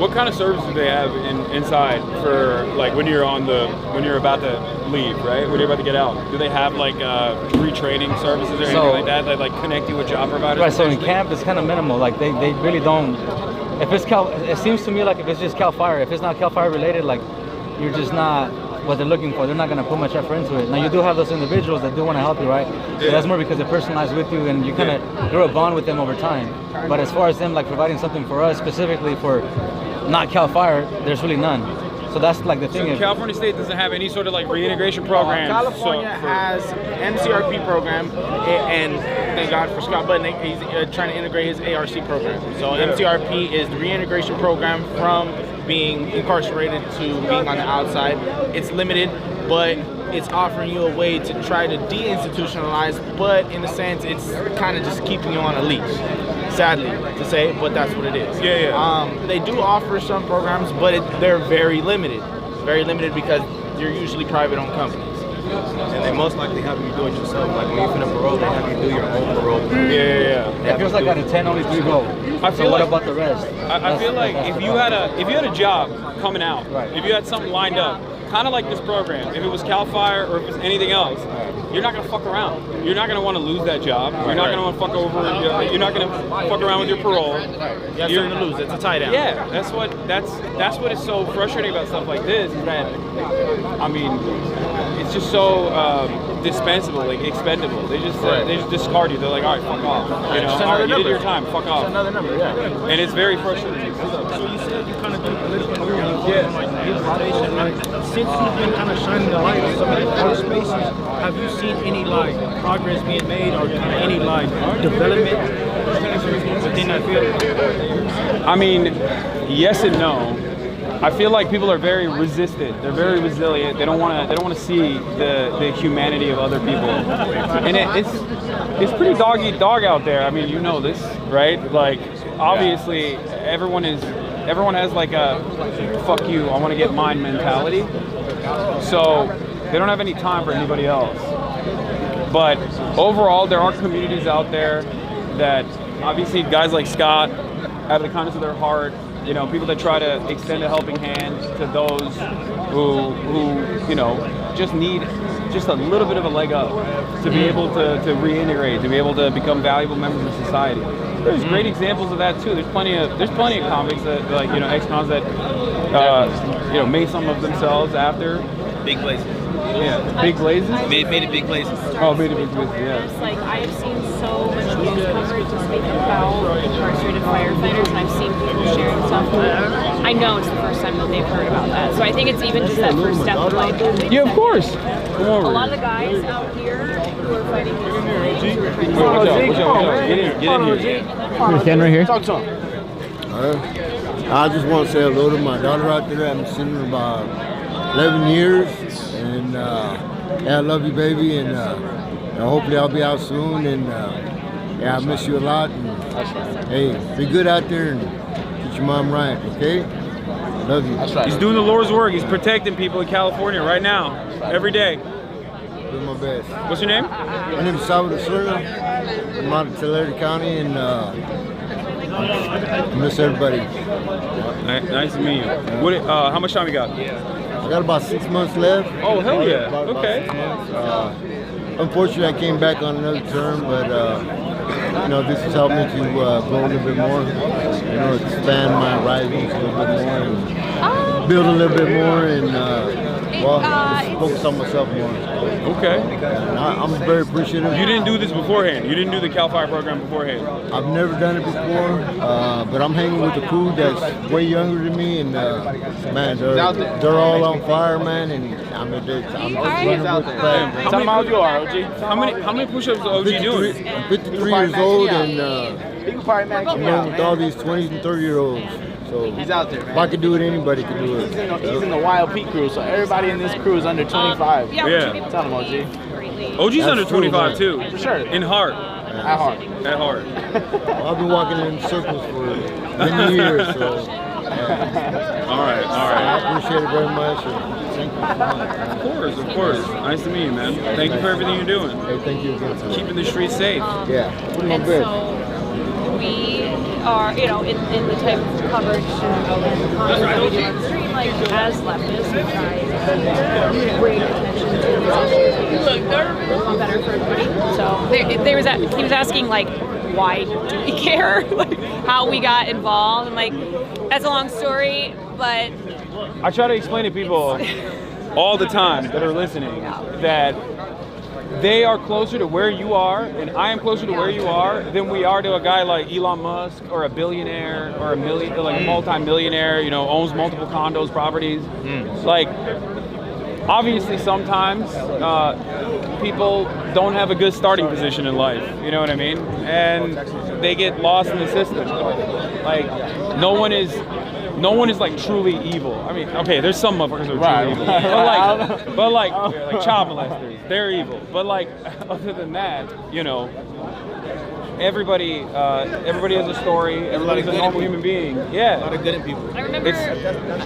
Speaker 9: What kind of service do they have inside for like when you're about to leave, right? When you're about to get out? Do they have like retraining services or anything like that that like connect you with job providers?
Speaker 12: Right. So in camp, it's kind of minimal. Like they really don't. If it's it seems to me like if it's just Cal Fire, if it's not Cal Fire related, like you're just not what they're looking for. They're not going to put much effort into it. Now you do have those individuals that do want to help you, right? But that's more because they're personalized with you and you kind of grow a bond with them over time. But as far as them like providing something for us specifically for not Cal Fire, there's really none. So that's like the thing.
Speaker 9: So California State doesn't have any sort of like reintegration program.
Speaker 10: California has MCRP program, and thank God for Scott Budnick, he's trying to integrate his ARC program. So MCRP is the reintegration program from being incarcerated to being on the outside. It's limited, but it's offering you a way to try to deinstitutionalize, but in a sense, it's kind of just keeping you on a leash. Sadly to say, but that's what it is. They do offer some programs, but they're very limited because they're usually private-owned companies.
Speaker 15: And they most likely have you do it yourself. Like when you finish parole, they have you do your own parole.
Speaker 12: It feels like out of 10, only 3 go.
Speaker 9: I feel
Speaker 12: so what
Speaker 9: like,
Speaker 12: about the rest?
Speaker 9: I feel like if you had a job coming out, if you had something lined up, kind of like this program, if it was Cal Fire or if it was anything else, you're not gonna fuck around. You're not gonna want to lose that job. You're not gonna want to fuck over. You're not gonna fuck around with your parole.
Speaker 10: You have something to lose. It's a tie down.
Speaker 9: Yeah, that's what is so frustrating about stuff like this is that, I mean, it's just so dispensable, like expendable. They just discard you. They're like, all right, fuck off. You know, all right, you did your time. Fuck off.
Speaker 10: Just another number. Yeah.
Speaker 9: And it's very frustrating.
Speaker 4: So you said you kind of do political organization, like representation, right? Since you've been kind of shining the light on some of the other spaces, have you seen any like progress being made or kind of any like development within that field?
Speaker 9: I mean, yes and no. I feel like people are very resistant. They're very resilient. They don't want to see the humanity of other people, and it's pretty dog eat dog out there. I mean, you know this, right? Like, obviously, everyone has like a fuck you, I want to get mine mentality. So they don't have any time for anybody else. But overall, there are communities out there that obviously guys like Scott, out of the kindness of their heart, you know, people that try to extend a helping hand to those who you know, just need just a little bit of a leg up to be able to reintegrate, to be able to become valuable members of society. There's great examples of that too. There's plenty of convicts that, like, you know, ex-cons that you know, made some of themselves after
Speaker 10: Big Blazes.
Speaker 9: Yeah, Big Blazes.
Speaker 10: Made it Big Blazes.
Speaker 9: Oh, made it Big Blazes. Yeah.
Speaker 2: It's like, I have seen so much news coverage speaking about incarcerated firefighters, and I've seen people sharing stuff. I know it's the first time that they've heard about that. So I think it's even just that first step of like,
Speaker 9: yeah, of course.
Speaker 2: a lot of the guys out here who are fighting these flames, who are trying to
Speaker 9: Get in here.
Speaker 3: Stand right here.
Speaker 10: Talk to him.
Speaker 16: I just want to say hello to my daughter out there. I haven't seen her in about 11 years. And yeah, I love you, baby. And hopefully I'll be out soon. And yeah, I miss you a lot. And hey, be good out there and get your mom right, okay? I love you.
Speaker 9: He's doing the Lord's work. He's protecting people in California right now, every day.
Speaker 16: Doing my best.
Speaker 9: What's your name?
Speaker 16: My name is Salvador Serna. I'm out of Tulare County, and I miss everybody.
Speaker 9: Nice to meet you. What? How much time you got?
Speaker 16: I got about 6 months left.
Speaker 9: Oh, hell yeah.
Speaker 16: About
Speaker 9: Okay.
Speaker 16: 6 months. Unfortunately, I came back on another term, but you know, this has helped me to grow a little bit more. You know, expand my horizons a little bit more, and build a little bit more, and well, just focus on myself more.
Speaker 9: Okay.
Speaker 16: And I'm very appreciative.
Speaker 9: You didn't do this beforehand. You didn't do the Cal Fire program beforehand.
Speaker 16: I've never done it before, but I'm hanging with a crew that's way younger than me, and man, they're all on fire, man, and I'm running with the plan.
Speaker 9: How many miles you are, OG? How many push-ups is OG doing?
Speaker 16: I'm 53 years old, and I'm running with all these 20 and 30-year-olds. So
Speaker 10: he's out there, man.
Speaker 16: If I could do it, anybody could do it.
Speaker 10: He's in the Wild Peak crew, so everybody in this crew is under 25.
Speaker 9: Yeah.
Speaker 10: Tell him, OG.
Speaker 9: OG's under 25 too.
Speaker 10: For sure.
Speaker 9: In heart.
Speaker 10: At heart.
Speaker 9: At heart.
Speaker 16: Well, I've been walking in circles for many years, so.
Speaker 9: All right.
Speaker 16: I appreciate it very much. And thank you so much.
Speaker 9: Of course. Nice to meet you, man. Thank you for everything you're doing.
Speaker 16: Hey, thank you again.
Speaker 9: Keeping the streets safe.
Speaker 16: Yeah. Put my
Speaker 2: And
Speaker 16: best.
Speaker 2: so we are, you know, in the type of coverage and content that we do on the street, like as leftists, we try to bring attention to these issues. You look nervous. We want better for everybody. So he was asking, like, why do we care? Like, how we got involved. And, like, that's a long story, but
Speaker 9: I try to explain to people all the time that are listening that they are closer to where you are, and I am closer to where you are than we are to a guy like Elon Musk or a billionaire or a multi-millionaire, you know, owns multiple condos, properties. Like, obviously sometimes people don't have a good starting position in life, you know what I mean? And they get lost in the system. Like, no one is like truly evil. I mean, okay, there's some motherfuckers who are truly evil, but like child molesters, they're evil. But like, other than that, you know, everybody has a story. Everybody's a normal human being. Yeah,
Speaker 10: A lot of good in people.
Speaker 2: I remember
Speaker 9: it's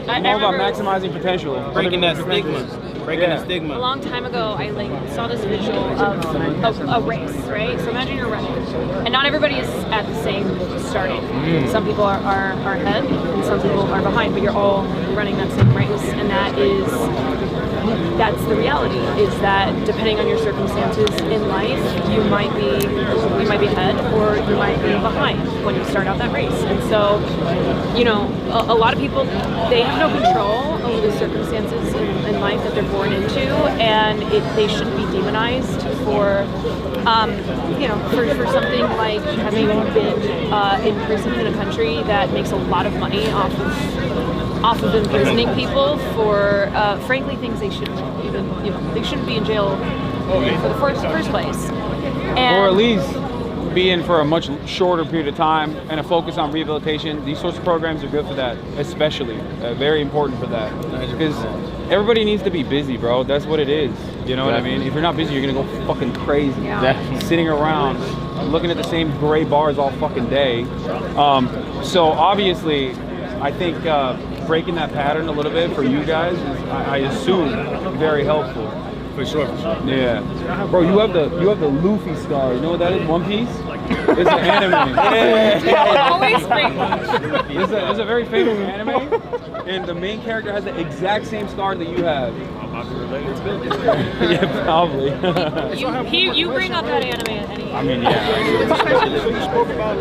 Speaker 9: all about maximizing potential,
Speaker 10: Breaking that stigma. The stigma.
Speaker 2: a long time ago, I saw this visual of a race, right? So imagine you're running, and not everybody is at the same starting. Some people are ahead, and some people are behind, but you're all running that same race, and that's the reality. Is that depending on your circumstances in life, you might be ahead or you might be behind when you start out that race. And so, you know, a lot of people, they have no control over the circumstances in life that they're born into, and they shouldn't be demonized for, for something like having been imprisoned in a country that makes a lot of money off of imprisoning people for, frankly, things they shouldn't even, they shouldn't be in jail for the first place. And
Speaker 9: or at least be in for a much shorter period of time and a focus on rehabilitation. These sorts of programs are good for that, especially very important for that, because everybody needs to be busy, bro. That's what it is. You know what I mean? If you're not busy, you're gonna go fucking crazy.
Speaker 2: Yeah.
Speaker 9: Sitting around looking at the same gray bars all fucking day. So obviously, I think breaking that pattern a little bit for you guys is, I assume, very helpful.
Speaker 4: For sure.
Speaker 9: Yeah, bro, you have the Luffy scar. You know what that is? One Piece. It's an anime.
Speaker 2: Always great.
Speaker 9: It's a very famous anime, and the main character has the exact same scar that you have. Yeah, probably.
Speaker 2: you bring up that anime at any.
Speaker 9: I mean, yeah.
Speaker 4: You spoke about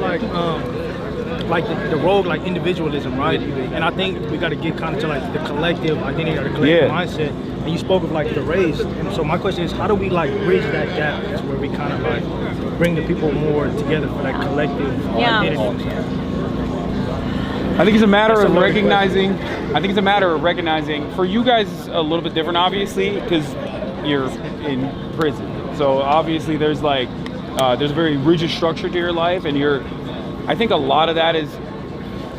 Speaker 4: like the rogue, like individualism, right? And I think we got to get kind of to like the collective identity or the collective mindset. And you spoke of like the race. And so my question is, how do we like bridge that gap to where we kind of like bring the people more together for that collective identity?
Speaker 9: I think it's a matter of recognizing. For you guys, it's a little bit different, obviously, because you're in prison. So obviously, there's a very rigid structure to your life, and I think a lot of that is,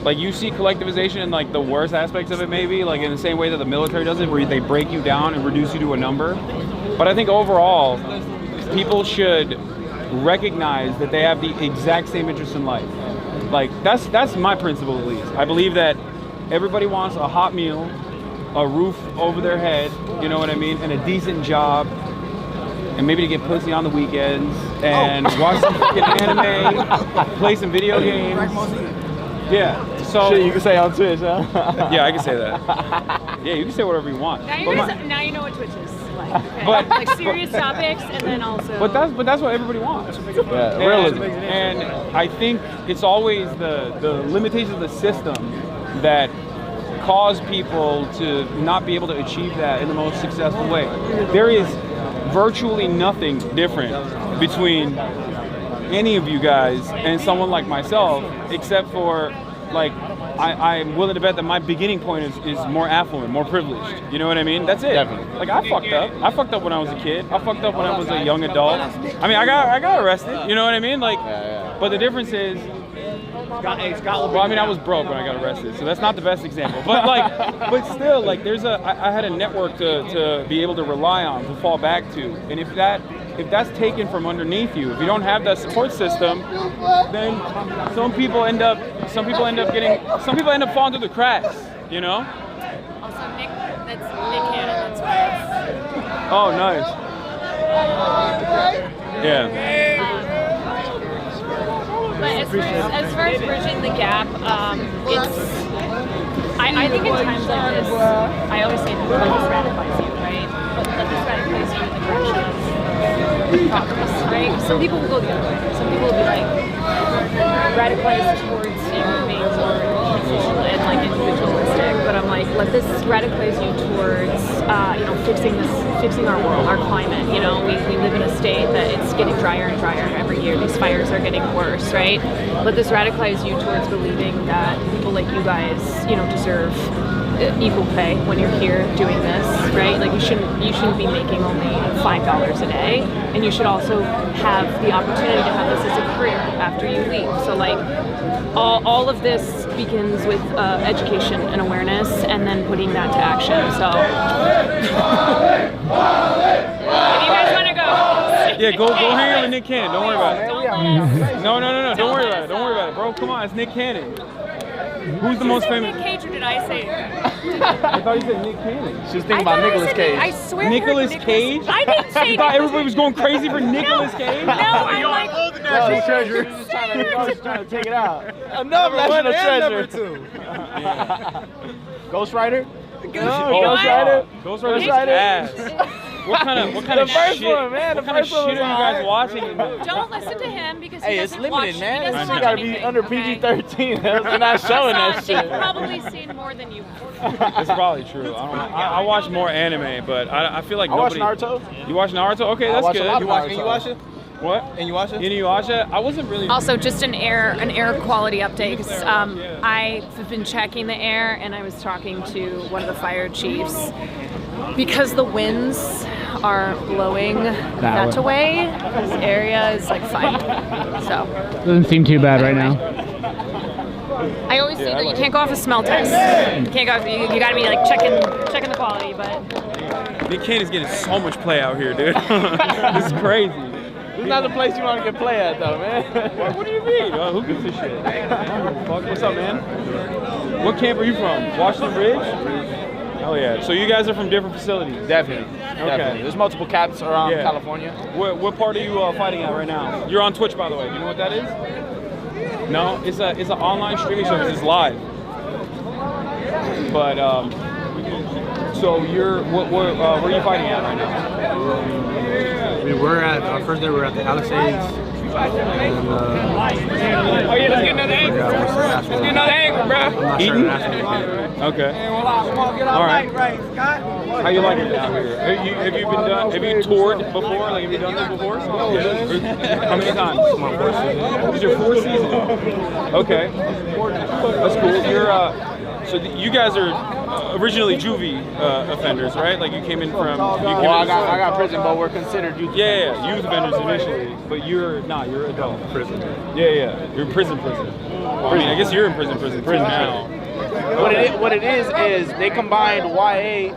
Speaker 9: like, you see collectivization in like the worst aspects of it, maybe like in the same way that the military does it, where they break you down and reduce you to a number. But I think overall, people should recognize that they have the exact same interests in life. Like that's my principle, at least. I believe that everybody wants a hot meal, a roof over their head, you know what I mean, and a decent job, and maybe to get pussy on the weekends and watch some fucking anime, play some video games. Yeah. So
Speaker 10: shit you can say on Twitch, huh?
Speaker 9: Yeah, I can say that. Yeah, you can say whatever you want.
Speaker 2: Now you know what Twitch is like. Okay? Like serious topics, and then also.
Speaker 9: But that's what everybody wants.
Speaker 10: Yeah, realism.
Speaker 9: And I think it's always the limitations of the system that cause people to not be able to achieve that in the most successful way. There is virtually nothing different between any of you guys and someone like myself, except for like I'm willing to bet that my beginning point is more affluent, more privileged. You know what I mean? That's it.
Speaker 10: Definitely.
Speaker 9: Like I fucked up. I fucked up when I was a kid. I fucked up when I was a young adult. I mean, I got arrested. You know what I mean? Like, but the difference is. Well, I mean, I was broke when I got arrested, so that's not the best example. But but still, like, I had a network to be able to rely on, to fall back to, and if that's taken from underneath you, if you don't have that support system, then some people end up falling through the cracks, you know.
Speaker 2: Also, that's Nick Cannon. That's
Speaker 9: Oh, nice. Yeah.
Speaker 2: But as far as bridging the gap, I think in times like this, I always say people let this radicalize you, right? But let this radicalize you in the direction of progress, right? Some people will go the other way. Some people will be like radicalized towards being more peaceful and like individualistic. But I'm like, let this radicalize you towards fixing our world, our climate. You know, we live in a state that it's getting drier and drier every year. These fires are getting worse, right? Let this radicalize you towards believing that people like you guys, deserve equal pay when you're here doing this, right? Like you shouldn't be making only $5 a day, and you should also have the opportunity to have this as a career after you leave. So like all of this begins with education and awareness, and then putting that to action. So if you guys want to go,
Speaker 9: yeah, go hang out with Nick Cannon. Don't worry about it. No. Don't worry about it, bro. Come on, it's Nick Cannon. Who's the most famous?
Speaker 2: Nick Cage, or did I say?
Speaker 9: I thought you said Nick Cannon.
Speaker 10: She was thinking about Nicolas Cage.
Speaker 2: I swear.
Speaker 9: Nicolas Cage?
Speaker 2: I didn't say.
Speaker 9: You thought everybody was going crazy for Nicolas Cage?
Speaker 2: No, I'm like.
Speaker 10: National treasure. Just trying to take it out. Another national treasure. Ghost Rider. Ghost Rider.
Speaker 9: Ghost Rider. Ass. What kind of
Speaker 10: the first
Speaker 9: shit?
Speaker 10: one, man.
Speaker 9: What kind of shit are you guys watching?
Speaker 2: Don't listen to him because he
Speaker 10: it's
Speaker 2: doesn't
Speaker 10: limited,
Speaker 2: watch.
Speaker 10: man.
Speaker 2: He doesn't
Speaker 10: You
Speaker 2: watch
Speaker 10: gotta be
Speaker 2: anything,
Speaker 10: under
Speaker 2: okay?
Speaker 10: PG-13. They're not showing that shit.
Speaker 2: They've probably seen more than you.
Speaker 9: It's probably true. I don't know. I watch more anime, but I feel like
Speaker 10: I watch
Speaker 9: nobody.
Speaker 10: Naruto.
Speaker 9: You watch Naruto? Okay,
Speaker 10: I
Speaker 9: that's
Speaker 10: watch a
Speaker 9: good.
Speaker 10: lot of Naruto.
Speaker 9: Inuyasha? What? Inuyasha? I wasn't really.
Speaker 2: Also, just an air quality update. 'Cause, I've been checking the air, and I was talking to one of the fire chiefs. Because the winds are blowing that away, this area is like fine. So
Speaker 3: Doesn't seem too bad right now.
Speaker 2: I always say that you can't go off a smell test. You can't go. You gotta be like checking the quality, but.
Speaker 9: Nick Cannon's getting so much play out here, dude. This is crazy.
Speaker 10: This is not the place you want to get play at, though, man.
Speaker 9: What do you mean? Who gives a shit? Fuck, what's up, man? What camp are you from? Washington Ridge? Hell yeah. So you guys are from different facilities?
Speaker 10: Definitely.
Speaker 9: Okay.
Speaker 10: Definitely. There's multiple caps around California.
Speaker 9: What part are you fighting at right now? You're on Twitch, by the way. Do you know what that is? No, it's an online streaming service. It's live. But so you're where are you fighting at right now?
Speaker 4: We were at our first day. We were at the Palisades. And,
Speaker 9: oh yeah, let's get another angle. Let's get another angle, bro. Eating? Okay. All right. How you like it down here? Have you been done? Have you toured before? Like, have you done this before? Yeah. How many times? This is your fourth season. Okay. That's cool. You're so you guys are originally juvie offenders, right? Like you came in from.
Speaker 10: Well, I got prison, but we're considered youth.
Speaker 9: Yeah, youth offenders initially, but you're not. You're adult. Prison. Yeah. You're in prison. Well, I mean, I guess you're in prison now.
Speaker 10: What it is they combined YA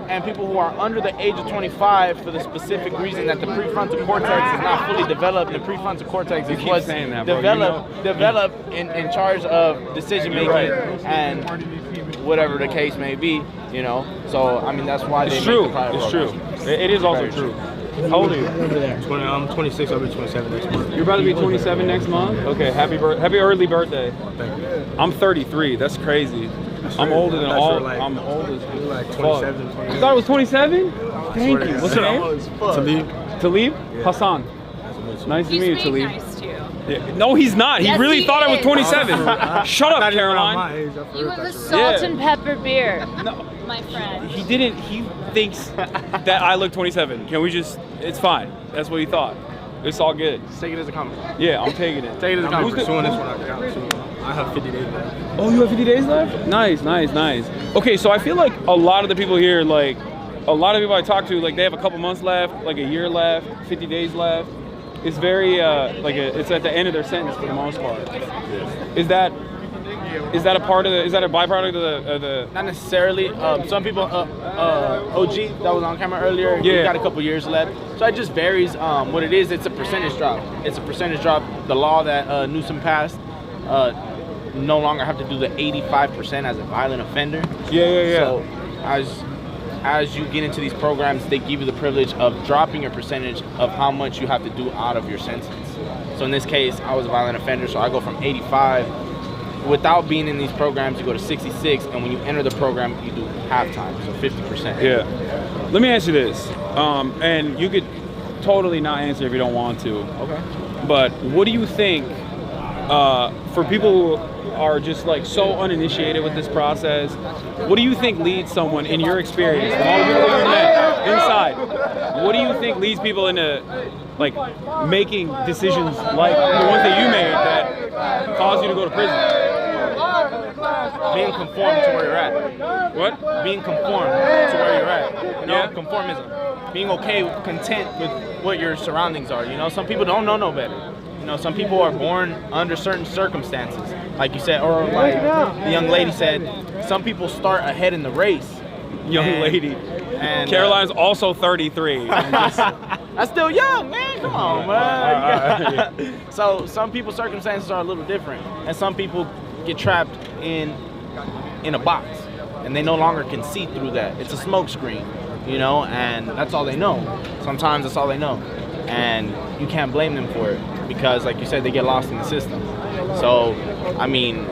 Speaker 10: and people who are under the age of 25 for the specific reason that the prefrontal cortex is not fully developed. The prefrontal cortex is what's developed in charge of decision making and whatever the case may be, you know. So I mean that's why
Speaker 9: it's true. It's true. It is also true. How old are you?
Speaker 4: I'm 26. I'll be 27 next month.
Speaker 9: You're about to be 27 next month? Okay, happy early birthday.
Speaker 4: Thank you.
Speaker 9: I'm 33. That's crazy. I'm older than all. I'm old as
Speaker 4: like 27.
Speaker 9: You thought it was 27? Thank you. What's your name? Talib?
Speaker 4: Yeah.
Speaker 9: Hassan. Nice to meet you, Talib.
Speaker 2: Nice to you.
Speaker 9: Yeah. No, he's not. He really thought I was 27. Shut up, Caroline.
Speaker 2: You have a salt and pepper beer. No, my friend.
Speaker 9: He didn't. He thinks that I look 27. Can we just? It's fine. That's what he thought. It's all good.
Speaker 10: Just take it as a compliment.
Speaker 9: Yeah, I'm taking it.
Speaker 4: Take it as a compliment. Pursuing this one I have 50 days left.
Speaker 9: Oh, you have 50 days left? Nice. Okay, so I feel like a lot of the people here, like a lot of people I talk to, like they have a couple months left, like a year left, 50 days left. It's very it's at the end of their sentence for the most part. Is that a part of is that a byproduct of the?
Speaker 10: Not necessarily. Some people, OG that was on camera earlier, he got a couple years left. So it just varies. What it is, it's a percentage drop. The law that Newsom passed no longer have to do the 85% as a violent offender.
Speaker 9: Yeah.
Speaker 10: So as you get into these programs, they give you the privilege of dropping your percentage of how much you have to do out of your sentence. So in this case, I was a violent offender, so I go from 85. Without being in these programs, you go to 66, and when you enter the program, you do halftime, so 50%.
Speaker 9: Yeah. Let me ask you this, and you could totally not answer if you don't want to.
Speaker 10: Okay.
Speaker 9: But what do you think for people who are just like so uninitiated with this process? What do you think leads someone, in your experience, from all the people you've met inside? What do you think leads people into like making decisions like the ones that you made that caused you to go to prison?
Speaker 10: Being conformed to where you're at.
Speaker 9: What?
Speaker 10: Being conformed to where you're at. You know, conformism. Being okay, content with what your surroundings are. You know, some people don't know no better. You know, some people are born under certain circumstances, like you said, or like the young lady said, some people start ahead in the race.
Speaker 9: Young lady.
Speaker 10: And
Speaker 9: Caroline's also 33.
Speaker 10: That's still young, man. Come on, man. So some people's circumstances are a little different, and some people get trapped in a box, and they no longer can see through that. It's a smoke screen, you know, and that's all they know. Sometimes that's all they know, and you can't blame them for it because, like you said, they get lost in the system. So, I mean,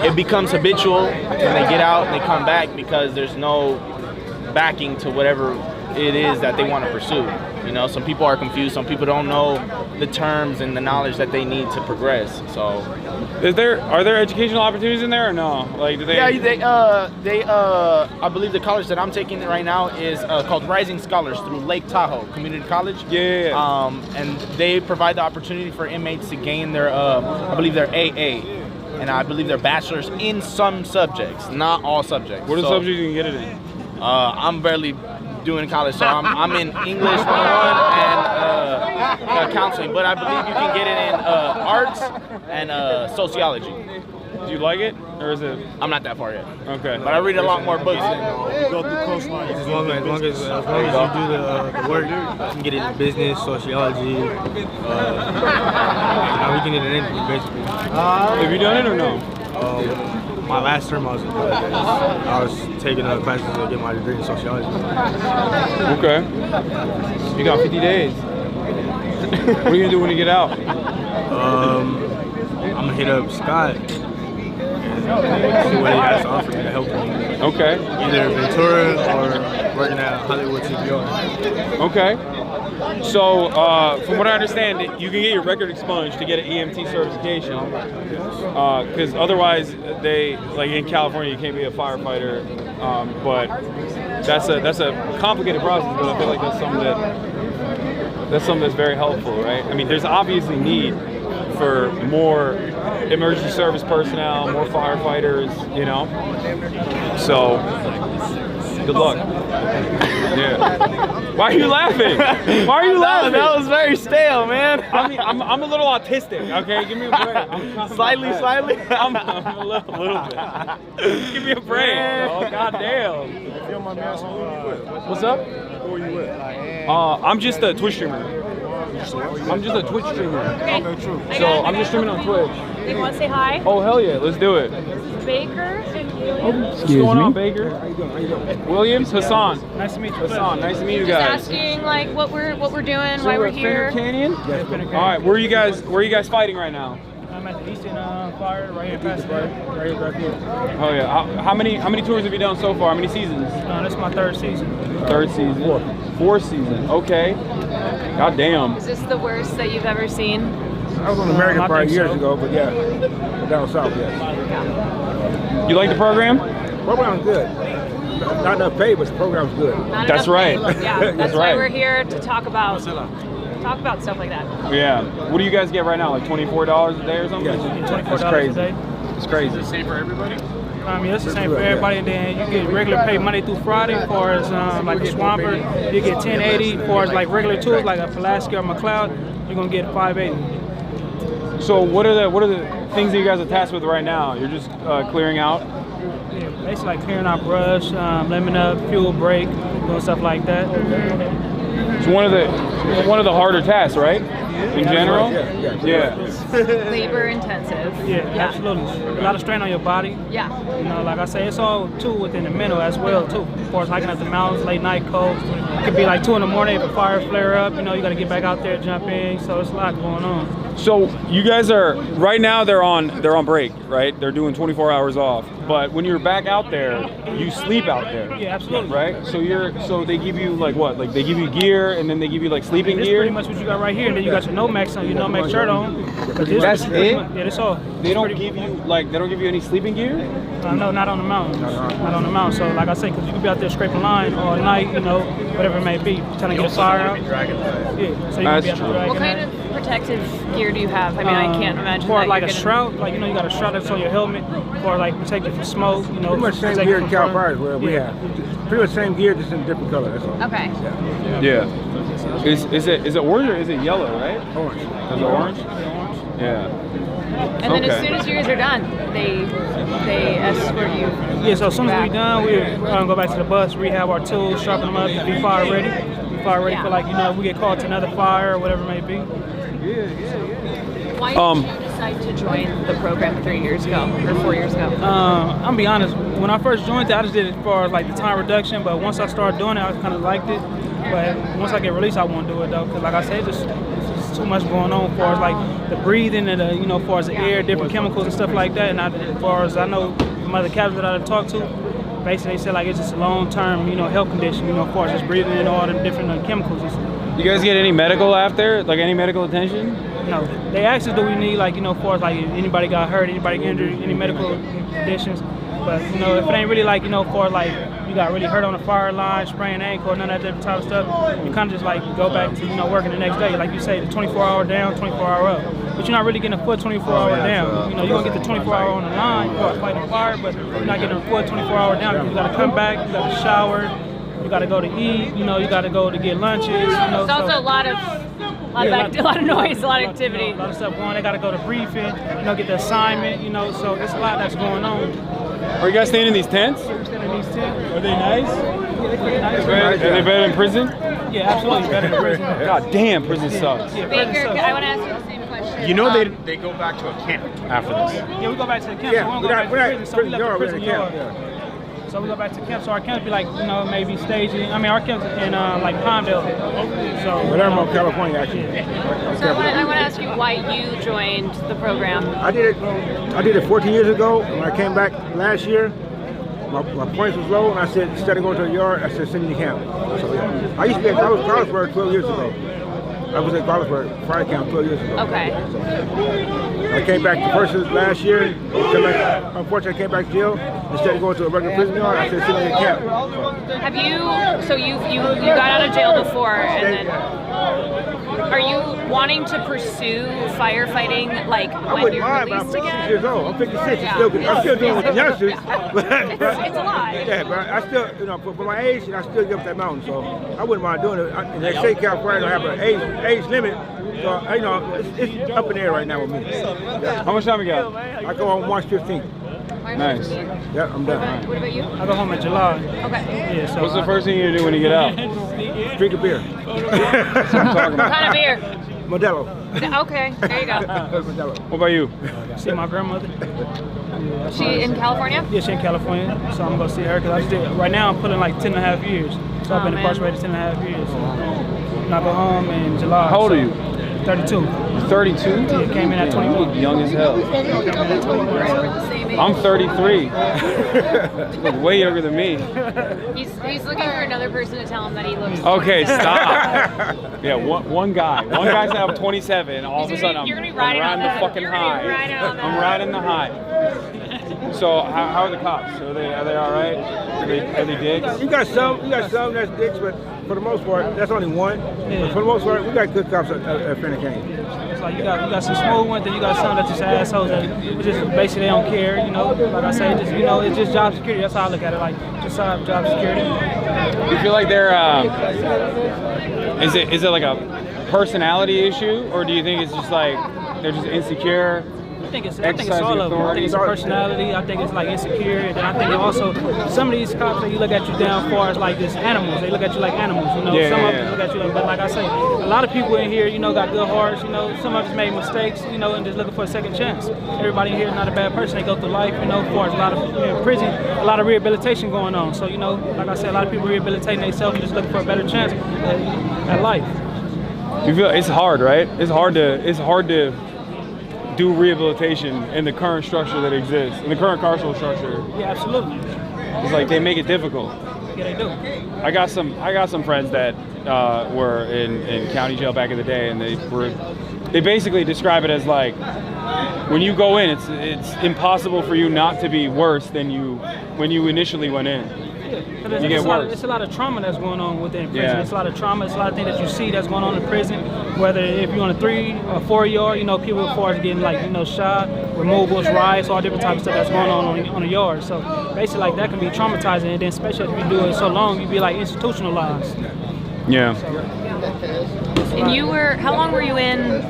Speaker 10: it becomes habitual when they get out and they come back because there's no backing to whatever it is that they want to pursue. You know, some people are confused. Some people don't know the terms and the knowledge that they need to progress. So,
Speaker 9: are there educational opportunities in there or no? Like, do they?
Speaker 10: Yeah, I believe the college that I'm taking right now is called Rising Scholars through Lake Tahoe Community College.
Speaker 9: Yeah.
Speaker 10: And they provide the opportunity for inmates to gain their, I believe their AA, and I believe their bachelor's in some subjects, not all subjects.
Speaker 9: What are the subjects you can get it in?
Speaker 10: I'm barely doing college, so I'm in English 101 and counseling, but I believe you can get it in arts and sociology.
Speaker 9: Do you like it, or is it?
Speaker 10: I'm not that far yet.
Speaker 9: Okay.
Speaker 10: But I read a lot more books.
Speaker 4: Go through coastlines as long as you do the work. You can get into business, sociology. Now we can get it anything basically.
Speaker 9: Have you done it or no?
Speaker 4: My last term I was taking classes to get my degree in sociology.
Speaker 9: Okay. You got 50 days. What are you gonna do when you get out?
Speaker 4: I'm gonna hit up Scott and see what he has to offer me to help me.
Speaker 9: Okay.
Speaker 4: Either Ventura or working at Hollywood CPR.
Speaker 9: Okay. So, from what I understand, you can get your record expunged to get an EMT certification. Because otherwise, like in California, you can't be a firefighter. But that's a complicated process. But I feel like that's something that's very helpful, right? I mean, there's obviously need for more emergency service personnel, more firefighters, you know. So, good luck. Yeah. Why are you laughing? Why are you laughing?
Speaker 10: That was very stale, man.
Speaker 9: I mean, I'm a little autistic. Okay, give me a break.
Speaker 10: Slightly.
Speaker 9: I'm a little bit. Give me a break. Oh, goddamn. What's up?
Speaker 4: Who are you with?
Speaker 9: I'm just a Twitch streamer. I'm just a Twitch streamer.
Speaker 2: Okay.
Speaker 9: So I'm just streaming on Twitch.
Speaker 2: You want to say hi?
Speaker 9: Oh hell yeah, let's do it.
Speaker 2: Baker and
Speaker 9: What's going on, Baker? Williams, Hassan.
Speaker 4: Nice to meet you.
Speaker 9: Hassan, nice to meet you
Speaker 2: Just
Speaker 9: guys.
Speaker 2: asking like what we're doing,
Speaker 9: So
Speaker 2: why we're
Speaker 9: at
Speaker 2: here.
Speaker 9: Finger Canyon? All right, where are you guys fighting right now?
Speaker 4: I'm at the Eastern Fire right here past right here.
Speaker 9: Oh yeah. How many tours have you done so far? How many seasons?
Speaker 4: This is my third season.
Speaker 9: Third season. Fourth season. Okay. God damn.
Speaker 2: Is this the worst that you've ever seen?
Speaker 4: I was on American Fire years ago, but yeah, down south, yes.
Speaker 9: You like the program?
Speaker 4: Program's good. Not enough pay, but the program's good.
Speaker 2: Not
Speaker 9: That's
Speaker 2: enough
Speaker 9: right.
Speaker 2: pay. Yeah, that's
Speaker 9: That's
Speaker 2: why
Speaker 9: right.
Speaker 2: we're here to talk about stuff like that.
Speaker 9: Yeah. What do you guys get right now? Like $24 a day or something?
Speaker 4: Yes,
Speaker 9: That's
Speaker 4: $24
Speaker 9: crazy.
Speaker 4: a day.
Speaker 9: It's crazy.
Speaker 4: It's the same for everybody? I mean, it's the same for everybody. And then you get regular pay Monday through Friday. As far as like the Swamper, you get $10.80. As far as like regular tours, like a Pulaski or McLeod, you're gonna get $5.80.
Speaker 9: So what are the things that you guys are tasked with right now? You're just clearing out?
Speaker 4: Yeah, basically like clearing out brush, lemon up, fuel break, doing stuff like that.
Speaker 9: It's one of the harder tasks, right? In general? Yeah.
Speaker 2: Labor intensive.
Speaker 4: Yeah, absolutely. A lot of strain on your body.
Speaker 2: Yeah.
Speaker 4: You know, like I say, it's all too within the mental as well too. As far as hiking up the mountains, late night cold. It could be like 2 in the morning if a fire flare up. You know, you got to get back out there, jump in. So it's a lot going on.
Speaker 9: So you guys are right now. They're on break, right? They're doing 24 hours off. But when you're back out there, you sleep out there.
Speaker 4: Yeah, absolutely.
Speaker 9: Right. So they give you like what? Like they give you gear and then they give you like sleeping
Speaker 4: This is
Speaker 9: gear.
Speaker 4: pretty much what you got right here. And then you got your Nomex on, your Nomex shirt on.
Speaker 9: That's it.
Speaker 4: Yeah, that's all.
Speaker 9: They don't give you any sleeping gear.
Speaker 4: No, not on the mountains. Not on the mountain. So like I say, because you could be out there scraping line all night, you know, whatever it may be, trying to get a fire out. Yeah. So you can be out there
Speaker 2: What kind of protective gear do you have? I mean, I can't imagine.
Speaker 4: For
Speaker 2: that
Speaker 4: like
Speaker 2: you're
Speaker 4: a
Speaker 2: gonna-
Speaker 4: shroud, like you know, you got a shroud that's on your helmet, for like protect you from smoke. You know,
Speaker 17: Pretty much same
Speaker 4: protect
Speaker 17: gear
Speaker 4: you
Speaker 17: in
Speaker 4: from
Speaker 17: Cal
Speaker 4: burn.
Speaker 17: Fire where we have. Pretty much same gear, just in a different color. That's all.
Speaker 2: Okay.
Speaker 9: Yeah. Is it orange or is it yellow? Right.
Speaker 17: Orange.
Speaker 9: Is it orange? Yeah.
Speaker 2: And then as soon as you guys are done, they escort you.
Speaker 4: Yeah, so as soon as we're done, we're gonna go back to the bus, rehab our tools, sharpen them up, and be fire ready. Be fire ready for like, you know, if we get called to another fire or whatever it may be.
Speaker 2: Why did you decide to join the program 3 years ago or 4 years ago?
Speaker 4: I'm gonna be honest, when I first joined it, I just did it for like the time reduction, but once I started doing it, I kind of liked it. But once I get released, I won't do it though, because like I said, it's just too much going on as far as like the breathing and the, you know, as far as the air, different chemicals and stuff like that. And as far as I know, from other captains that I've talked to, basically they said like it's just a long-term, you know, health condition, you know, as far as just breathing in all the different chemicals and stuff.
Speaker 9: You guys get any medical after? Like any medical attention?
Speaker 4: No. They asked us, do we need like, you know, as far as like anybody got hurt, anybody get injured, any medical conditions. But, you know, if it ain't really like, you know, for like you got really hurt on the fire line, sprained ankle, none of that different type of stuff, you kind of just like go back to, you know, working the next day. Like you say, the 24-hour down, 24-hour up. But you're not really getting a full 24-hour down. You know, you're going to get the 24-hour on the line for fighting fire, but you're not getting a full 24-hour down. You got to come back, you got to shower, you got to go to eat, you know, you got to go to get lunches. You know,
Speaker 2: There's also a lot of noise, a lot of activity.
Speaker 4: A lot of stuff going on. They got to go to briefing, you know, get the assignment, you know, so it's a lot that's going on.
Speaker 9: Are you guys staying in these tents?
Speaker 4: We're staying in these tents.
Speaker 9: Are they nice?
Speaker 4: Yeah, they're pretty nice.
Speaker 9: Are they better than prison?
Speaker 4: Yeah, absolutely better than prison.
Speaker 9: God damn, prison sucks.
Speaker 4: Yeah,
Speaker 2: Baker, I want to ask you the same question.
Speaker 3: You know they go back to a camp after this.
Speaker 4: Yeah, we go back to the camp.
Speaker 17: Yeah,
Speaker 4: so we don't go back to prison, so we left the
Speaker 17: we're
Speaker 4: prison
Speaker 17: in the camp,
Speaker 4: yard. So we go back to camp. So our camp be like, you know, maybe staging. I mean, our camp's in like Palmdale. So
Speaker 17: But I'm from California, actually.
Speaker 2: So I want to ask you why you joined the program.
Speaker 17: I did it 14 years ago. When I came back last year, my points was low, and I said, instead of going to the yard, I said, send me to camp. So, yeah. I used to be I was at Carlsberg 12 years ago. I was at Carlsberg fire camp 12 years ago.
Speaker 2: Okay.
Speaker 17: So, I came back the first of last year. Unfortunately, I came back to jail. Instead of going to a regular prison yard, I said, send me to camp.
Speaker 2: Have you? So you got out of jail before, and then are you wanting to pursue firefighting like when you're released
Speaker 17: I'm 56
Speaker 2: again?
Speaker 17: years old. I'm 56.
Speaker 2: Yeah.
Speaker 17: I'm still doing with the youngsters.
Speaker 2: It's a lot.
Speaker 17: Yeah, but I still, you know, for my age, I still get up that mountain. So I wouldn't mind doing it. And they say California don't have an age limit. So, you know, it's up in the air right now with me. Yeah.
Speaker 9: How much time we got?
Speaker 17: I go on March 15th.
Speaker 9: Nice.
Speaker 17: Yeah, I'm done.
Speaker 2: What about you?
Speaker 4: I go home in July.
Speaker 2: Okay.
Speaker 4: Yeah, so
Speaker 9: What's the first thing you do when you get out?
Speaker 17: Drink a beer.
Speaker 2: What kind of beer?
Speaker 17: Modelo.
Speaker 2: Okay, there you go.
Speaker 17: Modelo.
Speaker 9: What about you?
Speaker 4: See my grandmother.
Speaker 2: She in California?
Speaker 4: Yeah, she in California. So I'm gonna see her because I just did. Right now I'm putting like 10.5 years. So I've been incarcerated 10.5 years. So and I go home in July.
Speaker 9: How old are you?
Speaker 4: 32.
Speaker 9: 32?
Speaker 4: Yeah, came in at 21.
Speaker 9: You look young as hell. I'm 33. You look way younger than me.
Speaker 2: He's looking for another person to tell him that he looks.
Speaker 9: Okay, stop. Yeah, one guy. One guy said I'm 27. All of a sudden I'm riding the fucking high. I'm riding the high. So how are the cops? Are they all right? Are they dicks?
Speaker 17: You got some that's dicks, but for the most part, that's only one. But for the most part, we got good cops at Finney.
Speaker 4: It's like you got some smooth ones, then you got some that's just assholes that just basically they don't care, you know. Like I say, just, you know, it's just job security. That's how I look at it, like just job security.
Speaker 9: You feel like they're is it like a personality issue, or do you think it's just like they're just insecure?
Speaker 4: I think it's all of them. I think it's a personality. I think it's like insecure. And I think also some of these cops that you look at you down for is like just animals. They look at you like animals. You know, some of them look at you like. But like I say, a lot of people in here, you know, got good hearts. You know, some of us made mistakes. You know, and just looking for a second chance. Everybody in here is not a bad person. They go through life. You know, for a lot of prison, a lot of rehabilitation going on. So you know, like I said, a lot of people rehabilitating themselves and just looking for a better chance at life.
Speaker 9: You feel it's hard, right? It's hard to do rehabilitation in the current structure that exists, in the current carceral structure.
Speaker 4: Yeah, absolutely.
Speaker 9: It's like they make it difficult.
Speaker 4: Yeah, they do.
Speaker 9: I got some friends that were in county jail back in the day, and they basically describe it as like when you go in, it's impossible for you not to be worse than when you initially went in. You get worse.
Speaker 4: It's a lot of trauma that's going on within prison.
Speaker 9: Yeah.
Speaker 4: It's a lot of trauma. It's a lot of things that you see that's going on in prison. Whether if you're on a 3 or 4 yard, you know, people as far as getting like, you know, shot, removals, riots, all different types of stuff that's going on a yard. So basically, like that can be traumatizing, and then especially if you do it so long, you be like institutionalized.
Speaker 9: Yeah.
Speaker 2: And how long were you in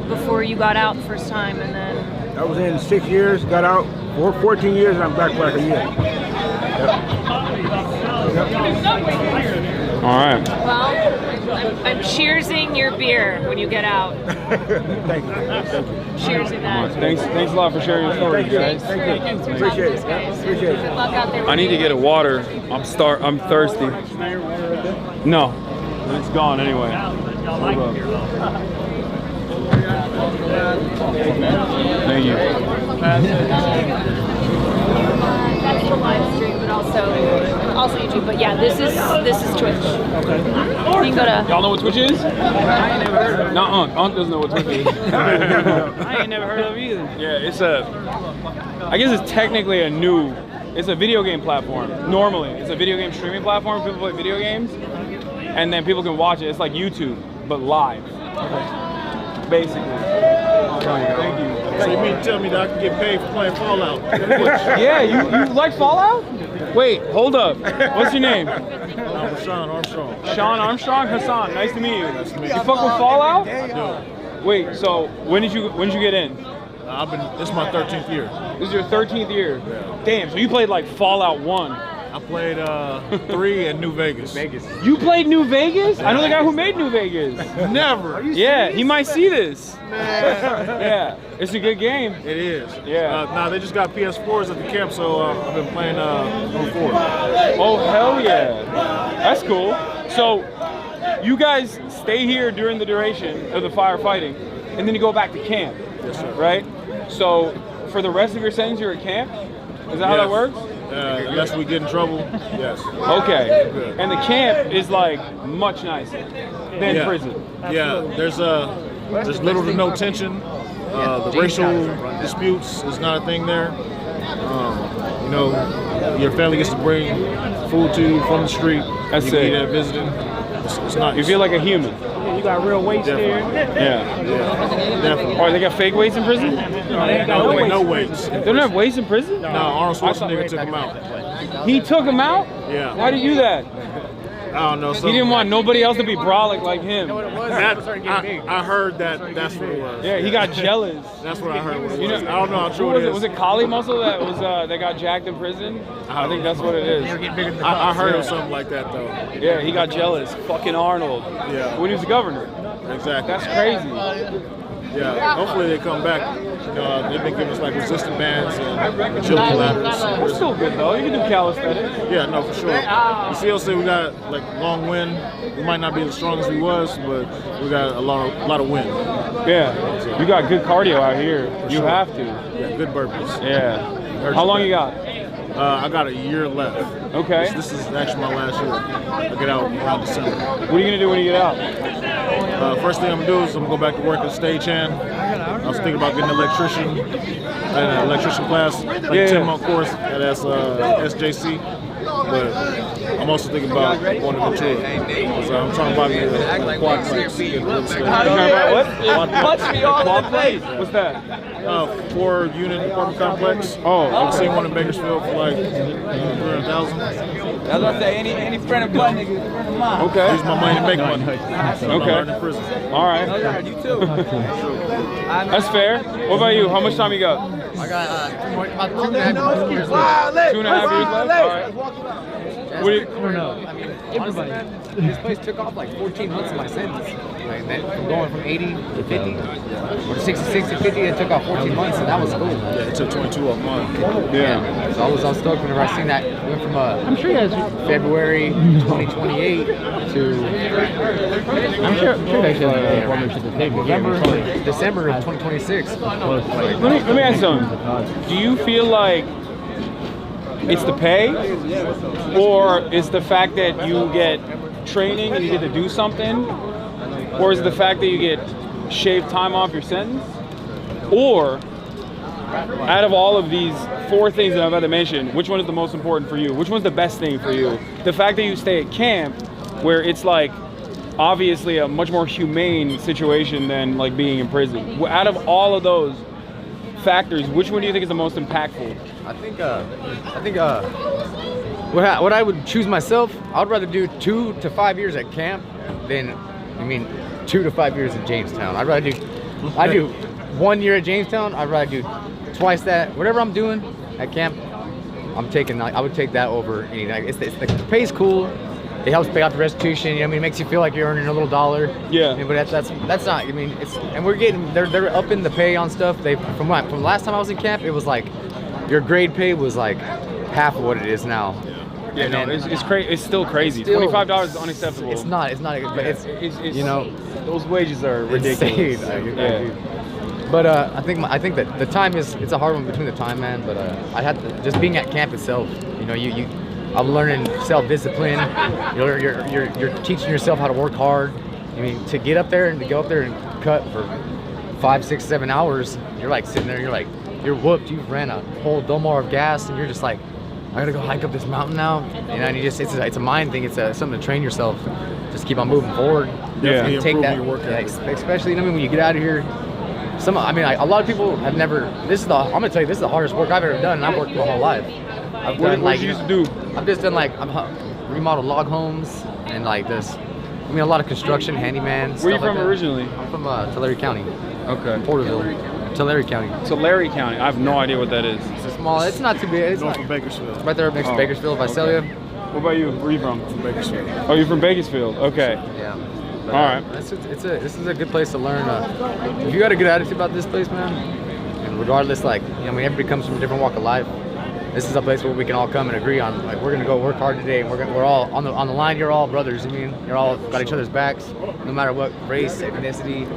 Speaker 2: before you got out the first time, and then?
Speaker 17: I was in 6 years, got out 14 years, and I'm back for like a year.
Speaker 9: All right.
Speaker 2: Well, I'm cheersing your beer when you get out.
Speaker 17: Thank you.
Speaker 2: Cheersing that.
Speaker 9: Thanks a lot for sharing your story, guys.
Speaker 2: Thanks for talking to us, guys.
Speaker 17: Appreciate it.
Speaker 2: Good luck out there.
Speaker 9: I need to get a water. I'm thirsty. No, it's gone anyway. Thank you.
Speaker 2: That's the live stream, but also YouTube. But yeah, this is Twitch. Okay. You can go to.
Speaker 9: Y'all know what Twitch is? I ain't never heard of it. No, Unc doesn't know what Twitch is.
Speaker 5: I ain't never heard of it either.
Speaker 9: Yeah, I guess it's technically it's a video game platform. Normally, it's a video game streaming platform. People play video games, and then people can watch it. It's like YouTube, but live. Basically. Thank you.
Speaker 19: So you mean to tell me that I can get paid for playing Fallout?
Speaker 9: Yeah, you like Fallout? Wait, hold up. What's your name?
Speaker 19: I'm Sean Armstrong.
Speaker 9: Sean Armstrong? Hassan, nice to meet you.
Speaker 19: Nice to meet
Speaker 9: You
Speaker 19: you.
Speaker 9: fuck with Fallout?
Speaker 19: Yeah.
Speaker 9: Wait, so when did you get in?
Speaker 19: This is my 13th year.
Speaker 9: This is your 13th year?
Speaker 19: Yeah.
Speaker 9: Damn, so you played like Fallout 1.
Speaker 19: I played 3 in New Vegas.
Speaker 9: You played New Vegas? I know the guy who made New Vegas.
Speaker 19: Never.
Speaker 9: Yeah, he might see this. Yeah, it's a good game.
Speaker 19: It is.
Speaker 9: Yeah.
Speaker 19: Nah, they just got PS4s at the camp, so I've been playing 04.
Speaker 9: Oh, hell yeah. That's cool. So, you guys stay here during the duration of the firefighting, and then you go back to camp, right? So, for the rest of your sentence, you're at camp? Is that how that works?
Speaker 19: Unless we get in trouble, yes.
Speaker 9: Okay. And the camp is like much nicer than prison.
Speaker 19: Yeah, there's little to no tension. The racial disputes is not a thing there. Your family gets to bring food to you from the street.
Speaker 9: That's
Speaker 19: you can
Speaker 9: it.
Speaker 19: eat at visiting. It's not.
Speaker 9: You feel like a human.
Speaker 5: You got real weights there.
Speaker 9: Yeah.
Speaker 19: Definitely.
Speaker 9: Oh, they got fake weights in prison?
Speaker 5: No, they ain't got
Speaker 19: No weights.
Speaker 9: They don't have weights in prison?
Speaker 19: No, Arnold Schwarzenegger took him out.
Speaker 9: He took him out?
Speaker 19: Yeah.
Speaker 9: Why did you do that?
Speaker 19: I don't know.
Speaker 9: He didn't want nobody else to be brolic like him.
Speaker 19: I heard that's what it was.
Speaker 9: Yeah, he got jealous.
Speaker 19: That's what I heard. What it
Speaker 9: You
Speaker 19: was.
Speaker 9: know,
Speaker 19: I don't know how true
Speaker 9: who was
Speaker 19: it is.
Speaker 9: Was it Kali Muscle that got jacked in prison? I think that's what it is.
Speaker 19: I heard of something like that though.
Speaker 9: Yeah, he got jealous. Fucking Arnold.
Speaker 19: Yeah.
Speaker 9: When he was the governor.
Speaker 19: Exactly.
Speaker 9: That's crazy.
Speaker 19: Yeah. Hopefully they come back. They've been giving us like resistant bands and agility ladders.
Speaker 9: We're still good though. You can do calisthenics.
Speaker 19: Yeah, no, for sure. The CLC, we got like long wind. We might not be the strongest we was, but we got a lot of wind.
Speaker 9: Yeah. You got good cardio out here. You
Speaker 19: sure.
Speaker 9: have to.
Speaker 19: Yeah, good burpees.
Speaker 9: Yeah. How long you got?
Speaker 19: I got a year left.
Speaker 9: Okay.
Speaker 19: This is actually my last year. I get out around December.
Speaker 9: What are you gonna do when you get out?
Speaker 19: First thing I'm gonna do is I'm gonna go back to work as a stagehand. I was thinking about getting an electrician class, like a 10-month course at SJC. But I'm also thinking about going to Ventura. So I'm trying to buy me a quad bike.
Speaker 9: What? Quad plate? What's that?
Speaker 19: 4-unit apartment complex.
Speaker 9: Oh,
Speaker 19: I've seen one in Bakersfield for like $300,000.
Speaker 20: I was about to say, any friend of Butt nigga, friend of mine.
Speaker 9: Okay.
Speaker 19: Use my money to make money.
Speaker 9: Okay.
Speaker 19: In prison.
Speaker 9: All right.
Speaker 20: You too.
Speaker 9: That's fair. What about you? How much time you got?
Speaker 20: I got about 2.5 years
Speaker 9: 2.5 years left? All right.
Speaker 21: I don't know. I mean, honestly, this place took off like 14 months of my sentence. Like that, from going from 80 to 50, or 66 to 50, it took off 14 months, and that was cool.
Speaker 19: Yeah, it took 22 off mine.
Speaker 21: Yeah. So I was stoked whenever I seen that. It went from February 2028 to I'm sure December of 2026.
Speaker 9: Let me ask something. Do you feel like it's the pay, or is the fact that you get training and you get to do something, or is it the fact that you get shaved time off your sentence? Or out of all of these 4 things that I've had to mention, which one is the most important for you? Which one's the best thing for you? The fact that you stay at camp, where it's like obviously a much more humane situation than like being in prison. Out of all of those factors, which one do you think is the most impactful?
Speaker 21: I think what I would choose myself, I would rather do 2 to 5 years at camp than 2 to 5 years in Jamestown. I do 1 year at Jamestown. I'd rather do twice that. Whatever I'm doing at camp, I would take that over anything. The pay's cool. It helps pay off the restitution. It makes you feel like you're earning a little dollar.
Speaker 9: Yeah.
Speaker 21: But that's not. And we're getting they're upping the pay on stuff. From last time I was in camp, it was like your grade pay was like half of what it is now.
Speaker 9: Yeah, no, it's crazy. It's still crazy. $25 is unacceptable.
Speaker 21: It's not. But it's
Speaker 9: those wages are ridiculous.
Speaker 21: Insane. But I think that the time it's a hard one between the time, man. But I had to, just being at camp itself. You know, I'm learning self-discipline. You're teaching yourself how to work hard. I mean, to get up there and to go up there and cut for 5, 6, 7 hours, you're like sitting there, you're whooped. You've ran a whole Domar of gas, and you're just like, I gotta go hike up this mountain now. You know, and it's a mind thing. It's something to train yourself. Just keep on moving forward.
Speaker 19: Yeah,
Speaker 21: and take that. Especially, you know, when you get out of here. A lot of people have never. I'm gonna tell you, this is the hardest work I've ever done, and I've worked my whole life.
Speaker 9: What did you used to do?
Speaker 21: I've just done remodeled log homes and like this. I mean, a lot of construction, handyman.
Speaker 9: Where are you from originally?
Speaker 21: I'm from Tulare County.
Speaker 9: Okay.
Speaker 21: Porterville, Tulare County.
Speaker 9: Tulare County. I have no idea what that is.
Speaker 21: It's a small. It's not too big. It's
Speaker 19: north of Bakersfield.
Speaker 21: Right there next to Bakersfield, Visalia.
Speaker 9: What about you? Where are you from?
Speaker 19: From Bakersfield.
Speaker 9: Oh, you're from Bakersfield. Okay.
Speaker 21: Yeah.
Speaker 9: All right.
Speaker 21: This is a good place to learn. If you got a good attitude about this place, man, and regardless, everybody comes from a different walk of life. This is a place where we can all come and agree on, we're gonna go work hard today, and we're all on the line. You're all brothers. I mean, you're all got each other's backs, no matter what race, ethnicity,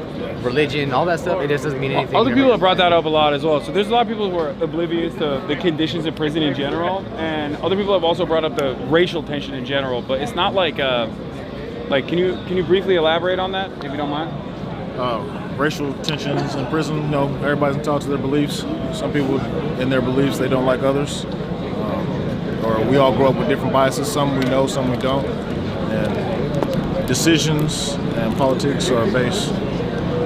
Speaker 21: religion, all that stuff. It just doesn't mean anything.
Speaker 9: Other people have brought that up a lot as well. So there's a lot of people who are oblivious to the conditions of prison in general, and other people have also brought up the racial tension in general. But it's not like can you briefly elaborate on that, if you don't mind?
Speaker 19: Racial tensions in prison, everybody's entitled to their beliefs. Some people in their beliefs, they don't like others. Or we all grow up with different biases. Some we know, some we don't. And decisions and politics are based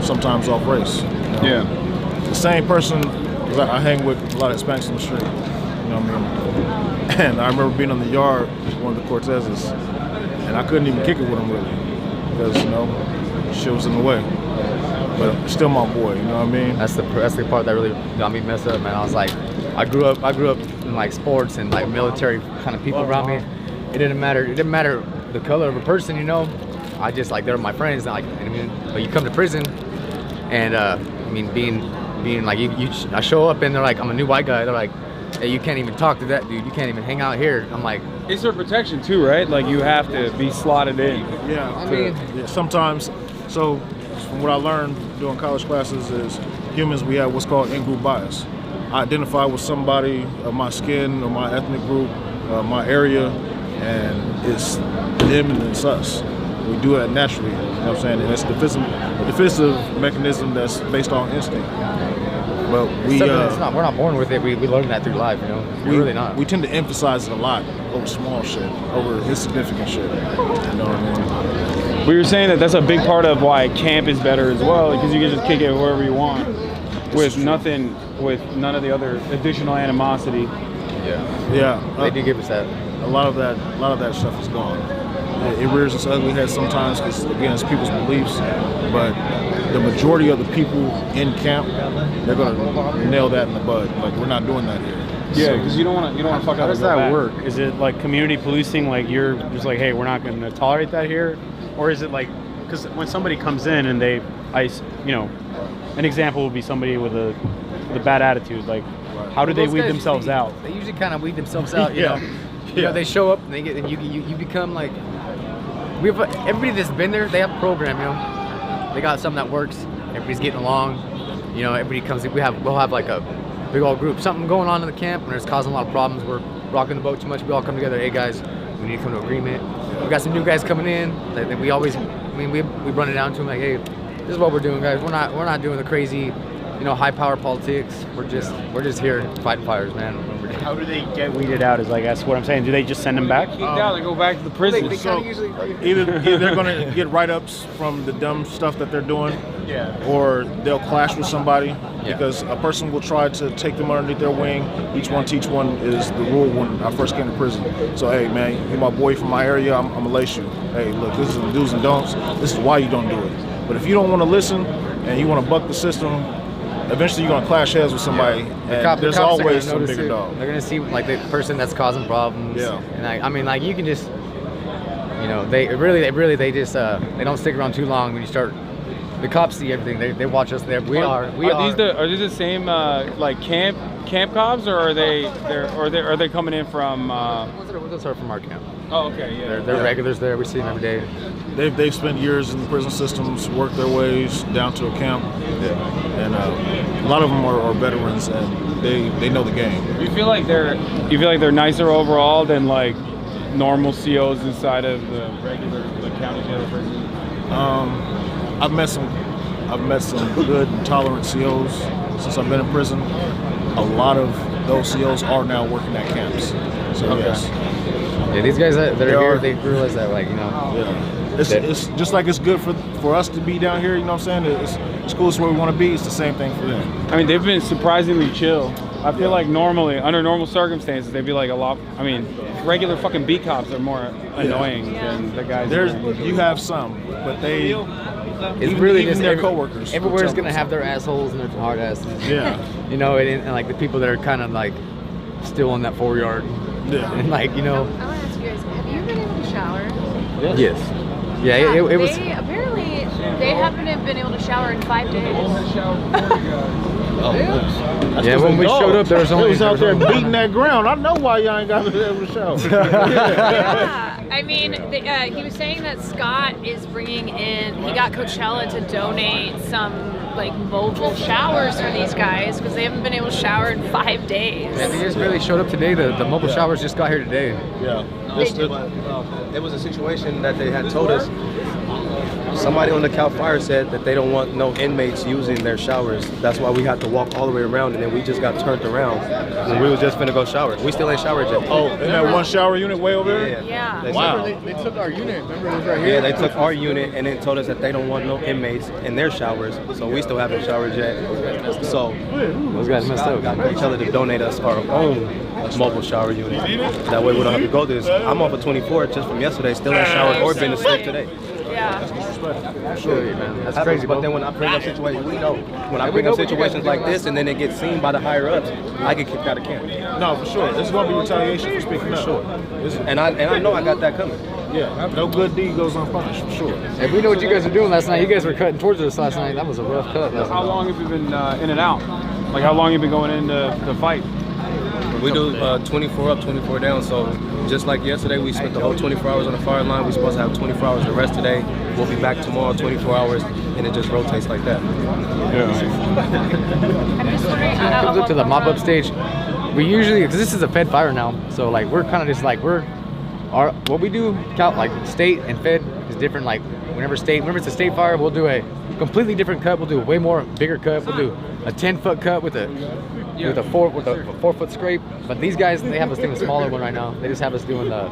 Speaker 19: sometimes off race.
Speaker 9: Yeah.
Speaker 19: The same person, 'cause I hang with a lot of Hispanics on the street, you know what I mean? And I remember being on the yard with one of the Cortezes, and I couldn't even kick it with him really, because, shit was in the way. But still my boy, you know what I mean?
Speaker 21: That's the part that really got me messed up, man. I was like, I grew up in like sports and like military kind of people around me. It didn't matter the color of a person, I just they were my friends. But you come to prison, and being like I show up and they're like, I'm a new white guy. They're like, hey, you can't even talk to that dude. You can't even hang out here. I'm like,
Speaker 9: it's their protection too, right? Like you have to be slotted in.
Speaker 19: Yeah. Sometimes. So from what I learned doing college classes is humans, we have what's called in-group bias. I identify with somebody of my skin or my ethnic group, my area, and it's them and it's us. We do that naturally, you know what I'm saying? And it's a defensive mechanism that's based on instinct. But we're
Speaker 21: not born with it. We learn that through life, We're really not.
Speaker 19: We tend to emphasize it a lot over small shit, over insignificant shit. You know what I mean?
Speaker 9: We were saying that's a big part of why camp is better as well, because you can just kick it wherever you want, with none of the other additional animosity.
Speaker 19: Yeah.
Speaker 21: They do give us that.
Speaker 19: A lot of that stuff is gone. It rears its ugly head sometimes because again, it's people's beliefs, but the majority of the people in camp, they're gonna nail that in the bud. Like, we're not doing that here.
Speaker 9: Yeah, because you don't want to fuck up.
Speaker 14: How does that work? Is it like community policing? Like you're just like, hey, we're not going to tolerate that here, or is it like, because when somebody comes in and an example would be somebody with a bad attitude. Like, how do they weed themselves out?
Speaker 21: They usually kind of weed themselves out. You know, they show up and you become like. Everybody that's been there, they have a program. They got something that works. Everybody's getting along. Everybody comes in. We'll have like a big old group, something going on in the camp, and it's causing a lot of problems. We're rocking the boat too much. We all come together. Hey guys, we need to come to agreement. We got some new guys coming in. We always, we run it down to them like, hey, this is what we're doing, guys. We're not doing the crazy, high power politics. We're just here fighting fires, man.
Speaker 14: How do they get weeded out? Is like that's what I'm saying. Do they just send them back?
Speaker 9: They go back to the prison.
Speaker 19: Either they're gonna get write-ups from the dumb stuff that they're doing, or they'll clash with somebody because a person will try to take them underneath their wing. Each one teach one is the rule when I first came to prison. So hey man, you're my boy from my area. I'm gonna lace you. Hey look, this is the do's and don'ts. This is why you don't do it. But if you don't want to listen and you want to buck the system, eventually you're gonna clash heads with somebody, and there's always some bigger dog.
Speaker 21: They're gonna see like the person that's causing problems.
Speaker 19: Yeah.
Speaker 21: And you can just, they don't stick around too long when you start the cops see everything. They watch us there. Are
Speaker 9: these the same like camp cops, or are they coming in from?
Speaker 21: Those are from our camp.
Speaker 9: Oh, okay, yeah.
Speaker 21: They're regulars there. We see them every day.
Speaker 19: They've spent years in the prison systems, worked their ways down to a camp, and a lot of them are veterans, and they know the game.
Speaker 9: You feel like they're nicer overall than like normal COs inside of the regular county jail prison?
Speaker 19: I've met some good and tolerant COs since I've been in prison. A lot of those COs are now working at camps. So yes.
Speaker 21: Yeah, these guys that are here, they realize that, like, you know.
Speaker 19: Yeah. It's just like it's good for us to be down here, you know what I'm saying? It's cool, it's where we want to be. It's the same thing for them.
Speaker 9: I mean, they've been surprisingly chill. I feel like normally, under normal circumstances, they'd be like a lot. I mean, regular fucking beat cops are more annoying than the guys.
Speaker 19: You have some, but they.
Speaker 21: It's really
Speaker 19: even
Speaker 21: just
Speaker 19: their coworkers.
Speaker 21: Everywhere's gonna have their assholes and their hard asses.
Speaker 19: Yeah.
Speaker 21: You know, and like the people that are kind of like still in that 4-yard. Yeah. And like, you know.
Speaker 11: I want to ask you guys, have you been able to shower?
Speaker 21: Yes. Yeah, it was.
Speaker 2: Apparently, they haven't been able to shower in 5 days.
Speaker 19: Oh,
Speaker 21: yeah, when we showed up, there was only.
Speaker 19: It was out there beating that ground. I know why y'all ain't got to be able to shower.
Speaker 2: Yeah, I mean, he was saying that Scott is bringing in. He got Coachella to donate some like mobile showers for these guys because they haven't been able to shower in 5 days.
Speaker 21: Yeah, they just really showed up today. The mobile showers just got here today.
Speaker 19: Yeah.
Speaker 1: There was a situation that they had told us. Somebody on the Cal Fire said that they don't want no inmates using their showers. That's why we had to walk all the way around, and then we just got turned around when we was just finna go shower. We still ain't showered yet.
Speaker 19: Oh, in that one shower unit way over there?
Speaker 2: Yeah.
Speaker 19: Wow.
Speaker 21: They took our unit. Remember, it was right here.
Speaker 1: Yeah, they took our unit and then told us that they don't want no inmates in their showers, so we still haven't showered yet. So
Speaker 21: those guys messed up.
Speaker 1: Got Coachella to donate us our own mobile shower unit. That way we don't have to go through this. I'm off of 24 just from yesterday, still ain't showered or been to sleep today.
Speaker 2: Yeah.
Speaker 1: Sure, man. That's crazy. But then when I bring up situations, we know. When I bring up situations like this and then it gets seen by the higher ups, I get kicked out of camp.
Speaker 19: No, for sure. This is going to be retaliation for speaking up.
Speaker 1: Sure. And I know I got that coming.
Speaker 19: Yeah, no good deed goes unpunished, for sure.
Speaker 21: Hey, we know what you guys were doing last night. You guys were cutting towards us last night. That was a rough cut.
Speaker 9: How long have you been in and out? Like, how long have you been going into the fight?
Speaker 1: We do 24 up, 24 down. So just like yesterday, we spent the whole 24 hours on the fire line. We're supposed to have 24 hours the rest today. We'll be back tomorrow, 24 hours, and it just rotates like that.
Speaker 2: I'm just wondering.
Speaker 21: Comes up to the mop up stage. We usually, because this is a Fed fire now, so like we're kind of just like what we do, like state and Fed is different. Like whenever it's a state fire, we'll do a completely different cut. We'll do a way more bigger cut. We'll do a 10-foot cut with a 4-foot scrape. But these guys, they have us doing a smaller one right now. They just have us doing the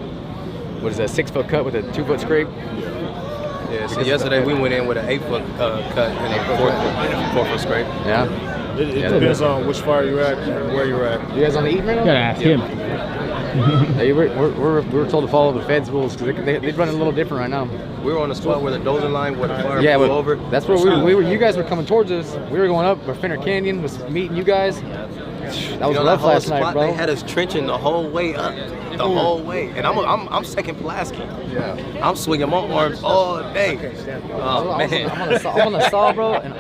Speaker 21: 6-foot cut with a 2-foot scrape.
Speaker 1: Yeah. So yesterday we went in with an 8-foot cut and a 4-foot scrape.
Speaker 21: Yeah.
Speaker 19: It depends on which fire you're at and where you're at.
Speaker 21: You guys on the eating right now?
Speaker 14: Gotta ask him.
Speaker 21: Hey, we were told to follow the Fed's rules because they run a little different right now.
Speaker 1: We were on the spot where the dozer line, where the fire
Speaker 21: blew
Speaker 1: blew over.
Speaker 21: That's where we were. You guys were coming towards us. We were going up. Where Fenner Canyon was meeting you guys. That was rough last night, bro.
Speaker 1: They had us trenching the whole way up, the whole way, and I'm second Pulaski. Yeah. I'm swinging my arms all day. Oh man.
Speaker 21: I'm on the saw, bro, and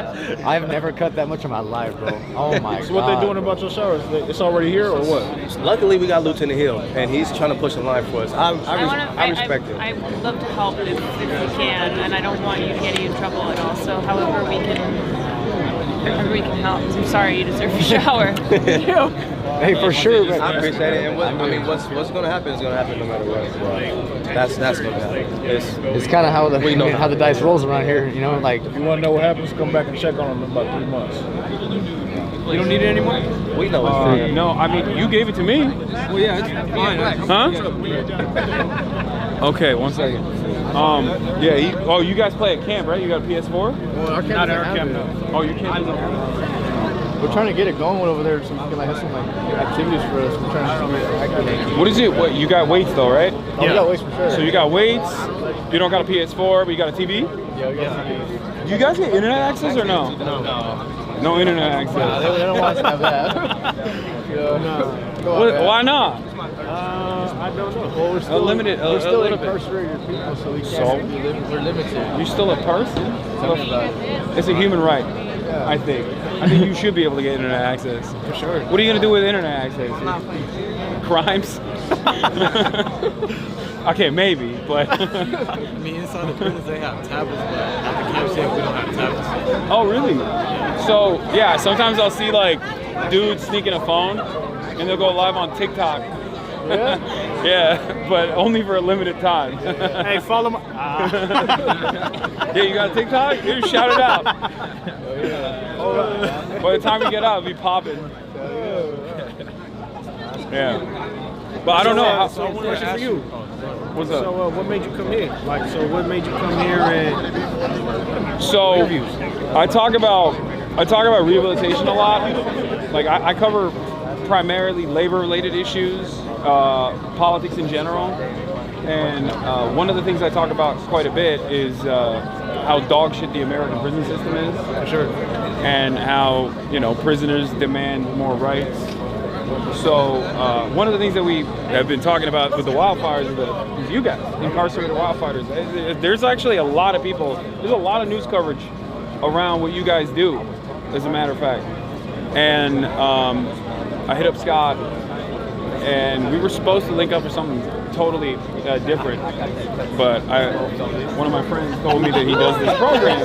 Speaker 21: I've never cut that much in my life, bro. Oh my god.
Speaker 19: So what they doing about your showers? It's already here or what?
Speaker 1: Luckily, we got Lieutenant Hill, and he's trying to push the line for us. I respect him.
Speaker 2: I would love to help if we can, and I don't want you to get in trouble at all. So however we can help. I'm sorry, you deserve a shower.
Speaker 21: Hey, for sure.
Speaker 1: I appreciate it. And what's going to happen is going to happen no matter what. That's going to happen.
Speaker 21: It's kind of how the dice rolls around here, you know. Like,
Speaker 19: if you want to know what happens, come back and check on them in about 3 months.
Speaker 9: You don't need it anymore?
Speaker 1: We know it's
Speaker 9: no, I mean, you gave it to me.
Speaker 20: Well, yeah, it's fine.
Speaker 9: Huh? Okay, 1 second. Yeah, you guys play at camp, right? You got a PS4?
Speaker 14: Well, our
Speaker 9: not at our camp, no. Oh, your camp is
Speaker 14: We're trying to get it going over there so we can have some activities for us. We're trying to activate.
Speaker 9: What is it? What you got weights though, right?
Speaker 14: Oh, yeah. We got weights for sure.
Speaker 9: So you got weights. You don't got a PS4, but you got a TV.
Speaker 14: Yeah, we got TV.
Speaker 9: Do you guys get internet access or no? No internet access.
Speaker 14: They don't want us to have that.
Speaker 9: Why not?
Speaker 17: I don't know. Well, we're still,
Speaker 9: limited,
Speaker 17: we're still
Speaker 9: little bit.
Speaker 17: incarcerated people, so we can't.
Speaker 9: So?
Speaker 17: We're limited.
Speaker 9: You're still a person?
Speaker 17: Tell me about it.
Speaker 9: It's a human right, I think. I think you should be able to get internet access.
Speaker 17: For sure.
Speaker 9: What are you going to do with internet access? Crimes? Okay, maybe, but...
Speaker 18: I mean, inside the prisons they have tablets, but at the camp we don't have tablets.
Speaker 9: Oh, really? So, yeah, sometimes I'll see, like, dudes sneaking a phone, and they'll go live on TikTok.
Speaker 17: Yeah?
Speaker 9: Yeah, but only for a limited time.
Speaker 17: Hey, follow my...
Speaker 9: Yeah, you got TikTok? You shout it out. By the time you get out, it'll be popping. Yeah. But I don't know.
Speaker 17: So, one question for you.
Speaker 9: What's up?
Speaker 17: So, what made you come here? Like, so what made you come here and...
Speaker 9: So,
Speaker 17: interviews?
Speaker 9: I talk about rehabilitation a lot. Like, I cover primarily labor-related issues, politics in general, and one of the things I talk about quite a bit is how dog shit the American prison system is.
Speaker 17: For sure.
Speaker 9: And how, you know, prisoners demand more rights. So one of the things that we have been talking about with the wildfires is you guys, incarcerated wildfighters. There's actually a lot of people, there's a lot of news coverage around what you guys do, as a matter of fact. And I hit up Scott, and we were supposed to link up for something totally different, but one of my friends told me that he does this program,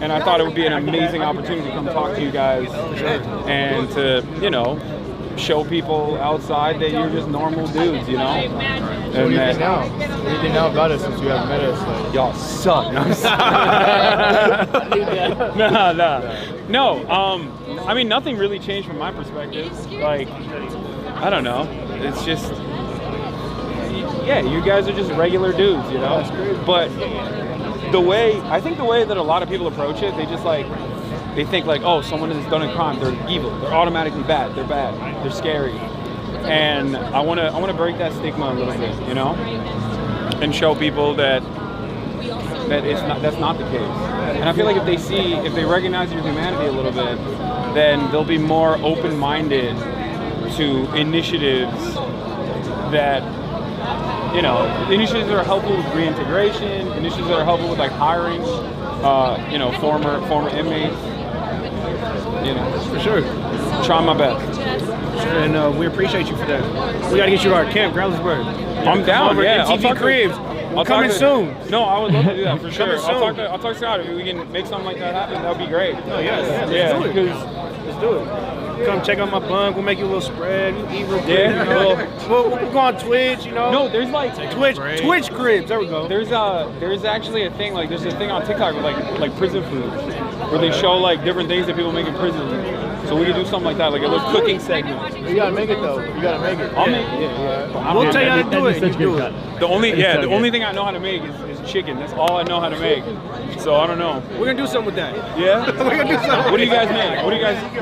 Speaker 9: and I thought it would be an amazing opportunity to come talk to you guys and to, you know, show people outside that you're just normal dudes, you know?
Speaker 18: What do you think now? What do you think now about us since you haven't met us? Like?
Speaker 9: Y'all suck. No, I mean, nothing really changed from my perspective. Like, I don't know. It's just, yeah, you guys are just regular dudes, you know? But I think the way that a lot of people approach it, they think like, oh, someone has done a crime, they're evil, they're automatically bad, they're scary. And I want to break that stigma a little bit, you know? And show people that that's not the case. And I feel like if they recognize your humanity a little bit, then they'll be more open-minded to initiatives that, you know, initiatives that are helpful with reintegration, initiatives that are helpful with like hiring, you know, former inmates. You know,
Speaker 17: for sure.
Speaker 9: Trying my best.
Speaker 17: And we appreciate you for that. We gotta get you to our camp, Growlersburg.
Speaker 9: I'm down. Yeah,
Speaker 17: MTV Cribs. Coming soon.
Speaker 9: No, I would love to do that for sure.
Speaker 17: Coming
Speaker 9: I'll talk to Scott. If we can make something like that happen, that would be great.
Speaker 17: Oh yes. Yeah. Let's do it. Come check out my bunk. We'll make you a little spread. You eat real quick.
Speaker 9: Yeah.
Speaker 17: You know? We'll go on Twitch. You know.
Speaker 9: No, there's like
Speaker 17: Twitch Cribs. There we go.
Speaker 9: There's actually a thing like there's a thing on TikTok with like prison food, where they show like different things that people make in prison. So we could do something like that, like a little cooking segment.
Speaker 18: You gotta make it though. You gotta make it.
Speaker 9: I'll make it. Yeah.
Speaker 17: We'll tell you how to do it. You do it.
Speaker 9: The only thing I know how to make is chicken. That's all I know how to make. So I don't know.
Speaker 17: We're gonna do something with that.
Speaker 9: Yeah.
Speaker 17: We're gonna do something.
Speaker 9: What do you guys make? What do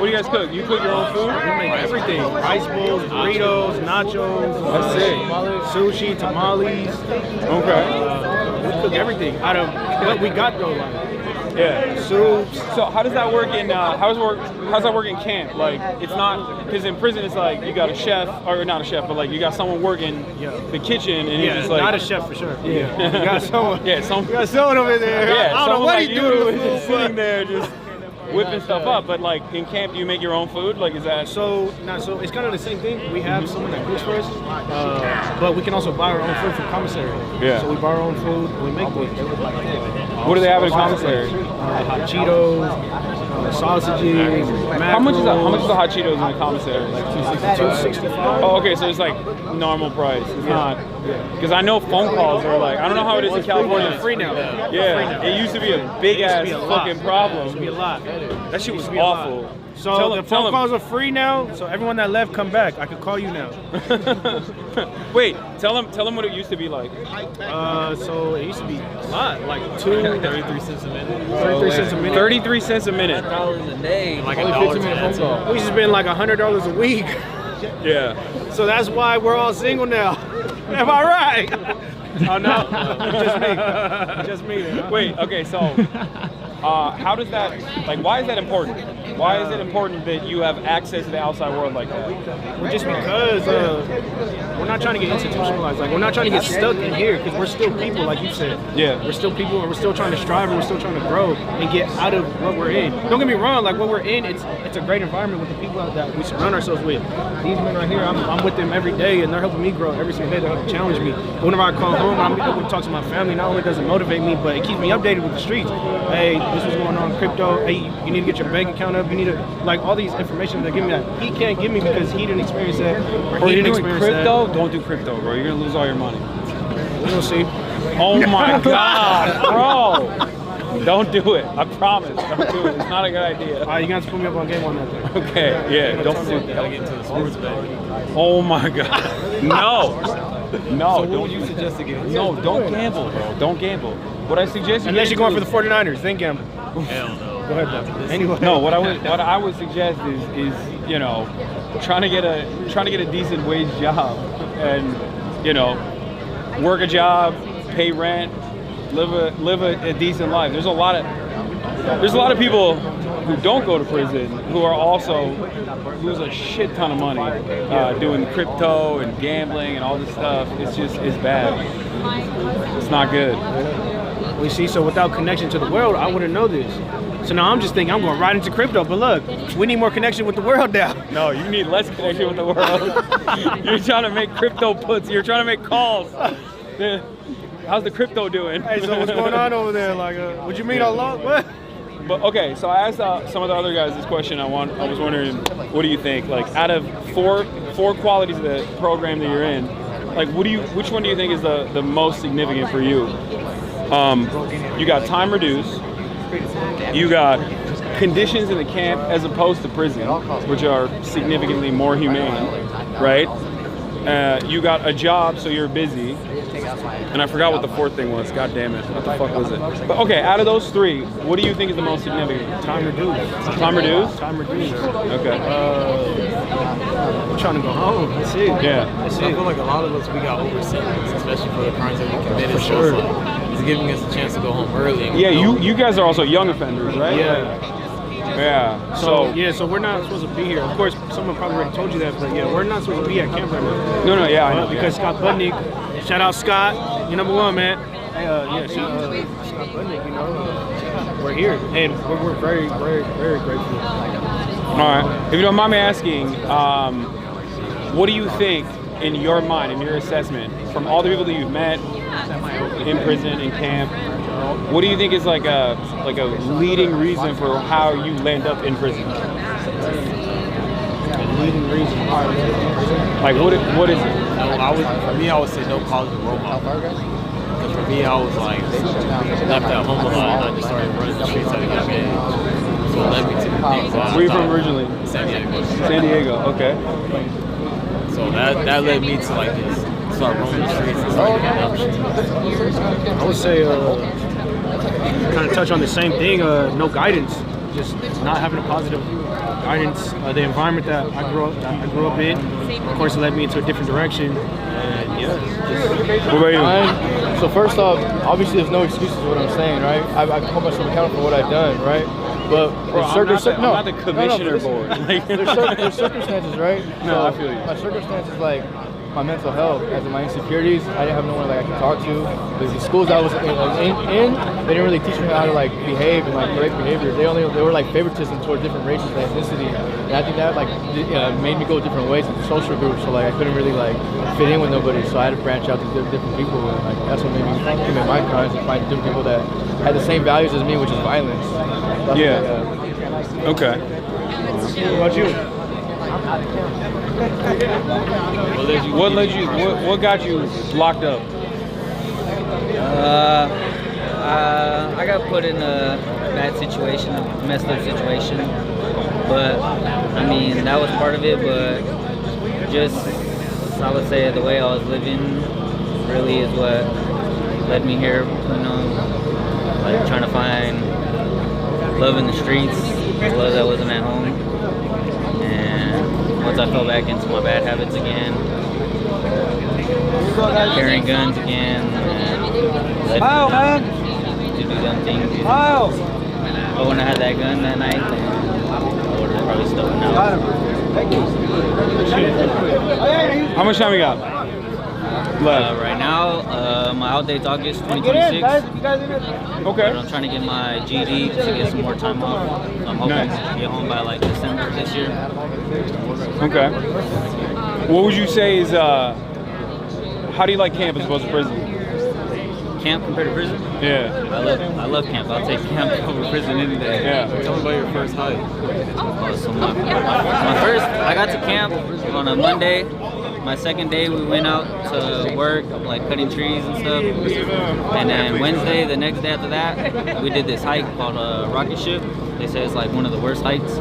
Speaker 9: you guys cook? You cook your own food?
Speaker 17: We make everything. Rice bowls, burritos, nachos.
Speaker 9: That's it.
Speaker 17: Sushi, tamales.
Speaker 9: Okay.
Speaker 17: We cook everything out of what we got though. Like,
Speaker 9: yeah.
Speaker 17: Soups.
Speaker 9: So how does that work in how's that work in camp? Like, it's not, because in prison it's like you got a chef, or not a chef, but like you got someone working the kitchen, and it's just like,
Speaker 17: not a chef for sure. Yeah. You got someone.
Speaker 9: Yeah,
Speaker 17: You got someone over there.
Speaker 9: Yeah,
Speaker 17: I don't know what he do to the food,
Speaker 9: just sitting there just whipping stuff up. But like in camp, do you make your own food? Like, is that
Speaker 17: so it's kind of the same thing. We have someone that cooks for us, but we can also buy our own food from commissary.
Speaker 9: Yeah.
Speaker 17: So we buy our own food and we make it.
Speaker 9: What do they have in commissary?
Speaker 17: Hot Cheetos, sausages.
Speaker 9: How much is the hot Cheetos in the commissary?
Speaker 17: Like $2.65.
Speaker 9: Oh, okay, so it's like normal price. It's not, because I know phone calls are like, I don't know how it is in California.
Speaker 17: It's free now.
Speaker 9: Yeah, it used to be a big ass fucking problem.
Speaker 17: It used to be a lot.
Speaker 9: That shit was awful.
Speaker 17: So the phone calls are free now. So everyone that left, come back. I could call you now.
Speaker 9: Wait, tell them what it used to be like.
Speaker 17: So it used to be a lot, like 33 cents a minute. 33 cents a minute.
Speaker 9: 33 cents a minute.
Speaker 18: $1 a day. Like
Speaker 17: only 15-minute phone call. We just spend like $100 a week.
Speaker 9: Yeah.
Speaker 17: So that's why we're all single now. Am I right? Oh no, just me. Just me.
Speaker 9: Wait. Okay. So How does that, like, why is that important? Why is it important that you have access to the outside world like that?
Speaker 4: Well, just because we're not trying to get institutionalized. Like, we're not trying to get stuck in here because we're still people, like you said.
Speaker 9: Yeah.
Speaker 4: We're still people, and we're still trying to strive, and we're still trying to grow and get out of what we're in. Don't get me wrong. Like, what we're in, it's a great environment with the people that we surround ourselves with. These men right here, I'm with them every day, and they're helping me grow every single day. They're helping challenge me. Whenever I call home, I'm able to talk to my family. Not only does it motivate me, but it keeps me updated with the streets. Hey, this is going on in crypto. Hey, you need to get your bank account up. You need to, like, all these information they're giving me that he can't give me because he didn't experience that, or he didn't experience
Speaker 9: crypto,
Speaker 4: that.
Speaker 9: don't do crypto, bro. You're gonna lose all your money.
Speaker 4: We'll see.
Speaker 9: Oh my God, bro! Don't do it. I promise. Don't do it. It's not a good idea.
Speaker 4: All right, you got to put me up on game on that.
Speaker 9: Okay, yeah. Don't do that.
Speaker 18: Gotta get into the sports bet.
Speaker 9: Oh my God. No. No.
Speaker 18: So what would you suggest to get into?
Speaker 9: No, don't gamble, bro. Don't gamble. What I suggest you
Speaker 4: Unless
Speaker 9: get
Speaker 4: you're going for
Speaker 9: into
Speaker 4: the 49ers, then gamble.
Speaker 18: Hell no.
Speaker 4: Go ahead, though. Anyway.
Speaker 9: No, what I would suggest is you know, trying to get a decent wage job, and you know, work a job, pay rent, live a decent life. There's a lot of people who don't go to prison who are also lose a shit ton of money doing crypto and gambling and all this stuff. It's bad. It's not good.
Speaker 4: We see, so without connection to the world, I wouldn't know this. So now I'm just thinking I'm going right into crypto, but look, we need more connection with the world now.
Speaker 9: No, you need less connection with the world. You're trying to make crypto puts. You're trying to make calls. How's the crypto doing?
Speaker 4: Hey, so what's going on over there? Like, would you mean Allah? What?
Speaker 9: But okay, so I asked some of the other guys this question. I was wondering, what do you think? Like, out of four qualities of the program that you're in, like, which one do you think is the most significant for you? You got time reduced. You got conditions in the camp as opposed to prison, which are significantly more humane, right? You got a job, so you're busy. And I forgot what the fourth thing was. God damn it. What the fuck was it? But okay, out of those three, what do you think is the most significant?
Speaker 4: Time reduced.
Speaker 9: Time reduced?
Speaker 4: Time reduced.
Speaker 9: Okay.
Speaker 4: I'm trying to go home. That's it.
Speaker 9: Yeah.
Speaker 18: I feel like a lot of us, we got over sentenced, especially for the crimes that we committed.
Speaker 4: For sure.
Speaker 18: So it's like, it's giving us a chance to go home early. And
Speaker 9: Yeah, you guys are also young offenders, right?
Speaker 4: Yeah.
Speaker 9: Yeah.
Speaker 4: So we're not supposed to be here. Of course, someone probably already told you that, but yeah, we're not supposed to be at camp right now.
Speaker 9: No, yeah, I know.
Speaker 4: Because Scott Budnick, shout out Scott, you're number one, man. Hey, yeah, shout out Scott Budnick, you know, we're here, and we're very, very, very grateful.
Speaker 9: All right. If you don't mind me asking, what do you think, in your mind, in your assessment, from all the people that you've met in prison, in camp, what do you think is like a leading reason for how you land up in prison?
Speaker 4: Leading reason.
Speaker 9: Like what is it?
Speaker 18: For me, I would say no positive role model. Because for me, I was like left at home a lot, and I just started running the streets at a young age. So it led me to the things.
Speaker 9: Where are you from originally?
Speaker 18: San Diego.
Speaker 9: San Diego. Okay.
Speaker 18: So that led me to like just start roaming the streets and start getting options.
Speaker 4: I would say, kind of touch on the same thing. No guidance, just not having a positive guidance. The environment that I grew up in, of course, it led me into a different direction. And yeah.
Speaker 9: What about you?
Speaker 13: So first off, obviously there's no excuses for what I'm saying, right? I hold myself accountable for what I've done, right? But
Speaker 9: I'm not the commissioner board.
Speaker 13: There's circumstances, right?
Speaker 9: No, I feel you.
Speaker 13: My circumstances, like my mental health, as in my insecurities, I didn't have no one like I could talk to. The schools I was in, they didn't really teach me how to like behave and like correct behavior. They were like favoritism towards different races and ethnicity, and I think that like made me go different ways into social groups. So like I couldn't really like fit in with nobody. So I had to branch out to different people, and like that's what made me commit my crimes and find different people that had the same values as me, which is violence.
Speaker 9: Okay.
Speaker 4: What about you?
Speaker 9: What got you locked up?
Speaker 22: I got put in a bad situation, a messed up situation. But I mean, that was part of it. But just, I would say, the way I was living really is what led me here. You know, like trying to find love in the streets, love that wasn't at home. And once I fell back into my bad habits again, carrying guns again, and to do dumb things. But when I had that gun that night, then I would have probably still went out.
Speaker 9: How much time we got?
Speaker 22: Right now, my out date's August 2026.
Speaker 9: Okay.
Speaker 22: I'm trying to get my GD to get some more time off. I'm hoping to get home by like December this year.
Speaker 9: Okay. What would you say is, how do you like camp as opposed to prison?
Speaker 22: Camp compared to prison?
Speaker 9: Yeah.
Speaker 22: I love camp. I'll take camp over prison any day.
Speaker 9: Yeah.
Speaker 22: Tell me about your first hike. Oh, so my first, I got to camp on a Monday. My second day we went out to work, like cutting trees and stuff. And then Wednesday, the next day after that, we did this hike called Rocket Ship. They say it's like one of the worst hikes.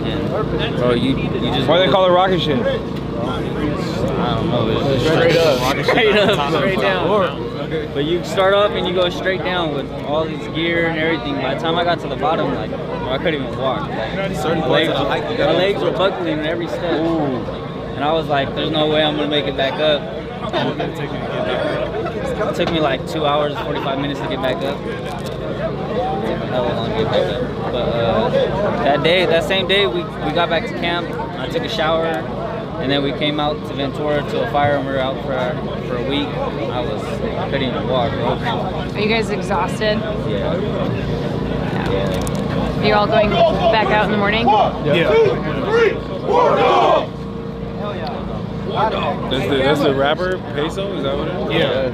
Speaker 22: And bro, you just.
Speaker 9: Why do they call it rocket ship?
Speaker 22: I don't know. It's straight down. But you start off and you go straight down with all this gear and everything. By the time I got to the bottom, like I couldn't even walk. Like, my legs were buckling in every step. And I was like, there's no way I'm gonna make it back up. It took me like 2 hours, 45 minutes to get back up. It took me hella long to get back up. But that same day, we got back to camp. I took a shower, and then we came out to Ventura to a fire, and we were out for a week. I couldn't even walk.
Speaker 2: Are you guys exhausted?
Speaker 22: Yeah.
Speaker 2: Are you all going back out in the morning?
Speaker 9: Yeah. That's the rapper Peso? Is that what it is? Yeah.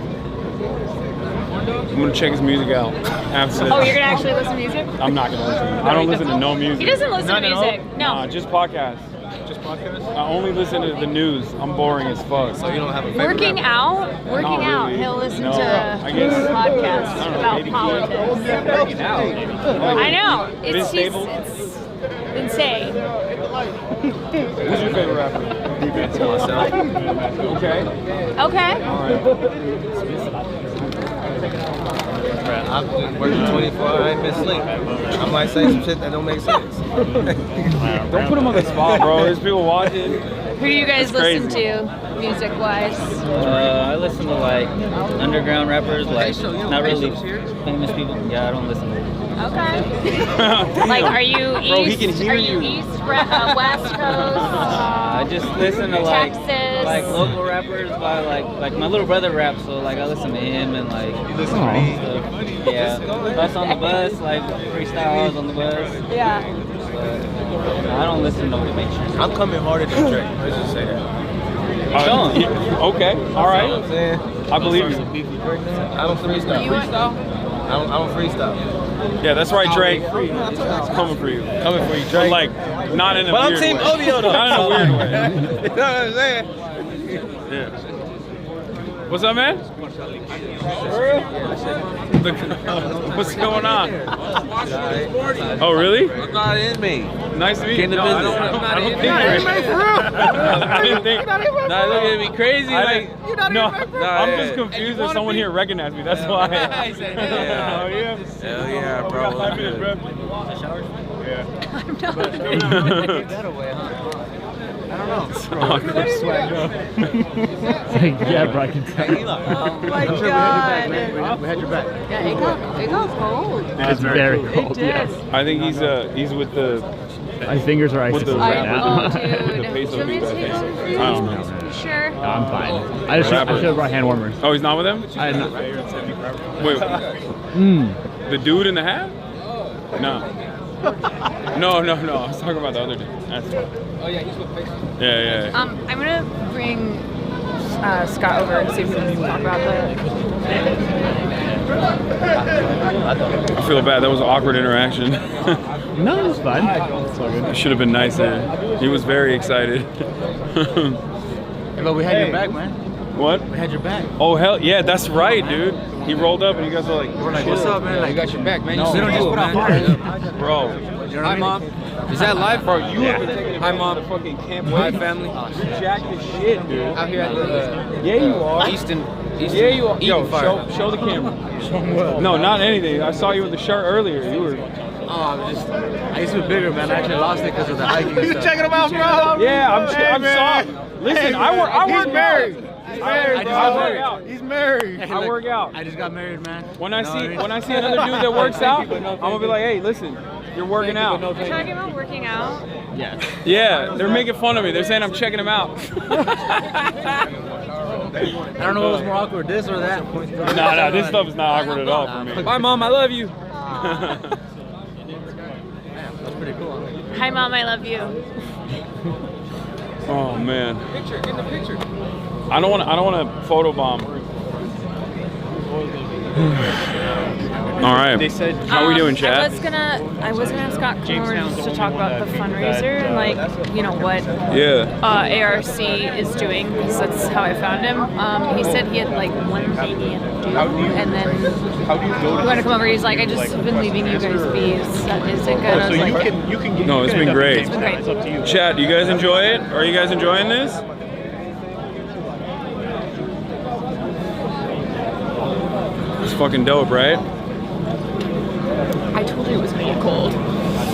Speaker 9: I'm gonna check his music out after this.
Speaker 2: Oh, you're gonna actually listen to music?
Speaker 9: I'm not gonna listen. I don't listen to no music.
Speaker 2: He doesn't listen to music. No.
Speaker 9: Nah, just podcasts. Just podcasts? I only listen to the news. I'm boring as fuck. So you don't have a favorite
Speaker 2: Working out, he'll listen to podcasts about politics.
Speaker 9: Working out.
Speaker 2: I know.
Speaker 9: Vince Staples?
Speaker 2: It's insane.
Speaker 9: Who's your favorite rapper? Defense myself. Okay.
Speaker 2: Okay.
Speaker 9: All right.
Speaker 1: I've been working 24 hours, I ain't been asleep. I might say some shit that don't make sense.
Speaker 9: Don't put him on the spot, bro. There's people watching.
Speaker 2: Who do you guys listen to, music-wise?
Speaker 22: I listen to like underground rappers, like not really famous people. Yeah, I don't listen to them.
Speaker 2: Okay. Like, are you east?
Speaker 22: Bro, he can hear
Speaker 2: are you east, west coast?
Speaker 22: I just listen to like
Speaker 2: Texas.
Speaker 22: like local rappers by like my little brother raps, so like I listen to him and like
Speaker 1: listen to me?
Speaker 22: stuff. Yeah, us on the bus, like freestyles on the bus.
Speaker 2: Yeah.
Speaker 22: But I don't listen to motivation.
Speaker 1: I'm coming harder than Drake. Let's just say that.
Speaker 9: Okay, all right.
Speaker 1: You know what I'm saying?
Speaker 9: I believe you.
Speaker 1: I don't freestyle. I don't freestyle.
Speaker 9: Yeah, that's right, Drake. It's coming for you.
Speaker 1: Coming for you, Drake.
Speaker 9: But like, not in a
Speaker 1: But I'm
Speaker 9: weird
Speaker 1: Team
Speaker 9: way.
Speaker 1: Odio though.
Speaker 9: Not in a weird way.
Speaker 1: You know what I'm saying?
Speaker 9: Yeah. What's up, man? What's going on? Oh, really?
Speaker 20: I'm not in me.
Speaker 9: Nice to meet you.
Speaker 20: Came to
Speaker 9: No,
Speaker 20: visit.
Speaker 9: I don't think I didn't think.
Speaker 20: Nah, look at me crazy. Like,
Speaker 9: No, I'm just confused if someone here recognized me. That's why. Oh, yeah.
Speaker 20: Hell yeah, bro.
Speaker 9: We got 5 minutes, bro. Yeah.
Speaker 20: I don't know.
Speaker 12: Yeah, bro, I can tell.
Speaker 2: Oh my God.
Speaker 12: We had your back.
Speaker 2: Yeah, it got cold.
Speaker 12: It's very cold.
Speaker 2: It did.
Speaker 9: I think he's with the.
Speaker 12: My fingers are
Speaker 9: with
Speaker 12: icing
Speaker 9: the
Speaker 12: right
Speaker 9: rapper.
Speaker 12: now.
Speaker 2: Oh, dude.
Speaker 9: The peso
Speaker 2: Should we
Speaker 9: dude, I
Speaker 2: take
Speaker 9: think.
Speaker 2: over for you?
Speaker 9: I don't know.
Speaker 2: You sure?
Speaker 12: No, I'm fine. I should have brought hand warmers.
Speaker 9: Oh, he's not with him?
Speaker 12: I not.
Speaker 9: Wait. The dude in the hat? No. No. I was talking about the other dude. That's fine.
Speaker 20: Oh yeah, he's with Peso.
Speaker 9: Yeah.
Speaker 2: I'm gonna bring Scott over and see if we can talk about
Speaker 9: I feel bad. That was an awkward interaction.
Speaker 12: No, it's fine. It's all good.
Speaker 9: I should have been nicer. He was very excited.
Speaker 12: But we had your back, man.
Speaker 9: What?
Speaker 12: We had your back.
Speaker 9: Oh hell yeah, that's right, dude. He rolled up and you guys were like,
Speaker 21: What's up, man? Like, you got your back, man.
Speaker 12: No,
Speaker 21: You
Speaker 12: we don't
Speaker 21: just
Speaker 12: put
Speaker 21: out
Speaker 12: fires.
Speaker 9: bro.
Speaker 21: Hi, Mom. Is that live?
Speaker 9: Bro, you have been taking
Speaker 21: Hi,
Speaker 9: it
Speaker 21: Mom.
Speaker 9: to the fucking camp.
Speaker 21: Hi, family.
Speaker 9: Jacked as shit, dude.
Speaker 21: Out here at the
Speaker 9: Yeah, you are.
Speaker 21: Easton
Speaker 9: Yeah, you are. Yo,
Speaker 21: Eaton Fire.
Speaker 9: show the camera. No, not anything. I saw you with the shirt earlier. You were.
Speaker 12: I used to be bigger, man. I actually lost it because of the hiking and stuff.
Speaker 21: Checking them out, bro.
Speaker 9: Yeah, I'm sorry. Listen, I work.
Speaker 14: He's married.
Speaker 9: I work out.
Speaker 12: I just got married, man.
Speaker 9: When I see another dude that works out, I'm gonna be like, hey, listen, you're working out.
Speaker 2: You're talking about working out?
Speaker 12: Yes.
Speaker 9: Yeah, they're making fun of me. They're saying I'm checking them out.
Speaker 12: I don't know what was more awkward, this or that.
Speaker 9: No, this stuff is not awkward at all for me.
Speaker 20: Bye, Mom. I love you.
Speaker 12: That's pretty cool.
Speaker 2: Hi, Mom, I love you.
Speaker 9: Oh man.
Speaker 20: Picture in the picture.
Speaker 9: I don't want to photobomb. All right.
Speaker 14: They said,
Speaker 9: how are we doing, chat?
Speaker 2: I was gonna have Scott come over just to talk about the fundraiser and like, you know, what ARC is doing, because that's how I found him. He said he had like one thing he had to do, and then he wanted to come over. He's like, I just have been leaving you guys be. Is it good? I was like,
Speaker 9: No, it's been great.
Speaker 2: It's been great.
Speaker 14: It's up to you.
Speaker 9: Chat, do you guys enjoy it? Are you guys enjoying this? It's fucking dope, right?
Speaker 2: I told you it was gonna get cold.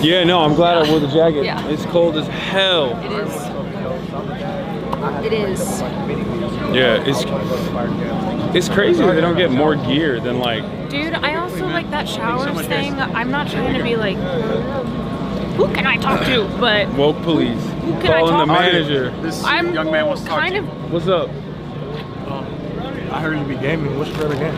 Speaker 9: Yeah, no, I'm glad I wore the jacket.
Speaker 2: Yeah.
Speaker 9: It's cold as hell.
Speaker 2: It is. It is.
Speaker 9: Yeah, it's crazy that they don't get more gear than like.
Speaker 2: Dude, I also like that showers thing. I'm not trying to be like, who can I talk to? But
Speaker 9: Woke police.
Speaker 2: who can I
Speaker 9: Calling
Speaker 2: talk
Speaker 9: the
Speaker 2: to?
Speaker 9: manager.
Speaker 14: This
Speaker 2: I'm
Speaker 14: young man wants to talk
Speaker 2: kind
Speaker 14: to
Speaker 2: of.
Speaker 14: you.
Speaker 9: What's up?
Speaker 17: I heard you be gaming. What's your favorite game?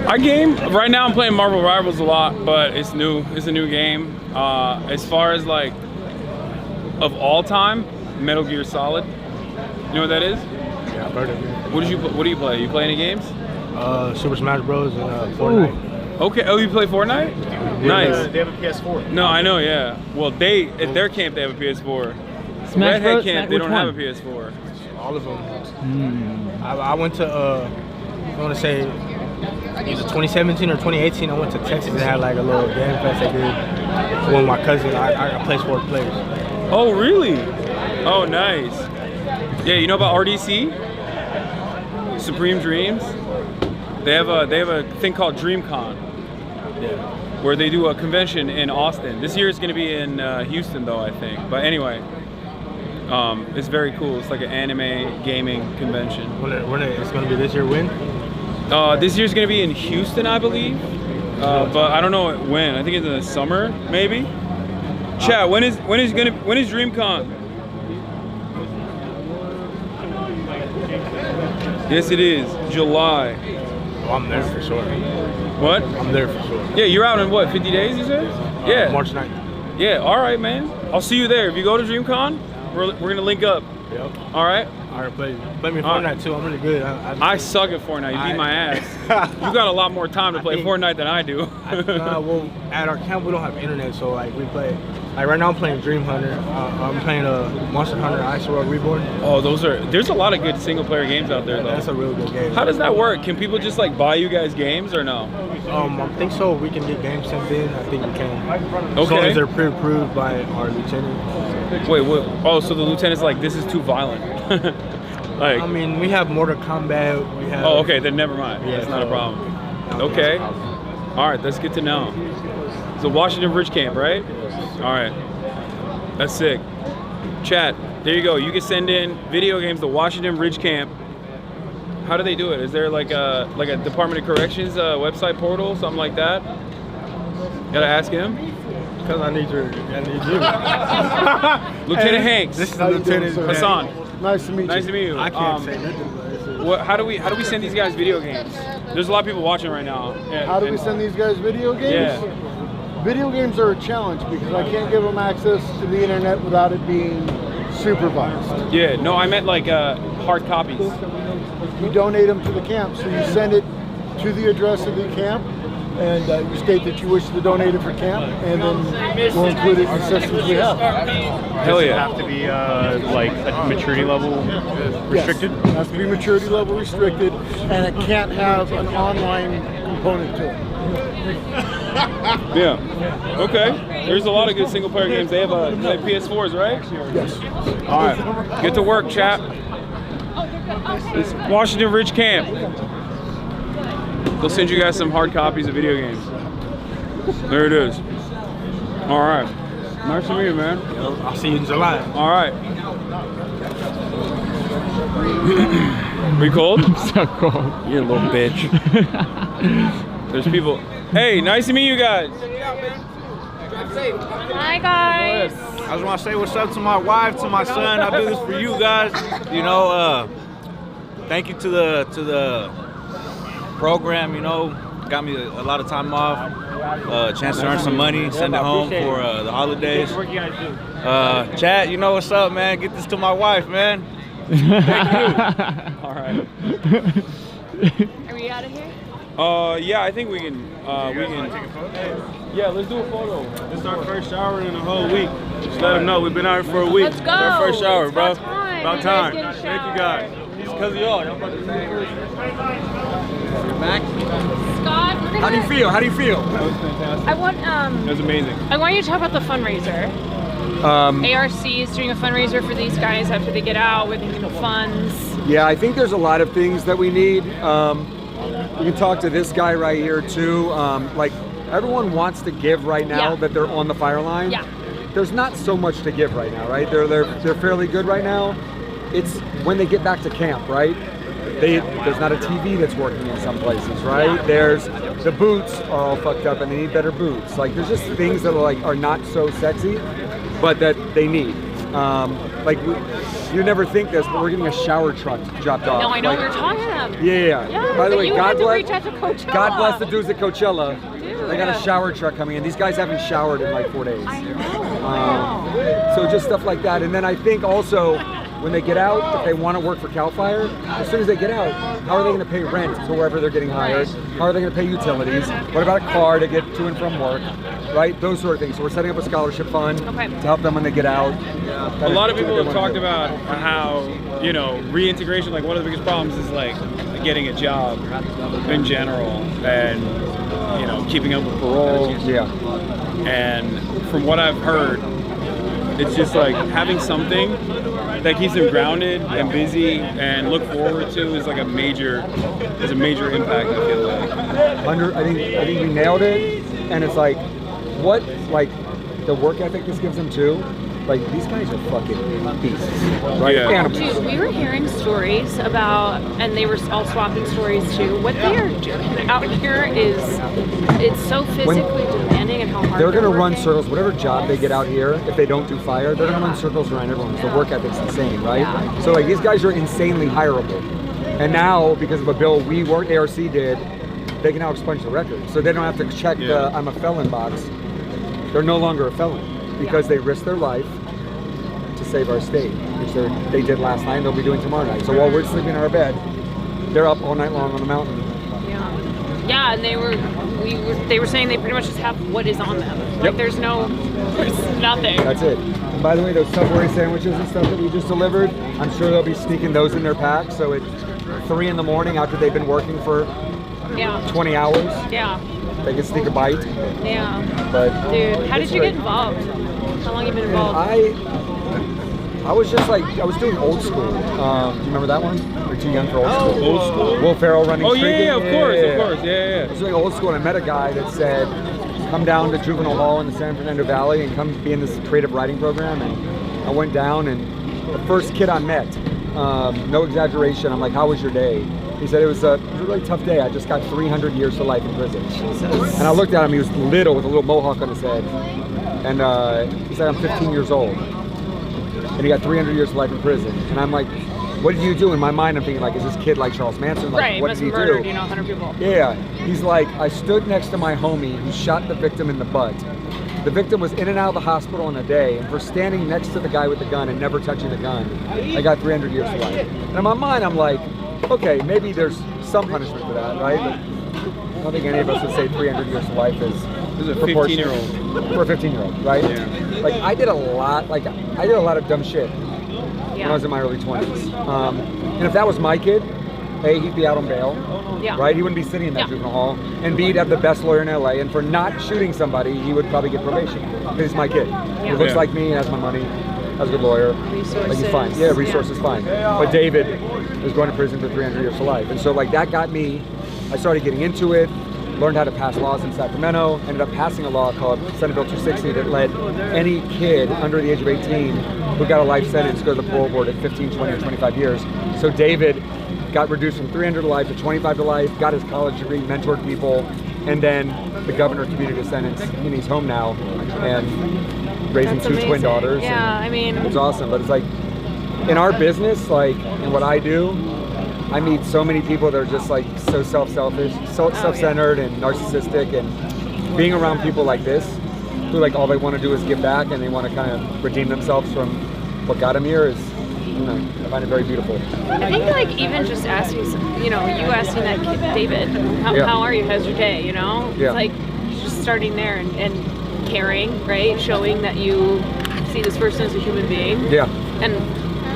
Speaker 9: I game right now. I'm playing Marvel Rivals a lot, but it's new. It's a new game. As far as like of all time, Metal Gear Solid. You know what that is?
Speaker 17: Yeah, I've heard of it.
Speaker 9: What do you play? You play any games?
Speaker 17: Super Smash Bros. And Fortnite.
Speaker 9: Okay. Oh, you play Fortnite? Nice.
Speaker 14: They have a PS4.
Speaker 9: No, I know. Yeah. Well, they at their camp they have a PS4.
Speaker 12: Smash
Speaker 9: Redhead
Speaker 12: Bros?
Speaker 9: camp they
Speaker 12: Which
Speaker 9: don't
Speaker 12: one?
Speaker 9: have a PS4.
Speaker 17: All of them. I went to, I want to say, either 2017 or 2018, I went to Texas and had like a little game fest they did. One of my cousins, I played for players.
Speaker 9: Oh, really? Oh, nice. Yeah, you know about RDC? Supreme Dreams? They have a thing called DreamCon.
Speaker 17: Yeah.
Speaker 9: Where they do a convention in Austin. This year it's going to be in Houston though, I think. But anyway, it's very cool. It's like an anime gaming convention.
Speaker 17: When it's going to be this year, when?
Speaker 9: This year's going to be in Houston, I believe. But I don't know when. I think it's in the summer, maybe. Chat, when is DreamCon? Yes, it is. July.
Speaker 17: Oh, I'm there for sure.
Speaker 9: What?
Speaker 17: I'm there for sure.
Speaker 9: Yeah, you're out in what, 50 days, you said? Yeah.
Speaker 17: March 9th.
Speaker 9: Yeah, all right, man. I'll see you there. If you go to DreamCon, we're going to link up.
Speaker 17: Yep.
Speaker 9: All right?
Speaker 17: All right, play me Fortnite too. I'm really good.
Speaker 9: I suck at Fortnite. You beat my ass. You got a lot more time to play Fortnite than I do.
Speaker 17: Well, at our camp we don't have internet, so like we play. Like right now I'm playing Dream Hunter. I'm playing Monster Hunter Ice World Reborn.
Speaker 9: Oh, there's a lot of good single player games out there though.
Speaker 17: That's a really good game.
Speaker 9: How does that work? Can people just like buy you guys games or no?
Speaker 17: I think so. We can get games sent in. I think we can.
Speaker 9: Okay.
Speaker 17: As long as they're pre-approved by our lieutenant.
Speaker 9: Wait, what? Oh, so the lieutenant's like, this is too violent. Like,
Speaker 17: I mean, we have Mortal Kombat. We have.
Speaker 9: oh, okay, then never mind.
Speaker 17: Yeah,
Speaker 9: That's not a
Speaker 17: so-
Speaker 9: problem. Okay. All right, that's good to know. So Washington Ridge Camp, right? All right. That's sick. Chat, there you go. You can send in video games to Washington Ridge Camp. How do they do it? Is there like a Department of Corrections website portal, something like that? Gotta ask him.
Speaker 17: Because I need you.
Speaker 9: Lieutenant Hanks.
Speaker 17: This is the Lieutenant
Speaker 9: Hassan.
Speaker 16: Nice to meet you.
Speaker 9: Nice to meet you.
Speaker 17: I can't say nothing.
Speaker 9: How do we send these guys video games? There's a lot of people watching right now. Yeah,
Speaker 16: How do we
Speaker 9: and-
Speaker 16: send these guys video games?
Speaker 9: Yeah.
Speaker 16: Video games are a challenge because I can't give them access to the internet without it being supervised.
Speaker 9: Yeah, no, I meant like hard copies.
Speaker 16: You donate them to the camp, so you send it to the address of the camp, and you state that you wish to donate it for camp, and then we'll include it in the systems we have.
Speaker 9: Hell
Speaker 14: Does it
Speaker 9: yeah.
Speaker 14: have to be like a maturity level restricted?
Speaker 16: Yes, it has to be maturity level restricted, and it can't have an online component to it.
Speaker 9: Yeah. Okay. There's a lot of good single player games. They have PS4s, right?
Speaker 16: Yes.
Speaker 9: All right. Get to work, chap. It's Washington Ridge Camp. They'll send you guys some hard copies of video games. There it is. All right. Nice to meet you, man.
Speaker 17: I'll see you in July.
Speaker 9: All right. We cold?
Speaker 3: So cold.
Speaker 9: You're a little bitch. There's people. Hey, nice to meet you guys.
Speaker 2: Hi guys.
Speaker 6: I just want to say what's up to my wife, to my son. I do this for you guys. You know, thank you to the program. You know, got me a lot of time off, chance to earn some money, send it home for the holidays. Chad, you know what's up, man? Get this to my wife, man. Thank you.
Speaker 9: All right.
Speaker 2: Are we out of here?
Speaker 9: Yeah, I think we can. Yeah, let's do a photo.
Speaker 14: This is our first shower in a whole week. Just let them know we've been out here for a week.
Speaker 2: Let's go.
Speaker 14: It's our first shower,
Speaker 2: It's
Speaker 14: bro.
Speaker 2: about time.
Speaker 14: About
Speaker 2: You guys
Speaker 14: time.
Speaker 2: get a
Speaker 14: Thank you
Speaker 2: shower.
Speaker 14: guys. It's because of y'all. Y'all about to say
Speaker 2: Scott, we're gonna.
Speaker 15: How do you feel? How do you feel?
Speaker 9: That was fantastic.
Speaker 2: I want
Speaker 9: That was amazing.
Speaker 2: I want you to talk about the fundraiser. ARC is doing a fundraiser for these guys after they get out. We're thinking of funds.
Speaker 15: Yeah, I think there's a lot of things that we need. You can talk to this guy right here too. Like everyone wants to give right now that they're on the fire line.
Speaker 2: Yeah.
Speaker 15: There's not so much to give right now, right? They're fairly good right now. It's when they get back to camp, right? There's not a TV that's working in some places, right? There's the boots are all fucked up and they need better boots. Like there's just things that are not so sexy, but that they need. You never think this, but we're getting a shower truck dropped off.
Speaker 2: No, I know
Speaker 15: Like,
Speaker 2: we were talking about.
Speaker 15: Yeah. By the way,
Speaker 2: you
Speaker 15: God
Speaker 2: had to
Speaker 15: bless.
Speaker 2: reach out to Coachella.
Speaker 15: God bless the dudes at Coachella.
Speaker 2: Dude.
Speaker 15: They got a shower truck coming in. These guys haven't showered in like 4 days.
Speaker 2: I know.
Speaker 15: So just stuff like that. And then I think also when they get out, if they want to work for CAL FIRE, as soon as they get out, how are they going to pay rent to wherever they're getting hired? How are they going to pay utilities? What about a car to get to and from work? Right? Those sort of things. So we're setting up a scholarship fund to help them when they get out.
Speaker 9: A lot of people have talked about how, you know, reintegration, like one of the biggest problems is like getting a job in general and, you know, keeping up with parole.
Speaker 15: Yeah.
Speaker 9: And from what I've heard, it's just like having something that keeps them grounded and busy and look forward to is like a major impact, I feel like.
Speaker 15: I think we nailed it. And it's like, the work ethic this gives them too. Like these guys are fucking beasts, right?
Speaker 9: Yeah.
Speaker 15: Animals.
Speaker 2: Dude, we were hearing stories about, and they were all swapping stories too. What they are doing out here it's so physically demanding and how hard
Speaker 15: They're gonna run
Speaker 2: working.
Speaker 15: circles, whatever job they get out here, if they don't do fire, they're gonna run circles around everyone. The work ethic's insane, right?
Speaker 2: Yeah.
Speaker 15: So like these guys are insanely hireable. And now, because of a bill ARC did, they can now expunge the record. So they don't have to check the I'm a felon box. They're no longer a felon because they risked their life to save our state, which they did last night and they'll be doing tomorrow night. So while we're sleeping in our bed, they're up all night long on the mountain.
Speaker 2: Yeah, and they were saying they pretty much just have what is on them. Like there's nothing.
Speaker 15: That's it. And by the way, those Subway sandwiches and stuff that we just delivered, I'm sure they'll be sneaking those in their pack. So at 3 in the morning after they've been working for 20 hours, they can sneak a bite.
Speaker 2: Yeah.
Speaker 15: But
Speaker 2: Dude, how did
Speaker 15: it's
Speaker 2: you
Speaker 15: great.
Speaker 2: get involved? How long have you been involved?
Speaker 15: I was just like, I was doing Old School. Do you remember that one? You're too young for Old School.
Speaker 9: Old School?
Speaker 15: Will Ferrell running
Speaker 9: Oh,
Speaker 15: Streaking?
Speaker 9: yeah, of course. I was
Speaker 15: doing Old School and I met a guy that said, come down to Juvenile Hall in the San Fernando Valley and come be in this creative writing program. And I went down and the first kid I met, no exaggeration, I'm like, how was your day? He said it was a really tough day. I just got 300 years to life in prison. And I looked at him, he was little with a little mohawk on his head. And he said, I'm 15 years old. And he got 300 years to life in prison. And I'm like, what did you do? In my mind, I'm thinking like, is this kid like Charles Manson? Like,
Speaker 2: right,
Speaker 15: what
Speaker 2: must
Speaker 15: did he
Speaker 2: have murdered,
Speaker 15: do?
Speaker 2: 100 people.
Speaker 15: Yeah, he's like, I stood next to my homie who shot the victim in the butt. The victim was in and out of the hospital in a day, and for standing next to the guy with the gun and never touching the gun, I got 300 years to life. And in my mind, I'm like, okay, maybe there's some punishment for that, right? But I don't think any of us would say 300 years to life is
Speaker 9: a
Speaker 15: proportionate
Speaker 9: 15-year-old.
Speaker 15: for a 15-year-old, right?
Speaker 9: Yeah.
Speaker 15: Like I did a lot of dumb shit when I was in my early 20s. And if that was my kid, A, he'd be out on bail, right? He wouldn't be sitting in that juvenile hall. And B, he'd have the best lawyer in LA. And for not shooting somebody, he would probably get probation. Because he's my kid. He looks like me, has my money, has a good lawyer. Like he's fine. Yeah, resources fine. But David is going to prison for 300 years to life. And so like that got me, I started getting into it. learned how to pass laws in Sacramento, ended up passing a law called Senate Bill 260 that let any kid under the age of 18 who got a life sentence go to the parole board at 15, 20, or 25 years. So David got reduced from 300 to life to 25 to life, got his college degree, mentored people, and then the governor commuted his sentence, and he's home now, and raising
Speaker 2: That's
Speaker 15: 2 twin
Speaker 2: amazing.
Speaker 15: daughters.
Speaker 2: Yeah,
Speaker 15: and
Speaker 2: I mean,
Speaker 15: it's awesome. But it's like, in our business, like, and what I do, I meet so many people that are just like so selfish, self-centered and narcissistic, and being around people like this, who like all they want to do is give back and they want to kind of redeem themselves from what got them here is, you know, I find it very beautiful.
Speaker 2: I think like even just asking, you know, you asking that kid, David, how are you? How's your day? You know,
Speaker 15: Yeah.
Speaker 2: it's like just starting there and caring, right? Showing that you see this person as a human being.
Speaker 15: Yeah.
Speaker 2: And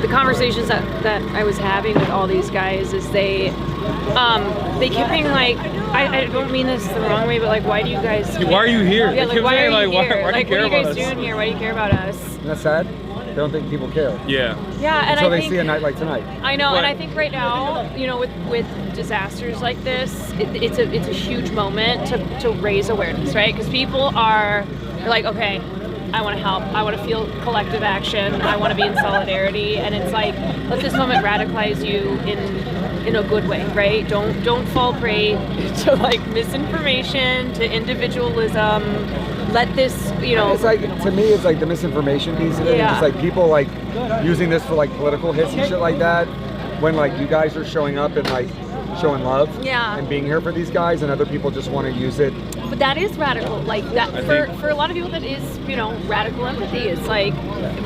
Speaker 2: the conversations that I was having with all these guys is they kept being like, I don't mean this the wrong way, but like, why do you guys care?
Speaker 9: Why are you here?
Speaker 2: Yeah,
Speaker 9: They
Speaker 2: like,
Speaker 9: kept
Speaker 2: why
Speaker 9: saying,
Speaker 2: are you
Speaker 9: like, why-
Speaker 2: here?
Speaker 9: why do you
Speaker 2: Like,
Speaker 9: care
Speaker 2: what are you
Speaker 9: about
Speaker 2: guys
Speaker 9: us?
Speaker 2: doing here? Why do you care about us?
Speaker 15: Isn't that sad? They don't think people care.
Speaker 9: Yeah.
Speaker 2: Yeah, and
Speaker 15: Until
Speaker 2: I
Speaker 15: they
Speaker 2: think
Speaker 15: see a night like tonight.
Speaker 2: I know, and I think right now, you know, with disasters like this, it's a huge moment to raise awareness, right? Because people are like, okay, I want to help. I want to feel collective action. I want to be in solidarity, and it's like, let this moment radicalize you in a good way, right? Don't fall prey to like misinformation, to individualism. Let this, you know.
Speaker 15: It's like, to me, it's like the misinformation piece of it.
Speaker 2: Yeah.
Speaker 15: It's like people like using this for like political hits and shit like that. When like you guys are showing up and like showing love
Speaker 2: Yeah.
Speaker 15: and being here for these guys, and other people just want to use it.
Speaker 2: But that is radical. Like that for a lot of people, that is, you know, radical empathy. It's like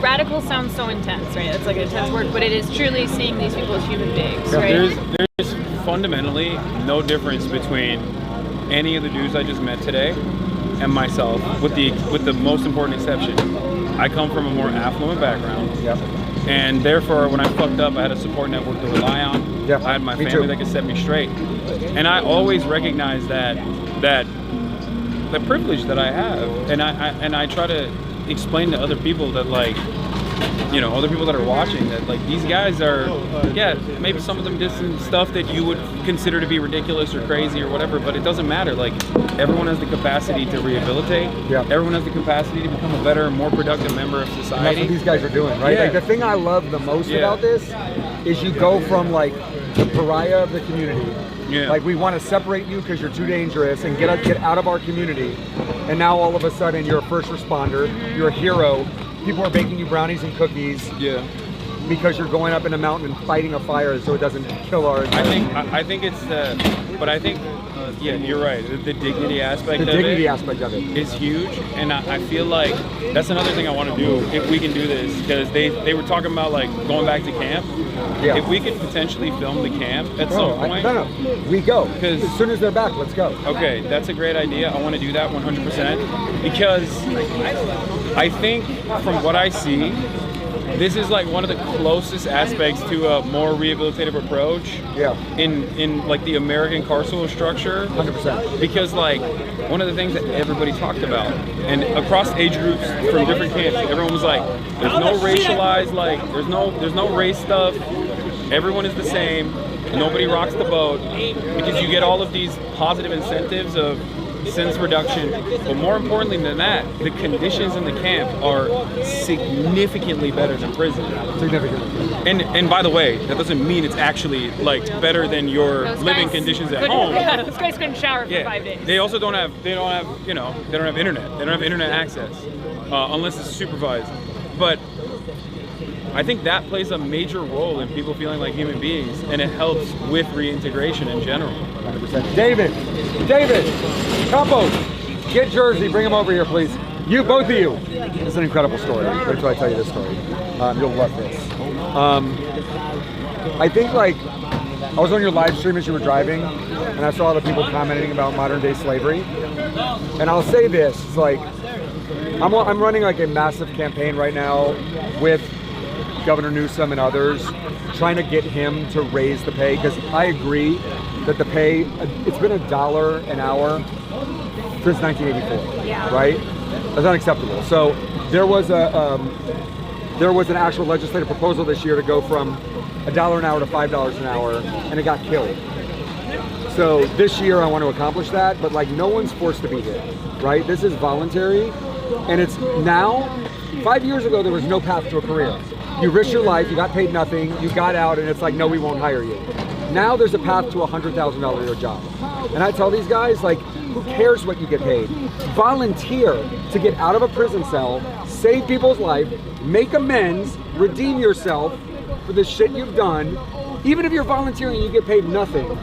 Speaker 2: radical sounds so intense, right? It's like an intense word, but it is truly seeing these people as human beings, right?
Speaker 9: There's fundamentally no difference between any of the dudes I just met today and myself, with the most important exception. I come from a more affluent background.
Speaker 15: Yep.
Speaker 9: And therefore, when I fucked up, I had a support network to rely on.
Speaker 15: Yep.
Speaker 9: I had my
Speaker 15: Me
Speaker 9: family
Speaker 15: too.
Speaker 9: that could set me straight. And I always recognize that the privilege that I have, and I try to explain to other people that, like, you know, other people that are watching, that like these guys are, yeah, maybe some of them did some stuff that you would consider to be ridiculous or crazy or whatever, but it doesn't matter. Like, everyone has the capacity to rehabilitate.
Speaker 15: Yeah.
Speaker 9: Everyone has the capacity to become a better, more productive member of
Speaker 15: And that's
Speaker 9: society.
Speaker 15: what these guys are doing, right?
Speaker 9: Yeah.
Speaker 15: Like the thing I love the most
Speaker 9: Yeah.
Speaker 15: about this is you go from like the pariah of the community.
Speaker 9: Yeah.
Speaker 15: Like, we want to separate you because you're too dangerous and get out of our community. And now all of a sudden you're a first responder, you're a hero. People are baking you brownies and cookies.
Speaker 9: Yeah.
Speaker 15: Because you're going up in a mountain and fighting a fire so it doesn't kill our.
Speaker 9: I think it's but I think, yeah, you're right. The dignity aspect
Speaker 15: The
Speaker 9: of
Speaker 15: dignity
Speaker 9: it
Speaker 15: aspect of it
Speaker 9: is huge, and I feel like that's another thing I want to do if we can do this, because they were talking about like going back to camp.
Speaker 15: Yeah.
Speaker 9: If we could potentially film the camp at
Speaker 15: Bro,
Speaker 9: some point.
Speaker 15: no, we go.
Speaker 9: Because
Speaker 15: as soon as they're back, let's go.
Speaker 9: Okay, that's a great idea. I want to do that 100% because I think from what I see, this is like one of the closest aspects to a more rehabilitative approach.
Speaker 15: Yeah.
Speaker 9: In like the American carceral structure.
Speaker 15: 100%.
Speaker 9: Because like one of the things that everybody talked about, and across age groups from different camps, everyone was like, there's no racialized, like there's no race stuff. Everyone is the same. Nobody rocks the boat, because you get all of these positive incentives of sentence reduction, but more importantly than that, the conditions in the camp are significantly better than prison.
Speaker 15: Significantly.
Speaker 9: And by the way, that doesn't mean it's actually like better than your
Speaker 2: Those
Speaker 9: living
Speaker 2: guys
Speaker 9: conditions at
Speaker 2: couldn't-
Speaker 9: home.
Speaker 2: Yeah, those guys couldn't shower for 5 days.
Speaker 9: They also don't have you know, they don't have internet. They don't have internet access unless it's supervised. But I think that plays a major role in people feeling like human beings, and it helps with reintegration in general.
Speaker 15: 100%. David, Campos, get Jersey, bring him over here, please. You, both of you. It's an incredible story. Wait till I tell you this story. You'll love this. I think, like, I was on your live stream as you were driving, and I saw all the people commenting about modern day slavery. And I'll say this, it's like, I'm running like a massive campaign right now with Governor Newsom and others, trying to get him to raise the pay, because I agree that the pay, it's been $1 an hour since 1984,
Speaker 2: Yeah.
Speaker 15: right? That's unacceptable. So there was an actual legislative proposal this year to go from $1 an hour to $5 an hour, and it got killed. So this year I want to accomplish that, but like no one's forced to be here, right? This is voluntary, and it's now. 5 years ago there was no path to a career. You risked your life, you got paid nothing, you got out, and it's like, no, we won't hire you. Now there's a path to a $100,000 a year job. And I tell these guys, like, who cares what you get paid? Volunteer to get out of a prison cell, save people's life, make amends, redeem yourself for the shit you've done. Even if you're volunteering and you get paid nothing.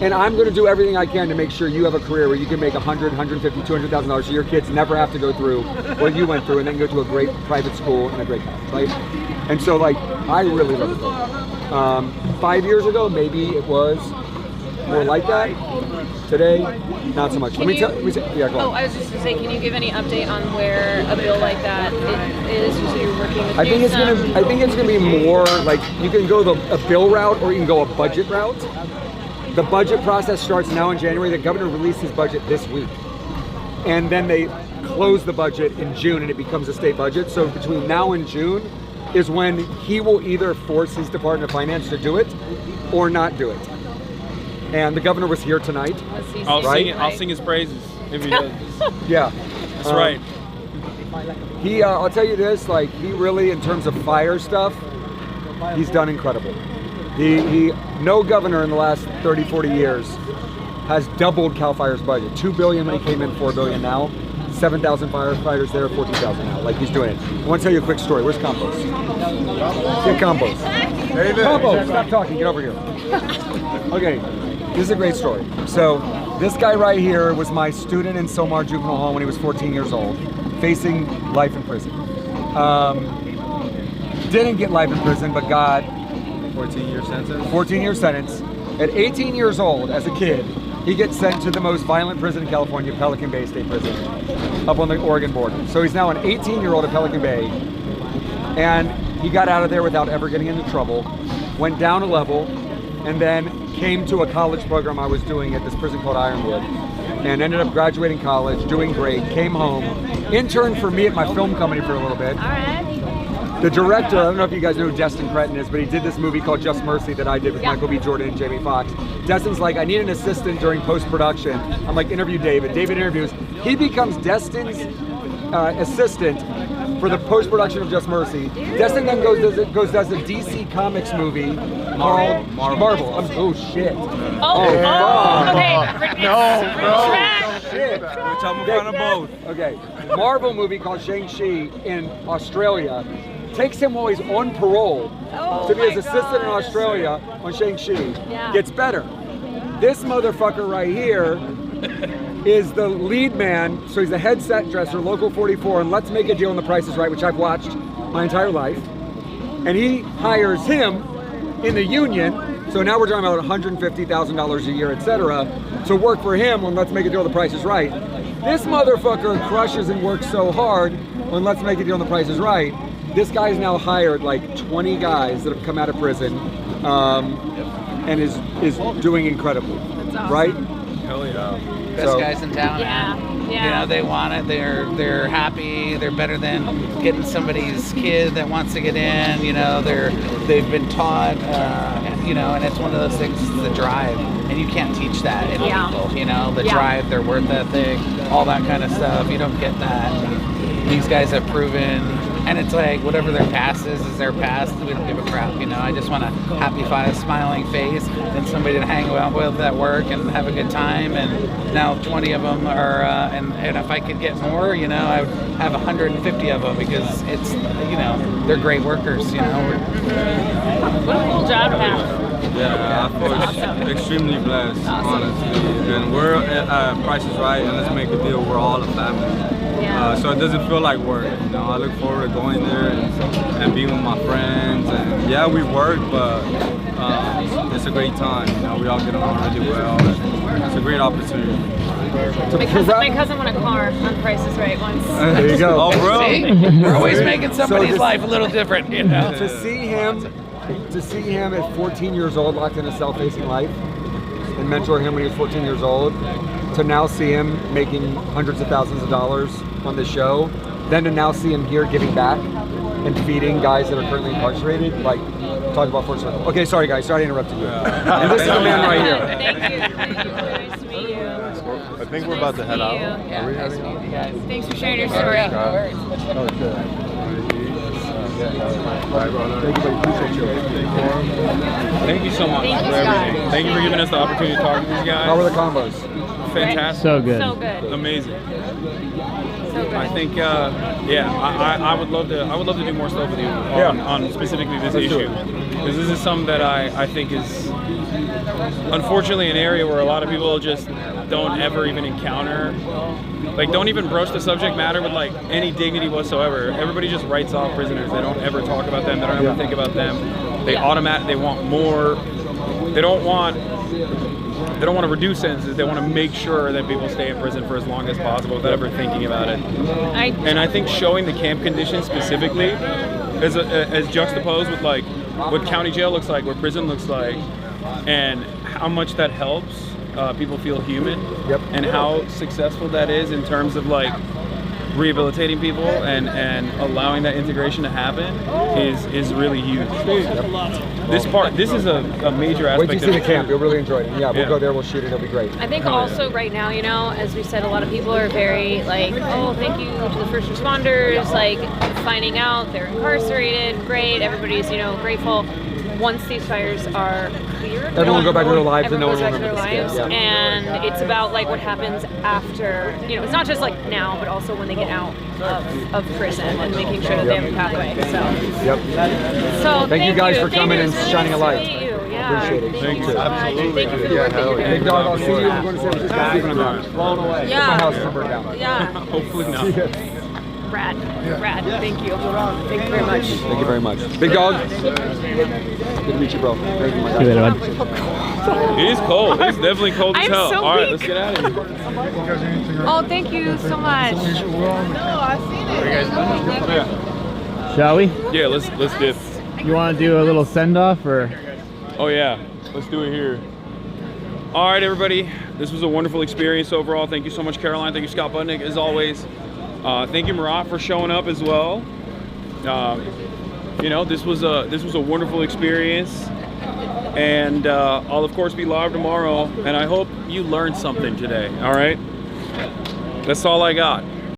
Speaker 15: And I'm gonna do everything I can to make sure you have a career where you can make $100,000, $150,000, $200,000 so your kids never have to go through what you went through and then go to a great private school and a great college, right? And so like, I really love the program. 5 years ago, maybe it was more like that. Today, not so much. Let me tell you, yeah, go on.
Speaker 2: Oh, I was just going to say, can you give any update on where a bill like that is? So you're working with
Speaker 15: I think it's gonna be more like you can go a bill route or you can go a budget route. The budget process starts now in January. The governor released his budget this week. And then they close the budget in June and it becomes a state budget. So between now and June is when he will either force his Department of Finance to do it or not do it. And the governor was here tonight.
Speaker 9: I'll sing his praises if he does.
Speaker 15: Yeah.
Speaker 9: That's right.
Speaker 15: He, I'll tell you this, like he really, in terms of fire stuff, he's done incredible. No governor in the last 30, 40 years has doubled CAL FIRE's budget. $2 billion when he came in, $4 billion now. 7,000 firefighters there, 14,000 now. Like he's doing it. I want to tell you a quick story. Where's Campos? Get Campos. Campos, stop talking. Get over here. Okay, this is a great story. So this guy right here was my student in Somar Juvenile Hall when he was 14 years old, facing life in prison. Didn't get life in prison, but got
Speaker 1: 14-year sentence.
Speaker 15: 14-year sentence. At 18 years old, as a kid, he gets sent to the most violent prison in California, Pelican Bay State Prison, up on the Oregon border. So he's now an 18-year-old at Pelican Bay, and he got out of there without ever getting into trouble, went down a level, and then came to a college program I was doing at this prison called Ironwood, and ended up graduating college, doing great, came home, interned for me at my film company for a little bit. The director, I don't know if you guys know who Destin Cretton is, but he did this movie called Just Mercy that I did with Michael B. Jordan and Jamie Foxx. Destin's like, I need an assistant during post-production. I'm like, interview David. David interviews. He becomes Destin's assistant for the post-production of Just Mercy. Destin then does a DC Comics movie called Marvel. Oh shit.
Speaker 2: Okay.
Speaker 15: No, shit. We're talking about both. Okay. Marvel movie called Shang-Chi in Australia. Takes him while he's on parole to be his assistant in Australia on Shang-Chi.
Speaker 2: Yeah.
Speaker 15: Gets better. This motherfucker right here is the lead man, so he's a headset dresser, Local 44, and Let's Make a Deal on The Price is Right, which I've watched my entire life. And he hires him in the union, so now we're talking about $150,000 a year, etc., to work for him on Let's Make a Deal on The Price is Right. This motherfucker crushes and works so hard on Let's Make a Deal on The Price is Right. This guy's now hired like 20 guys that have come out of prison and is doing incredibly, right?
Speaker 1: Hell yeah.
Speaker 7: Best guys in town.
Speaker 2: Yeah.
Speaker 7: You know, they want it. They're happy. They're better than getting somebody's kid that wants to get in. You know, they've been taught. You know, and it's one of those things. The drive, and you can't teach that in people. You know, the drive, their work ethic, all that kind of stuff. You don't get that. These guys have proven. And it's like, whatever their past is their past. We don't give a crap, you know. I just want a happy, smiling face and somebody to hang out with at work and have a good time. And now 20 of them are, and if I could get more, you know, I would have 150 of them because it's, you know, they're great workers, you know.
Speaker 2: What a cool job to have.
Speaker 8: Yeah, I feel extremely blessed, honestly. And we're at Price is Right, and Let's Make a Deal. We're all a family. So it doesn't feel like work. You know, I look forward to going there and being with my friends. And yeah, we work, but it's a great time. You know, we all get along really well. It's a great opportunity.
Speaker 2: My cousin won a car on Price is Right once.
Speaker 15: There you go.
Speaker 8: Oh, bro.
Speaker 7: See? We're always making somebody's life a little different, you know.
Speaker 15: To see him at 14 years old locked in a cell facing life and mentor him when he was 14 years old, to now see him making hundreds of thousands of dollars on the show, then to now see him here giving back and feeding guys that are currently incarcerated, like talk about Fort Circle. Okay, sorry guys, sorry I interrupted you. And this is the man right here.
Speaker 2: Thank you. Nice to meet you.
Speaker 5: I think we're about to head out.
Speaker 2: Yeah,
Speaker 5: Are we
Speaker 2: nice
Speaker 5: heading
Speaker 2: to
Speaker 5: out?
Speaker 2: meet you guys. Thanks for sharing your story.
Speaker 5: Oh, shit.
Speaker 9: Thank you so much
Speaker 2: Thank you,
Speaker 9: for
Speaker 2: Scott.
Speaker 9: everything. Thank you for giving us the opportunity to talk to these guys.
Speaker 15: How were the combos?
Speaker 9: Fantastic.
Speaker 3: So good.
Speaker 2: So good.
Speaker 9: Amazing.
Speaker 2: So good.
Speaker 9: I think, I would love to do more stuff with you on specifically this
Speaker 15: Let's do
Speaker 9: issue,
Speaker 15: it.
Speaker 9: because this is something that I think is unfortunately an area where a lot of people just don't ever even encounter, like don't even broach the subject matter with like any dignity whatsoever. Everybody just writes off prisoners. They don't ever talk about them. They don't ever think about them. They they want more. They don't want to reduce sentences. They want to make sure that people stay in prison for as long as possible without ever thinking about it. And I think showing the camp conditions specifically as juxtaposed with like what county jail looks like, what prison looks like, and how much that helps people feel human, and how successful that is in terms of like rehabilitating people and allowing that integration to happen is really huge. This is a major aspect.
Speaker 15: Wait till you see the camp, you'll really enjoy it. Yeah, we'll go there, we'll shoot it, it'll be great.
Speaker 2: I think also right now, you know, as we said, a lot of people are very like, oh, thank you to the first responders, like finding out they're incarcerated, great, everybody's, you know, grateful. Once these fires are cleared,
Speaker 15: Everyone go back to their lives and no
Speaker 2: everyone
Speaker 15: one
Speaker 2: goes
Speaker 15: will
Speaker 2: back to their
Speaker 15: remember
Speaker 2: lives,
Speaker 15: this.
Speaker 2: and it's about like what happens after, you know, it's not just like now, but also when they get out of prison and making sure that they have a pathway. So, so
Speaker 15: thank you guys for coming and
Speaker 2: It was really
Speaker 15: shining a
Speaker 2: nice to
Speaker 15: light.
Speaker 2: meet you. Yeah,
Speaker 15: Appreciate it.
Speaker 2: Thank you so much. Thank you for the work that you're doing.
Speaker 15: Big dog, I'll see you. I'm going to San Francisco. Blown away.
Speaker 2: Yeah.
Speaker 15: My house is burned down.
Speaker 2: Yeah.
Speaker 9: Hopefully not.
Speaker 2: Rad. Thank you. Thank you very much.
Speaker 15: Thank you very much. Big dog. Good to meet you, bro. Thank you, my guy.
Speaker 3: See you later, bud.
Speaker 9: It is cold. It's definitely cold as
Speaker 2: I'm
Speaker 9: hell.
Speaker 2: so
Speaker 9: All right,
Speaker 2: weak.
Speaker 9: let's get out of here.
Speaker 2: Oh, thank you so much. No, I've seen it.
Speaker 3: Shall we?
Speaker 9: Yeah, let's dip.
Speaker 3: You want to do a little send off or?
Speaker 9: Oh yeah, let's do it here. All right, everybody. This was a wonderful experience overall. Thank you so much, Caroline. Thank you, Scott Budnick, as always. Thank you, Murat, for showing up as well. You know, this was a wonderful experience, and I'll of course be live tomorrow. And I hope you learned something today. All right, that's all I got.